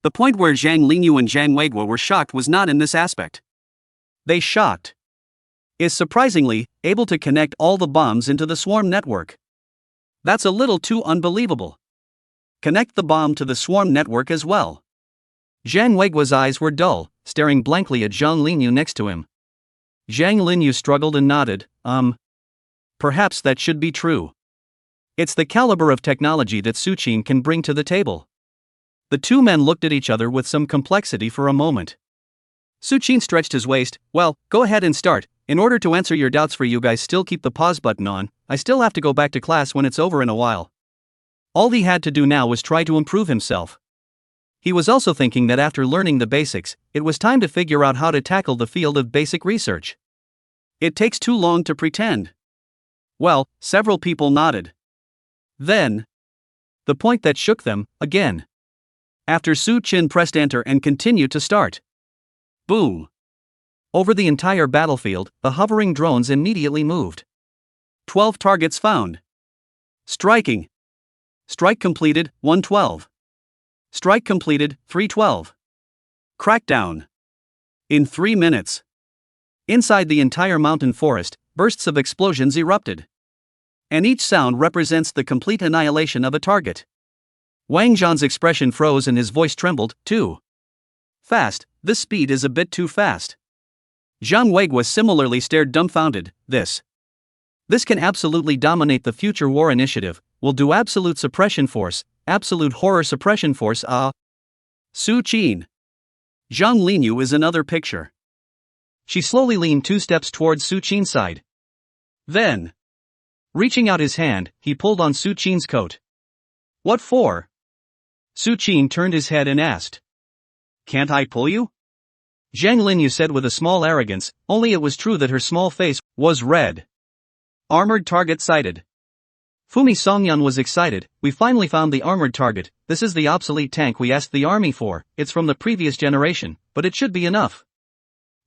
The point where Zhang Linyu and Zhang Weiguo were shocked was not in this aspect. They shocked is surprisingly able to connect all the bombs into the swarm network. That's a little too unbelievable. Connect the bomb to the swarm network as well. Zhang Weiguo's eyes were dull, staring blankly at Zhang Linyu next to him. Zhang Linyu struggled and nodded. Perhaps that should be true. It's the caliber of technology that Su Qin can bring to the table. The two men looked at each other with some complexity for a moment. Su Qin stretched his waist. Well, go ahead and start. In order to answer your doubts, for you guys still keep the pause button on. I still have to go back to class when it's over in a while. All he had to do now was try to improve himself. He was also thinking that after learning the basics, it was time to figure out how to tackle the field of basic research. It takes too long to pretend. Well, several people nodded. Then, the point that shook them, again. After Su Qin pressed enter and continued to start. Boom. Over the entire battlefield, the hovering drones immediately moved. 12 targets found. Striking. Strike completed, 112. Strike completed, 312. Crackdown. In 3 minutes. Inside the entire mountain forest, bursts of explosions erupted. And each sound represents the complete annihilation of a target. Wang Zhan's expression froze and his voice trembled, too. Fast, this speed is a bit too fast. Zhang Weiguo similarly stared dumbfounded. This can absolutely dominate the future war initiative. We'll do absolute suppression force, absolute horror suppression force. Su Qin. Zhang Linyu is another picture. She slowly leaned 2 steps towards Su Qin's side. Then, reaching out his hand, he pulled on Su Qin's coat. What for? Su Qin turned his head and asked. Can't I pull you? Zhang Linyu said with a small arrogance, only it was true that her small face was red. Armored target sighted. Fumi Songyan was excited. We finally found the armored target. This is the obsolete tank we asked the army for. It's from the previous generation, but it should be enough.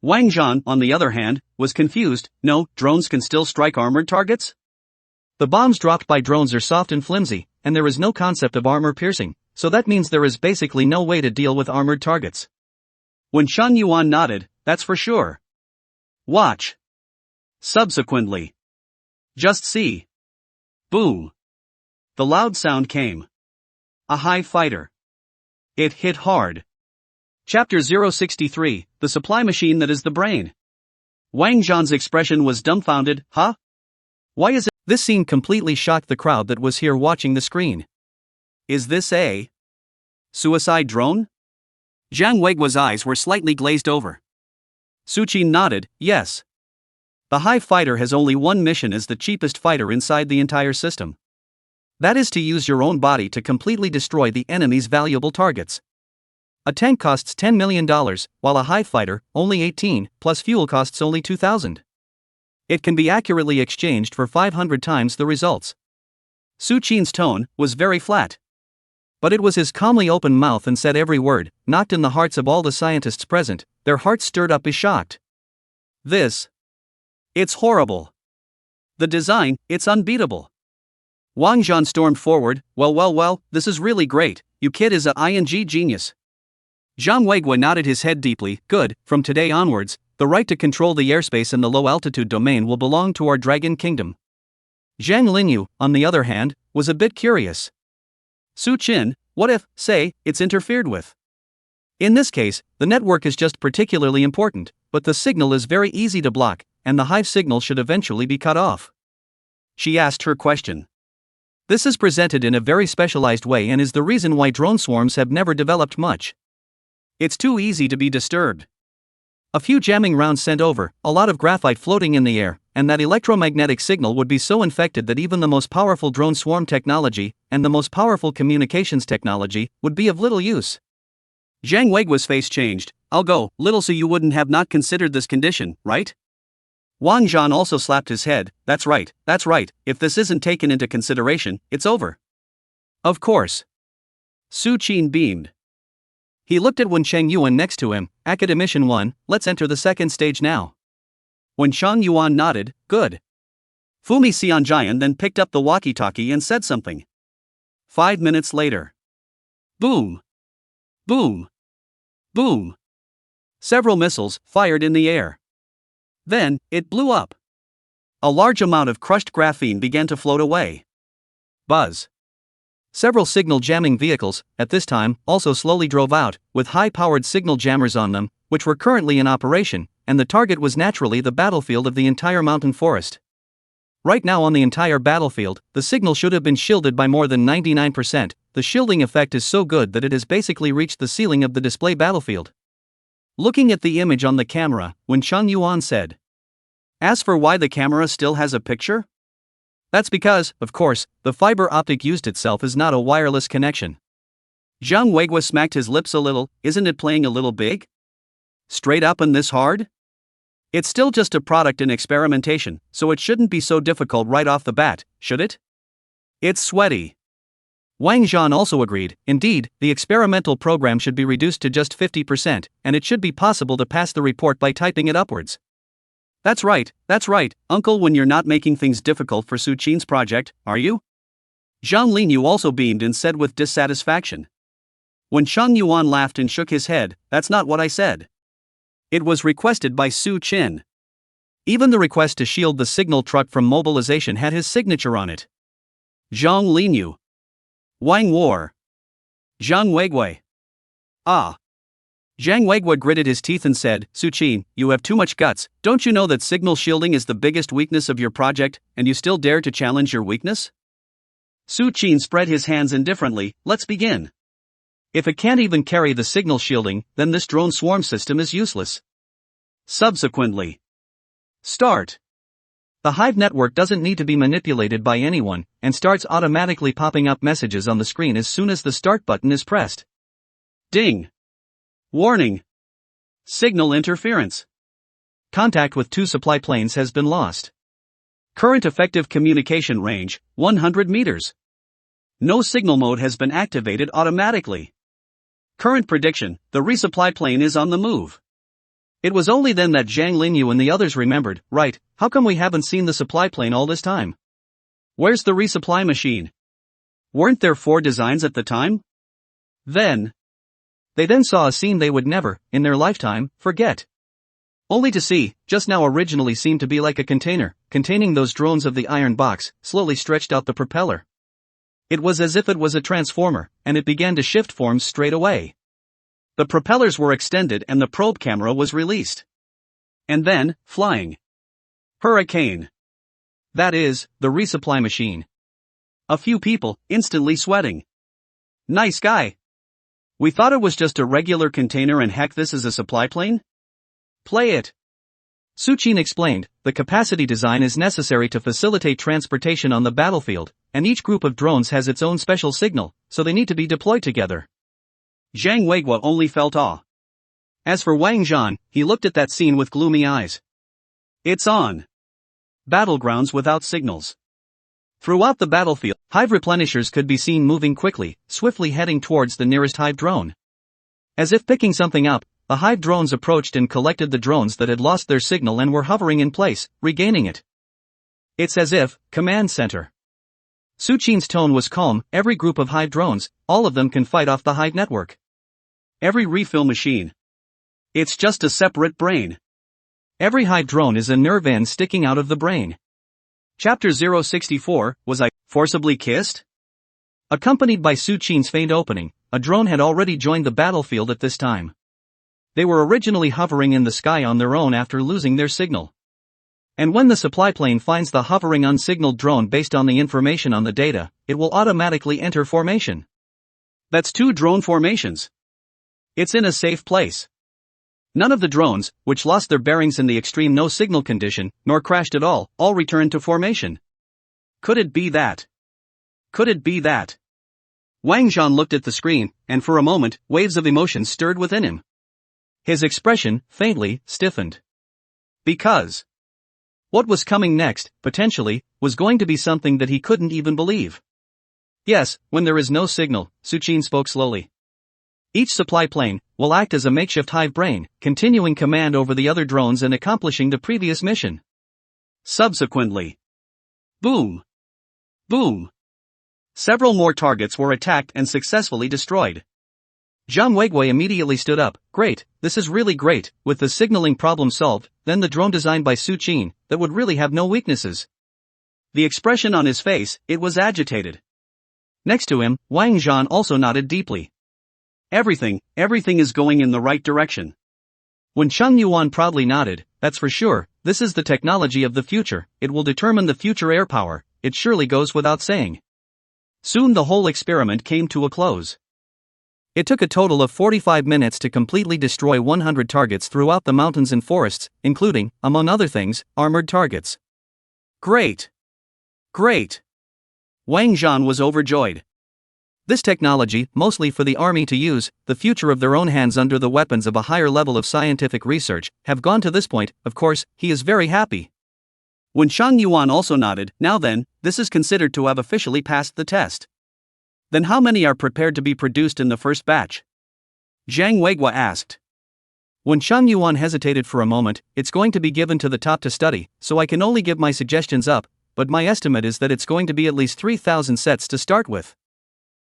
Wang Zhan, on the other hand, was confused. No, drones can still strike armored targets? The bombs dropped by drones are soft and flimsy, and there is no concept of armor piercing, so that means there is basically no way to deal with armored targets. When Shan Yuan nodded, that's for sure. Watch. Subsequently. Just see. Boom. the loud sound came. A high fighter. It hit hard. Chapter 063, The Supply Machine That Is the Brain. Wang Zhan's expression was dumbfounded. Huh? Why is it? This scene completely shocked the crowd that was here watching the screen. Is this a suicide drone? Zhang Weiguo's eyes were slightly glazed over. Su Qin nodded, yes. The Hive Fighter has only one mission as the cheapest fighter inside the entire system. That is to use your own body to completely destroy the enemy's valuable targets. A tank costs $10 million, while a Hive Fighter, only 18, plus fuel costs only 2,000. It can be accurately exchanged for 500 times the results. Su Qin's tone was very flat. But it was his calmly open mouth and said every word, knocked in the hearts of all the scientists present, their hearts stirred up as shocked. It's horrible. The design, it's unbeatable. Wang Zhan stormed forward, well, this is really great, you kid is a ing genius. Zhang Weiguo nodded his head deeply, good, from today onwards, the right to control the airspace in the low-altitude domain will belong to our Dragon Kingdom. Zhang Linyu, on the other hand, was a bit curious. Su Qin, what if, say, it's interfered with? In this case, the network is just particularly important, but the signal is very easy to block, and the Hive signal should eventually be cut off. She asked her question. This is presented in a very specialized way and is the reason why drone swarms have never developed much. It's too easy to be disturbed. A few jamming rounds sent over, a lot of graphite floating in the air, and that electromagnetic signal would be so infected that even the most powerful drone swarm technology, and the most powerful communications technology, would be of little use. Zhang Weiguo's face changed. I'll go, little so you wouldn't have not considered this condition, right? Wang Zhan also slapped his head, that's right, if this isn't taken into consideration, it's over. Of course. Su Qin beamed. He looked at Wen Chengyuan next to him, Academician 1, let's enter the second stage now. Wen Chengyuan nodded, good. Fumi Xianjian then picked up the walkie-talkie and said something. 5 minutes later. Boom. Boom. Boom. Several missiles fired in the air. Then, it blew up. A large amount of crushed graphene began to float away. Buzz. Several signal jamming vehicles, at this time, also slowly drove out, with high-powered signal jammers on them, which were currently in operation, and the target was naturally the battlefield of the entire mountain forest. Right now on the entire battlefield, the signal should have been shielded by more than 99%, the shielding effect is so good that it has basically reached the ceiling of the display battlefield. Looking at the image on the camera, Wen Chengyuan said. As for why the camera still has a picture? That's because, of course, the fiber optic used itself is not a wireless connection. Zhang Weiguo smacked his lips a little, isn't it playing a little big? Straight up and this hard? It's still just a product in experimentation, so it shouldn't be so difficult right off the bat, should it? It's sweaty. Wang Zhan also agreed, indeed, the experimental program should be reduced to just 50%, and it should be possible to pass the report by typing it upwards. That's right, uncle, when you're not making things difficult for Su Qin's project, are you? Zhang Linyu also beamed and said with dissatisfaction. When Chengyuan laughed and shook his head, that's not what I said. It was requested by Su Qin. Even the request to shield the signal truck from mobilization had his signature on it. Zhang Linyu. Wang War. Zhang Weiguo. Ah. Zhang Weiguo gritted his teeth and said, Su Qin, you have too much guts, don't you know that signal shielding is the biggest weakness of your project, and you still dare to challenge your weakness? Su Qin spread his hands indifferently, let's begin. If it can't even carry the signal shielding, then this drone swarm system is useless. Subsequently. Start. The Hive network doesn't need to be manipulated by anyone, and starts automatically popping up messages on the screen as soon as the start button is pressed. Ding. Warning. Signal interference. Contact with 2 supply planes has been lost. Current effective communication range, 100 meters. No signal mode has been activated automatically. Current prediction, the resupply plane is on the move. It was only then that Zhang Linyu and the others remembered, right, how come we haven't seen the supply plane all this time? Where's the resupply machine? Weren't there 4 designs at the time? They then saw a scene they would never, in their lifetime, forget. Only to see, just now originally seemed to be like a container, containing those drones of the iron box, slowly stretched out the propeller. It was as if it was a transformer, and it began to shift forms straight away. The propellers were extended and the probe camera was released. And then, flying. Hurricane. That is, the resupply machine. A few people, instantly sweating. Nice guy. We thought it was just a regular container and heck this is a supply plane? Play it. Suchin explained, the capacity design is necessary to facilitate transportation on the battlefield, and each group of drones has its own special signal, so they need to be deployed together. Zhang Weiguo only felt awe. As for Wang Zhan, he looked at that scene with gloomy eyes. It's on. Battlegrounds without signals. Throughout the battlefield, hive replenishers could be seen moving quickly, swiftly heading towards the nearest hive drone. As if picking something up, the hive drones approached and collected the drones that had lost their signal and were hovering in place, regaining it. It's as if, command center. Suchin's tone was calm, every group of hive drones, all of them can fight off the hive network. Every refill machine. It's just a separate brain. Every hive drone is a nerve end sticking out of the brain. Chapter 064, Was I forcibly kissed? Accompanied by Suchin's faint opening, a drone had already joined the battlefield at this time. They were originally hovering in the sky on their own after losing their signal. And when the supply plane finds the hovering unsignaled drone based on the information on the data, it will automatically enter formation. That's 2 drone formations. It's in a safe place. None of the drones, which lost their bearings in the extreme no-signal condition, nor crashed at all returned to formation. Could it be that? Could it be that? Wang Zhan looked at the screen, and for a moment, waves of emotion stirred within him. His expression, faintly, stiffened. Because what was coming next, potentially, was going to be something that he couldn't even believe. Yes, when there is no signal, Suchin spoke slowly. Each supply plane will act as a makeshift hive brain, continuing command over the other drones and accomplishing the previous mission. Subsequently, boom! Boom! Several more targets were attacked and successfully destroyed. Zhang Weiguo immediately stood up. Great, this is really great, with the signaling problem solved, then the drone designed by Suchin, that would really have no weaknesses. The expression on his face, it was agitated. Next to him, Wang Zhan also nodded deeply. Everything is going in the right direction. When Cheng Yuan proudly nodded, that's for sure, this is the technology of the future, it will determine the future air power, it surely goes without saying. Soon the whole experiment came to a close. It took a total of 45 minutes to completely destroy 100 targets throughout the mountains and forests, including, among other things, armored targets. Great! Great! Wang Zhan was overjoyed. This technology, mostly for the army to use, the future of their own hands under the weapons of a higher level of scientific research, have gone to this point, of course, he is very happy. When Cheng Yuan also nodded, now then, this is considered to have officially passed the test. Then how many are prepared to be produced in the first batch? Zhang Weiguo asked. When Cheng Yuan hesitated for a moment, it's going to be given to the top to study, so I can only give my suggestions up, but my estimate is that it's going to be at least 3,000 sets to start with.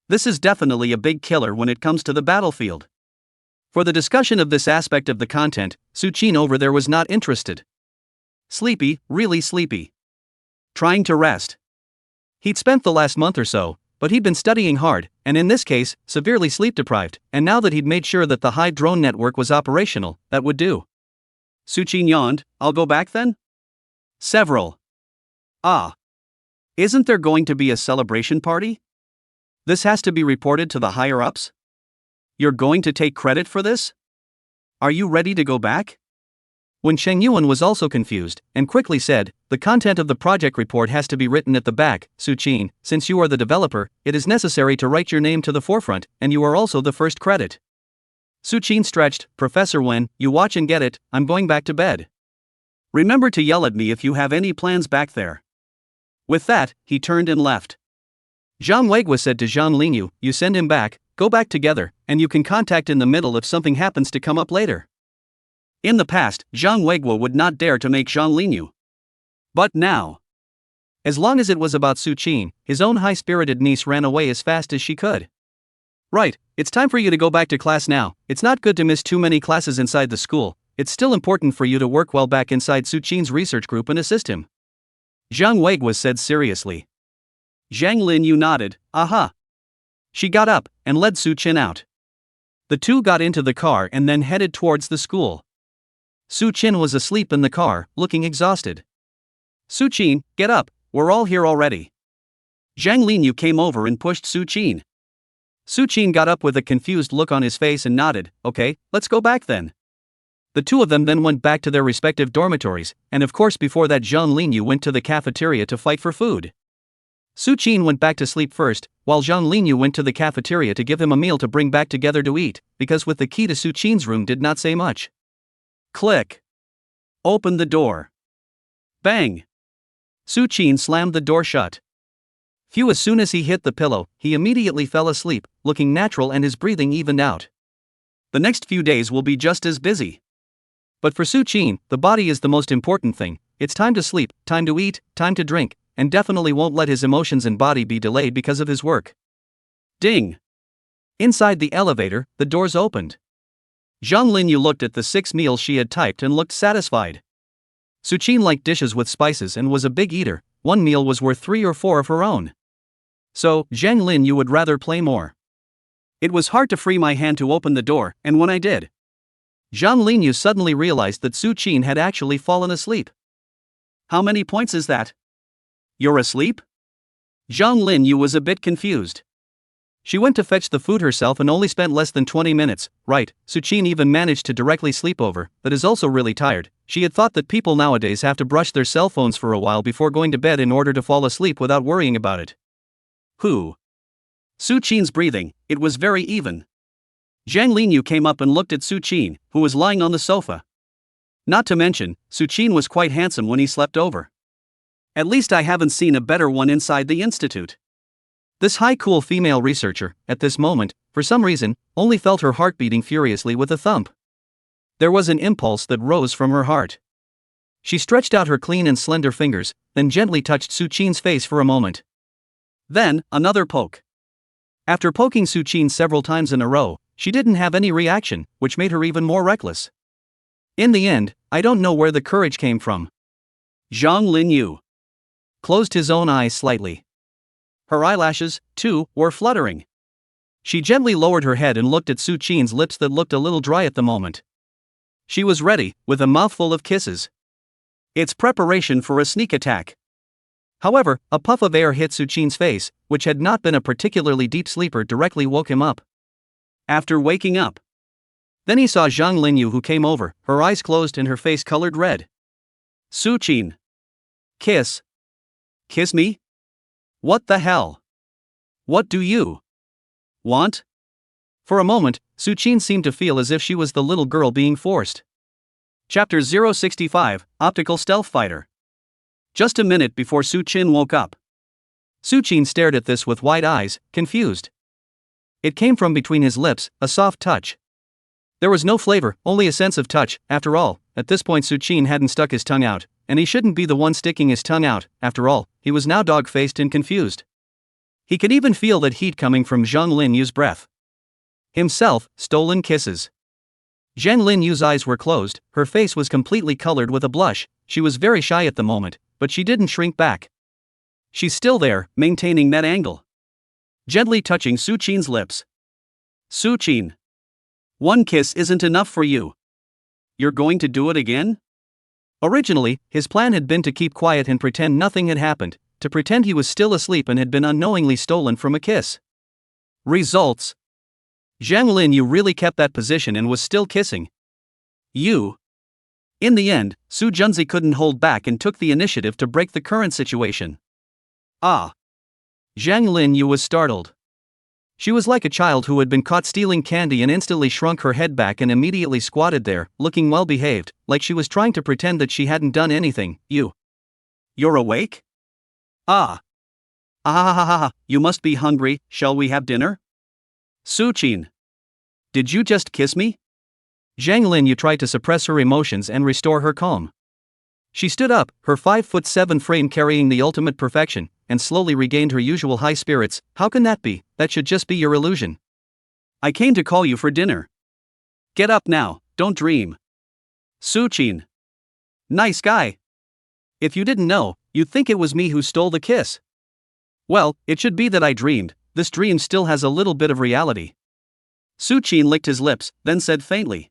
This is definitely a big killer when it comes to the battlefield. For the discussion of this aspect of the content, Suchin over there was not interested. Sleepy, really sleepy. Trying to rest. He'd spent the last month or so, but he'd been studying hard, and in this case, severely sleep-deprived, and now that he'd made sure that the hive drone network was operational, that would do. Suchin yawned, I'll go back then? Several. Ah. Isn't there going to be a celebration party? This has to be reported to the higher-ups? You're going to take credit for this? Are you ready to go back? When Cheng Yuan was also confused, and quickly said, the content of the project report has to be written at the back, Suchin, since you are the developer, it is necessary to write your name to the forefront, and you are also the first credit. Suchin stretched, Professor Wen, you watch and get it, I'm going back to bed. Remember to yell at me if you have any plans back there. With that, he turned and left. Zhang Weiguo said to Zhang Lingyu, you send him back, go back together, and you can contact in the middle if something happens to come up later. In the past, Zhang Weiguo would not dare to make Zhang Lingyu. But now, as long as it was about Suchin, his own high-spirited niece ran away as fast as she could. Right, it's time for you to go back to class now, it's not good to miss too many classes inside the school, it's still important for you to work well back inside Suchin's research group and assist him. Zhang Weiguo said seriously. Zhang Linyu nodded, aha. She got up and led Su Qin out. The two got into the car and then headed towards the school. Su Qin was asleep in the car, looking exhausted. Su Qin, get up, we're all here already. Zhang Linyu came over and pushed Su Qin. Su Qin got up with a confused look on his face and nodded, okay, let's go back then. The two of them then went back to their respective dormitories, and of course before that Zhang Linyu went to the cafeteria to fight for food. Su Qin went back to sleep first, while Zhang Linyu went to the cafeteria to give him a meal to bring back together to eat, because with the key to Su Qin's room did not say much. Click. Open the door. Bang. Su Qin slammed the door shut. Phew, as soon as he hit the pillow, he immediately fell asleep, looking natural and his breathing evened out. The next few days will be just as busy. But for Su Qin, the body is the most important thing. It's time to sleep, time to eat, time to drink, and definitely won't let his emotions and body be delayed because of his work. Ding! Inside the elevator, the doors opened. Zhang Linyu looked at the 6 meals she had typed and looked satisfied. Su Qin liked dishes with spices and was a big eater. 1 meal was worth 3 or 4 of her own. So, Zhang Linyu would rather play more. It was hard to free my hand to open the door, and when I did, Zhang Linyu suddenly realized that Su Qin had actually fallen asleep. How many points is that? You're asleep? Zhang Linyu was a bit confused. She went to fetch the food herself and only spent less than 20 minutes, right? Su Qin even managed to directly sleep over, but is also really tired. She had thought that people nowadays have to brush their cell phones for a while before going to bed in order to fall asleep without worrying about it. Who? Su Qin's breathing, it was very even. Zhang Linyu came up and looked at Su Qin, who was lying on the sofa. Not to mention, Su Qin was quite handsome when he slept over. At least I haven't seen a better one inside the institute. This high cool female researcher, at this moment, for some reason, only felt her heart beating furiously with a thump. There was an impulse that rose from her heart. She stretched out her clean and slender fingers, then gently touched Su Qin's face for a moment. Then, another poke. After poking Su Qin several times in a row, she didn't have any reaction, which made her even more reckless. In the end, I don't know where the courage came from. Zhang Linyu closed his own eyes slightly. Her eyelashes, too, were fluttering. She gently lowered her head and looked at Su Qin's lips that looked a little dry at the moment. She was ready, with a mouthful of kisses. It's preparation for a sneak attack. However, a puff of air hit Su Qin's face, which had not been a particularly deep sleeper, directly woke him up. After waking up, then he saw Zhang Linyu, who came over, her eyes closed and her face colored red. Su Qin. Kiss. Kiss me? What the hell? What do you want? For a moment, Su Qin seemed to feel as if she was the little girl being forced. Chapter 065, Optical Stealth Fighter. Just a minute before Su Qin woke up. Su Qin stared at this with wide eyes, confused. It came from between his lips, a soft touch. There was no flavor, only a sense of touch. After all, at this point Su Qin hadn't stuck his tongue out, and he shouldn't be the one sticking his tongue out. After all, he was now dog-faced and confused. He could even feel that heat coming from Zhang Linyu's breath. Himself, stolen kisses. Zhang Linyu's eyes were closed, her face was completely colored with a blush. She was very shy at the moment, but she didn't shrink back. She's still there, maintaining that angle. Gently touching Su Qin's lips. Su Qin. One kiss isn't enough for you. You're going to do it again? Originally, his plan had been to keep quiet and pretend nothing had happened, to pretend he was still asleep and had been unknowingly stolen from a kiss. Results. Zhang Linyu really kept that position and was still kissing. You. In the end, Su Junzi couldn't hold back and took the initiative to break the current situation. Ah. Zhang Linyu was startled. She was like a child who had been caught stealing candy and instantly shrunk her head back and immediately squatted there, looking well behaved, like she was trying to pretend that she hadn't done anything. You're awake? Ah. Ah, you must be hungry. Shall we have dinner? Su Qin. Did you just kiss me? Zhang Linyu tried to suppress her emotions and restore her calm. She stood up, her 5'7" frame carrying the ultimate perfection, and slowly regained her usual high spirits. How can that be? That should just be your illusion. I came to call you for dinner. Get up now, don't dream. Su Qin. Nice guy. If you didn't know, you'd think it was me who stole the kiss. Well, it should be that I dreamed. This dream still has a little bit of reality. Suchin licked his lips, then said faintly.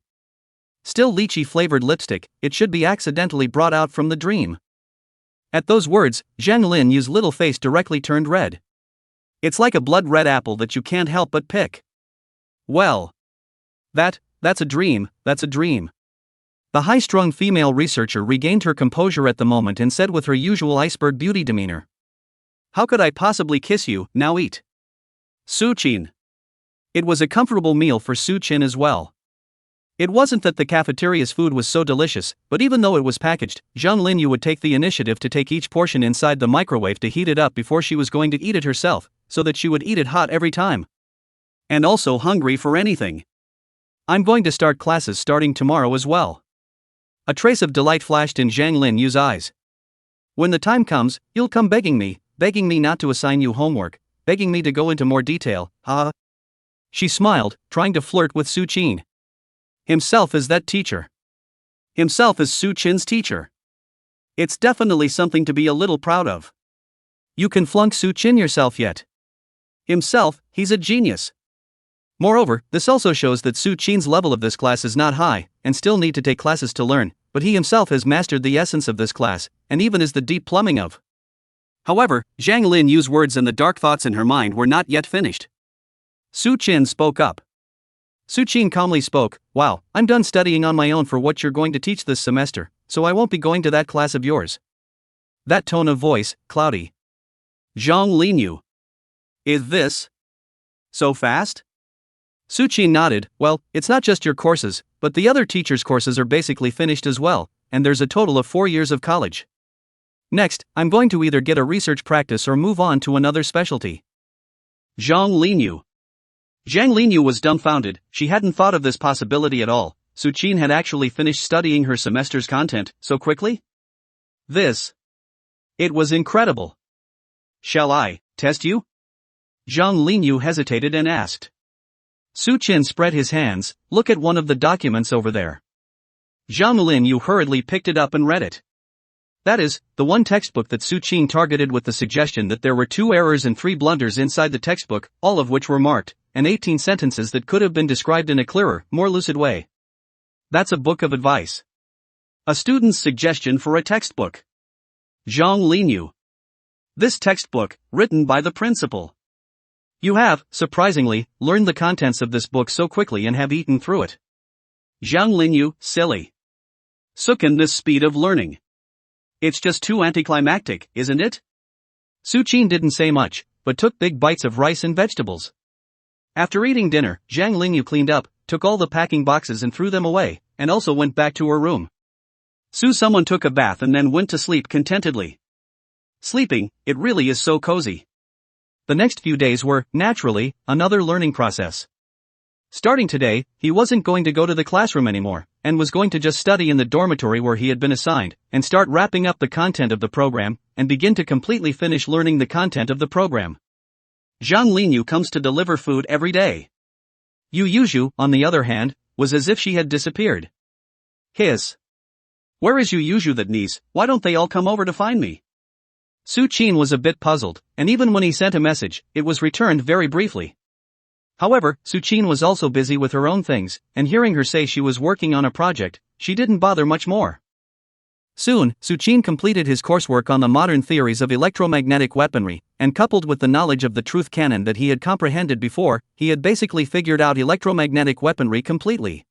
Still lychee-flavored lipstick, it should be accidentally brought out from the dream. At those words, Zhang Linyu's little face directly turned red. It's like a blood-red apple that you can't help but pick. Well. That's a dream, that's a dream. The high-strung female researcher regained her composure at the moment and said with her usual iceberg beauty demeanor. How could I possibly kiss you, now eat. Suchin. It was a comfortable meal for Suchin as well. It wasn't that the cafeteria's food was so delicious, but even though it was packaged, Zhang Linyu would take the initiative to take each portion inside the microwave to heat it up before she was going to eat it herself, so that she would eat it hot every time. And also hungry for anything. I'm going to start classes starting tomorrow as well. A trace of delight flashed in Zhang Linyu's eyes. When the time comes, you'll come begging me not to assign you homework, begging me to go into more detail, huh? She smiled, trying to flirt with Suchin. Himself is that teacher. Himself is Suchin's teacher. It's definitely something to be a little proud of. You can flunk Suchin yourself yet. Himself, he's a genius. Moreover, this also shows that Suchin's level of this class is not high, and still need to take classes to learn, but he himself has mastered the essence of this class, and even is the deep plumbing of. However, Zhang Linyu's words and the dark thoughts in her mind were not yet finished. Suchin spoke up. Suchin calmly spoke, wow, I'm done studying on my own for what you're going to teach this semester, so I won't be going to that class of yours. That tone of voice, cloudy. Zhang Linyu. Is this so fast? Suchin nodded, well, it's not just your courses, but the other teachers' courses are basically finished as well, and there's a total of 4 years of college. Next, I'm going to either get a research practice or move on to another specialty. Zhang Linyu. Zhang Linyu was dumbfounded, she hadn't thought of this possibility at all. Suchin had actually finished studying her semester's content so quickly? It was incredible. Shall I test you? Zhang Linyu hesitated and asked. Suchin spread his hands, look at one of the documents over there. Zhang Linyu hurriedly picked it up and read it. That is, the one textbook that Suchin targeted with the suggestion that there were 2 errors and 3 blunders inside the textbook, all of which were marked, and 18 sentences that could have been described in a clearer, more lucid way. That's a book of advice. A student's suggestion for a textbook. Zhang Linyu. This textbook, written by the principal. You have, surprisingly, learned the contents of this book so quickly and have eaten through it. Zhang Linyu, silly. Suchin, this speed of learning. It's just too anticlimactic, isn't it? Suchin didn't say much, but took big bites of rice and vegetables. After eating dinner, Zhang Linyu cleaned up, took all the packing boxes and threw them away, and also went back to her room. Someone took a bath and then went to sleep contentedly. Sleeping, it really is so cozy. The next few days were, naturally, another learning process. Starting today, he wasn't going to go to the classroom anymore, and was going to just study in the dormitory where he had been assigned, and start wrapping up the content of the program, and begin to completely finish learning the content of the program. Zhang Linyu comes to deliver food every day. Yu Yuzhu, on the other hand, was as if she had disappeared. Hiss. Where is Yu Yuzhu that niece, why don't they all come over to find me? Suchin was a bit puzzled, and even when he sent a message, it was returned very briefly. However, Suchin was also busy with her own things, and hearing her say she was working on a project, she didn't bother much more. Soon, Suchin completed his coursework on the modern theories of electromagnetic weaponry, and coupled with the knowledge of the truth canon that he had comprehended before, he had basically figured out electromagnetic weaponry completely.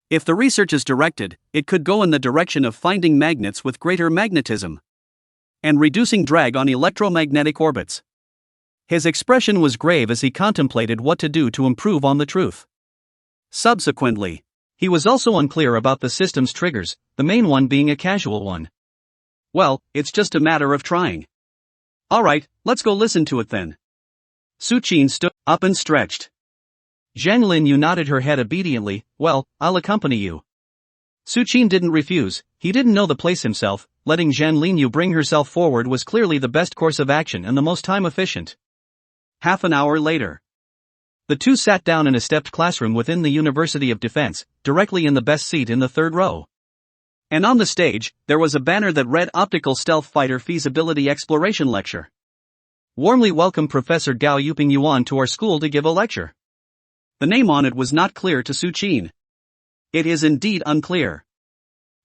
If the research is directed, it could go in the direction of finding magnets with greater magnetism and reducing drag on electromagnetic orbits. His expression was grave as he contemplated what to do to improve on the truth. Subsequently, he was also unclear about the system's triggers, the main one being a casual one. Well, it's just a matter of trying. Alright, let's go listen to it then. Suchin stood up and stretched. Zhang Linyu nodded her head obediently, well, I'll accompany you. Suchin didn't refuse, he didn't know the place himself, letting Zhang Linyu bring herself forward was clearly the best course of action and the most time efficient. Half an hour later. The two sat down in a stepped classroom within the University of Defense, directly in the best seat in the third row. And on the stage, there was a banner that read Optical Stealth Fighter Feasibility Exploration Lecture. Warmly welcome Professor Gao Yuping Yuan to our school to give a lecture. The name on it was not clear to Su Qin. It is indeed unclear.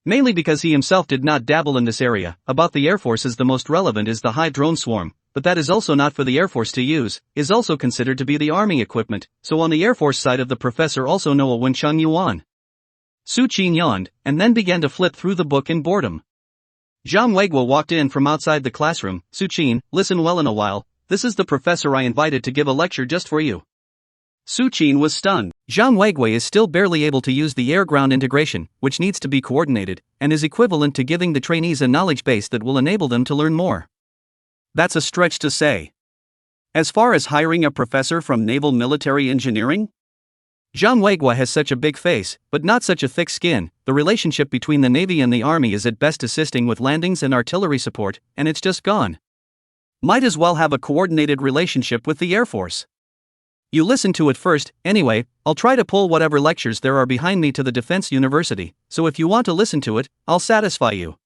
Mainly because he himself did not dabble in this area. About the Air Forces, the most relevant is the high drone swarm, but that is also not for the Air Force to use, is also considered to be the Army equipment, so on the Air Force side of the professor also know a Wencheng Yuan. Su Qin yawned, and then began to flip through the book in boredom. Zhang Weiguo walked in from outside the classroom. Su Qin, listen well in a while, this is the professor I invited to give a lecture just for you. Su Qin was stunned. Zhang Weiguo is still barely able to use the air-ground integration, which needs to be coordinated, and is equivalent to giving the trainees a knowledge base that will enable them to learn more. That's a stretch to say. As far as hiring a professor from naval military engineering? Zhang Weiguo has such a big face, but not such a thick skin. The relationship between the Navy and the Army is at best assisting with landings and artillery support, and it's just gone. Might as well have a coordinated relationship with the Air Force. You listen to it first. Anyway, I'll try to pull whatever lectures there are behind me to the Defense University, so if you want to listen to it, I'll satisfy you.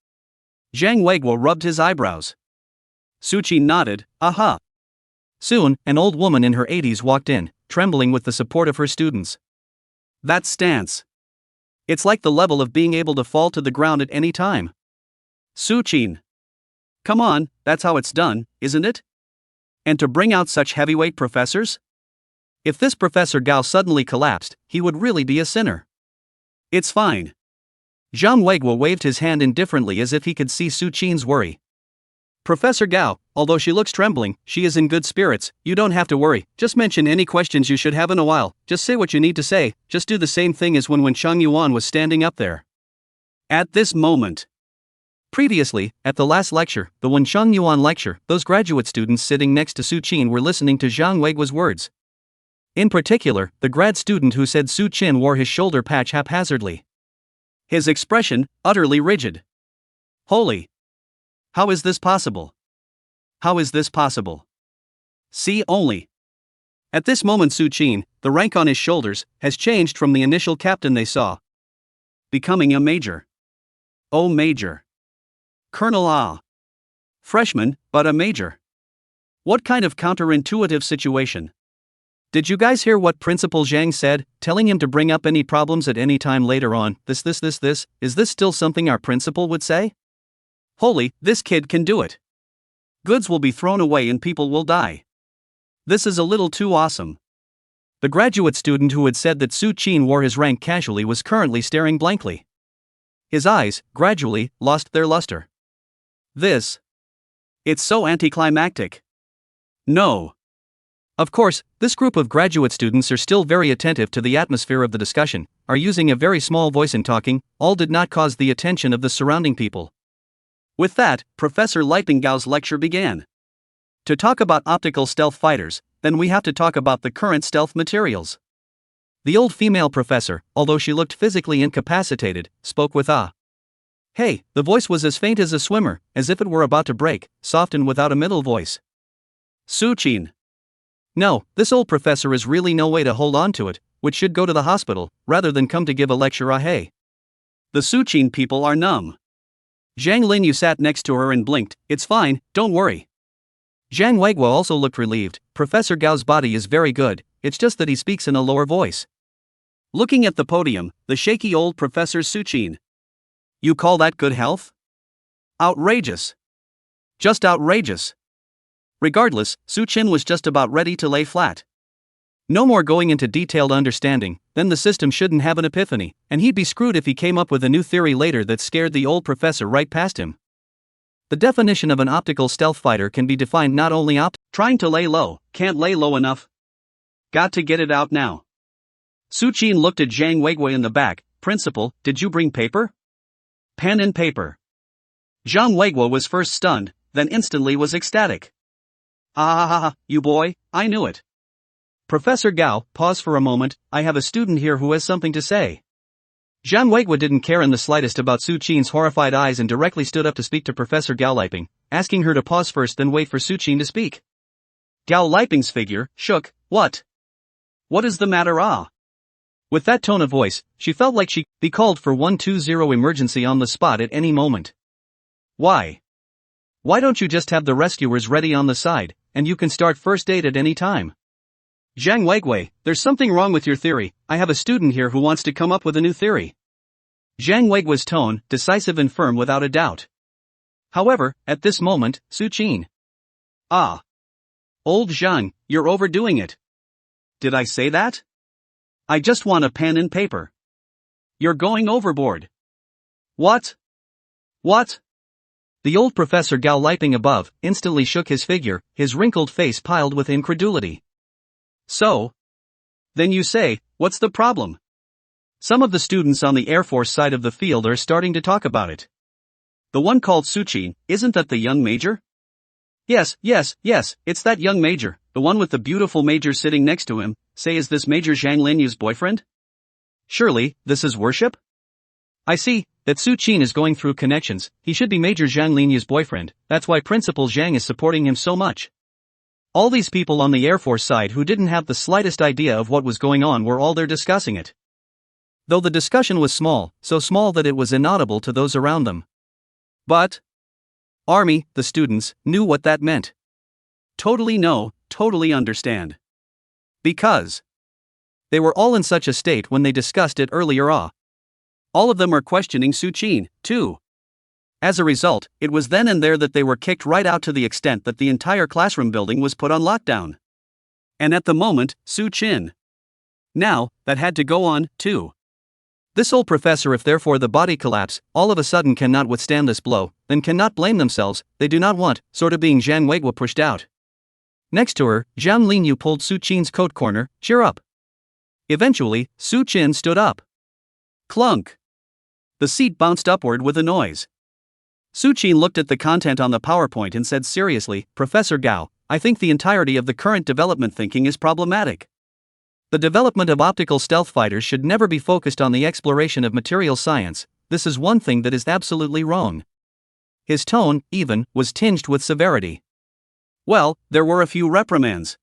Zhang Weiguo rubbed his eyebrows. Su Qin nodded, aha. Soon, an old woman in her 80s walked in, trembling with the support of her students. That stance. It's like the level of being able to fall to the ground at any time. Su Qin. Come on, that's how it's done, isn't it? And to bring out such heavyweight professors? If this Professor Gao suddenly collapsed, he would really be a sinner. It's fine. Zhang Weiguo waved his hand indifferently as if he could see Su Qin's worry. Professor Gao, although she looks trembling, she is in good spirits. You don't have to worry, just mention any questions you should have in a while, just say what you need to say, just do the same thing as when Wencheng Yuan was standing up there. At this moment. Previously, at the last lecture, the Wencheng Yuan lecture, those graduate students sitting next to Su Qin were listening to Zhang Weiguo's words. In particular, the grad student who said Su Qin wore his shoulder patch haphazardly. His expression, utterly rigid. Holy! How is this possible? How is this possible? See only. At this moment Su Qin, the rank on his shoulders, has changed from the initial captain they saw. Becoming a major. Oh major. Colonel Ah. Freshman, but a major. What kind of counterintuitive situation? Did you guys hear what Principal Zhang said, telling him to bring up any problems at any time later on? This, is this still something our principal would say? Holy, this kid can do it. Goods will be thrown away and people will die. This is a little too awesome. The graduate student who had said that Su Qin wore his rank casually was currently staring blankly. His eyes, gradually, lost their luster. This. It's so anticlimactic. No. Of course, this group of graduate students are still very attentive to the atmosphere of the discussion, are using a very small voice in talking, all did not cause the attention of the surrounding people. With that, Professor Liping Gao's lecture began. To talk about optical stealth fighters, then we have to talk about the current stealth materials. The old female professor, although she looked physically incapacitated, spoke with awe. Hey, the voice was as faint as a swimmer, as if it were about to break, soft and without a middle voice. Su Qin. No, this old professor is really no way to hold on to it, which should go to the hospital, rather than come to give a lecture. Hey. The Su Qin people are numb. Zhang Linyu sat next to her and blinked. It's fine, don't worry. Zhang Weiguo also looked relieved. Professor Gao's body is very good, it's just that he speaks in a lower voice. Looking at the podium, the shaky old Professor Su Qin. You call that good health? Outrageous. Just outrageous. Regardless, Su Qin was just about ready to lay flat. No more going into detailed understanding, then the system shouldn't have an epiphany, and he'd be screwed if he came up with a new theory later that scared the old professor right past him. The definition of an optical stealth fighter can be defined not only trying to lay low, can't lay low enough. Got to get it out now. Su Qin looked at Zhang Weiguo in the back. Principal, did you bring paper? Pen and paper. Zhang Weiguo was first stunned, then instantly was ecstatic. Ah, you boy, I knew it. Professor Gao, pause for a moment, I have a student here who has something to say. Zhang Weiguo didn't care in the slightest about Su Qin's horrified eyes and directly stood up to speak to Professor Gao Liping, asking her to pause first then wait for Su Qin to speak. Gao Liping's figure shook. What? What is the matter? With that tone of voice, she felt like she be called for 120 emergency on the spot at any moment. Why? Why don't you just have the rescuers ready on the side, and you can start first aid at any time? Zhang Weigui, there's something wrong with your theory. I have a student here who wants to come up with a new theory. Zhang Weigui's tone, decisive and firm without a doubt. However, at this moment, Su Qin. Ah. Old Zhang, you're overdoing it. Did I say that? I just want a pen and paper. You're going overboard. What? What? The old Professor Gao Liping above instantly shook his figure, his wrinkled face piled with incredulity. So? Then you say, what's the problem? Some of the students on the Air Force side of the field are starting to talk about it. The one called Su Qin, isn't that the young major? Yes, it's that young major, the one with the beautiful major sitting next to him. Say, is this Major Zhang Linyu's boyfriend? Surely, this is worship? I see that Su Qin is going through connections. He should be Major Zhang Linyu's boyfriend. That's why Principal Zhang is supporting him so much. All these people on the Air Force side who didn't have the slightest idea of what was going on were all there discussing it. Though the discussion was small, so small that it was inaudible to those around them. But Army, the students, knew what that meant. Totally know, totally understand. Because they were all in such a state when they discussed it earlier. All of them are questioning Su Qin, too. As a result, it was then and there that they were kicked right out, to the extent that the entire classroom building was put on lockdown. And at the moment, Su Qin. Now, that had to go on, too. This old professor, if therefore the body collapse, all of a sudden cannot withstand this blow, then cannot blame themselves. They do not want, sort of being Zhang Weigui pushed out. Next to her, Zhang Linyu pulled Su Qin's coat corner. Cheer up. Eventually, Su Qin stood up. Clunk. The seat bounced upward with a noise. Su Qin looked at the content on the PowerPoint and said seriously, Professor Gao, I think the entirety of the current development thinking is problematic. The development of optical stealth fighters should never be focused on the exploration of material science. This is one thing that is absolutely wrong. His tone, even, was tinged with severity. Well, there were a few reprimands.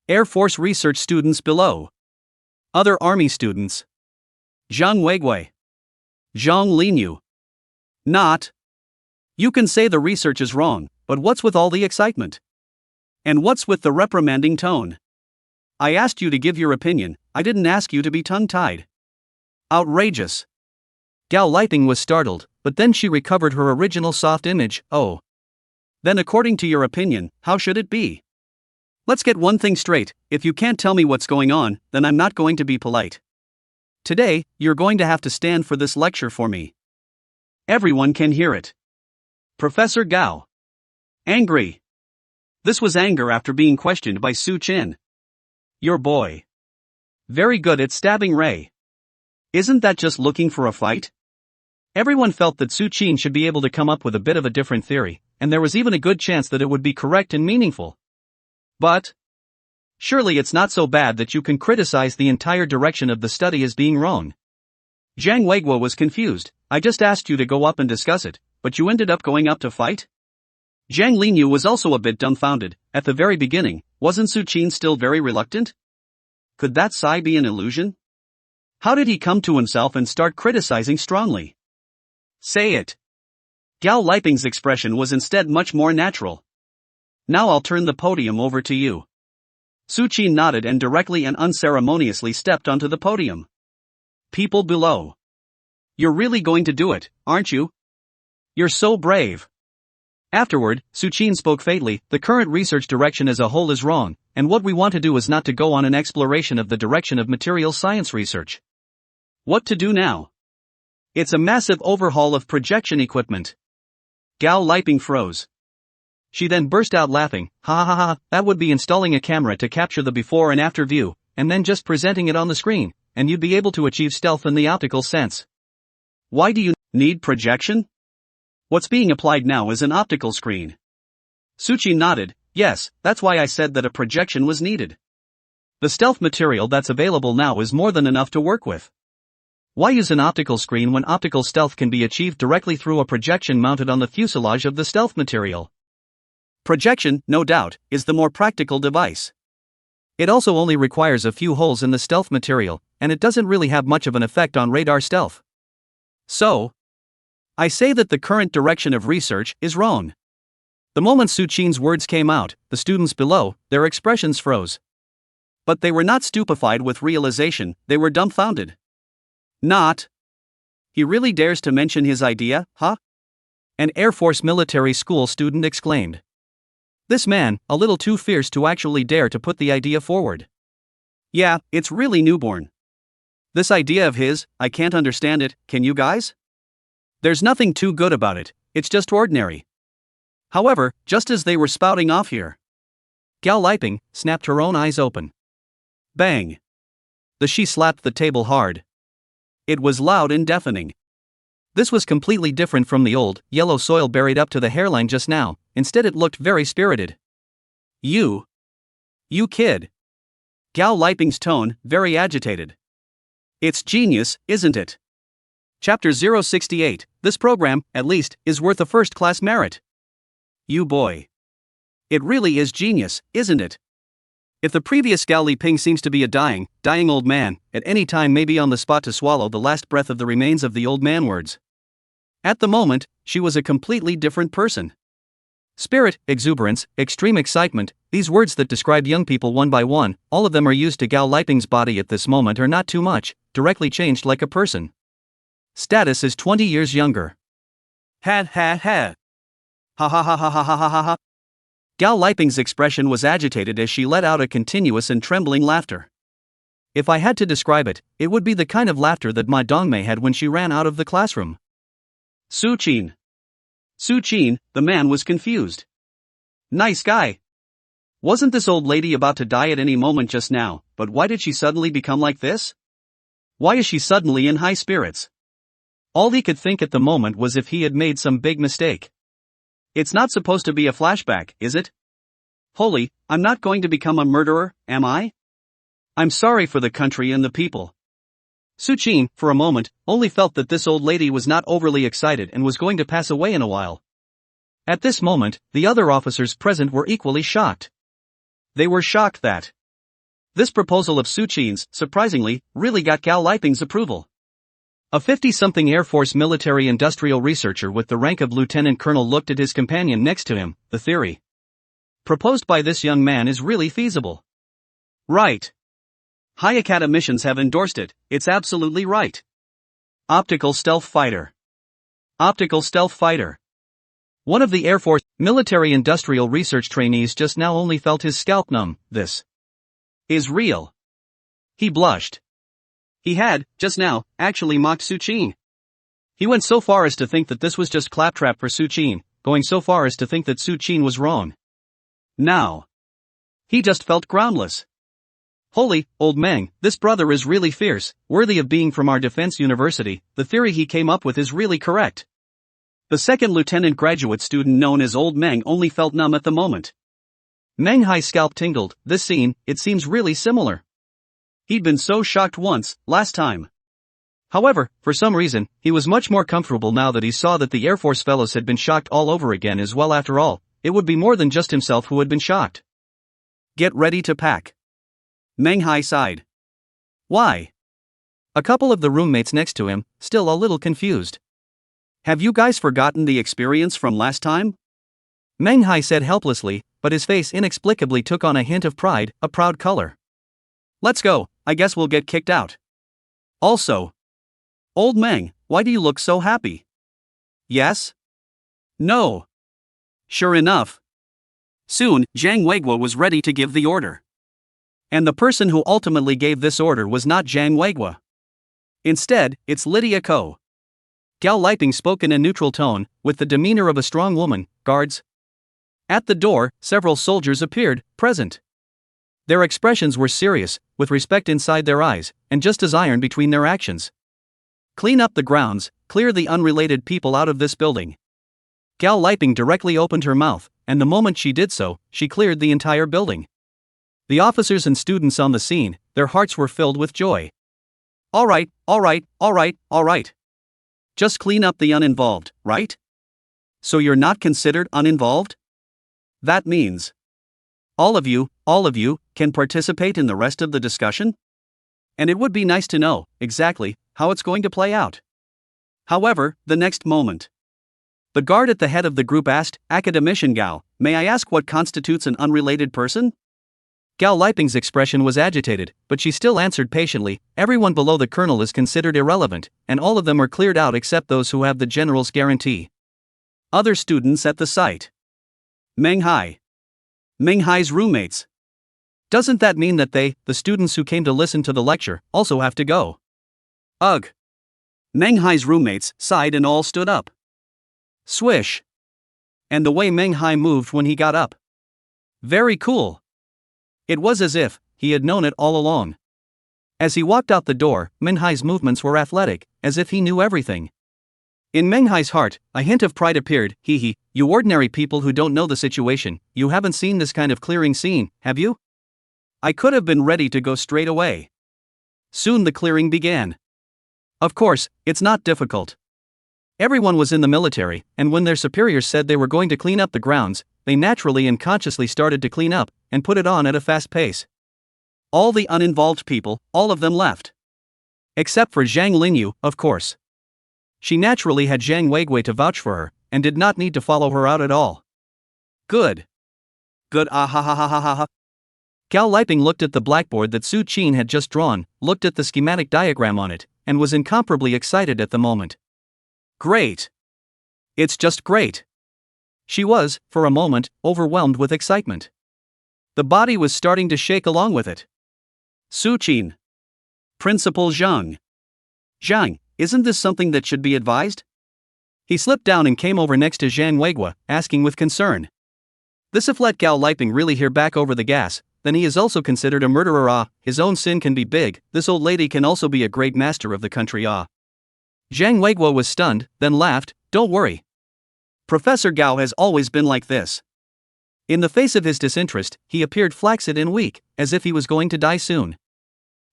Air Force research students below. Other Army students. Zhang Weigui. Zhang Linyu. Not. You can say the research is wrong, but what's with all the excitement? And what's with the reprimanding tone? I asked you to give your opinion, I didn't ask you to be tongue-tied. Outrageous. Gao Liping was startled, but then she recovered her original soft image. Oh. Then according to your opinion, how should it be? Let's get one thing straight, if you can't tell me what's going on, then I'm not going to be polite. Today, you're going to have to stand for this lecture for me. Everyone can hear it. Professor Gao. Angry. This was anger after being questioned by Su Qin. Your boy. Very good at stabbing Ray. Isn't that just looking for a fight? Everyone felt that Su Qin should be able to come up with a bit of a different theory, and there was even a good chance that it would be correct and meaningful. But surely it's not so bad that you can criticize the entire direction of the study as being wrong. Zhang Weigui was confused. I just asked you to go up and discuss it, but you ended up going up to fight? Zhang Linyu was also a bit dumbfounded. At the very beginning, wasn't Su Qin still very reluctant? Could that sigh be an illusion? How did he come to himself and start criticizing strongly? Say it. Gao Liping's expression was instead much more natural. Now I'll turn the podium over to you. Su Qin nodded and directly and unceremoniously stepped onto the podium. People below. You're really going to do it, aren't you? You're so brave. Afterward, Su Qin spoke faintly, the current research direction as a whole is wrong, and what we want to do is not to go on an exploration of the direction of material science research. What to do now? It's a massive overhaul of projection equipment. Gao Liping froze. She then burst out laughing, ha ha ha, that would be installing a camera to capture the before and after view, and then just presenting it on the screen, and you'd be able to achieve stealth in the optical sense. Why do you need projection? What's being applied now is an optical screen. Su Qin nodded, yes, that's why I said that a projection was needed. The stealth material that's available now is more than enough to work with. Why use an optical screen when optical stealth can be achieved directly through a projection mounted on the fuselage of the stealth material? Projection, no doubt, is the more practical device. It also only requires a few holes in the stealth material, and it doesn't really have much of an effect on radar stealth. So, I say that the current direction of research is wrong. The moment Su Qin's words came out, the students below, their expressions froze. But they were not stupefied with realization, they were dumbfounded. Not. He really dares to mention his idea, huh? An Air Force military school student exclaimed. This man, a little too fierce to actually dare to put the idea forward. Yeah, it's really newborn. This idea of his, I can't understand it, can you guys? There's nothing too good about it, it's just ordinary. However, just as they were spouting off here, Gao Liping snapped her own eyes open. Bang! She slapped the table hard. It was loud and deafening. This was completely different from the old, yellow soil buried up to the hairline just now, instead it looked very spirited. You kid. Gao Liping's tone, very agitated. It's genius, isn't it? Chapter 068, this program, at least, is worth a first-class merit. You boy. It really is genius, isn't it? If the previous Gao Liping seems to be a dying old man, at any time may be on the spot to swallow the last breath of the remains of the old man words. At the moment, she was a completely different person. Spirit, exuberance, extreme excitement, these words that describe young people one by one, all of them are used to Gao Liping's body at this moment are not too much, directly changed like a person. Status is 20 years younger. Ha ha ha. Ha ha ha ha ha ha ha ha. Gao Liping's expression was agitated as she let out a continuous and trembling laughter. If I had to describe it, it would be the kind of laughter that Ma Dongmei had when she ran out of the classroom. Su Qin, the man was confused. Nice guy. Wasn't this old lady about to die at any moment just now, but why did she suddenly become like this? Why is she suddenly in high spirits? All he could think at the moment was if he had made some big mistake. It's not supposed to be a flashback, is it? Holy, I'm not going to become a murderer, am I? I'm sorry for the country and the people. Su Qin, for a moment, only felt that this old lady was not overly excited and was going to pass away in a while. At this moment, the other officers present were equally shocked. They were shocked that this proposal of Su Qin's, surprisingly, really got Gao Liping's approval. A 50-something Air Force military industrial researcher with the rank of lieutenant colonel looked at his companion next to him. The theory proposed by this young man is really feasible. Right. High academicians have endorsed it, it's absolutely right. Optical stealth fighter. Optical stealth fighter. One of the Air Force military industrial research trainees just now only felt his scalp numb. This is real. He blushed. He had, just now, actually mocked Su Qin. He went so far as to think that this was just claptrap for Su Qin, going so far as to think that Su Qin was wrong. Now, he just felt groundless. Holy, old Meng, this brother is really fierce, worthy of being from our defense university, the theory he came up with is really correct. The second lieutenant graduate student known as Old Meng only felt numb at the moment. Meng Hai's scalp tingled, this scene, it seems really similar. He'd been so shocked once, last time. However, for some reason, he was much more comfortable now that he saw that the Air Force fellows had been shocked all over again as well. After all, it would be more than just himself who had been shocked. Get ready to pack. Meng Hai sighed. Why? A couple of the roommates next to him, still a little confused. Have you guys forgotten the experience from last time? Meng Hai said helplessly, but his face inexplicably took on a hint of pride, a proud color. Let's go, I guess we'll get kicked out. Also, Old Meng, why do you look so happy? Yes? No. Sure enough. Soon, Zhang Weiguo was ready to give the order. And the person who ultimately gave this order was not Zhang Weiguo. Instead, it's Lydia Ko. Gao Liping spoke in a neutral tone, with the demeanor of a strong woman. Guards. At the door, several soldiers appeared, present. Their expressions were serious, with respect inside their eyes, and just as iron between their actions. Clean up the grounds, clear the unrelated people out of this building. Gao Liping directly opened her mouth, and the moment she did so, she cleared the entire building. The officers and students on the scene, their hearts were filled with joy. All right. Just clean up the uninvolved, right? So you're not considered uninvolved? That means all of you, can participate in the rest of the discussion? And it would be nice to know, exactly, how it's going to play out. However, the next moment, The guard at the head of the group asked, "Academician Gao, may I ask what constitutes an unrelated person?" Gao Liping's expression was agitated, but she still answered patiently, "Everyone below the colonel is considered irrelevant, and all of them are cleared out except those who have the general's guarantee." Other students at the site. Menghai. Menghai's roommates. Doesn't that mean that they, the students who came to listen to the lecture, also have to go? Ugh. Menghai's roommates sighed and all stood up. Swish. And the way Menghai moved when he got up. Very cool. It was as if he had known it all along. As he walked out the door, Menghai's movements were athletic, as if he knew everything. In Menghai's heart, a hint of pride appeared. Hee, you ordinary people who don't know the situation, you haven't seen this kind of clearing scene, have you? I could have been ready to go straight away. Soon the clearing began. Of course, it's not difficult. Everyone was in the military, and when their superiors said they were going to clean up the grounds, they naturally and consciously started to clean up, and put it on at a fast pace. All the uninvolved people, all of them left. Except for Zhang Linyu, of course. She naturally had Zhang Weigui to vouch for her, and did not need to follow her out at all. Good. Good ah ha ha ha ha ha ha. Gao Liping looked at the blackboard that Su Qin had just drawn, looked at the schematic diagram on it, and was incomparably excited at the moment. Great. It's just great. She was, for a moment, overwhelmed with excitement. The body was starting to shake along with it. Su Qin. Principal Zhang. Zhang, isn't this something that should be advised? He slipped down and came over next to Zhang Weigui, asking with concern. This if let Gao Liping really hear back over the gas, then he is also considered a murderer. Ah, his own sin can be big, this old lady can also be a great master of the country. Ah. Zhang Weigui was stunned, then laughed. Don't worry. Professor Gao has always been like this. In the face of his disinterest, he appeared flaccid and weak, as if he was going to die soon.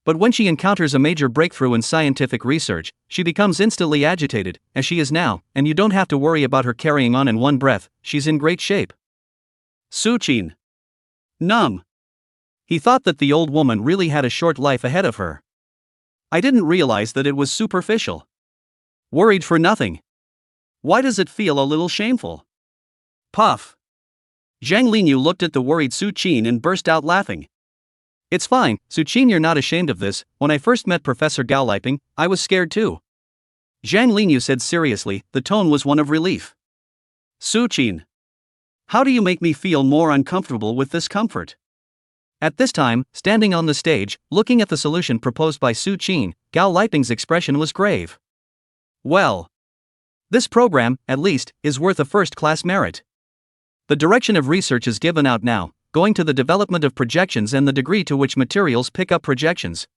But when she encounters a major breakthrough in scientific research, she becomes instantly agitated, as she is now, and you don't have to worry about her carrying on in one breath, she's in great shape. Su Qin. Numb. He thought that the old woman really had a short life ahead of her. I didn't realize that it was superficial. Worried for nothing. Why does it feel a little shameful? Puff. Zhang Linyu looked at the worried Su Qin and burst out laughing. It's fine, Su Qin, you're not ashamed of this. When I first met Professor Gao Liping, I was scared too. Zhang Linyu said seriously, the tone was one of relief. Su Qin. How do you make me feel more uncomfortable with this comfort? At this time, standing on the stage, looking at the solution proposed by Su Qin, Gao Liping's expression was grave. Well. This program, at least, is worth a first-class merit. The direction of research is given out now, going to the development of projections and the degree to which materials pick up projections.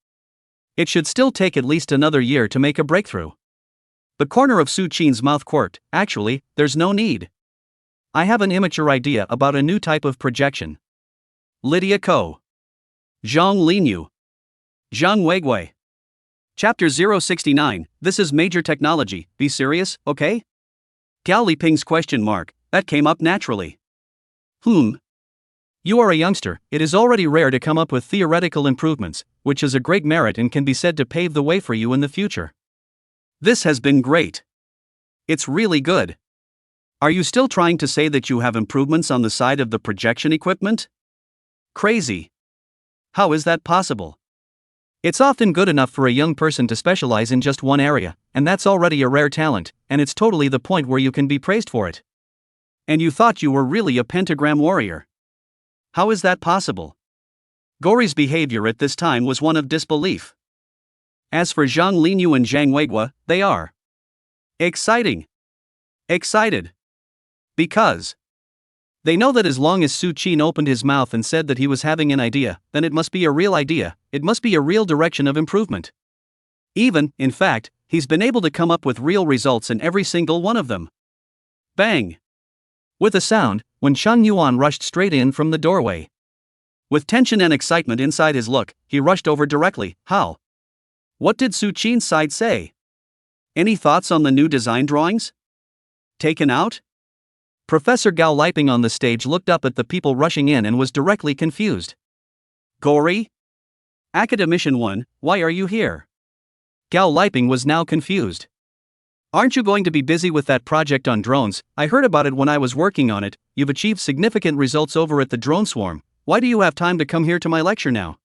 It should still take at least another year to make a breakthrough. The corner of Su Qin's mouth quirked. Actually, there's no need. I have an immature idea about a new type of projection. Lydia Ko. Zhang Linyu. Zhang Weigui. Chapter 069, This is Major Technology, be serious, okay? Gao Liping's question mark, that came up naturally. You are a youngster, it is already rare to come up with theoretical improvements, which is a great merit and can be said to pave the way for you in the future. This has been great. It's really good. Are you still trying to say that you have improvements on the side of the projection equipment? Crazy. How is that possible? It's often good enough for a young person to specialize in just one area, and that's already a rare talent, and it's totally the point where you can be praised for it. And you thought you were really a pentagram warrior. How is that possible? Gori's behavior at this time was one of disbelief. As for Zhang Linyu and Zhang Weigui, they are exciting. Excited. Because they know that as long as Su Qin opened his mouth and said that he was having an idea, then it must be a real idea, it must be a real direction of improvement. Even, in fact, he's been able to come up with real results in every single one of them. Bang! With a sound, when Shang Yuan rushed straight in from the doorway. With tension and excitement inside his look, he rushed over directly. How? What did Su Qin's side say? Any thoughts on the new design drawings? Taken out? Professor Gao Liping on the stage looked up at the people rushing in and was directly confused. Gori? Academician 1, why are you here? Gao Liping was now confused. Aren't you going to be busy with that project on drones? I heard about it when I was working on it. You've achieved significant results over at the drone swarm. Why do you have time to come here to my lecture now?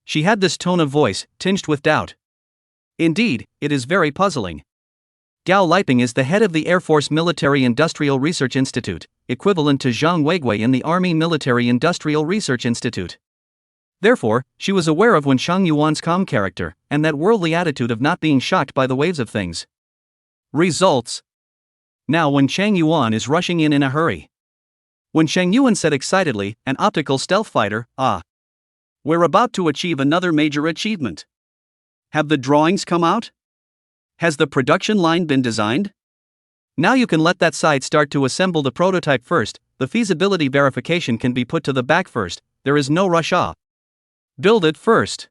She had this tone of voice, tinged with doubt. Indeed, it is very puzzling. Gao Liping is the head of the Air Force Military Industrial Research Institute, equivalent to Zhang Weigui in the Army Military Industrial Research Institute. Therefore, she was aware of Wen Shangyuan's calm character, and that worldly attitude of not being shocked by the waves of things. Results. Now Wen Shangyuan is rushing in a hurry. Wen Shangyuan said excitedly, an optical stealth fighter, ah. We're about to achieve another major achievement. Have the drawings come out? Has the production line been designed? Now you can let that side start to assemble the prototype first, the feasibility verification can be put to the back first, there is no rush off. Build it first.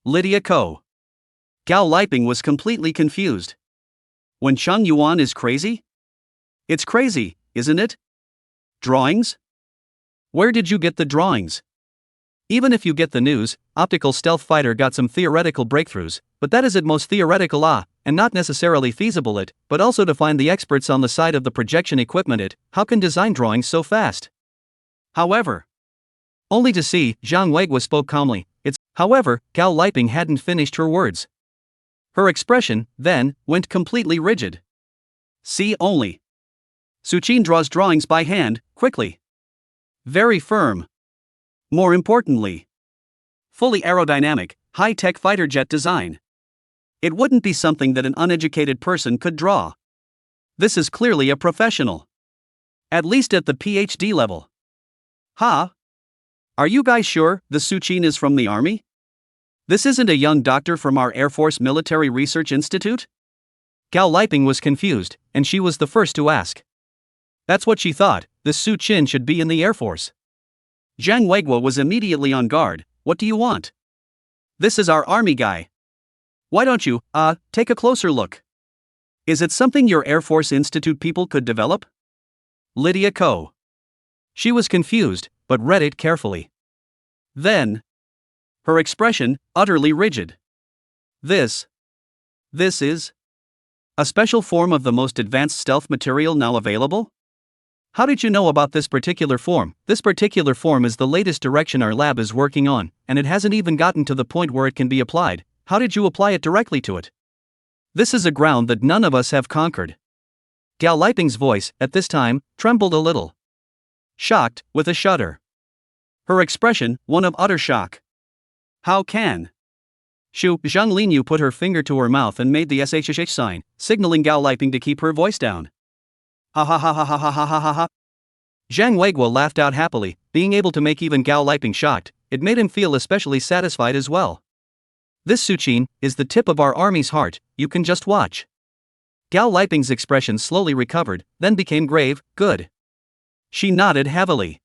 Lydia Ko. Gao Liping was completely confused. Wen Shangyuan is crazy? It's crazy, isn't it? Drawings? Where did you get the drawings? Even if you get the news, optical stealth fighter got some theoretical breakthroughs, but that is at most theoretical and not necessarily feasible but also to find the experts on the side of the projection equipment how can design drawings so fast? However. Only to see, Zhang Weigui spoke calmly, however, Gao Liping hadn't finished her words. Her expression, then, went completely rigid. See only. Suqin draws drawings by hand, quickly. Very firm. More importantly, fully aerodynamic, high-tech fighter jet design. It wouldn't be something that an uneducated person could draw. This is clearly a professional. At least at the PhD level. Ha? Are you guys sure the Suqin is from the army? This isn't a young doctor from our Air Force Military Research Institute? Gao Liping was confused, and she was the first to ask. That's what she thought, this Suqin should be in the Air Force. Zhang Weigui was immediately on guard. What do you want? This is our army guy. Why don't you, take a closer look? Is it something your Air Force Institute people could develop? Lydia Ko. She was confused, but read it carefully. Then. Her expression, utterly rigid. This is a special form of the most advanced stealth material now available? How did you know about this particular form? This particular form is the latest direction our lab is working on, and it hasn't even gotten to the point where it can be applied. How did you apply it directly to it? This is a ground that none of us have conquered. Gao Liping's voice, at this time, trembled a little. Shocked, with a shudder. Her expression, one of utter shock. How can? Zhang Linyu put her finger to her mouth and made the SHH sign, signaling Gao Liping to keep her voice down. Ha ha ha ha ha ha ha ha ha. Zhang Weigui laughed out happily, being able to make even Gao Liping shocked, it made him feel especially satisfied as well. This Suqin is the tip of our army's heart, you can just watch. Gao Liping's expression slowly recovered, then became grave, good. She nodded heavily.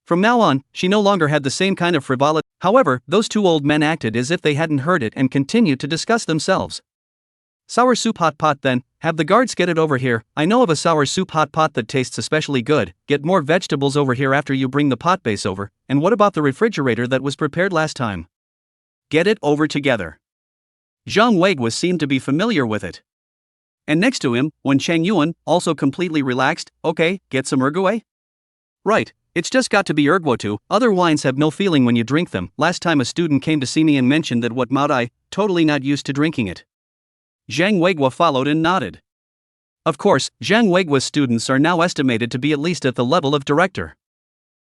From now on, she no longer had the same kind of frivolity. However, those two old men acted as if they hadn't heard it and continued to discuss themselves. Sour soup hot pot then, have the guards get it over here, I know of a sour soup hot pot that tastes especially good, get more vegetables over here after you bring the pot base over, and what about the refrigerator that was prepared last time? Get it over together. Zhang Weigui seemed to be familiar with it. And next to him, Wen Shangyuan, also completely relaxed, okay, get some ergue? Right, it's just got to be ergue too, other wines have no feeling when you drink them, last time a student came to see me and mentioned that what might I, totally not used to drinking it. Zhang Weigui followed and nodded. Of course, Zhang Weigui's students are now estimated to be at least at the level of director.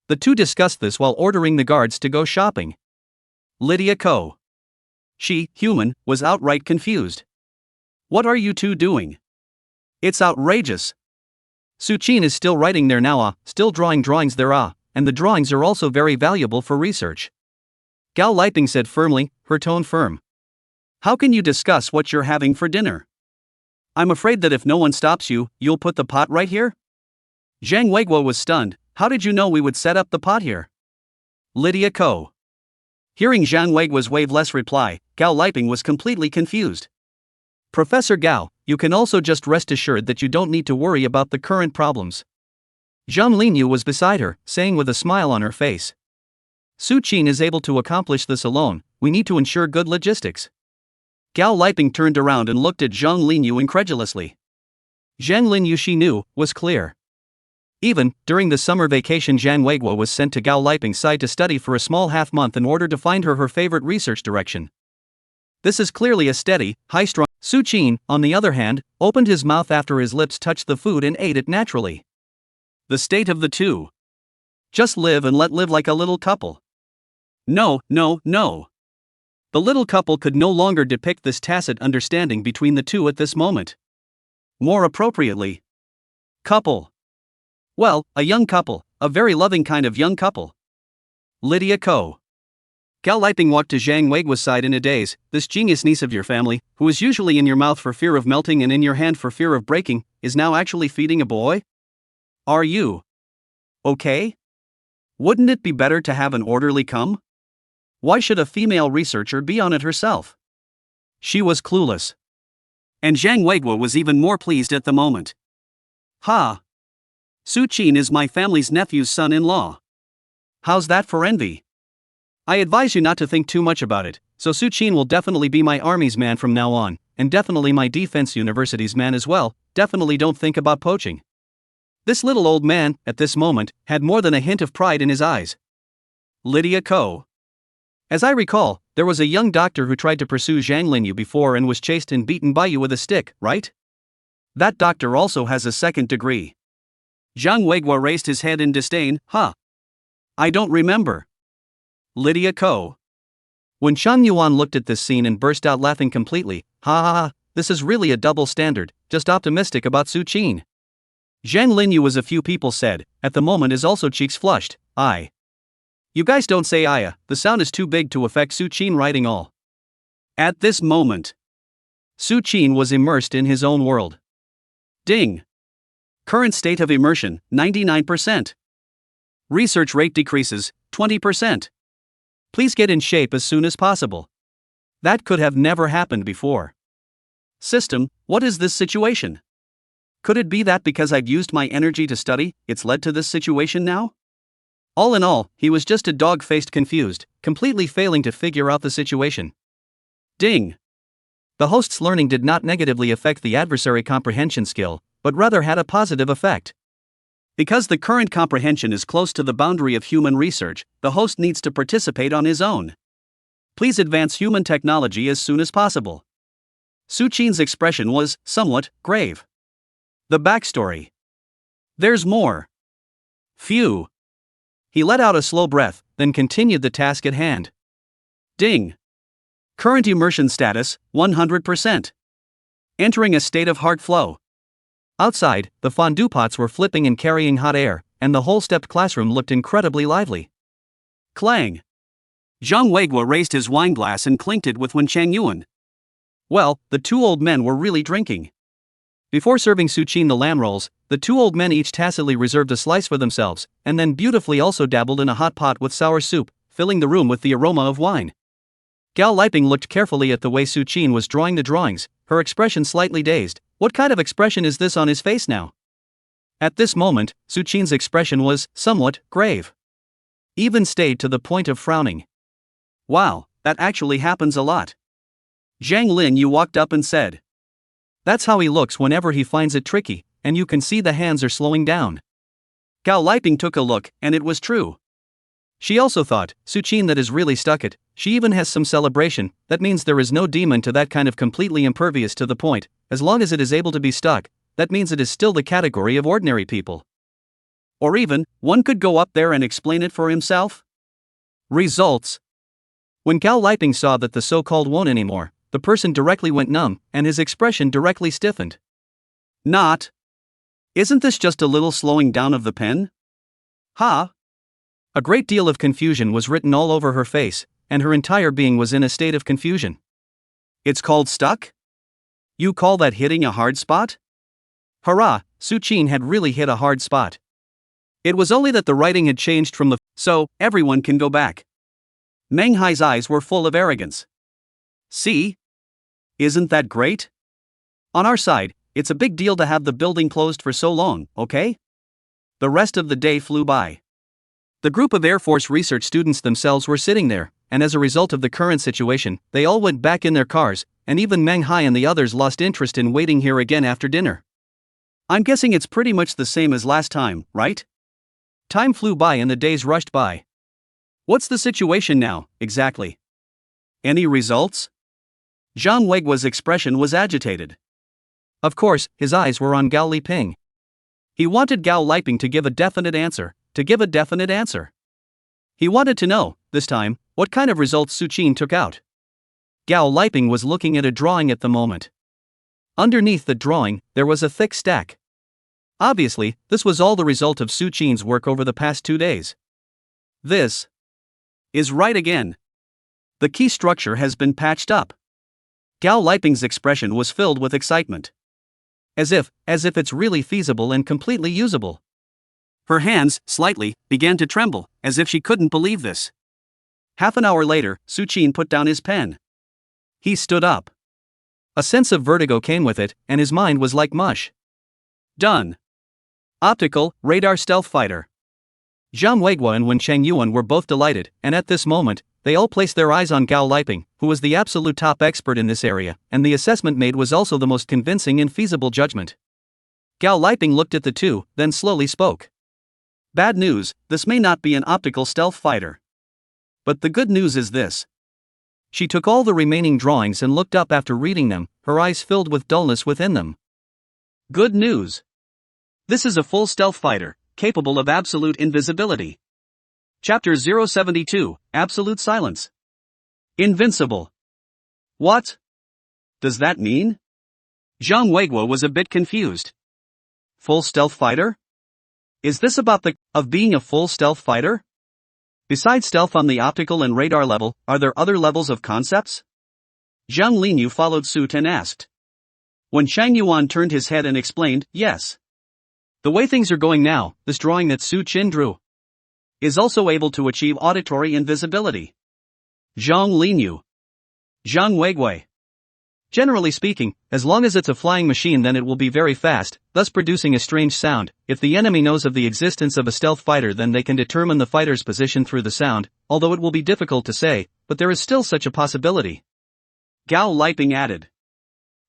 The two discussed this while ordering the guards to go shopping. Lydia Ko. She, human, was outright confused. What are you two doing? It's outrageous. Suqin is still writing there now, still drawing drawings there, and the drawings are also very valuable for research. Gao Liping said firmly, her tone firm. How can you discuss what you're having for dinner? I'm afraid that if no one stops you, you'll put the pot right here? Zhang Weigui was stunned. How did you know we would set up the pot here? Lydia Ko. Hearing Zhang Weigui's waveless reply, Gao Liping was completely confused. Professor Gao, you can also just rest assured that you don't need to worry about the current problems. Zhang Linyu was beside her, saying with a smile on her face. Suqin is able to accomplish this alone, we need to ensure good logistics. Gao Liping turned around and looked at Zhang Linyu incredulously. Zhang Linyu, she knew, was clear. Even during the summer vacation, Zhang Weiguo was sent to Gao Liping's side to study for a small half-month in order to find her favorite research direction. This is clearly a steady, high-strung. Su Qin, on the other hand, opened his mouth after his lips touched the food and ate it naturally. The state of the two. Just live and let live like a little couple. No. The little couple could no longer depict this tacit understanding between the two at this moment. More appropriately, couple. Well, a young couple, a very loving kind of young couple. Lydia Ko. Gao Liping walked to Zhang Weiguo's side in a daze. This genius niece of your family, who is usually in your mouth for fear of melting and in your hand for fear of breaking, is now actually feeding a boy? Are you okay? Wouldn't it be better to have an orderly come? Why should a female researcher be on it herself? She was clueless. And Zhang Weiguo was even more pleased at the moment. Ha! Su Qin is my family's nephew's son-in-law. How's that for envy? I advise you not to think too much about it, so Su Qin will definitely be my army's man from now on, and definitely my defense university's man as well. Definitely don't think about poaching. This little old man, at this moment, had more than a hint of pride in his eyes. Lydia Ko. As I recall, there was a young doctor who tried to pursue Zhang Linyu before and was chased and beaten by you with a stick, right? That doctor also has a second degree. Zhang Weiguo raised his head in disdain. Huh. I don't remember. Lydia Ko. When Shan Yuan looked at this scene and burst out laughing completely, ha, this is really a double standard, just optimistic about Su Qin. Zhang Linyu, as a few people said, at the moment is also cheeks flushed. You guys don't say Aya, the sound is too big to affect Su Qin writing all. At this moment, Su Qin was immersed in his own world. Ding. Current state of immersion, 99%. Research rate decreases, 20%. Please get in shape as soon as possible. That could have never happened before. System, what is this situation? Could it be that because I've used my energy to study, it's led to this situation now? All in all, he was just a dog-faced confused, completely failing to figure out the situation. Ding. The host's learning did not negatively affect the adversary comprehension skill, but rather had a positive effect. Because the current comprehension is close to the boundary of human research, the host needs to participate on his own. Please advance human technology as soon as possible. Su Qin's expression was somewhat grave. The backstory. There's more. Phew. He let out a slow breath, then continued the task at hand. Ding. Current immersion status, 100%. Entering a state of heart flow. Outside, the fondue pots were flipping and carrying hot air, and the whole stepped classroom looked incredibly lively. Clang. Zhang Weiguo raised his wine glass and clinked it with Wen Changyuan. Well, the two old men were really drinking. Before serving Su Qin the lamb rolls, the two old men each tacitly reserved a slice for themselves, and then beautifully also dabbled in a hot pot with sour soup, filling the room with the aroma of wine. Gao Liping looked carefully at the way Su Qin was drawing the drawings, her expression slightly dazed. What kind of expression is this on his face now? At this moment, Su Qin's expression was somewhat grave. Even stayed to the point of frowning. Wow, that actually happens a lot. Zhang Linyu walked up and said. That's how he looks whenever he finds it tricky, and you can see the hands are slowing down. Gao Liping took a look, and it was true. She also thought, Su Qin that is really stuck it, she even has some celebration, that means there is no demon to that kind of completely impervious to the point, as long as it is able to be stuck, that means it is still the category of ordinary people. Or even, one could go up there and explain it for himself? Results. When Gao Liping saw that the so-called won't anymore, the person directly went numb, and his expression directly stiffened. Not. Isn't this just a little slowing down of the pen? Ha! A great deal of confusion was written all over her face, and her entire being was in a state of confusion. It's called stuck? You call that hitting a hard spot? Hurrah, Su Qin had really hit a hard spot. It was only that the writing had changed from the so everyone can go back. Meng Hai's eyes were full of arrogance. See? Isn't that great? On our side, it's a big deal to have the building closed for so long, okay? The rest of the day flew by. The group of Air Force research students themselves were sitting there, and as a result of the current situation, they all went back in their cars, and even Manhwa and the others lost interest in waiting here again after dinner. I'm guessing it's pretty much the same as last time, right? Time flew by and the days rushed by. What's the situation now, exactly? Any results? Zhang Weiguo's expression was agitated. Of course, his eyes were on Gao Liping. He wanted Gao Liping to give a definite answer, He wanted to know, this time, what kind of results Su Qin took out. Gao Liping was looking at a drawing at the moment. Underneath the drawing, there was a thick stack. Obviously, this was all the result of Su Qin's work over the past 2 days. This is right again. The key structure has been patched up. Gao Liping's expression was filled with excitement. As if it's really feasible and completely usable. Her hands, slightly, began to tremble, as if she couldn't believe this. Half an hour later, Su Qin put down his pen. He stood up. A sense of vertigo came with it, and his mind was like mush. Done. Optical, radar stealth fighter. Zhang Weiguo and Wen Changyuan were both delighted, and at this moment, they all placed their eyes on Gao Liping, who was the absolute top expert in this area, and the assessment made was also the most convincing and feasible judgment. Gao Liping looked at the two, then slowly spoke. Bad news, this may not be an optical stealth fighter. But the good news is this. She took all the remaining drawings and looked up after reading them, her eyes filled with dullness within them. Good news. This is a full stealth fighter, capable of absolute invisibility. Chapter 072, Absolute Silence. Invincible. What does that mean? Zhang Weiguo was a bit confused. Full stealth fighter? Is this about of being a full stealth fighter? Besides stealth on the optical and radar level, are there other levels of concepts? Zhang Linyu followed suit and asked. When Shang Yuan turned his head and explained, yes. The way things are going now, this drawing that Su Qin drew is also able to achieve auditory invisibility. Zhang Linyu. Zhang Weiguo. Generally speaking, as long as it's a flying machine then it will be very fast, thus producing a strange sound. If the enemy knows of the existence of a stealth fighter then they can determine the fighter's position through the sound, although it will be difficult to say, but there is still such a possibility. Gao Liping added.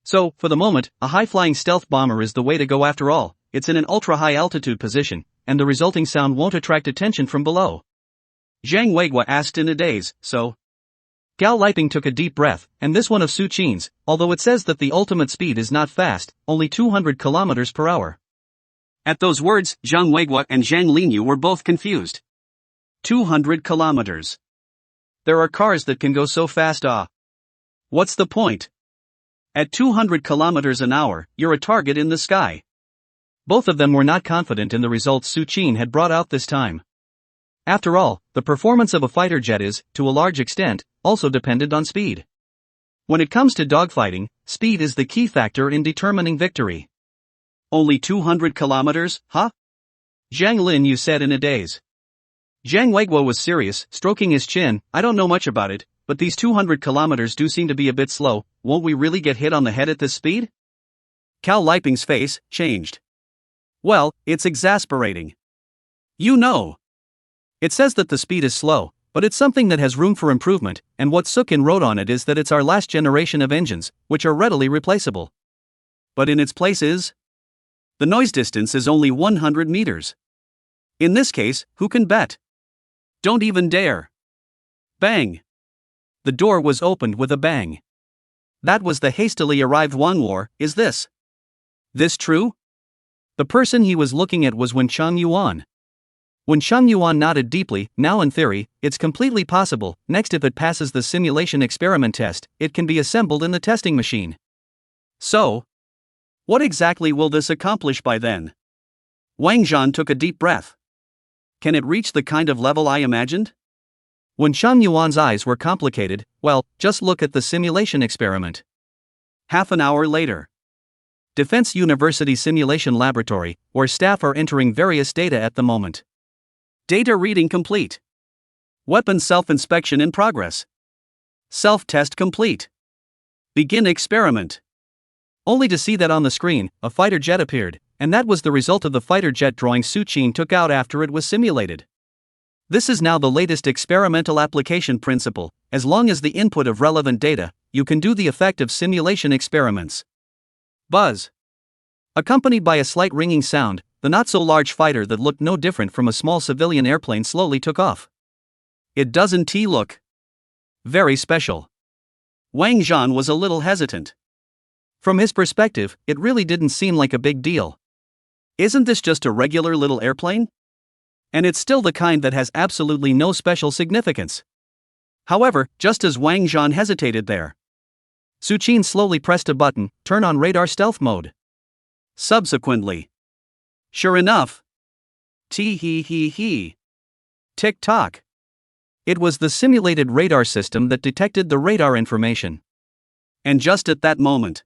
So, for the moment, a high-flying stealth bomber is the way to go after all. It's in an ultra-high altitude position, and the resulting sound won't attract attention from below. Zhang Weiguo asked in a daze, so? Gao Liping took a deep breath, and this one of Su Qin's, although it says that the ultimate speed is not fast, only 200 kilometers per hour. At those words, Zhang Weiguo and Zhang Linyu were both confused. 200 kilometers. There are cars that can go so fast, What's the point? At 200 kilometers an hour, you're a target in the sky. Both of them were not confident in the results Su Qin had brought out this time. After all, the performance of a fighter jet is, to a large extent, also dependent on speed. When it comes to dogfighting, speed is the key factor in determining victory. Only 200 kilometers, huh? Zhang Linyu said in a daze. Zhang Weiguo was serious, stroking his chin. I don't know much about it, but these 200 kilometers do seem to be a bit slow. Won't we really get hit on the head at this speed? Gao Liping's face changed. Well, it's exasperating. You know. It says that the speed is slow, but it's something that has room for improvement, and what Sukin wrote on it is that it's our last generation of engines, which are readily replaceable. But in its place is? The noise distance is only 100 meters. In this case, who can bet? Don't even dare. Bang. The door was opened with a bang. That was the hastily arrived Wanluo. Is this true? The person he was looking at was Wen Changyuan. Wen Changyuan nodded deeply. Now in theory, it's completely possible. Next, if it passes the simulation experiment test, it can be assembled in the testing machine. So, what exactly will this accomplish by then? Wang Zhan took a deep breath. Can it reach the kind of level I imagined? Wen Changyuan's eyes were complicated. Well, just look at the simulation experiment. Half an hour later. Defense University Simulation Laboratory, where staff are entering various data at the moment. Data reading complete. Weapon self-inspection in progress. Self-test complete. Begin experiment. Only to see that on the screen, a fighter jet appeared, and that was the result of the fighter jet drawing Su Qin took out after it was simulated. This is now the latest experimental application principle. As long as the input of relevant data, you can do the effective simulation experiments. Buzz. Accompanied by a slight ringing sound, the not-so-large fighter that looked no different from a small civilian airplane slowly took off. It doesn't look very special. Wang Zhan was a little hesitant. From his perspective, it really didn't seem like a big deal. Isn't this just a regular little airplane? And it's still the kind that has absolutely no special significance. However, just as Wang Zhan hesitated there, Su Qin slowly pressed a button, turn on radar stealth mode. Subsequently, sure enough, tee-hee-hee-hee. Tick-tock. It was the simulated radar system that detected the radar information. And just at that moment,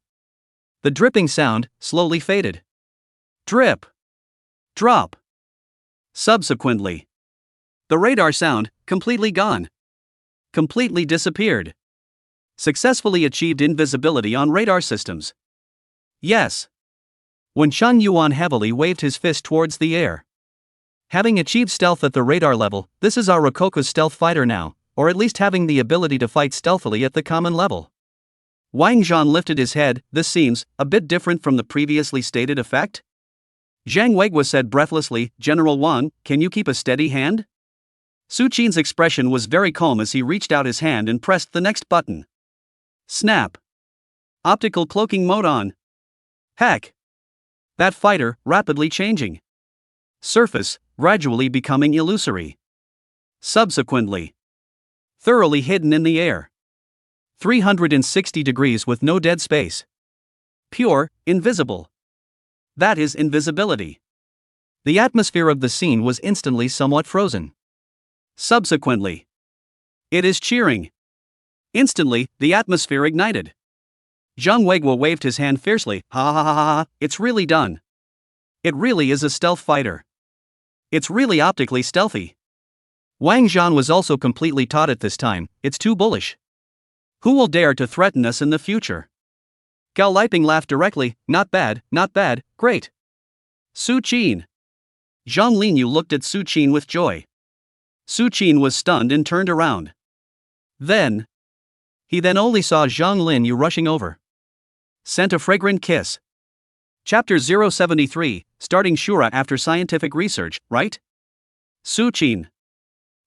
the dripping sound slowly faded. Drip. Drop. Subsequently, the radar sound completely gone. Completely disappeared. Successfully achieved invisibility on radar systems. Yes. When Shan Yuan heavily waved his fist towards the air. Having achieved stealth at the radar level, this is our Rokoko's stealth fighter now, or at least having the ability to fight stealthily at the common level. Wang Zhan lifted his head. This seems a bit different from the previously stated effect. Zhang Weiguo said breathlessly, General Wang, can you keep a steady hand? Su Qin's expression was very calm as he reached out his hand and pressed the next button. Snap. Optical cloaking mode on. Heck. That fighter, rapidly changing. Surface, gradually becoming illusory. Subsequently, thoroughly hidden in the air. 360 degrees with no dead space. Pure, invisible. That is invisibility. The atmosphere of the scene was instantly somewhat frozen. Subsequently, it is cheering. Instantly, the atmosphere ignited. Zhang Weiguo waved his hand fiercely, ha ha ha ha, it's really done. It really is a stealth fighter. It's really optically stealthy. Wang Zhan was also completely taut at this time, it's too bullish. Who will dare to threaten us in the future? Gao Liping laughed directly, not bad, great. Su Qin. Zhang Linyu looked at Su Qin with joy. Su Qin was stunned and turned around. He then only saw Zhang Linyu rushing over. Sent a fragrant kiss. Chapter 073, starting Shura after scientific research, right? Su Qin.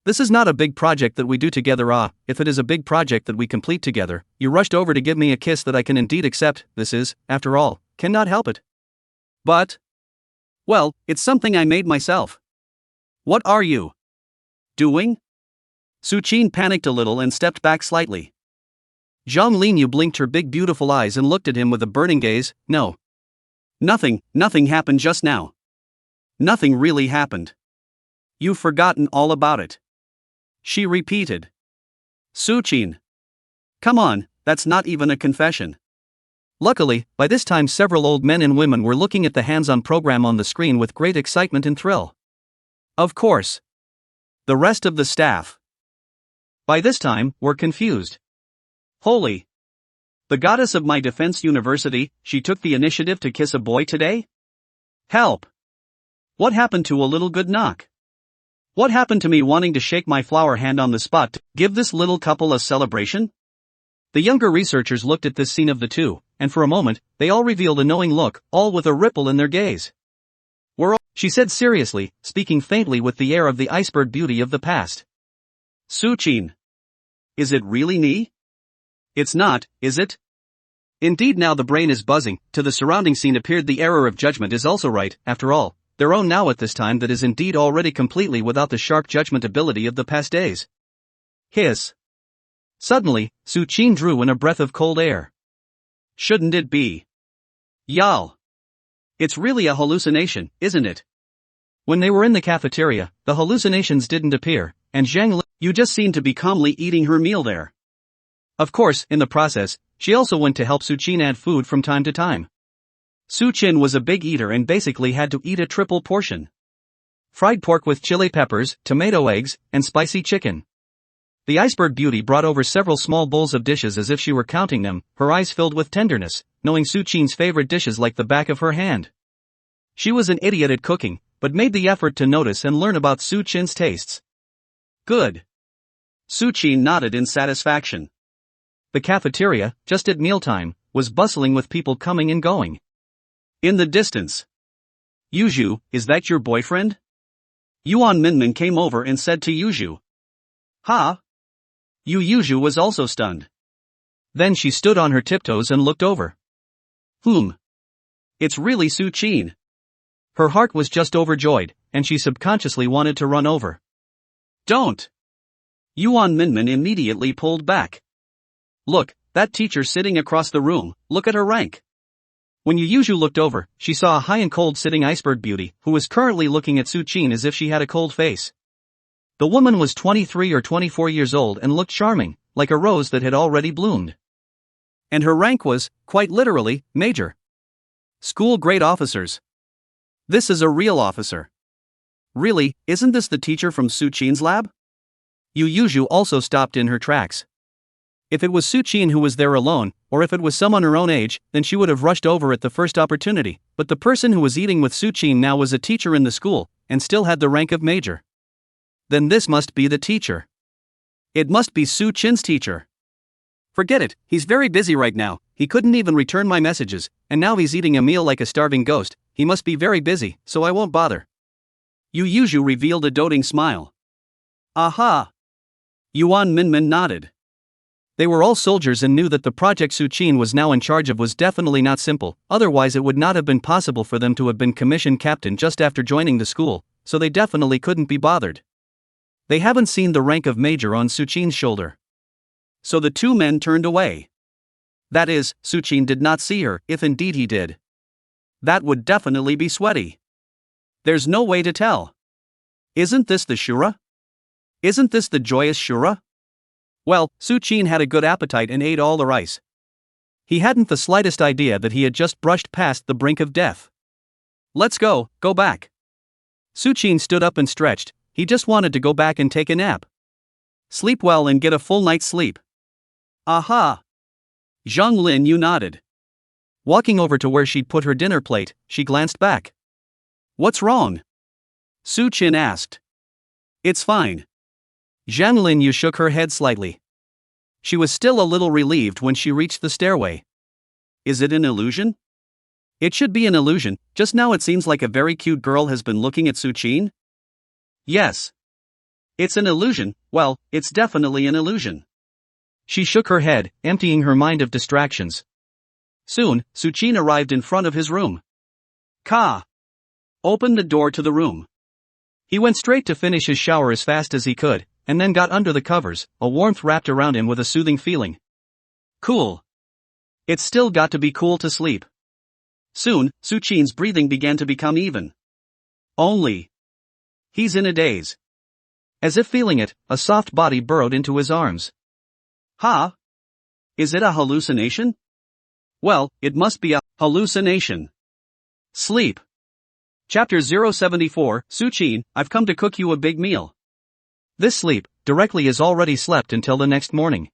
This is not a big project that we do together. If it is a big project that we complete together, you rushed over to give me a kiss that I can indeed accept. This is, after all, cannot help it. But, well, it's something I made myself. What are you doing? Su Qin panicked a little and stepped back slightly. Zhang Linyu blinked her big beautiful eyes and looked at him with a burning gaze. No. Nothing happened just now. Nothing really happened. You've forgotten all about it. She repeated. Su Qin. Come on, that's not even a confession. Luckily, by this time several old men and women were looking at the hands-on program on the screen with great excitement and thrill. Of course. The rest of the staff, by this time, were confused. Holy. The goddess of my defense university, she took the initiative to kiss a boy today? Help. What happened to a little good knock? What happened to me wanting to shake my flower hand on the spot to give this little couple a celebration? The younger researchers looked at this scene of the two, and for a moment, they all revealed a knowing look, all with a ripple in their gaze. We're all, she said seriously, speaking faintly with the air of the iceberg beauty of the past. Su Qin. Is it really me? It's not, is it? Indeed, now the brain is buzzing, to the surrounding scene appeared the error of judgment is also right, after all. Their own now at this time that is indeed already completely without the sharp judgment ability of the past days. Hiss. Suddenly, Su Qin drew in a breath of cold air. Shouldn't it be? Yal. It's really a hallucination, isn't it? When they were in the cafeteria, the hallucinations didn't appear, and Zhang Yu just seemed to be calmly eating her meal there. Of course, in the process, she also went to help Su Qin add food from time to time. Su Qin was a big eater and basically had to eat a triple portion. Fried pork with chili peppers, tomato eggs, and spicy chicken. The iceberg beauty brought over several small bowls of dishes as if she were counting them, her eyes filled with tenderness, knowing Su Qin's favorite dishes like the back of her hand. She was an idiot at cooking, but made the effort to notice and learn about Su Qin's tastes. Good. Su-chin nodded in satisfaction. The cafeteria, just at mealtime, was bustling with people coming and going. In the distance. Yuju, is that your boyfriend? Yuan Minmin came over and said to Yuju. Ha? Yuju was also stunned. Then she stood on her tiptoes and looked over. It's really Su-chin. Her heart was just overjoyed, and she subconsciously wanted to run over. Don't! Yuan Minmin immediately pulled back. Look, that teacher sitting across the room, look at her rank. When Yuju looked over, she saw a high and cold sitting iceberg beauty, who was currently looking at Su-chin as if she had a cold face. The woman was 23 or 24 years old and looked charming, like a rose that had already bloomed. And her rank was, quite literally, major. School grade officers. This is a real officer. Really, isn't this the teacher from Su-chin's lab? Yuju also stopped in her tracks. If it was Su-chin who was there alone, or if it was someone her own age, then she would have rushed over at the first opportunity, but the person who was eating with Su-chin now was a teacher in the school, and still had the rank of major. Then this must be the teacher. It must be Su-chin's teacher. Forget it, he's very busy right now, he couldn't even return my messages, and now he's eating a meal like a starving ghost, he must be very busy, so I won't bother. Yuju revealed a doting smile. Aha! Yuan Minmin nodded. They were all soldiers and knew that the project Su-chin was now in charge of was definitely not simple, otherwise it would not have been possible for them to have been commissioned captain just after joining the school, so they definitely couldn't be bothered. They haven't seen the rank of major on Su-chin's shoulder. So the two men turned away. That is, Su-chin did not see her, if indeed he did. That would definitely be sweaty. There's no way to tell. Isn't this the Shura? Isn't this the joyous Shura? Well, Su-chin had a good appetite and ate all the rice. He hadn't the slightest idea that he had just brushed past the brink of death. Let's go back. Su-chin stood up and stretched, he just wanted to go back and take a nap. Sleep well and get a full night's sleep. Aha! Zhang Lin Yu nodded. Walking over to where she'd put her dinner plate, she glanced back. What's wrong? Su-chin asked. It's fine. Zhang Lin Yu shook her head slightly. She was still a little relieved when she reached the stairway. Is it an illusion? It should be an illusion, just now it seems like a very cute girl has been looking at Su-chin. Yes. It's an illusion, well, it's definitely an illusion. She shook her head, emptying her mind of distractions. Soon, Su-chin arrived in front of his room. Ka! Opened the door to the room. He went straight to finish his shower as fast as he could, and then got under the covers, a warmth wrapped around him with a soothing feeling. Cool. It's still got to be cool to sleep. Soon, Su-chin's breathing began to become even. Only. He's in a daze. As if feeling it, a soft body burrowed into his arms. Ha? Is it a hallucination? Well, it must be a hallucination. Sleep. Chapter 074, Su-chin, I've come to cook you a big meal. This sleep, directly is already slept until the next morning.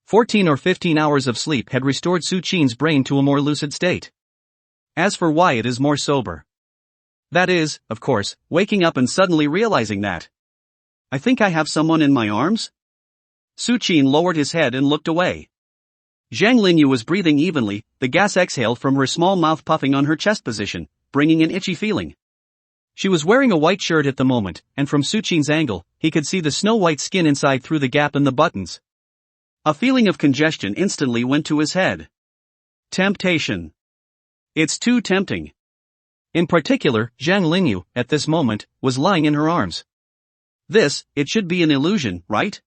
14 or 15 hours of sleep had restored Su-chin's brain to a more lucid state. As for why it is more sober. That is, of course, waking up and suddenly realizing that. I think I have someone in my arms? Su-chin lowered his head and looked away. Zhang Linyu was breathing evenly, the gas exhaled from her small mouth puffing on her chest position, bringing an itchy feeling. She was wearing a white shirt at the moment, and from Su-chin's angle, he could see the snow-white skin inside through the gap in the buttons. A feeling of congestion instantly went to his head. Temptation. It's too tempting. In particular, Zhang Linyu, at this moment, was lying in her arms. It should be an illusion, right?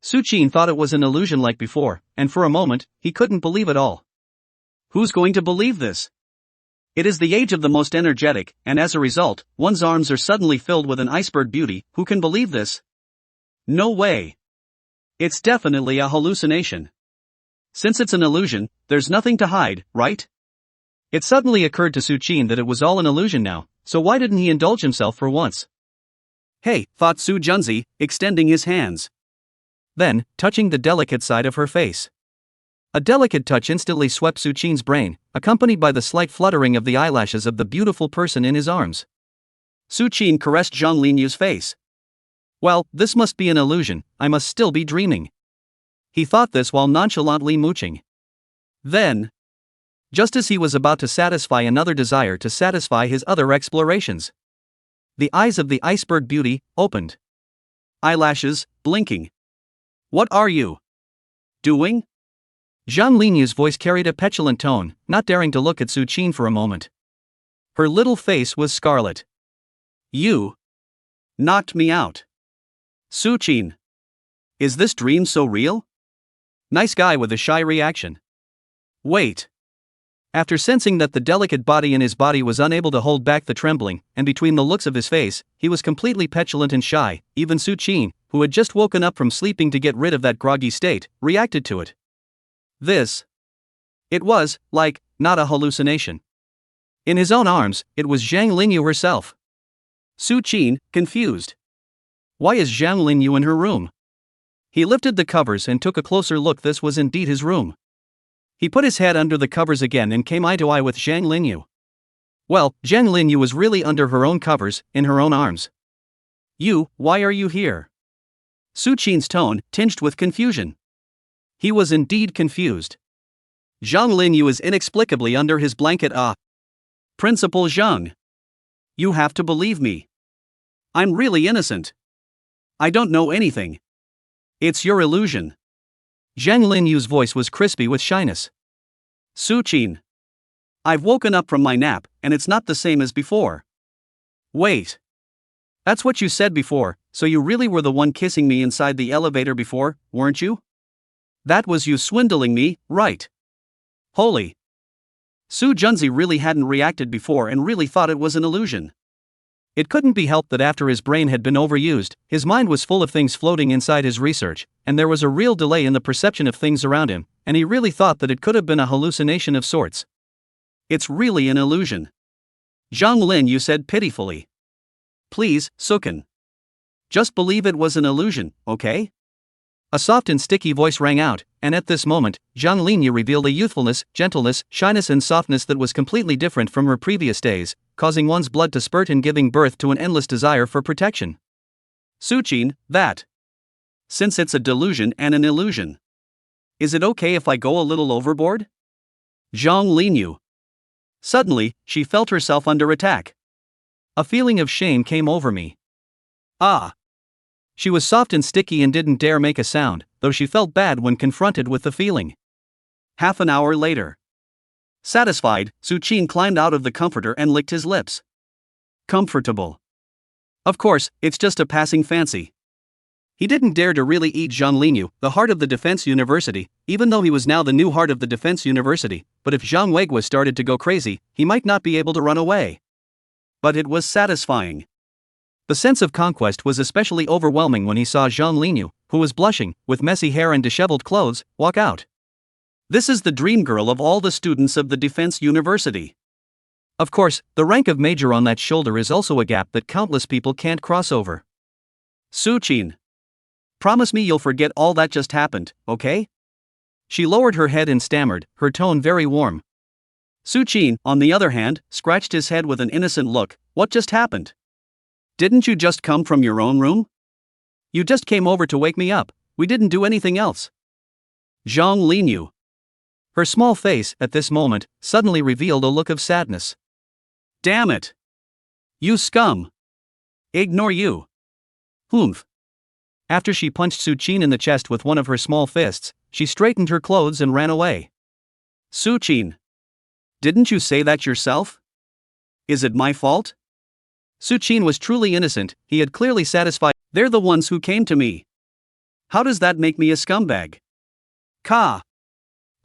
Su-chin thought it was an illusion like before, and for a moment, he couldn't believe it all. Who's going to believe this? It is the age of the most energetic, and as a result, one's arms are suddenly filled with an iceberg beauty. Who can believe this? No way. It's definitely a hallucination. Since it's an illusion, there's nothing to hide, right? It suddenly occurred to Su-chin that it was all an illusion now, so why didn't he indulge himself for once? Hey, thought Su Junzi, extending his hands. Then, touching the delicate side of her face. A delicate touch instantly swept Su-chin's brain, accompanied by the slight fluttering of the eyelashes of the beautiful person in his arms. Su-chin caressed Zhang Linyu's face. Well, this must be an illusion, I must still be dreaming. He thought this while nonchalantly mooching. Then, just as he was about to satisfy another desire to satisfy his other explorations, the eyes of the iceberg beauty opened. Eyelashes blinking. What are you doing? Zhang Linyu's voice carried a petulant tone, not daring to look at Su Qin for a moment. Her little face was scarlet. You knocked me out. Su Qin. Is this dream so real? Nice guy with a shy reaction. Wait. After sensing that the delicate body in his body was unable to hold back the trembling, and between the looks of his face, he was completely petulant and shy, even Su Qin, who had just woken up from sleeping to get rid of that groggy state, reacted to it. It was, like, not a hallucination. In his own arms, it was Zhang Linyu herself. Su Qin, confused. Why is Zhang Linyu in her room? He lifted the covers and took a closer look. This was indeed his room. He put his head under the covers again and came eye to eye with Zhang Linyu. Well, Zhang Linyu was really under her own covers, in her own arms. Why are you here? Su Qin's tone, tinged with confusion. He was indeed confused. Zhang Linyu is inexplicably under his blanket. Principal Zhang. You have to believe me. I'm really innocent. I don't know anything. It's your illusion. Zhang Linyu's voice was crispy with shyness. Su Qin. I've woken up from my nap, and it's not the same as before. Wait. That's what you said before, so you really were the one kissing me inside the elevator before, weren't you? That was you swindling me, right? Holy. Su Junzi really hadn't reacted before and really thought it was an illusion. It couldn't be helped that after his brain had been overused, his mind was full of things floating inside his research, and there was a real delay in the perception of things around him, and he really thought that it could have been a hallucination of sorts. It's really an illusion. Zhang Linyu said pitifully. Please, Sukin. Just believe it was an illusion, okay? A soft and sticky voice rang out, and at this moment, Zhang Linyu revealed a youthfulness, gentleness, shyness and softness that was completely different from her previous days, causing one's blood to spurt and giving birth to an endless desire for protection. Su Qin, since it's a delusion and an illusion, is it okay if I go a little overboard? Zhang Linyu. Suddenly, she felt herself under attack. A feeling of shame came over me. She was soft and sticky and didn't dare make a sound, though she felt bad when confronted with the feeling. Half an hour later. Satisfied, Su Qin climbed out of the comforter and licked his lips. Comfortable. Of course, it's just a passing fancy. He didn't dare to really eat Zhang Linyu, the heart of the Defense University, even though he was now the new heart of the Defense University, but if Zhang Weiguo started to go crazy, he might not be able to run away. But it was satisfying. The sense of conquest was especially overwhelming when he saw Zhang Linyu, who was blushing, with messy hair and disheveled clothes, walk out. This is the dream girl of all the students of the Defense University. Of course, the rank of major on that shoulder is also a gap that countless people can't cross over. Su Qin. Promise me you'll forget all that just happened, okay? She lowered her head and stammered, her tone very warm. Su Qin, on the other hand, scratched his head with an innocent look. What just happened? Didn't you just come from your own room? You just came over to wake me up. We didn't do anything else. Zhang Linyu. Her small face, at this moment, suddenly revealed a look of sadness. Damn it! You scum! Ignore you! Humph! After she punched Su Qin in the chest with one of her small fists, she straightened her clothes and ran away. Su Qin. Didn't you say that yourself? Is it my fault? Su Qin was truly innocent, he had clearly satisfied. They're the ones who came to me. How does that make me a scumbag? Ka!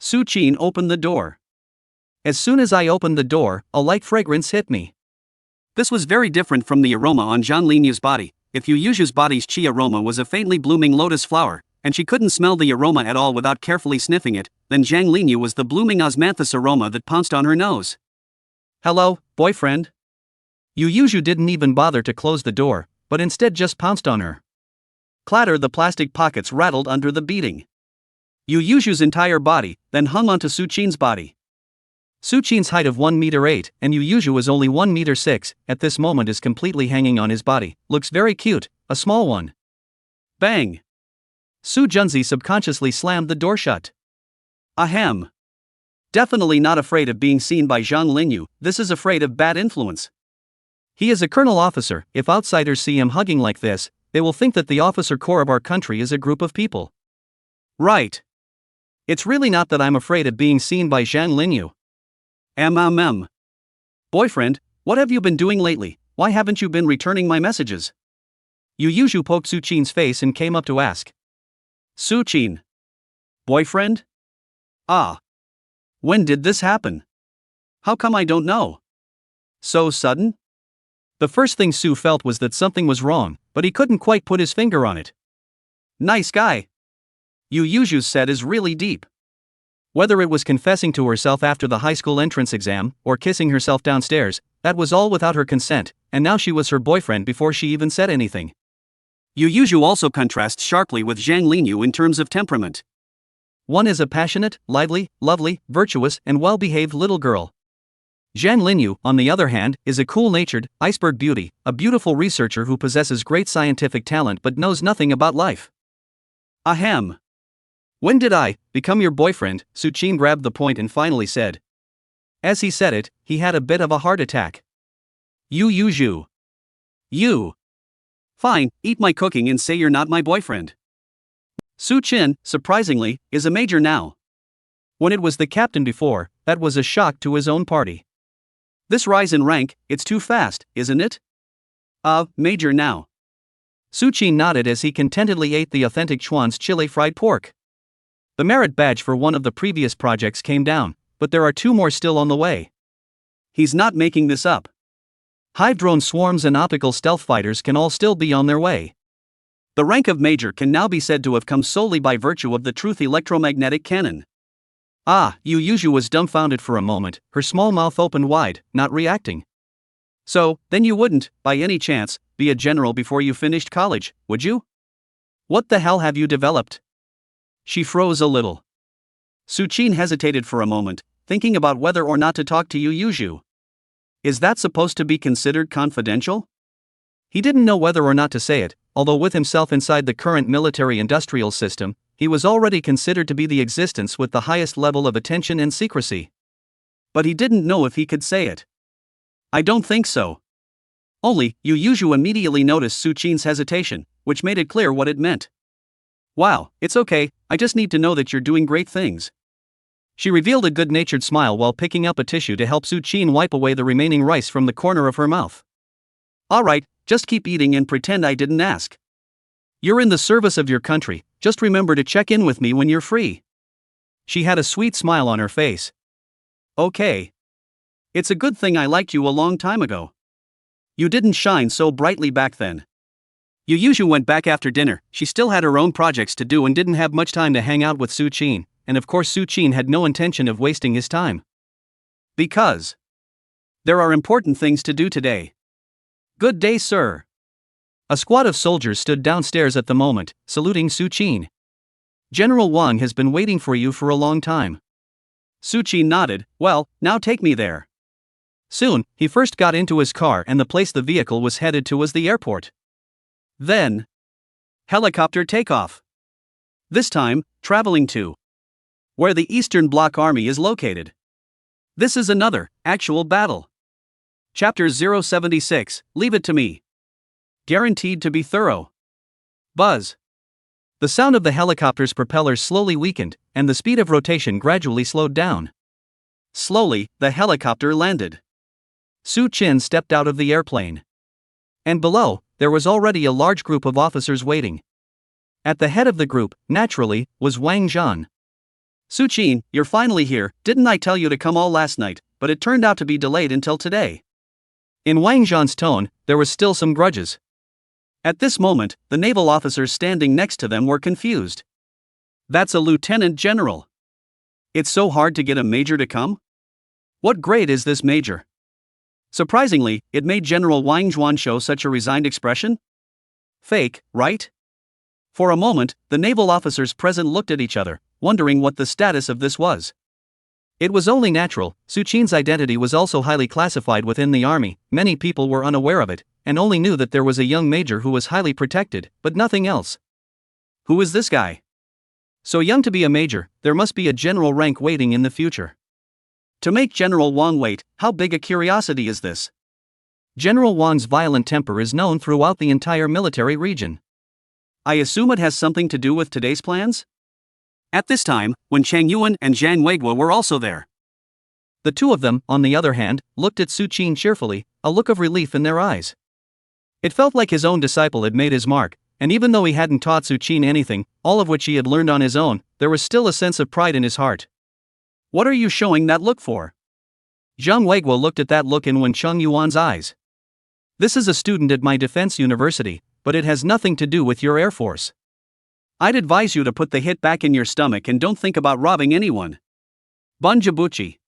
Su Qin opened the door. As soon as I opened the door, a light fragrance hit me. This was very different from the aroma on Zhang Linyu's body. If Yu Yuzhu's body's chi aroma was a faintly blooming lotus flower, and she couldn't smell the aroma at all without carefully sniffing it, then Zhang Linyu was the blooming osmanthus aroma that pounced on her nose. Hello, boyfriend? Yu Yuzhu didn't even bother to close the door, but instead just pounced on her. Clatter, the plastic pockets rattled under the beating. Yu Yuzhu's entire body then hung onto Su Qin's body. Su Qin's height of 1 meter 8 and Yu Yuzhu is only 1 meter 6, at this moment is completely hanging on his body, looks very cute, a small one. Bang! Su Junzi subconsciously slammed the door shut. Ahem. Definitely not afraid of being seen by Zhang Linyu, this is afraid of bad influence. He is a colonel officer, if outsiders see him hugging like this, they will think that the officer corps of our country is a group of people. Right. It's really not that I'm afraid of being seen by Zhang Linyu. Boyfriend, what have you been doing lately? Why haven't you been returning my messages? Yu Yuzhu poked Su Qin's face and came up to ask. Su Qin. Boyfriend? Ah. When did this happen? How come I don't know? So sudden? The first thing Su felt was that something was wrong, but he couldn't quite put his finger on it. Nice guy. Yu Yuzhu's set is really deep. Whether it was confessing to herself after the high school entrance exam, or kissing herself downstairs, that was all without her consent, and now she was her boyfriend before she even said anything. Yu Yuzhu also contrasts sharply with Zhang Linyu in terms of temperament. One is a passionate, lively, lovely, virtuous, and well-behaved little girl. Zhang Linyu, on the other hand, is a cool-natured, iceberg beauty, a beautiful researcher who possesses great scientific talent but knows nothing about life. Ahem. When did I become your boyfriend? Su Qin grabbed the point and finally said. As he said it, he had a bit of a heart attack. Yu Yuzhu. You. Fine, eat my cooking and say you're not my boyfriend. Su Qin, surprisingly, is a major now. When it was the captain before, that was a shock to his own party. This rise in rank, it's too fast, isn't it? Major now. Su Qin nodded as he contentedly ate the authentic Chuan's chili fried pork. The merit badge for one of the previous projects came down, but there are 2 more still on the way. He's not making this up. Hive drone swarms and optical stealth fighters can all still be on their way. The rank of major can now be said to have come solely by virtue of the truth electromagnetic cannon. Yu Yuzhu was dumbfounded for a moment, her small mouth opened wide, not reacting. So, then you wouldn't, by any chance, be a general before you finished college, would you? What the hell have you developed? She froze a little. Su Qin hesitated for a moment, thinking about whether or not to talk to Yu Yuzhu. Is that supposed to be considered confidential? He didn't know whether or not to say it, although with himself inside the current military-industrial system, he was already considered to be the existence with the highest level of attention and secrecy. But he didn't know if he could say it. I don't think so. Only, Yu Yuzhu immediately noticed Su Qin's hesitation, which made it clear what it meant. Wow, it's okay, I just need to know that you're doing great things. She revealed a good-natured smile while picking up a tissue to help Su Qin wipe away the remaining rice from the corner of her mouth. Alright, just keep eating and pretend I didn't ask. You're in the service of your country, just remember to check in with me when you're free. She had a sweet smile on her face. Okay. It's a good thing I liked you a long time ago. You didn't shine so brightly back then. Yu Yuzhu went back after dinner. She still had her own projects to do and didn't have much time to hang out with Su Qin, and of course Su Qin had no intention of wasting his time. Because there are important things to do today. Good day, sir. A squad of soldiers stood downstairs at the moment, saluting Su Qin. General Wang has been waiting for you for a long time. Su Qin nodded. Well, now take me there. Soon, he first got into his car and the place the vehicle was headed to was the airport. Then, helicopter takeoff. This time, traveling to where the Eastern Bloc Army is located. This is another, actual battle. Chapter 076, Leave it to me. Guaranteed to be thorough. Buzz. The sound of the helicopter's propellers slowly weakened, and the speed of rotation gradually slowed down. Slowly, the helicopter landed. Su Qin stepped out of the airplane. And below, there was already a large group of officers waiting. At the head of the group, naturally, was Wang Zhan. Su Qin, you're finally here, didn't I tell you to come all last night, but it turned out to be delayed until today. In Wang Zhan's tone, there was still some grudges. At this moment, the naval officers standing next to them were confused. That's a lieutenant general. It's so hard to get a major to come? What grade is this major? Surprisingly, it made General Wang Zhuan show such a resigned expression. Fake, right? For a moment, the naval officers present looked at each other, wondering what the status of this was. It was only natural. Su Qin's identity was also highly classified within the army. Many people were unaware of it, and only knew that there was a young major who was highly protected, but nothing else. Who is this guy? So young to be a major, there must be a general rank waiting in the future. To make General Wang wait, how big a curiosity is this? General Wang's violent temper is known throughout the entire military region. I assume it has something to do with today's plans? At this time, when Chang Yuan and Zhang Weiguo were also there. The two of them, on the other hand, looked at Su Qin cheerfully, a look of relief in their eyes. It felt like his own disciple had made his mark, and even though he hadn't taught Su Qin anything, all of which he had learned on his own, there was still a sense of pride in his heart. What are you showing that look for? Zhang Weiguo looked at that look in Wen Cheng Yuan's eyes. This is a student at my defense university, but it has nothing to do with your Air Force. I'd advise you to put the hit back in your stomach and don't think about robbing anyone. Bon Jibuchi.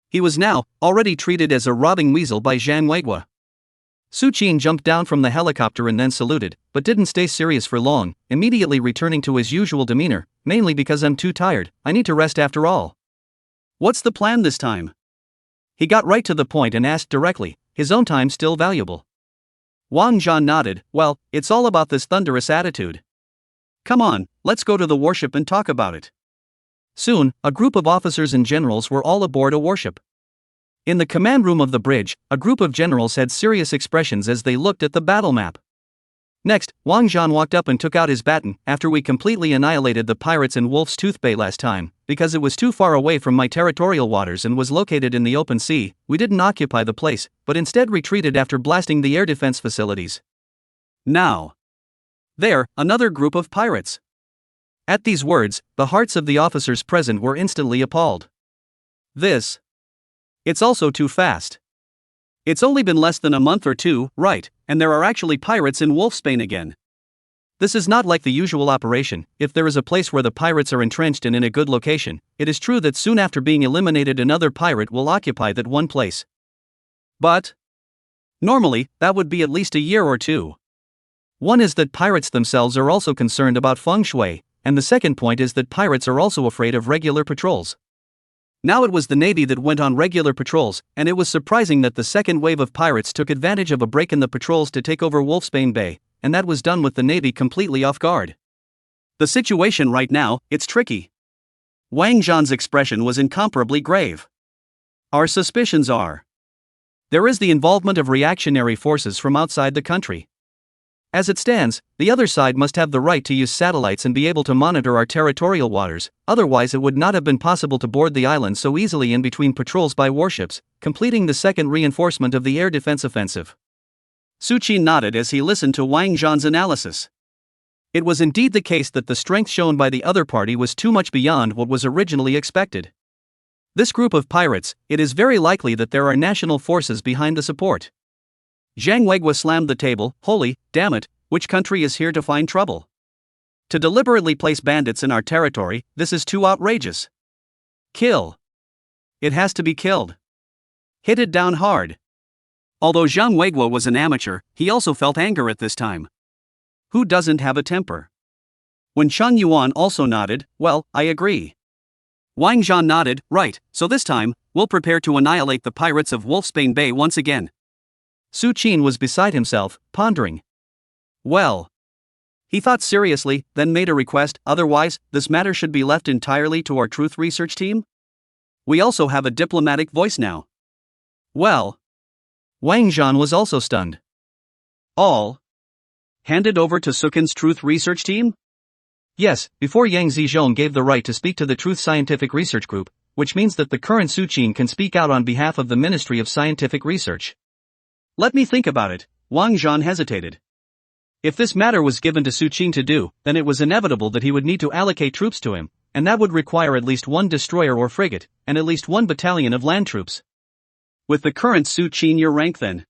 He was now already treated as a robbing weasel by Zhang Weiguo. Su Qin jumped down from the helicopter and then saluted, but didn't stay serious for long, immediately returning to his usual demeanor, mainly because I'm too tired, I need to rest after all. What's the plan this time? He got right to the point and asked directly, his own time still valuable. Wang Zhan nodded, well, it's all about this thunderous attitude. Come on, let's go to the warship and talk about it. Soon, a group of officers and generals were all aboard a warship. In the command room of the bridge, a group of generals had serious expressions as they looked at the battle map. Next, Wang Zhan walked up and took out his baton. After we completely annihilated the pirates in Wolf's Tooth Bay last time, because it was too far away from my territorial waters and was located in the open sea, we didn't occupy the place, but instead retreated after blasting the air defense facilities. Now. There, another group of pirates. At these words, the hearts of the officers present were instantly appalled. It's also too fast. It's only been less than a month or two, right, and there are actually pirates in Wolfsbane again. This is not like the usual operation. If there is a place where the pirates are entrenched and in a good location, it is true that soon after being eliminated another pirate will occupy that one place. But normally, that would be at least a year or two. One is that pirates themselves are also concerned about feng shui, and the second point is that pirates are also afraid of regular patrols. Now it was the Navy that went on regular patrols, and it was surprising that the second wave of pirates took advantage of a break in the patrols to take over Wolfsbane Bay, and that was done with the Navy completely off guard. The situation right now, it's tricky. Wang Zhan's expression was incomparably grave. Our suspicions are. There is the involvement of reactionary forces from outside the country. As it stands, the other side must have the right to use satellites and be able to monitor our territorial waters, otherwise it would not have been possible to board the island so easily in between patrols by warships, completing the second reinforcement of the air defense offensive. Su Qin nodded as he listened to Wang Zhan's analysis. It was indeed the case that the strength shown by the other party was too much beyond what was originally expected. This group of pirates, it is very likely that there are national forces behind the support. Zhang Weiguo slammed the table. Holy, damn it, which country is here to find trouble? To deliberately place bandits in our territory, this is too outrageous. Kill. It has to be killed. Hit it down hard. Although Zhang Weiguo was an amateur, he also felt anger at this time. Who doesn't have a temper? When Cheng Yuan also nodded, well, I agree. Wang Zhan nodded, right, so this time, we'll prepare to annihilate the pirates of Wolfsbane Bay once again. Su Qin was beside himself, pondering. Well. He thought seriously, then made a request, otherwise, this matter should be left entirely to our truth research team? We also have a diplomatic voice now. Well. Wang Zhan was also stunned. All handed over to Sukin's truth research team? Yes, before Yang Zizhong gave the right to speak to the Truth Scientific Research Group, which means that the current Su Qin can speak out on behalf of the Ministry of Scientific Research. Let me think about it, Wang Zhan hesitated. If this matter was given to Su Qin to do, then it was inevitable that he would need to allocate troops to him, and that would require at least one destroyer or frigate, and at least one battalion of land troops. With the current Su Qin, your rank then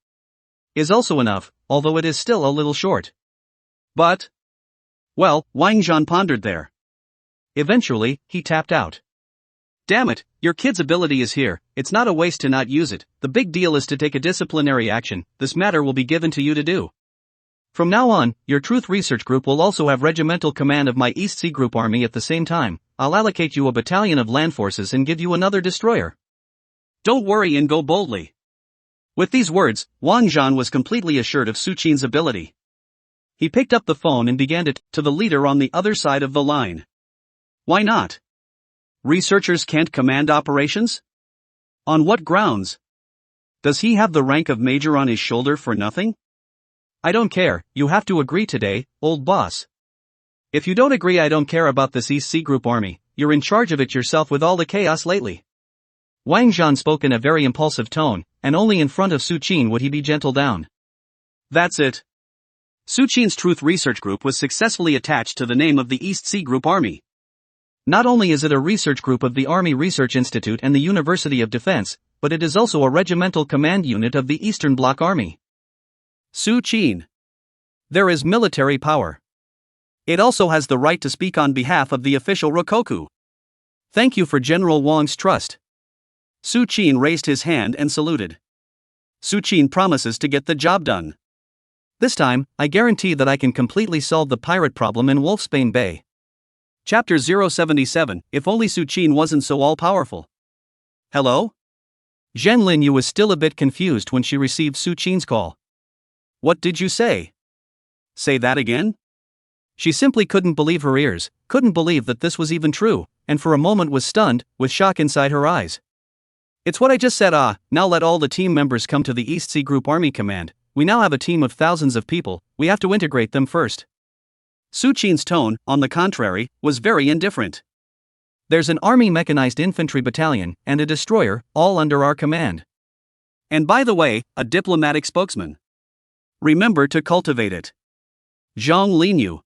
is also enough, although it is still a little short. But, well, Wang Zhan pondered there. Eventually, he tapped out. Damn it, your kid's ability is here, it's not a waste to not use it, the big deal is to take a disciplinary action, this matter will be given to you to do. From now on, your Truth Research Group will also have regimental command of my East Sea Group Army at the same time. I'll allocate you a battalion of land forces and give you another destroyer. Don't worry and go boldly. With these words, Wang Zhan was completely assured of Su Qin's ability. He picked up the phone and began to the leader on the other side of the line. Why not? Researchers can't command operations? On what grounds? Does he have the rank of major on his shoulder for nothing? I don't care, you have to agree today, old boss. If you don't agree, I don't care about this East Sea Group army, you're in charge of it yourself with all the chaos lately. Wang Zhan spoke in a very impulsive tone, and only in front of Su Qin would he be gentled down. That's it. Su Qin's Truth Research Group was successfully attached to the name of the East Sea Group Army. Not only is it a research group of the Army Research Institute and the University of Defense, but it is also a regimental command unit of the Eastern Bloc Army. Su Qin. There is military power. It also has the right to speak on behalf of the official Rokoku. Thank you for General Wang's trust. Su Qin raised his hand and saluted. Su Qin promises to get the job done. This time, I guarantee that I can completely solve the pirate problem in Wolfsbane Bay. Chapter 077, If only Su Qin wasn't so all-powerful. Hello? Zhang Linyu was still a bit confused when she received Su Qin's call. What did you say? Say that again? She simply couldn't believe her ears, couldn't believe that this was even true, and for a moment was stunned, with shock inside her eyes. It's what I just said. Now let all the team members come to the East Sea Group Army Command. We now have a team of thousands of people, we have to integrate them first. Su Qin's tone, on the contrary, was very indifferent. There's an Army Mechanized Infantry Battalion, and a destroyer, all under our command. And by the way, a diplomatic spokesman. Remember to cultivate it. Zhang Linyu.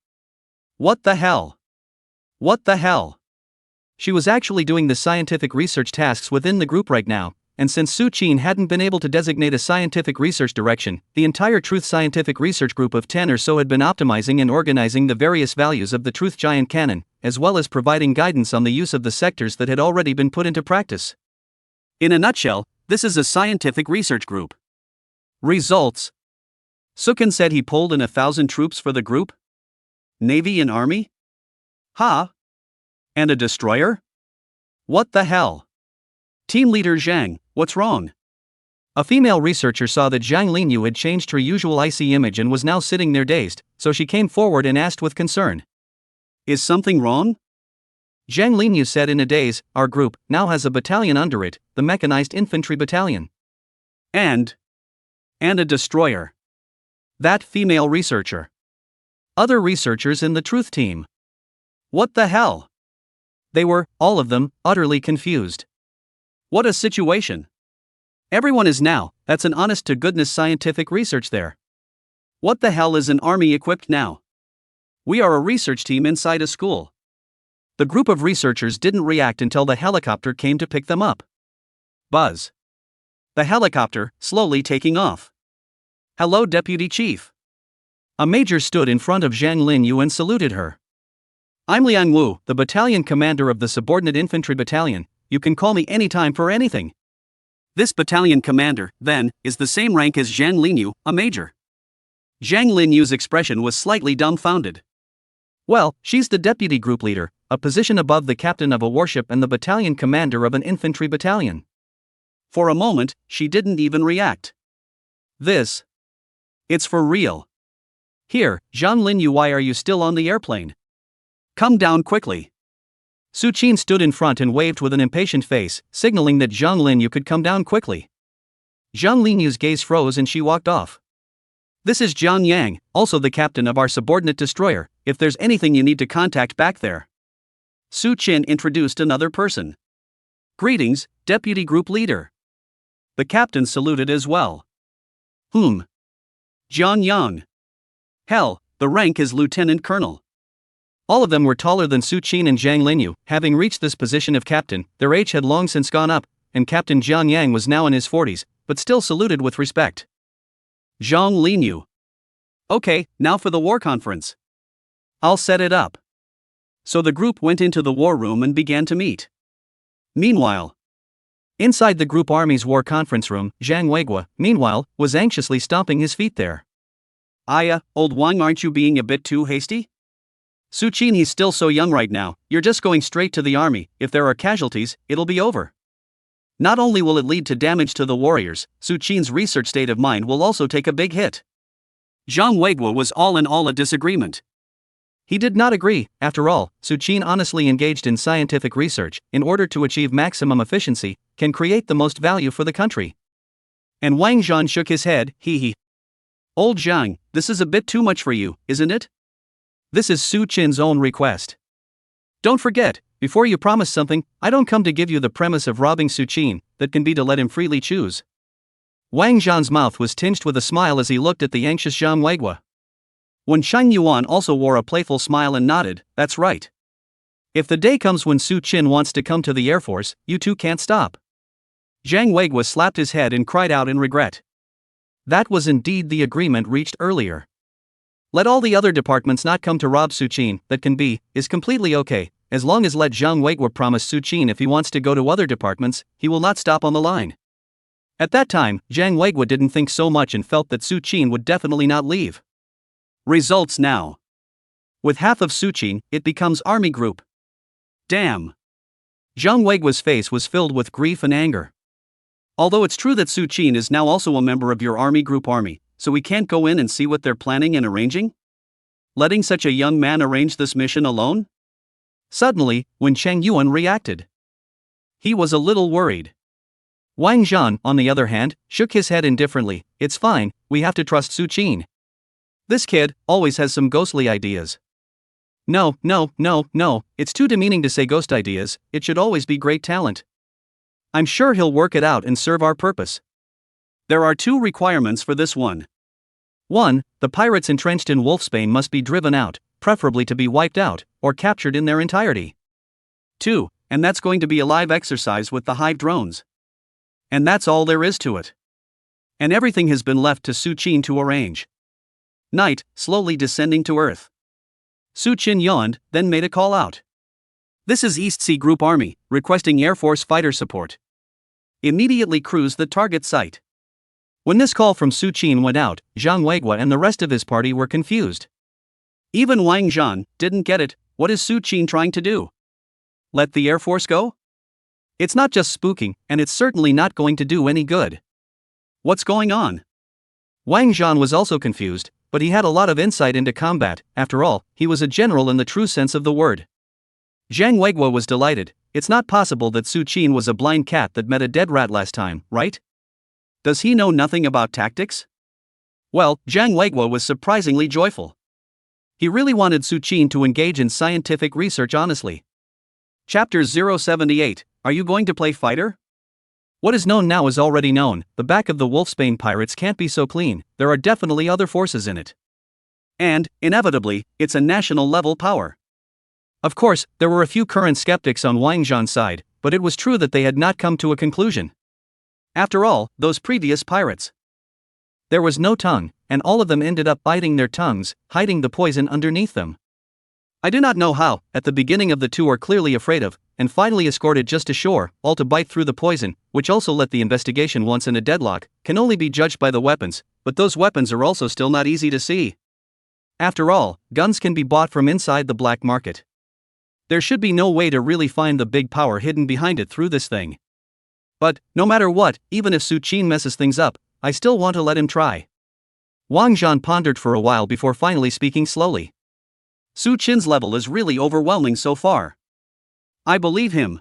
What the hell? What the hell? She was actually doing the scientific research tasks within the group right now, and since Su Qin hadn't been able to designate a scientific research direction, the entire Truth Scientific Research Group of 10 or so had been optimizing and organizing the various values of the Truth Giant Canon, as well as providing guidance on the use of the sectors that had already been put into practice. In a nutshell, this is a scientific research group. Results. Sukin said he pulled in 1,000 troops for the group? Navy and Army? Ha? And a destroyer? What the hell? Team leader Zhang, what's wrong? A female researcher saw that Zhang Linyu had changed her usual icy image and was now sitting there dazed, so she came forward and asked with concern. Is something wrong? Zhang Linyu said in a daze, our group now has a battalion under it, the Mechanized Infantry Battalion. And a destroyer. That female researcher. Other researchers in the Truth team. What the hell? They were, all of them, utterly confused. What a situation. Everyone is now, that's an honest-to-goodness scientific research there. What the hell is an army equipped now? We are a research team inside a school. The group of researchers didn't react until the helicopter came to pick them up. Buzz. The helicopter, slowly taking off. Hello, Deputy Chief. A major stood in front of Zhang Linyu and saluted her. I'm Liang Wu, the battalion commander of the subordinate infantry battalion. You can call me anytime for anything. This battalion commander, then, is the same rank as Zhang Linyu, a major. Zhang Linyu's expression was slightly dumbfounded. Well, she's the deputy group leader, a position above the captain of a warship and the battalion commander of an infantry battalion. For a moment, she didn't even react. It's for real. Here, Zhang Linyu, why are you still on the airplane? Come down quickly. Su Qin stood in front and waved with an impatient face, signaling that Zhang Linyu could come down quickly. Zhang Linyu's gaze froze and she walked off. This is Jiang Yang, also the captain of our subordinate destroyer, if there's anything you need to contact back there. Su Qin introduced another person. Greetings, deputy group leader. The captain saluted as well. Jiang Yang. Hell, the rank is lieutenant colonel. All of them were taller than Su Qin and Zhang Linyu. Having reached this position of captain, their age had long since gone up, and Captain Jiang Yang was now in his 40s, but still saluted with respect. Zhang Linyu. Okay, now for the war conference. I'll set it up. So the group went into the war room and began to meet. Meanwhile, inside the group army's war conference room, Zhang Weigua, meanwhile, was anxiously stomping his feet there. Old Wang, aren't you being a bit too hasty? Su Qin, he's still so young right now, you're just going straight to the army. If there are casualties, it'll be over. Not only will it lead to damage to the warriors, Su Qin's research state of mind will also take a big hit. Zhang Weiguo was all in all a disagreement. He did not agree. After all, Su Qin honestly engaged in scientific research, in order to achieve maximum efficiency, can create the most value for the country. And Wang Zhan shook his head, hee. Old Zhang, this is a bit too much for you, isn't it? This is Su Qin's own request. Don't forget, before you promise something, I don't come to give you the premise of robbing Su Qin, that can be to let him freely choose. Wang Zhan's mouth was tinged with a smile as he looked at the anxious Zhang Weiguo. Wen Shangyuan also wore a playful smile and nodded, that's right. If the day comes when Su Qin wants to come to the Air Force, you two can't stop. Zhang Weiguo slapped his head and cried out in regret. That was indeed the agreement reached earlier. Let all the other departments not come to rob Su Qin, that can be, is completely okay, as long as let Zhang Weiguo promise Su Qin if he wants to go to other departments, he will not stop on the line. At that time, Zhang Weiguo didn't think so much and felt that Su Qin would definitely not leave. Results now. With half of Su Qin, it becomes Army Group. Damn. Zhang Weiguo's face was filled with grief and anger. Although it's true that Su Qin is now also a member of your Army Group army, so we can't go in and see what they're planning and arranging? Letting such a young man arrange this mission alone? Suddenly, Wen Shangyuan reacted. He was a little worried. Wang Zhan, on the other hand, shook his head indifferently. It's fine, we have to trust Su Qin. This kid always has some ghostly ideas. No, it's too demeaning to say ghost ideas, it should always be great talent. I'm sure he'll work it out and serve our purpose. There are two requirements for this one. 1. The pirates entrenched in Wolfsbane must be driven out, preferably to be wiped out, or captured in their entirety. 2. And that's going to be a live exercise with the Hive drones. And that's all there is to it. And everything has been left to Su Qin to arrange. Night, slowly descending to Earth. Su Qin yawned, then made a call out. This is East Sea Group Army, requesting Air Force fighter support. Immediately cruise the target site. When this call from Su Qin went out, Zhang Weiguo and the rest of his party were confused. Even Wang Zhan didn't get it. What is Su Qin trying to do? Let the Air Force go? It's not just spooking, and it's certainly not going to do any good. What's going on? Wang Zhan was also confused, but he had a lot of insight into combat. After all, he was a general in the true sense of the word. Zhang Weiguo was delighted. It's not possible that Su Qin was a blind cat that met a dead rat last time, right? Does he know nothing about tactics? Well, Zhang Weiguo was surprisingly joyful. He really wanted Su Qin to engage in scientific research honestly. Chapter 078, Are you going to play fighter? What is known now is already known. The back of the Wolfsbane pirates can't be so clean, there are definitely other forces in it. And, inevitably, it's a national-level power. Of course, there were a few current skeptics on Wang Zhan's side, but it was true that they had not come to a conclusion. After all, those previous pirates. There was no tongue, and all of them ended up biting their tongues, hiding the poison underneath them. I do not know how, at the beginning of the two are clearly afraid of, and finally escorted just ashore, all to bite through the poison, which also let the investigation once in a deadlock, can only be judged by the weapons, but those weapons are also still not easy to see. After all, guns can be bought from inside the black market. There should be no way to really find the big power hidden behind it through this thing. But, no matter what, even if Su Qin messes things up, I still want to let him try. Wang Zhan pondered for a while before finally speaking slowly. Su Qin's level is really overwhelming so far. I believe him.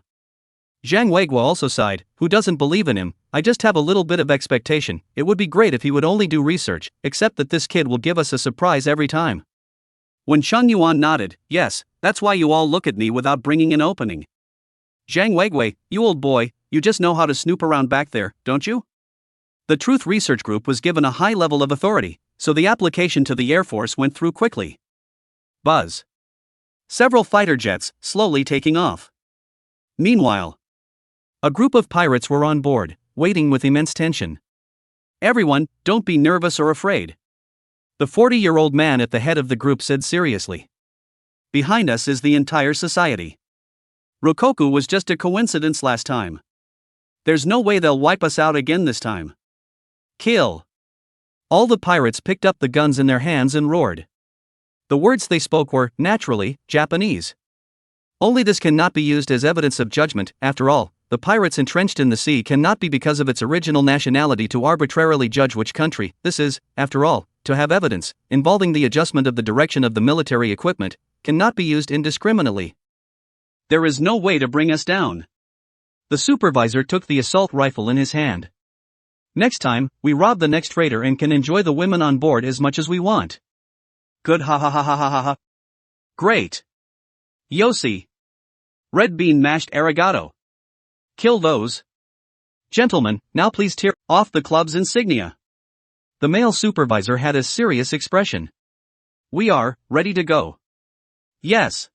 Zhang Weiguo also sighed. Who doesn't believe in him? I just have a little bit of expectation. It would be great if he would only do research, except that this kid will give us a surprise every time. When Cheng Yuan nodded, yes, that's why you all look at me without bringing an opening. Zhang Weiguo, you old boy, you just know how to snoop around back there, don't you? The Truth Research Group was given a high level of authority, so the application to the Air Force went through quickly. Buzz. Several fighter jets, slowly taking off. Meanwhile, a group of pirates were on board, waiting with immense tension. Everyone, don't be nervous or afraid. The 40-year-old man at the head of the group said seriously. Behind us is the entire society. Rokoku was just a coincidence last time. There's no way they'll wipe us out again this time. Kill. All the pirates picked up the guns in their hands and roared. The words they spoke were, naturally, Japanese. Only this cannot be used as evidence of judgment. After all, the pirates entrenched in the sea cannot be because of its original nationality to arbitrarily judge which country this is, after all, to have evidence involving the adjustment of the direction of the military equipment cannot be used indiscriminately. There is no way to bring us down. The supervisor took the assault rifle in his hand. Next time, we rob the next freighter and can enjoy the women on board as much as we want. Good, ha ha ha ha ha ha ha. Great. Yossi. Red bean mashed arigato. Kill those. Gentlemen, now please tear off the club's insignia. The male supervisor had a serious expression. We are ready to go. Yes.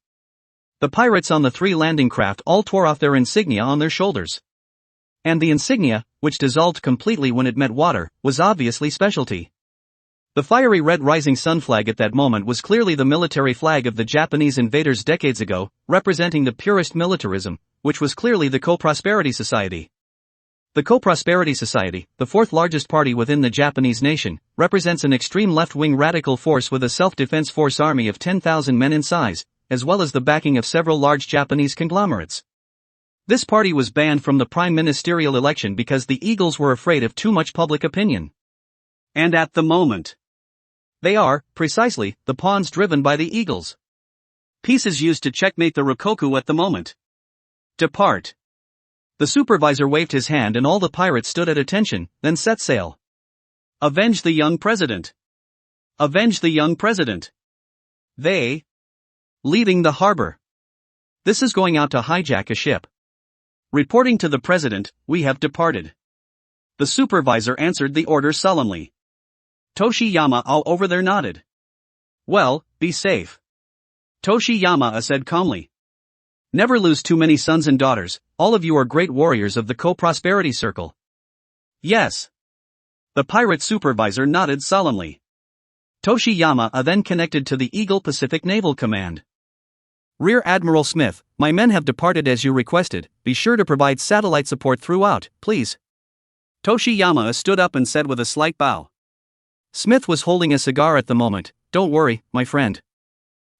The pirates on the 3 landing craft all tore off their insignia on their shoulders. And the insignia, which dissolved completely when it met water, was obviously specialty. The fiery red rising sun flag at that moment was clearly the military flag of the Japanese invaders decades ago, representing the purest militarism, which was clearly the Co-Prosperity Society. The Co-Prosperity Society, the 4th largest party within the Japanese nation, represents an extreme left-wing radical force with a self-defense force army of 10,000 men in size, as well as the backing of several large Japanese conglomerates. This party was banned from the prime ministerial election because the Eagles were afraid of too much public opinion. And at the moment, they are, precisely, the pawns driven by the Eagles. Pieces used to checkmate the Rokkoku at the moment. Depart. The supervisor waved his hand and all the pirates stood at attention, then set sail. Avenge the young president. Avenge the young president. They. Leaving the harbor. This is going out to hijack a ship. Reporting to the president, we have departed. The supervisor answered the order sullenly. Toshiyama all over there nodded. Well, be safe. Toshiyama said calmly. Never lose too many sons and daughters, all of you are great warriors of the Co-Prosperity Circle. Yes. The pirate supervisor nodded solemnly. Toshiyama then connected to the Eagle Pacific Naval Command. Rear Admiral Smith, my men have departed as you requested, be sure to provide satellite support throughout, please. Toshiyama stood up and said with a slight bow. Smith was holding a cigar at the moment. Don't worry, my friend.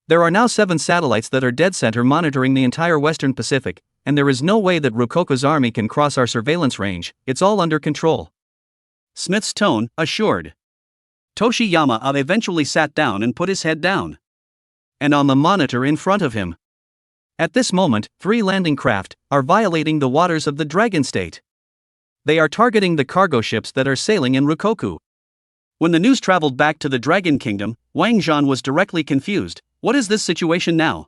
There are now 7 satellites that are dead center monitoring the entire Western Pacific, and there is no way that Rokkoku's army can cross our surveillance range, it's all under control. Smith's tone assured. Toshiyama eventually sat down and put his head down. And on the monitor in front of him. At this moment, 3 landing craft are violating the waters of the Dragon State. They are targeting the cargo ships that are sailing in Rokkoku. When the news traveled back to the Dragon Kingdom, Wang Zhan was directly confused. What is this situation now?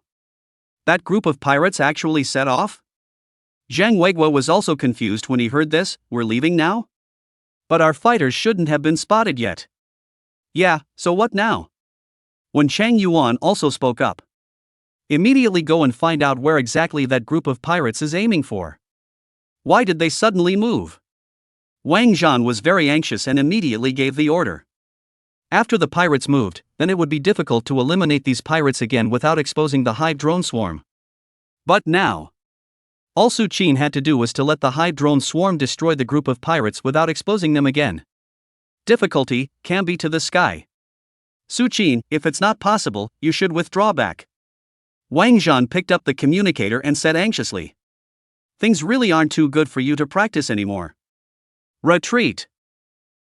That group of pirates actually set off? Zhang Weiguo was also confused when he heard this. We're leaving now? But our fighters shouldn't have been spotted yet. Yeah, so what now? When Chang Yuan also spoke up. Immediately go and find out where exactly that group of pirates is aiming for. Why did they suddenly move? Wang Zhan was very anxious and immediately gave the order. After the pirates moved, then it would be difficult to eliminate these pirates again without exposing the hive drone swarm. But now, all Su Qin had to do was to let the hive drone swarm destroy the group of pirates without exposing them again. Difficulty can be to the sky. Su Qin, if it's not possible, you should withdraw back. Wang Zhan picked up the communicator and said anxiously. Things really aren't too good for you to practice anymore. Retreat.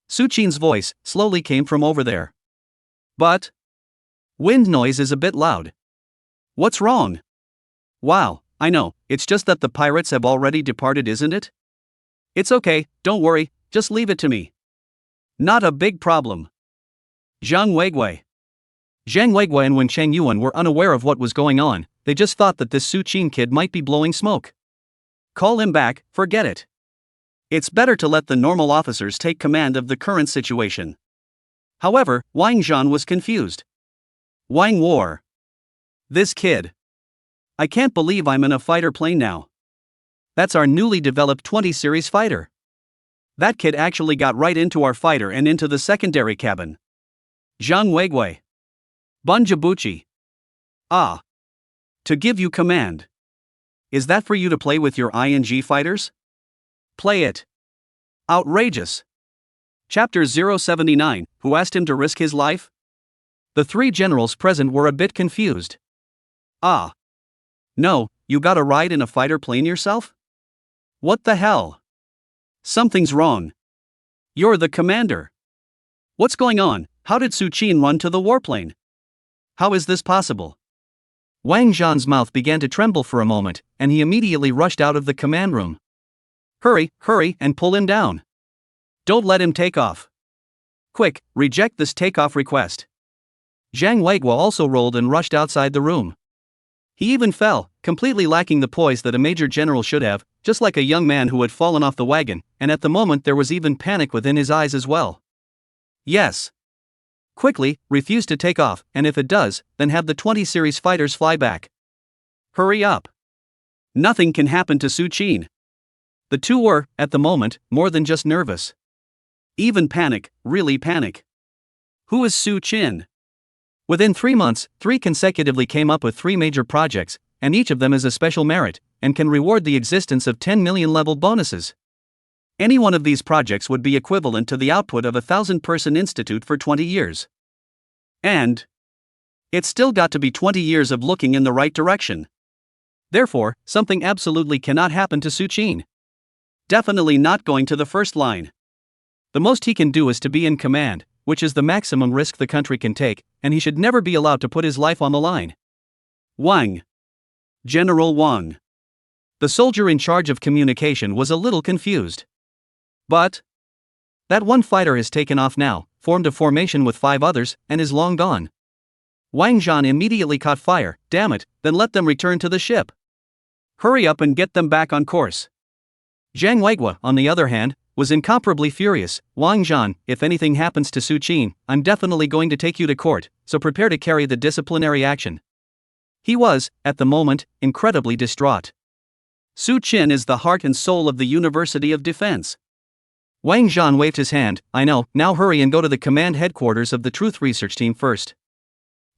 Su Qin's voice slowly came from over there. But wind noise is a bit loud. What's wrong? Wow, I know, it's just that the pirates have already departed, isn't it? It's okay, don't worry, just leave it to me. Not a big problem. Zhang Weiguo and Wen Cheng Yuan were unaware of what was going on, they just thought that this Su Qin kid might be blowing smoke. Call him back, forget it. It's better to let the normal officers take command of the current situation. However, Wang Zhan was confused. Wang War. This kid. I can't believe I'm in a fighter plane now. That's our newly developed 20 series fighter. That kid actually got right into our fighter and into the secondary cabin. Zhang Weiguo. Bunjabuchi. Ah. To give you command. Is that for you to play with your ING fighters? Play it. Outrageous. Chapter 079, who asked him to risk his life? The 3 generals present were a bit confused. Ah. No, you got a ride in a fighter plane yourself? What the hell? Something's wrong. You're the commander. What's going on? How did Su Qin run to the warplane? How is this possible? Wang Zhan's mouth began to tremble for a moment, and he immediately rushed out of the command room. Hurry, hurry, and pull him down. Don't let him take off. Quick, reject this takeoff request. Zhang Weiguo also rolled and rushed outside the room. He even fell, completely lacking the poise that a major general should have, just like a young man who had fallen off the wagon, and at the moment there was even panic within his eyes as well. Yes. Quickly, refuse to take off, and if it does, then have the 20 series fighters fly back. Hurry up. Nothing can happen to Su Qin. The two were, at the moment, more than just nervous. Even panic, really panic. Who is Su Qin? Within 3 months, 3 consecutively came up with 3 major projects, and each of them is a special merit, and can reward the existence of 10 million level bonuses. Any one of these projects would be equivalent to the output of a 1,000-person institute for 20 years. And it's still got to be 20 years of looking in the right direction. Therefore, something absolutely cannot happen to Su Qin. Definitely not going to the first line. The most he can do is to be in command, which is the maximum risk the country can take, and he should never be allowed to put his life on the line. Wang. General Wang. The soldier in charge of communication was a little confused. But that one fighter has taken off now, formed a formation with 5 others, and is long gone. Wang Zhan immediately caught fire. Damn it, then let them return to the ship. Hurry up and get them back on course. Zhang Weiguo, on the other hand, was incomparably furious. Wang Zhan, if anything happens to Su Qin, I'm definitely going to take you to court, so prepare to carry the disciplinary action. He was, at the moment, incredibly distraught. Su Qin is the heart and soul of the University of Defense. Wang Zhan waved his hand. I know, now hurry and go to the command headquarters of the Truth Research Team first.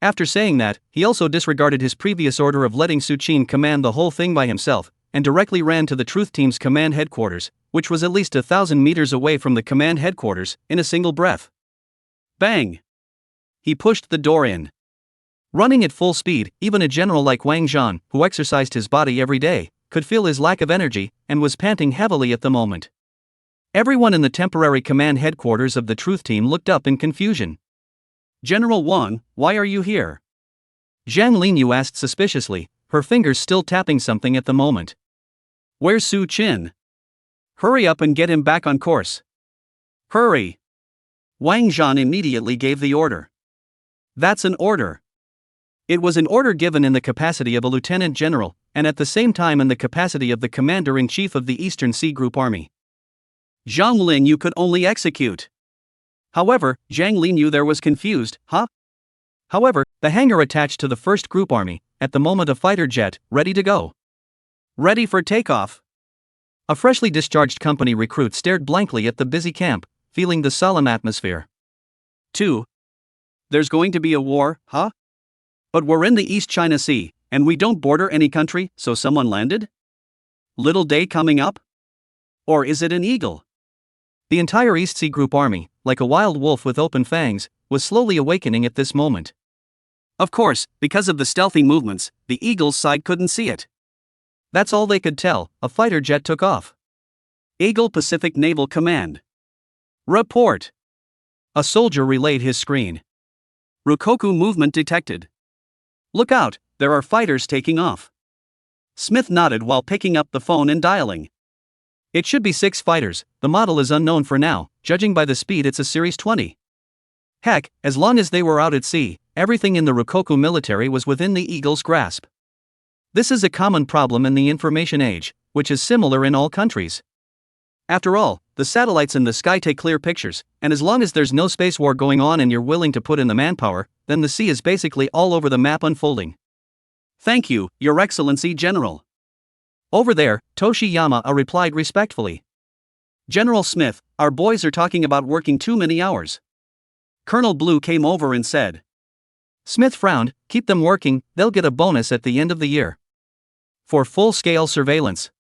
After saying that, he also disregarded his previous order of letting Su Qin command the whole thing by himself, and directly ran to the Truth Team's command headquarters, which was at least 1,000 meters away from the command headquarters, in a single breath. Bang! He pushed the door in. Running at full speed, even a general like Wang Zhan, who exercised his body every day, could feel his lack of energy, and was panting heavily at the moment. Everyone in the temporary command headquarters of the Truth Team looked up in confusion. General Wang, why are you here? Zhang Linyu asked suspiciously, her fingers still tapping something at the moment. Where's Su Qin? Hurry up and get him back on course. Hurry! Wang Zhan immediately gave the order. That's an order. It was an order given in the capacity of a lieutenant general, and at the same time in the capacity of the commander-in-chief of the Eastern Sea Group Army. Zhang Linyu could only execute. However, Zhang Linyu there was confused, huh? However, the hangar attached to the 1st Group Army, at the moment a fighter jet, ready to go. Ready for takeoff. A freshly discharged company recruit stared blankly at the busy camp, feeling the solemn atmosphere. 2. There's going to be a war, huh? But we're in the East China Sea, and we don't border any country, so someone landed? Little day coming up? Or is it an eagle? The entire East Sea Group Army, like a wild wolf with open fangs, was slowly awakening at this moment. Of course, because of the stealthy movements, the eagle's side couldn't see it. That's all they could tell. A fighter jet took off. Eagle Pacific Naval Command. Report. A soldier relayed his screen. Rokkoku movement detected. Look out, there are fighters taking off. Smith nodded while picking up the phone and dialing. It should be 6 fighters, the model is unknown for now, judging by the speed it's a Series 20. Heck, as long as they were out at sea, everything in the Rokkoku military was within the Eagle's grasp. This is a common problem in the information age, which is similar in all countries. After all, the satellites in the sky take clear pictures, and as long as there's no space war going on and you're willing to put in the manpower, then the sea is basically all over the map unfolding. Thank you, Your Excellency General. Over there, Toshiyama replied respectfully. General Smith, our boys are talking about working too many hours. Colonel Blue came over and said. Smith frowned, keep them working, they'll get a bonus at the end of the year. For full-scale surveillance.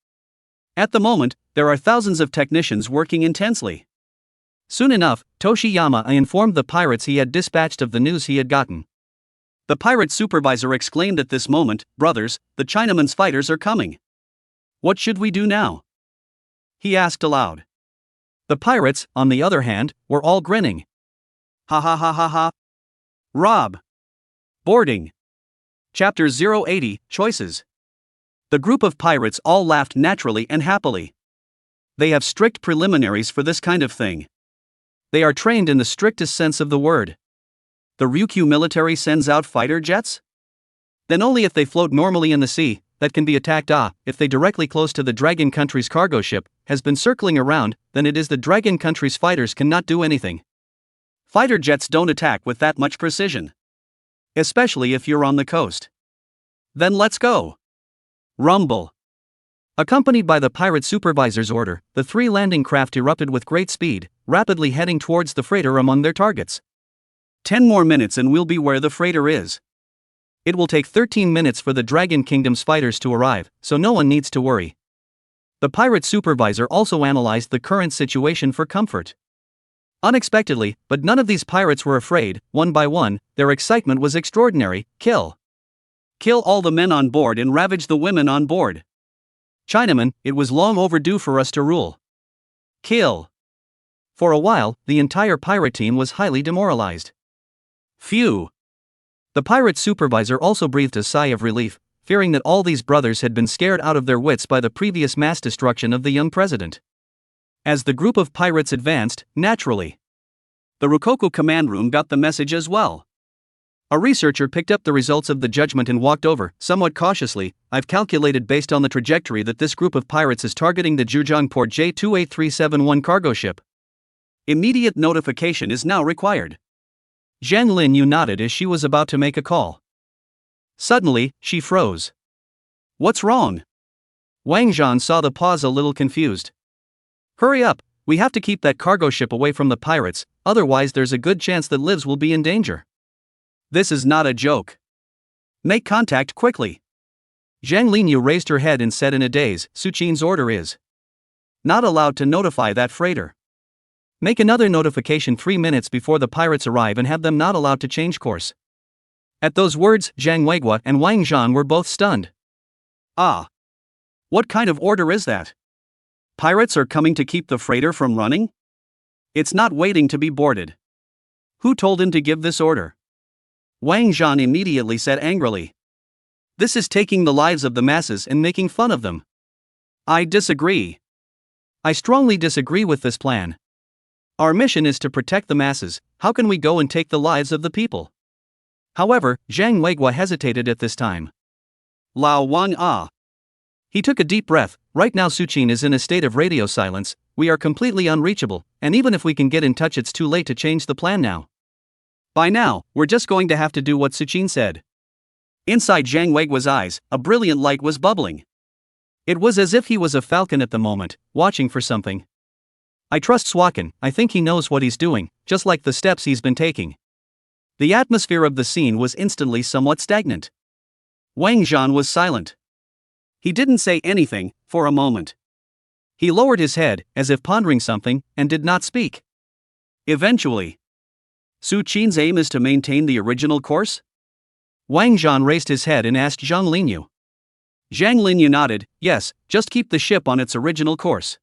At the moment, there are thousands of technicians working intensely. Soon enough, Toshiyama informed the pirates he had dispatched of the news he had gotten. The pirate supervisor exclaimed at this moment, brothers, the Chinaman's fighters are coming. What should we do now? He asked aloud. The pirates, on the other hand, were all grinning. Ha ha ha ha ha. Rob. Boarding. Chapter 080, Choices. The group of pirates all laughed naturally and happily. They have strict preliminaries for this kind of thing. They are trained in the strictest sense of the word. The Ryukyu military sends out fighter jets? Then only if they float normally in the sea, that can be attacked. If they directly close to the Dragon Country's cargo ship, has been circling around, then it is the Dragon Country's fighters cannot do anything. Fighter jets don't attack with that much precision. Especially if you're on the coast. Then let's go. Rumble. Accompanied by the pirate supervisor's order, the 3 landing craft erupted with great speed, rapidly heading towards the freighter among their targets. 10 more minutes and we'll be where the freighter is. It will take 13 minutes for the Dragon Kingdom's fighters to arrive, so no one needs to worry. The pirate supervisor also analyzed the current situation for comfort. Unexpectedly, but none of these pirates were afraid. One by one, their excitement was extraordinary. Kill all the men on board and ravage the women on board. Chinaman, it was long overdue for us to rule. Kill. For a while, the entire pirate team was highly demoralized. Phew. The pirate supervisor also breathed a sigh of relief, fearing that all these brothers had been scared out of their wits by the previous mass destruction of the young president. As the group of pirates advanced, naturally, the Rokoku command room got the message as well. A researcher picked up the results of the judgment and walked over, somewhat cautiously. I've calculated based on the trajectory that this group of pirates is targeting the Zhejiang Port J28371 cargo ship. Immediate notification is now required. Zhang Linyu nodded as she was about to make a call. Suddenly, she froze. What's wrong? Wang Zhan saw the pause a little confused. Hurry up, we have to keep that cargo ship away from the pirates, otherwise there's a good chance that lives will be in danger. This is not a joke. Make contact quickly. Zhang Linyu raised her head and said in a daze, Suqin's order is not allowed to notify that freighter. Make another notification 3 minutes before the pirates arrive and have them not allowed to change course. At those words, Zhang Weiguo and Wang Zhan were both stunned. Ah. What kind of order is that? Pirates are coming to keep the freighter from running? It's not waiting to be boarded. Who told him to give this order? Wang Zhan immediately said angrily. This is taking the lives of the masses and making fun of them. I disagree. I strongly disagree with this plan. Our mission is to protect the masses. How can we go and take the lives of the people? However, Zhang Weiguo hesitated at this time. Lao Wang ah. He took a deep breath. Right now Suqin is in a state of radio silence. We are completely unreachable, and even if we can get in touch it's too late to change the plan now. By now, we're just going to have to do what Suqin said. Inside Zhang Weiguo's eyes, a brilliant light was bubbling. It was as if he was a falcon at the moment, watching for something. I trust Swakin, I think he knows what he's doing, just like the steps he's been taking. The atmosphere of the scene was instantly somewhat stagnant. Wang Zhan was silent. He didn't say anything, for a moment. He lowered his head, as if pondering something, and did not speak. Eventually, Suqin's aim is to maintain the original course? Wang Zhan raised his head and asked Zhang Linyu. Zhang Linyu nodded, yes, just keep the ship on its original course.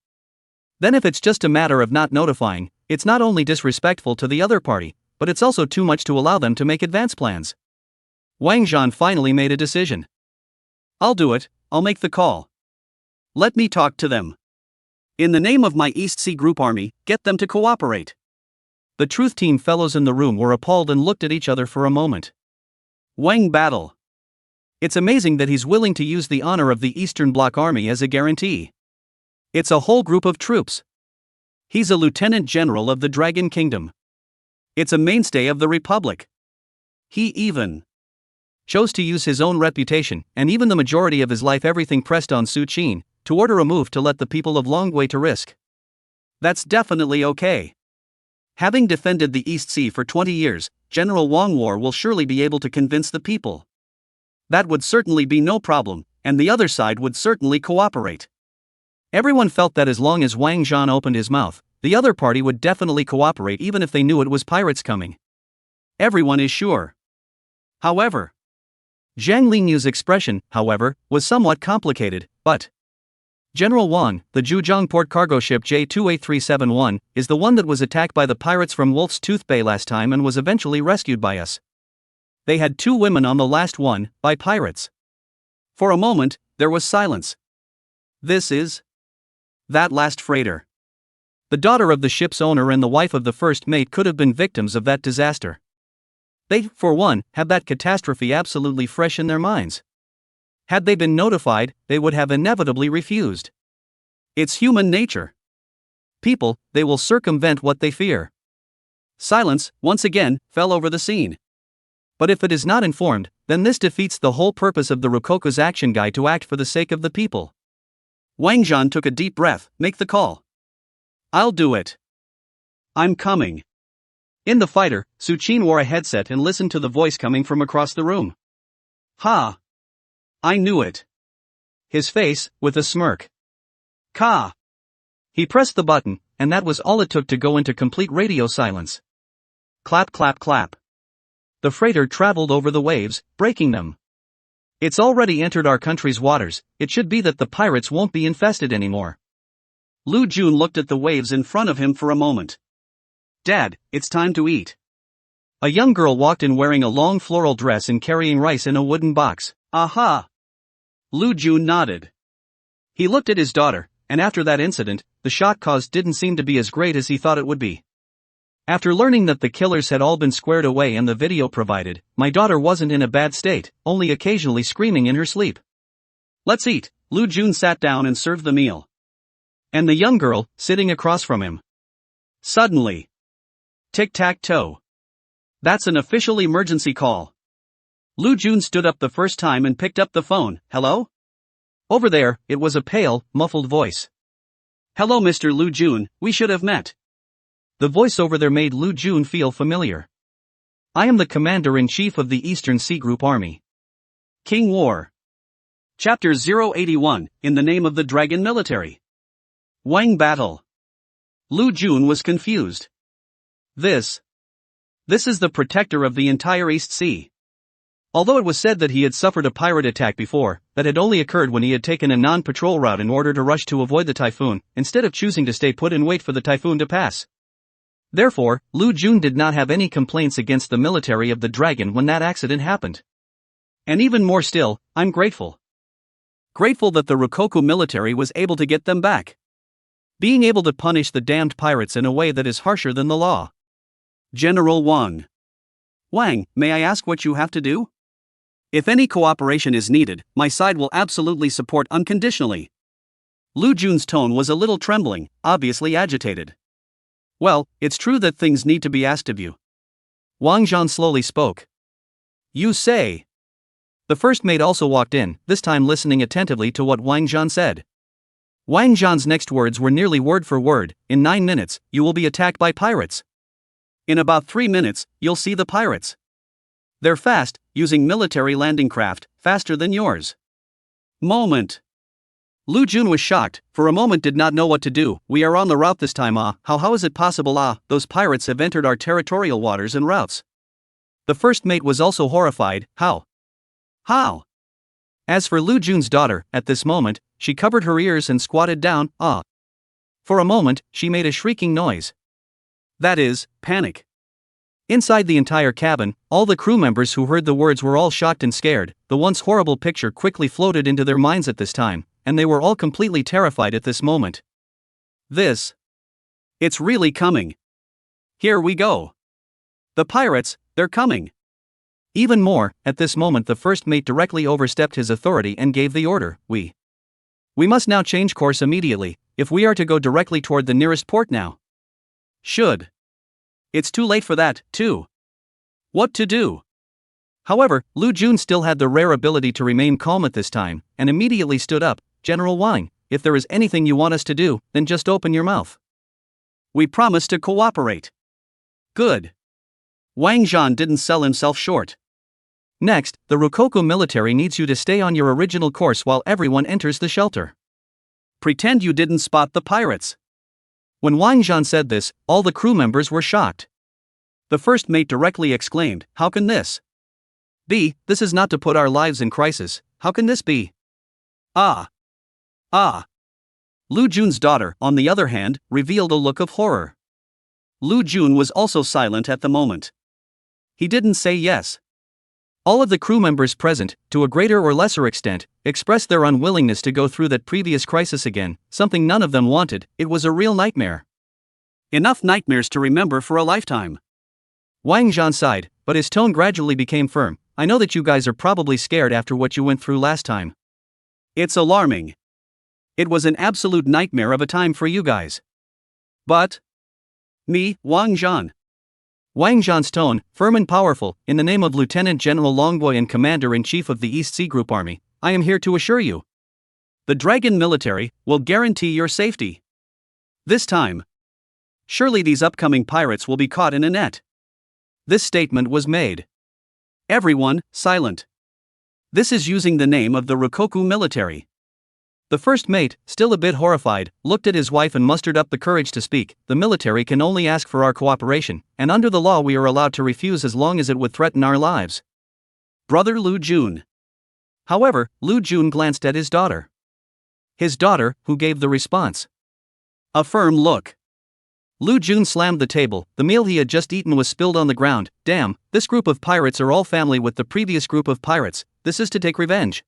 Then if it's just a matter of not notifying, it's not only disrespectful to the other party, but it's also too much to allow them to make advance plans. Wang Zhan finally made a decision. I'll do it, I'll make the call. Let me talk to them. In the name of my East Sea Group Army, get them to cooperate. The Truth Team fellows in the room were appalled and looked at each other for a moment. Wang battle. It's amazing that he's willing to use the honor of the Eastern Bloc Army as a guarantee. It's a whole group of troops. He's a lieutenant general of the Dragon Kingdom. It's a mainstay of the Republic. He even chose to use his own reputation, and even the majority of his life everything pressed on Suqin, to order a move to let the people of Longwei to risk. That's definitely okay. Having defended the East Sea for 20 years, General Wang War will surely be able to convince the people. That would certainly be no problem, and the other side would certainly cooperate. Everyone felt that as long as Wang Zhan opened his mouth, the other party would definitely cooperate even if they knew it was pirates coming. Everyone is sure. However, Zhang Linyu's expression, however, was somewhat complicated, but General Wang, the Zhejiang port cargo ship J28371, is the one that was attacked by the pirates from Wolf's Tooth Bay last time and was eventually rescued by us. They had 2 women on the last one, by pirates. For a moment, there was silence. This is that last freighter. The daughter of the ship's owner and the wife of the first mate could have been victims of that disaster. They, for one, have that catastrophe absolutely fresh in their minds. Had they been notified, they would have inevitably refused. It's human nature. People, they will circumvent what they fear. Silence, once again, fell over the scene. But if it is not informed, then this defeats the whole purpose of the Rokoko's action guide to act for the sake of the people. Wang Zhan took a deep breath. Make the call. I'll do it. I'm coming. In the fighter, Su Qin wore a headset and listened to the voice coming from across the room. Ha! I knew it. His face, with a smirk. Ka! He pressed the button, and that was all it took to go into complete radio silence. Clap, clap, clap. The freighter traveled over the waves, breaking them. It's already entered our country's waters. It should be that the pirates won't be infested anymore. Lu Jun looked at the waves in front of him for a moment. Dad, it's time to eat. A young girl walked in wearing a long floral dress and carrying rice in a wooden box. Aha! Lu Jun nodded. He looked at his daughter, and after that incident, the shock caused didn't seem to be as great as he thought it would be. After learning that the killers had all been squared away and the video provided, my daughter wasn't in a bad state, only occasionally screaming in her sleep. Let's eat. Lu Jun sat down and served the meal. And the young girl, sitting across from him. Suddenly. Tic-tac-toe. That's an official emergency call. Lu Jun stood up the first time and picked up the phone. Hello? Over there, it was a pale, muffled voice. Hello Mr. Lu Jun, we should have met. The voice over there made Lu Jun feel familiar. I am the Commander-in-Chief of the Eastern Sea Group Army. King War. Chapter 081, In the Name of the Dragon Military. Wang Battle. Lu Jun was confused. This is the protector of the entire East Sea. Although it was said that he had suffered a pirate attack before, that had only occurred when he had taken a non-patrol route in order to rush to avoid the typhoon, instead of choosing to stay put and wait for the typhoon to pass. Therefore, Lu Jun did not have any complaints against the military of the dragon when that accident happened. And even more still, I'm grateful. Grateful that the Rokoko military was able to get them back. Being able to punish the damned pirates in a way that is harsher than the law. General Wang. Wang, may I ask what you have to do? If any cooperation is needed, my side will absolutely support unconditionally. Lu Jun's tone was a little trembling, obviously agitated. Well, it's true that things need to be asked of you. Wang Zhan slowly spoke. You say. The first mate also walked in, this time listening attentively to what Wang Zhan said. Wang Zhan's next words were nearly word for word. In 9 minutes, you will be attacked by pirates. In about 3 minutes, you'll see the pirates. They're fast, using military landing craft, faster than yours. Moment. Lu Jun was shocked, for a moment did not know what to do. We are on the route this time. How is it possible? Those pirates have entered our territorial waters and routes. The first mate was also horrified. How? As for Lu Jun's daughter, at this moment, she covered her ears and squatted down. For a moment, she made a shrieking noise. That is, panic. Inside the entire cabin, all the crew members who heard the words were all shocked and scared. The once horrible picture quickly floated into their minds at this time, and they were all completely terrified at this moment. It's really coming. Here we go. The pirates, they're coming. Even more, at this moment the first mate directly overstepped his authority and gave the order, We must now change course immediately, if we are to go directly toward the nearest port now. It's too late for that, too. What to do? However, Lu Jun still had the rare ability to remain calm at this time, and immediately stood up. General Wang, if there is anything you want us to do, then just open your mouth. We promise to cooperate. Good. Wang Zhan didn't sell himself short. Next, the Rokoko military needs you to stay on your original course while everyone enters the shelter. Pretend you didn't spot the pirates. When Wang Zhan said this, all the crew members were shocked. The first mate directly exclaimed, How can this be? This is not to put our lives in crisis. How can this be? Lu Jun's daughter, on the other hand, revealed a look of horror. Lu Jun was also silent at the moment. He didn't say yes. All of the crew members present, to a greater or lesser extent, expressed their unwillingness to go through that previous crisis again, something none of them wanted. It was a real nightmare. Enough nightmares to remember for a lifetime. Wang Zhan sighed, but his tone gradually became firm. I know that you guys are probably scared after what you went through last time. It's alarming. It was an absolute nightmare of a time for you guys. But me, Wang Zhan. Wang Zhan's tone, firm and powerful, in the name of Lieutenant General Longboy and Commander-in-Chief of the East Sea Group Army, I am here to assure you. The Dragon military will guarantee your safety. This time. Surely these upcoming pirates will be caught in a net. This statement was made. Everyone, silent. This is using the name of the Rokkoku military. The first mate, still a bit horrified, looked at his wife and mustered up the courage to speak. The military can only ask for our cooperation, and under the law we are allowed to refuse as long as it would threaten our lives. Brother Lu Jun. However, Lu Jun glanced at his daughter. His daughter, who gave the response. A firm look. Lu Jun slammed the table. The meal he had just eaten was spilled on the ground. Damn, this group of pirates are all family with the previous group of pirates. This is to take revenge.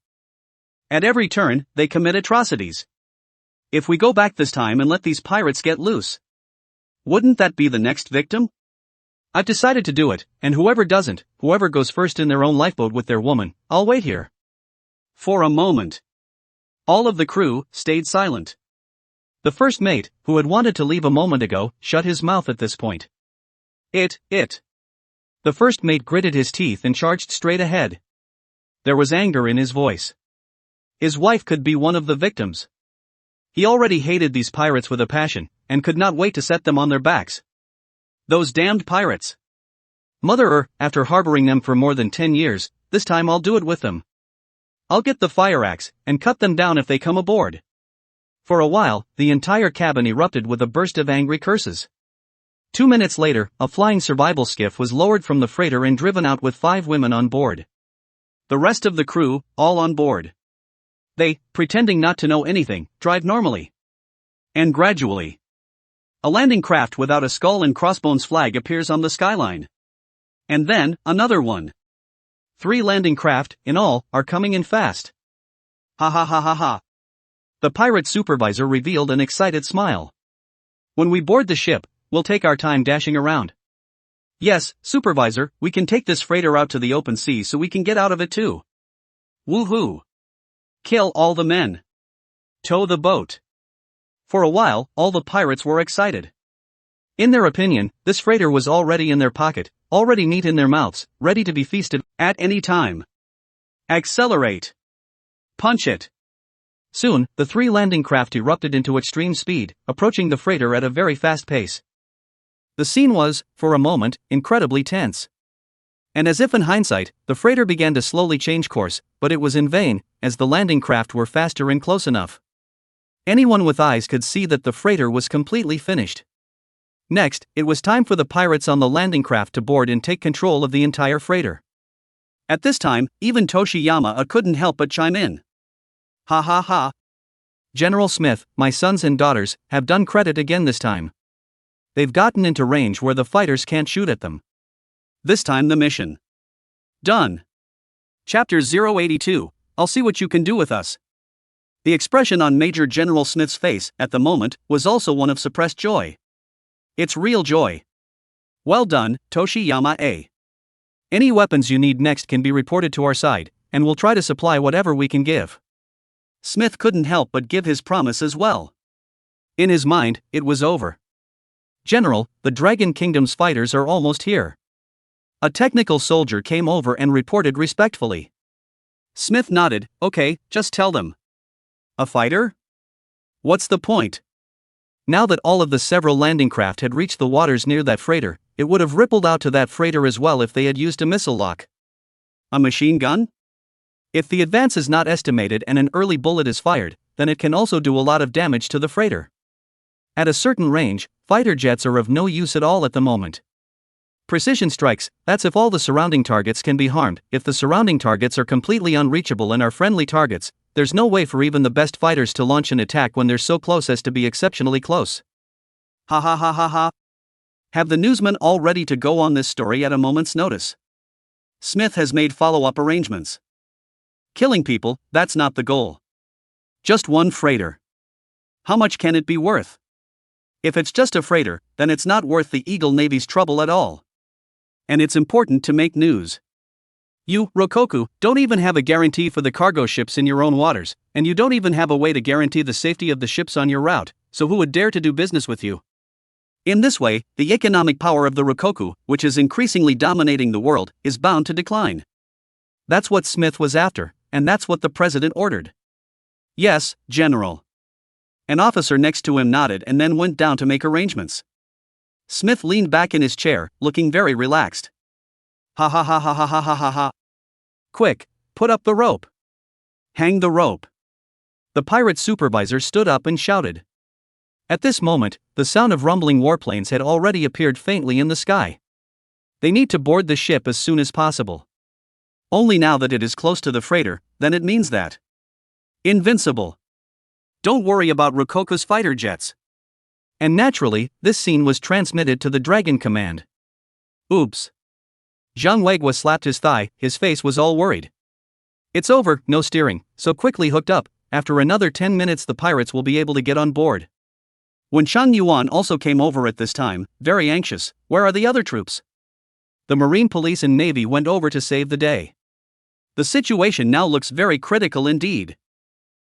At every turn, they commit atrocities. If we go back this time and let these pirates get loose, wouldn't that be the next victim? I've decided to do it, and whoever doesn't, whoever goes first in their own lifeboat with their woman, I'll wait here. For a moment, all of the crew stayed silent. The first mate, who had wanted to leave a moment ago, shut his mouth at this point. It. The first mate gritted his teeth and charged straight ahead. There was anger in his voice. His wife could be one of the victims. He already hated these pirates with a passion, and could not wait to set them on their backs. Those damned pirates. Mother after harboring them for more than 10 years, this time I'll do it with them. I'll get the fire axe, and cut them down if they come aboard. For a while, the entire cabin erupted with a burst of angry curses. 2 minutes later, a flying survival skiff was lowered from the freighter and driven out with 5 women on board. The rest of the crew, all on board. They, pretending not to know anything, drive normally. And gradually, a landing craft without a skull and crossbones flag appears on the skyline. And then, another one. 3 landing craft, in all, are coming in fast. Ha ha ha ha ha. The pirate supervisor revealed an excited smile. When we board the ship, we'll take our time dashing around. Yes, supervisor, we can take this freighter out to the open sea so we can get out of it too. Woohoo! Kill all the men. Tow the boat. For a while, all the pirates were excited. In their opinion, this freighter was already in their pocket, already meat in their mouths, ready to be feasted at any time. Accelerate. Punch it. Soon, the 3 landing craft erupted into extreme speed, approaching the freighter at a very fast pace. The scene was, for a moment, incredibly tense. And as if in hindsight, the freighter began to slowly change course, but it was in vain, as the landing craft were faster and close enough. Anyone with eyes could see that the freighter was completely finished. Next, it was time for the pirates on the landing craft to board and take control of the entire freighter. At this time, even Toshiyama couldn't help but chime in. Ha ha ha. General Smith, my sons and daughters, have done credit again this time. They've gotten into range where the fighters can't shoot at them. This time the mission. Done. Chapter 082, I'll see what you can do with us. The expression on Major General Smith's face, at the moment, was also one of suppressed joy. It's real joy. Well done, Toshiyama. Any weapons you need next can be reported to our side, and we'll try to supply whatever we can give. Smith couldn't help but give his promise as well. In his mind, it was over. General, the Dragon Kingdom's fighters are almost here. A technical soldier came over and reported respectfully. Smith nodded, okay, just tell them. A fighter? What's the point? Now that all of the several landing craft had reached the waters near that freighter, it would have rippled out to that freighter as well if they had used a missile lock. A machine gun? If the advance is not estimated and an early bullet is fired, then it can also do a lot of damage to the freighter. At a certain range, fighter jets are of no use at all at the moment. Precision strikes, that's if all the surrounding targets can be harmed. If the surrounding targets are completely unreachable and are friendly targets, there's no way for even the best fighters to launch an attack when they're so close as to be exceptionally close. Ha ha ha ha ha. Have the newsmen all ready to go on this story at a moment's notice? Smith has made follow-up arrangements. Killing people, that's not the goal. Just one freighter. How much can it be worth? If it's just a freighter, then it's not worth the Eagle Navy's trouble at all. And it's important to make news. You, Rokoku, don't even have a guarantee for the cargo ships in your own waters, and you don't even have a way to guarantee the safety of the ships on your route, so who would dare to do business with you? In this way, the economic power of the Rokoku, which is increasingly dominating the world, is bound to decline. That's what Smith was after, and that's what the president ordered. Yes, General. An officer next to him nodded and then went down to make arrangements. Smith leaned back in his chair, looking very relaxed. Ha ha ha ha ha ha ha ha ha. Quick, put up the rope. Hang the rope. The pirate supervisor stood up and shouted. At this moment, the sound of rumbling warplanes had already appeared faintly in the sky. They need to board the ship as soon as possible. Only now that it is close to the freighter, then it means that. Invincible. Don't worry about Rokoku's fighter jets. And naturally, this scene was transmitted to the Dragon Command. Oops. Zhang Weiguo slapped his thigh, his face was all worried. It's over, no steering, so quickly hooked up, after another 10 minutes the pirates will be able to get on board. When Chang Yuan also came over at this time, very anxious, where are the other troops? The Marine Police and Navy went over to save the day. The situation now looks very critical indeed.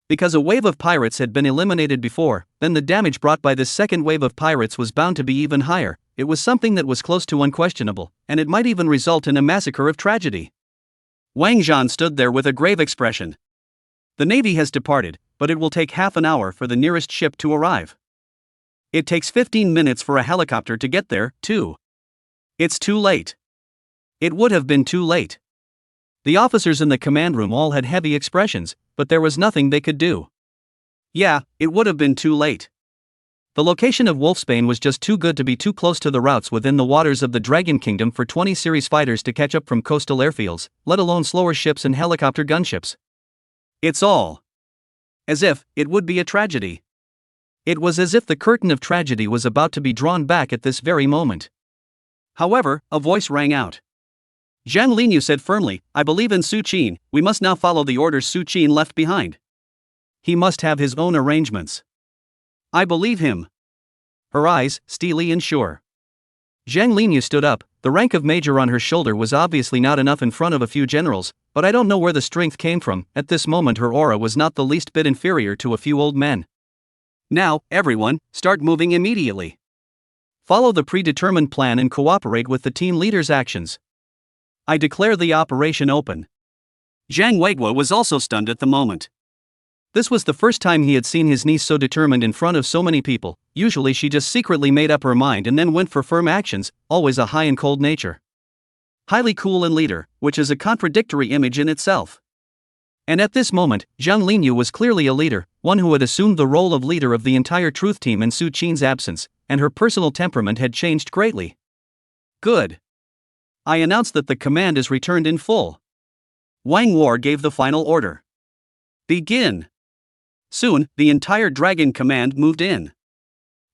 Because a wave of pirates had been eliminated before, then the damage brought by this second wave of pirates was bound to be even higher. It was something that was close to unquestionable, and it might even result in a massacre of tragedy. Wang Zhan stood there with a grave expression. The Navy has departed, but it will take half an hour for the nearest ship to arrive. It takes 15 minutes for a helicopter to get there, too. It's too late. It would have been too late. The officers in the command room all had heavy expressions, but there was nothing they could do. Yeah, it would have been too late. The location of Wolfsbane was just too good to be too close to the routes within the waters of the Dragon Kingdom for 20 series fighters to catch up from coastal airfields, let alone slower ships and helicopter gunships. It's all as if it would be a tragedy. It was as if the curtain of tragedy was about to be drawn back at this very moment. However, a voice rang out. Zhang Linyu said firmly, I believe in Su Qin, we must now follow the orders Su Qin left behind. He must have his own arrangements. I believe him. Her eyes, steely and sure. Zhang Linyu stood up, the rank of major on her shoulder was obviously not enough in front of a few generals, but I don't know where the strength came from, at this moment her aura was not the least bit inferior to a few old men. Now, everyone, start moving immediately. Follow the predetermined plan and cooperate with the team leader's actions. I declare the operation open. Zhang Weiguo was also stunned at the moment. This was the first time he had seen his niece so determined in front of so many people. Usually she just secretly made up her mind and then went for firm actions, always a high and cold nature. Highly cool and leader, which is a contradictory image in itself. And at this moment, Zhang Linyu was clearly a leader, one who had assumed the role of leader of the entire truth team in Su Qin's absence, and her personal temperament had changed greatly. Good. I announce that the command is returned in full. Wang War gave the final order. Begin. Soon, the entire Dragon Command moved in.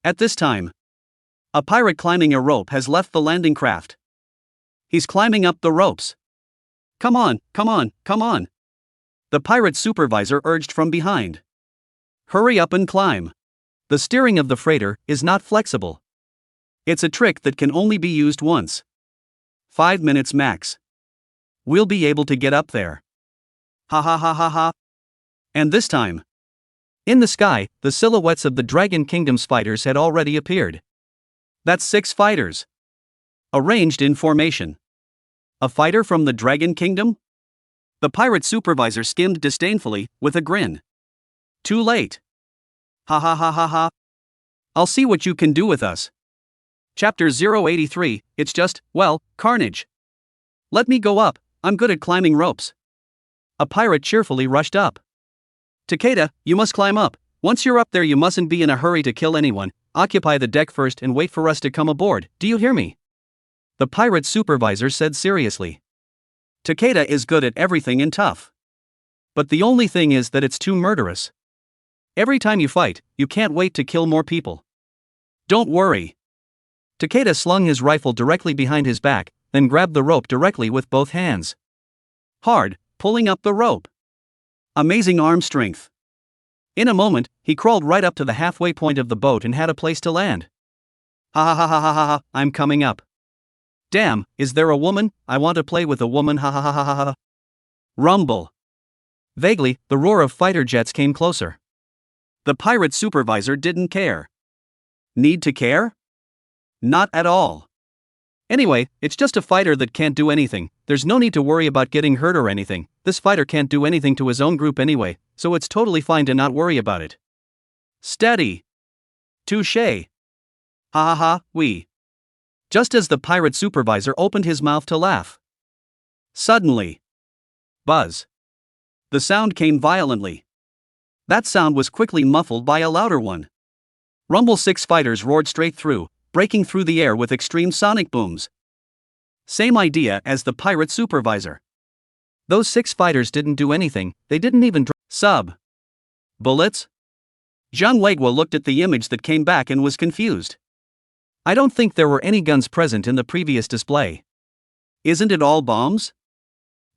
At this time, a pirate climbing a rope has left the landing craft. He's climbing up the ropes. Come on, come on, come on. The pirate supervisor urged from behind. Hurry up and climb. The steering of the freighter is not flexible. It's a trick that can only be used once. 5 minutes max. We'll be able to get up there. Ha ha ha ha ha. And this time, in the sky, the silhouettes of the Dragon Kingdom's fighters had already appeared. That's 6 fighters. Arranged in formation. A fighter from the Dragon Kingdom? The pirate supervisor skimmed disdainfully, with a grin. Too late. Ha ha ha ha ha. I'll see what you can do with us. Chapter 083, it's just, well, carnage. Let me go up, I'm good at climbing ropes. A pirate cheerfully rushed up. Takeda, you must climb up. Once you're up there you mustn't be in a hurry to kill anyone, occupy the deck first and wait for us to come aboard, do you hear me? The pirate supervisor said seriously. Takeda is good at everything and tough. But the only thing is that it's too murderous. Every time you fight, you can't wait to kill more people. Don't worry. Takeda slung his rifle directly behind his back, then grabbed the rope directly with both hands. Hard, pulling up the rope. Amazing arm strength. In a moment, he crawled right up to the halfway point of the boat and had a place to land. Ha ha ha ha ha ha, I'm coming up. Damn, is there a woman? I want to play with a woman, ha ha ha ha ha ha. Rumble. Vaguely, the roar of fighter jets came closer. The pirate supervisor didn't care. Need to care? Not at all. Anyway, it's just a fighter that can't do anything. There's no need to worry about getting hurt or anything. This fighter can't do anything to his own group anyway, so it's totally fine to not worry about it. Steady. Touché. Ha ha ha, we. Just as the pirate supervisor opened his mouth to laugh. Suddenly. Buzz. The sound came violently. That sound was quickly muffled by a louder one. Rumble 6 fighters roared straight through, breaking through the air with extreme sonic booms. Same idea as the pirate supervisor. Those 6 fighters didn't do anything, they didn't even sub. Bullets? Zhang Weiguo looked at the image that came back and was confused. I don't think there were any guns present in the previous display. Isn't it all bombs?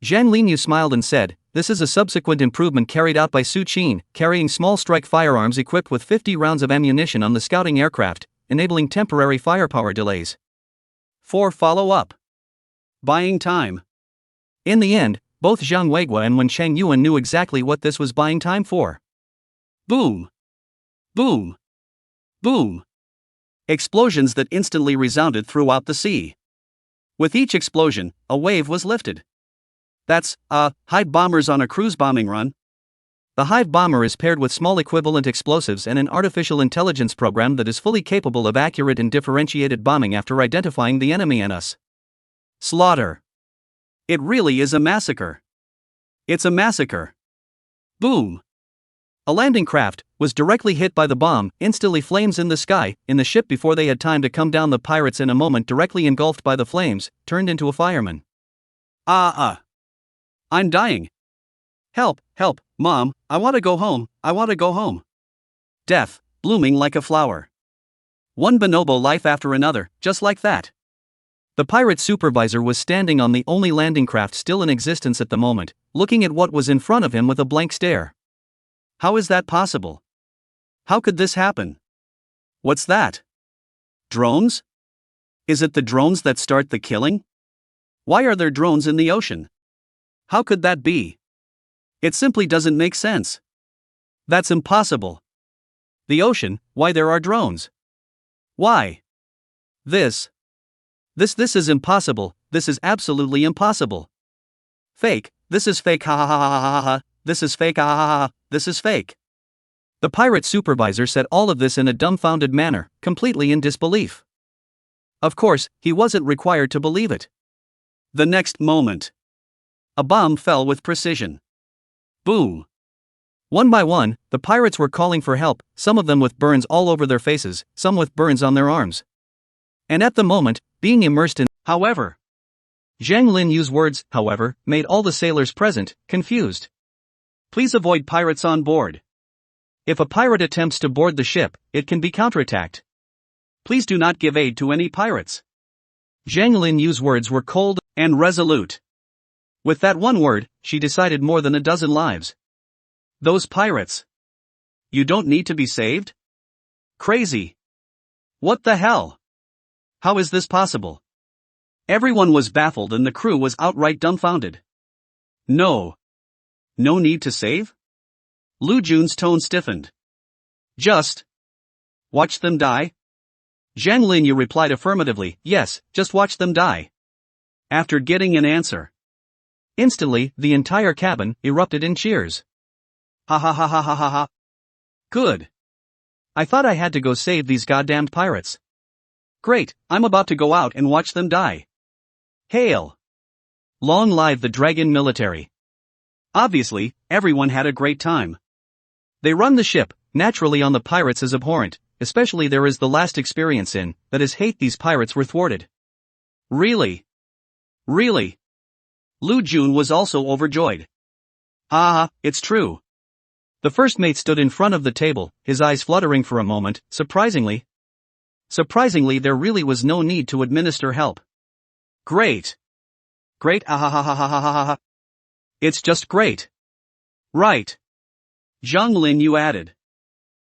Zhang Linyu smiled and said, this is a subsequent improvement carried out by Su Qin, carrying small strike firearms equipped with 50 rounds of ammunition on the scouting aircraft, enabling temporary firepower delays. 4 follow-up. Buying time. In the end, both Zhang Weiguo and Wen Changyuan knew exactly what this was buying time for. Boom. Boom. Boom. Explosions that instantly resounded throughout the sea. With each explosion, a wave was lifted. That's, hive bombers on a cruise bombing run. The hive bomber is paired with small equivalent explosives and an artificial intelligence program that is fully capable of accurate and differentiated bombing after identifying the enemy and us. Slaughter. It really is a massacre. It's a massacre. Boom. A landing craft was directly hit by the bomb, instantly flames in the sky, in the ship before they had time to come down. The pirates in a moment directly engulfed by the flames, turned into a fireman. I'm dying. Help, help, Mom, I want to go home, I want to go home. Death, blooming like a flower. One bonobo life after another, just like that. The pirate supervisor was standing on the only landing craft still in existence at the moment, looking at what was in front of him with a blank stare. How is that possible? How could this happen? What's that? Drones? Is it the drones that start the killing? Why are there drones in the ocean? How could that be? It simply doesn't make sense. That's impossible. The ocean, why there are drones? Why? This is impossible, this is absolutely impossible. Fake, this is fake, ha ha ha ha ha ha, this is fake, ha ha ha ha, this is fake. The pirate supervisor said all of this in a dumbfounded manner, completely in disbelief. Of course, he wasn't required to believe it. The next moment, a bomb fell with precision. Boom. One by one, the pirates were calling for help, some of them with burns all over their faces, some with burns on their arms. And at the moment, being immersed in, however, Zhang Linyu's words, however, made all the sailors present confused. Please avoid pirates on board. If a pirate attempts to board the ship, it can be counterattacked. Please do not give aid to any pirates. Zhang Linyu's words were cold and resolute. With that one word, she decided more than a dozen lives. Those pirates. You don't need to be saved? Crazy. What the hell? How is this possible? Everyone was baffled and the crew was outright dumbfounded. No. No need to save? Lu Jun's tone stiffened. Just watch them die? Zhang Linyu replied affirmatively, yes, just watch them die. After getting an answer. Instantly, the entire cabin erupted in cheers. Ha ha ha ha ha ha ha. Good. I thought I had to go save these goddamned pirates. Great, I'm about to go out and watch them die. Hail! Long live the Dragon military. Obviously, everyone had a great time. They run the ship, naturally on the pirates is abhorrent, especially there is the last experience in, that is hate these pirates were thwarted. Really? Really? Lu Jun was also overjoyed. Ah, it's true. The first mate stood in front of the table, his eyes fluttering for a moment. Surprisingly, there really was no need to administer help. Great. Great, ahahahahahaha. It's just great. Right. Zhang Lin, you added.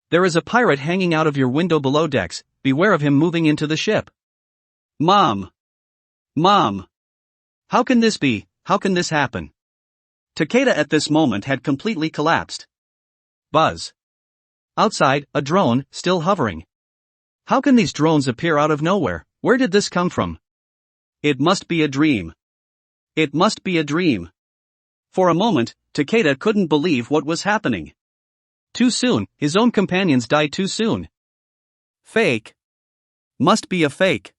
There is a pirate hanging out of your window below decks, beware of him moving into the ship. Mom. How can this be, how can this happen? Takeda at this moment had completely collapsed. Buzz. Outside, a drone, still hovering. How can these drones appear out of nowhere? Where did this come from? It must be a dream. It must be a dream. For a moment, Takeda couldn't believe what was happening. Too soon, his own companions died too soon. Fake. Must be a fake.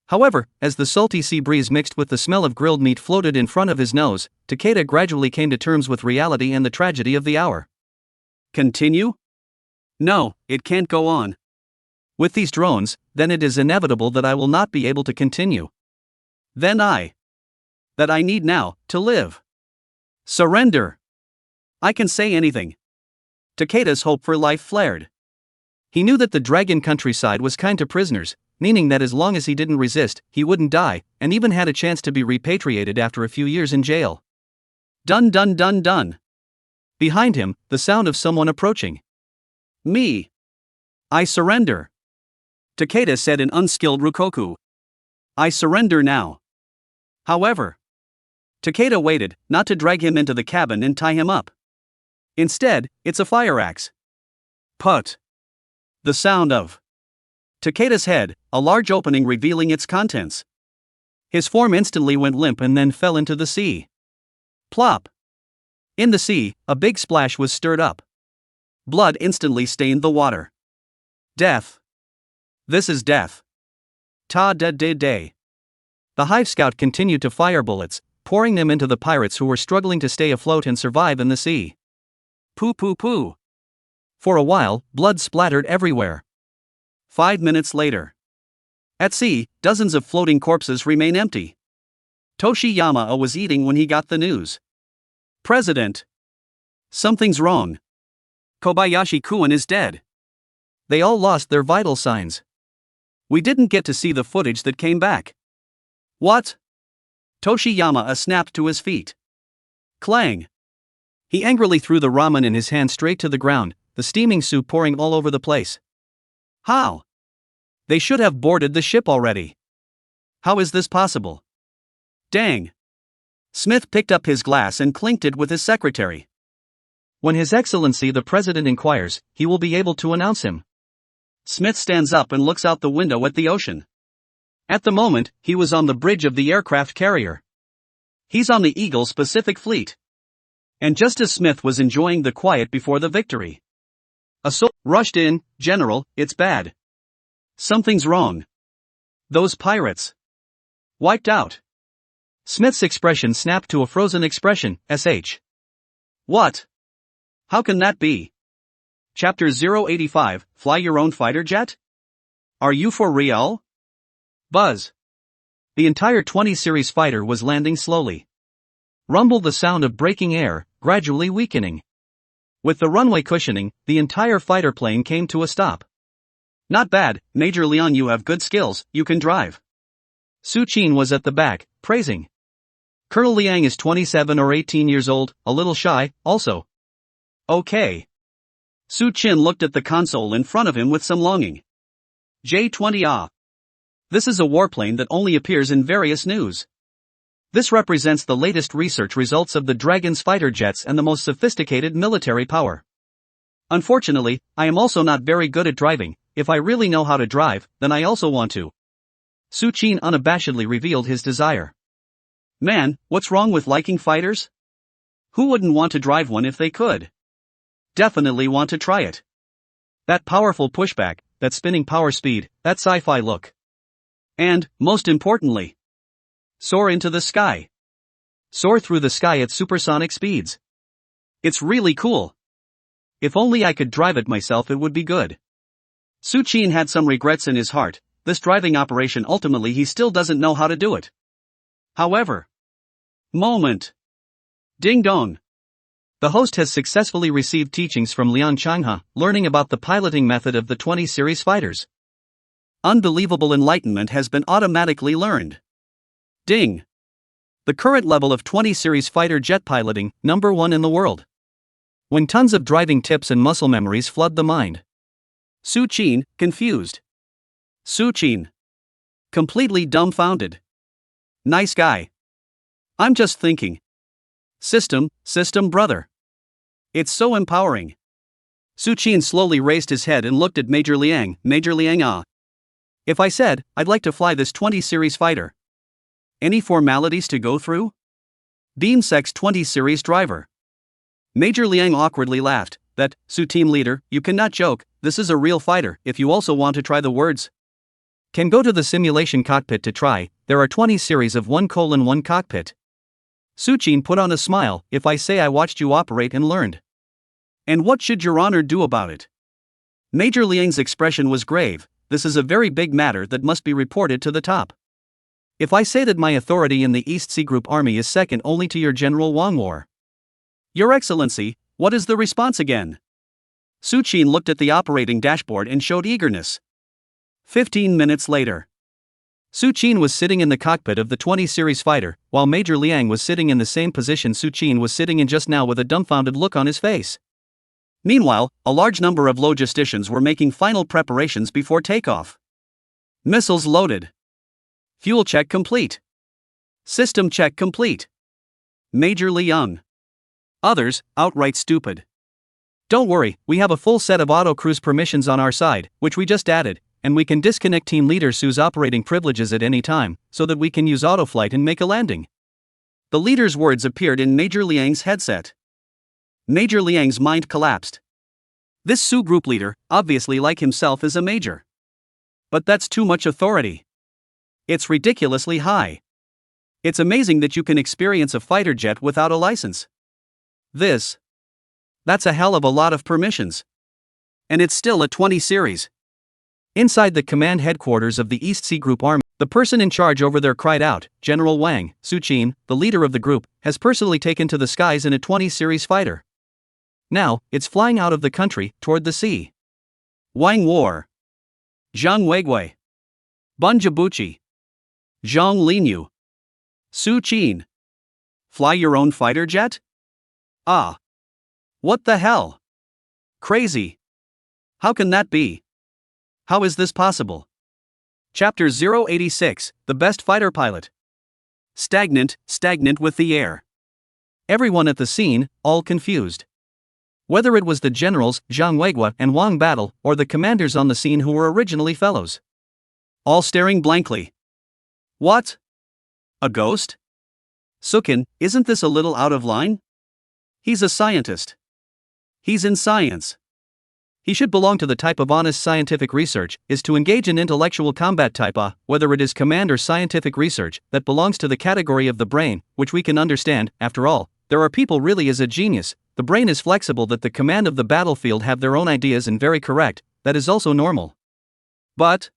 However, as the salty sea breeze mixed with the smell of grilled meat floated in front of his nose, Takeda gradually came to terms with reality and the tragedy of the hour. Continue? No, it can't go on. With these drones, then it is inevitable that I will not be able to continue. Then that I need now, to live. Surrender. I can say anything. Takeda's hope for life flared. He knew that the dragon countryside was kind to prisoners, meaning that as long as he didn't resist, he wouldn't die, and even had a chance to be repatriated after a few years in jail. Dun dun dun dun. Behind him, the sound of someone approaching. Me. I surrender. Takeda said in unskilled Rukoku. I surrender now. However, Takeda waited, not to drag him into the cabin and tie him up. Instead, it's a fire axe. Put. The sound of Takeda's head, a large opening revealing its contents. His form instantly went limp and then fell into the sea. Plop. In the sea, a big splash was stirred up. Blood instantly stained the water. Death. This is death. Ta-da-de-de. The Hive Scout continued to fire bullets, pouring them into the pirates who were struggling to stay afloat and survive in the sea. Poo. For a while, blood splattered everywhere. 5 minutes later. At sea, dozens of floating corpses remain empty. Toshiyama was eating when he got the news. President. Something's wrong. Kobayashi-kun is dead. They all lost their vital signs. We didn't get to see the footage that came back. What? Toshiyama snapped to his feet. Clang. He angrily threw the ramen in his hand straight to the ground, the steaming soup pouring all over the place. How? They should have boarded the ship already. How is this possible? Dang. Smith picked up his glass and clinked it with his secretary. When His Excellency the President inquires, he will be able to announce him. Smith stands up and looks out the window at the ocean. At the moment, he was on the bridge of the aircraft carrier. He's on the Eagle's Pacific Fleet. And just as Smith was enjoying the quiet before the victory, a soldier rushed in. General, it's bad. Something's wrong. Those pirates. Wiped out. Smith's expression snapped to a frozen expression. What? How can that be? Chapter 085, Fly Your Own Fighter Jet? Are you for real? Buzz. The entire 20 series fighter was landing slowly. Rumbled the sound of breaking air, gradually weakening. With the runway cushioning, the entire fighter plane came to a stop. Not bad, Major Leon, you have good skills, you can drive. Su Qin was at the back, praising. Colonel Liang is 27 or 18 years old, a little shy, also. Okay. Su Qin looked at the console in front of him with some longing. J-20 This is a warplane that only appears in various news. This represents the latest research results of the Dragon's fighter jets and the most sophisticated military power. Unfortunately, I am also not very good at driving. If I really know how to drive, then I also want to. Su Qin unabashedly revealed his desire. Man, what's wrong with liking fighters? Who wouldn't want to drive one if they could? Definitely want to try it. That powerful pushback, that spinning power speed, that sci-fi look. And, most importantly, soar into the sky. Soar through the sky at supersonic speeds. It's really cool. If only I could drive it myself, it would be good. Su Qin had some regrets in his heart. This driving operation, ultimately he still doesn't know how to do it. However. Moment. Ding dong. The host has successfully received teachings from Liang Changhua, learning about the piloting method of the 20 series fighters. Unbelievable enlightenment has been automatically learned. Ding! The current level of 20 series fighter jet piloting, number 1 in the world. When tons of driving tips and muscle memories flood the mind. Su Qin, confused. Su Qin. Completely dumbfounded. Nice guy. I'm just thinking. System brother. It's so empowering. Su Qin slowly raised his head and looked at Major Liang. Major Liang, ah. If I said, I'd like to fly this 20 series fighter. Any formalities to go through? Beamsex 20 series driver. Major Liang awkwardly laughed. That, Su team leader, you cannot joke, this is a real fighter. If you also want to try the words. Can go to the simulation cockpit to try, there are 20 series of 1:1 cockpit. Su Qin put on a smile. If I say I watched you operate and learned. And what should Your Honor do about it? Major Liang's expression was grave. This is a very big matter that must be reported to the top. If I say that my authority in the East Sea Group Army is second only to your General Wang War. Your Excellency, what is the response again? Su Qin looked at the operating dashboard and showed eagerness. 15 minutes later. Su Qin was sitting in the cockpit of the 20 series fighter, while Major Liang was sitting in the same position Su Qin was sitting in just now with a dumbfounded look on his face. Meanwhile, a large number of logisticians were making final preparations before takeoff. Missiles loaded. Fuel check complete. System check complete. Major Liang. Others, outright stupid. Don't worry, we have a full set of auto-cruise permissions on our side, which we just added, and we can disconnect Team Leader Su's operating privileges at any time, so that we can use autoflight and make a landing. The leader's words appeared in Major Liang's headset. Major Liang's mind collapsed. This Su group leader, obviously like himself, is a major. But that's too much authority. It's ridiculously high. It's amazing that you can experience a fighter jet without a license. That's a hell of a lot of permissions. And it's still a 20 series. Inside the command headquarters of the East Sea Group Army, the person in charge over there cried out, General Wang. Su Qin, the leader of the group, has personally taken to the skies in a 20 series fighter. Now, it's flying out of the country, toward the sea. Wang War. Zhang Weigui. Bun Jibuchi. Zhang Linyu. Su Qin. Fly your own fighter jet? Ah. What the hell? Crazy. How can that be? How is this possible? Chapter 086, The Best Fighter Pilot. Stagnant with the air. Everyone at the scene, all confused. Whether it was the generals, Zhang Weigui and Wang Battle, or the commanders on the scene who were originally fellows. All staring blankly. What? A ghost? Sukin, isn't this a little out of line? He's a scientist. He's in science. He should belong to the type of honest scientific research, is to engage in intellectual combat type whether it is command or scientific research, that belongs to the category of the brain, which we can understand. After all, there are people really as a genius, the brain is flexible that the command of the battlefield have their own ideas and very correct, that is also normal. But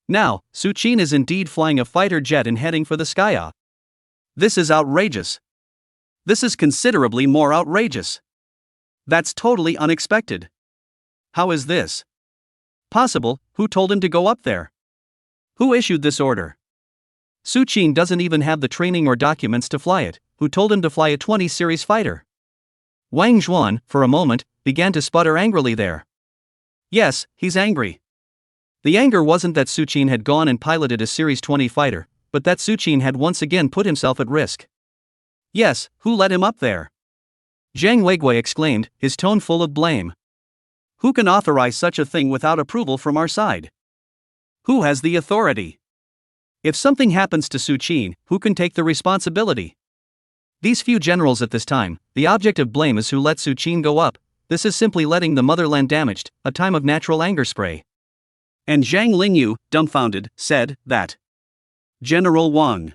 now, Su Qin is indeed flying a fighter jet and heading for the sky. This is outrageous. This is considerably more outrageous. That's totally unexpected. How is this possible? Who told him to go up there? Who issued this order? Su Qin doesn't even have the training or documents to fly it. Who told him to fly a 20 series fighter? Wang Zhuan, for a moment, began to sputter angrily there. Yes, he's angry. The anger wasn't that Su Qin had gone and piloted a Series 20 fighter, but that Su Qin had once again put himself at risk. Yes, who let him up there? Zhang Weigui exclaimed, his tone full of blame. Who can authorize such a thing without approval from our side? Who has the authority? If something happens to Su Qin, who can take the responsibility? These few generals at this time, the object of blame is who let Su Qin go up. This is simply letting the motherland damaged, a time of natural anger spray. And Zhang Linyu, dumbfounded, said that General Wang.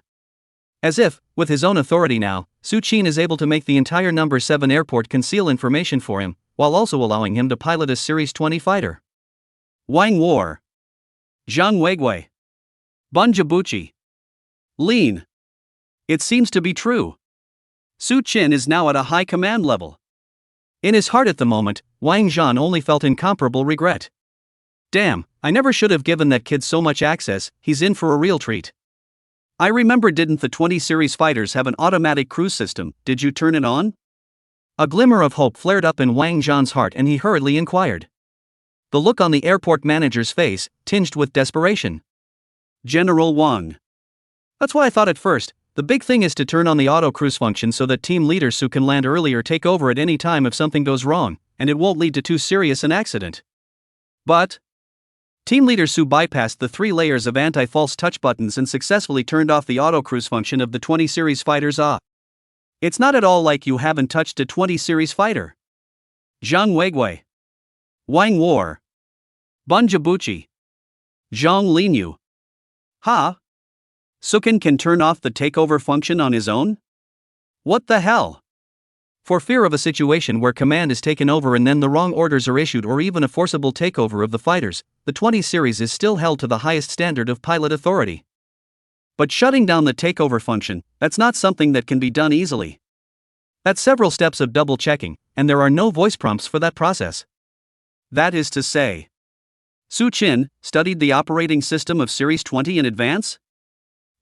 As if, with his own authority now, Su Qin is able to make the entire number 7 airport conceal information for him, while also allowing him to pilot a Series 20 fighter. Wang War. Zhang Weigui. Bun Jibuchi. Lin. It seems to be true. Su Qin is now at a high command level. In his heart at the moment, Wang Zhan only felt incomparable regret. Damn, I never should have given that kid so much access, he's in for a real treat. I remember, didn't the 20 series fighters have an automatic cruise system, did you turn it on? A glimmer of hope flared up in Wang Zhan's heart and he hurriedly inquired. The look on the airport manager's face, tinged with desperation. General Wang. That's what I thought at first. The big thing is to turn on the auto cruise function so that team leader Su can land early or take over at any time if something goes wrong, and it won't lead to too serious an accident. But team leader Su bypassed the 3 layers of anti-false touch buttons and successfully turned off the auto cruise function of the 20 series fighters. It's not at all like you haven't touched a 20 series fighter. Zhang Weigui, Wang War, Bun Jibuchi, Zhang Linyu. Ha? Sukin can turn off the takeover function on his own? What the hell? For fear of a situation where command is taken over and then the wrong orders are issued, or even a forcible takeover of the fighters, the 20 series is still held to the highest standard of pilot authority. But shutting down the takeover function, that's not something that can be done easily. That's several steps of double checking, and there are no voice prompts for that process. That is to say, Su Qin studied the operating system of Series 20 in advance?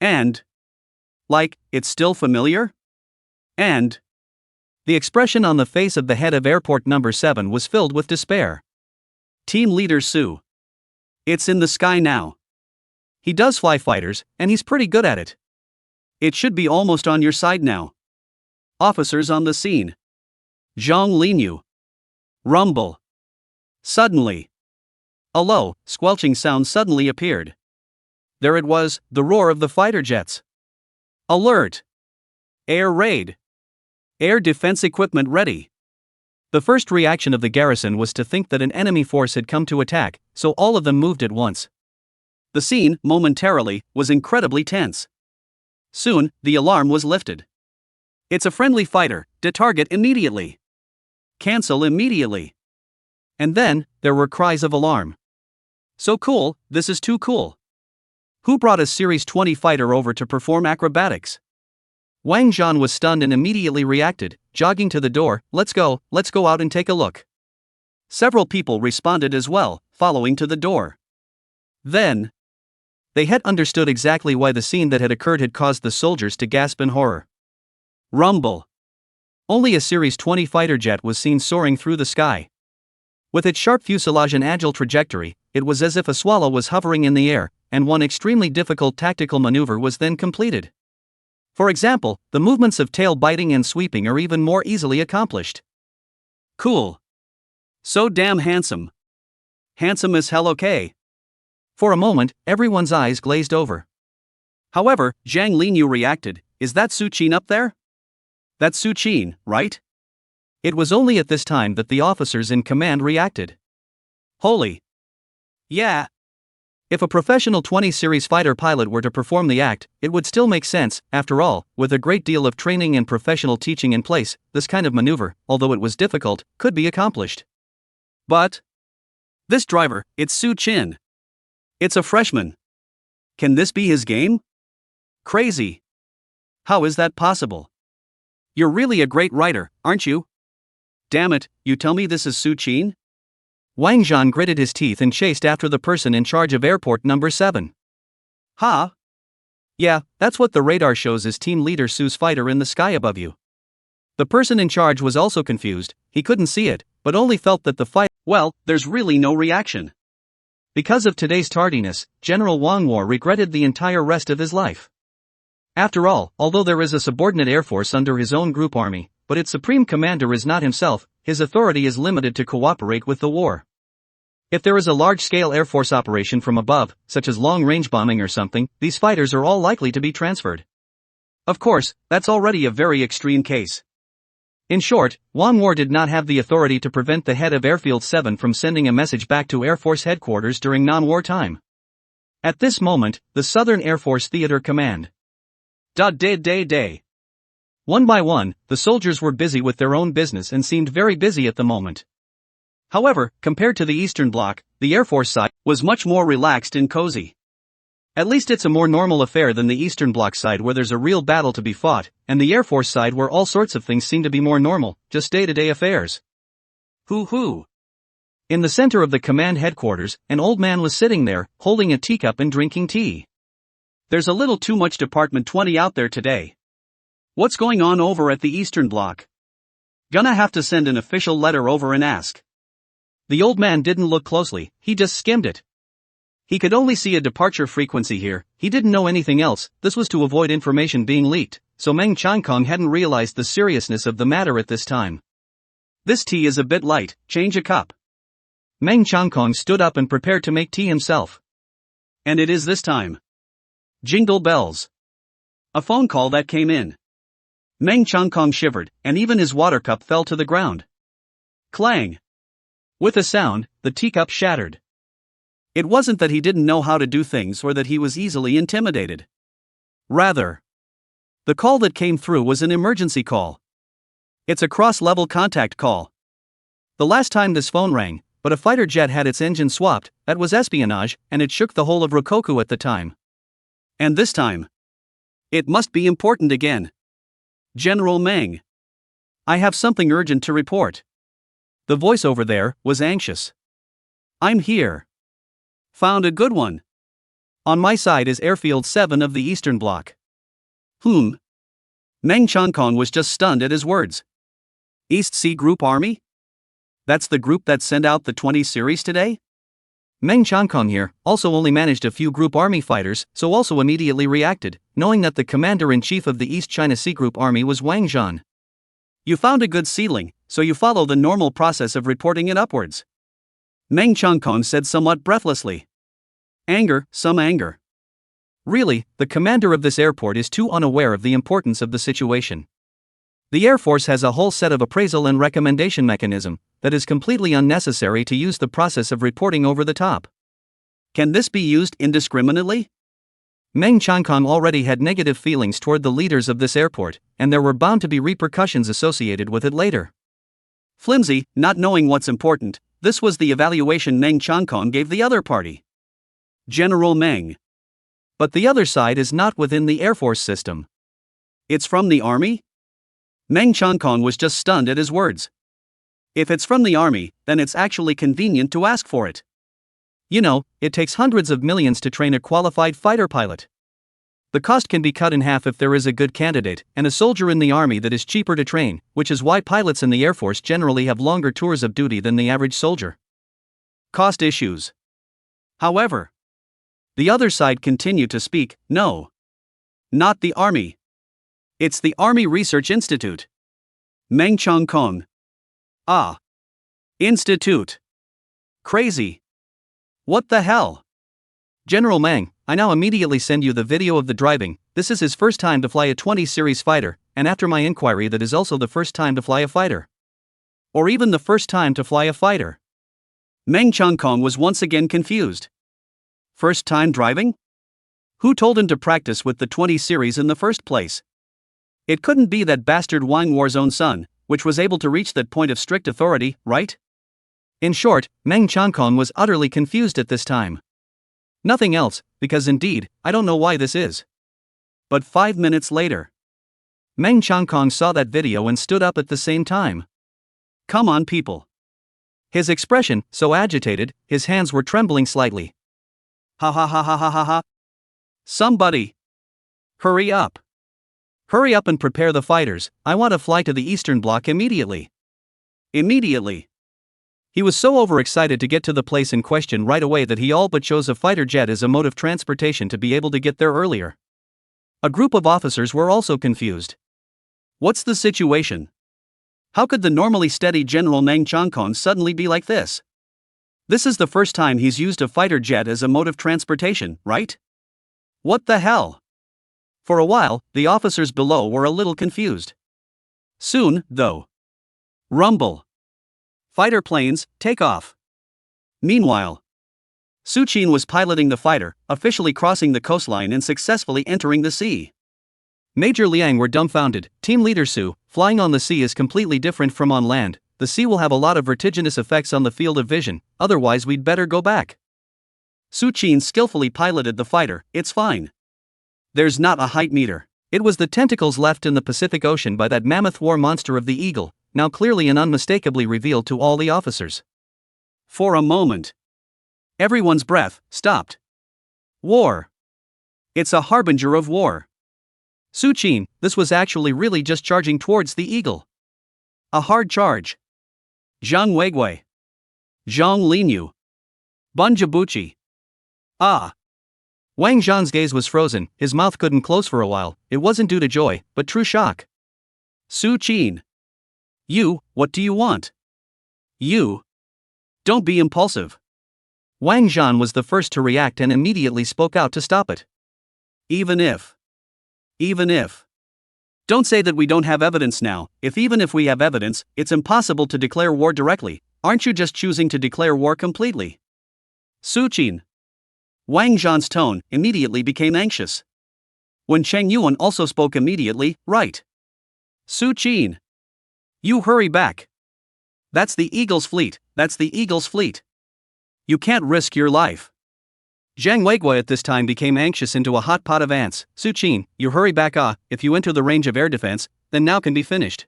And, it's still familiar? And the expression on the face of the head of airport number 7 was filled with despair. Team leader Su. It's in the sky now. He does fly fighters, and he's pretty good at it. It should be almost on your side now. Officers on the scene. Zhang Linyu. Rumble. Suddenly, a low, squelching sound suddenly appeared. There it was, the roar of the fighter jets. Alert! Air raid! Air defense equipment ready! The first reaction of the garrison was to think that an enemy force had come to attack, so all of them moved at once. The scene, momentarily, was incredibly tense. Soon, the alarm was lifted. It's a friendly fighter, detarget immediately. Cancel immediately. And then, there were cries of alarm. So cool, this is too cool. Who brought a Series 20 fighter over to perform acrobatics? Wang Zhan was stunned and immediately reacted, jogging to the door. Let's go out and take a look. Several people responded as well, following to the door. Then, they had understood exactly why the scene that had occurred had caused the soldiers to gasp in horror. Rumble. Only a Series 20 fighter jet was seen soaring through the sky. With its sharp fuselage and agile trajectory, it was as if a swallow was hovering in the air, and one extremely difficult tactical maneuver was then completed. For example, the movements of tail biting and sweeping are even more easily accomplished. Cool. So damn handsome. Handsome as hell, okay. For a moment, everyone's eyes glazed over. However, Zhang Linyu reacted. Is that Su Qin up there? That's Su Qin, right? It was only at this time that the officers in command reacted. Holy. Yeah. If a professional 20 series fighter pilot were to perform the act, it would still make sense. After all, with a great deal of training and professional teaching in place, this kind of maneuver, although it was difficult, could be accomplished. But this driver, it's Su Qin. It's a freshman. Can this be his game? Crazy. How is that possible? You're really a great writer, aren't you? Damn it, you tell me this is Su Qin? Wang Zhan gritted his teeth and chased after the person in charge of airport number 7. Ha? Yeah, that's what the radar shows as team leader Su's fighter in the sky above you. The person in charge was also confused. He couldn't see it, but only felt that the fight. Well, there's really no reaction. Because of today's tardiness, General Wang War regretted the entire rest of his life. After all, although there is a subordinate air force under his own group army, but its supreme commander is not himself, his authority is limited to cooperate with the war. If there is a large-scale Air Force operation from above, such as long-range bombing or something, these fighters are all likely to be transferred. Of course, that's already a very extreme case. In short, Wang War did not have the authority to prevent the head of Airfield 7 from sending a message back to Air Force headquarters during non-war time. At this moment, the Southern Air Force Theater Command. Day. One by one, the soldiers were busy with their own business and seemed very busy at the moment. However, compared to the Eastern Bloc, the Air Force side was much more relaxed and cozy. At least it's a more normal affair than the Eastern Bloc side where there's a real battle to be fought, and the Air Force side where all sorts of things seem to be more normal, just day-to-day affairs. Hoo-hoo. In the center of the command headquarters, an old man was sitting there, holding a teacup and drinking tea. There's a little too much Department 20 out there today. What's going on over at the Eastern Bloc? Gonna have to send an official letter over and ask. The old man didn't look closely, he just skimmed it. He could only see a departure frequency here, he didn't know anything else. This was to avoid information being leaked, so Meng Chankong hadn't realized the seriousness of the matter at this time. This tea is a bit light, change a cup. Meng Chankong stood up and prepared to make tea himself. And it is this time. Jingle bells. A phone call that came in. Meng Chankong shivered, and even his water cup fell to the ground. Clang. With a sound, the teacup shattered. It wasn't that he didn't know how to do things or that he was easily intimidated. Rather, the call that came through was an emergency call. It's a cross-level contact call. The last time this phone rang, but a fighter jet had its engine swapped, that was espionage, and it shook the whole of Rokkoku at the time. And this time, it must be important again. General Meng. I have something urgent to report. The voice over there was anxious. I'm here. Found a good one. On my side is Airfield 7 of the Eastern Bloc. Meng Chankong was just stunned at his words. East Sea Group Army? That's the group that sent out the 20 series today? Meng Chankong here also only managed a few Group Army fighters, so also immediately reacted, knowing that the commander-in-chief of the East China Sea Group Army was Wang Zhan. You found a good sealing, so you follow the normal process of reporting it upwards. Meng Chankong said somewhat breathlessly. Some anger. Really, the commander of this airport is too unaware of the importance of the situation. The Air Force has a whole set of appraisal and recommendation mechanism that is completely unnecessary to use the process of reporting over the top. Can this be used indiscriminately? Meng Chankong already had negative feelings toward the leaders of this airport, and there were bound to be repercussions associated with it later. Flimsy, not knowing what's important, this was the evaluation Meng Chankong gave the other party. General Meng. But the other side is not within the Air Force system. It's from the Army? Meng Chankong was just stunned at his words. If it's from the Army, then it's actually convenient to ask for it. You know, it takes hundreds of millions to train a qualified fighter pilot. The cost can be cut in half if there is a good candidate and a soldier in the Army that is cheaper to train, which is why pilots in the Air Force generally have longer tours of duty than the average soldier. Cost issues. However, the other side continued to speak. No. Not the Army. It's the Army Research Institute. Meng Chankong. Ah. Institute. Crazy. What the hell? General Meng, I now immediately send you the video of the driving. This is his first time to fly a 20 series fighter, and after my inquiry that is also the first time to fly a fighter. Or even the first time to fly a fighter. Meng Chankong was once again confused. First time driving? Who told him to practice with the 20 series in the first place? It couldn't be that bastard Wang War's own son, which was able to reach that point of strict authority, right? In short, Meng Chankong was utterly confused at this time. Nothing else, because indeed, I don't know why this is. But 5 minutes later, Meng Chankong saw that video and stood up at the same time. Come on, people. His expression, so agitated, his hands were trembling slightly. Ha ha ha ha ha ha ha. Somebody. Hurry up. Hurry up and prepare the fighters, I want to fly to the Eastern Bloc immediately. Immediately. He was so overexcited to get to the place in question right away that he all but chose a fighter jet as a mode of transportation to be able to get there earlier. A group of officers were also confused. What's the situation? How could the normally steady General Meng Chankong suddenly be like this? This is the first time he's used a fighter jet as a mode of transportation, right? What the hell? For a while, the officers below were a little confused. Soon, though. Rumble. Fighter planes, take off. Meanwhile, Su Qin was piloting the fighter, officially crossing the coastline and successfully entering the sea. Major Liang were dumbfounded. Team leader Su, flying on the sea is completely different from on land. The sea will have a lot of vertiginous effects on the field of vision, otherwise we'd better go back. Su Qin skillfully piloted the fighter. It's fine. There's not a height meter. It was the tentacles left in the Pacific Ocean by that mammoth war monster of the eagle. now clearly and unmistakably revealed to all the officers. For a moment, everyone's breath stopped. War. It's a harbinger of war. Suchin, this was actually really just charging towards the eagle. A hard charge. Zhang Weigui. Zhang Linyu. Bunjabuchi. Ah. Wang Zhan's gaze was frozen, his mouth couldn't close for a while. It wasn't due to joy, but true shock. Suchin. You, what do you want? You. Don't be impulsive. Wang Zhan was the first to react and immediately spoke out to stop it. Even if. Don't say that we don't have evidence now. Even if we have evidence, it's impossible to declare war directly. Aren't you just choosing to declare war completely? Suchin. Wang Zhan's tone immediately became anxious. When Cheng Yuan also spoke immediately, right. Suchin. You hurry back. That's the Eagle's fleet. You can't risk your life. Zhang Weigui at this time became anxious into a hot pot of ants. Suchin, you hurry back. If you enter the range of air defense, then now can be finished.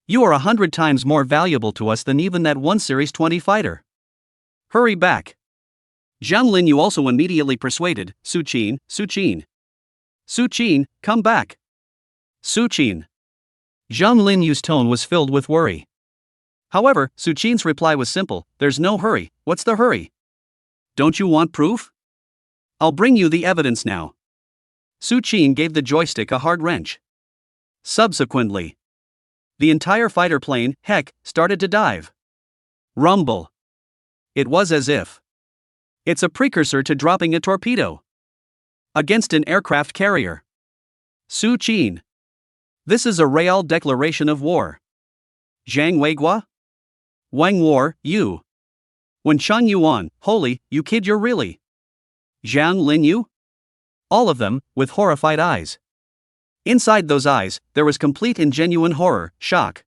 You are 100 times more valuable to us than even that one Series 20 fighter. Hurry back. Zhang Linyu also immediately persuaded, Suchin, come back. Suchin. Zhang Linyu's tone was filled with worry. However, Suchin's reply was simple, there's no hurry. What's the hurry? Don't you want proof? I'll bring you the evidence now. Suchin gave the joystick a hard wrench. Subsequently, the entire fighter plane, started to dive. Rumble. It was as if it's a precursor to dropping a torpedo against an aircraft carrier. Suchin. This is a real declaration of war. Zhang Weigui? Wang War, you. When Cheng Yuan, holy, you kid, you're really. Zhang Linyu? All of them, with horrified eyes. Inside those eyes, there was complete and genuine horror, shock.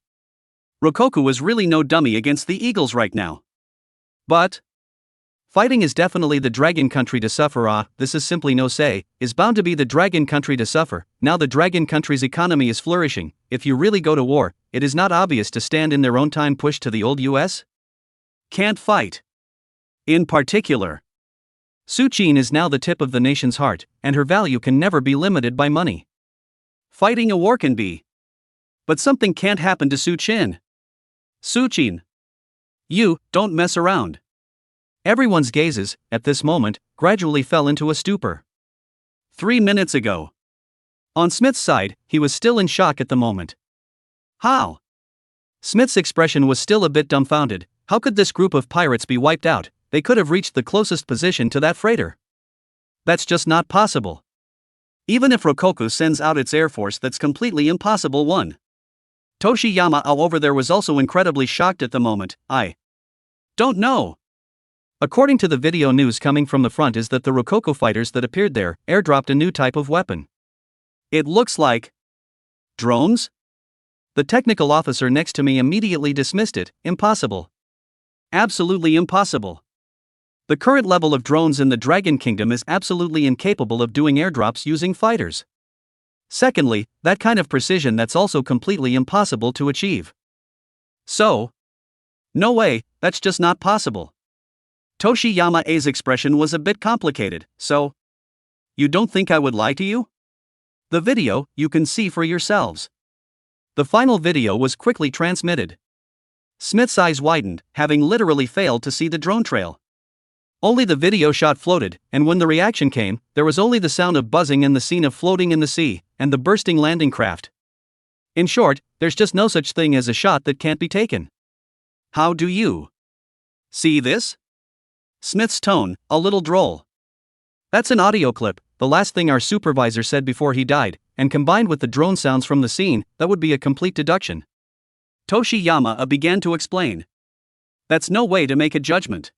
Rokoku was really no dummy against the Eagles right now. But fighting is definitely the dragon country to suffer. This is simply no say, is bound to be the dragon country to suffer. Now the dragon country's economy is flourishing. If you really go to war, it is not obvious to stand in their own time push to the old US? Can't fight. In particular, Suchin is now the tip of the nation's heart, and her value can never be limited by money. Fighting a war can be. But something can't happen to Suchin. Suchin. You, don't mess around. Everyone's gazes, at this moment, gradually fell into a stupor. 3 minutes ago. On Smith's side, he was still in shock at the moment. How? Smith's expression was still a bit dumbfounded. How could this group of pirates be wiped out? They could have reached the closest position to that freighter. That's just not possible. Even if Rokoku sends out its air force, that's completely impossible. Toshiyama over there was also incredibly shocked at the moment. I don't know. According to the video news coming from the front is that the Rokoku fighters that appeared there airdropped a new type of weapon. It looks like drones? The technical officer next to me immediately dismissed it. Impossible. Absolutely impossible. The current level of drones in the Dragon Kingdom is absolutely incapable of doing airdrops using fighters. Secondly, that kind of precision, that's also completely impossible to achieve. So, no way, that's just not possible. Toshiyama's expression was a bit complicated. So, you don't think I would lie to you? The video, you can see for yourselves. The final video was quickly transmitted. Smith's eyes widened, having literally failed to see the drone trail. Only the video shot floated, and when the reaction came, there was only the sound of buzzing and the scene of floating in the sea, and the bursting landing craft. In short, there's just no such thing as a shot that can't be taken. How do you see this? Smith's tone, a little droll. That's an audio clip, the last thing our supervisor said before he died, and combined with the drone sounds from the scene, that would be a complete deduction. Toshiyama began to explain. That's no way to make a judgment.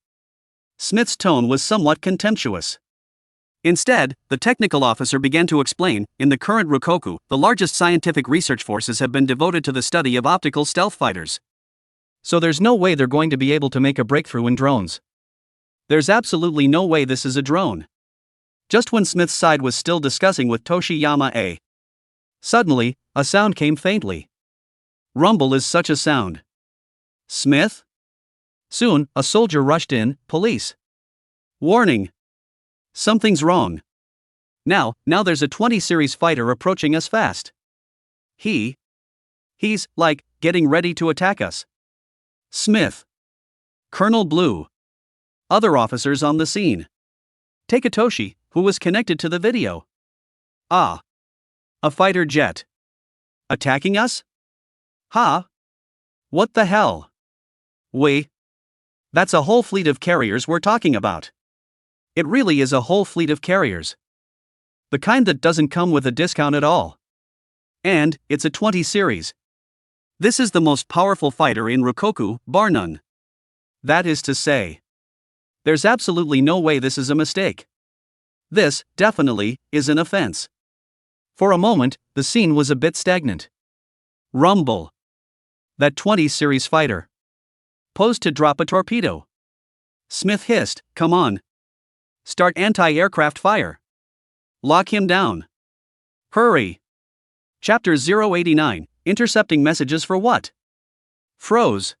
Smith's tone was somewhat contemptuous. Instead, the technical officer began to explain, in the current Rokoku, the largest scientific research forces have been devoted to the study of optical stealth fighters. So there's no way they're going to be able to make a breakthrough in drones. There's absolutely no way this is a drone. Just when Smith's side was still discussing with Toshiyama, suddenly, a sound came faintly. Rumble is such a sound. Smith? Soon, a soldier rushed in. Police. Warning. Something's wrong. Now there's a 20 series fighter approaching us fast. He's, like, getting ready to attack us. Smith. Colonel Blue. Other officers on the scene. Takatoshi, who was connected to the video. Ah. A fighter jet. Attacking us? Huh? What the hell? That's a whole fleet of carriers we're talking about. It really is a whole fleet of carriers. The kind that doesn't come with a discount at all. And it's a 20 series. This is the most powerful fighter in Rokkoku, bar none. That is to say, there's absolutely no way this is a mistake. This, definitely, is an offense. For a moment, the scene was a bit stagnant. Rumble. That 20 series fighter. Posed to drop a torpedo. Smith hissed, "Come on. Start anti-aircraft fire. Lock him down. Hurry." Chapter 089, Intercepting Messages for What? Froze.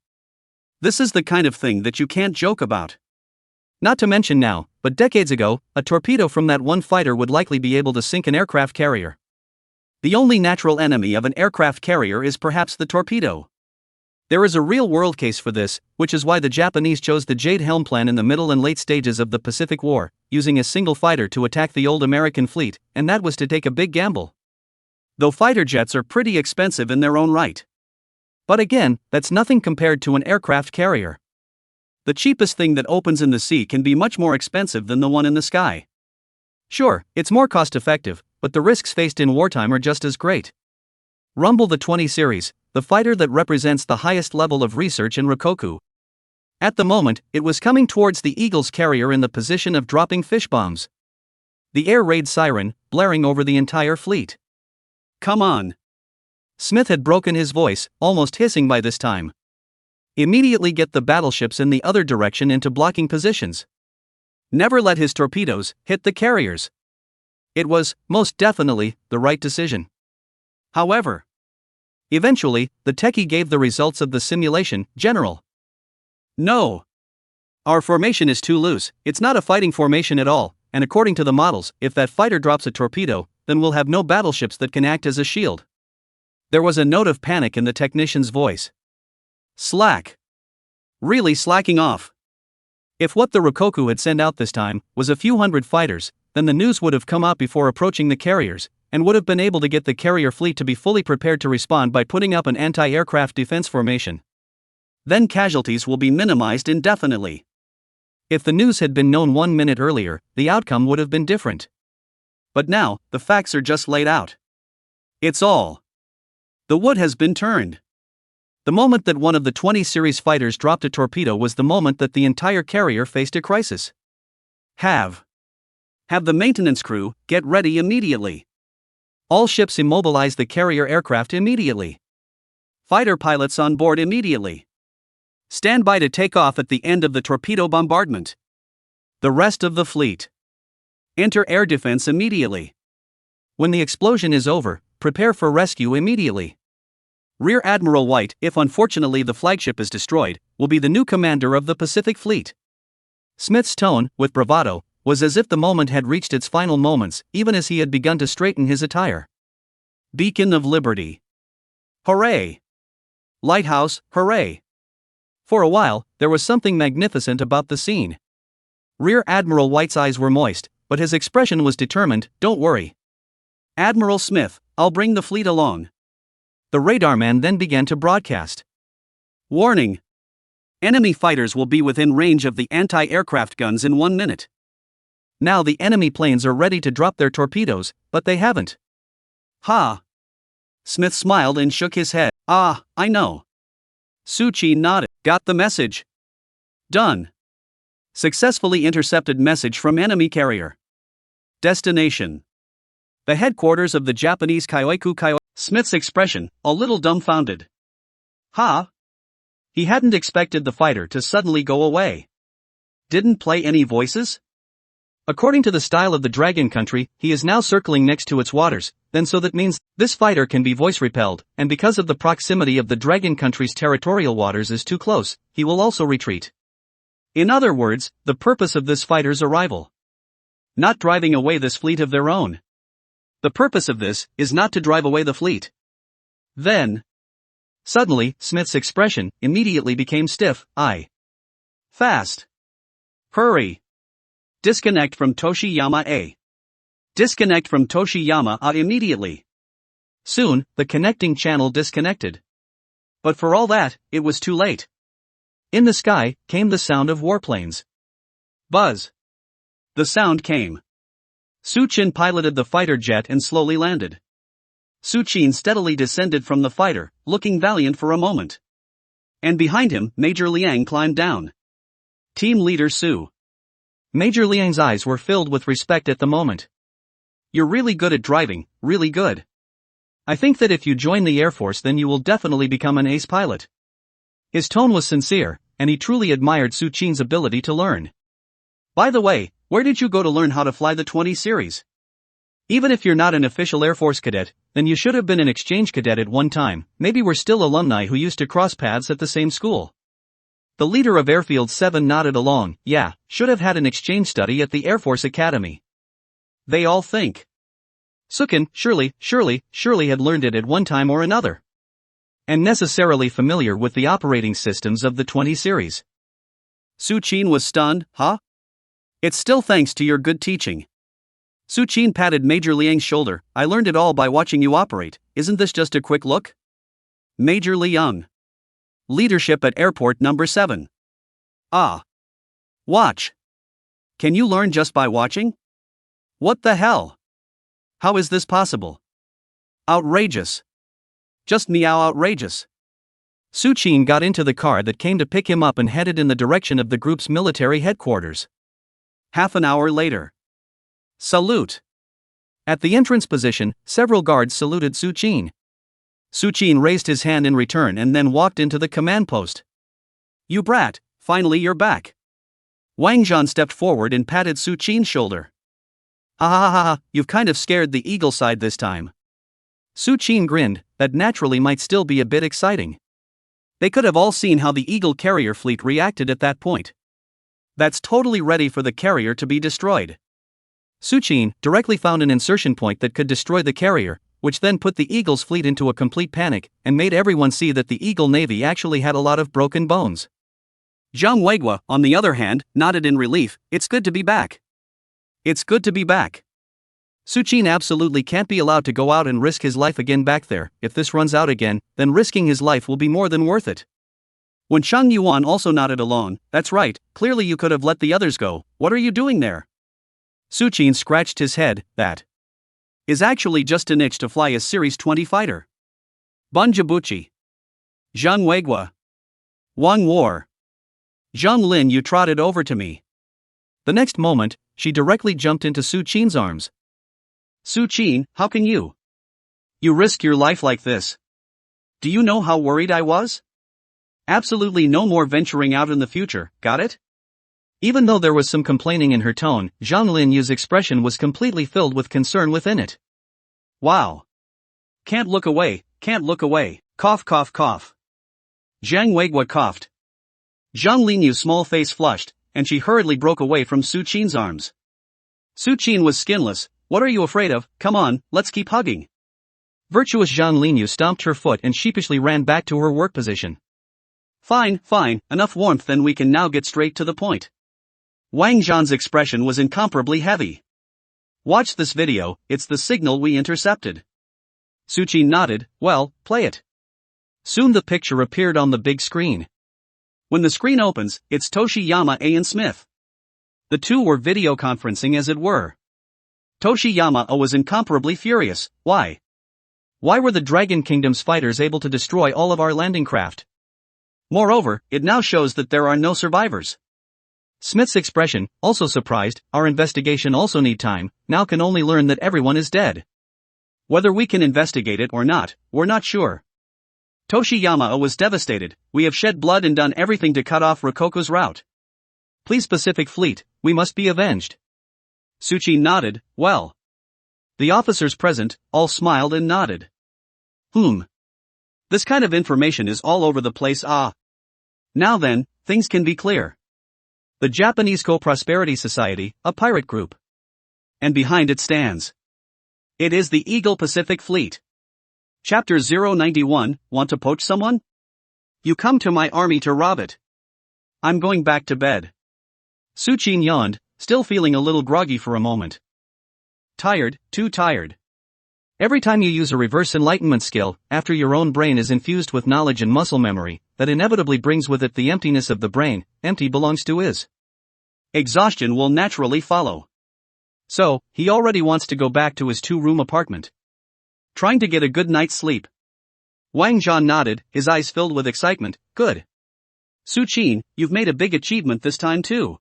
This is the kind of thing that you can't joke about. Not to mention now, but decades ago, a torpedo from that one fighter would likely be able to sink an aircraft carrier. The only natural enemy of an aircraft carrier is perhaps the torpedo. There is a real-world case for this, which is why the Japanese chose the Jade Helm plan in the middle and late stages of the Pacific War, using a single fighter to attack the old American fleet, and that was to take a big gamble. Though fighter jets are pretty expensive in their own right. But again, that's nothing compared to an aircraft carrier. The cheapest thing that opens in the sea can be much more expensive than the one in the sky. Sure, it's more cost-effective, but the risks faced in wartime are just as great. Rumble the 20 series, the fighter that represents the highest level of research in Rokkoku. At the moment, it was coming towards the Eagle's carrier in the position of dropping fish bombs. The air raid siren, blaring over the entire fleet. Come on. Smith had broken his voice, almost hissing by this time. Immediately get the battleships in the other direction into blocking positions. Never let his torpedoes hit the carriers. It was, most definitely, the right decision. However, eventually, the techie gave the results of the simulation. General. No. Our formation is too loose, it's not a fighting formation at all, and according to the models, if that fighter drops a torpedo, then we'll have no battleships that can act as a shield. There was a note of panic in the technician's voice. Slack. Really slacking off. If what the Rokkoku had sent out this time was a few hundred fighters, then the news would have come out before approaching the carriers, and would have been able to get the carrier fleet to be fully prepared to respond by putting up an anti-aircraft defense formation. Then casualties will be minimized indefinitely. If the news had been known 1 minute earlier, the outcome would have been different. But now, the facts are just laid out. It's all. The wood has been turned. The moment that one of the 20 series fighters dropped a torpedo was the moment that the entire carrier faced a crisis. Have the maintenance crew get ready immediately. All ships immobilize the carrier aircraft immediately. Fighter pilots on board immediately. Stand by to take off at the end of the torpedo bombardment. The rest of the fleet. Enter air defense immediately. When the explosion is over, prepare for rescue immediately. Rear Admiral White, if unfortunately the flagship is destroyed, will be the new commander of the Pacific Fleet. Smith's tone, with bravado, was as if the moment had reached its final moments, even as he had begun to straighten his attire. Beacon of Liberty. Hooray! Lighthouse, hooray! For a while, there was something magnificent about the scene. Rear Admiral White's eyes were moist, but his expression was determined. Don't worry. Admiral Smith, I'll bring the fleet along. The radarman then began to broadcast. Warning! Enemy fighters will be within range of the anti-aircraft guns in 1 minute. Now the enemy planes are ready to drop their torpedoes, but they haven't. Ha! Smith smiled and shook his head. Ah, I know. Suchi nodded. Got the message. Done. Successfully intercepted message from enemy carrier. Destination. The headquarters of the Japanese Kyoiku. Smith's expression, a little dumbfounded. Ha! He hadn't expected the fighter to suddenly go away. Didn't play any voices? According to the style of the Dragon Country, he is now circling next to its waters, then so that means this fighter can be voice repelled, and because of the proximity of the dragon country's territorial waters is too close, he will also retreat. In other words, the purpose of this fighter's arrival. Not driving away this fleet of their own. The purpose of this is not to drive away the fleet. Then. Suddenly, Smith's expression immediately became stiff. Fast. Hurry. Disconnect from Toshiyama A. Disconnect from Toshiyama A immediately. Soon, the connecting channel disconnected. But for all that, it was too late. In the sky, came the sound of warplanes. Buzz. The sound came. Su-chin piloted the fighter jet and slowly landed. Su-chin steadily descended from the fighter, looking valiant for a moment. And behind him, Major Liang climbed down. Team leader Su. Major Liang's eyes were filled with respect at the moment. You're really good at driving, really good. I think that if you join the Air Force then you will definitely become an ace pilot. His tone was sincere, and he truly admired Su-chin's ability to learn. By the way, where did you go to learn how to fly the 20 series? Even if you're not an official Air Force cadet, then you should have been an exchange cadet at one time. Maybe we're still alumni who used to cross paths at the same school. The leader of Airfield 7 nodded along. Yeah, should have had an exchange study at the Air Force Academy. They all think. Sukin, surely had learned it at one time or another. And necessarily familiar with the operating systems of the 20 series. Su-chin was stunned. Huh? It's still thanks to your good teaching. Su-chin patted Major Liang's shoulder. I learned it all by watching you operate. Isn't this just a quick look? Major Liang. Leadership at airport number 7. Watch. Can you learn just by watching? What the hell? How is this possible? Outrageous. Just meow outrageous. Su-chin got into the car that came to pick him up and headed in the direction of the group's military headquarters. Half an hour later. Salute. At the entrance position, several guards saluted Su-chin. Su-chin raised his hand in return and then walked into the command post. You brat, finally you're back. Wang Zhan stepped forward and patted Su-chin's shoulder. You've kind of scared the eagle side this time. Su-chin grinned. That naturally might still be a bit exciting. They could have all seen how the Eagle carrier fleet reacted at that point. That's totally ready for the carrier to be destroyed. Su-chin directly found an insertion point that could destroy the carrier, which then put the Eagle's fleet into a complete panic, and made everyone see that the Eagle Navy actually had a lot of broken bones. Zhang Weiguo, on the other hand, nodded in relief. It's good to be back. It's good to be back. Su-chin absolutely can't be allowed to go out and risk his life again back there. If this runs out again, then risking his life will be more than worth it. When Shang Yuan also nodded along, that's right, clearly you could have let the others go. What are you doing there? Su-chin scratched his head. That is actually just an itch to fly a Series 20 fighter. Bun Jibuchi. Zhang Weiguo. Wang War. Zhang Lin, you trotted over to me. The next moment, she directly jumped into Su-chin's arms. Su-chin, how can you? You risk your life like this. Do you know how worried I was? Absolutely no more venturing out in the future, got it? Even though there was some complaining in her tone, Zhang Linyu's expression was completely filled with concern within it. Wow. Can't look away, cough cough cough. Zhang Weiguo coughed. Zhang Linyu's small face flushed, and she hurriedly broke away from Su-chin's arms. Su-chin was skinless. What are you afraid of? Come on, let's keep hugging. Virtuous Zhang Linyu stomped her foot and sheepishly ran back to her work position. Fine, enough warmth, then we can now get straight to the point. Wang Zhan's expression was incomparably heavy. Watch this video, it's the signal we intercepted. Su-chin nodded. Well, play it. Soon the picture appeared on the big screen. When the screen opens, it's Toshiyama A and Smith. The two were video conferencing as it were. Toshiyama was incomparably furious. Why? Why were the Dragon Kingdom's fighters able to destroy all of our landing craft? Moreover, it now shows that there are no survivors. Smith's expression, also surprised, our investigation also need time, now can only learn that everyone is dead. Whether we can investigate it or not, we're not sure. Toshiyama was devastated. We have shed blood and done everything to cut off Rokoko's route. Please Pacific Fleet, we must be avenged. Su-chin nodded. Well. The officers present all smiled and nodded. This kind of information is all over the place. Now then, things can be clear. The Japanese Co-Prosperity Society, a pirate group. And behind it stands. It is the Eagle Pacific Fleet. Chapter 091, Want to poach someone? You come to my army to rob it. I'm going back to bed. Suchin yawned, still feeling a little groggy for a moment. Tired, too tired. Every time you use a reverse enlightenment skill, after your own brain is infused with knowledge and muscle memory, that inevitably brings with it the emptiness of the brain. Empty belongs to is. Exhaustion will naturally follow. So, he already wants to go back to his 2-room apartment. Trying to get a good night's sleep. Wang Zhan nodded, his eyes filled with excitement. Good. Suchin, you've made a big achievement this time too.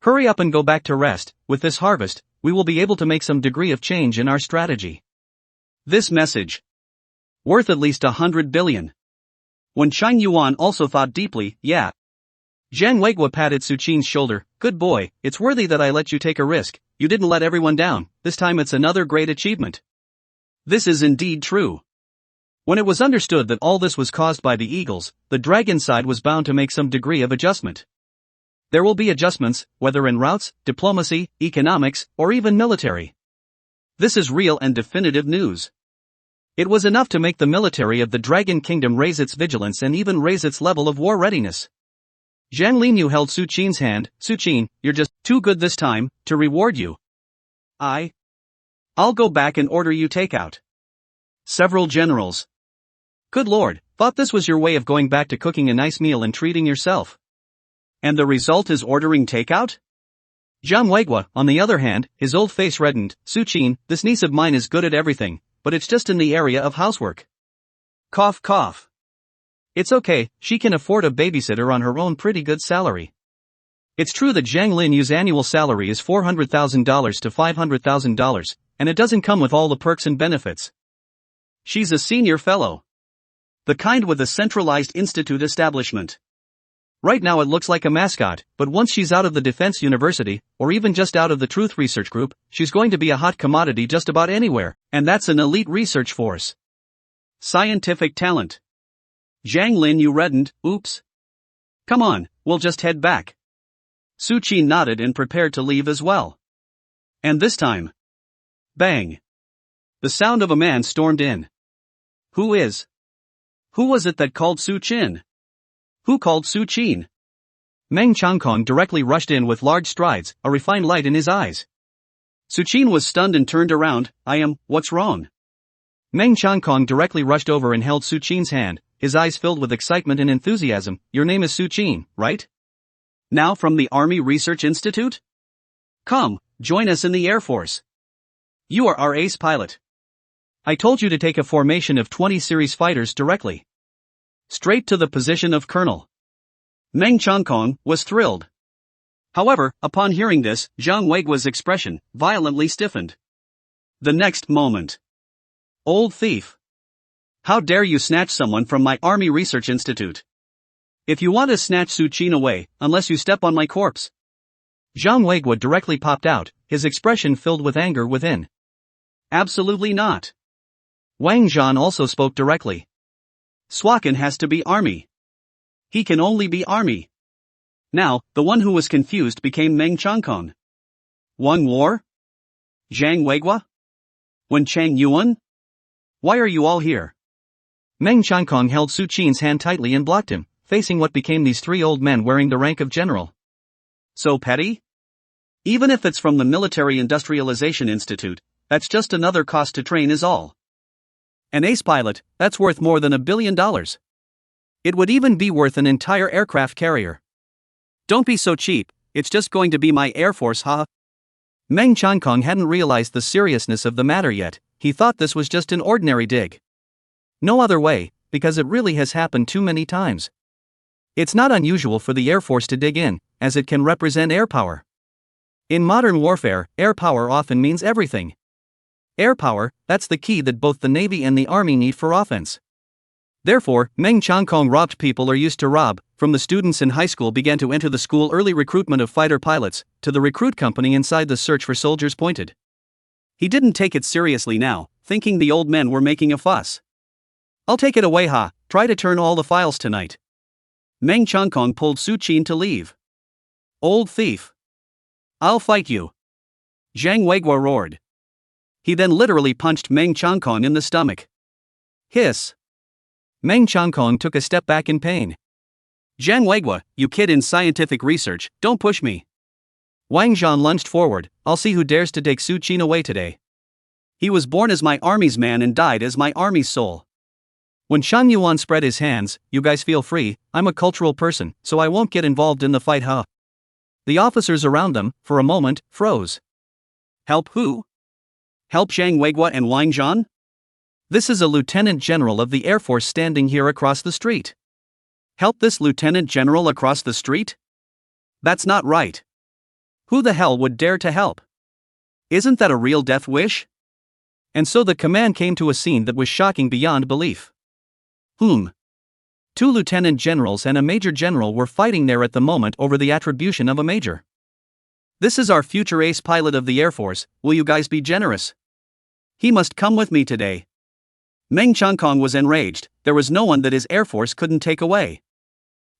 Hurry up and go back to rest. With this harvest, we will be able to make some degree of change in our strategy. This message. Worth at least 100 billion. When Chang Yuan also thought deeply, yeah. Zhang Weigua patted Suchin's shoulder. Good boy, it's worthy that I let you take a risk. You didn't let everyone down. This time it's another great achievement. This is indeed true. When it was understood that all this was caused by the Eagles, the Dragon side was bound to make some degree of adjustment. There will be adjustments, whether in routes, diplomacy, economics, or even military. This is real and definitive news. It was enough to make the military of the Dragon Kingdom raise its vigilance and even raise its level of war readiness. Zhang Linyu held Suchin's hand. Suchin, you're just too good this time, to reward you. I'll go back and order you takeout. Several generals. Good lord, thought this was your way of going back to cooking a nice meal and treating yourself. And the result is ordering takeout? Zhang Weigua, on the other hand, his old face reddened. Suchin, this niece of mine is good at everything, but it's just in the area of housework. Cough cough. It's okay, she can afford a babysitter on her own pretty good salary. It's true that Zhang Linyu's annual salary is $400,000 to $500,000, and it doesn't come with all the perks and benefits. She's a senior fellow. The kind with a centralized institute establishment. Right now it looks like a mascot, but once she's out of the Defense University, or even just out of the Truth Research Group, she's going to be a hot commodity just about anywhere, and that's an elite research force. Scientific talent. Zhang Linyu reddened. Oops. Come on, we'll just head back. Suchin nodded and prepared to leave as well. And this time. Bang. The sound of a man stormed in. Who was it that called Suchin? Who called Suchin? Meng Changkong directly rushed in with large strides, a refined light in his eyes. Suchin was stunned and turned around. What's wrong? Meng Changkong directly rushed over and held Suchin's hand, his eyes filled with excitement and enthusiasm. Your name is Suchin, right? Now from the Army Research Institute? Come, join us in the Air Force. You are our ace pilot. I told you to take a formation of 20 series fighters directly. Straight to the position of colonel. Meng Changkong was thrilled. However, upon hearing this, Zhang Weigua's expression violently stiffened. The next moment. Old thief. How dare you snatch someone from my Army Research Institute? If you want to snatch Suchin away, unless you step on my corpse. Zhang Weigua directly popped out, his expression filled with anger within. Absolutely not. Wang Zhan also spoke directly. Swakin has to be Army. He can only be Army. Now, the one who was confused became Meng Changkong. One war? Zhang Weigua? When Chang Yuan? Why are you all here? Meng Changkong held Suchin's hand tightly and blocked him, facing what became these 3 old men wearing the rank of general. So petty? Even if it's from the Military Industrialization Institute, that's just another cost to train is all. An ace pilot, that's worth more than $1 billion. It would even be worth an entire aircraft carrier. Don't be so cheap, it's just going to be my Air Force, huh? Meng Changkong hadn't realized the seriousness of the matter yet, he thought this was just an ordinary dig. No other way, because it really has happened too many times. It's not unusual for the Air Force to dig in, as it can represent air power. In modern warfare, air power often means everything. Air power, that's the key that both the Navy and the Army need for offense. Therefore, Meng Changkong robbed people are used to rob, from the students in high school began to enter the school early recruitment of fighter pilots, to the recruit company inside the search for soldiers pointed. He didn't take it seriously now, thinking the old men were making a fuss. I'll take it away, ha, try to turn all the files tonight. Meng Changkong pulled Su Qin to leave. Old thief. I'll fight you. Zhang Weiguo roared. He then literally punched Meng Changkong in the stomach. Hiss. Meng Changkong took a step back in pain. Zhang Weiguo, you kid in scientific research, don't push me. Wang Zhan lunged forward. I'll see who dares to take Su Qin away today. He was born as my army's man and died as my army's soul. When Shan Yuan spread his hands, you guys feel free, I'm a cultural person, so I won't get involved in the fight, huh? The officers around them, for a moment, froze. Help who? Help Zhang Weiguo and Wang Zhan? This is a lieutenant general of the Air Force standing here across the street. Help this lieutenant general across the street? That's not right. Who the hell would dare to help? Isn't that a real death wish? And so the command came to a scene that was shocking beyond belief. Two lieutenant generals and a major general were fighting there at the moment over the attribution of a major. This is our future ace pilot of the Air Force, will you guys be generous? He must come with me today. Meng Changkong was enraged, there was no one that his Air Force couldn't take away.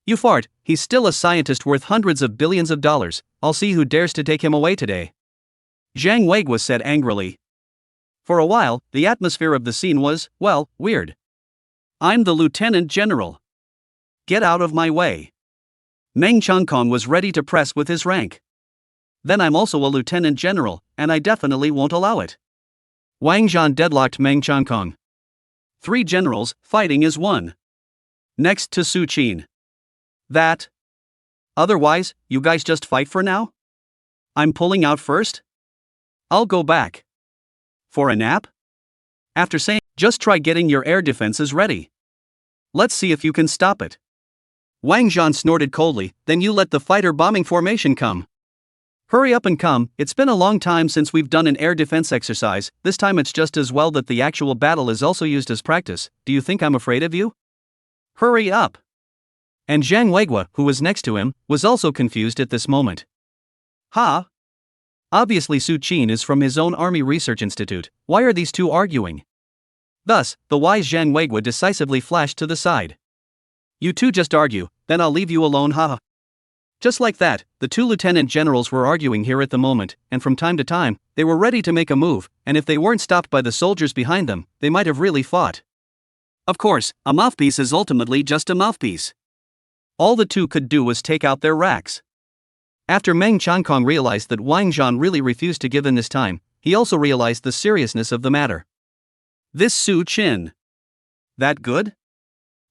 You fart, he's still a scientist worth hundreds of billions of dollars, I'll see who dares to take him away today. Zhang Weiguo said angrily. For a while, the atmosphere of the scene was, well, weird. I'm the lieutenant general. Get out of my way. Meng Changkong was ready to press with his rank. Then I'm also a lieutenant general, and I definitely won't allow it. Wang Zhan deadlocked Meng Changkong. 3 generals, fighting as one. Next to Su Qin. That. Otherwise, you guys just fight for now? I'm pulling out first? I'll go back. For a nap? After saying, just try getting your air defenses ready. Let's see if you can stop it. Wang Zhan snorted coldly, then you let the fighter bombing formation come. Hurry up and come, it's been a long time since we've done an air defense exercise, this time it's just as well that the actual battle is also used as practice, do you think I'm afraid of you? Hurry up. And Zhang Weiguo, who was next to him, was also confused at this moment. Ha? Obviously Su Qin is from his own Army Research Institute, why are these two arguing? Thus, the wise Zhang Weiguo decisively flashed to the side. You two just argue, then I'll leave you alone, haha. Just like that, the 2 lieutenant generals were arguing here at the moment, and from time to time, they were ready to make a move, and if they weren't stopped by the soldiers behind them, they might have really fought. Of course, a mouthpiece is ultimately just a mouthpiece. All the 2 could do was take out their racks. After Meng Changkong realized that Wang Zhan really refused to give in this time, he also realized the seriousness of the matter. This Su Qin. That good?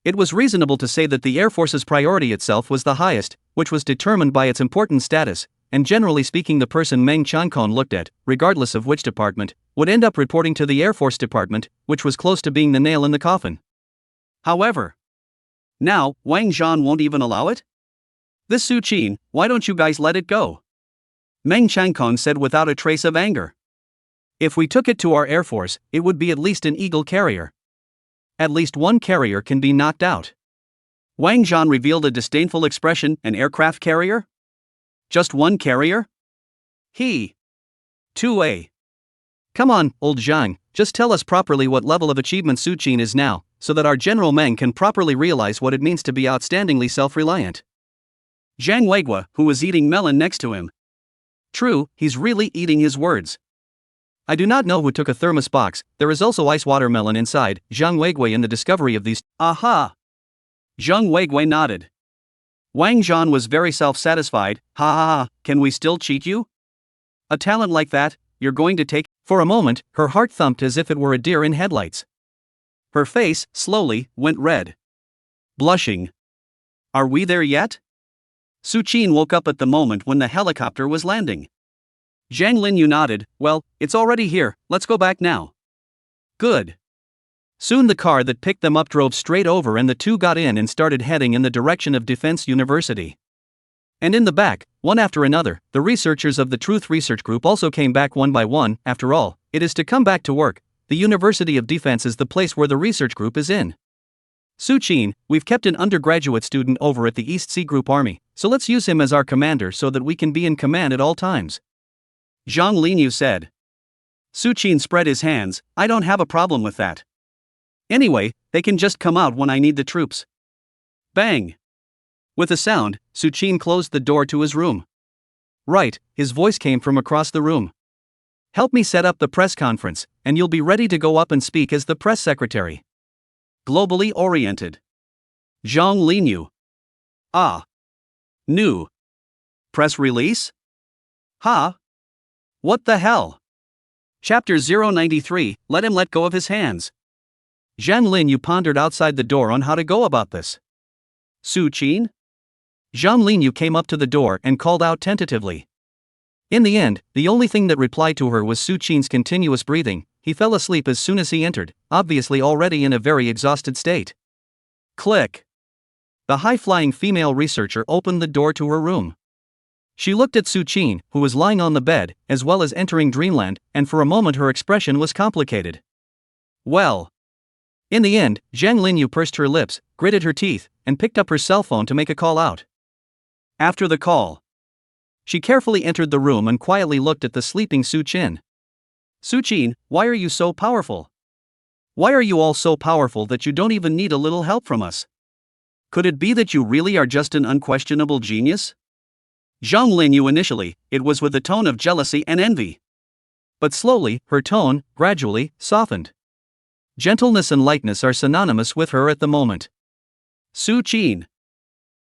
It was reasonable to say that the Air Force's priority itself was the highest, which was determined by its important status, and generally speaking the person Meng Changkong looked at, regardless of which department, would end up reporting to the Air Force Department, which was close to being the nail in the coffin. However, now, Wang Zhan won't even allow it? This Su Qin, why don't you guys let it go? Meng Changkong said without a trace of anger. If we took it to our Air Force, it would be at least an Eagle carrier. At least one carrier can be knocked out. Wang Zhan revealed a disdainful expression, an aircraft carrier? Just one carrier? 2A. Come on, old Zhang, just tell us properly what level of achievement Su Qin is now, so that our General Meng can properly realize what it means to be outstandingly self-reliant. Zhang Weiguo, who was eating melon next to him. True, he's really eating his words. I do not know who took a thermos box, there is also ice watermelon inside, Zhang Weiguo in the discovery of these. Aha! Zhang Weiguo nodded. Wang Zhan was very self-satisfied, ha ha ha, can we still cheat you? A talent like that, you're going to take? For a moment, her heart thumped as if it were a deer in headlights. Her face, slowly, went red. Blushing. Are we there yet? Su Qin woke up at the moment when the helicopter was landing. Zhang Linyu nodded, well, it's already here, let's go back now. Good. Soon the car that picked them up drove straight over and the 2 got in and started heading in the direction of Defense University. And in the back, one after another, the researchers of the Truth Research Group also came back one by one. After all, it is to come back to work, the University of Defense is the place where the research group is in. Su Qin, we've kept an undergraduate student over at the East Sea Group Army, so let's use him as our commander so that we can be in command at all times. Zhang Linyu said. Su Qin spread his hands. I don't have a problem with that. Anyway, they can just come out when I need the troops. Bang! With a sound, Su Qin closed the door to his room. Right, his voice came from across the room. Help me set up the press conference, and you'll be ready to go up and speak as the press secretary. Globally oriented. Zhang Linyu. Ah. New. Press release? Ha? What the hell? Chapter 093, Let him let go of his hands. Zhang Linyu pondered outside the door on how to go about this. Su Qin? Zhang Linyu came up to the door and called out tentatively. In the end, the only thing that replied to her was Su Qin's continuous breathing. He fell asleep as soon as he entered, obviously already in a very exhausted state. Click. The high-flying female researcher opened the door to her room. She looked at Su Qin, who was lying on the bed, as well as entering dreamland, and for a moment her expression was complicated. Well. In the end, Zhang Linyu pursed her lips, gritted her teeth, and picked up her cell phone to make a call out. After the call, she carefully entered the room and quietly looked at the sleeping Su Qin. Su Qin, why are you so powerful? Why are you all so powerful that you don't even need a little help from us? Could it be that you really are just an unquestionable genius? Zhang Linyu initially, it was with a tone of jealousy and envy. But slowly, her tone, gradually, softened. Gentleness and lightness are synonymous with her at the moment. Su Qin.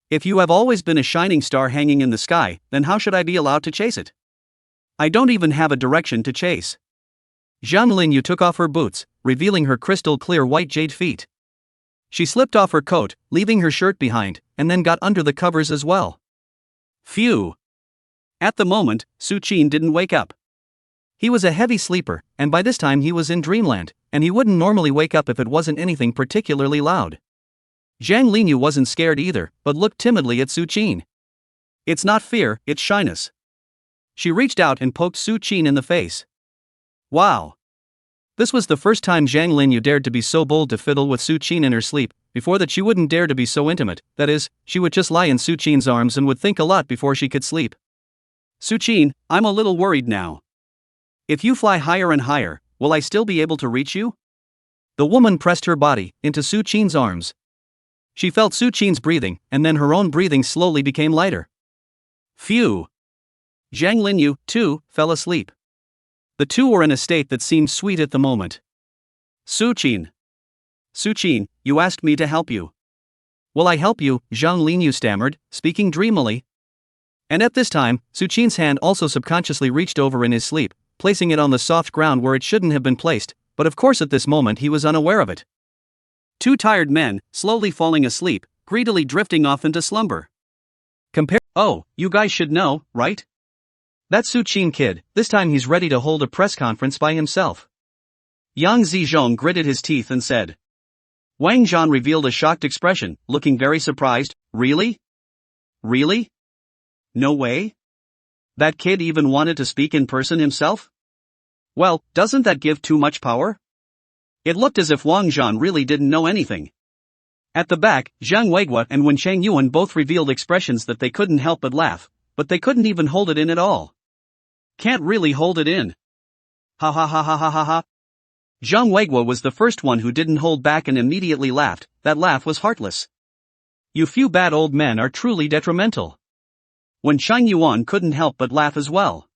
If you have always been a shining star hanging in the sky, then how should I be allowed to chase it? I don't even have a direction to chase. Zhang Linyu took off her boots, revealing her crystal-clear white jade feet. She slipped off her coat, leaving her shirt behind, and then got under the covers as well. Phew! At the moment, Su Qin didn't wake up. He was a heavy sleeper, and by this time he was in dreamland, and he wouldn't normally wake up if it wasn't anything particularly loud. Zhang Linyu wasn't scared either, but looked timidly at Su Qin. It's not fear, it's shyness. She reached out and poked Su Qin in the face. Wow! This was the first time Zhang Linyu dared to be so bold to fiddle with Su Qin in her sleep. Before that she wouldn't dare to be so intimate, that is, she would just lie in Su Qin's arms and would think a lot before she could sleep. Su Qin, I'm a little worried now. If you fly higher and higher, will I still be able to reach you? The woman pressed her body into Su Qin's arms. She felt Su Qin's breathing, and then her own breathing slowly became lighter. Phew! Zhang Linyu, too, fell asleep. The two were in a state that seemed sweet at the moment. Su Qin. Su Qin, you asked me to help you. Will I help you? Zhang Linyu stammered, speaking dreamily. And at this time, Su Qin's hand also subconsciously reached over in his sleep, placing it on the soft ground where it shouldn't have been placed, but of course at this moment he was unaware of it. Two tired men, slowly falling asleep, greedily drifting off into slumber. Oh, you guys should know, right? That Su Qin kid, this time he's ready to hold a press conference by himself. Yang Zizhong gritted his teeth and said. Wang Zhan revealed a shocked expression, looking very surprised. Really? Really? No way? That kid even wanted to speak in person himself? Well, doesn't that give too much power? It looked as if Wang Zhan really didn't know anything. At the back, Zhang Weiguo and Wen Changyuan both revealed expressions that they couldn't help but laugh, but they couldn't even hold it in at all. Can't really hold it in. Ha ha ha ha ha ha ha. Zhang Weiguo was the first one who didn't hold back and immediately laughed. That laugh was heartless. You few bad old men are truly detrimental. Wen Changyuan couldn't help but laugh as well.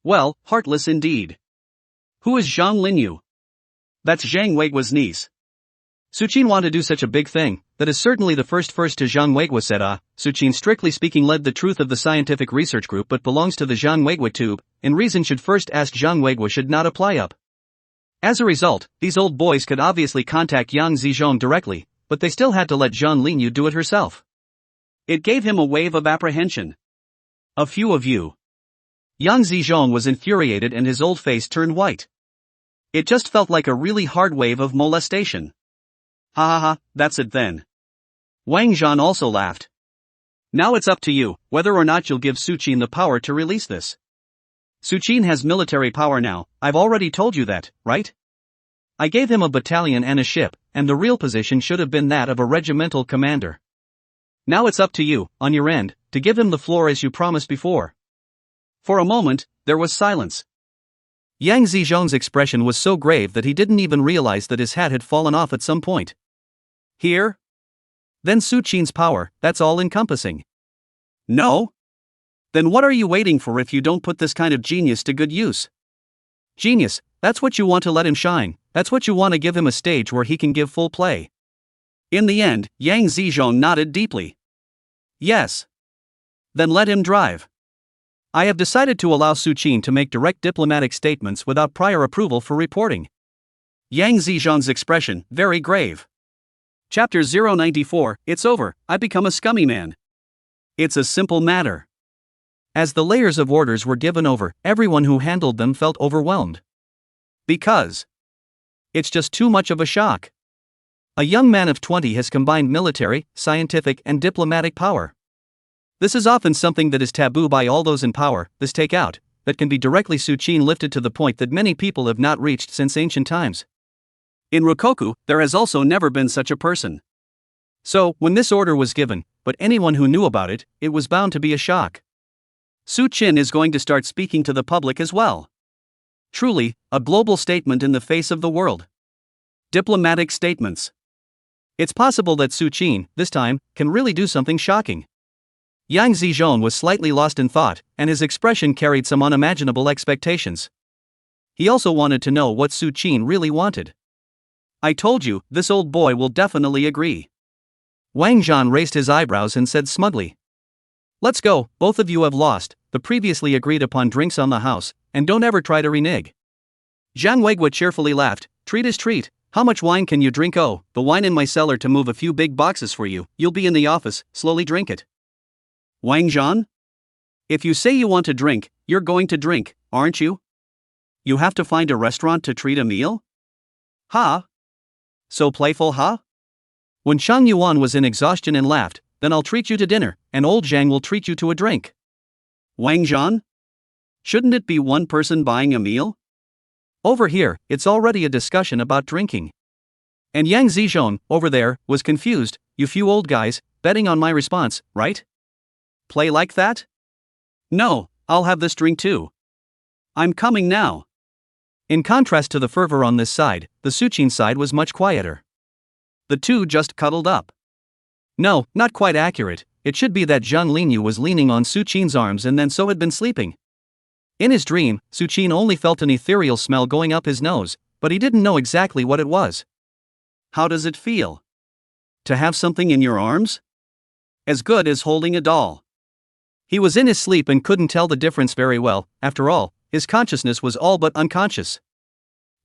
Well, heartless indeed. Who is Zhang Linyu? That's Zhang Weiguo's niece. Su Qin wanted to do such a big thing. That is certainly the first to Zhang Weiguo said. Su Qin strictly speaking led the truth of the scientific research group but belongs to the Zhang Weiguo tube, in reason should first ask Zhang Weiguo should not apply up. As a result, these old boys could obviously contact Yang Zizhong directly, but they still had to let Zhang Linyu do it herself. It gave him a wave of apprehension. A few of you. Yang Zizhong was infuriated and his old face turned white. It just felt like a really hard wave of molestation. Ha ha ha, that's it then. Wang Zhan also laughed. Now it's up to you, whether or not you'll give Su Qin the power to release this. Su Qin has military power now, I've already told you that, right? I gave him a battalion and a ship, and the real position should have been that of a regimental commander. Now it's up to you, on your end, to give him the floor as you promised before. For a moment, there was silence. Yang Zizhong's expression was so grave that he didn't even realize that his hat had fallen off at some point. Here? Then Su Qin's power, that's all-encompassing. No? Then what are you waiting for if you don't put this kind of genius to good use? Genius, that's what you want to let him shine, that's what you want to give him a stage where he can give full play. In the end, Yang Zizhong nodded deeply. Yes. Then let him drive. I have decided to allow Su Qin to make direct diplomatic statements without prior approval for reporting. Yang Zizhong's expression, very grave. Chapter 094, It's over, I become a scummy man. It's a simple matter. As the layers of orders were given over, everyone who handled them felt overwhelmed. Because it's just too much of a shock. A young man of 20 has combined military, scientific, and diplomatic power. This is often something that is taboo by all those in power. This takeout, that can be directly Su Qin lifted to the point that many people have not reached since ancient times. In Rokoku, there has also never been such a person. So, when this order was given, but anyone who knew about it, it was bound to be a shock. Su Qin is going to start speaking to the public as well. Truly, a global statement in the face of the world. Diplomatic statements. It's possible that Su Qin, this time, can really do something shocking. Yang Zizhong was slightly lost in thought, and his expression carried some unimaginable expectations. He also wanted to know what Su Qin really wanted. I told you, this old boy will definitely agree. Wang Zhan raised his eyebrows and said smugly. Let's go, both of you have lost the previously agreed upon drinks on the house, and don't ever try to renege. Zhang Weigua cheerfully laughed, treat is treat, how much wine can you drink? Oh, the wine in my cellar to move a few big boxes for you, you'll be in the office, slowly drink it. Wang Zhan? If you say you want to drink, you're going to drink, aren't you? You have to find a restaurant to treat a meal? Ha? So playful, huh? When Shang Yuan was in exhaustion and laughed, then I'll treat you to dinner, and old Zhang will treat you to a drink. Wang Zhan? Shouldn't it be one person buying a meal? Over here, it's already a discussion about drinking. And Yang Zizhong, over there, was confused, you few old guys, betting on my response, right? Play like that? No, I'll have this drink too. I'm coming now. In contrast to the fervor on this side, the Su Qin side was much quieter. The two just cuddled up. No, not quite accurate, it should be that Zhang Linyu was leaning on Su Qin's arms and then so had been sleeping. In his dream, Su Qin only felt an ethereal smell going up his nose, but he didn't know exactly what it was. How does it feel? To have something in your arms? As good as holding a doll. He was in his sleep and couldn't tell the difference very well, after all, his consciousness was all but unconscious.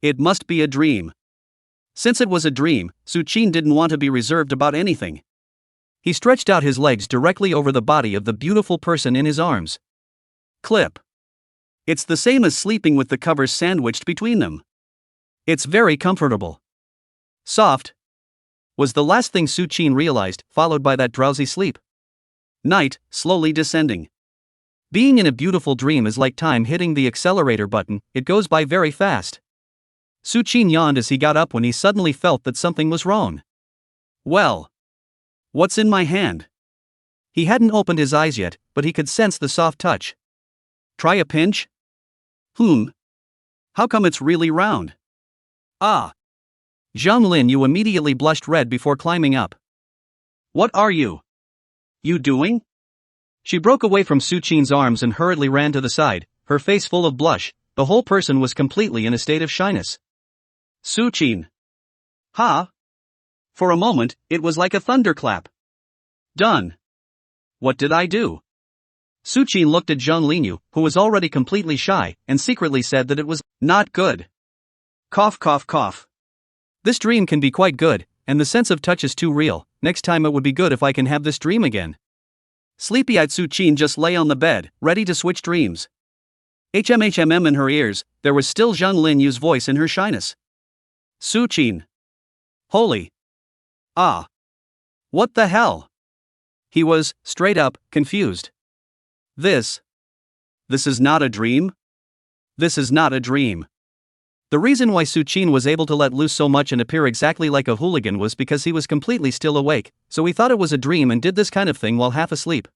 It must be a dream. Since it was a dream, Su Qin didn't want to be reserved about anything. He stretched out his legs directly over the body of the beautiful person in his arms. Clip. It's the same as sleeping with the covers sandwiched between them. It's very comfortable. Soft. Was the last thing Su Qin realized, followed by that drowsy sleep. Night, slowly descending. Being in a beautiful dream is like time hitting the accelerator button, it goes by very fast. Su Qin yawned as he got up when he suddenly felt that something was wrong. Well. What's in my hand? He hadn't opened his eyes yet, but he could sense the soft touch. Try a pinch? How come it's really round? Ah. Zhang Linyu immediately blushed red before climbing up. What are you doing? She broke away from Su Qin's arms and hurriedly ran to the side, her face full of blush, the whole person was completely in a state of shyness. Su Qin. Ha? For a moment, it was like a thunderclap. Done. What did I do? Su Qin looked at Zhang Linyu, who was already completely shy, and secretly said that it was not good. Cough cough cough. This dream can be quite good, and the sense of touch is too real, next time it would be good if I can have this dream again. Sleepy-eyed Su Qin just lay on the bed, ready to switch dreams. HMHMM in her ears, there was still Zhang Linyu's voice in her shyness. Su Qin. Holy. Ah. What the hell? He was, straight up, confused. This is not a dream? This is not a dream. The reason why Su Qin was able to let loose so much and appear exactly like a hooligan was because he was completely still awake, so he thought it was a dream and did this kind of thing while half asleep.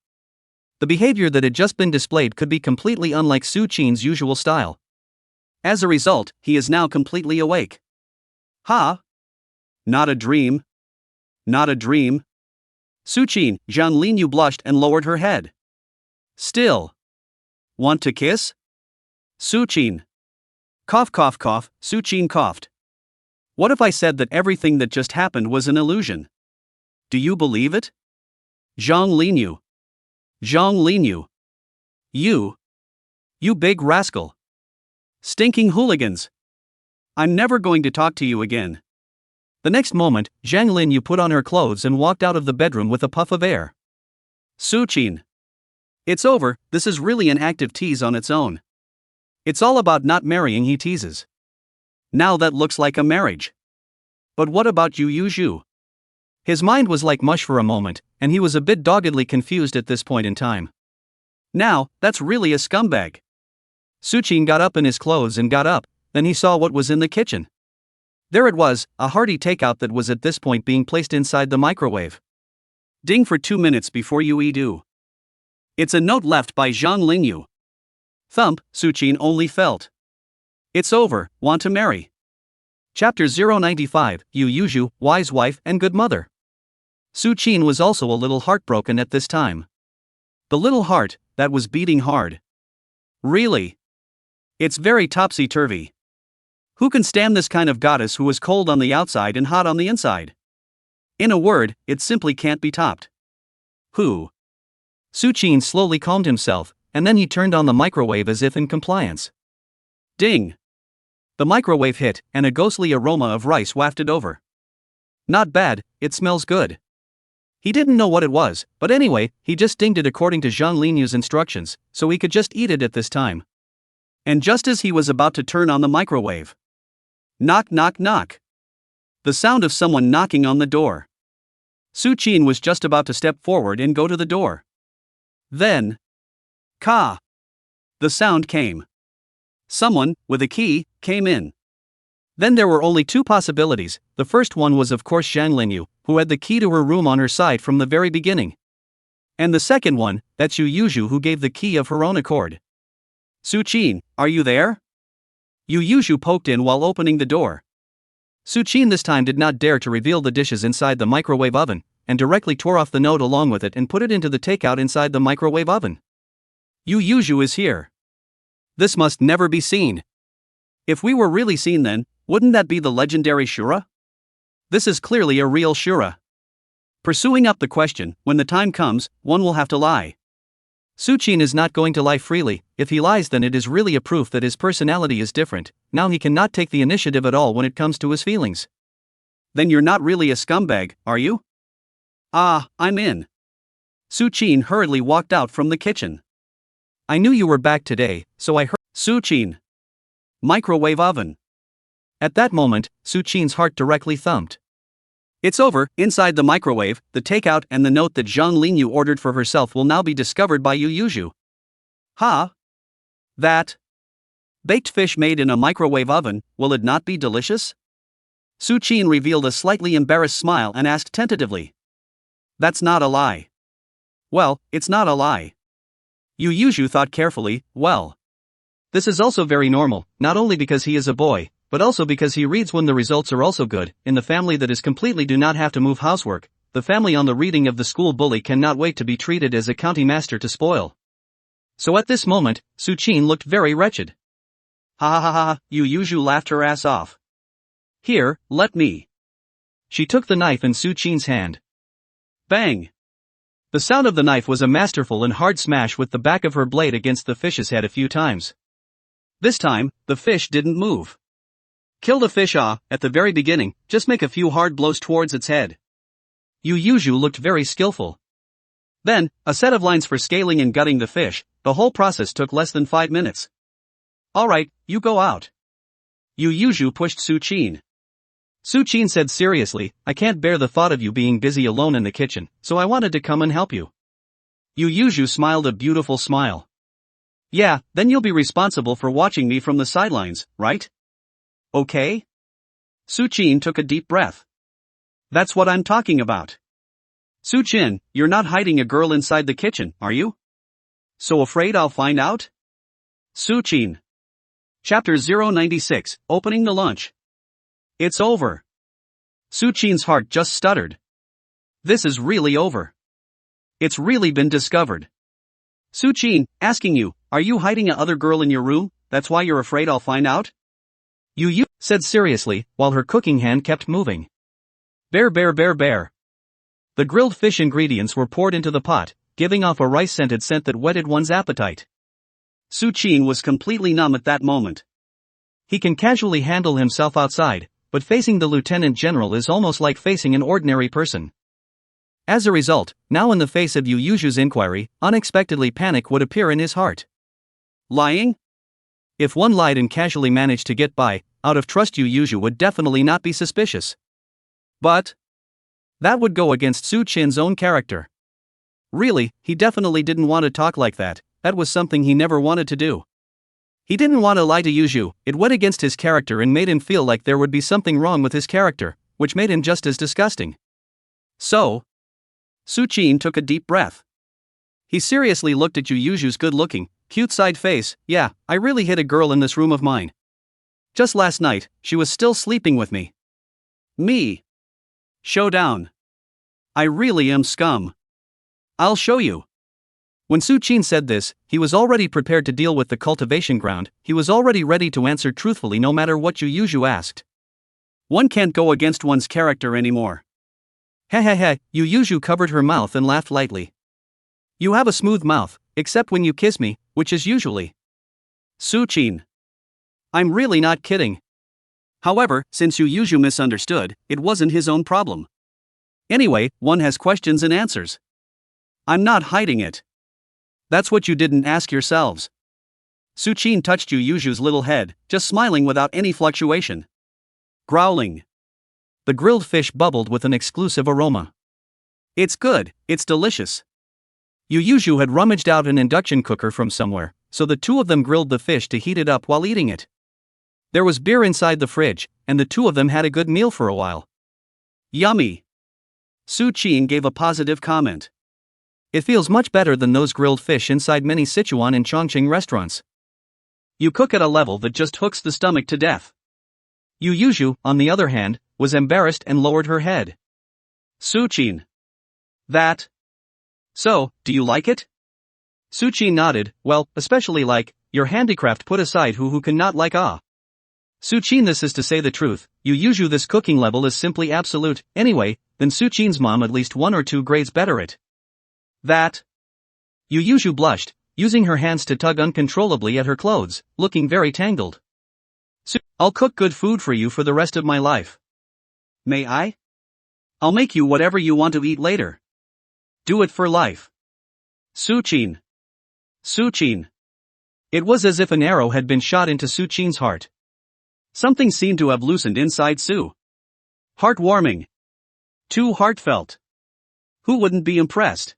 The behavior that had just been displayed could be completely unlike Su Qin's usual style. As a result, he is now completely awake. Ha! Not a dream. Not a dream. Suchin, Zhang Linyu blushed and lowered her head. Still. Want to kiss? Suchin. Cough cough cough, Suchin coughed. What if I said that everything that just happened was an illusion? Do you believe it? Zhang Linyu. Zhang Linyu. You big rascal. Stinking hooligans. I'm never going to talk to you again. The next moment, Zhang Linyu put on her clothes and walked out of the bedroom with a puff of air. Suchin. It's over, this is really an active tease on its own. It's all about not marrying, he teases. Now that looks like a marriage. But what about Yu Yuzhu? His mind was like mush for a moment, and he was a bit doggedly confused at this point in time. Now, that's really a scumbag. Suchin got up in his clothes and got up, then he saw what was in the kitchen. There it was, a hearty takeout that was at this point being placed inside the microwave. Ding for 2 minutes before you eat. It's a note left by Zhang Linyu. Thump, Suchin only felt. It's over, want to marry. Chapter 095, Yu Yuzhu, Wise Wife and Good Mother. Suchin was also a little heartbroken at this time. The little heart, that was beating hard. Really? It's very topsy-turvy. Who can stand this kind of goddess who is cold on the outside and hot on the inside? In a word, it simply can't be topped. Who? Suchin slowly calmed himself, and then he turned on the microwave as if in compliance. Ding! The microwave hit, and a ghostly aroma of rice wafted over. Not bad, it smells good. He didn't know what it was, but anyway, he just dinged it according to Zhang Linyu's instructions, so he could just eat it at this time. And just as he was about to turn on the microwave. Knock knock knock. The sound of someone knocking on the door. Suchin was just about to step forward and go to the door. Then. Ka! The sound came. Someone, with a key, came in. Then there were only two possibilities. The first one was of course Zhang Linyu, who had the key to her room on her side from the very beginning. And the second one, that's Yu Yuzhu, who gave the key of her own accord. Suchin, are you there? Yu Yuzhu poked in while opening the door. Suchin this time did not dare to reveal the dishes inside the microwave oven, and directly tore off the note along with it and put it into the takeout inside the microwave oven. Yu Yuzhu is here. This must never be seen. If we were really seen then, wouldn't that be the legendary Shura? This is clearly a real Shura. Pursuing up the question, when the time comes, one will have to lie. Suchin is not going to lie freely. If he lies then it is really a proof that his personality is different. Now he cannot take the initiative at all when it comes to his feelings. Then you're not really a scumbag, are you? Ah, I'm in. Suchin hurriedly walked out from the kitchen. I knew you were back today, so I heard. Suchin. Microwave oven. At that moment, Suchin's heart directly thumped. It's over, inside the microwave, the takeout and the note that Zhang Linyu ordered for herself will now be discovered by Yu Yuzhu. Ha! That baked fish made in a microwave oven, will it not be delicious? Suchin revealed a slightly embarrassed smile and asked tentatively. That's not a lie. Well, it's not a lie. Yu Yuzhu thought carefully, well. This is also very normal, not only because he is a boy, but also because he reads when the results are also good. In the family that is completely do not have to move housework, the family on the reading of the school bully cannot wait to be treated as a county master to spoil. So at this moment, Suchin looked very wretched. Ha ha ha ha, Yu Yuzhu laughed her ass off. Here, let me. She took the knife in Suchin's hand. Bang! The sound of the knife was a masterful and hard smash with the back of her blade against the fish's head a few times. This time, the fish didn't move. Kill the fish at the very beginning, just make a few hard blows towards its head. Yu Yuzhu looked very skillful. Then, a set of lines for scaling and gutting the fish. The whole process took less than 5 minutes. Alright, you go out. Yu Yuzhu pushed Suchin. Suchin said seriously, I can't bear the thought of you being busy alone in the kitchen, so I wanted to come and help you. Yu Yuzhu smiled a beautiful smile. Yeah, then you'll be responsible for watching me from the sidelines, right? Okay? Suchin took a deep breath. That's what I'm talking about. Suchin, you're not hiding a girl inside the kitchen, are you? So afraid I'll find out? Suchin. Chapter 096, Opening the Lunch. It's over. Suchin's heart just stuttered. This is really over. It's really been discovered. Suchin, asking you, are you hiding a other girl in your room, that's why you're afraid I'll find out? You said seriously, while her cooking hand kept moving. Bear. The grilled fish ingredients were poured into the pot, giving off a rice-scented scent that whetted one's appetite. Suchin was completely numb at that moment. He can casually handle himself outside, but facing the lieutenant general is almost like facing an ordinary person. As a result, now in the face of Yu Yuzhu's inquiry, unexpectedly panic would appear in his heart. Lying? If one lied and casually managed to get by, out of trust, Yu Yuzhu would definitely not be suspicious. But that would go against Suchin's own character. Really, he definitely didn't want to talk like that. That was something he never wanted to do. He didn't want to lie to Yuzhu, it went against his character and made him feel like there would be something wrong with his character, which made him just as disgusting. So, Suchin took a deep breath. He seriously looked at Yu Yuzhu's good-looking, cute side face. Yeah, I really hit a girl in this room of mine. Just last night, she was still sleeping with me. Me. Showdown. I really am scum. I'll show you. When Suchin said this, he was already prepared to deal with the cultivation ground, he was already ready to answer truthfully no matter what Yu Yuzhu asked. One can't go against one's character anymore. Hehehe, Yu Yuzhu covered her mouth and laughed lightly. You have a smooth mouth, except when you kiss me, which is usually. Suchin. I'm really not kidding. However, since Yu Yuzhu misunderstood, it wasn't his own problem. Anyway, one has questions and answers. I'm not hiding it. That's what you didn't ask yourselves. Suchin touched Yu Yuzhu's little head, just smiling without any fluctuation. Growling. The grilled fish bubbled with an exclusive aroma. It's good, it's delicious. Yu Yuzhu had rummaged out an induction cooker from somewhere, so the two of them grilled the fish to heat it up while eating it. There was beer inside the fridge, and the two of them had a good meal for a while. Yummy. Suchin gave a positive comment. It feels much better than those grilled fish inside many Sichuan and Chongqing restaurants. You cook at a level that just hooks the stomach to death. Yu Yuzhu, on the other hand, was embarrassed and lowered her head. Suchin. That. So, do you like it? Suchin nodded, well, especially like, your handicraft put aside who can not like Suchin, this is to say the truth, Yu Yuzhu, this cooking level is simply absolute, anyway, then Suchin's mom at least 1 or 2 grades better it. That. Yu Yuzhu blushed, using her hands to tug uncontrollably at her clothes, looking very tangled. I'll cook good food for you for the rest of my life. May I? I'll make you whatever you want to eat later. Do it for life. Suchin. Suchin. It was as if an arrow had been shot into Suchin's heart. Something seemed to have loosened inside Su. Heartwarming. Too heartfelt. Who wouldn't be impressed?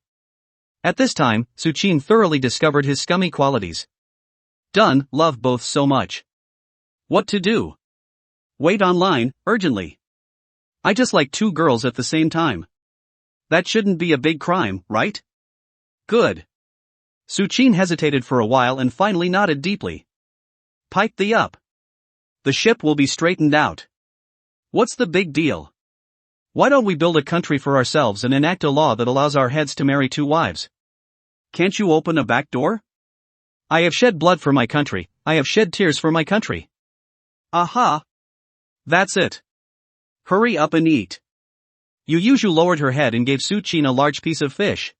At this time, Suchin thoroughly discovered his scummy qualities. Done, love both so much. What to do? Wait online, urgently. I just like 2 girls at the same time. That shouldn't be a big crime, right? Good. Suchin hesitated for a while and finally nodded deeply. Pipe thee up. The ship will be straightened out. What's the big deal? Why don't we build a country for ourselves and enact a law that allows our heads to marry 2 wives? Can't you open a back door? I have shed blood for my country, I have shed tears for my country. Aha! That's it. Hurry up and eat. Yu Yuzhu lowered her head and gave Suchin a large piece of fish.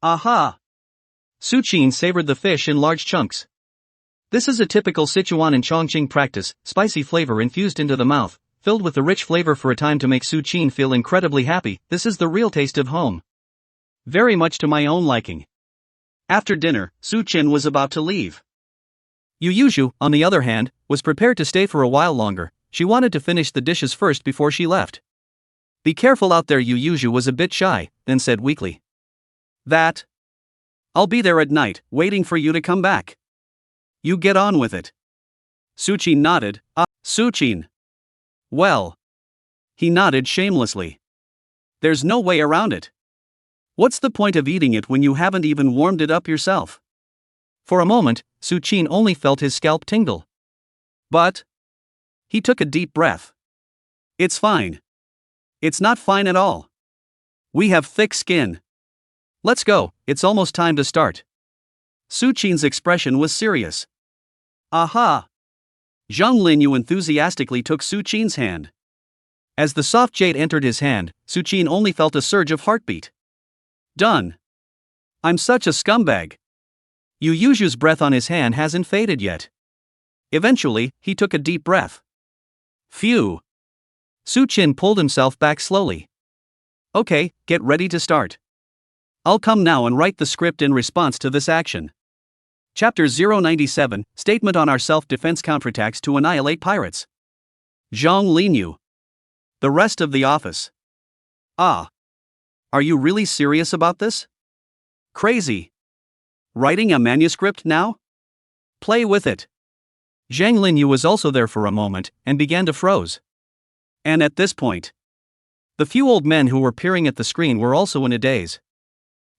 Aha! Suchin savored the fish in large chunks. This is a typical Sichuan and Chongqing practice, spicy flavor infused into the mouth, filled with the rich flavor for a time to make Suchin feel incredibly happy. This is the real taste of home. Very much to my own liking. After dinner, Suchin was about to leave. Yu Yuzhu, on the other hand, was prepared to stay for a while longer. She wanted to finish the dishes first before she left. Be careful out there, Yu Yuzhu was a bit shy, then said weakly. That. I'll be there at night, waiting for you to come back. You get on with it. Suchin nodded. Suchin. Well. He nodded shamelessly. There's no way around it. What's the point of eating it when you haven't even warmed it up yourself? For a moment, Suchin only felt his scalp tingle. But he took a deep breath. It's fine. It's not fine at all. We have thick skin. Let's go, it's almost time to start. Suchin's expression was serious. Aha! Zhang Linyu enthusiastically took Suchin's hand. As the soft jade entered his hand, Suchin only felt a surge of heartbeat. Done. I'm such a scumbag. Yu Yuju's breath on his hand hasn't faded yet. Eventually, he took a deep breath. Phew. Suchin pulled himself back slowly. Okay, get ready to start. I'll come now and write the script in response to this action. Chapter 097, Statement on our Self-Defense Counterattacks to Annihilate Pirates. Zhang Linyu. The rest of the office. Ah. Are you really serious about this? Crazy. Writing a manuscript now? Play with it. Zhang Linyu was also there for a moment, and began to froze. And at this point, the few old men who were peering at the screen were also in a daze.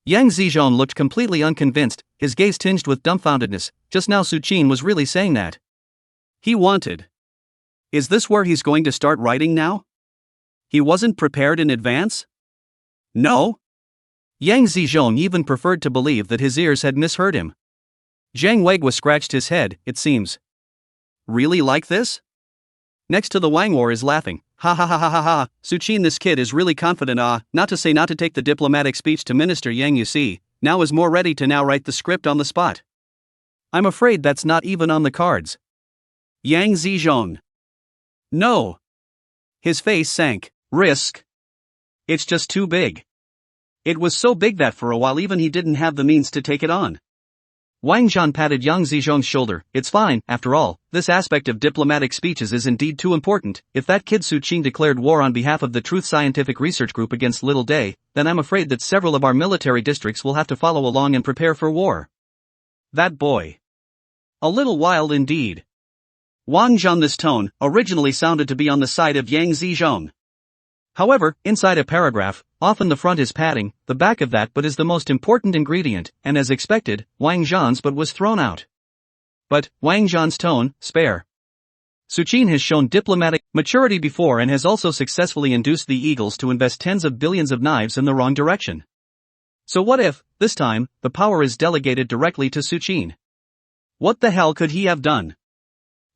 Yang Zizhong looked completely unconvinced, his gaze tinged with dumbfoundedness. Just now Suchin was really saying that. He wanted. Is this where he's going to start writing now? He wasn't prepared in advance? No? Yang Zizhong even preferred to believe that his ears had misheard him. Zhang Weiguo scratched his head, it seems. Really like this? Next to the Wangwar is laughing. Ha ha ha ha ha ha, Suchin, this kid is really confident. Not to say not to take the diplomatic speech to Minister Yang, you see, now is more ready to now write the script on the spot. I'm afraid that's not even on the cards. Yang Zizhong. No. His face sank. Risk. It's just too big. It was so big that for a while even he didn't have the means to take it on. Wang Zhan patted Yang Zizhong's shoulder. It's fine, after all, this aspect of diplomatic speeches is indeed too important. If that kid Suchin declared war on behalf of the Truth Scientific Research Group against Little Day, then I'm afraid that several of our military districts will have to follow along and prepare for war. That boy. A little wild indeed. Wang Zhan, this tone originally sounded to be on the side of Yang Zizhong. However, inside a paragraph, often the front is padding, the back of that but is the most important ingredient, and as expected, Wang Zhan's but was thrown out. But, Wang Zhan's tone, spare. Suchin has shown diplomatic maturity before and has also successfully induced the Eagles to invest tens of billions of knives in the wrong direction. So what if, this time, the power is delegated directly to Suchin? What the hell could he have done?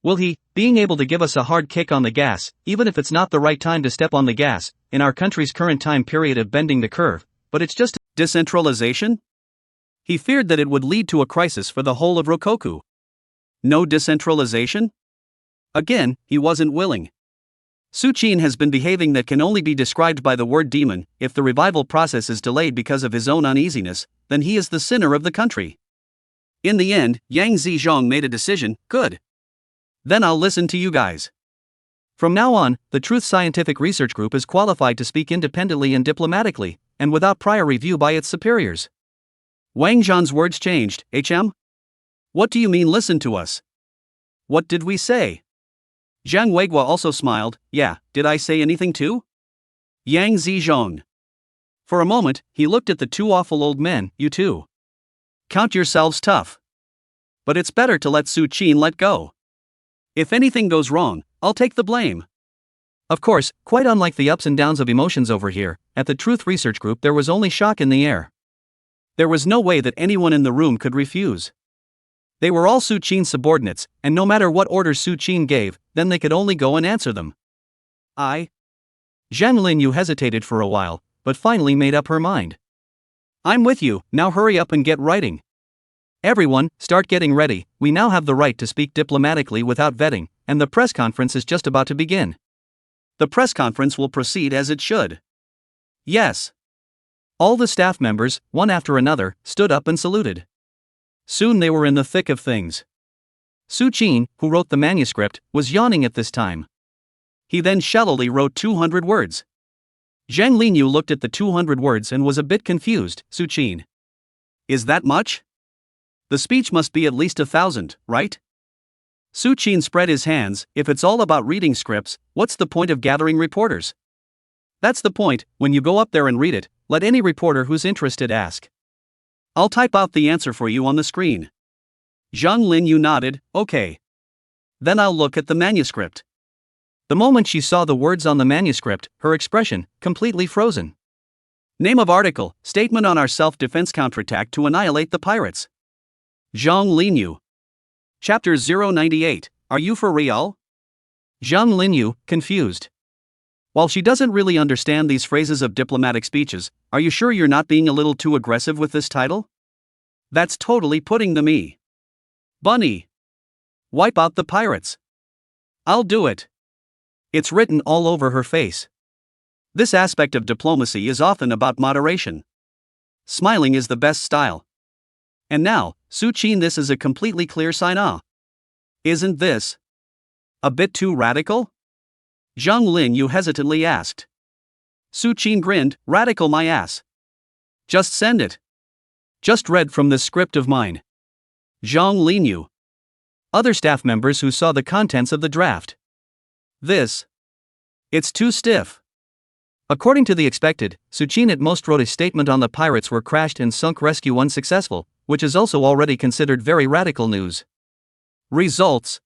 Will he, being able to give us a hard kick on the gas, even if it's not the right time to step on the gas, in our country's current time period of bending the curve, but it's just decentralization? He feared that it would lead to a crisis for the whole of Rokoku. No decentralization? Again, he wasn't willing. Suchin has been behaving that can only be described by the word demon. If the revival process is delayed because of his own uneasiness, then he is the sinner of the country. In the end, Yang Zizhong made a decision. Good. Then I'll listen to you guys. From now on, the Truth Scientific Research Group is qualified to speak independently and diplomatically, and without prior review by its superiors. Wang Zhan's words changed. HM? What do you mean listen to us? What did we say? Zhang Weiguo also smiled. Yeah, did I say anything too? Yang Zizhong. For a moment, he looked at the two awful old men. You two. Count yourselves tough. But it's better to let Suchin let go. If anything goes wrong, I'll take the blame. Of course, quite unlike the ups and downs of emotions over here, at the Truth Research Group there was only shock in the air. There was no way that anyone in the room could refuse. They were all Suchin's subordinates, and no matter what orders Suchin gave, then they could only go and answer them. Zhang Linyu hesitated for a while, but finally made up her mind. I'm with you, now hurry up and get writing. Everyone, start getting ready, we now have the right to speak diplomatically without vetting, and the press conference is just about to begin. The press conference will proceed as it should. Yes. All the staff members, one after another, stood up and saluted. Soon they were in the thick of things. Suchin, who wrote the manuscript, was yawning at this time. He then shallowly wrote 200 words. Zhang Linyu looked at the 200 words and was a bit confused. Suchin. Is that much? The speech must be at least 1,000, right? Suchin spread his hands. If it's all about reading scripts, what's the point of gathering reporters? That's the point. When you go up there and read it, let any reporter who's interested ask. I'll type out the answer for you on the screen. Zhang Linyu nodded. Okay. Then I'll look at the manuscript. The moment she saw the words on the manuscript, her expression, completely frozen. Name of article, Statement on our self-defense counterattack to annihilate the pirates. Zhang Linyu. Chapter 098, Are you for real? Zhang Linyu, confused. While she doesn't really understand these phrases of diplomatic speeches, are you sure you're not being a little too aggressive with this title? That's totally putting the me. Bunny. Wipe out the pirates. I'll do it. It's written all over her face. This aspect of diplomacy is often about moderation. Smiling is the best style. And now, Su Qin, this is a completely clear sign. Isn't this a bit too radical? Zhang Linyu hesitantly asked. Su Qin grinned, radical my ass. Just send it. Just read from this script of mine. Zhang Linyu. Other staff members who saw the contents of the draft. It's too stiff. According to the expected, Su Qin at most wrote a statement on the pirates were crashed and sunk, rescue unsuccessful, which is also already considered very radical news. Results.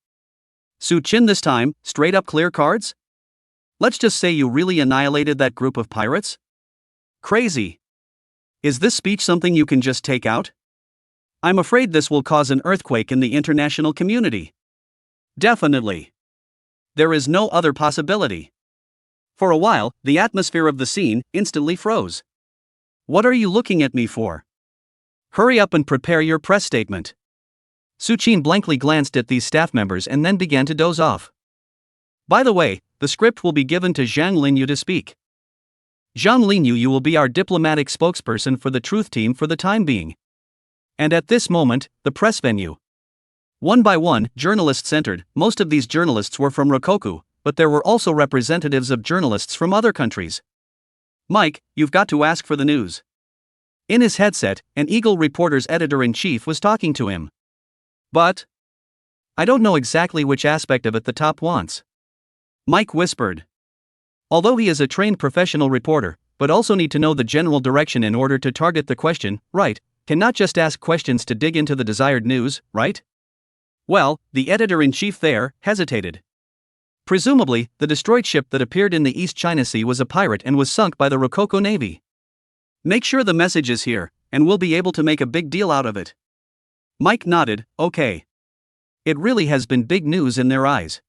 Su Qin this time, straight up clear cards? Let's just say you really annihilated that group of pirates? Crazy. Is this speech something you can just take out? I'm afraid this will cause an earthquake in the international community. Definitely. There is no other possibility. For a while, the atmosphere of the scene instantly froze. What are you looking at me for? Hurry up and prepare your press statement. Su Qin blankly glanced at these staff members and then began to doze off. By the way, the script will be given to Zhang Linyu to speak. Zhang Linyu, you will be our diplomatic spokesperson for the truth team for the time being. And at this moment, the press venue. One by one, journalists entered. Most of these journalists were from Rokkoku, but there were also representatives of journalists from other countries. Mike, you've got to ask for the news. In his headset, an Eagle Reporter's editor-in-chief was talking to him. But I don't know exactly which aspect of it the top wants. Mike whispered. Although he is a trained professional reporter, but also need to know the general direction in order to target the question, right? Cannot just ask questions to dig into the desired news, right? Well, the editor-in-chief there hesitated. Presumably, the destroyed ship that appeared in the East China Sea was a pirate and was sunk by the Rococo Navy. Make sure the message is here, and we'll be able to make a big deal out of it. Mike nodded, okay. It really has been big news in their eyes.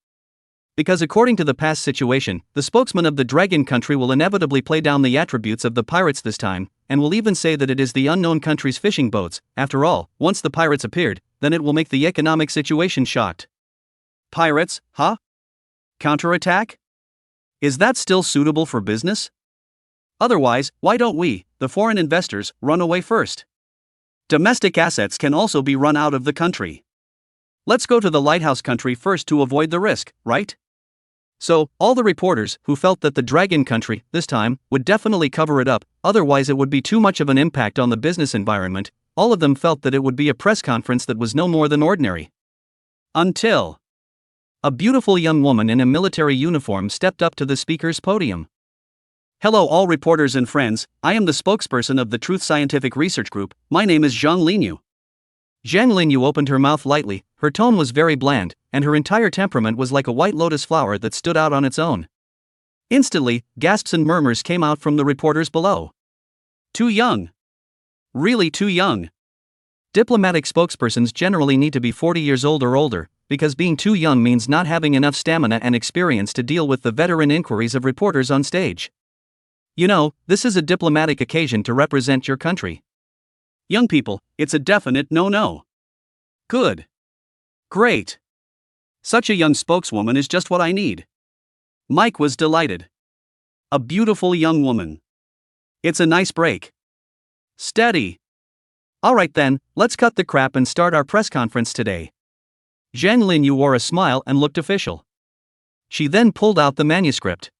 Because according to the past situation, the spokesman of the Dragon Country will inevitably play down the attributes of the pirates this time, and will even say that it is the unknown country's fishing boats. After all, once the pirates appeared, then it will make the economic situation shocked. Pirates, huh? Counterattack? Is that still suitable for business? Otherwise, why don't we, the foreign investors, run away first? Domestic assets can also be run out of the country. Let's go to the lighthouse country first to avoid the risk, right? So, all the reporters who felt that the Dragon Country, this time, would definitely cover it up, otherwise it would be too much of an impact on the business environment, all of them felt that it would be a press conference that was no more than ordinary. Until a beautiful young woman in a military uniform stepped up to the speaker's podium. Hello all reporters and friends, I am the spokesperson of the Truth Scientific Research Group, my name is Zhang Linyu. Zhang Linyu opened her mouth lightly, her tone was very bland, and her entire temperament was like a white lotus flower that stood out on its own. Instantly, gasps and murmurs came out from the reporters below. Too young. Really too young. Diplomatic spokespersons generally need to be 40 years old or older, because being too young means not having enough stamina and experience to deal with the veteran inquiries of reporters on stage. You know, this is a diplomatic occasion to represent your country. Young people, it's a definite no-no. Good. Great. Such a young spokeswoman is just what I need. Mike was delighted. A beautiful young woman. It's a nice break. Steady. Alright then, let's cut the crap and start our press conference today. Zhang Linyu wore a smile and looked official. She then pulled out the manuscript.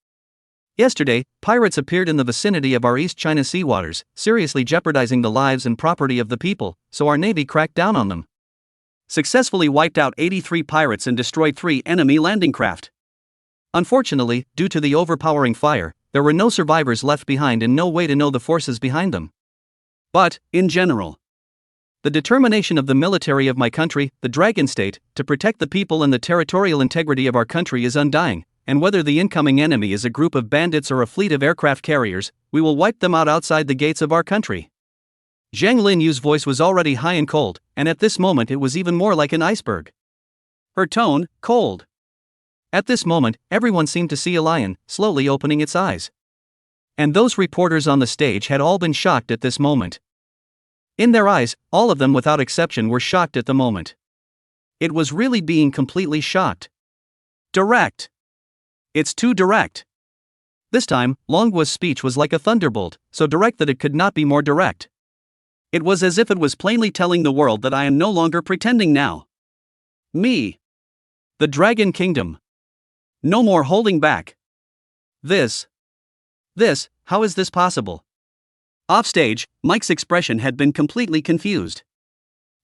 Yesterday, pirates appeared in the vicinity of our East China Sea waters, seriously jeopardizing the lives and property of the people, so our navy cracked down on them. Successfully wiped out 83 pirates and destroyed 3 enemy landing craft. Unfortunately, due to the overpowering fire, there were no survivors left behind and no way to know the forces behind them. But, in general, The determination of the military of my country, the Dragon State, to protect the people and the territorial integrity of our country is undying, and whether the incoming enemy is a group of bandits or a fleet of aircraft carriers, we will wipe them out outside the gates of our country. Zhang Linyu's voice was already high and cold, and at this moment it was even more like an iceberg. Her tone, cold. At this moment, everyone seemed to see a lion, slowly opening its eyes. And those reporters on the stage had all been shocked at this moment. In their eyes, all of them without exception were shocked at the moment. It was really being completely shocked. Direct. It's too direct. This time, Longhua's speech was like a thunderbolt, so direct that it could not be more direct. It was as if it was plainly telling the world that I am no longer pretending now. Me. The Dragon Kingdom. No more holding back. This, how is this possible? Offstage, Mike's expression had been completely confused.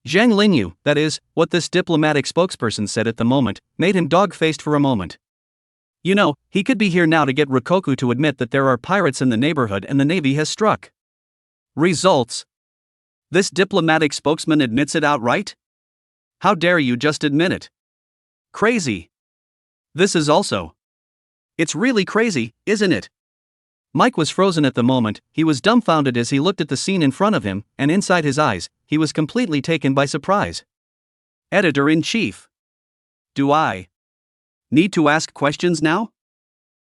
Zhang Linyu, that is, what this diplomatic spokesperson said at the moment, made him dog-faced for a moment. You know, he could be here now to get Rikoku to admit that there are pirates in the neighborhood and the Navy has struck. Results. This diplomatic spokesman admits it outright? How dare you just admit it? Crazy. This is also. It's really crazy, isn't it? Mike was frozen at the moment. He was dumbfounded as he looked at the scene in front of him, and inside his eyes, he was completely taken by surprise. Editor-in-Chief. Do I need to ask questions now?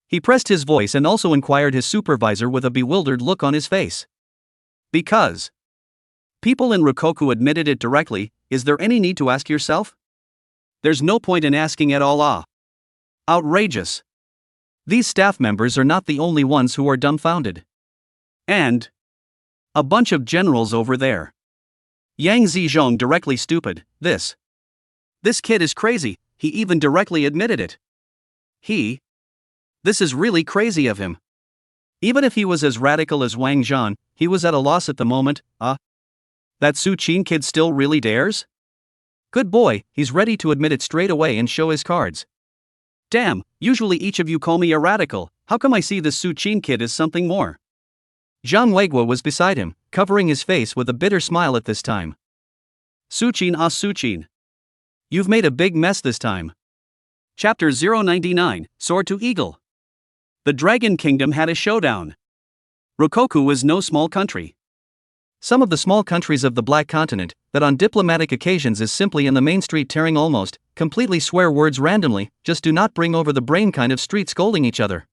He pressed his voice and also inquired his supervisor with a bewildered look on his face. Because people in Rikoku admitted it directly, is there any need to ask yourself? There's no point in asking at all. Outrageous. These staff members are not the only ones who are dumbfounded. And a bunch of generals over there. Yang Zizhong directly stupid. This kid is crazy, he even directly admitted it. This is really crazy of him. Even if he was as radical as Wang Zhan, he was at a loss at the moment. That Su Qin kid still really dares? Good boy, he's ready to admit it straight away and show his cards. Damn, usually each of you call me a radical, how come I see this Su Qin kid as something more? Zhang Weiguo was beside him, covering his face with a bitter smile at this time. Su Qin. Su Qin. You've made a big mess this time. Chapter 099, Sword to Eagle. The Dragon Kingdom had a showdown. Rikoku was no small country. Some of the small countries of the Black Continent, that on diplomatic occasions is simply in the main street tearing almost, completely swear words randomly, just do not bring over the brain kind of street scolding each other.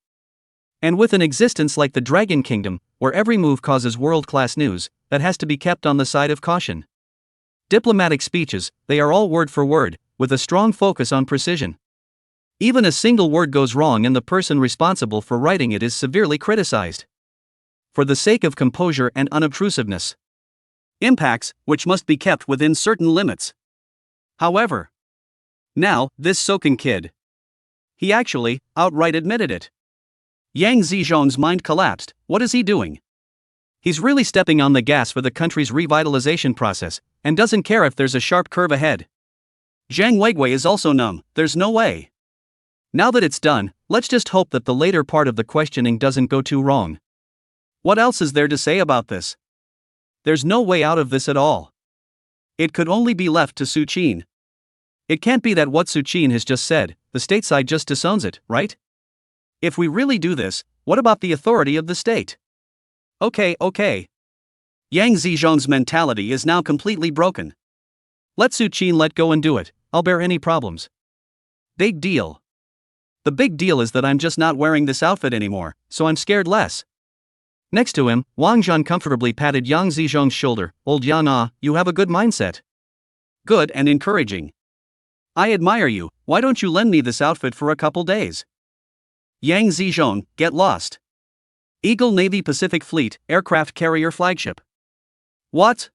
And with an existence like the Dragon Kingdom, where every move causes world-class news, that has to be kept on the side of caution. Diplomatic speeches, they are all word for word, with a strong focus on precision. Even a single word goes wrong and the person responsible for writing it is severely criticized. For the sake of composure and unobtrusiveness. Impacts, which must be kept within certain limits. However, now, this Soken kid. He actually, outright admitted it. Yang Zizhong's mind collapsed. What is he doing? He's really stepping on the gas for the country's revitalization process, and doesn't care if there's a sharp curve ahead. Zhang Weiguo is also numb, there's no way. Now that it's done, let's just hope that the later part of the questioning doesn't go too wrong. What else is there to say about this? There's no way out of this at all. It could only be left to Su Qin. It can't be that what Su Qin has just said, the state side just disowns it, right? If we really do this, what about the authority of the state? Okay. Yang Zizhong's mentality is now completely broken. Let Su Qin let go and do it, I'll bear any problems. Big deal. The big deal is that I'm just not wearing this outfit anymore, so I'm scared less. Next to him, Wang Zhan comfortably patted Yang Zizhong's shoulder. Old Yang, you have a good mindset. Good and encouraging. I admire you, why don't you lend me this outfit for a couple days? Yang Zizhong, get lost. Eagle Navy Pacific Fleet, aircraft carrier flagship. What?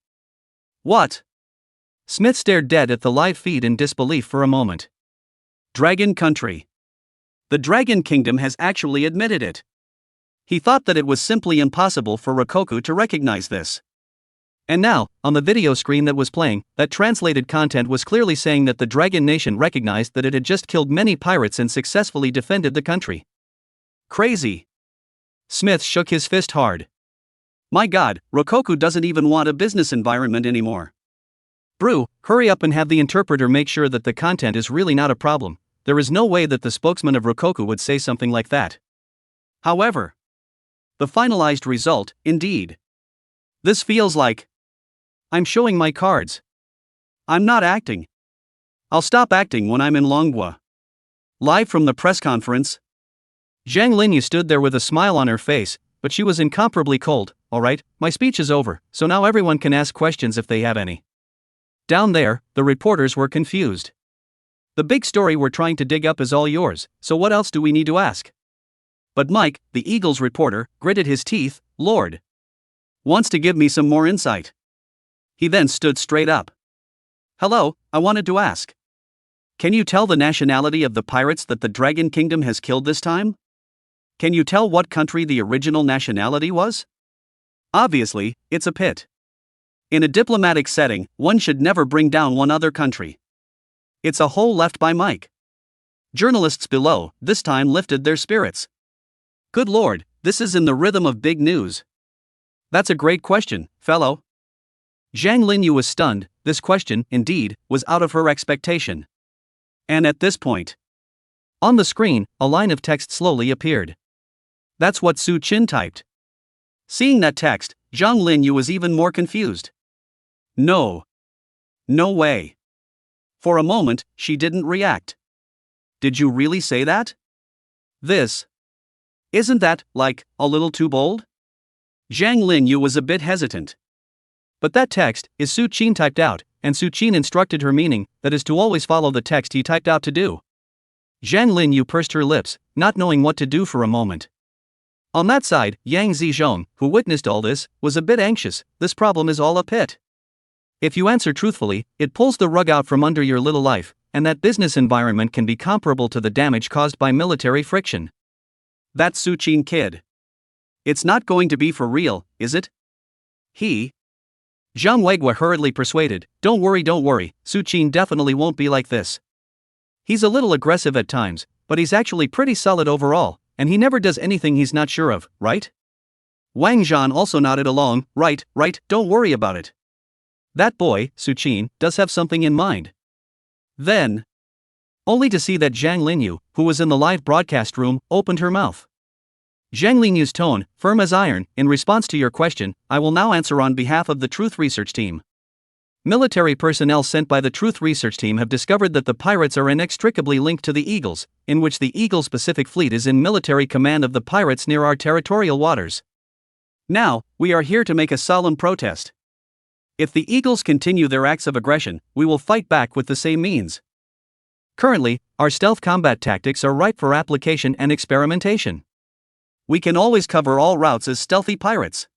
Smith stared dead at the live feed in disbelief for a moment. Dragon Country. The Dragon Kingdom has actually admitted it. He thought that it was simply impossible for Rikoku to recognize this. And now, on the video screen that was playing, that translated content was clearly saying that the Dragon Nation recognized that it had just killed many pirates and successfully defended the country. Crazy. Smith shook his fist hard. My God, Rikoku doesn't even want a business environment anymore. Brew, hurry up and have the interpreter make sure that the content is really not a problem. There is no way that the spokesman of Rokoku would say something like that. However, the finalized result, indeed. This feels like I'm showing my cards. I'm not acting. I'll stop acting when I'm in Longwa. Live from the press conference. Zhang Linyu stood there with a smile on her face, but she was incomparably cold. Alright, my speech is over, so now everyone can ask questions if they have any. Down there, the reporters were confused. The big story we're trying to dig up is all yours, so what else do we need to ask? But Mike, the Eagles reporter, gritted his teeth. Lord, wants to give me some more insight. He then stood straight up. Hello, I wanted to ask. Can you tell the nationality of the pirates that the Dragon Kingdom has killed this time? Can you tell what country the original nationality was? Obviously, it's a pit. In a diplomatic setting, one should never bring down one other country. It's a hole left by Mike. Journalists below, this time lifted their spirits. Good Lord, this is in the rhythm of big news. That's a great question, fellow. Zhang Linyu was stunned. This question, indeed, was out of her expectation. And at this point, on the screen, a line of text slowly appeared. That's what Su Qin typed. Seeing that text, Zhang Linyu was even more confused. No. No way. For a moment, she didn't react. Did you really say that? Isn't that, like, a little too bold? Zhang Linyu was a bit hesitant. But that text is Su Qin typed out, and Su Qin instructed her meaning, that is to always follow the text he typed out to do. Zhang Linyu pursed her lips, not knowing what to do for a moment. On that side, Yang Zizhong, who witnessed all this, was a bit anxious. This problem is all a pit. If you answer truthfully, it pulls the rug out from under your little life, and that business environment can be comparable to the damage caused by military friction. That Su Qin kid. It's not going to be for real, is it? Zhang Weigua hurriedly persuaded, don't worry, Su Qin definitely won't be like this. He's a little aggressive at times, but he's actually pretty solid overall, and he never does anything he's not sure of, right? Wang Zhan also nodded along, right, don't worry about it. That boy, Su Qin, does have something in mind. Then, only to see that Zhang Linyu, who was in the live broadcast room, opened her mouth. Zhang Linyu's tone, firm as iron. In response to your question, I will now answer on behalf of the Truth Research Team. Military personnel sent by the Truth Research Team have discovered that the pirates are inextricably linked to the Eagles, in which the Eagles Pacific Fleet is in military command of the pirates near our territorial waters. Now, we are here to make a solemn protest. If the Eagles continue their acts of aggression, we will fight back with the same means. Currently, our stealth combat tactics are ripe for application and experimentation. We can always cover all routes as stealthy pirates.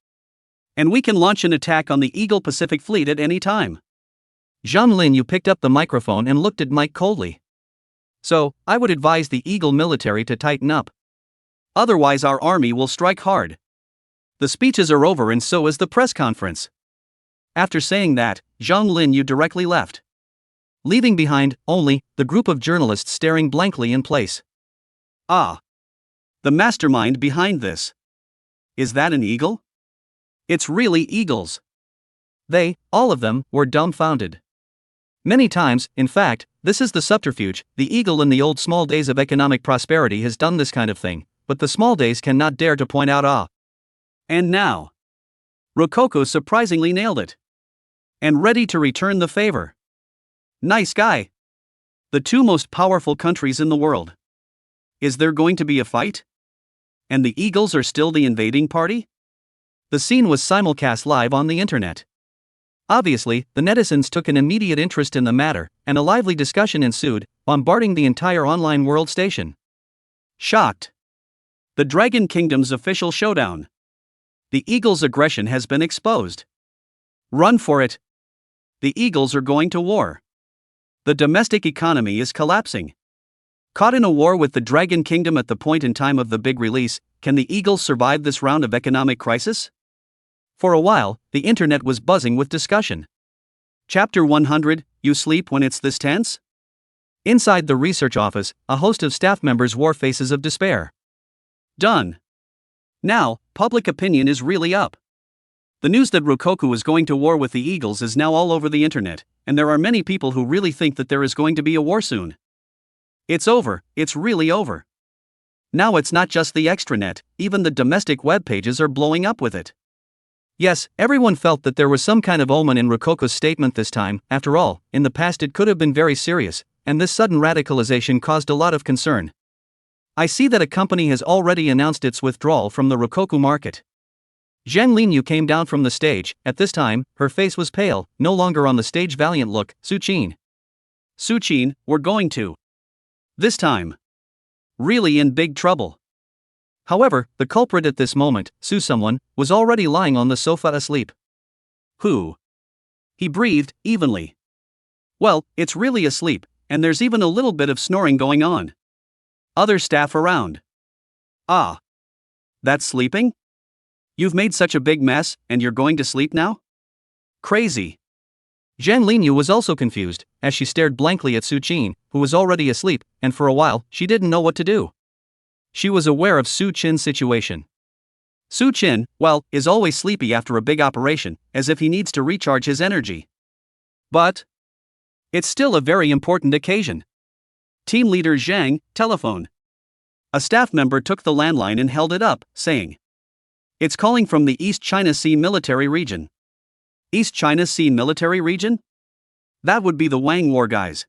And we can launch an attack on the Eagle Pacific Fleet at any time. Zhang Linyu picked up the microphone and looked at Mike coldly. So, I would advise the Eagle military to tighten up. Otherwise our army will strike hard. The speeches are over and so is the press conference. After saying that, Zhang Linyu directly left, leaving behind only the group of journalists staring blankly in place. Ah. The mastermind behind this. Is that an eagle? It's really eagles. They, all of them, were dumbfounded. Many times, in fact, this is the subterfuge. The eagle in the old small days of economic prosperity has done this kind of thing, but the small days cannot dare to point out And now, Rokoku surprisingly nailed it. And ready to return the favor. Nice guy. The two most powerful countries in the world. Is there going to be a fight? And the Eagles are still the invading party? The scene was simulcast live on the internet. Obviously, the netizens took an immediate interest in the matter, and a lively discussion ensued, bombarding the entire online world station. Shocked. The Dragon Kingdom's official showdown. The Eagles' aggression has been exposed. Run for it. The Eagles are going to war. The domestic economy is collapsing. Caught in a war with the Dragon Kingdom at the point in time of the big release, can the Eagles survive this round of economic crisis? For a while, the internet was buzzing with discussion. Chapter 100, You sleep when it's this tense? Inside the research office, a host of staff members wore faces of despair. Done. Now, public opinion is really up. The news that Rokoku is going to war with the Eagles is now all over the internet, and there are many people who really think that there is going to be a war soon. It's over, it's really over. Now it's not just the extranet, even the domestic web pages are blowing up with it. Yes, everyone felt that there was some kind of omen in Rokoku's statement this time. After all, in the past it could have been very serious, and this sudden radicalization caused a lot of concern. I see that a company has already announced its withdrawal from the Rokoku market. Zhang Linyu came down from the stage. At this time, her face was pale, no longer on the stage valiant look. Suchin, we're going to. This time. Really in big trouble. However, the culprit at this moment, someone, was already lying on the sofa asleep. Who? He breathed evenly. Well, it's really asleep, and there's even a little bit of snoring going on. Other staff around. Ah. That's sleeping? You've made such a big mess, and you're going to sleep now? Crazy. Zhang Linyu was also confused, as she stared blankly at Su Qin, who was already asleep, and for a while, she didn't know what to do. She was aware of Su Qin's situation. Su Qin, well, is always sleepy after a big operation, as if he needs to recharge his energy. But it's still a very important occasion. Team leader Zhang, telephone. A staff member took the landline and held it up, saying, "It's calling from the East China Sea Military Region." East China Sea Military Region? That would be the Wang War guys.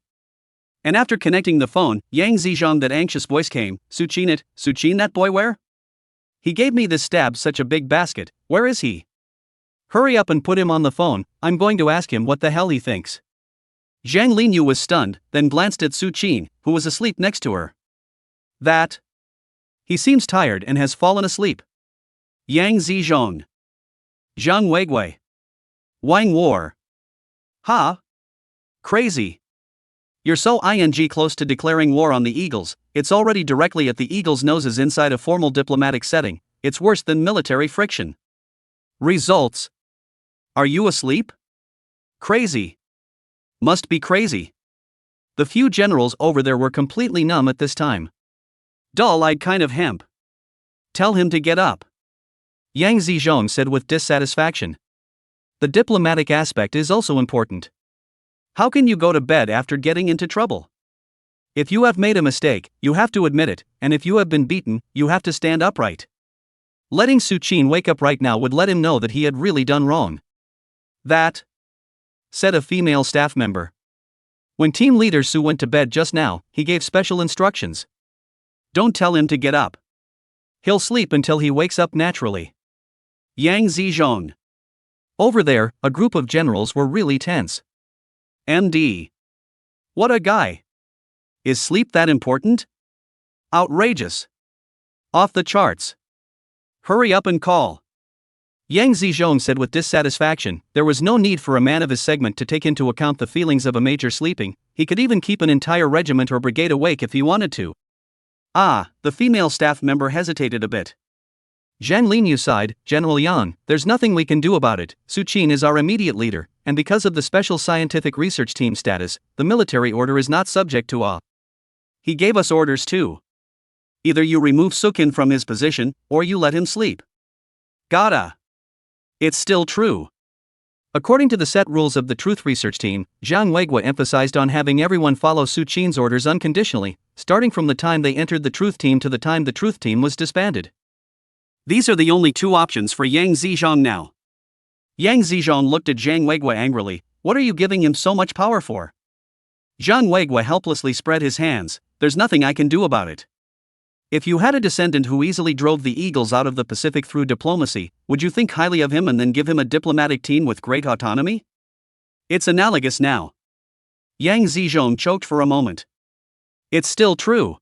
And after connecting the phone, Yang Zizhong, that anxious voice came. Suchin, that boy where? He gave me this stab, such a big basket. Where is he? Hurry up and put him on the phone, I'm going to ask him what the hell he thinks. Zhang Linyu was stunned, then glanced at Su Qin, who was asleep next to her. That? He seems tired and has fallen asleep. Yang Zizhong. Zhang Weigui. Wang War. Ha? Crazy. You're so close to declaring war on the Eagles. It's already directly at the Eagles' noses inside a formal diplomatic setting. It's worse than military friction. Results. Are you asleep? Crazy. Must be crazy. The few generals over there were completely numb at this time. Dull-eyed kind of hemp. Tell him to get up. Yang Zizhong said with dissatisfaction. The diplomatic aspect is also important. How can you go to bed after getting into trouble? If you have made a mistake, you have to admit it, and if you have been beaten, you have to stand upright. Letting Su Qin wake up right now would let him know that he had really done wrong. That, said a female staff member. When team leader Su went to bed just now, he gave special instructions. Don't tell him to get up. He'll sleep until he wakes up naturally. Yang Zizhong. Over there, a group of generals were really tense. MD. What a guy. Is sleep that important? Outrageous. Off the charts. Hurry up and call. Yang Zizhong said with dissatisfaction. There was no need for a man of his segment to take into account the feelings of a major sleeping. He could even keep an entire regiment or brigade awake if he wanted to. Ah, the female staff member hesitated a bit. Zhang Linyu sighed. General Yan, there's nothing we can do about it. Su Qin is our immediate leader, and because of the special scientific research team status, the military order is not subject to a. He gave us orders too. Either you remove Sukin from his position, or you let him sleep. Gotta. It's still true. According to the set rules of the Truth Research Team, Zhang Weigui emphasized on having everyone follow Su Qin's orders unconditionally, starting from the time they entered the Truth Team to the time the Truth Team was disbanded. These are the only two options for Yang Zizhong now. Yang Zizhong looked at Zhang Weigui angrily. What are you giving him so much power for? Zhang Weigui helplessly spread his hands. There's nothing I can do about it. If you had a descendant who easily drove the Eagles out of the Pacific through diplomacy, would you think highly of him and then give him a diplomatic team with great autonomy? It's analogous now. Yang Zizhong choked for a moment. It's still true.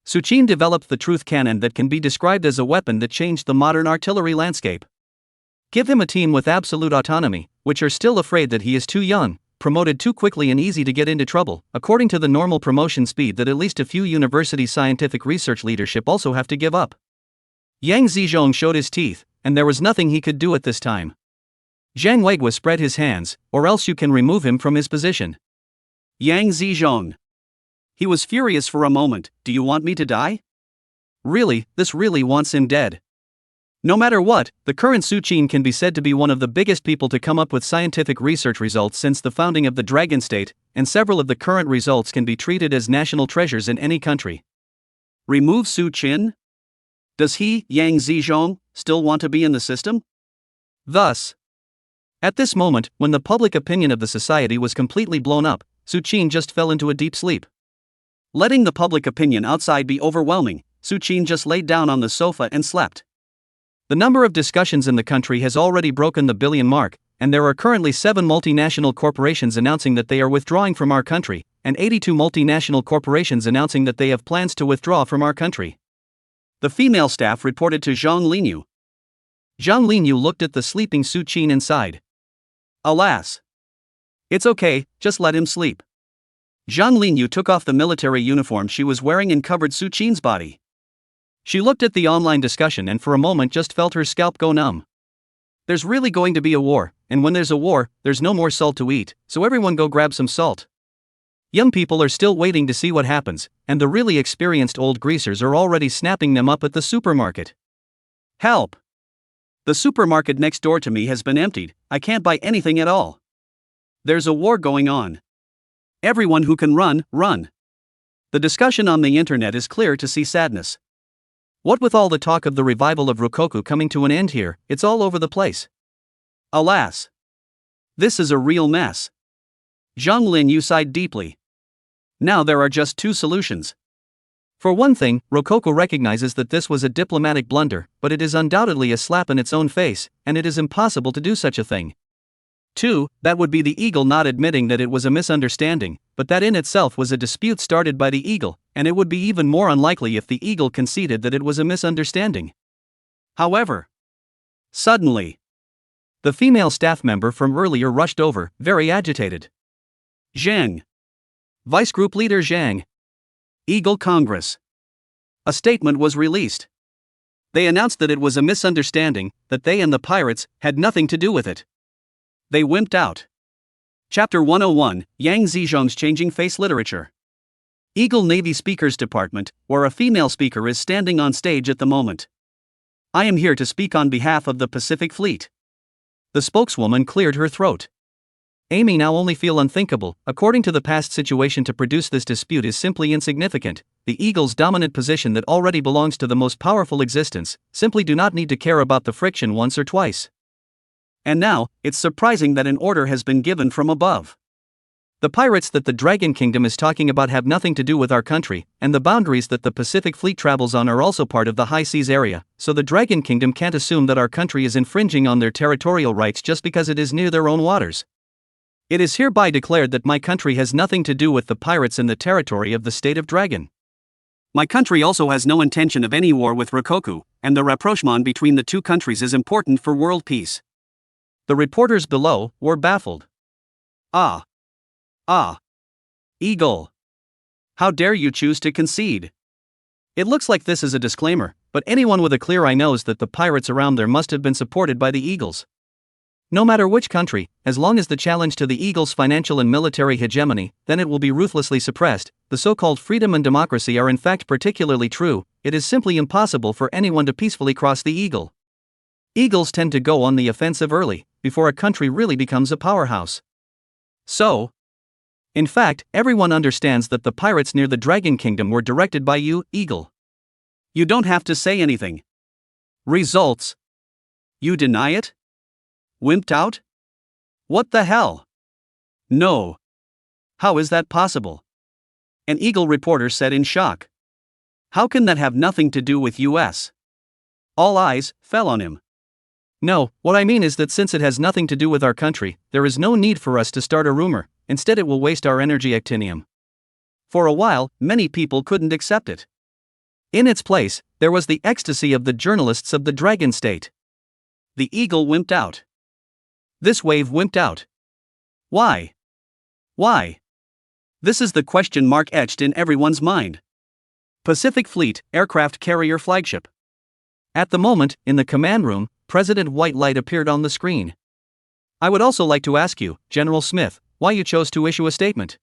Su Qin developed the truth cannon that can be described as a weapon that changed the modern artillery landscape. Give him a team with absolute autonomy, which are still afraid that he is too young, promoted too quickly and easy to get into trouble, according to the normal promotion speed that at least a few university scientific research leadership also have to give up. Yang Zizhong showed his teeth, and there was nothing he could do at this time. Zhang Weigui spread his hands, or else you can remove him from his position. Yang Zizhong. He was furious for a moment. Do you want me to die? Really, this really wants him dead. No matter what, the current Suchin can be said to be one of the biggest people to come up with scientific research results since the founding of the Dragon State, and several of the current results can be treated as national treasures in any country. Remove Suchin? Does he, Yang Zizhong, still want to be in the system? Thus, at this moment, when the public opinion of the society was completely blown up, Suchin just fell into a deep sleep. Letting the public opinion outside be overwhelming, Suchin just laid down on the sofa and slept. The number of discussions in the country has already broken the billion mark, and there are currently 7 multinational corporations announcing that they are withdrawing from our country, and 82 multinational corporations announcing that they have plans to withdraw from our country. The female staff reported to Zhang Linyu. Zhang Linyu looked at the sleeping Suchin and sighed. Alas. It's okay, just let him sleep. Zhang Linyu took off the military uniform she was wearing and covered Suchin's body. She looked at the online discussion and for a moment just felt her scalp go numb. There's really going to be a war, and when there's a war, there's no more salt to eat, so everyone go grab some salt. Young people are still waiting to see what happens, and the really experienced old greasers are already snapping them up at the supermarket. Help! The supermarket next door to me has been emptied, I can't buy anything at all. There's a war going on. Everyone who can run, run. The discussion on the internet is clear to see sadness. What with all the talk of the revival of Rokoku coming to an end here, it's all over the place. Alas. This is a real mess. Zhang Linyu sighed deeply. Now there are just 2 solutions. For one thing, Rokoku recognizes that this was a diplomatic blunder, but it is undoubtedly a slap in its own face, and it is impossible to do such a thing. 2, that would be the eagle not admitting that it was a misunderstanding, but that in itself was a dispute started by the eagle, and it would be even more unlikely if the eagle conceded that it was a misunderstanding. However, suddenly, the female staff member from earlier rushed over, very agitated. Zhang. Vice Group Leader Zhang. Eagle Congress. A statement was released. They announced that it was a misunderstanding, that they and the pirates had nothing to do with it. They wimped out. Chapter 101, Yang Zizhong's Changing Face Literature. Eagle Navy Speakers Department, where a female speaker is standing on stage at the moment. I am here to speak on behalf of the Pacific Fleet. The spokeswoman cleared her throat. Amy now only feel unthinkable. According to the past situation, to produce this dispute is simply insignificant. The Eagle's dominant position that already belongs to the most powerful existence simply do not need to care about the friction once or twice. And now, it's surprising that an order has been given from above. The pirates that the Dragon Kingdom is talking about have nothing to do with our country, and the boundaries that the Pacific Fleet travels on are also part of the high seas area, so the Dragon Kingdom can't assume that our country is infringing on their territorial rights just because it is near their own waters. It is hereby declared that my country has nothing to do with the pirates in the territory of the State of Dragon. My country also has no intention of any war with Rokoku, and the rapprochement between the 2 countries is important for world peace. The reporters below were baffled. Ah. Eagle. How dare you choose to concede? It looks like this is a disclaimer, but anyone with a clear eye knows that the pirates around there must have been supported by the Eagles. No matter which country, as long as the challenge to the Eagles' financial and military hegemony, then it will be ruthlessly suppressed. The so-called freedom and democracy are in fact particularly true. It is simply impossible for anyone to peacefully cross the Eagle. Eagles tend to go on the offensive early, before a country really becomes a powerhouse. So, in fact, everyone understands that the pirates near the Dragon Kingdom were directed by you, Eagle. You don't have to say anything. Results. You deny it? Wimped out? What the hell? No. How is that possible? An Eagle reporter said in shock. How can that have nothing to do with US? All eyes fell on him. No, what I mean is that since it has nothing to do with our country, there is no need for us to start a rumor, instead it will waste our energy actinium. For a while, many people couldn't accept it. In its place, there was the ecstasy of the journalists of the Dragon State. The Eagle wimped out. This wave wimped out. Why? Why? This is the question mark etched in everyone's mind. Pacific Fleet, aircraft carrier flagship. At the moment, in the command room, President White Light appeared on the screen. I would also like to ask you, General Smith, why you chose to issue a statement.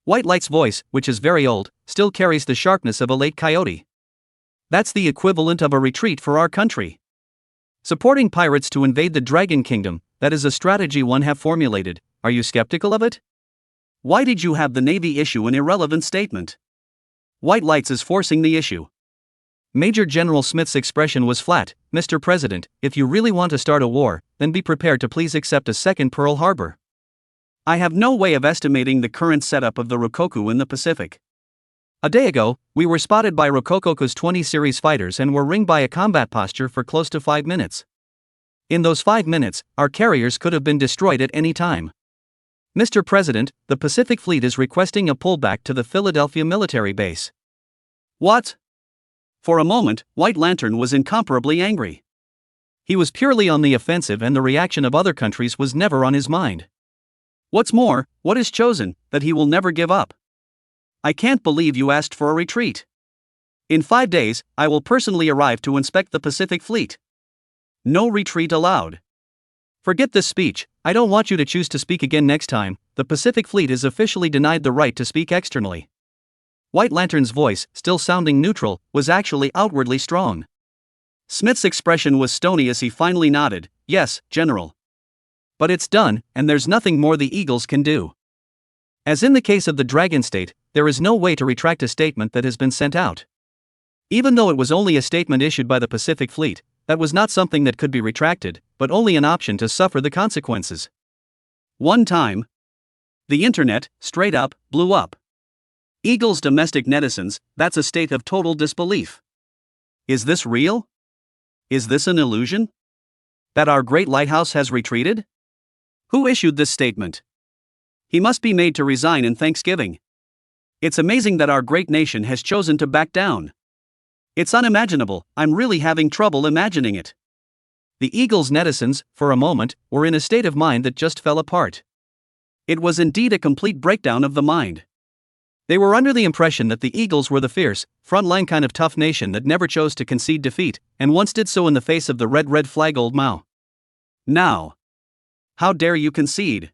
White Light's voice, which is very old, still carries the sharpness of a late coyote. That's the equivalent of a retreat for our country. Supporting pirates to invade the Dragon Kingdom, that is a strategy one have formulated. Are you skeptical of it? Why did you have the Navy issue an irrelevant statement? White lights is forcing the issue. Major General Smith's expression was flat. Mr. President, if you really want to start a war, then be prepared to please accept a second Pearl Harbor. I have no way of estimating the current setup of the Rokkoku in the Pacific. A day ago, we were spotted by Rokkoku's 20 series fighters and were ringed by a combat posture for close to 5 minutes. In those 5 minutes, our carriers could have been destroyed at any time. Mr. President, the Pacific Fleet is requesting a pullback to the Philadelphia military base. What? For a moment, White Lantern was incomparably angry. He was purely on the offensive and the reaction of other countries was never on his mind. What's more, what is chosen, that he will never give up. I can't believe you asked for a retreat. In 5 days, I will personally arrive to inspect the Pacific Fleet. No retreat allowed. Forget this speech, I don't want you to choose to speak again next time. The Pacific Fleet is officially denied the right to speak externally. White Lantern's voice, still sounding neutral, was actually outwardly strong. Smith's expression was stony as he finally nodded, yes, General. But it's done, and there's nothing more the Eagles can do. As in the case of the Dragon State, there is no way to retract a statement that has been sent out. Even though it was only a statement issued by the Pacific Fleet, that was not something that could be retracted, but only an option to suffer the consequences. One time, the internet, straight up, blew up. Eagles domestic netizens, that's a state of total disbelief. Is this real? Is this an illusion? That our great lighthouse has retreated? Who issued this statement? He must be made to resign in Thanksgiving. It's amazing that our great nation has chosen to back down. It's unimaginable, I'm really having trouble imagining it. The Eagles netizens, for a moment, were in a state of mind that just fell apart. It was indeed a complete breakdown of the mind. They were under the impression that the Eagles were the fierce, frontline kind of tough nation that never chose to concede defeat, and once did so in the face of the red flag old Mao. Now, how dare you concede?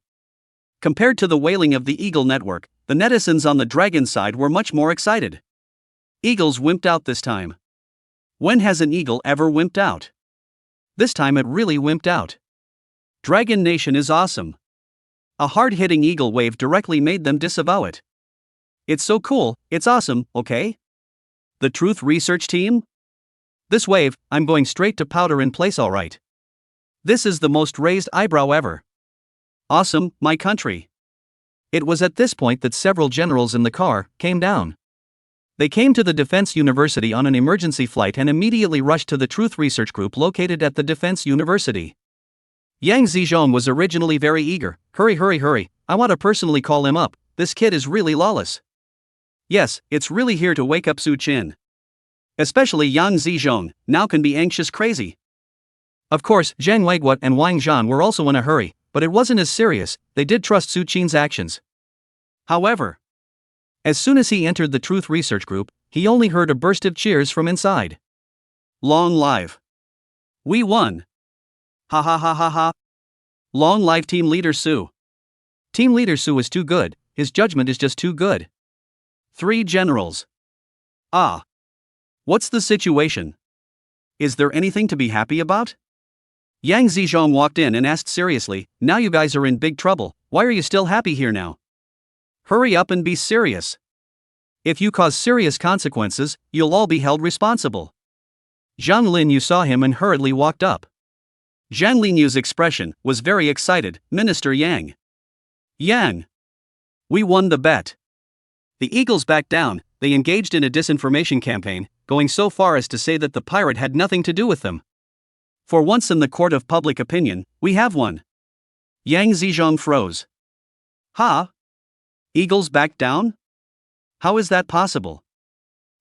Compared to the wailing of the Eagle network, the netizens on the Dragon side were much more excited. Eagles wimped out this time. When has an eagle ever wimped out? This time it really wimped out. Dragon Nation is awesome. A hard-hitting eagle wave directly made them disavow it. It's so cool, it's awesome, okay? The Truth Research Team? This wave, I'm going straight to powder in place alright. This is the most raised eyebrow ever. Awesome, my country. It was at this point that several generals in the car came down. They came to the Defense University on an emergency flight and immediately rushed to the Truth Research Group located at the Defense University. Yang Zizhong was originally very eager. Hurry, I want to personally call him up, this kid is really lawless. Yes, it's really here to wake up Su Qin. Especially Yang Zizhong, now can be anxious crazy. Of course, Zhang Weiguo and Wang Zhan were also in a hurry, but it wasn't as serious, they did trust Su Qin's actions. However, as soon as he entered the Truth Research Group, he only heard a burst of cheers from inside. Long live. We won. Ha ha ha ha ha. Long live Team Leader Su. Team Leader Su is too good, his judgment is just too good. 3 generals. Ah. What's the situation? Is there anything to be happy about? Yang Zizhong walked in and asked seriously, now you guys are in big trouble, why are you still happy here now? Hurry up and be serious. If you cause serious consequences, you'll all be held responsible. Zhang Linyu saw him and hurriedly walked up. Zhang Linyu's expression was very excited. Minister Yang. Yang. We won the bet. The Eagles backed down, they engaged in a disinformation campaign, going so far as to say that the pirate had nothing to do with them. For once in the court of public opinion, we have won. Yang Zizhong froze. Ha? Eagles backed down? How is that possible?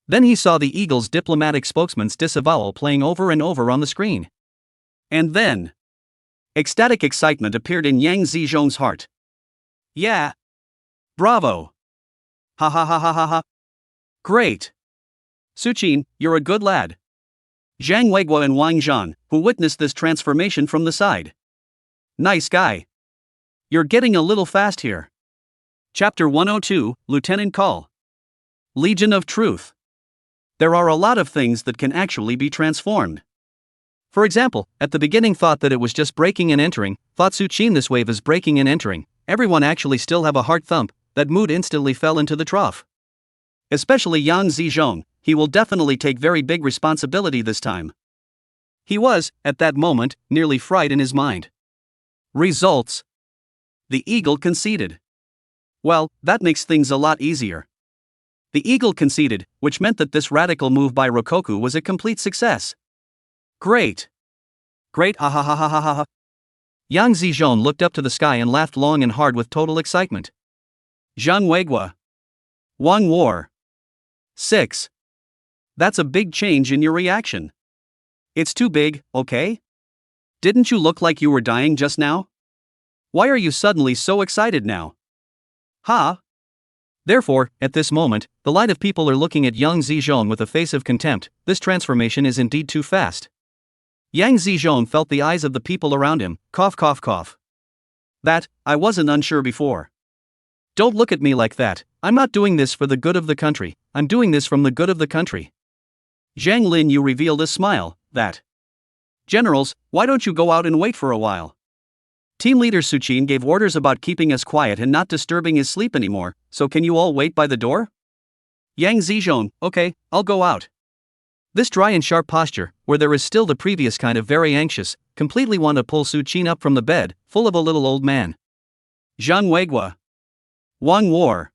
Then he saw the Eagles' diplomatic spokesman's disavowal playing over and over on the screen. And then, ecstatic excitement appeared in Yang Zizhong's heart. Yeah. Bravo. Ha ha ha ha ha ha. Great. Su Qin, you're a good lad. Zhang Weiguo and Wang Zhan, who witnessed this transformation from the side. Nice guy. You're getting a little fast here. Chapter 102, Lieutenant Call. Legion of Truth. There are a lot of things that can actually be transformed. For example, at the beginning thought that it was just breaking and entering, thought Suchin this wave is breaking and entering, everyone actually still have a heart thump, that mood instantly fell into the trough. Especially Yang Zizhong, he will definitely take very big responsibility this time. He was, at that moment, nearly fried in his mind. Results. The eagle conceded. Well, that makes things a lot easier. The eagle conceded, which meant that this radical move by Rokoku was a complete success. Great. Great, ha ha ha ha ha ha. Yang Zizhong looked up to the sky and laughed long and hard with total excitement. Zhang Weigua. Wang War. 6. That's a big change in your reaction. It's too big, okay? Didn't you look like you were dying just now? Why are you suddenly so excited now? Ha! Therefore, at this moment, the light of people are looking at Yang Zizhong with a face of contempt. This transformation is indeed too fast. Yang Zizhong felt the eyes of the people around him, cough cough cough. That, I wasn't unsure before. Don't look at me like that, I'm not doing this for the good of the country, I'm doing this from the good of the country. Zhang Lin Yu revealed a smile, that. Generals, why don't you go out and wait for a while? Team leader Suchin gave orders about keeping us quiet and not disturbing his sleep anymore, so can you all wait by the door? Yang Zizhong, okay, I'll go out. This dry and sharp posture, where there is still the previous kind of very anxious, completely want to pull Suchin up from the bed, full of a little old man. Zhang Weigua. Wang War.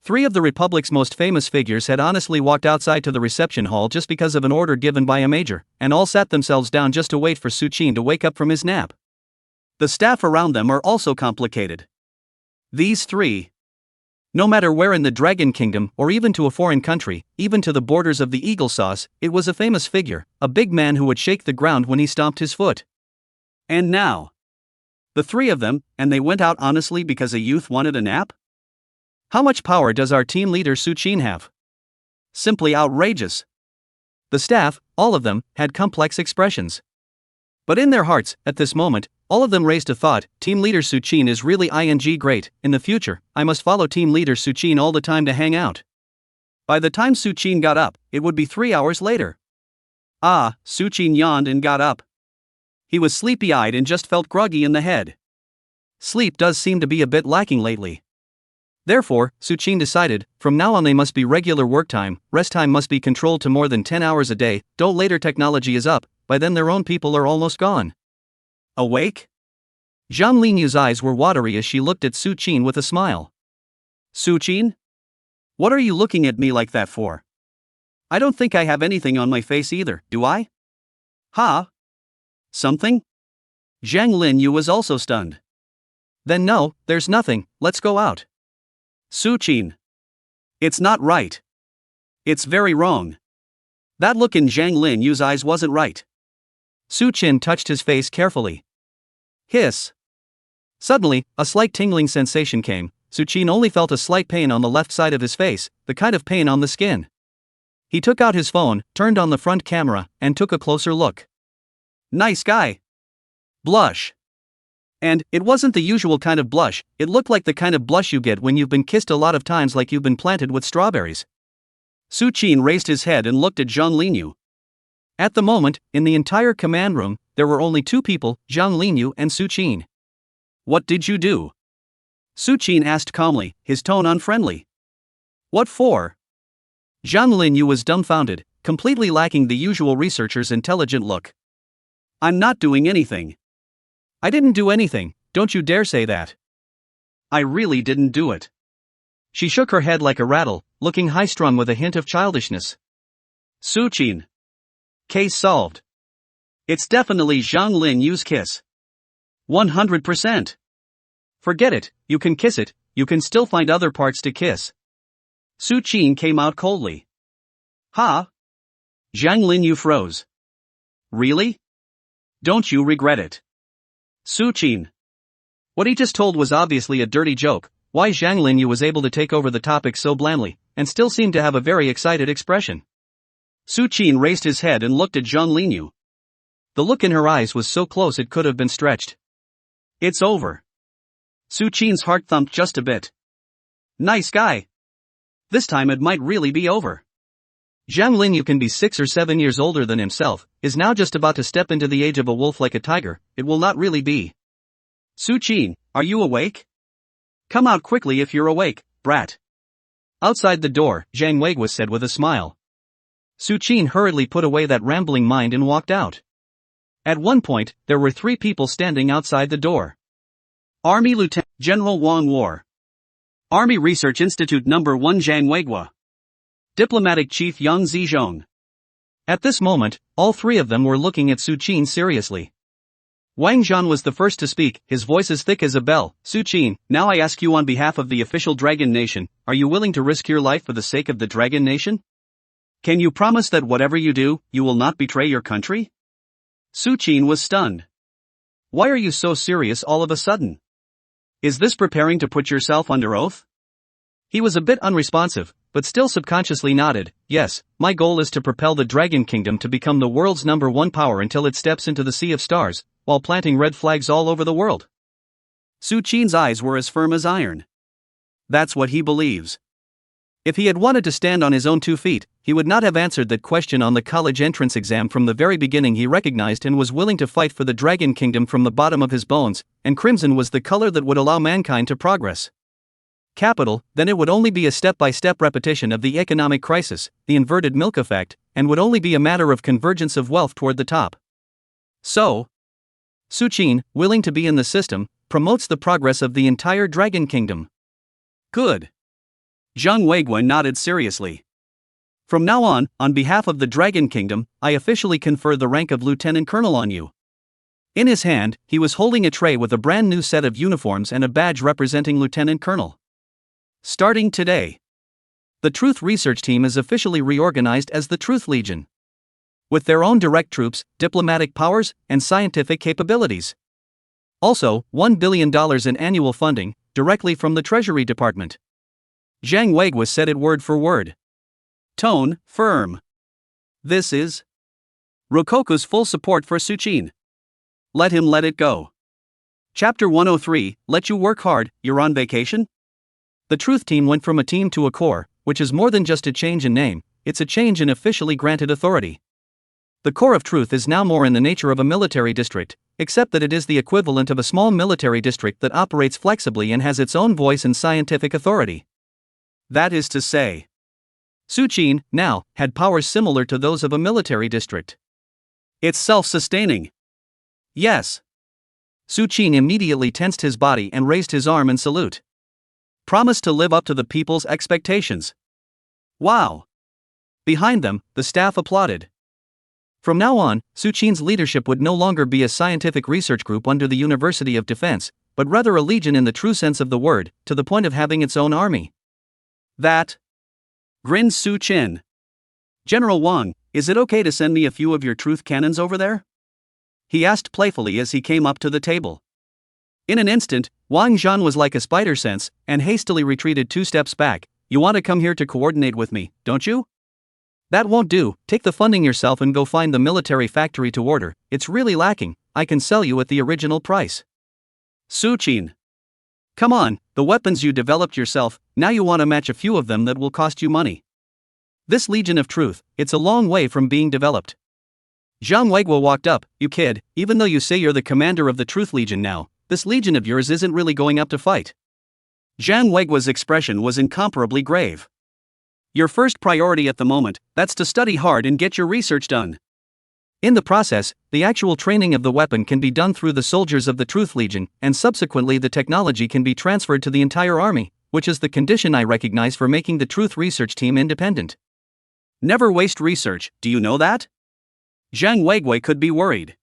3 of the Republic's most famous figures had honestly walked outside to the reception hall just because of an order given by a major, and all sat themselves down just to wait for Suchin to wake up from his nap. The staff around them are also complicated. These 3. No matter where in the Dragon Kingdom or even to a foreign country, even to the borders of the Eagle Sauce, it was a famous figure, a big man who would shake the ground when he stomped his foot. And now. The 3 of them, and they went out honestly because a youth wanted a nap? How much power does our team leader Suchin have? Simply outrageous. The staff, all of them, had complex expressions. But in their hearts, at this moment, all of them raised a thought, Team Leader Suchin is really great, in the future, I must follow Team Leader Suchin all the time to hang out. By the time Suchin got up, it would be 3 hours later. Suchin yawned and got up. He was sleepy-eyed and just felt groggy in the head. Sleep does seem to be a bit lacking lately. Therefore, Suchin decided, from now on they must be regular work time, rest time must be controlled to more than 10 hours a day, though later technology is up, by then their own people are almost gone. Awake? Zhang Linyu's eyes were watery as she looked at Suchin with a smile. Suchin? What are you looking at me like that for? I don't think I have anything on my face either, do I? Ha? Something? Zhang Linyu was also stunned. Then no, there's nothing, let's go out. Suchin. It's not right. It's very wrong. That look in Zhang Linyu's eyes wasn't right. Suchin touched his face carefully. Hiss. Suddenly, a slight tingling sensation came. Suchin only felt a slight pain on the left side of his face, the kind of pain on the skin. He took out his phone, turned on the front camera, and took a closer look. Nice guy. Blush. And, it wasn't the usual kind of blush, it looked like the kind of blush you get when you've been kissed a lot of times like you've been planted with strawberries. Suchin raised his head and looked at Zhang Linyu. At the moment, in the entire command room, there were only 2 people, Zhang Linyu and Suchin. What did you do? Suchin asked calmly, his tone unfriendly. What for? Zhang Linyu was dumbfounded, completely lacking the usual researcher's intelligent look. I'm not doing anything. I didn't do anything, don't you dare say that. I really didn't do it. She shook her head like a rattle, looking high-strung with a hint of childishness. Suchin. Case solved. It's definitely Zhang Linyu's kiss. 100%. Forget it, you can kiss it, you can still find other parts to kiss. Suchin came out coldly. Ha? Zhang Linyu froze. Really? Don't you regret it? Suchin. What he just told was obviously a dirty joke. Why Zhang Linyu was able to take over the topic so blandly, and still seemed to have a very excited expression. Suchin raised his head and looked at Zhang Linyu. The look in her eyes was so close it could have been stretched. It's over. Suchin's heart thumped just a bit. Nice guy. This time it might really be over. Zhang Lin, you can be 6 or 7 years older than himself, is now just about to step into the age of a wolf like a tiger. It will not really be. Su Qin, are you awake? Come out quickly if you're awake, brat. Outside the door, Zhang Weiguo said with a smile. Su Qin hurriedly put away that rambling mind and walked out. At one point, there were 3 people standing outside the door. Army Lieutenant General Wang War. Army Research Institute No. 1 Zhang Weiguo. Diplomatic Chief Yang Zizhong. At this moment, all 3 of them were looking at Su Qin seriously. Wang Zhan was the first to speak, his voice as thick as a bell. Su Qin, now I ask you on behalf of the official Dragon Nation, are you willing to risk your life for the sake of the Dragon Nation? Can you promise that whatever you do, you will not betray your country? Su Qin was stunned. Why are you so serious all of a sudden? Is this preparing to put yourself under oath? He was a bit unresponsive, but still subconsciously nodded. Yes, my goal is to propel the Dragon Kingdom to become the world's number 1 power until it steps into the Sea of Stars, while planting red flags all over the world. Su Qin's eyes were as firm as iron. That's what he believes. If he had wanted to stand on his own 2 feet, he would not have answered that question on the college entrance exam from the very beginning. He recognized and was willing to fight for the Dragon Kingdom from the bottom of his bones, and crimson was the color that would allow mankind to progress. Capital, then it would only be a step-by-step repetition of the economic crisis, the inverted milk effect, and would only be a matter of convergence of wealth toward the top. So, Su Qin, willing to be in the system, promotes the progress of the entire Dragon Kingdom. Good. Zhang Weiguo nodded seriously. From now on behalf of the Dragon Kingdom, I officially confer the rank of Lieutenant Colonel on you. In his hand, he was holding a tray with a brand new set of uniforms and a badge representing Lieutenant Colonel. Starting today, the Truth Research Team is officially reorganized as the Truth Legion. With their own direct troops, diplomatic powers, and scientific capabilities. Also, $1 billion in annual funding, directly from the Treasury Department. Zhang Weiguo said it word for word. Tone, firm. This is Rokoku's full support for Su Qin. Let him let it go. Chapter 103, Let you work hard, you're on vacation? The Truth Team went from a team to a corps, which is more than just a change in name, it's a change in officially granted authority. The Corps of Truth is now more in the nature of a military district, except that it is the equivalent of a small military district that operates flexibly and has its own voice and scientific authority. That is to say, Su Qin, now, had powers similar to those of a military district. It's self-sustaining. Yes. Su Qin immediately tensed his body and raised his arm in salute. Promise to live up to the people's expectations. Wow. Behind them, the staff applauded. From now on, Su Qin's leadership would no longer be a scientific research group under the University of Defense, but rather a legion in the true sense of the word, to the point of having its own army. That? Grinned Su Qin. General Wang, is it okay to send me a few of your truth cannons over there? He asked playfully as he came up to the table. In an instant, Wang Zhan was like a spider sense, and hastily retreated 2 steps back. You want to come here to coordinate with me, don't you? That won't do, take the funding yourself and go find the military factory to order, it's really lacking, I can sell you at the original price. Su Qin. Come on, the weapons you developed yourself, now you want to match a few of them that will cost you money. This Legion of Truth, it's a long way from being developed. Zhang Weiguo walked up, you kid, even though you say you're the commander of the Truth Legion now, this legion of yours isn't really going up to fight. Zhang Weiguo's expression was incomparably grave. Your first priority at the moment, that's to study hard and get your research done. In the process, the actual training of the weapon can be done through the soldiers of the Truth Legion, and subsequently the technology can be transferred to the entire army, which is the condition I recognize for making the Truth Research Team independent. Never waste research, do you know that? Zhang Weiguo could be worried.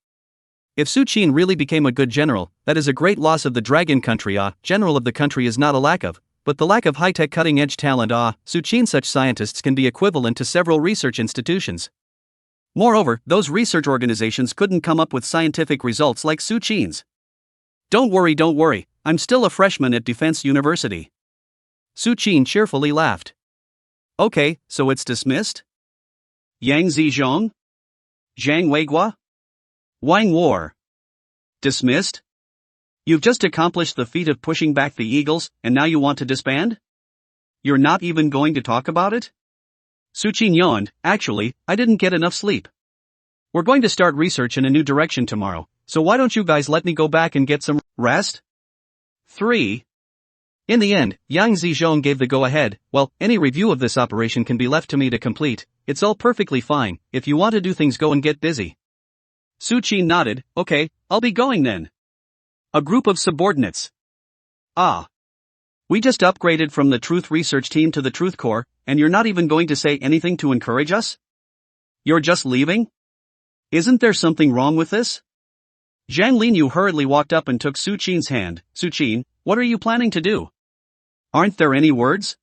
If Su Qin really became a good general, that is a great loss of the Dragon Country. General of the country is not a lack of, but the lack of high-tech cutting-edge talent. Su Qin, such scientists can be equivalent to several research institutions. Moreover, those research organizations couldn't come up with scientific results like Su Qin's. Don't worry, I'm still a freshman at Defense University. Su Qin cheerfully laughed. Okay, so it's dismissed? Yang Zizhong? Zhang Weiguo? Wang War. Dismissed? You've just accomplished the feat of pushing back the eagles, and now you want to disband? You're not even going to talk about it? Suchin yawned. Actually, I didn't get enough sleep. We're going to start research in a new direction tomorrow, so why don't you guys let me go back and get some rest? 3. In the end, Yang Zizhong gave the go-ahead. Well, any review of this operation can be left to me to complete. It's all perfectly fine. If you want to do things, go and get busy. Suchin nodded. Okay, I'll be going then. A group of subordinates. Ah. We just upgraded from the Truth Research Team to the Truth Corps, and you're not even going to say anything to encourage us? You're just leaving? Isn't there something wrong with this? Zhang Linyu hurriedly walked up and took Suchin's hand. Suchin, what are you planning to do? Aren't there any words?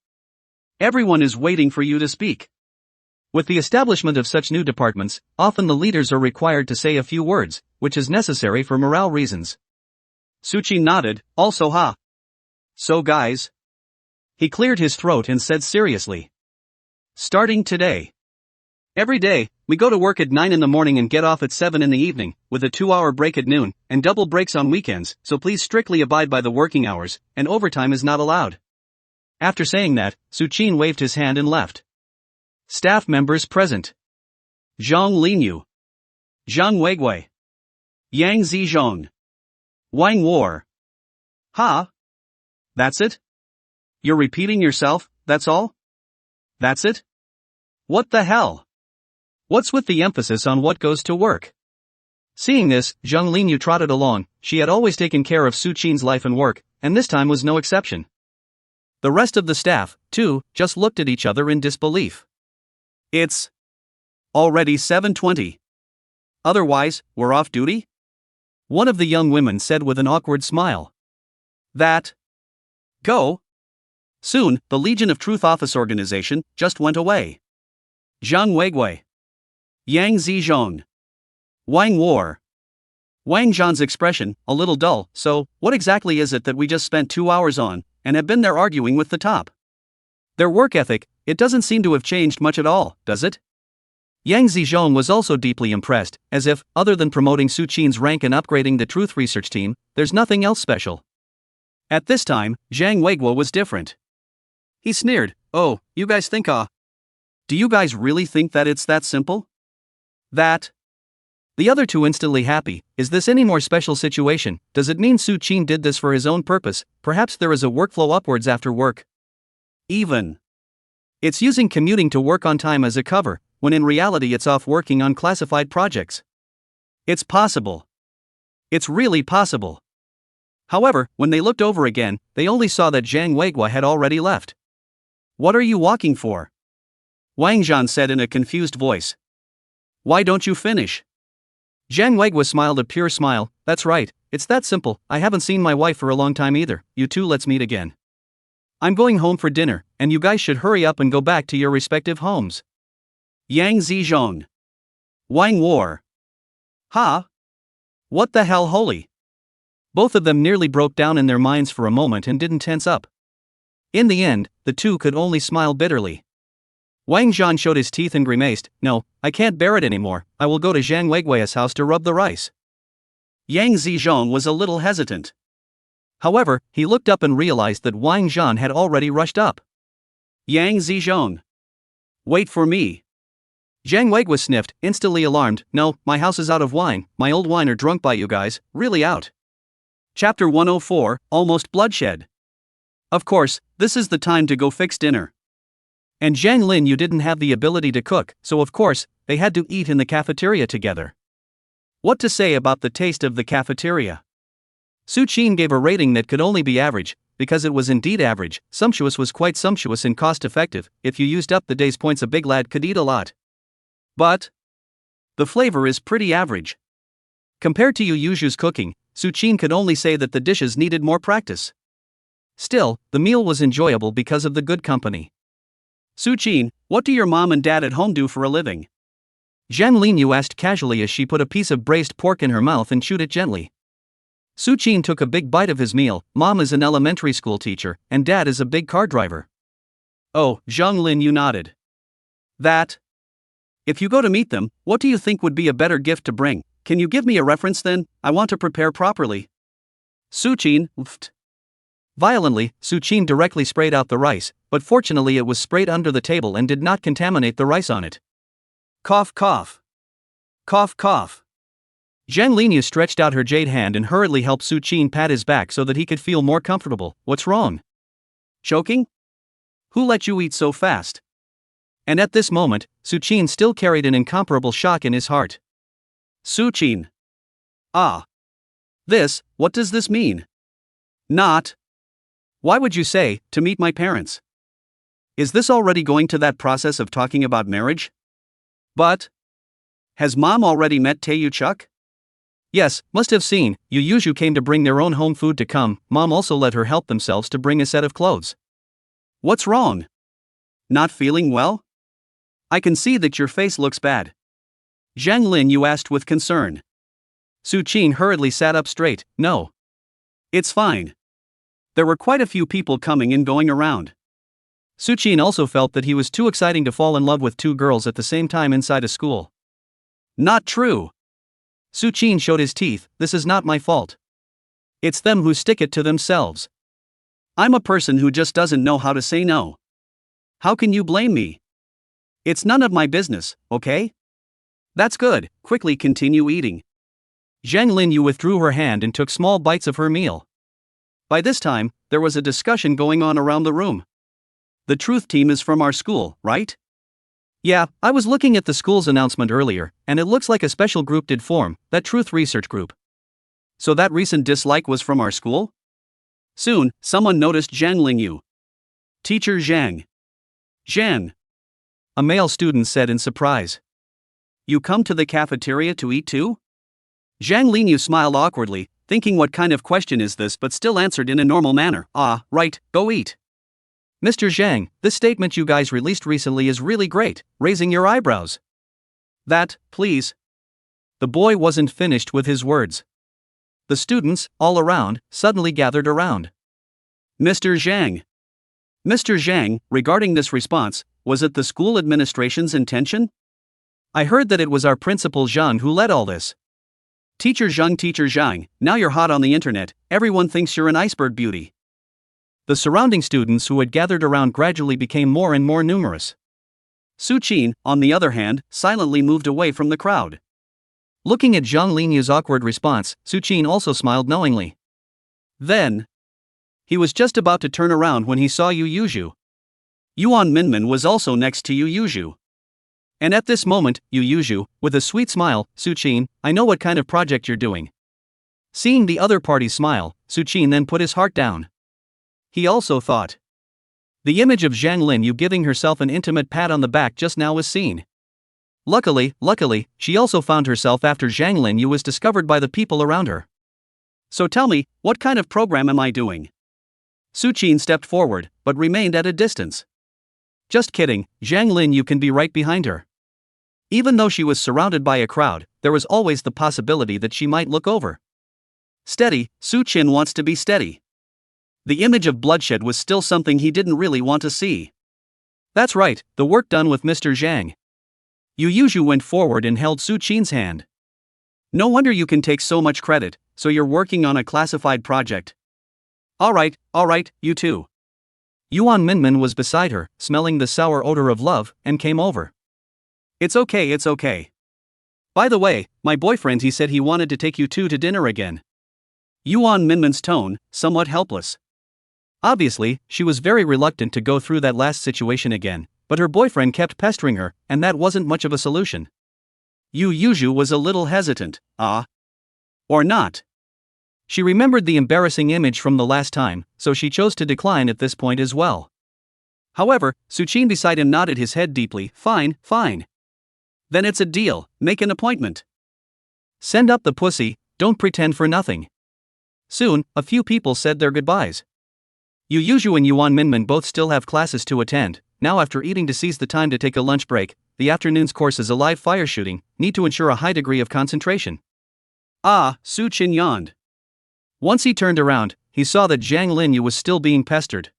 Everyone is waiting for you to speak. With the establishment of such new departments, often the leaders are required to say a few words, which is necessary for morale reasons. Suchin nodded. Also ha. So guys. He cleared his throat and said seriously. Starting today. Every day, we go to work at 9 in the morning and get off at 7 in the evening, with a 2-hour break at noon, and double breaks on weekends, so please strictly abide by the working hours, and overtime is not allowed. After saying that, Suchin waved his hand and left. Staff members present. Zhang Linyu. Zhang Weigui. Yang Zizhong. Wang War. Ha? That's it? You're repeating yourself, that's all? That's it? What the hell? What's with the emphasis on what goes to work? Seeing this, Zhang Linyu trotted along. She had always taken care of Suchin's life and work, and this time was no exception. The rest of the staff, too, just looked at each other in disbelief. It's already 7:20. Otherwise, we're off duty? One of the young women said with an awkward smile. That. Go. Soon, the Legion of Truth Office organization just went away. Zhang Weigui. Yang Zizhong. Wang War. Wang Zhan's expression, a little dull. So, what exactly is it that we just spent 2 hours on, and have been there arguing with the top? Their work ethic, it doesn't seem to have changed much at all, does it? Yang Zizhong was also deeply impressed, as if, other than promoting Suchin's rank and upgrading the Truth Research Team, there's nothing else special. At this time, Zhang Weigui was different. He sneered. Oh, you guys think do you guys really think that it's that simple? That. The other two instantly happy. Is this any more special situation? Does it mean Suchin did this for his own purpose? Perhaps there is a workflow upwards after work. Even. It's using commuting to work on time as a cover, when in reality it's off working on classified projects. It's possible. It's really possible. However, when they looked over again, they only saw that Zhang Weigui had already left. What are you walking for? Wang Zhan said in a confused voice. Why don't you finish? Zhang Weigui smiled a pure smile. That's right, it's that simple. I haven't seen my wife for a long time either. You two, let's meet again. I'm going home for dinner, and you guys should hurry up and go back to your respective homes. Yang Zizhong. Wang War. Ha? What the hell, holy? Both of them nearly broke down in their minds for a moment and didn't tense up. In the end, the two could only smile bitterly. Wang Zhan showed his teeth and grimaced. No, I can't bear it anymore. I will go to Zhang Weigui's house to rub the rice. Yang Zizhong was a little hesitant. However, he looked up and realized that Wang Zhan had already rushed up. Yang Zizhong. Wait for me. Zhang Weigui sniffed, instantly alarmed. No, my house is out of wine. My old wine are drunk by you guys, really out. Chapter 104, Almost Bloodshed. Of course, this is the time to go fix dinner. And Zhang Linyu didn't have the ability to cook, so of course, they had to eat in the cafeteria together. What to say about the taste of the cafeteria? Suchin gave a rating that could only be average, because it was indeed average. Sumptuous was quite sumptuous and cost-effective. If you used up the day's points, a big lad could eat a lot. But the flavor is pretty average. Compared to Yu Yuzhu's cooking, Suchin could only say that the dishes needed more practice. Still, the meal was enjoyable because of the good company. Suchin, what do your mom and dad at home do for a living? Zhang Linyu asked casually as she put a piece of braised pork in her mouth and chewed it gently. Suchin took a big bite of his meal. Mom is an elementary school teacher, and dad is a big car driver. Oh, Zhang Linyu nodded. That. If you go to meet them, what do you think would be a better gift to bring? Can you give me a reference then? I want to prepare properly. Suchin, Violently, Su Qin directly sprayed out the rice, but fortunately it was sprayed under the table and did not contaminate the rice on it. Cough cough. Cough cough. Zhang Linyu stretched out her jade hand and hurriedly helped Su Qin pat his back so that he could feel more comfortable. What's wrong? Choking? Who let you eat so fast? And at this moment, Su Qin still carried an incomparable shock in his heart. Su Qin. Ah. What does this mean? Not. Why would you say, to meet my parents? Is this already going to that process of talking about marriage? But. Has mom already met Taeyu Chuk? Yes, must have seen, Yu came to bring their own home food to come, mom also let her help themselves to bring a set of clothes. What's wrong? Not feeling well? I can see that your face looks bad. Zhang Linyu asked with concern. Su Qin hurriedly sat up straight. No. It's fine. There were quite a few people coming and going around. Su Qin also felt that he was too exciting to fall in love with two girls at the same time inside a school. Not true. Su Qin showed his teeth. This is not my fault. It's them who stick it to themselves. I'm a person who just doesn't know how to say no. How can you blame me? It's none of my business, okay? That's good, quickly continue eating. Zhang Linyu withdrew her hand and took small bites of her meal. By this time, there was a discussion going on around the room. The truth team is from our school, right? Yeah, I was looking at the school's announcement earlier, and it looks like a special group did form, that Truth Research Group. So that recent dislike was from our school? Soon, someone noticed Zhang Linyu. Teacher Zhang. Zhang. A male student said in surprise. You come to the cafeteria to eat too? Zhang Linyu smiled awkwardly, thinking what kind of question is this, but still answered in a normal manner. Ah, right, go eat. Mr. Zhang, this statement you guys released recently is really great, raising your eyebrows. That, please. The boy wasn't finished with his words. The students, all around, suddenly gathered around. Mr. Zhang. Mr. Zhang, regarding this response, was it the school administration's intention? I heard that it was our principal Zhang who led all this. Teacher Zhang, now you're hot on the internet, everyone thinks you're an iceberg beauty. The surrounding students who had gathered around gradually became more and more numerous. Su Qin, on the other hand, silently moved away from the crowd. Looking at Zhang Linyu's awkward response, Su Qin also smiled knowingly. Then, he was just about to turn around when he saw Yu Yuzhu. Yuan Minmin was also next to Yu Yuzhu. And at this moment, Yu Yuzhu, with a sweet smile, Su Qin, I know what kind of project you're doing. Seeing the other party smile, Su Qin then put his heart down. He also thought. The image of Zhang Linyu giving herself an intimate pat on the back just now was seen. Luckily, she also found herself after Zhang Linyu was discovered by the people around her. So tell me, what kind of program am I doing? Su Qin stepped forward, but remained at a distance. Just kidding, Zhang Linyu can be right behind her. Even though she was surrounded by a crowd, there was always the possibility that she might look over. Steady, Su Qin wants to be steady. The image of bloodshed was still something he didn't really want to see. That's right, the work done with Mr. Zhang. Yu Yuzhu went forward and held Su Qin's hand. No wonder you can take so much credit, so you're working on a classified project. Alright, you too. Yuan Minmin was beside her, smelling the sour odor of love, and came over. It's okay. By the way, my boyfriend he said he wanted to take you two to dinner again. Yuan Minmin's tone, somewhat helpless. Obviously, she was very reluctant to go through that last situation again, but her boyfriend kept pestering her, and that wasn't much of a solution. Yu Yuzhu was a little hesitant. Or not. She remembered the embarrassing image from the last time, so she chose to decline at this point as well. However, Su Qin beside him nodded his head deeply. Fine. Then it's a deal, make an appointment. Send up the pussy, don't pretend for nothing. Soon, a few people said their goodbyes. Yu Yuzhu and Yuan Minmin both still have classes to attend, now after eating to seize the time to take a lunch break, the afternoon's course is a live fire shooting, need to ensure a high degree of concentration. Su Qin yawned. Once he turned around, he saw that Zhang Linyu was still being pestered.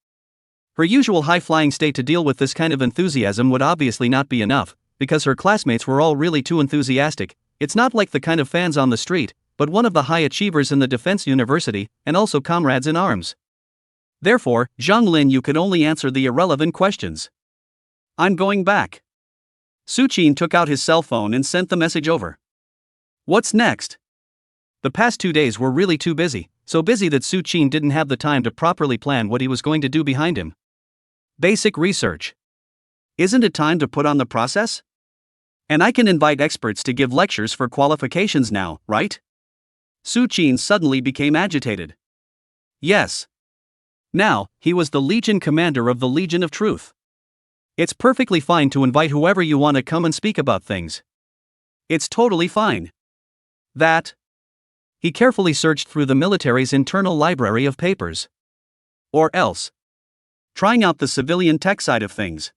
Her usual high-flying state to deal with this kind of enthusiasm would obviously not be enough, because her classmates were all really too enthusiastic. It's not like the kind of fans on the street, but one of the high achievers in the defense university, and also comrades in arms. Therefore, Zhang Lin, you could only answer the irrelevant questions. I'm going back. Su Qin took out his cell phone and sent the message over. What's next? The past 2 days were really too busy, so busy that Su Qin didn't have the time to properly plan what he was going to do behind him. Basic research. Isn't it time to put on the process? And I can invite experts to give lectures for qualifications now, right? Su Qin suddenly became agitated. Yes. Now, he was the Legion commander of the Legion of Truth. It's perfectly fine to invite whoever you want to come and speak about things. It's totally fine. That. He carefully searched through the military's internal library of papers. Or else. Trying out the civilian tech side of things.